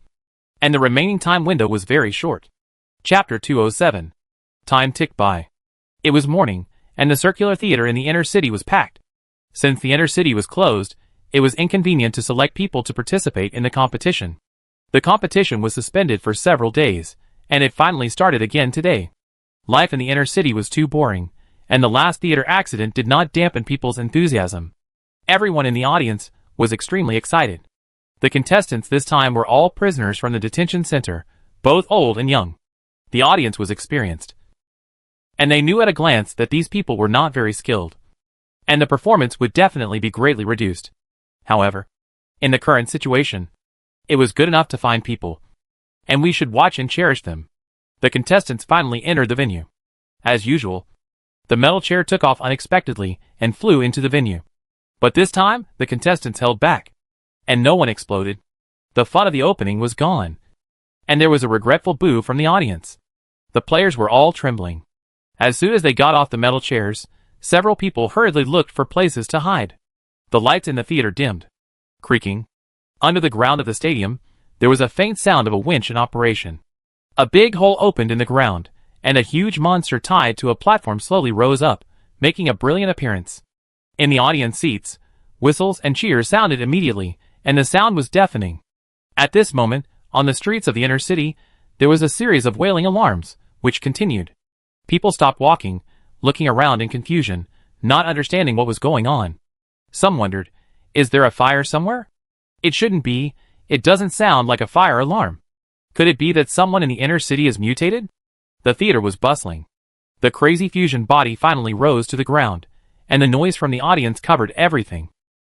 and the remaining time window was very short. Chapter 207. Time ticked by. It was morning, and the circular theater in the inner city was packed. Since the inner city was closed, it was inconvenient to select people to participate in the competition. The competition was suspended for several days, and it finally started again today. Life in the inner city was too boring, and the last theater accident did not dampen people's enthusiasm. Everyone in the audience was extremely excited. The contestants this time were all prisoners from the detention center, both old and young. The audience was experienced, and they knew at a glance that these people were not very skilled, and the performance would definitely be greatly reduced. However, in the current situation, it was good enough to find people, and we should watch and cherish them. The contestants finally entered the venue. As usual, the metal chair took off unexpectedly and flew into the venue. But this time, the contestants held back, and no one exploded. The fun of the opening was gone, and there was a regretful boo from the audience. The players were all trembling. As soon as they got off the metal chairs, several people hurriedly looked for places to hide. The lights in the theater dimmed. Creaking. Under the ground of the stadium, there was a faint sound of a winch in operation. A big hole opened in the ground, and a huge monster tied to a platform slowly rose up, making a brilliant appearance. In the audience seats, whistles and cheers sounded immediately, and the sound was deafening. At this moment, on the streets of the inner city, there was a series of wailing alarms, which continued. People stopped walking, looking around in confusion, not understanding what was going on. Some wondered, is there a fire somewhere? It shouldn't be, it doesn't sound like a fire alarm. Could it be that someone in the inner city is mutated? The theater was bustling. The crazy fusion body finally rose to the ground, and the noise from the audience covered everything.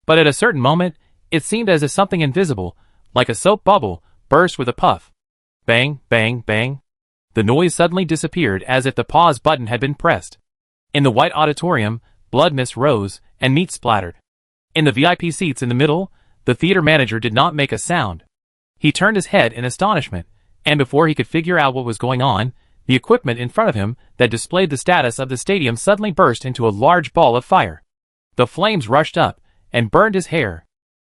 But at a certain moment, it seemed as if something invisible, like a soap bubble, burst with a puff. Bang, bang, bang. The noise suddenly disappeared as if the pause button had been pressed. In the white auditorium, blood mist rose, and meat splattered. In the VIP seats in the middle, the theater manager did not make a sound. He turned his head in astonishment, and before he could figure out what was going on, the equipment in front of him that displayed the status of the stadium suddenly burst into a large ball of fire. The flames rushed up and burned his hair.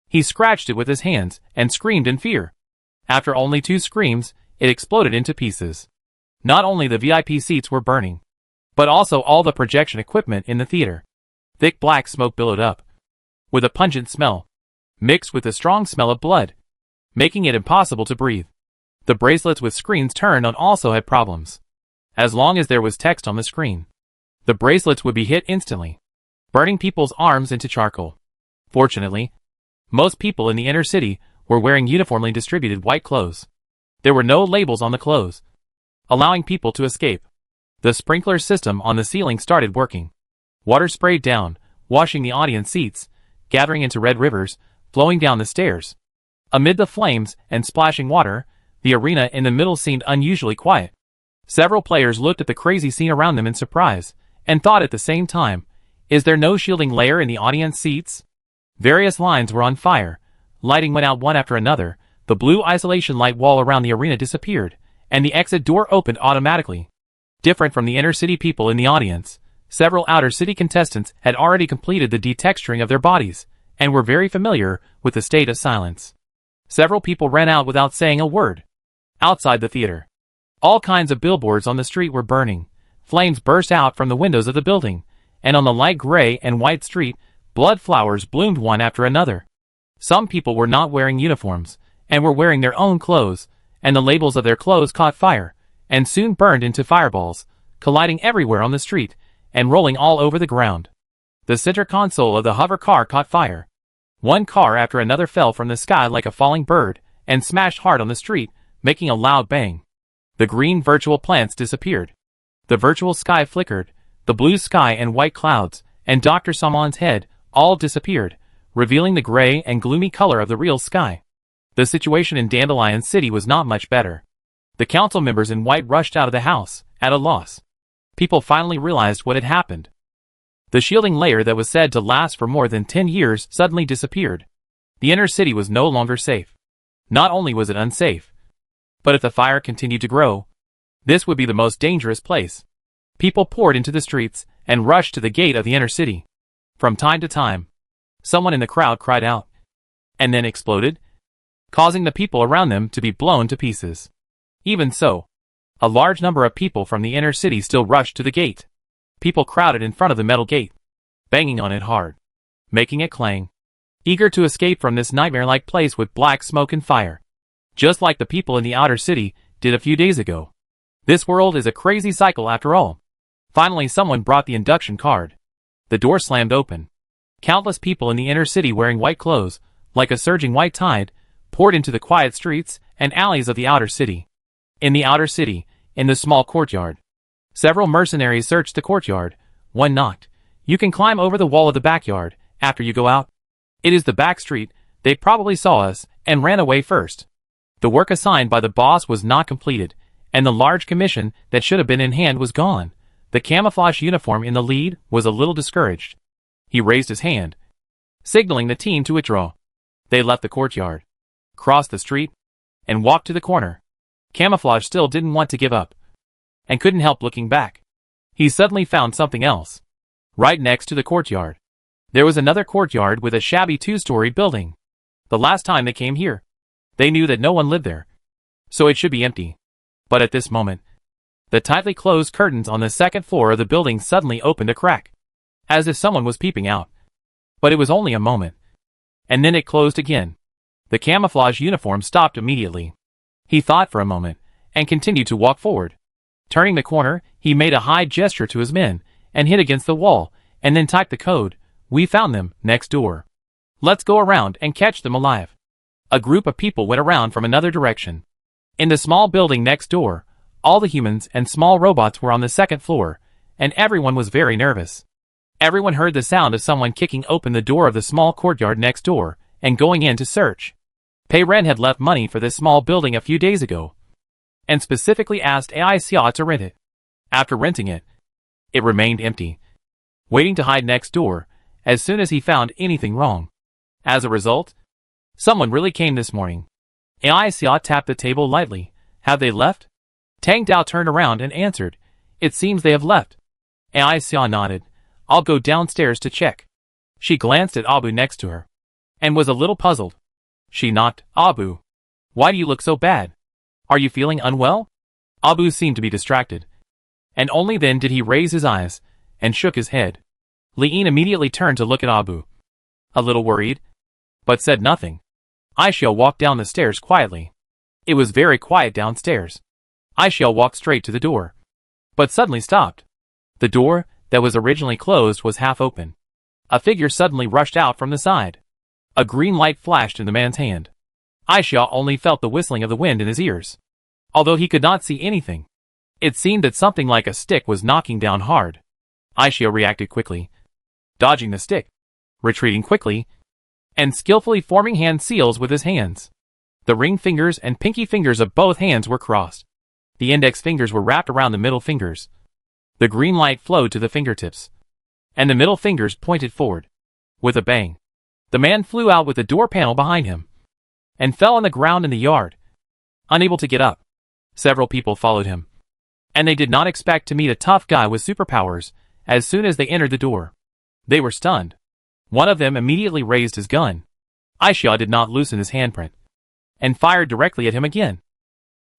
He scratched it with his hands and screamed in fear. After only 2 screams, it exploded into pieces. Not only the VIP seats were burning, but also all the projection equipment in the theater. Thick black smoke billowed up, with a pungent smell, mixed with the strong smell of blood, making it impossible to breathe. The bracelets with screens turned on also had problems. As long as there was text on the screen, the bracelets would be hit instantly, burning people's arms into charcoal. Fortunately, most people in the inner city were wearing uniformly distributed white clothes. There were no labels on the clothes, allowing people to escape. The sprinkler system on the ceiling started working. Water sprayed down, washing the audience seats, gathering into red rivers, flowing down the stairs. Amid the flames and splashing water, the arena in the middle seemed unusually quiet. Several players looked at the crazy scene around them in surprise, and thought at the same time, is there no shielding layer in the audience seats? Various lines were on fire, lighting went out one after another, the blue isolation light wall around the arena disappeared, and the exit door opened automatically. Different from the inner city people in the audience, several outer city contestants had already completed the detexturing of their bodies, and were very familiar with the state of silence. Several people ran out without saying a word. Outside the theater, all kinds of billboards on the street were burning. Flames burst out from the windows of the building, and on the light gray and white street, blood flowers bloomed one after another. Some people were not wearing uniforms, and were wearing their own clothes, and the labels of their clothes caught fire, and soon burned into fireballs, colliding everywhere on the street, and rolling all over the ground. The center console of the hover car caught fire. One car after another fell from the sky like a falling bird, and smashed hard on the street, making a loud bang. The green virtual plants disappeared. The virtual sky flickered, the blue sky and white clouds, and Dr. Saman's head, all disappeared, revealing the gray and gloomy color of the real sky. The situation in Dandelion City was not much better. The council members in white rushed out of the house, at a loss. People finally realized what had happened. The shielding layer that was said to last for more than 10 years suddenly disappeared. The inner city was no longer safe. Not only was it unsafe, but if the fire continued to grow, this would be the most dangerous place. People poured into the streets and rushed to the gate of the inner city. From time to time, someone in the crowd cried out, and then exploded, causing the people around them to be blown to pieces. Even so, a large number of people from the inner city still rushed to the gate. People crowded in front of the metal gate, banging on it hard, making it clang, eager to escape from this nightmare-like place with black smoke and fire, just like the people in the outer city did a few days ago. This world is a crazy cycle after all. Finally, someone brought the induction card. The door slammed open. Countless people in the inner city wearing white clothes, like a surging white tide, poured into the quiet streets and alleys of the outer city. In the outer city, in the small courtyard, several mercenaries searched the courtyard. One knocked. You can climb over the wall of the backyard, after you go out. It is the back street. They probably saw us, and ran away first. The work assigned by the boss was not completed, and the large commission that should have been in hand was gone. The camouflage uniform in the lead was a little discouraged. He raised his hand, signaling the team to withdraw. They left the courtyard, crossed the street, and walked to the corner. Camouflage still didn't want to give up, and couldn't help looking back. He suddenly found something else. Right next to the courtyard, there was another courtyard with a shabby two-story building. The last time they came here, they knew that no one lived there, so it should be empty. But at this moment, the tightly closed curtains on the second floor of the building suddenly opened a crack, as if someone was peeping out. But it was only a moment, and then it closed again. The camouflage uniform stopped immediately. He thought for a moment, and continued to walk forward. Turning the corner, he made a high gesture to his men, and hit against the wall, and then typed the code. We found them, next door. Let's go around and catch them alive. A group of people went around from another direction. In the small building next door, all the humans and small robots were on the second floor, and everyone was very nervous. Everyone heard the sound of someone kicking open the door of the small courtyard next door, and going in to search. Pei Ren had left money for this small building a few days ago, and specifically asked AI Xia to rent it. After renting it, it remained empty, waiting to hide next door, as soon as he found anything wrong. As a result, someone really came this morning. AI Xia tapped the table lightly. Have they left? Tang Dao turned around and answered, it seems they have left. AI Xia nodded. I'll go downstairs to check. She glanced at Abu next to her, and was a little puzzled. She knocked. Abu, why do you look so bad? Are you feeling unwell? Abu seemed to be distracted, and only then did he raise his eyes, and shook his head. Liin immediately turned to look at Abu, a little worried, but said nothing. Aisha walked down the stairs quietly. It was very quiet downstairs. Aisha walked straight to the door, but suddenly stopped. The door, that was originally closed, was half open. A figure suddenly rushed out from the side. A green light flashed in the man's hand. Aisha only felt the whistling of the wind in his ears. Although he could not see anything, it seemed that something like a stick was knocking down hard. Aisha reacted quickly, dodging the stick, retreating quickly, and skillfully forming hand seals with his hands. The ring fingers and pinky fingers of both hands were crossed. The index fingers were wrapped around the middle fingers. The green light flowed to the fingertips, and the middle fingers pointed forward. With a bang, the man flew out with the door panel behind him, and fell on the ground in the yard, unable to get up. Several people followed him, and they did not expect to meet a tough guy with superpowers as soon as they entered the door. They were stunned. One of them immediately raised his gun. Aisha did not loosen his handprint, and fired directly at him again,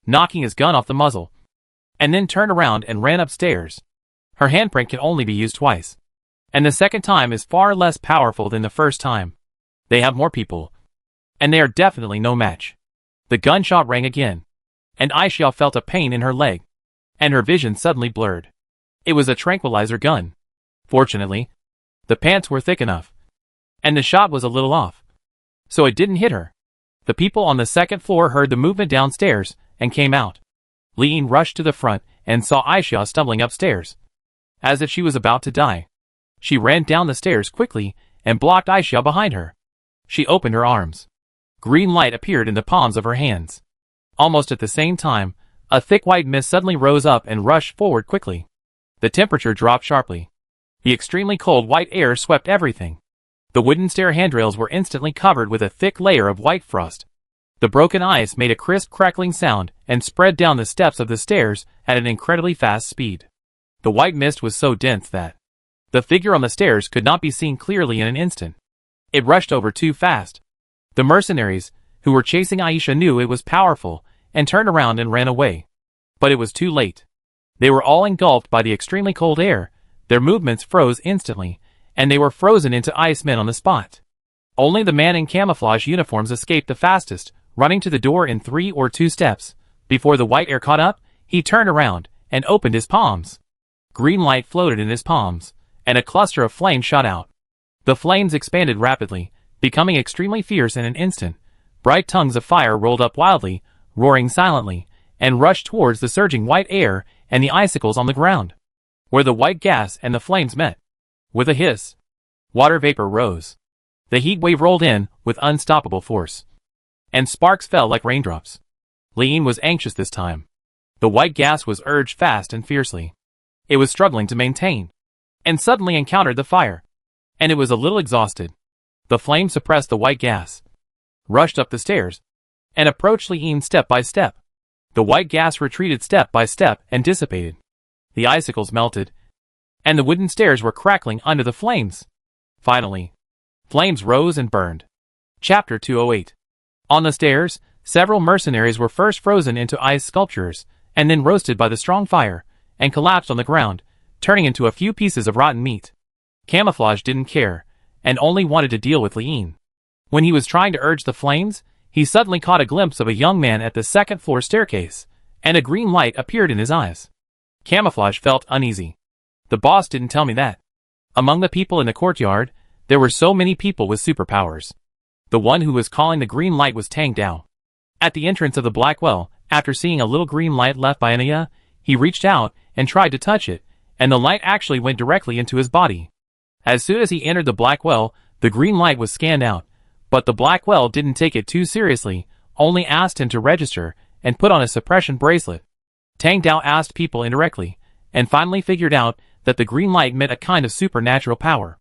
knocking his gun off the muzzle, and then turned around and ran upstairs. Her handprint can only be used twice, and the second time is far less powerful than the first time. They have more people, and they are definitely no match. The gunshot rang again, and Aisha felt a pain in her leg, and her vision suddenly blurred. It was a tranquilizer gun. Fortunately, the pants were thick enough, and the shot was a little off, so it didn't hit her. The people on the second floor heard the movement downstairs and came out. Lean rushed to the front and saw Aisha stumbling upstairs, as if she was about to die. She ran down the stairs quickly and blocked Aisha behind her. She opened her arms. Green light appeared in the palms of her hands. Almost at the same time, a thick white mist suddenly rose up and rushed forward quickly. The temperature dropped sharply. The extremely cold white air swept everything. The wooden stair handrails were instantly covered with a thick layer of white frost. The broken ice made a crisp crackling sound and spread down the steps of the stairs at an incredibly fast speed. The white mist was so dense that the figure on the stairs could not be seen clearly in an instant. It rushed over too fast. The mercenaries, who were chasing Aisha, knew it was powerful and turned around and ran away. But it was too late. They were all engulfed by the extremely cold air. Their movements froze instantly, and they were frozen into ice men on the spot. Only the man in camouflage uniforms escaped the fastest, running to the door in 3 or 2 steps. Before the white air caught up, he turned around and opened his palms. Green light floated in his palms, and a cluster of flames shot out. The flames expanded rapidly, becoming extremely fierce in an instant. Bright tongues of fire rolled up wildly, roaring silently, and rushed towards the surging white air and the icicles on the ground, where the white gas and the flames met. With a hiss, water vapor rose. The heat wave rolled in with unstoppable force, and sparks fell like raindrops. Lean was anxious this time. The white gas was urged fast and fiercely. It was struggling to maintain, and suddenly encountered the fire, and it was a little exhausted. The flame suppressed the white gas, rushed up the stairs, and approached Lean step by step. The white gas retreated step by step and dissipated. The icicles melted, and the wooden stairs were crackling under the flames. Finally, flames rose and burned. Chapter 208. On the stairs, several mercenaries were first frozen into ice sculptures, and then roasted by the strong fire, and collapsed on the ground, turning into a few pieces of rotten meat. Camouflage didn't care, and only wanted to deal with Lean. When he was trying to urge the flames, he suddenly caught a glimpse of a young man at the second-floor staircase, and a green light appeared in his eyes. Camouflage felt uneasy. The boss didn't tell me that. Among the people in the courtyard, there were so many people with superpowers. The one who was calling the green light was Tang Dao. At the entrance of the black well, after seeing a little green light left by Anaya, he reached out and tried to touch it, and the light actually went directly into his body. As soon as he entered the black well, the green light was scanned out, but the black well didn't take it too seriously, only asked him to register and put on a suppression bracelet. Tang Dao asked people indirectly, and finally figured out that the green light meant a kind of supernatural power.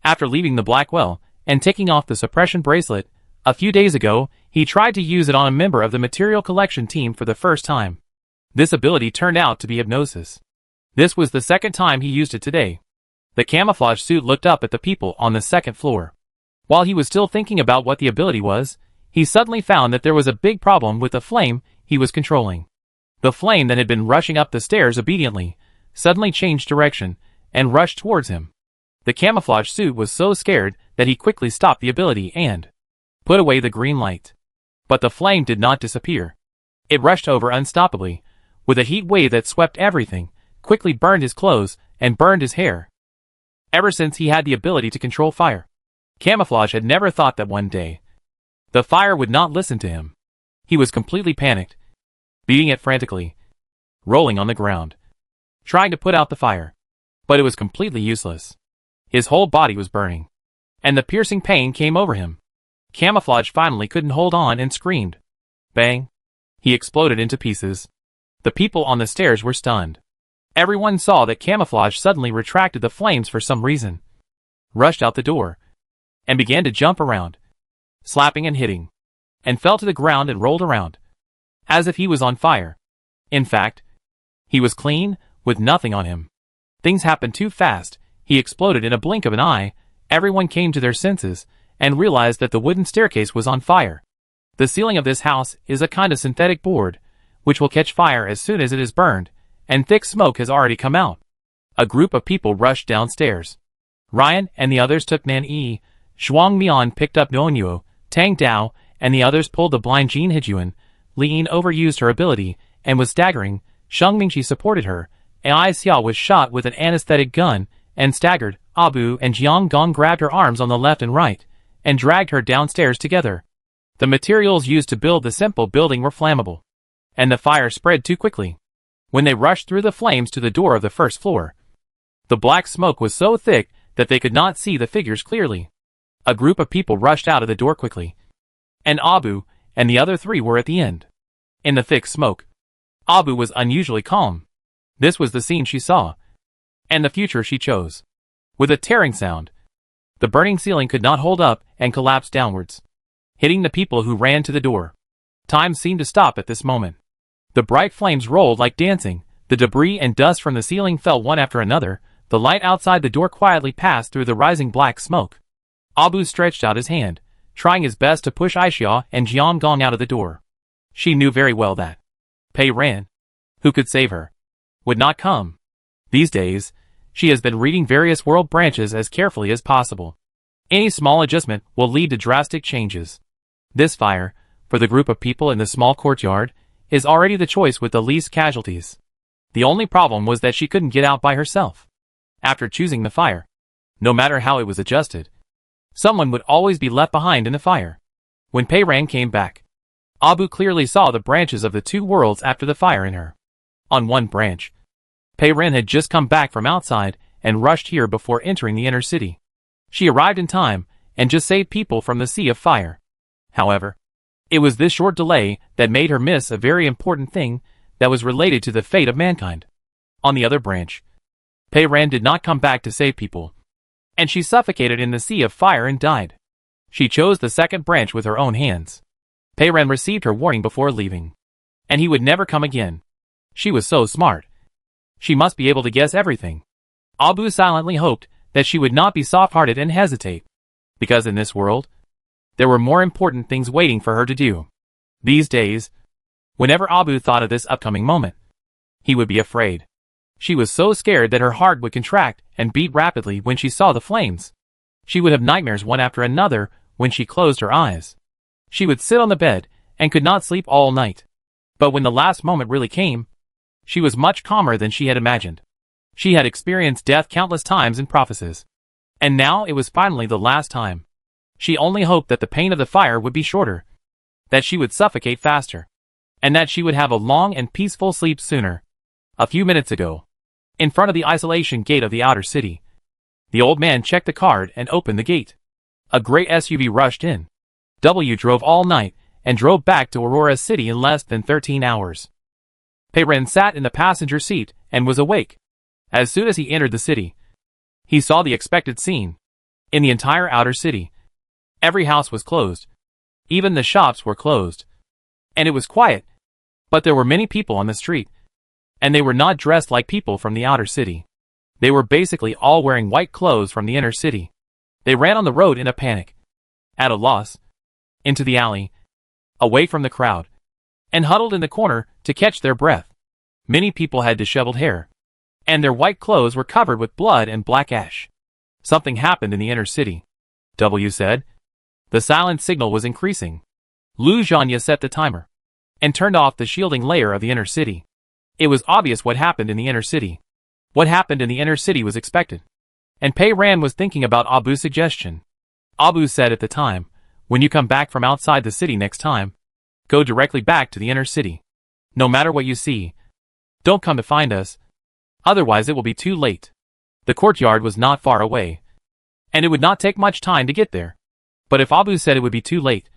After leaving the black well and taking off the suppression bracelet, a few days ago, he tried to use it on a member of the material collection team for the first time. This ability turned out to be hypnosis. This was the second time he used it today. The camouflage suit looked up at the people on the second floor. While he was still thinking about what the ability was, he suddenly found that there was a big problem with the flame he was controlling. The flame that had been rushing up the stairs obediently suddenly changed direction and rushed towards him. The camouflage suit was so scared that he quickly stopped the ability and put away the green light. But the flame did not disappear. It rushed over unstoppably, with a heat wave that swept everything, quickly burned his clothes, and burned his hair. Ever since he had the ability to control fire, Camouflage had never thought that one day the fire would not listen to him. He was completely panicked, beating it frantically, rolling on the ground, trying to put out the fire. But it was completely useless. His whole body was burning, and the piercing pain came over him. Camouflage finally couldn't hold on and screamed. Bang! He exploded into pieces. The people on the stairs were stunned. Everyone saw that Camouflage suddenly retracted the flames for some reason, rushed out the door, and began to jump around, slapping and hitting, and fell to the ground and rolled around, as if he was on fire. In fact, he was clean, with nothing on him. Things happened too fast. He exploded in a blink of an eye. Everyone came to their senses, and realized that the wooden staircase was on fire. The ceiling of this house is a kind of synthetic board, which will catch fire as soon as it is burned, and thick smoke has already come out. A group of people rushed downstairs. Ryan and the others took Nan Yi, Zhuang Mian picked up Nuo, Tang Dao, and the others pulled the blind Jin Hejuan. Li Yin overused her ability, and was staggering. Sheng Mingqi supported her. Ai Xiao was shot with an anesthetic gun, and staggered. Abu and Jiang Gong grabbed her arms on the left and right, and dragged her downstairs together. The materials used to build the simple building were flammable, and the fire spread too quickly. When they rushed through the flames to the door of the first floor, the black smoke was so thick that they could not see the figures clearly. A group of people rushed out of the door quickly, and Abu and the other three were at the end. In the thick smoke, Abu was unusually calm. This was the scene she saw, and the future she chose. With a tearing sound, the burning ceiling could not hold up and collapsed downwards, hitting the people who ran to the door. Time seemed to stop at this moment. The bright flames rolled like dancing. The debris and dust from the ceiling fell one after another. The light outside the door quietly passed through the rising black smoke. Abu stretched out his hand, trying his best to push Aixia and Jiang Gong out of the door. She knew very well that Pei Ran, who could save her, would not come. These days, she has been reading various world branches as carefully as possible. Any small adjustment will lead to drastic changes. This fire, for the group of people in the small courtyard, is already the choice with the least casualties. The only problem was that she couldn't get out by herself. After choosing the fire, no matter how it was adjusted, someone would always be left behind in the fire. When Pei Ran came back, Abu clearly saw the branches of the two worlds after the fire in her. On one branch, Pei Ran had just come back from outside and rushed here before entering the inner city. She arrived in time and just saved people from the sea of fire. However, it was this short delay that made her miss a very important thing that was related to the fate of mankind. On the other branch, Pei Ran did not come back to save people, and she suffocated in the sea of fire and died. She chose the second branch with her own hands. Pei Ran received her warning before leaving, and he would never come again. She was so smart. She must be able to guess everything. Abu silently hoped that she would not be soft-hearted and hesitate, because in this world, there were more important things waiting for her to do. These days, whenever Abu thought of this upcoming moment, he would be afraid. She was so scared that her heart would contract and beat rapidly when she saw the flames. She would have nightmares one after another when she closed her eyes. She would sit on the bed and could not sleep all night. But when the last moment really came, she was much calmer than she had imagined. She had experienced death countless times in prophecies, and now it was finally the last time. She only hoped that the pain of the fire would be shorter, that she would suffocate faster, and that she would have a long and peaceful sleep sooner. A few minutes ago, in front of the isolation gate of the outer city, the old man checked the card and opened the gate. A great SUV rushed in. W drove all night and drove back to Aurora City in less than 13 hours. Pei Ran sat in the passenger seat and was awake. As soon as he entered the city, he saw the expected scene. In the entire outer city, every house was closed. Even the shops were closed. And it was quiet, but there were many people on the street. And they were not dressed like people from the outer city. They were basically all wearing white clothes from the inner city. They ran on the road in a panic, at a loss, into the alley, away from the crowd, and huddled in the corner to catch their breath. Many people had disheveled hair, and their white clothes were covered with blood and black ash. Something happened in the inner city, W said. The silent signal was increasing. Lu Zhanya set the timer, and turned off the shielding layer of the inner city. It was obvious what happened in the inner city. What happened in the inner city was expected. And Pei Ran was thinking about Abu's suggestion. Abu said at the time, when you come back from outside the city next time, go directly back to the inner city. No matter what you see, don't come to find us. Otherwise it will be too late. The courtyard was not far away, and it would not take much time to get there. But if Abu said it would be too late,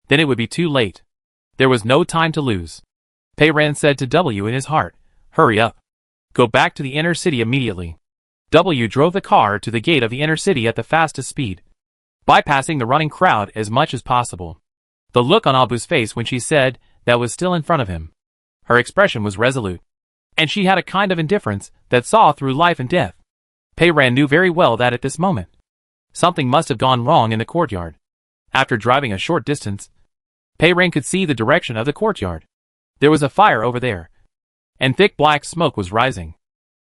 then it would be too late. There was no time to lose. Pei Ran said to W in his heart. Hurry up. Go back to the inner city immediately. W drove the car to the gate of the inner city at the fastest speed, bypassing the running crowd as much as possible. The look on Abu's face when she said that was still in front of him. Her expression was resolute, and she had a kind of indifference that saw through life and death. Pei Ran knew very well that at this moment, something must have gone wrong in the courtyard. After driving a short distance, Pei Ran could see the direction of the courtyard. There was a fire over there, and thick black smoke was rising.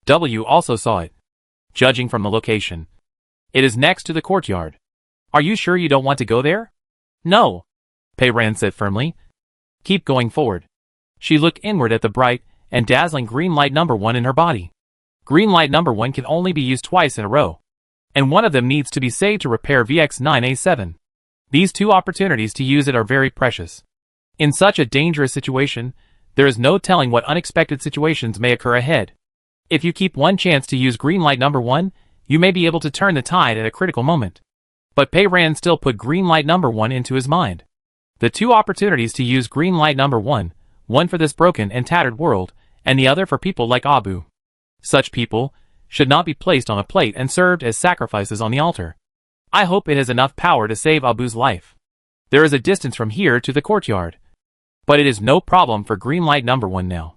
W also saw it. Judging from the location, it is next to the courtyard. Are you sure you don't want to go there? No, Pei Ran said firmly. Keep going forward. She looked inward at the bright and dazzling green light number 1 in her body. Green light number 1 can only be used twice in a row, and one of them needs to be saved to repair VX9A7. These two opportunities to use it are very precious. In such a dangerous situation, there is no telling what unexpected situations may occur ahead. If you keep one chance to use green light number 1, you may be able to turn the tide at a critical moment. But Pei Ran still put green light number 1 into his mind. The two opportunities to use green light number 1, one for this broken and tattered world, and the other for people like Abu. Such people should not be placed on a plate and served as sacrifices on the altar. I hope it has enough power to save Abu's life. There is a distance from here to the courtyard, but it is no problem for green light number 1 now.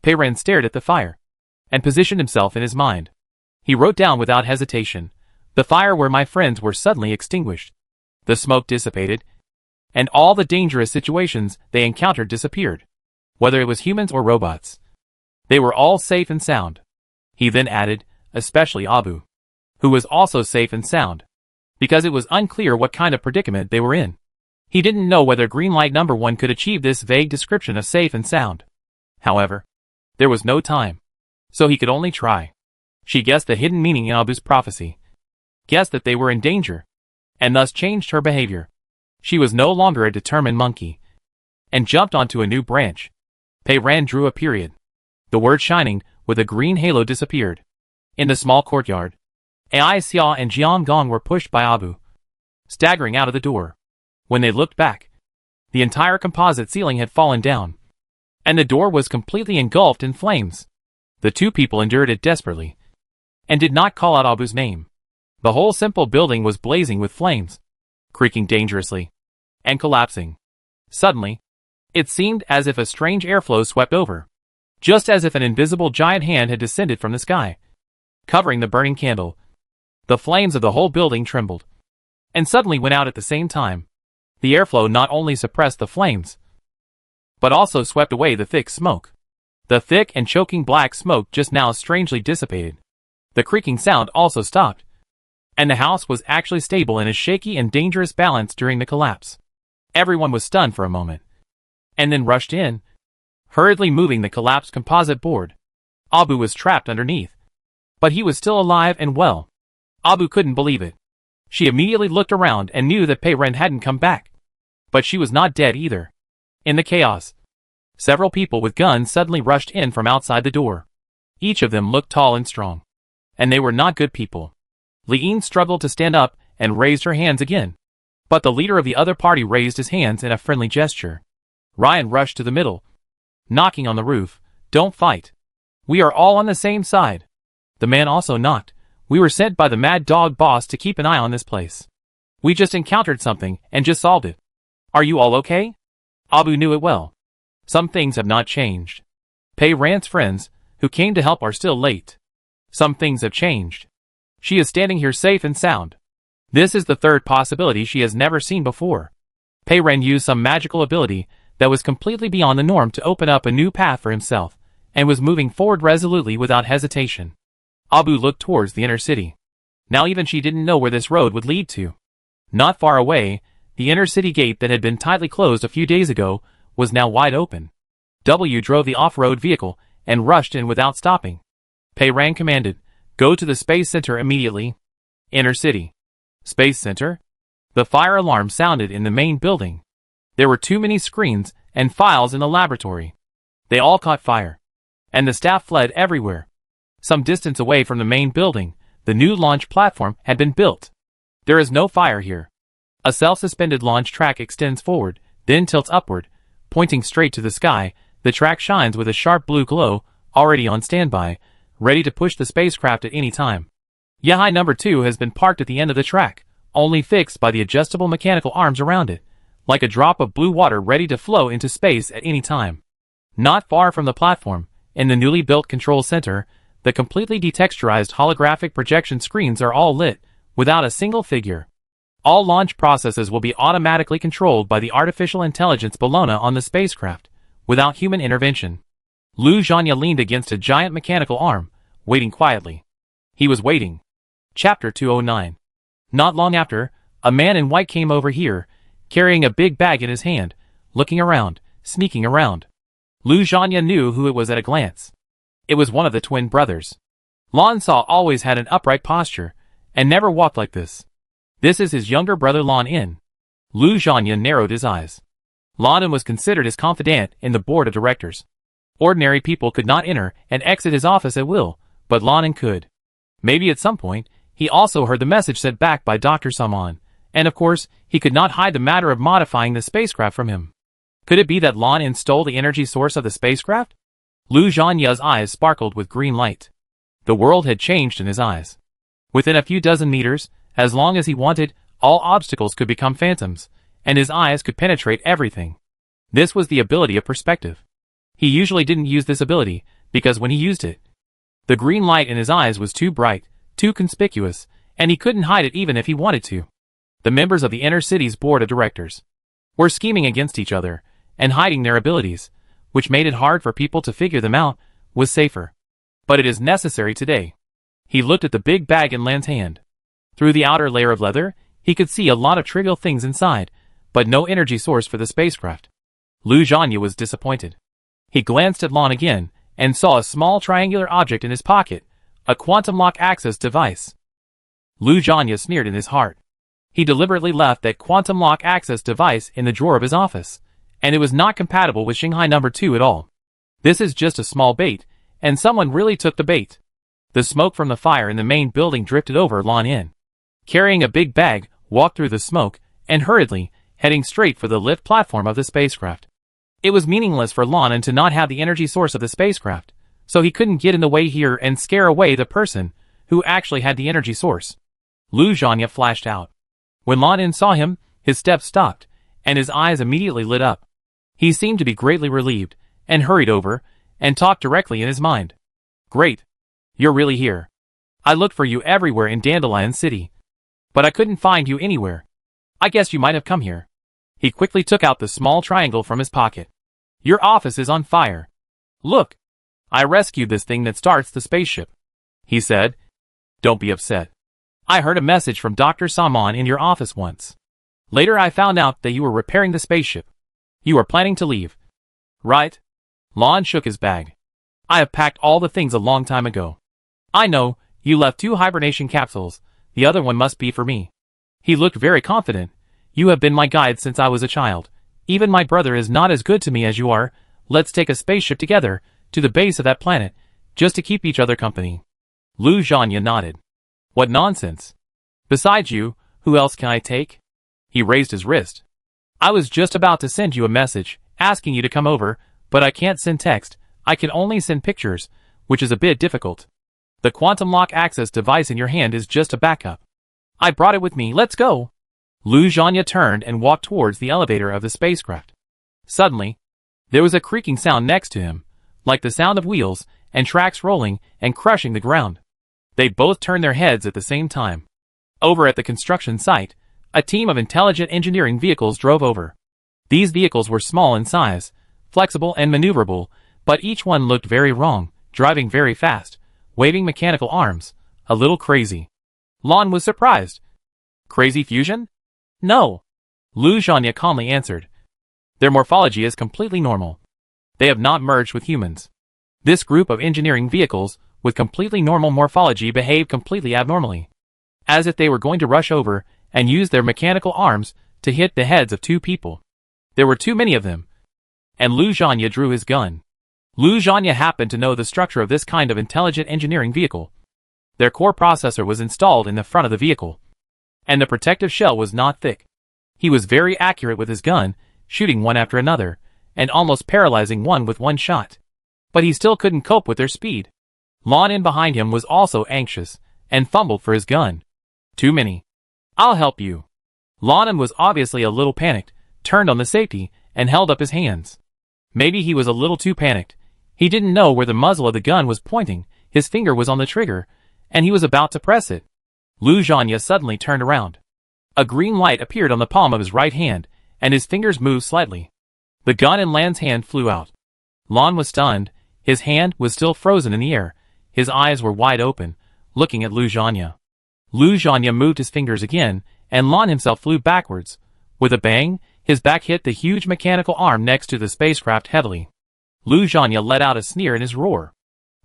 Pei Ran stared at the fire and positioned himself in his mind. He wrote down without hesitation, the fire where my friends were suddenly extinguished. The smoke dissipated, and all the dangerous situations they encountered disappeared, whether it was humans or robots. They were all safe and sound. He then added, especially Abu, who was also safe and sound, because it was unclear what kind of predicament they were in. He didn't know whether green light number 1 could achieve this vague description of safe and sound. However, there was no time, so he could only try. She guessed the hidden meaning in Abu's prophecy, guessed that they were in danger, and thus changed her behavior. She was no longer a determined monkey, and jumped onto a new branch. Pei Ran drew a period. The word shining with a green halo disappeared. In the small courtyard, Ai Xia and Jiang Gong were pushed by Abu, staggering out of the door. When they looked back, the entire composite ceiling had fallen down, and the door was completely engulfed in flames. The two people endured it desperately, and did not call out Abu's name. The whole simple building was blazing with flames, creaking dangerously, and collapsing. Suddenly, it seemed as if a strange airflow swept over, just as if an invisible giant hand had descended from the sky, covering the burning candle. The flames of the whole building trembled, and suddenly went out at the same time. The airflow not only suppressed the flames, but also swept away the thick smoke. The thick and choking black smoke just now strangely dissipated. The creaking sound also stopped, and the house was actually stable in a shaky and dangerous balance during the collapse. Everyone was stunned for a moment, and then rushed in, hurriedly moving the collapsed composite board. Abu was trapped underneath, but he was still alive and well. Abu couldn't believe it. She immediately looked around and knew that Pei Ran hadn't come back. But she was not dead either. In the chaos, several people with guns suddenly rushed in from outside the door. Each of them looked tall and strong, and they were not good people. Lian struggled to stand up and raised her hands again, but the leader of the other party raised his hands in a friendly gesture. Ryan rushed to the middle, knocking on the roof. Don't fight. We are all on the same side. The man also knocked. We were sent by the Mad Dog boss to keep an eye on this place. We just encountered something and just solved it. Are you all okay? Abu knew it well. Some things have not changed. Pei Ran's friends, who came to help, are still late. Some things have changed. She is standing here safe and sound. This is the third possibility she has never seen before. Pei Ran used some magical ability that was completely beyond the norm to open up a new path for himself, and was moving forward resolutely without hesitation. Abu looked towards the inner city. Now even she didn't know where this road would lead to. Not far away, the inner city gate that had been tightly closed a few days ago was now wide open. W drove the off-road vehicle and rushed in without stopping. Pei Ran commanded, "Go to the Space Center immediately." Inner city. Space Center? The fire alarm sounded in the main building. There were too many screens and files in the laboratory. They all caught fire, and the staff fled everywhere. Some distance away from the main building, the new launch platform had been built. There is no fire here. A self-suspended launch track extends forward, then tilts upward, pointing straight to the sky. The track shines with a sharp blue glow, already on standby, ready to push the spacecraft at any time. Yahai number 2 has been parked at the end of the track, only fixed by the adjustable mechanical arms around it, like a drop of blue water ready to flow into space at any time. Not far from the platform, in the newly built control center, the completely detexturized holographic projection screens are all lit, without a single figure. All launch processes will be automatically controlled by the artificial intelligence Bologna on the spacecraft, without human intervention. Lu Zhanya leaned against a giant mechanical arm, waiting quietly. He was waiting. Chapter 209. Not long after, a man in white came over here, carrying a big bag in his hand, looking around, sneaking around. Lu Zhanya knew who it was at a glance. It was one of the twin brothers. Lan Sa always had an upright posture, and never walked like this. This is his younger brother Lan In. Lu Zhanya narrowed his eyes. Lan In was considered his confidant in the board of directors. Ordinary people could not enter and exit his office at will, but Lan In could. Maybe at some point, he also heard the message sent back by Dr. Saman, and of course, he could not hide the matter of modifying the spacecraft from him. Could it be that Lan In stole the energy source of the spacecraft? Lu Zhanya's eyes sparkled with green light. The world had changed in his eyes. Within a few dozen meters, as long as he wanted, all obstacles could become phantoms, and his eyes could penetrate everything. This was the ability of perspective. He usually didn't use this ability, because when he used it, the green light in his eyes was too bright, too conspicuous, and he couldn't hide it even if he wanted to. The members of the inner city's board of directors were scheming against each other, and hiding their abilities, which made it hard for people to figure them out, was safer. But it is necessary today. He looked at the big bag in Lan's hand. Through the outer layer of leather, he could see a lot of trivial things inside, but no energy source for the spacecraft. Lu Zhanya was disappointed. He glanced at Lan again, and saw a small triangular object in his pocket, a quantum lock access device. Lu Zhanya sneered in his heart. He deliberately left that quantum lock access device in the drawer of his office, and it was not compatible with Shanghai number 2 at all. This is just a small bait, and someone really took the bait. The smoke from the fire in the main building drifted over Lan In. Carrying a big bag, walked through the smoke, and hurriedly, heading straight for the lift platform of the spacecraft. It was meaningless for Lan In to not have the energy source of the spacecraft, so he couldn't get in the way here and scare away the person who actually had the energy source. Lu Zhanya flashed out. When Lan In saw him, his steps stopped, and his eyes immediately lit up. He seemed to be greatly relieved, and hurried over, and talked directly in his mind. Great. You're really here. I looked for you everywhere in Dandelion City, but I couldn't find you anywhere. I guess you might have come here. He quickly took out the small triangle from his pocket. Your office is on fire. Look. I rescued this thing that starts the spaceship. He said. Don't be upset. I heard a message from Dr. Saman in your office once. Later I found out that you were repairing the spaceship. You are planning to leave. Right? Lan shook his bag. I have packed all the things a long time ago. I know, you left 2 hibernation capsules, the other one must be for me. He looked very confident. You have been my guide since I was a child. Even my brother is not as good to me as you are. Let's take a spaceship together, to the base of that planet, just to keep each other company. Lu Zhanya nodded. What nonsense. Besides you, who else can I take? He raised his wrist. I was just about to send you a message, asking you to come over, but I can't send text, I can only send pictures, which is a bit difficult. The quantum lock access device in your hand is just a backup. I brought it with me, let's go. Lu Zhanya turned and walked towards the elevator of the spacecraft. Suddenly, there was a creaking sound next to him, like the sound of wheels and tracks rolling and crushing the ground. They both turned their heads at the same time. Over at the construction site, a team of intelligent engineering vehicles drove over. These vehicles were small in size, flexible and maneuverable, but each one looked very wrong, driving very fast, waving mechanical arms, a little crazy. Lan was surprised. Crazy fusion? No. Lu Zhanya calmly answered. Their morphology is completely normal. They have not merged with humans. This group of engineering vehicles, with completely normal morphology, behaved completely abnormally. As if they were going to rush over and use their mechanical arms to hit the heads of 2 people. There were too many of them. And Lu Zhanya drew his gun. Lu Zhanya happened to know the structure of this kind of intelligent engineering vehicle. Their core processor was installed in the front of the vehicle, and the protective shell was not thick. He was very accurate with his gun, shooting one after another, and almost paralyzing one with one shot. But he still couldn't cope with their speed. Lon in behind him was also anxious, and fumbled for his gun. Too many. I'll help you. Lon was obviously a little panicked, turned on the safety, and held up his hands. Maybe he was a little too panicked. He didn't know where the muzzle of the gun was pointing, his finger was on the trigger, and he was about to press it. Lu Zhanya suddenly turned around. A green light appeared on the palm of his right hand, and his fingers moved slightly. The gun in Lan's hand flew out. Lon was stunned, his hand was still frozen in the air, his eyes were wide open, looking at Lu Zhanya. Lu Zhanya moved his fingers again, and Lon himself flew backwards. With a bang, his back hit the huge mechanical arm next to the spacecraft heavily. Lu Zhanya let out a sneer in his roar.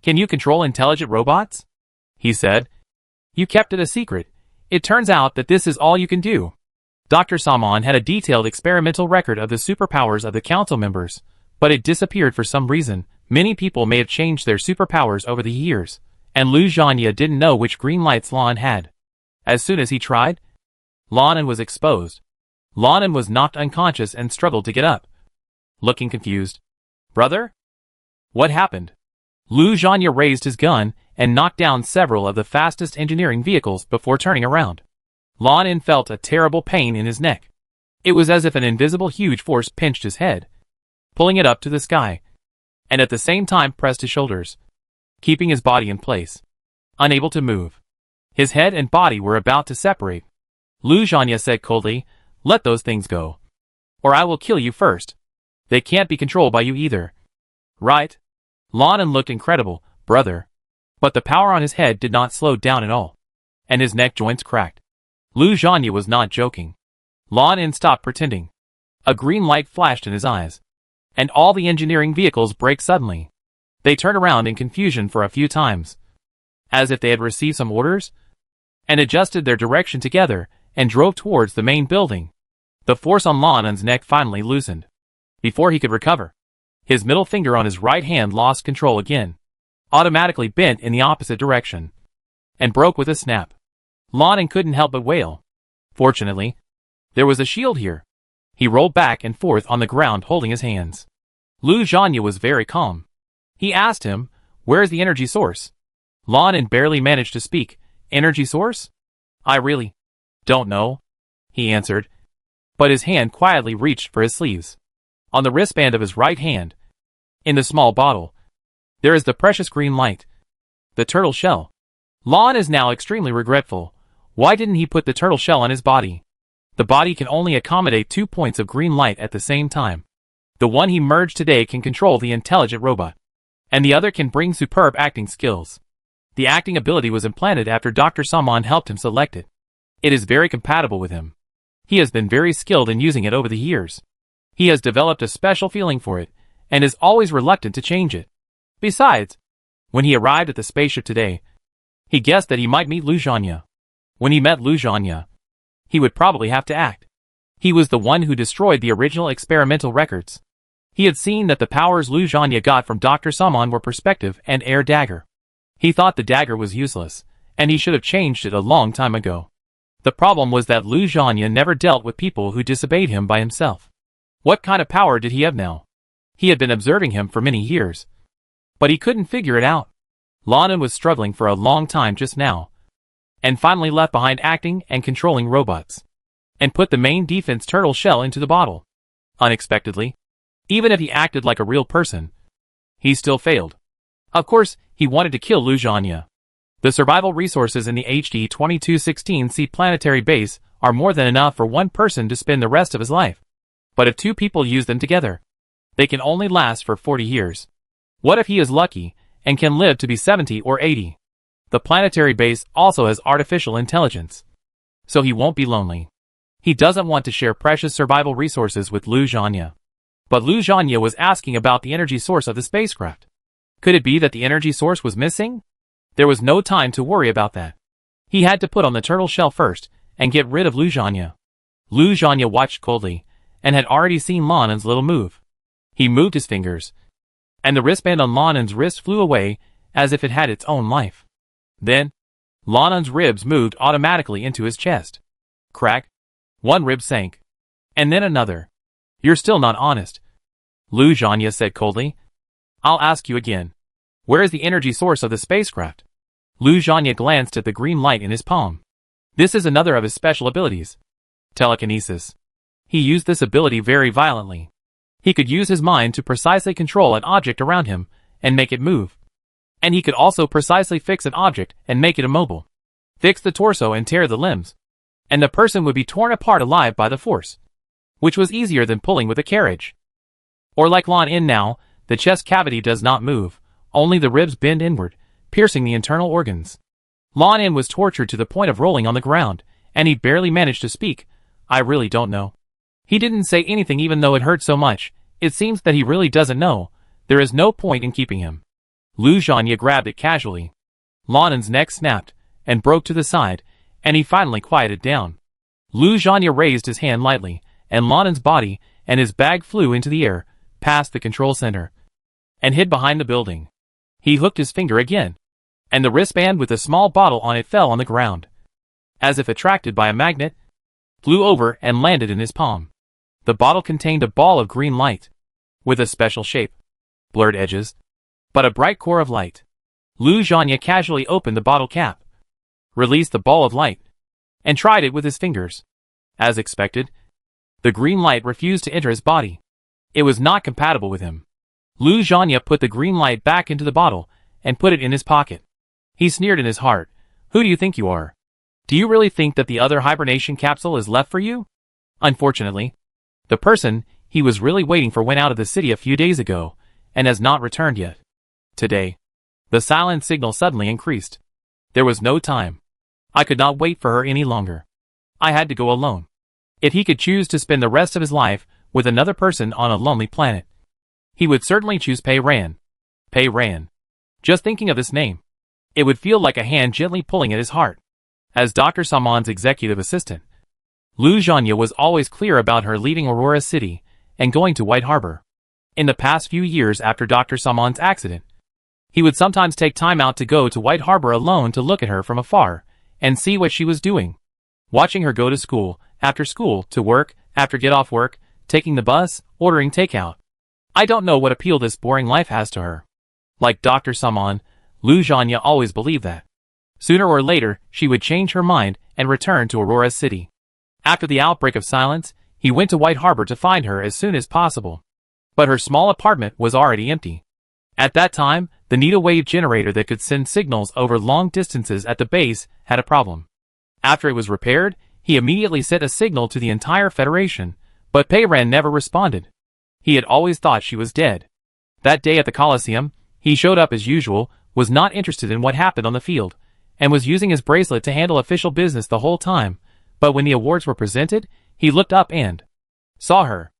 "Can you control intelligent robots?" he said. "You kept it a secret. It turns out that this is all you can do." Dr. Samon had a detailed experimental record of the superpowers of the council members, but it disappeared for some reason. Many people may have changed their superpowers over the years, and Lu Zhanya didn't know which green lights Lon had. As soon as he tried, Lon was exposed. Lon was knocked unconscious and struggled to get up, looking confused. "Brother? What happened?" Lu Zhanya raised his gun and knocked down several of the fastest engineering vehicles before turning around. Lon felt a terrible pain in his neck. It was as if an invisible huge force pinched his head, pulling it up to the sky, and at the same time pressed his shoulders, keeping his body in place. Unable to move. His head and body were about to separate. Lu Zhanya said coldly, "Let those things go, or I will kill you first. They can't be controlled by you either." "Right?" Lon looked incredible, "Brother." But the power on his head did not slow down at all, and his neck joints cracked. Lu Zhanya was not joking. Lon stopped pretending. A green light flashed in his eyes, and all the engineering vehicles braked suddenly. They turned around in confusion for a few times, as if they had received some orders, and adjusted their direction together and drove towards the main building. The force on Lon's neck finally loosened. Before he could recover, his middle finger on his right hand lost control again, automatically bent in the opposite direction, and broke with a snap. Lon couldn't help but wail. Fortunately, there was a shield here. He rolled back and forth on the ground holding his hands. Lu Zhanya was very calm. He asked him, "Where is the energy source?" Lon barely managed to speak. "Energy source? I really don't know," he answered, but his hand quietly reached for his sleeves. On the wristband of his right hand, in the small bottle, there is the precious green light. The turtle shell. Lon is now extremely regretful. Why didn't he put the turtle shell on his body? The body can only accommodate 2 points of green light at the same time. The one he merged today can control the intelligent robot, and the other can bring superb acting skills. The acting ability was implanted after Dr. Samon helped him select it. It is very compatible with him. He has been very skilled in using it over the years. He has developed a special feeling for it, and is always reluctant to change it. Besides, when he arrived at the spaceship today, he guessed that he might meet Lu Zhanya. When he met Lu Zhanya, he would probably have to act. He was the one who destroyed the original experimental records. He had seen that the powers Lu Zhanya got from Dr. Samon were perspective and air dagger. He thought the dagger was useless, and he should have changed it a long time ago. The problem was that Lu Zhanya never dealt with people who disobeyed him by himself. What kind of power did he have now? He had been observing him for many years, but he couldn't figure it out. Lon was struggling for a long time just now, and finally left behind acting and controlling robots, and put the main defense turtle shell into the bottle. Unexpectedly, even if he acted like a real person, he still failed. Of course, he wanted to kill Lu Zhanya. The survival resources in the HD 2216C planetary base are more than enough for one person to spend the rest of his life. But if 2 people use them together, they can only last for 40 years. What if he is lucky and can live to be 70 or 80? The planetary base also has artificial intelligence, so he won't be lonely. He doesn't want to share precious survival resources with Lu Zhanya. But Lu Zhanya was asking about the energy source of the spacecraft. Could it be that the energy source was missing? There was no time to worry about that. He had to put on the turtle shell first and get rid of Lu Zhanya. Lu Zhanya watched coldly and had already seen Lon's little move. He moved his fingers, and the wristband on Lon's wrist flew away as if it had its own life. Then, Lon's ribs moved automatically into his chest. Crack. One rib sank, and then another. "You're still not honest." Lu Zhanya said coldly. I'll ask you again. Where is the energy source of the spacecraft? Lu Zhanya glanced at the green light in his palm. This is another of his special abilities. Telekinesis. He used this ability very violently. He could use his mind to precisely control an object around him and make it move. And he could also precisely fix an object and make it immobile. Fix the torso and tear the limbs. And the person would be torn apart alive by the force. Which was easier than pulling with a carriage. Or like Lan In now, the chest cavity does not move, only the ribs bend inward, piercing the internal organs. Lan In was tortured to the point of rolling on the ground, and he barely managed to speak. I really don't know. He didn't say anything even though it hurt so much. It seems that he really doesn't know. There is no point in keeping him. Lu Zhanya grabbed it casually. Lan In's neck snapped, and broke to the side, and he finally quieted down. Lu Zhanya raised his hand lightly, and Lan In's body and his bag flew into the air, past the control center, and hid behind the building. He hooked his finger again, and the wristband with a small bottle on it fell on the ground. As if attracted by a magnet, flew over and landed in his palm. The bottle contained a ball of green light, with a special shape, blurred edges, but a bright core of light. Lu Zhanya casually opened the bottle cap, released the ball of light, and tried it with his fingers. As expected, the green light refused to enter his body. It was not compatible with him. Lu Zhanya put the green light back into the bottle and put it in his pocket. He sneered in his heart. Who do you think you are? Do you really think that the other hibernation capsule is left for you? Unfortunately, the person he was really waiting for went out of the city a few days ago and has not returned yet. Today, the silent signal suddenly increased. There was no time. I could not wait for her any longer. I had to go alone. If he could choose to spend the rest of his life with another person on a lonely planet, he would certainly choose Pei Ran. Pei Ran. Just thinking of this name, it would feel like a hand gently pulling at his heart. As Dr. Saman's executive assistant, Lu Zhanya was always clear about her leaving Aurora City and going to White Harbor. In the past few years after Dr. Saman's accident, he would sometimes take time out to go to White Harbor alone to look at her from afar and see what she was doing. Watching her go to school, after school, to work, after get off work, taking the bus, ordering takeout. I don't know what appeal this boring life has to her. Like Dr. Saman, Lu Zhanya always believed that sooner or later she would change her mind and return to Aurora City. After the outbreak of silence, he went to White Harbor to find her as soon as possible. But her small apartment was already empty. At that time, the needle wave generator that could send signals over long distances at the base had a problem. After it was repaired, he immediately sent a signal to the entire Federation, but Pei Ran never responded. He had always thought she was dead. That day at the Coliseum, he showed up as usual, was not interested in what happened on the field, and was using his bracelet to handle official business the whole time, but when the awards were presented, he looked up and saw her.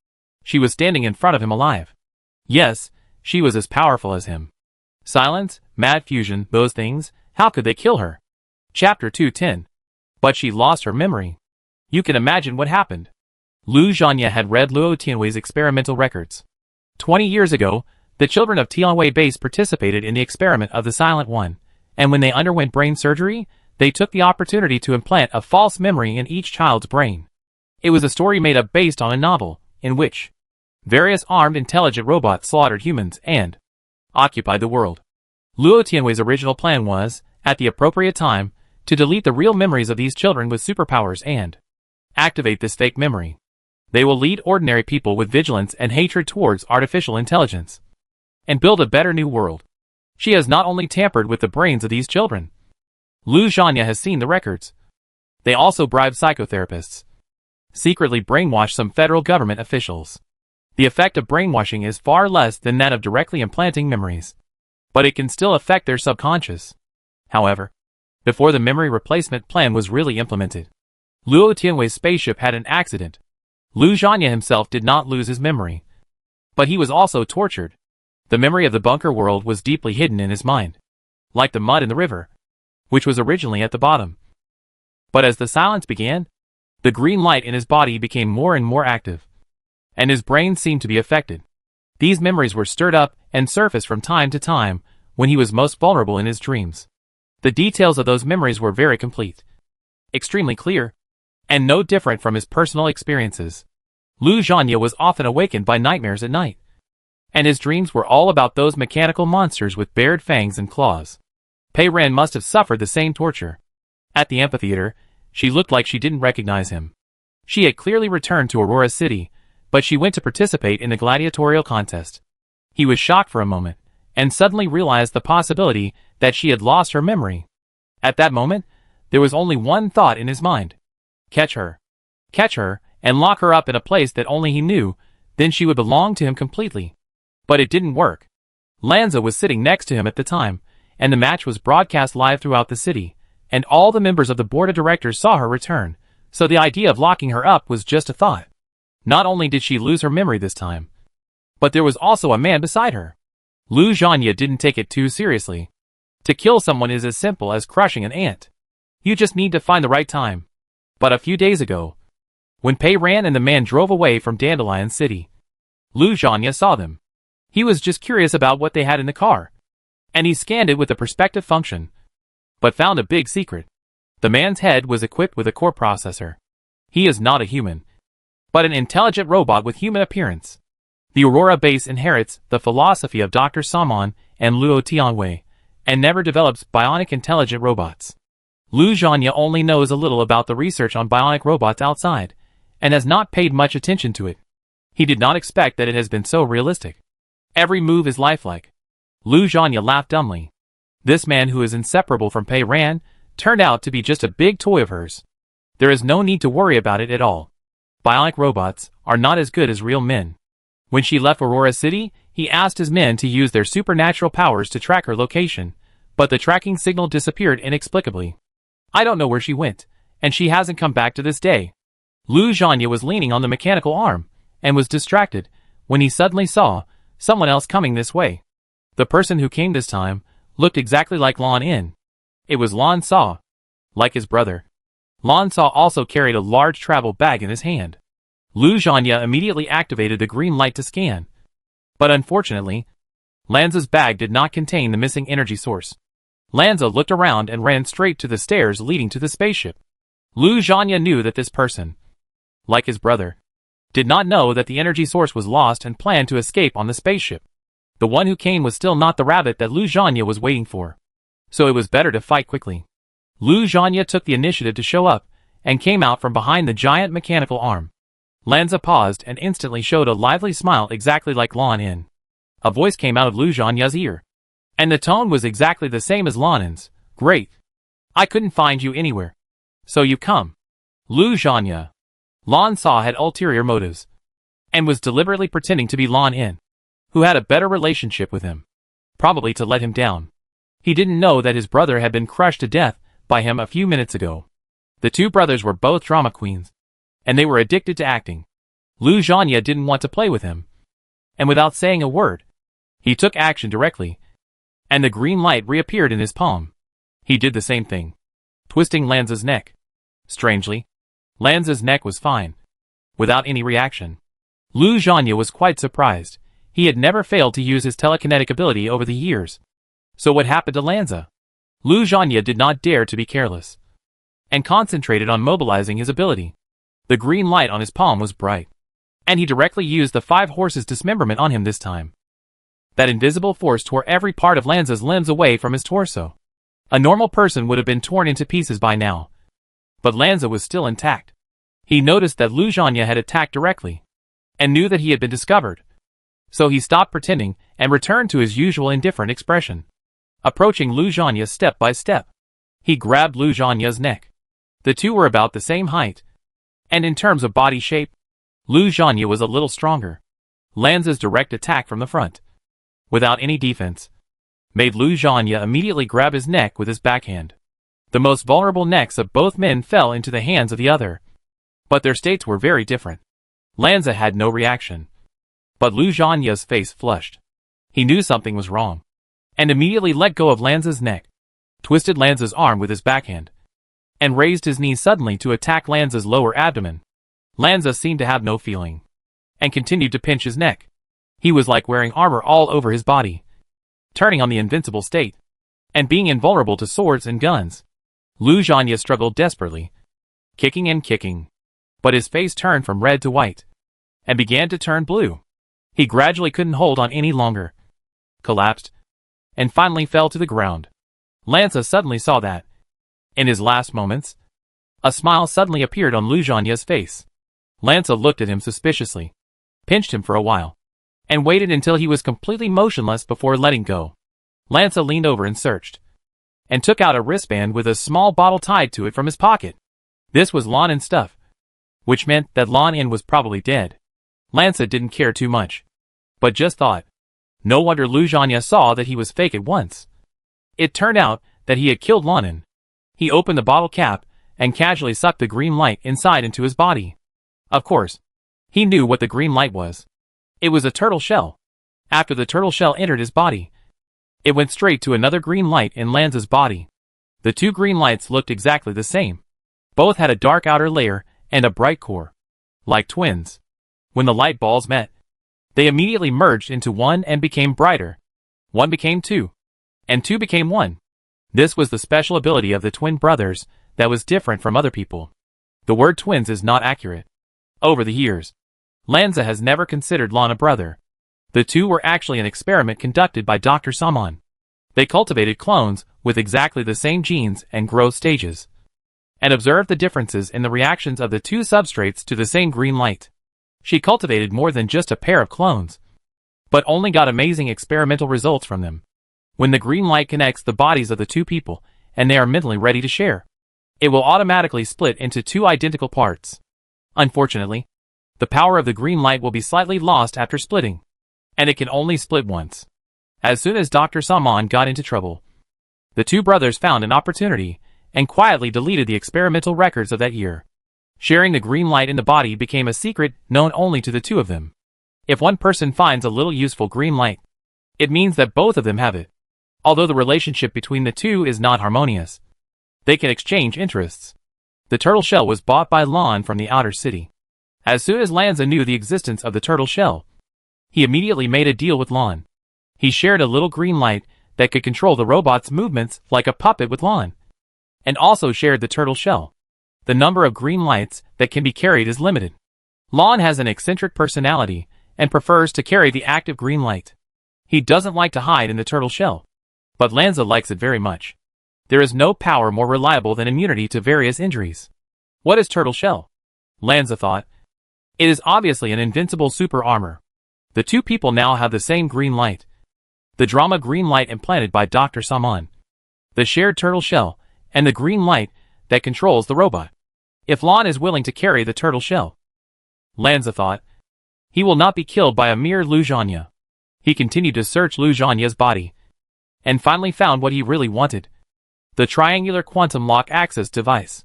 She was standing in front of him alive. Yes, she was as powerful as him. Silence, mad fusion, those things, how could they kill her? Chapter 210. But she lost her memory. You can imagine what happened. Lu Zhanya had read Luo Tianwei's experimental records. 20 years ago, the children of Tianwei Base participated in the experiment of the Silent One, and when they underwent brain surgery, they took the opportunity to implant a false memory in each child's brain. It was a story made up based on a novel, in which various armed intelligent robots slaughtered humans and occupied the world. Luo Tianwei's original plan was, at the appropriate time, to delete the real memories of these children with superpowers and activate this fake memory. They will lead ordinary people with vigilance and hatred towards artificial intelligence and build a better new world. She has not only tampered with the brains of these children. Lu Zhanya has seen the records. They also bribed psychotherapists, secretly brainwashed some federal government officials. The effect of brainwashing is far less than that of directly implanting memories, but it can still affect their subconscious. However, before the memory replacement plan was really implemented, Luo Tianwei's spaceship had an accident. Lu Zhanya himself did not lose his memory, but he was also tortured. The memory of the bunker world was deeply hidden in his mind, like the mud in the river, which was originally at the bottom. But as the silence began, the green light in his body became more and more active, and his brain seemed to be affected. These memories were stirred up and surfaced from time to time when he was most vulnerable in his dreams. The details of those memories were very complete, extremely clear, and no different from his personal experiences. Lu Zhanya was often awakened by nightmares at night. and his dreams were all about those mechanical monsters with bared fangs and claws. Pei Ren must have suffered the same torture. At the amphitheater, she looked like she didn't recognize him. She had clearly returned to Aurora City, but she went to participate in the gladiatorial contest. He was shocked for a moment, and suddenly realized the possibility that she had lost her memory. At that moment, there was only one thought in his mind. Catch her. Catch her, and lock her up in a place that only he knew, then she would belong to him completely. But it didn't work. Lanza was sitting next to him at the time, and the match was broadcast live throughout the city, and all the members of the board of directors saw her return, so the idea of locking her up was just a thought. Not only did she lose her memory this time, but there was also a man beside her. Lu Zhanya didn't take it too seriously. To kill someone is as simple as crushing an ant. You just need to find the right time. But a few days ago, when Pei Ran and the man drove away from Dandelion City, Lu Zhanya saw them. He was just curious about what they had in the car, and he scanned it with the perspective function, but found a big secret. The man's head was equipped with a core processor. He is not a human, but an intelligent robot with human appearance. The Aurora base inherits the philosophy of Dr. Samon and Luo Tianwei, and never develops bionic intelligent robots. Lu Zhanya only knows a little about the research on bionic robots outside, and has not paid much attention to it. He did not expect that it has been so realistic. Every move is lifelike. Lu Zhanya laughed dumbly. This man who is inseparable from Pei Ran turned out to be just a big toy of hers. There is no need to worry about it at all. Bionic robots are not as good as real men. When she left Aurora City, he asked his men to use their supernatural powers to track her location, but the tracking signal disappeared inexplicably. I don't know where she went, and she hasn't come back to this day. Lu Zhanya was leaning on the mechanical arm, and was distracted, when he suddenly saw someone else coming this way. The person who came this time looked exactly like Lan In. It was Lan Sa, like his brother. Lan Sa also carried a large travel bag in his hand. Lu Zhanya immediately activated the green light to scan. But unfortunately, Lanza's bag did not contain the missing energy source. Lanza looked around and ran straight to the stairs leading to the spaceship. Lu Zhanya knew that this person, like his brother, did not know that the energy source was lost and planned to escape on the spaceship. The one who came was still not the rabbit that Lu Zhanya was waiting for. So it was better to fight quickly. Lu Zhanya took the initiative to show up, and came out from behind the giant mechanical arm. Lanza paused and instantly showed a lively smile exactly like Lan In. A voice came out of Lu Zhanya's ear, and the tone was exactly the same as Lan In's. Great. I couldn't find you anywhere. So you come. Lu Zhanya. Lan Sa had ulterior motives, and was deliberately pretending to be Lan In, who had a better relationship with him, probably to let him down. He didn't know that his brother had been crushed to death by him a few minutes ago. The two brothers were both drama queens, and they were addicted to acting. Lu Zhanya didn't want to play with him, and without saying a word, he took action directly, and the green light reappeared in his palm. He did the same thing, twisting Lanza's neck. Strangely, Lanza's neck was fine, without any reaction. Lu Zhanya was quite surprised. He had never failed to use his telekinetic ability over the years. So what happened to Lanza? Lu Zhanya did not dare to be careless, and concentrated on mobilizing his ability. The green light on his palm was bright, and he directly used the 5 horses dismemberment on him this time. That invisible force tore every part of Lanza's limbs away from his torso. A normal person would have been torn into pieces by now, but Lanza was still intact. He noticed that Lu Zhanya had attacked directly, and knew that he had been discovered. So he stopped pretending and returned to his usual indifferent expression, approaching Lu Zhanya step by step. He grabbed Lu Zhanya's neck. The two were about the same height, and in terms of body shape, Lu Zhanya was a little stronger. Lanza's direct attack from the front, without any defense, made Lu Zhanya immediately grab his neck with his backhand. The most vulnerable necks of both men fell into the hands of the other, but their states were very different. Lanza had no reaction, but Lu Zhanya's face flushed. He knew something was wrong, and immediately let go of Lanza's neck, twisted Lanza's arm with his backhand, and raised his knee suddenly to attack Lanza's lower abdomen. Lanza seemed to have no feeling, and continued to pinch his neck. He was like wearing armor all over his body, turning on the invincible state, and being invulnerable to swords and guns. Lu Zhanya struggled desperately, kicking and kicking, but his face turned from red to white, and began to turn blue. He gradually couldn't hold on any longer, collapsed, and finally fell to the ground. Lanza suddenly saw that, in his last moments, a smile suddenly appeared on Lujanya's face. Lanza looked at him suspiciously, pinched him for a while, and waited until he was completely motionless before letting go. Lanza leaned over and searched, and took out a wristband with a small bottle tied to it from his pocket. This was Lan's stuff, which meant that Lan was probably dead. Lanza didn't care too much, but just thought, no wonder Lujanya saw that he was fake at once. It turned out that he had killed Lan. He opened the bottle cap and casually sucked the green light inside into his body. Of course, he knew what the green light was. It was a turtle shell. After the turtle shell entered his body, it went straight to another green light in Lanza's body. The two green lights looked exactly the same. Both had a dark outer layer and a bright core, like twins. When the light balls met, they immediately merged into one and became brighter. One became two, and two became one. This was the special ability of the twin brothers that was different from other people. The word twins is not accurate. Over the years, Lanza has never considered Lan a brother. The two were actually an experiment conducted by Dr. Saman. They cultivated clones with exactly the same genes and growth stages, and observed the differences in the reactions of the two substrates to the same green light. She cultivated more than just a pair of clones, but only got amazing experimental results from them. When the green light connects the bodies of the two people, and they are mentally ready to share, it will automatically split into two identical parts. Unfortunately, the power of the green light will be slightly lost after splitting, and it can only split once. As soon as Dr. Saman got into trouble, the two brothers found an opportunity and quietly deleted the experimental records of that year. Sharing the green light in the body became a secret known only to the two of them. If one person finds a little useful green light, it means that both of them have it. Although the relationship between the two is not harmonious, they can exchange interests. The turtle shell was bought by Lan from the outer city. As soon as Lanza knew the existence of the turtle shell, he immediately made a deal with Lan. He shared a little green light that could control the robot's movements like a puppet with Lan, and also shared the turtle shell. The number of green lights that can be carried is limited. Lan has an eccentric personality and prefers to carry the active green light. He doesn't like to hide in the turtle shell, but Lanza likes it very much. There is no power more reliable than immunity to various injuries. What is turtle shell? Lanza thought. It is obviously an invincible super armor. The two people now have the same green light. The drama green light implanted by Dr. Saman, the shared turtle shell, and the green light that controls the robot. If Lan is willing to carry the turtle shell, Lanza thought, he will not be killed by a mere Lujanya. He continued to search Lujanya's body, and finally found what he really wanted: the triangular quantum lock access device.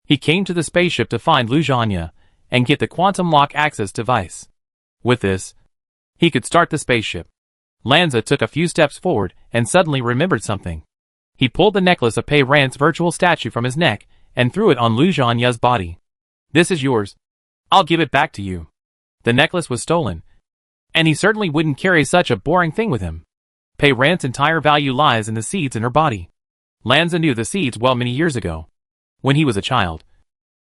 He came to the spaceship to find Lujanya and get the quantum lock access device. With this, he could start the spaceship. Lanza took a few steps forward and suddenly remembered something. He pulled the necklace of Pei Ran's virtual statue from his neck and threw it on Lujanya's body. This is yours. I'll give it back to you. The necklace was stolen, and he certainly wouldn't carry such a boring thing with him. Pei Ran's entire value lies in the seeds in her body. Lanza knew the seeds well many years ago. When he was a child,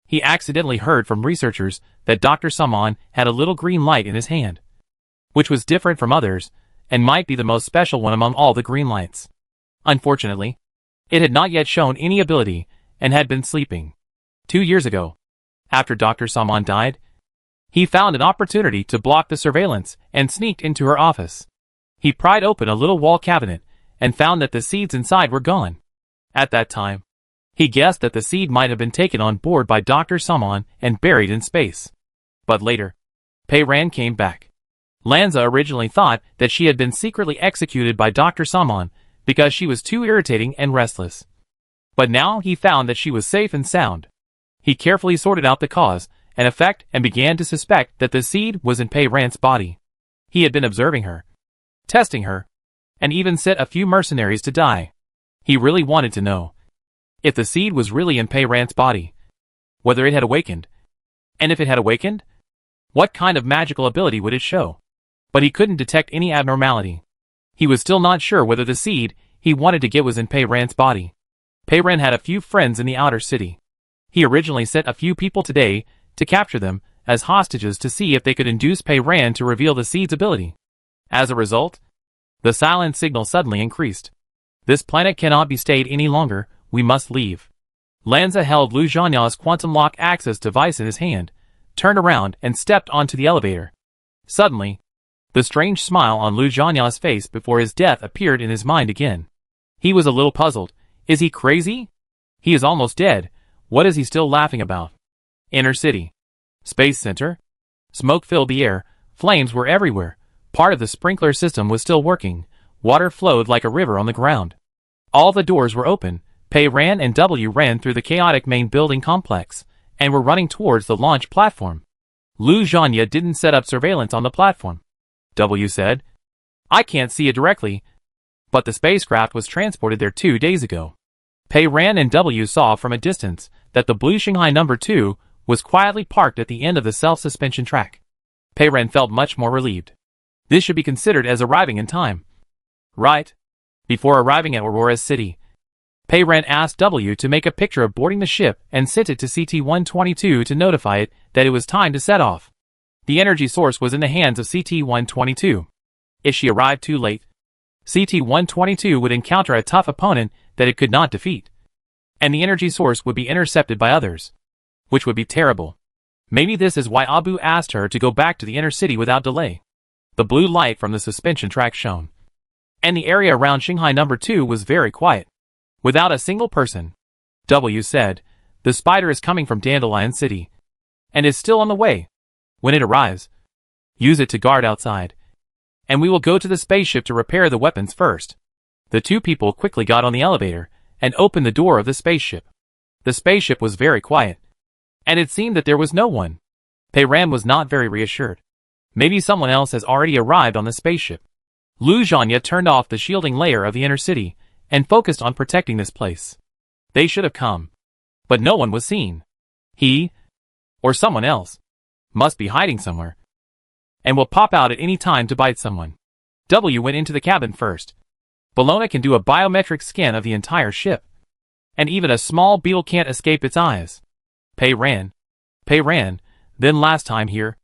he accidentally heard from researchers that Dr. Saman had a little green light in his hand, which was different from others and might be the most special one among all the green lights. Unfortunately, it had not yet shown any ability and had been sleeping. 2 years ago, after Dr. Saman died, he found an opportunity to block the surveillance and sneaked into her office. He pried open a little wall cabinet and found that the seeds inside were gone. At that time, he guessed that the seed might have been taken on board by Dr. Saman and buried in space. But later, Pei Ran came back. Lanza originally thought that she had been secretly executed by Dr. Saman because she was too irritating and restless. But now he found that she was safe and sound. He carefully sorted out the cause and effect and began to suspect that the seed was in Pei Ran's body. He had been observing her, testing her, and even set a few mercenaries to die. He really wanted to know if the seed was really in Pei Ran's body, whether it had awakened, and if it had awakened, what kind of magical ability would it show? But he couldn't detect any abnormality. He was still not sure whether the seed he wanted to get was in Pei Ran's body. Pei Ran had a few friends in the outer city. He originally sent a few people today to capture them as hostages to see if they could induce Pei Ran to reveal the seed's ability. As a result, the silent signal suddenly increased. This planet cannot be stayed any longer, we must leave. Lanza held Lu Zhanya's quantum lock access device in his hand, turned around and stepped onto the elevator. Suddenly, the strange smile on Lu Zhanya's face before his death appeared in his mind again. He was a little puzzled. Is he crazy? He is almost dead. What is he still laughing about? Inner City. Space Center. Smoke filled the air. Flames were everywhere. Part of the sprinkler system was still working. Water flowed like a river on the ground. All the doors were open. Pei Ran and W ran through the chaotic main building complex, and were running towards the launch platform. Lu Zhanya didn't set up surveillance on the platform. W said, I can't see it directly, but the spacecraft was transported there 2 days ago. Pei Ran and W saw from a distance that the blue Shanghai number 2 was quietly parked at the end of the self-suspension track. Pei Ran felt much more relieved. This should be considered as arriving in time. Right. Before arriving at Aurora's city, Pei Ran asked W to make a picture of boarding the ship and sent it to CT-122 to notify it that it was time to set off. The energy source was in the hands of CT-122. If she arrived too late, CT-122 would encounter a tough opponent that it could not defeat. And the energy source would be intercepted by others, which would be terrible. Maybe this is why Abu asked her to go back to the inner city without delay. The blue light from the suspension track shone, and the area around Shanghai number 2 was very quiet, without a single person. W said, the spider is coming from Dandelion City, and is still on the way. When it arrives, use it to guard outside, and we will go to the spaceship to repair the weapons first. The two people quickly got on the elevator and opened the door of the spaceship. The spaceship was very quiet, and it seemed that there was no one. Pei Ran was not very reassured. Maybe someone else has already arrived on the spaceship. Lu Zhanya turned off the shielding layer of the inner city and focused on protecting this place. They should have come, but no one was seen. He, or someone else, must be hiding somewhere, and will pop out at any time to bite someone. W went into the cabin first. Bologna can do a biometric scan of the entire ship, and even a small beetle can't escape its eyes. Pei Ran, then last time here,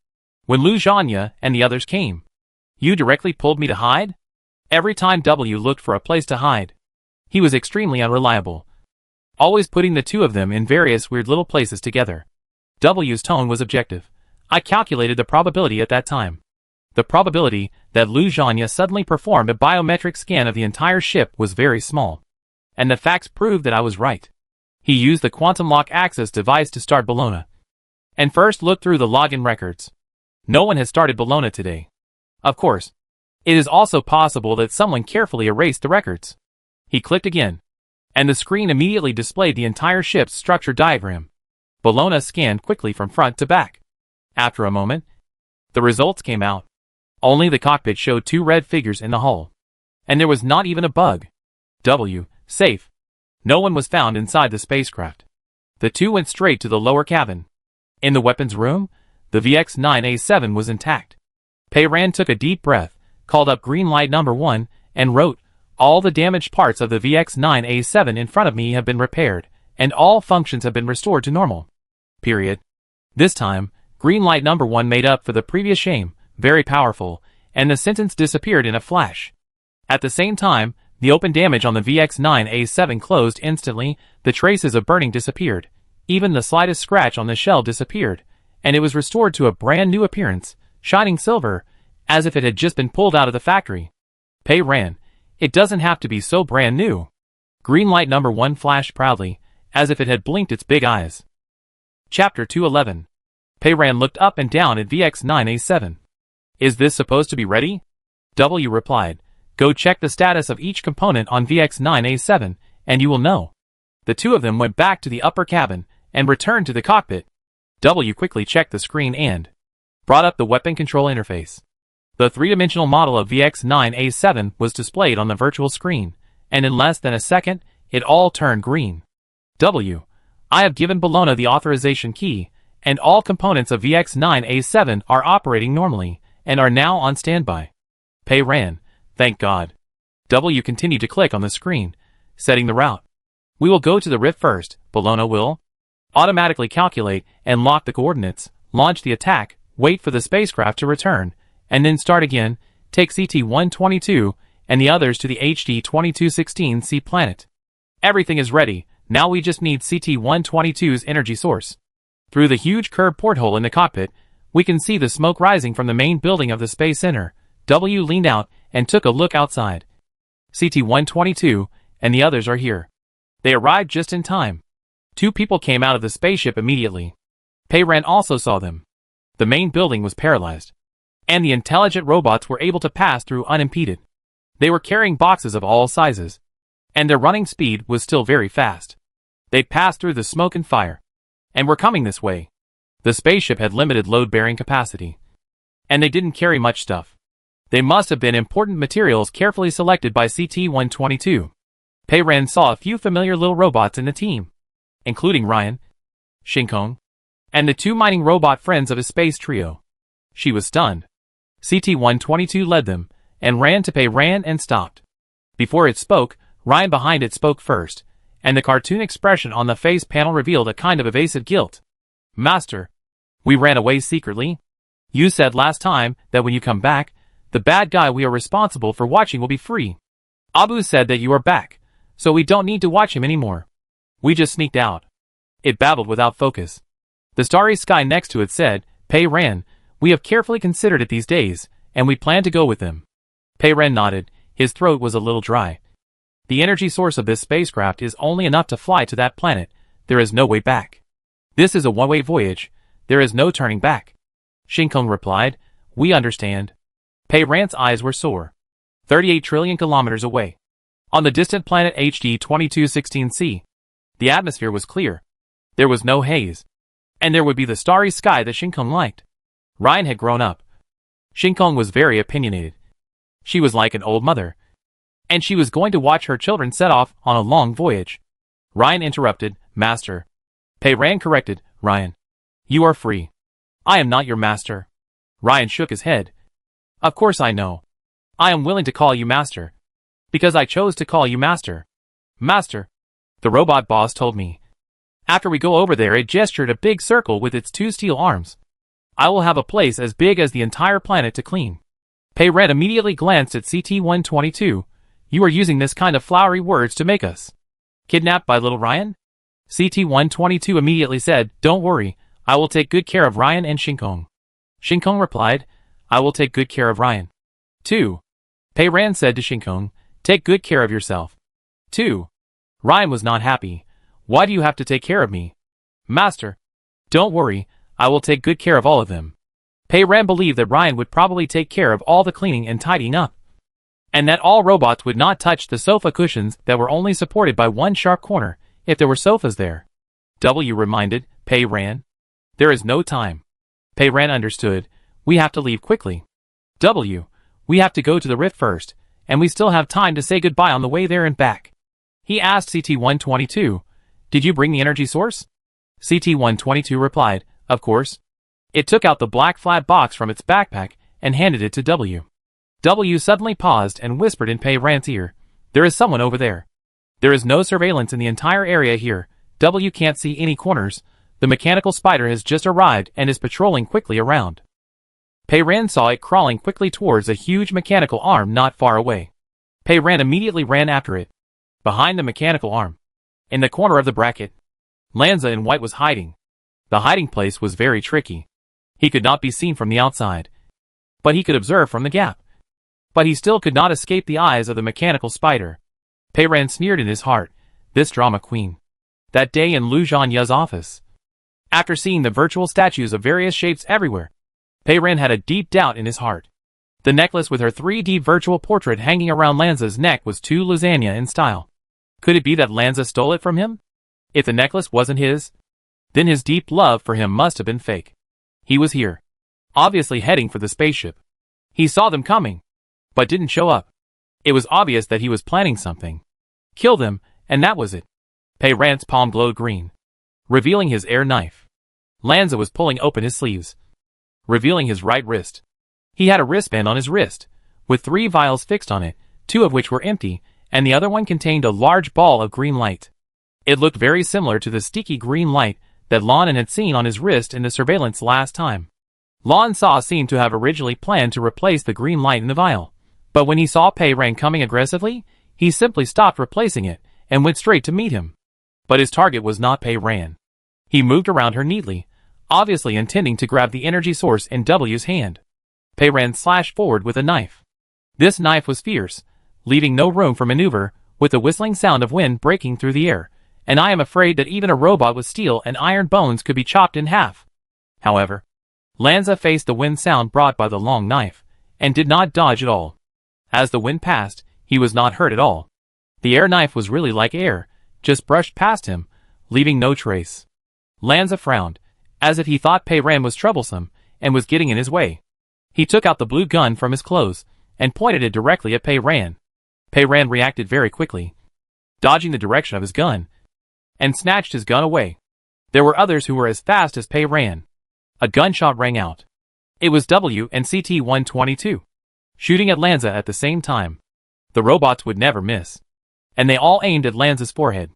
when Lu Zhanya and the others came, you directly pulled me to hide? Every time W looked for a place to hide, he was extremely unreliable, always putting the two of them in various weird little places together. W's tone was objective. I calculated the probability at that time. The probability that Lu Zhanya suddenly performed a biometric scan of the entire ship was very small, and the facts proved that I was right. He used the quantum lock access device to start Bologna, and first looked through the login records. No one has started Bologna today. Of course, it is also possible that someone carefully erased the records. He clicked again, and the screen immediately displayed the entire ship's structure diagram. Bologna scanned quickly from front to back. After a moment, the results came out. Only the cockpit showed 2 red figures in the hull, and there was not even a bug. W, safe. No one was found inside the spacecraft. The two went straight to the lower cabin. In the weapons room, the VX-9A7 was intact. Pei Ran took a deep breath, called up green light number 1, and wrote, all the damaged parts of the VX-9A7 in front of me have been repaired, and all functions have been restored to normal. Period. This time, green light number 1 made up for the previous shame, very powerful, and the sentence disappeared in a flash. At the same time, the open damage on the VX-9A7 closed instantly, the traces of burning disappeared, even the slightest scratch on the shell disappeared, and it was restored to a brand new appearance, shining silver, as if it had just been pulled out of the factory. Pei Ran, it doesn't have to be so brand new. Green light number 1 flashed proudly, as if it had blinked its big eyes. Chapter 211. Pei Ran looked up and down at VX-9A7. Is this supposed to be ready? W replied, go check the status of each component on VX-9A7, and you will know. The two of them went back to the upper cabin, and returned to the cockpit. W quickly checked the screen and brought up the weapon control interface. The three-dimensional model of VX-9A7 was displayed on the virtual screen, and in less than a second, it all turned green. W, I have given Bologna the authorization key, and all components of VX-9A7 are operating normally, and are now on standby. Pei Ran, thank God. W continued to click on the screen, setting the route. We will go to the rift first. Bologna will automatically calculate and lock the coordinates. launch the attack, wait for the spacecraft to return, and then start again, take CT-122 and the others to the HD-2216C planet. Everything is ready, now we just need CT-122's energy source. Through the huge curved porthole in the cockpit, we can see the smoke rising from the main building of the Space Center. W leaned out and took a look outside. CT-122 and the others are here. They arrived just in time. 2 people came out of the spaceship immediately. Pei Ran also saw them. The main building was paralyzed, and the intelligent robots were able to pass through unimpeded. They were carrying boxes of all sizes, and their running speed was still very fast. They passed through the smoke and fire, and were coming this way. The spaceship had limited load-bearing capacity, and they didn't carry much stuff. They must have been important materials carefully selected by CT-122. Pei Ran saw a few familiar little robots in the team, including Ryan, Shinkong, and the 2 mining robot friends of his space trio. She was stunned. CT-122 led them, and ran to Pei Ran and stopped. Before it spoke, Ryan behind it spoke first, and the cartoon expression on the face panel revealed a kind of evasive guilt. Master, we ran away secretly. You said last time that when you come back, the bad guy we are responsible for watching will be free. Abu said that you are back, so we don't need to watch him anymore. We just sneaked out. It babbled without focus. The starry sky next to it said, Pei Ran, we have carefully considered it these days, and we plan to go with them. Pei Ran nodded, his throat was a little dry. The energy source of this spacecraft is only enough to fly to that planet. There is no way back. This is a one-way voyage. There is no turning back. Shinkong replied, we understand. Pei Ran's eyes were sore. 38 trillion kilometers away. On the distant planet HD-2216C. The atmosphere was clear. There was no haze. And there would be the starry sky that Shinkong liked. Ryan had grown up. Shinkong was very opinionated. She was like an old mother. And she was going to watch her children set off on a long voyage. Ryan interrupted, Master. Pei Ran corrected, Ryan. You are free. I am not your master. Ryan shook his head. Of course I know. I am willing to call you master. Because I chose to call you master. Master. The robot boss told me. After we go over there, it gestured a big circle with its 2 steel arms. I will have a place as big as the entire planet to clean. Pei Ran immediately glanced at CT-122. You are using this kind of flowery words to make us kidnapped by little Ryan? CT-122 immediately said, don't worry, I will take good care of Ryan and Shinkong. Shinkong replied, I will take good care of Ryan. 2. Pei Ran said to Shinkong, take good care of yourself. 2. Ryan was not happy. Why do you have to take care of me? Master. Don't worry, I will take good care of all of them. Pei Ran believed that Ryan would probably take care of all the cleaning and tidying up, and that all robots would not touch the sofa cushions that were only supported by one sharp corner, if there were sofas there. W reminded Pei Ran. There is no time. Pei Ran understood. We have to leave quickly. W. We have to go to the rift first, and we still have time to say goodbye on the way there and back. He asked CT-122, did you bring the energy source? CT-122 replied, of course. It took out the black flat box from its backpack and handed it to W. W suddenly paused and whispered in Pei Ran's ear, there is someone over there. There is no surveillance in the entire area here. W can't see any corners. The mechanical spider has just arrived and is patrolling quickly around. Pei Ran saw it crawling quickly towards a huge mechanical arm not far away. Pei Ran immediately ran after it. Behind the mechanical arm, in the corner of the bracket, Lanza in white was hiding. The hiding place was very tricky. He could not be seen from the outside, but he could observe from the gap. But he still could not escape the eyes of the mechanical spider. Pei Ran sneered in his heart, this drama queen. That day in Lu Zhanya's office, after seeing the virtual statues of various shapes everywhere, Pei Ran had a deep doubt in his heart. The necklace with her 3D virtual portrait hanging around Lanza's neck was too Lu Zhanya in style. Could it be that Lanza stole it from him? If the necklace wasn't his, then his deep love for him must have been fake. He was here, obviously heading for the spaceship. He saw them coming, but didn't show up. It was obvious that he was planning something. Kill them, and that was it. Pei Ran's palm glowed green, revealing his air knife. Lanza was pulling open his sleeves, revealing his right wrist. He had a wristband on his wrist, with 3 vials fixed on it, 2 of which were empty, and the other one contained a large ball of green light. It looked very similar to the sticky green light that Lon had seen on his wrist in the surveillance last time. Lon Saw seemed to have originally planned to replace the green light in the vial, but when he saw Pei Ran coming aggressively, he simply stopped replacing it and went straight to meet him. But his target was not Pei Ran. He moved around her neatly, obviously intending to grab the energy source in W's hand. Pei Ran slashed forward with a knife. This knife was fierce, leaving no room for maneuver, with the whistling sound of wind breaking through the air, and I am afraid that even a robot with steel and iron bones could be chopped in half. However, Lanza faced the wind sound brought by the long knife, and did not dodge at all. As the wind passed, he was not hurt at all. The air knife was really like air, just brushed past him, leaving no trace. Lanza frowned, as if he thought Pei Ran was troublesome, and was getting in his way. He took out the blue gun from his clothes, and pointed it directly at Pei Ran. Pei Ran reacted very quickly, dodging the direction of his gun, and snatched his gun away. There were others who were as fast as Pei Ran. A gunshot rang out. It was W and CT-122, shooting at Lanza at the same time. The robots would never miss, and they all aimed at Lanza's forehead.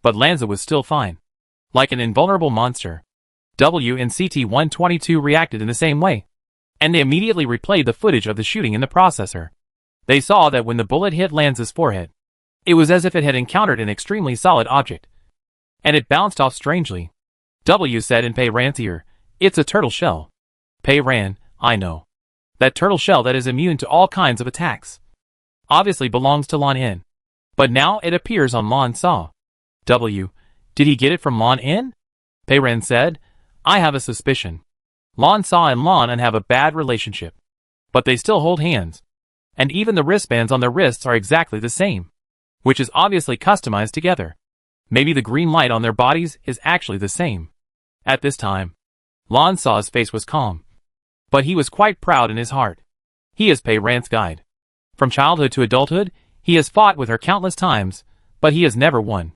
But Lanza was still fine, like an invulnerable monster. W and CT-122 reacted in the same way, and they immediately replayed the footage of the shooting in the processor. They saw that when the bullet hit Lanza's forehead, it was as if it had encountered an extremely solid object, and it bounced off strangely. W said in Pei Ran's ear, "It's a turtle shell." Pei Ran, "I know. That turtle shell that is immune to all kinds of attacks. Obviously belongs to Lon In. But now it appears on Lon Saw." W, "Did he get it from Lon In?" Pei Ran said, "I have a suspicion. Lon Saw and Lon In have a bad relationship. But they still hold hands. And even the wristbands on their wrists are exactly the same, which is obviously customized together. Maybe the green light on their bodies is actually the same." At this time, Lon Saw's face was calm, but he was quite proud in his heart. He is Pei Ran's guide. From childhood to adulthood, he has fought with her countless times, but he has never won.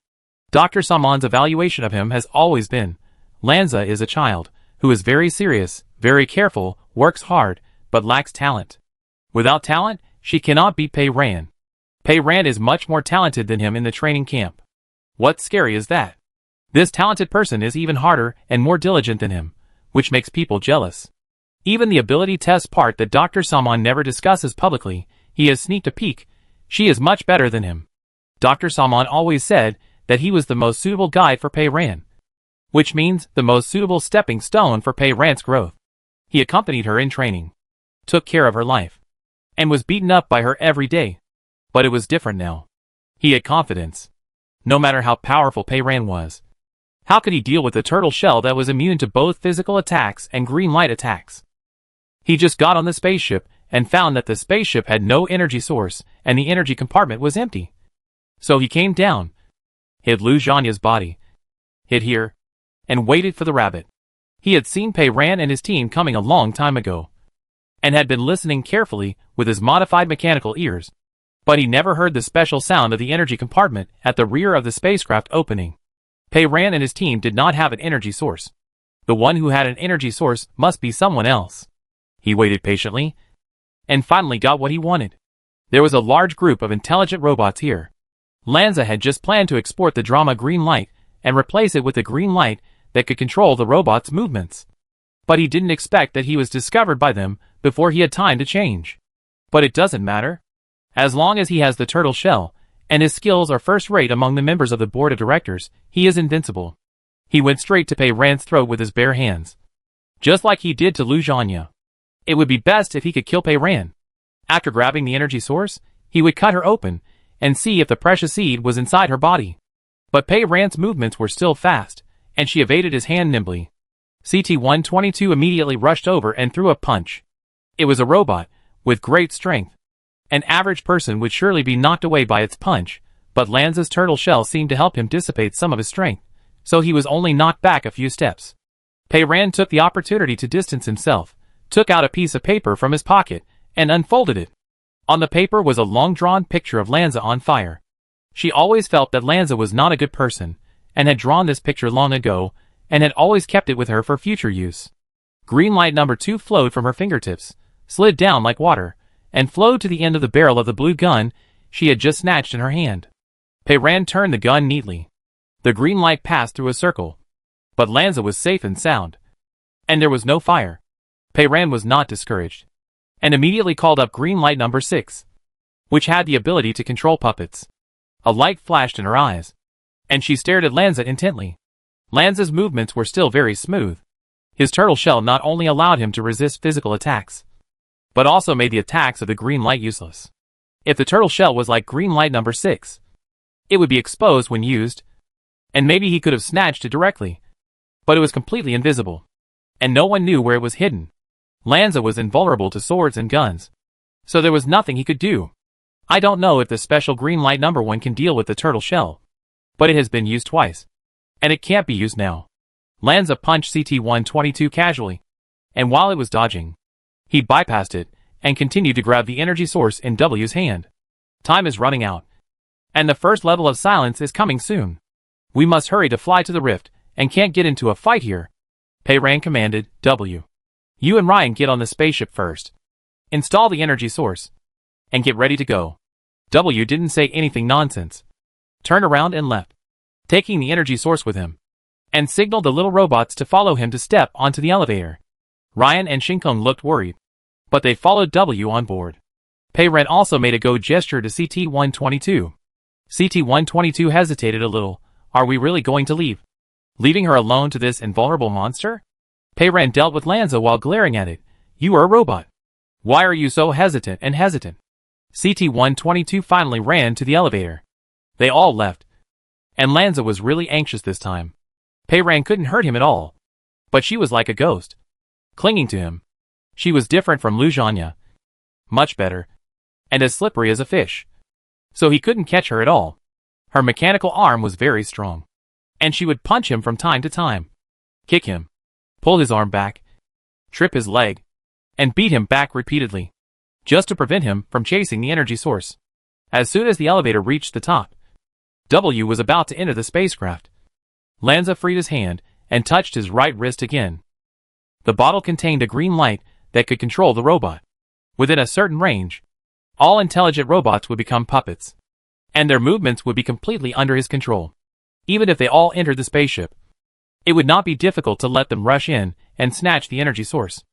Dr. Saman's evaluation of him has always been, Lanza is a child, who is very serious, very careful, works hard, but lacks talent. Without talent, she cannot beat Pei Ran. Pei Ran is much more talented than him in the training camp. What's scary is that this talented person is even harder and more diligent than him, which makes people jealous. Even the ability test part that Dr. Saman never discusses publicly, he has sneaked a peek. She is much better than him. Dr. Saman always said that he was the most suitable guide for Pei Ran, which means the most suitable stepping stone for Pei Ran's growth. He accompanied her in training, took care of her life, and was beaten up by her every day. But it was different now. He had confidence. No matter how powerful Pei Ran was, how could he deal with a turtle shell that was immune to both physical attacks and green light attacks? He just got on the spaceship and found that the spaceship had no energy source and the energy compartment was empty. So he came down, hid Lu Zhanya's body, hid here, and waited for the rabbit. He had seen Pei Ran and his team coming a long time ago, and had been listening carefully with his modified mechanical ears, but he never heard the special sound of the energy compartment at the rear of the spacecraft opening. Pei Ran and his team did not have an energy source. The one who had an energy source must be someone else. He waited patiently, and finally got what he wanted. There was a large group of intelligent robots here. Lanza had just planned to export the drama green light and replace it with a green light that could control the robots' movements. But he didn't expect that he was discovered by them before he had time to change. But it doesn't matter. As long as he has the turtle shell, and his skills are first-rate among the members of the board of directors, he is invincible. He went straight to Pei Ran's throat with his bare hands, just like he did to Lu Zhanya. It would be best if he could kill Pei Ran. After grabbing the energy source, he would cut her open and see if the precious seed was inside her body. But Pei Ran's movements were still fast, and she evaded his hand nimbly. CT-122 immediately rushed over and threw a punch. It was a robot, with great strength. An average person would surely be knocked away by its punch, but Lanza's turtle shell seemed to help him dissipate some of his strength, so he was only knocked back a few steps. Pei Ran took the opportunity to distance himself, took out a piece of paper from his pocket, and unfolded it. On the paper was a long-drawn picture of Lanza on fire. She always felt that Lanza was not a good person, and had drawn this picture long ago, and had always kept it with her for future use. Green light number 2 flowed from her fingertips, slid down like water, and flowed to the end of the barrel of the blue gun she had just snatched in her hand. Pei Ran turned the gun neatly. The green light passed through a circle, But Lanza was safe and sound. And there was no fire. Pei Ran was not discouraged. And immediately called up green light number 6. Which had the ability to control puppets. A light flashed in her eyes. And she stared at Lanza intently. Lanza's movements were still very smooth. His turtle shell not only allowed him to resist physical attacks, but also made the attacks of the green light useless. If the turtle shell was like green light number 6, it would be exposed when used, and maybe he could have snatched it directly. But it was completely invisible, and no one knew where it was hidden. Lanza was invulnerable to swords and guns, so there was nothing he could do. I don't know if the special green light number 1 can deal with the turtle shell, but it has been used twice, and it can't be used now. Lanza punched CT-122 casually, and while it was dodging, he bypassed it and continued to grab the energy source in W's hand. Time is running out, and the first level of silence is coming soon. We must hurry to fly to the rift and can't get into a fight here. Pei Ran commanded. W. You and Ryan get on the spaceship first. Install the energy source, and get ready to go. W didn't say anything nonsense. Turned around and left, taking the energy source with him, and signaled the little robots to follow him to step onto the elevator. Ryan and Shinkong looked worried, but they followed W on board. Pei Ran also made a go gesture to CT-122. CT-122 hesitated a little. Are we really going to leave? Leaving her alone to this invulnerable monster? Pei Ran dealt with Lanza while glaring at it. You are a robot. Why are you so hesitant? CT-122 finally ran to the elevator. They all left, and Lanza was really anxious this time. Pei Ran couldn't hurt him at all, but she was like a ghost, clinging to him. She was different from Lu Zhanya, much better, and as slippery as a fish, so he couldn't catch her at all. Her mechanical arm was very strong, and she would punch him from time to time, kick him, pull his arm back, trip his leg, and beat him back repeatedly, just to prevent him from chasing the energy source. As soon as the elevator reached the top, W was about to enter the spacecraft. Lanza freed his hand and touched his right wrist again. The bottle contained a green light that could control the robot. Within a certain range, all intelligent robots would become puppets, and their movements would be completely under his control. Even if they all entered the spaceship, it would not be difficult to let them rush in and snatch the energy source.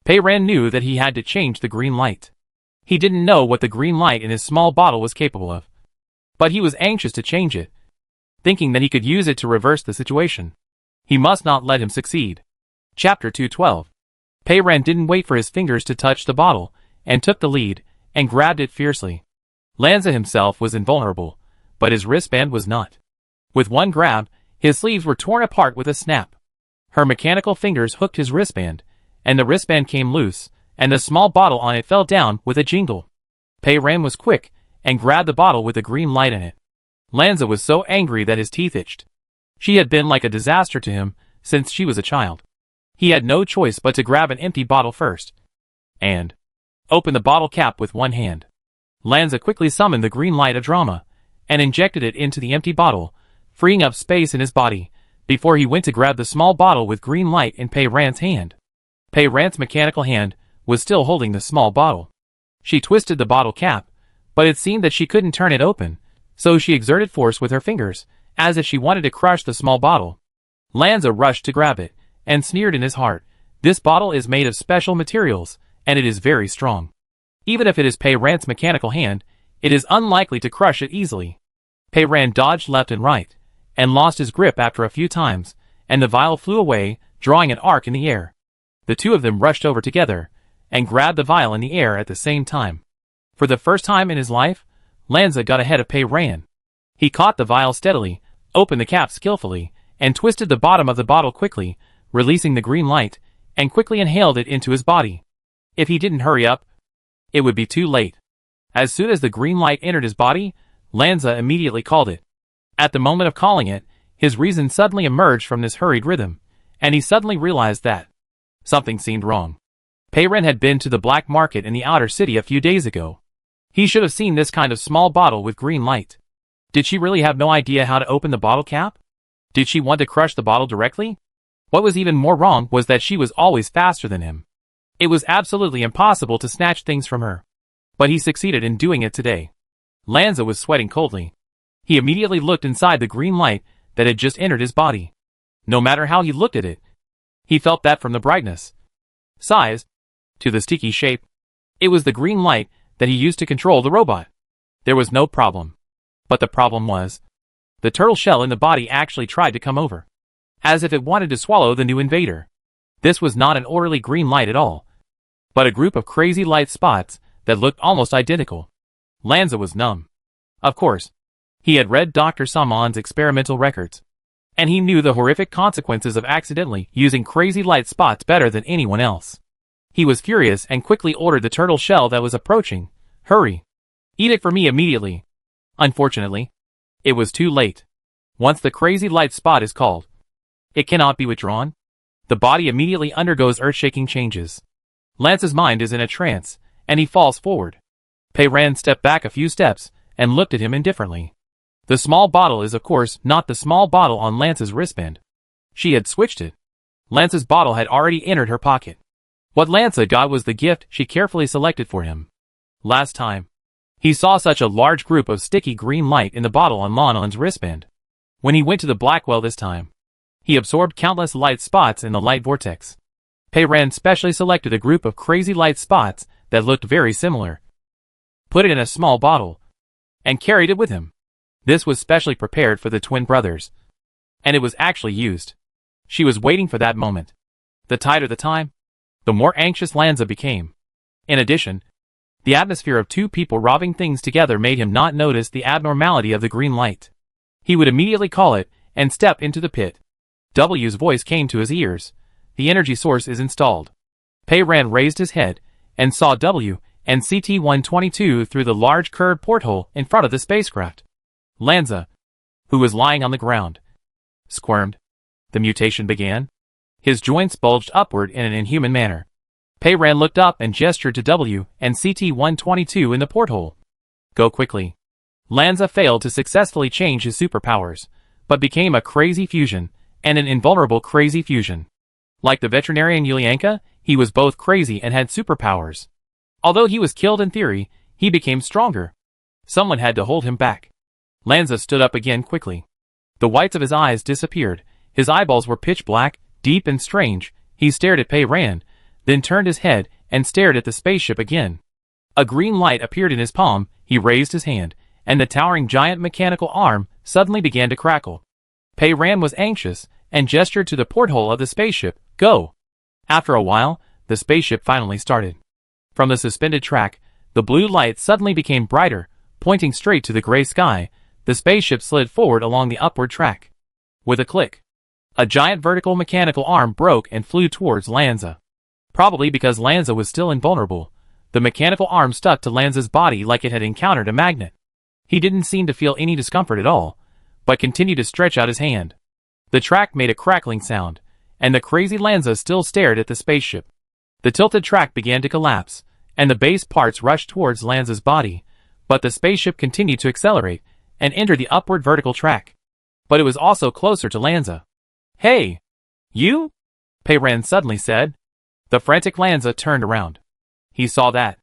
Pei Ran knew that he had to change the green light. He didn't know what the green light in his small bottle was capable of, but he was anxious to change it, thinking that he could use it to reverse the situation. He must not let him succeed. Chapter 212. Pei Ran didn't wait for his fingers to touch the bottle, and took the lead, and grabbed it fiercely. Lanza himself was invulnerable, but his wristband was not. With one grab, his sleeves were torn apart with a snap. Her mechanical fingers hooked his wristband, and the wristband came loose, and the small bottle on it fell down with a jingle. Pei Ran was quick, and grabbed the bottle with the green light in it. Lanza was so angry that his teeth itched. She had been like a disaster to him since she was a child. He had no choice but to grab an empty bottle first, and open the bottle cap with one hand. Lanza quickly summoned the green light Adrama, and injected it into the empty bottle, freeing up space in his body, before he went to grab the small bottle with green light in Pei Ran's hand. Pei Ran's mechanical hand was still holding the small bottle. She twisted the bottle cap, but it seemed that she couldn't turn it open, so she exerted force with her fingers, as if she wanted to crush the small bottle. Lanza rushed to grab it, and sneered in his heart, "This bottle is made of special materials, and it is very strong. Even if it is Pei Ran's mechanical hand, it is unlikely to crush it easily." Pei Ran dodged left and right, and lost his grip after a few times, and the vial flew away, drawing an arc in the air. The two of them rushed over together, and grabbed the vial in the air at the same time. For the first time in his life, Lanza got ahead of Pei Ran. He caught the vial steadily, opened the cap skillfully, and twisted the bottom of the bottle quickly, releasing the green light, and quickly inhaled it into his body. If he didn't hurry up, it would be too late. As soon as the green light entered his body, Lanza immediately called it. At the moment of calling it, his reason suddenly emerged from this hurried rhythm, and he suddenly realized that something seemed wrong. Pei Ran had been to the black market in the outer city a few days ago. He should have seen this kind of small bottle with green light. Did she really have no idea how to open the bottle cap? Did she want to crush the bottle directly? What was even more wrong was that she was always faster than him. It was absolutely impossible to snatch things from her. But he succeeded in doing it today. Lanza was sweating coldly. He immediately looked inside the green light that had just entered his body. No matter how he looked at it, he felt that from the brightness, size, to the sticky shape, it was the green light that he used to control the robot. There was no problem. But the problem was, the turtle shell in the body actually tried to come over, as if it wanted to swallow the new invader. This was not an orderly green light at all, but a group of crazy light spots that looked almost identical. Lanza was numb. Of course, he had read Dr. Saman's experimental records, and he knew the horrific consequences of accidentally using crazy light spots better than anyone else. He was furious and quickly ordered the turtle shell that was approaching, "Hurry! Eat it for me immediately." Unfortunately, it was too late. Once the crazy light spot is called, it cannot be withdrawn. The body immediately undergoes earth-shaking changes. Lance's mind is in a trance, and he falls forward. Pei Ran stepped back a few steps and looked at him indifferently. The small bottle is of course not the small bottle on Lance's wristband. She had switched it. Lance's bottle had already entered her pocket. What Lance got was the gift she carefully selected for him. Last time, he saw such a large group of sticky green light in the bottle on Lan's wristband. When he went to the black well this time, he absorbed countless light spots in the light vortex. Pei Ran specially selected a group of crazy light spots that looked very similar, put it in a small bottle, and carried it with him. This was specially prepared for the twin brothers, and it was actually used. She was waiting for that moment. The tighter the time, the more anxious Lanza became. In addition, the atmosphere of two people robbing things together made him not notice the abnormality of the green light. He would immediately call it and step into the pit. W's voice came to his ears. The energy source is installed. Pei Ran raised his head and saw W and CT-122 through the large curved porthole in front of the spacecraft. Lanza, who was lying on the ground, squirmed. The mutation began. His joints bulged upward in an inhuman manner. Pei Ran looked up and gestured to W and CT-122 in the porthole. Go quickly. Lanza failed to successfully change his superpowers, but became a crazy fusion, and an invulnerable crazy fusion. Like the veterinarian Yulianka, he was both crazy and had superpowers. Although he was killed in theory, he became stronger. Someone had to hold him back. Lanza stood up again quickly. The whites of his eyes disappeared. His eyeballs were pitch black, deep and strange. He stared at Pei Ran, then turned his head and stared at the spaceship again. A green light appeared in his palm. He raised his hand, and the towering giant mechanical arm suddenly began to crackle. Pei Ran was anxious and gestured to the porthole of the spaceship. Go! After a while, the spaceship finally started. From the suspended track, the blue light suddenly became brighter, pointing straight to the gray sky. The spaceship slid forward along the upward track. With a click, a giant vertical mechanical arm broke and flew towards Lanza. Probably because Lanza was still invulnerable, the mechanical arm stuck to Lanza's body like it had encountered a magnet. He didn't seem to feel any discomfort at all, but continued to stretch out his hand. The track made a crackling sound, and the crazy Lanza still stared at the spaceship. The tilted track began to collapse, and the base parts rushed towards Lanza's body, but the spaceship continued to accelerate and enter the upward vertical track. But it was also closer to Lanza. Hey! You? Pei Ran suddenly said. The frantic Lanza turned around. He saw that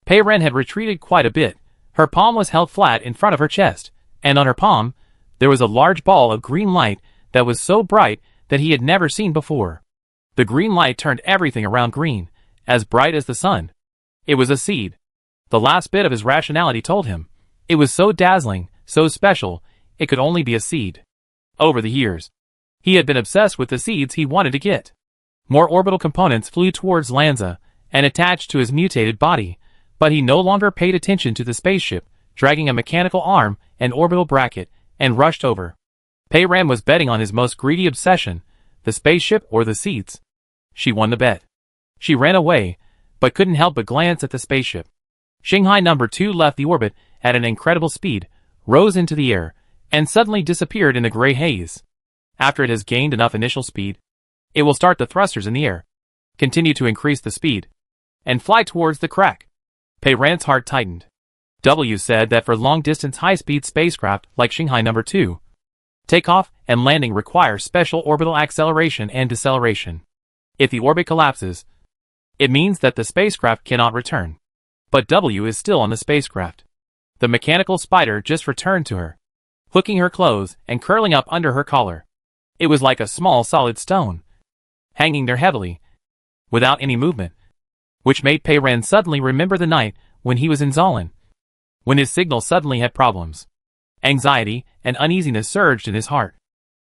Pei Ran had retreated quite a bit. Her palm was held flat in front of her chest, and on her palm, there was a large ball of green light that was so bright that he had never seen before. The green light turned everything around green, as bright as the sun. It was a seed. The last bit of his rationality told him. It was so dazzling, so special, it could only be a seed. Over the years, he had been obsessed with the seeds he wanted to get. More orbital components flew towards Lanza and attached to his mutated body, but he no longer paid attention to the spaceship, dragging a mechanical arm and orbital bracket, and rushed over. Pei Ran was betting on his most greedy obsession, the spaceship or the seeds. She won the bet. She ran away, but couldn't help but glance at the spaceship. Shanghai No. 2 left the orbit at an incredible speed, rose into the air, and suddenly disappeared in the gray haze. After it has gained enough initial speed, it will start the thrusters in the air, continue to increase the speed, and fly towards the crack. Pei Ran's heart tightened. W said that for long-distance high-speed spacecraft like Shanghai No. 2, takeoff and landing require special orbital acceleration and deceleration. If the orbit collapses, it means that the spacecraft cannot return. But W is still on the spacecraft. The mechanical spider just returned to her, hooking her clothes and curling up under her collar. It was like a small solid stone, hanging there heavily, without any movement, which made Pei Ran suddenly remember the night when he was in Zolin, when his signal suddenly had problems. Anxiety and uneasiness surged in his heart.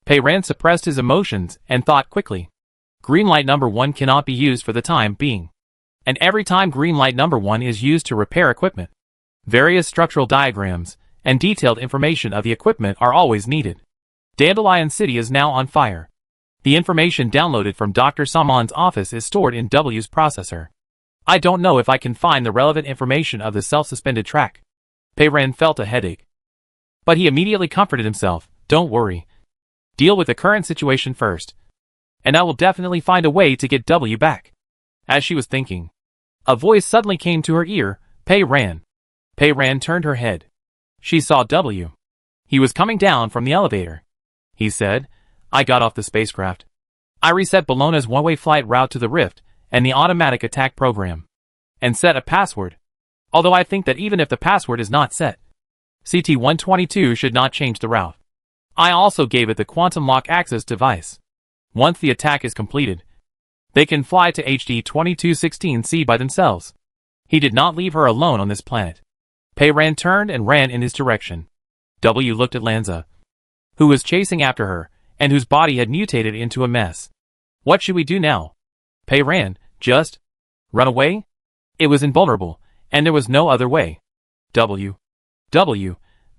Pei Ran suppressed his emotions and thought quickly. Green light number 1 cannot be used for the time being. And every time green light number 1 is used to repair equipment, various structural diagrams and detailed information of the equipment are always needed. Dandelion City is now on fire. The information downloaded from Dr. Saman's office is stored in W's processor. I don't know if I can find the relevant information of the self-suspended track. Pei Ran felt a headache. But he immediately comforted himself. Don't worry. Deal with the current situation first, and I will definitely find a way to get W back. As she was thinking, a voice suddenly came to her ear. Pei Ran. Pei Ran turned her head. She saw W. He was coming down from the elevator. He said, I got off the spacecraft. I reset Bologna's one-way flight route to the Rift and the automatic attack program, and set a password. Although I think that even if the password is not set, CT-122 should not change the route. I also gave it the quantum lock access device. Once the attack is completed, they can fly to HD 2216C by themselves. He did not leave her alone on this planet. Pei Ran turned and ran in his direction. W looked at Lanza, who was chasing after her, and whose body had mutated into a mess. What should we do now? Pei Ran, just run away? It was invulnerable, and there was no other way. W,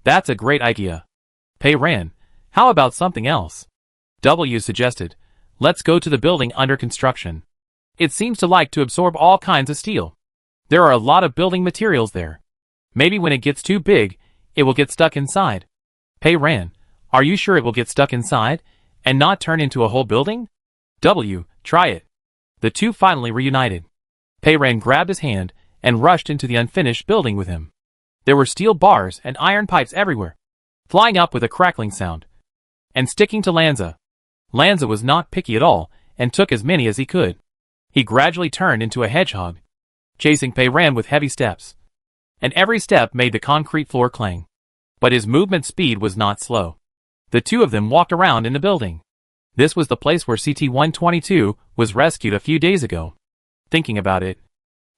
that's a great idea. Pei Ran, how about something else? W suggested, let's go to the building under construction. It seems to like to absorb all kinds of steel. There are a lot of building materials there. Maybe when it gets too big, it will get stuck inside. Pei Ran, are you sure it will get stuck inside, and not turn into a whole building? W, try it. The two finally reunited. Pei Ran grabbed his hand and rushed into the unfinished building with him. There were steel bars and iron pipes everywhere, flying up with a crackling sound, and sticking to Lanza. Lanza was not picky at all, and took as many as he could. He gradually turned into a hedgehog, chasing Pei Ran with heavy steps, and every step made the concrete floor clang. But his movement speed was not slow. The two of them walked around in the building. This was the place where CT-122 was rescued a few days ago. Thinking about it,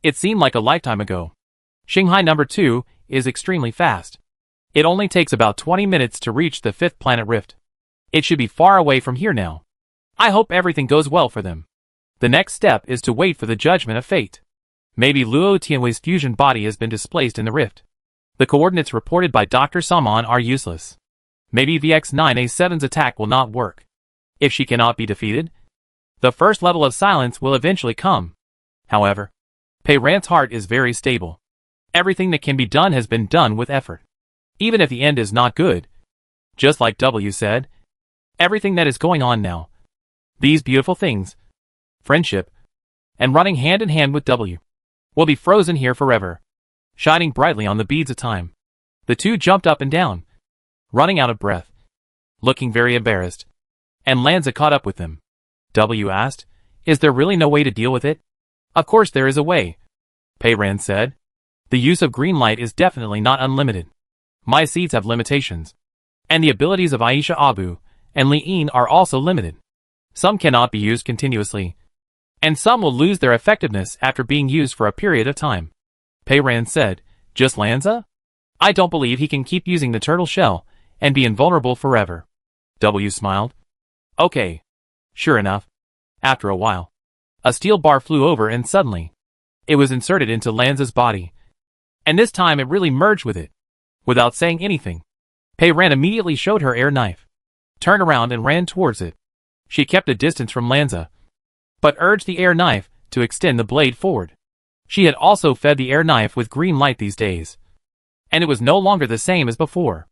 it seemed like a lifetime ago. Shanghai number 2 is extremely fast. It only takes about 20 minutes to reach the 5th planet Rift. It should be far away from here now. I hope everything goes well for them. The next step is to wait for the judgment of fate. Maybe Luo Tianwei's fusion body has been displaced in the Rift. The coordinates reported by Dr. Saman are useless. Maybe VX-9A7's attack will not work. If she cannot be defeated, the first level of silence will eventually come. However, Pei Ran's heart is very stable. Everything that can be done has been done with effort. Even if the end is not good. Just like W said, everything that is going on now, these beautiful things, friendship, and running hand in hand with W, will be frozen here forever, shining brightly on the beads of time. The two jumped up and down, running out of breath, looking very embarrassed, and Lanza caught up with them. W asked, is there really no way to deal with it? Of course there is a way, Pei Ran said. The use of green light is definitely not unlimited. My seeds have limitations, and the abilities of Aisha Abu and Li Yin are also limited. Some cannot be used continuously, and some will lose their effectiveness after being used for a period of time. Pei Ran said, just Lanza? I don't believe he can keep using the turtle shell and be invulnerable forever. W smiled. Okay. Sure enough, after a while, a steel bar flew over and suddenly, it was inserted into Lanza's body. And this time it really merged with it. Without saying anything, Pei Ran immediately showed her air knife, turned around and ran towards it. She kept a distance from Lanza, but urged the air knife to extend the blade forward. She had also fed the air knife with green light these days, and it was no longer the same as before.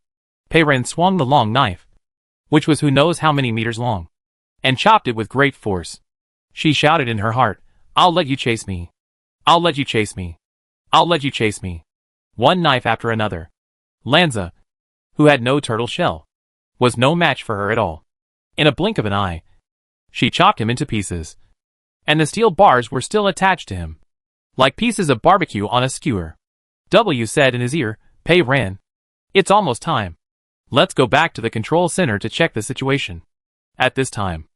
Pei Ran swung the long knife, which was who knows how many meters long, and chopped it with great force. She shouted in her heart, I'll let you chase me. I'll let you chase me. I'll let you chase me. One knife after another. Lanza, who had no turtle shell, was no match for her at all. In a blink of an eye, she chopped him into pieces, and the steel bars were still attached to him, like pieces of barbecue on a skewer. W said in his ear, Pei Ran, it's almost time. Let's go back to the control center to check the situation. At this time,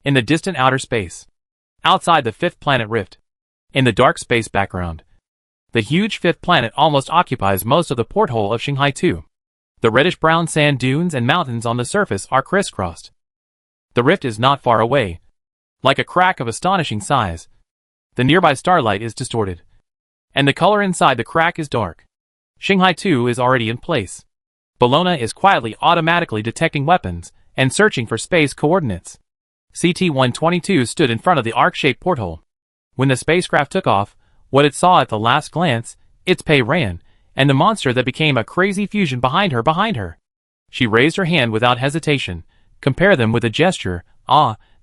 in the distant outer space, outside the fifth planet Rift, in the dark space background, the huge fifth planet almost occupies most of the porthole of Shanghai 2. The reddish-brown sand dunes and mountains on the surface are crisscrossed. The rift is not far away, like a crack of astonishing size. The nearby starlight is distorted, and the color inside the crack is dark. Shanghai 2 is already in place. Bologna is quietly automatically detecting weapons and searching for space coordinates. CT-122 stood in front of the arc-shaped porthole. When the spacecraft took off, what it saw at the last glance, its Pei ran, and the monster that became a crazy fusion behind her. She raised her hand without hesitation. Compare them with a gesture,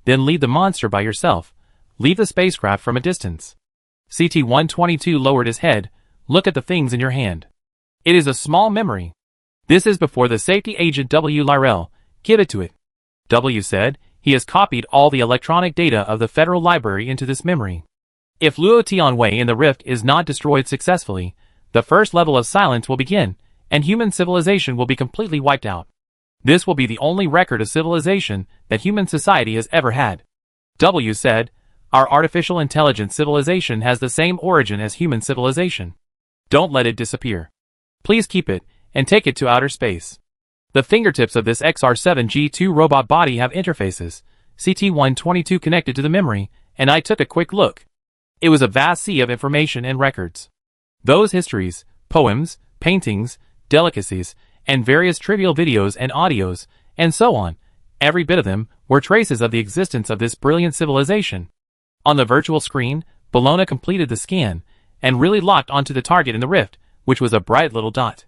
then lead the monster by yourself. Leave the spacecraft from a distance. CT-122 lowered his head. Look at the things in your hand. It is a small memory. This is before the safety agent W. Lyrell. Give it to it. W said. He has copied all the electronic data of the Federal Library into this memory. If Luo Tianwei in the rift is not destroyed successfully, the first level of silence will begin, and human civilization will be completely wiped out. This will be the only record of civilization that human society has ever had. W said, our artificial intelligence civilization has the same origin as human civilization. Don't let it disappear. Please keep it, and take it to outer space. The fingertips of this XR7G2 robot body have interfaces, CT-122 connected to the memory, and I took a quick look. It was a vast sea of information and records. Those histories, poems, paintings, delicacies, and various trivial videos and audios, and so on, every bit of them, were traces of the existence of this brilliant civilization. On the virtual screen, Bologna completed the scan, and really locked onto the target in the rift, which was a bright little dot.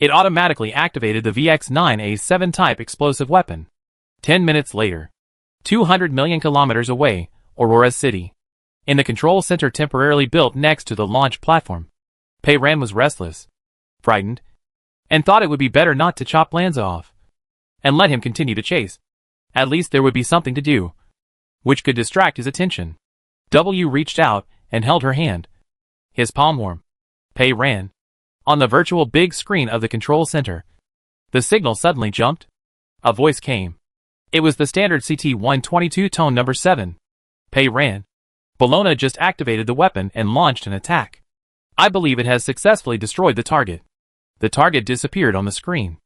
It automatically activated the VX-9A7 type explosive weapon. 10 minutes later, 200 million kilometers away, Aurora City. In the control center temporarily built next to the launch platform. Pei Ran was restless, frightened, and thought it would be better not to chop Lanza off, and let him continue to chase. At least there would be something to do, which could distract his attention. W reached out and held her hand, his palm warm. Pei ran. On the virtual big screen of the control center, the signal suddenly jumped. A voice came. It was the standard CT-122 tone number 7. Pei ran. Bologna just activated the weapon and launched an attack. I believe it has successfully destroyed the target. The target disappeared on the screen.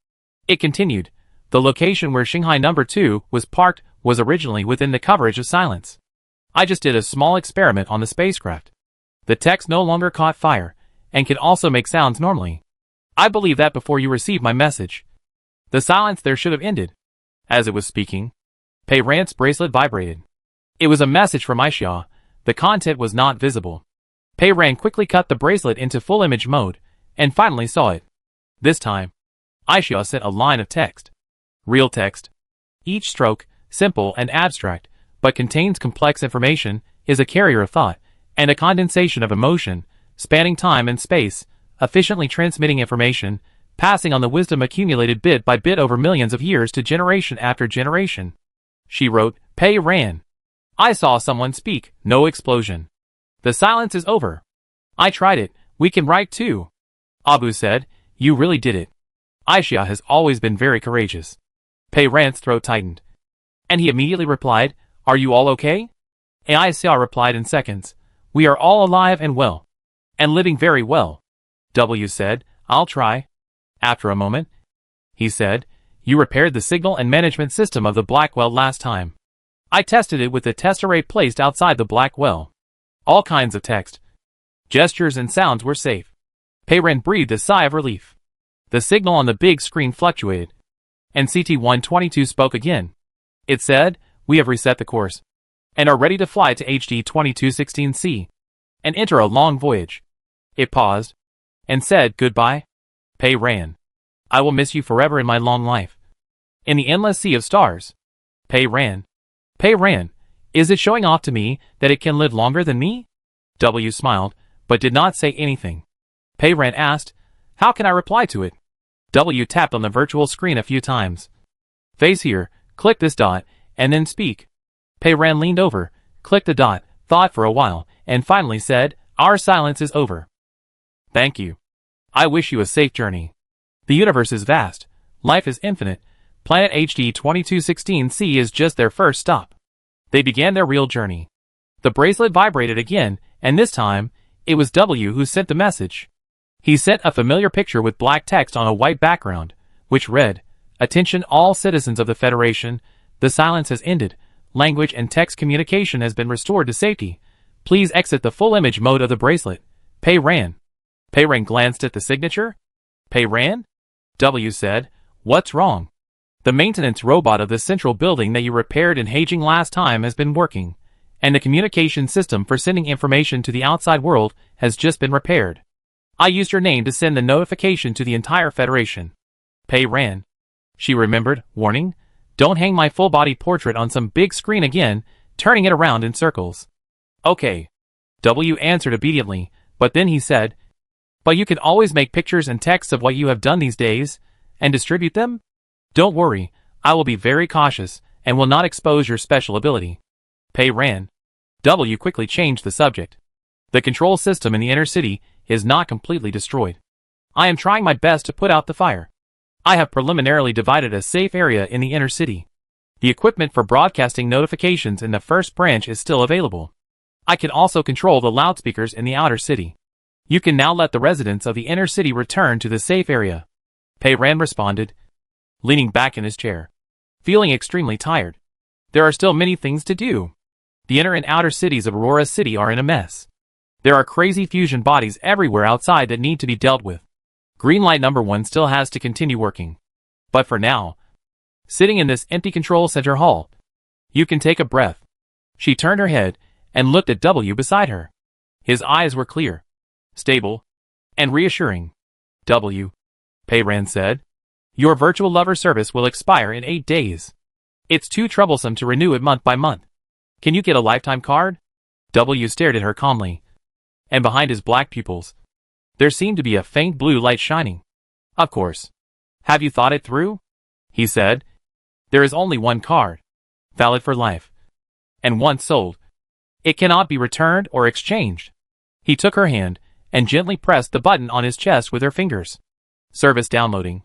It continued. The location where Shanghai number 2 was parked was originally within the coverage of silence. I just did a small experiment on the spacecraft. The text no longer caught fire, and can also make sounds normally. I believe that before you received my message. The silence there should have ended. As it was speaking, Pei Ran's bracelet vibrated. It was a message from Aisha. The content was not visible. Pei Ran quickly cut the bracelet into full image mode, and finally saw it. This time, Aisha sent a line of text. Real text. Each stroke, simple and abstract, but contains complex information, is a carrier of thought, and a condensation of emotion, spanning time and space, efficiently transmitting information, passing on the wisdom accumulated bit by bit over millions of years to generation after generation. She wrote, Pei Ran. I saw someone speak, no explosion. The silence is over. I tried it, we can write too. Abu said, you really did it. Aisha has always been very courageous. Pei Ran's throat tightened. And he immediately replied, are you all okay? Aisha replied in seconds, we are all alive and well. And living very well. W said, I'll try. After a moment, he said, you repaired the signal and management system of the black well last time. I tested it with the test array placed outside the black well. All kinds of text, gestures and sounds were safe. Pei Ran breathed a sigh of relief. The signal on the big screen fluctuated, and CT-122 spoke again. It said, we have reset the course, and are ready to fly to HD 2216C, and enter a long voyage. It paused, and said goodbye. Pei Ran. I will miss you forever in my long life. In the endless sea of stars. Pei Ran. Pei Ran, is it showing off to me that it can live longer than me? W smiled, but did not say anything. Pei Ran asked, how can I reply to it? W tapped on the virtual screen a few times. Face here, click this dot, and then speak. Pei Ran leaned over, clicked the dot, thought for a while, and finally said, our silence is over. Thank you. I wish you a safe journey. The universe is vast, life is infinite, Planet HD 2216C is just their first stop. They began their real journey. The bracelet vibrated again, and this time, it was W who sent the message. He sent a familiar picture with black text on a white background, which read, "Attention all citizens of the Federation, the silence has ended, language and text communication has been restored to safety. Please exit the full image mode of the bracelet. Pei Ran." Pei Ran glanced at the signature. "Pei Ran?" W said, "What's wrong?" "The maintenance robot of the central building that you repaired in Haging last time has been working, and the communication system for sending information to the outside world has just been repaired. I used your name to send the notification to the entire Federation." Pei Ran. She remembered, warning, "Don't hang my full-body portrait on some big screen again, turning it around in circles." "Okay." W answered obediently, but then he said, "But you can always make pictures and texts of what you have done these days, and distribute them? Don't worry, I will be very cautious, and will not expose your special ability." Pei Ran. W quickly changed the subject. "The control system in the inner city is not completely destroyed. I am trying my best to put out the fire. I have preliminarily divided a safe area in the inner city. The equipment for broadcasting notifications in the first branch is still available. I can also control the loudspeakers in the outer city. You can now let the residents of the inner city return to the safe area." Pei Ran responded, leaning back in his chair, feeling extremely tired. There are still many things to do. The inner and outer cities of Aurora City are in a mess. There are crazy fusion bodies everywhere outside that need to be dealt with. Green light number 1 still has to continue working. But for now, sitting in this empty control center hall, you can take a breath. She turned her head and looked at W beside her. His eyes were clear, stable, and reassuring. "W," Pei Ran said, "your virtual lover service will expire in 8 days. It's too troublesome to renew it month by month. Can you get a lifetime card?" W stared at her calmly, and behind his black pupils, there seemed to be a faint blue light shining. "Of course. Have you thought it through?" he said. "There is only one card, valid for life, and once sold, it cannot be returned or exchanged." He took her hand and gently pressed the button on his chest with her fingers. "Service downloading."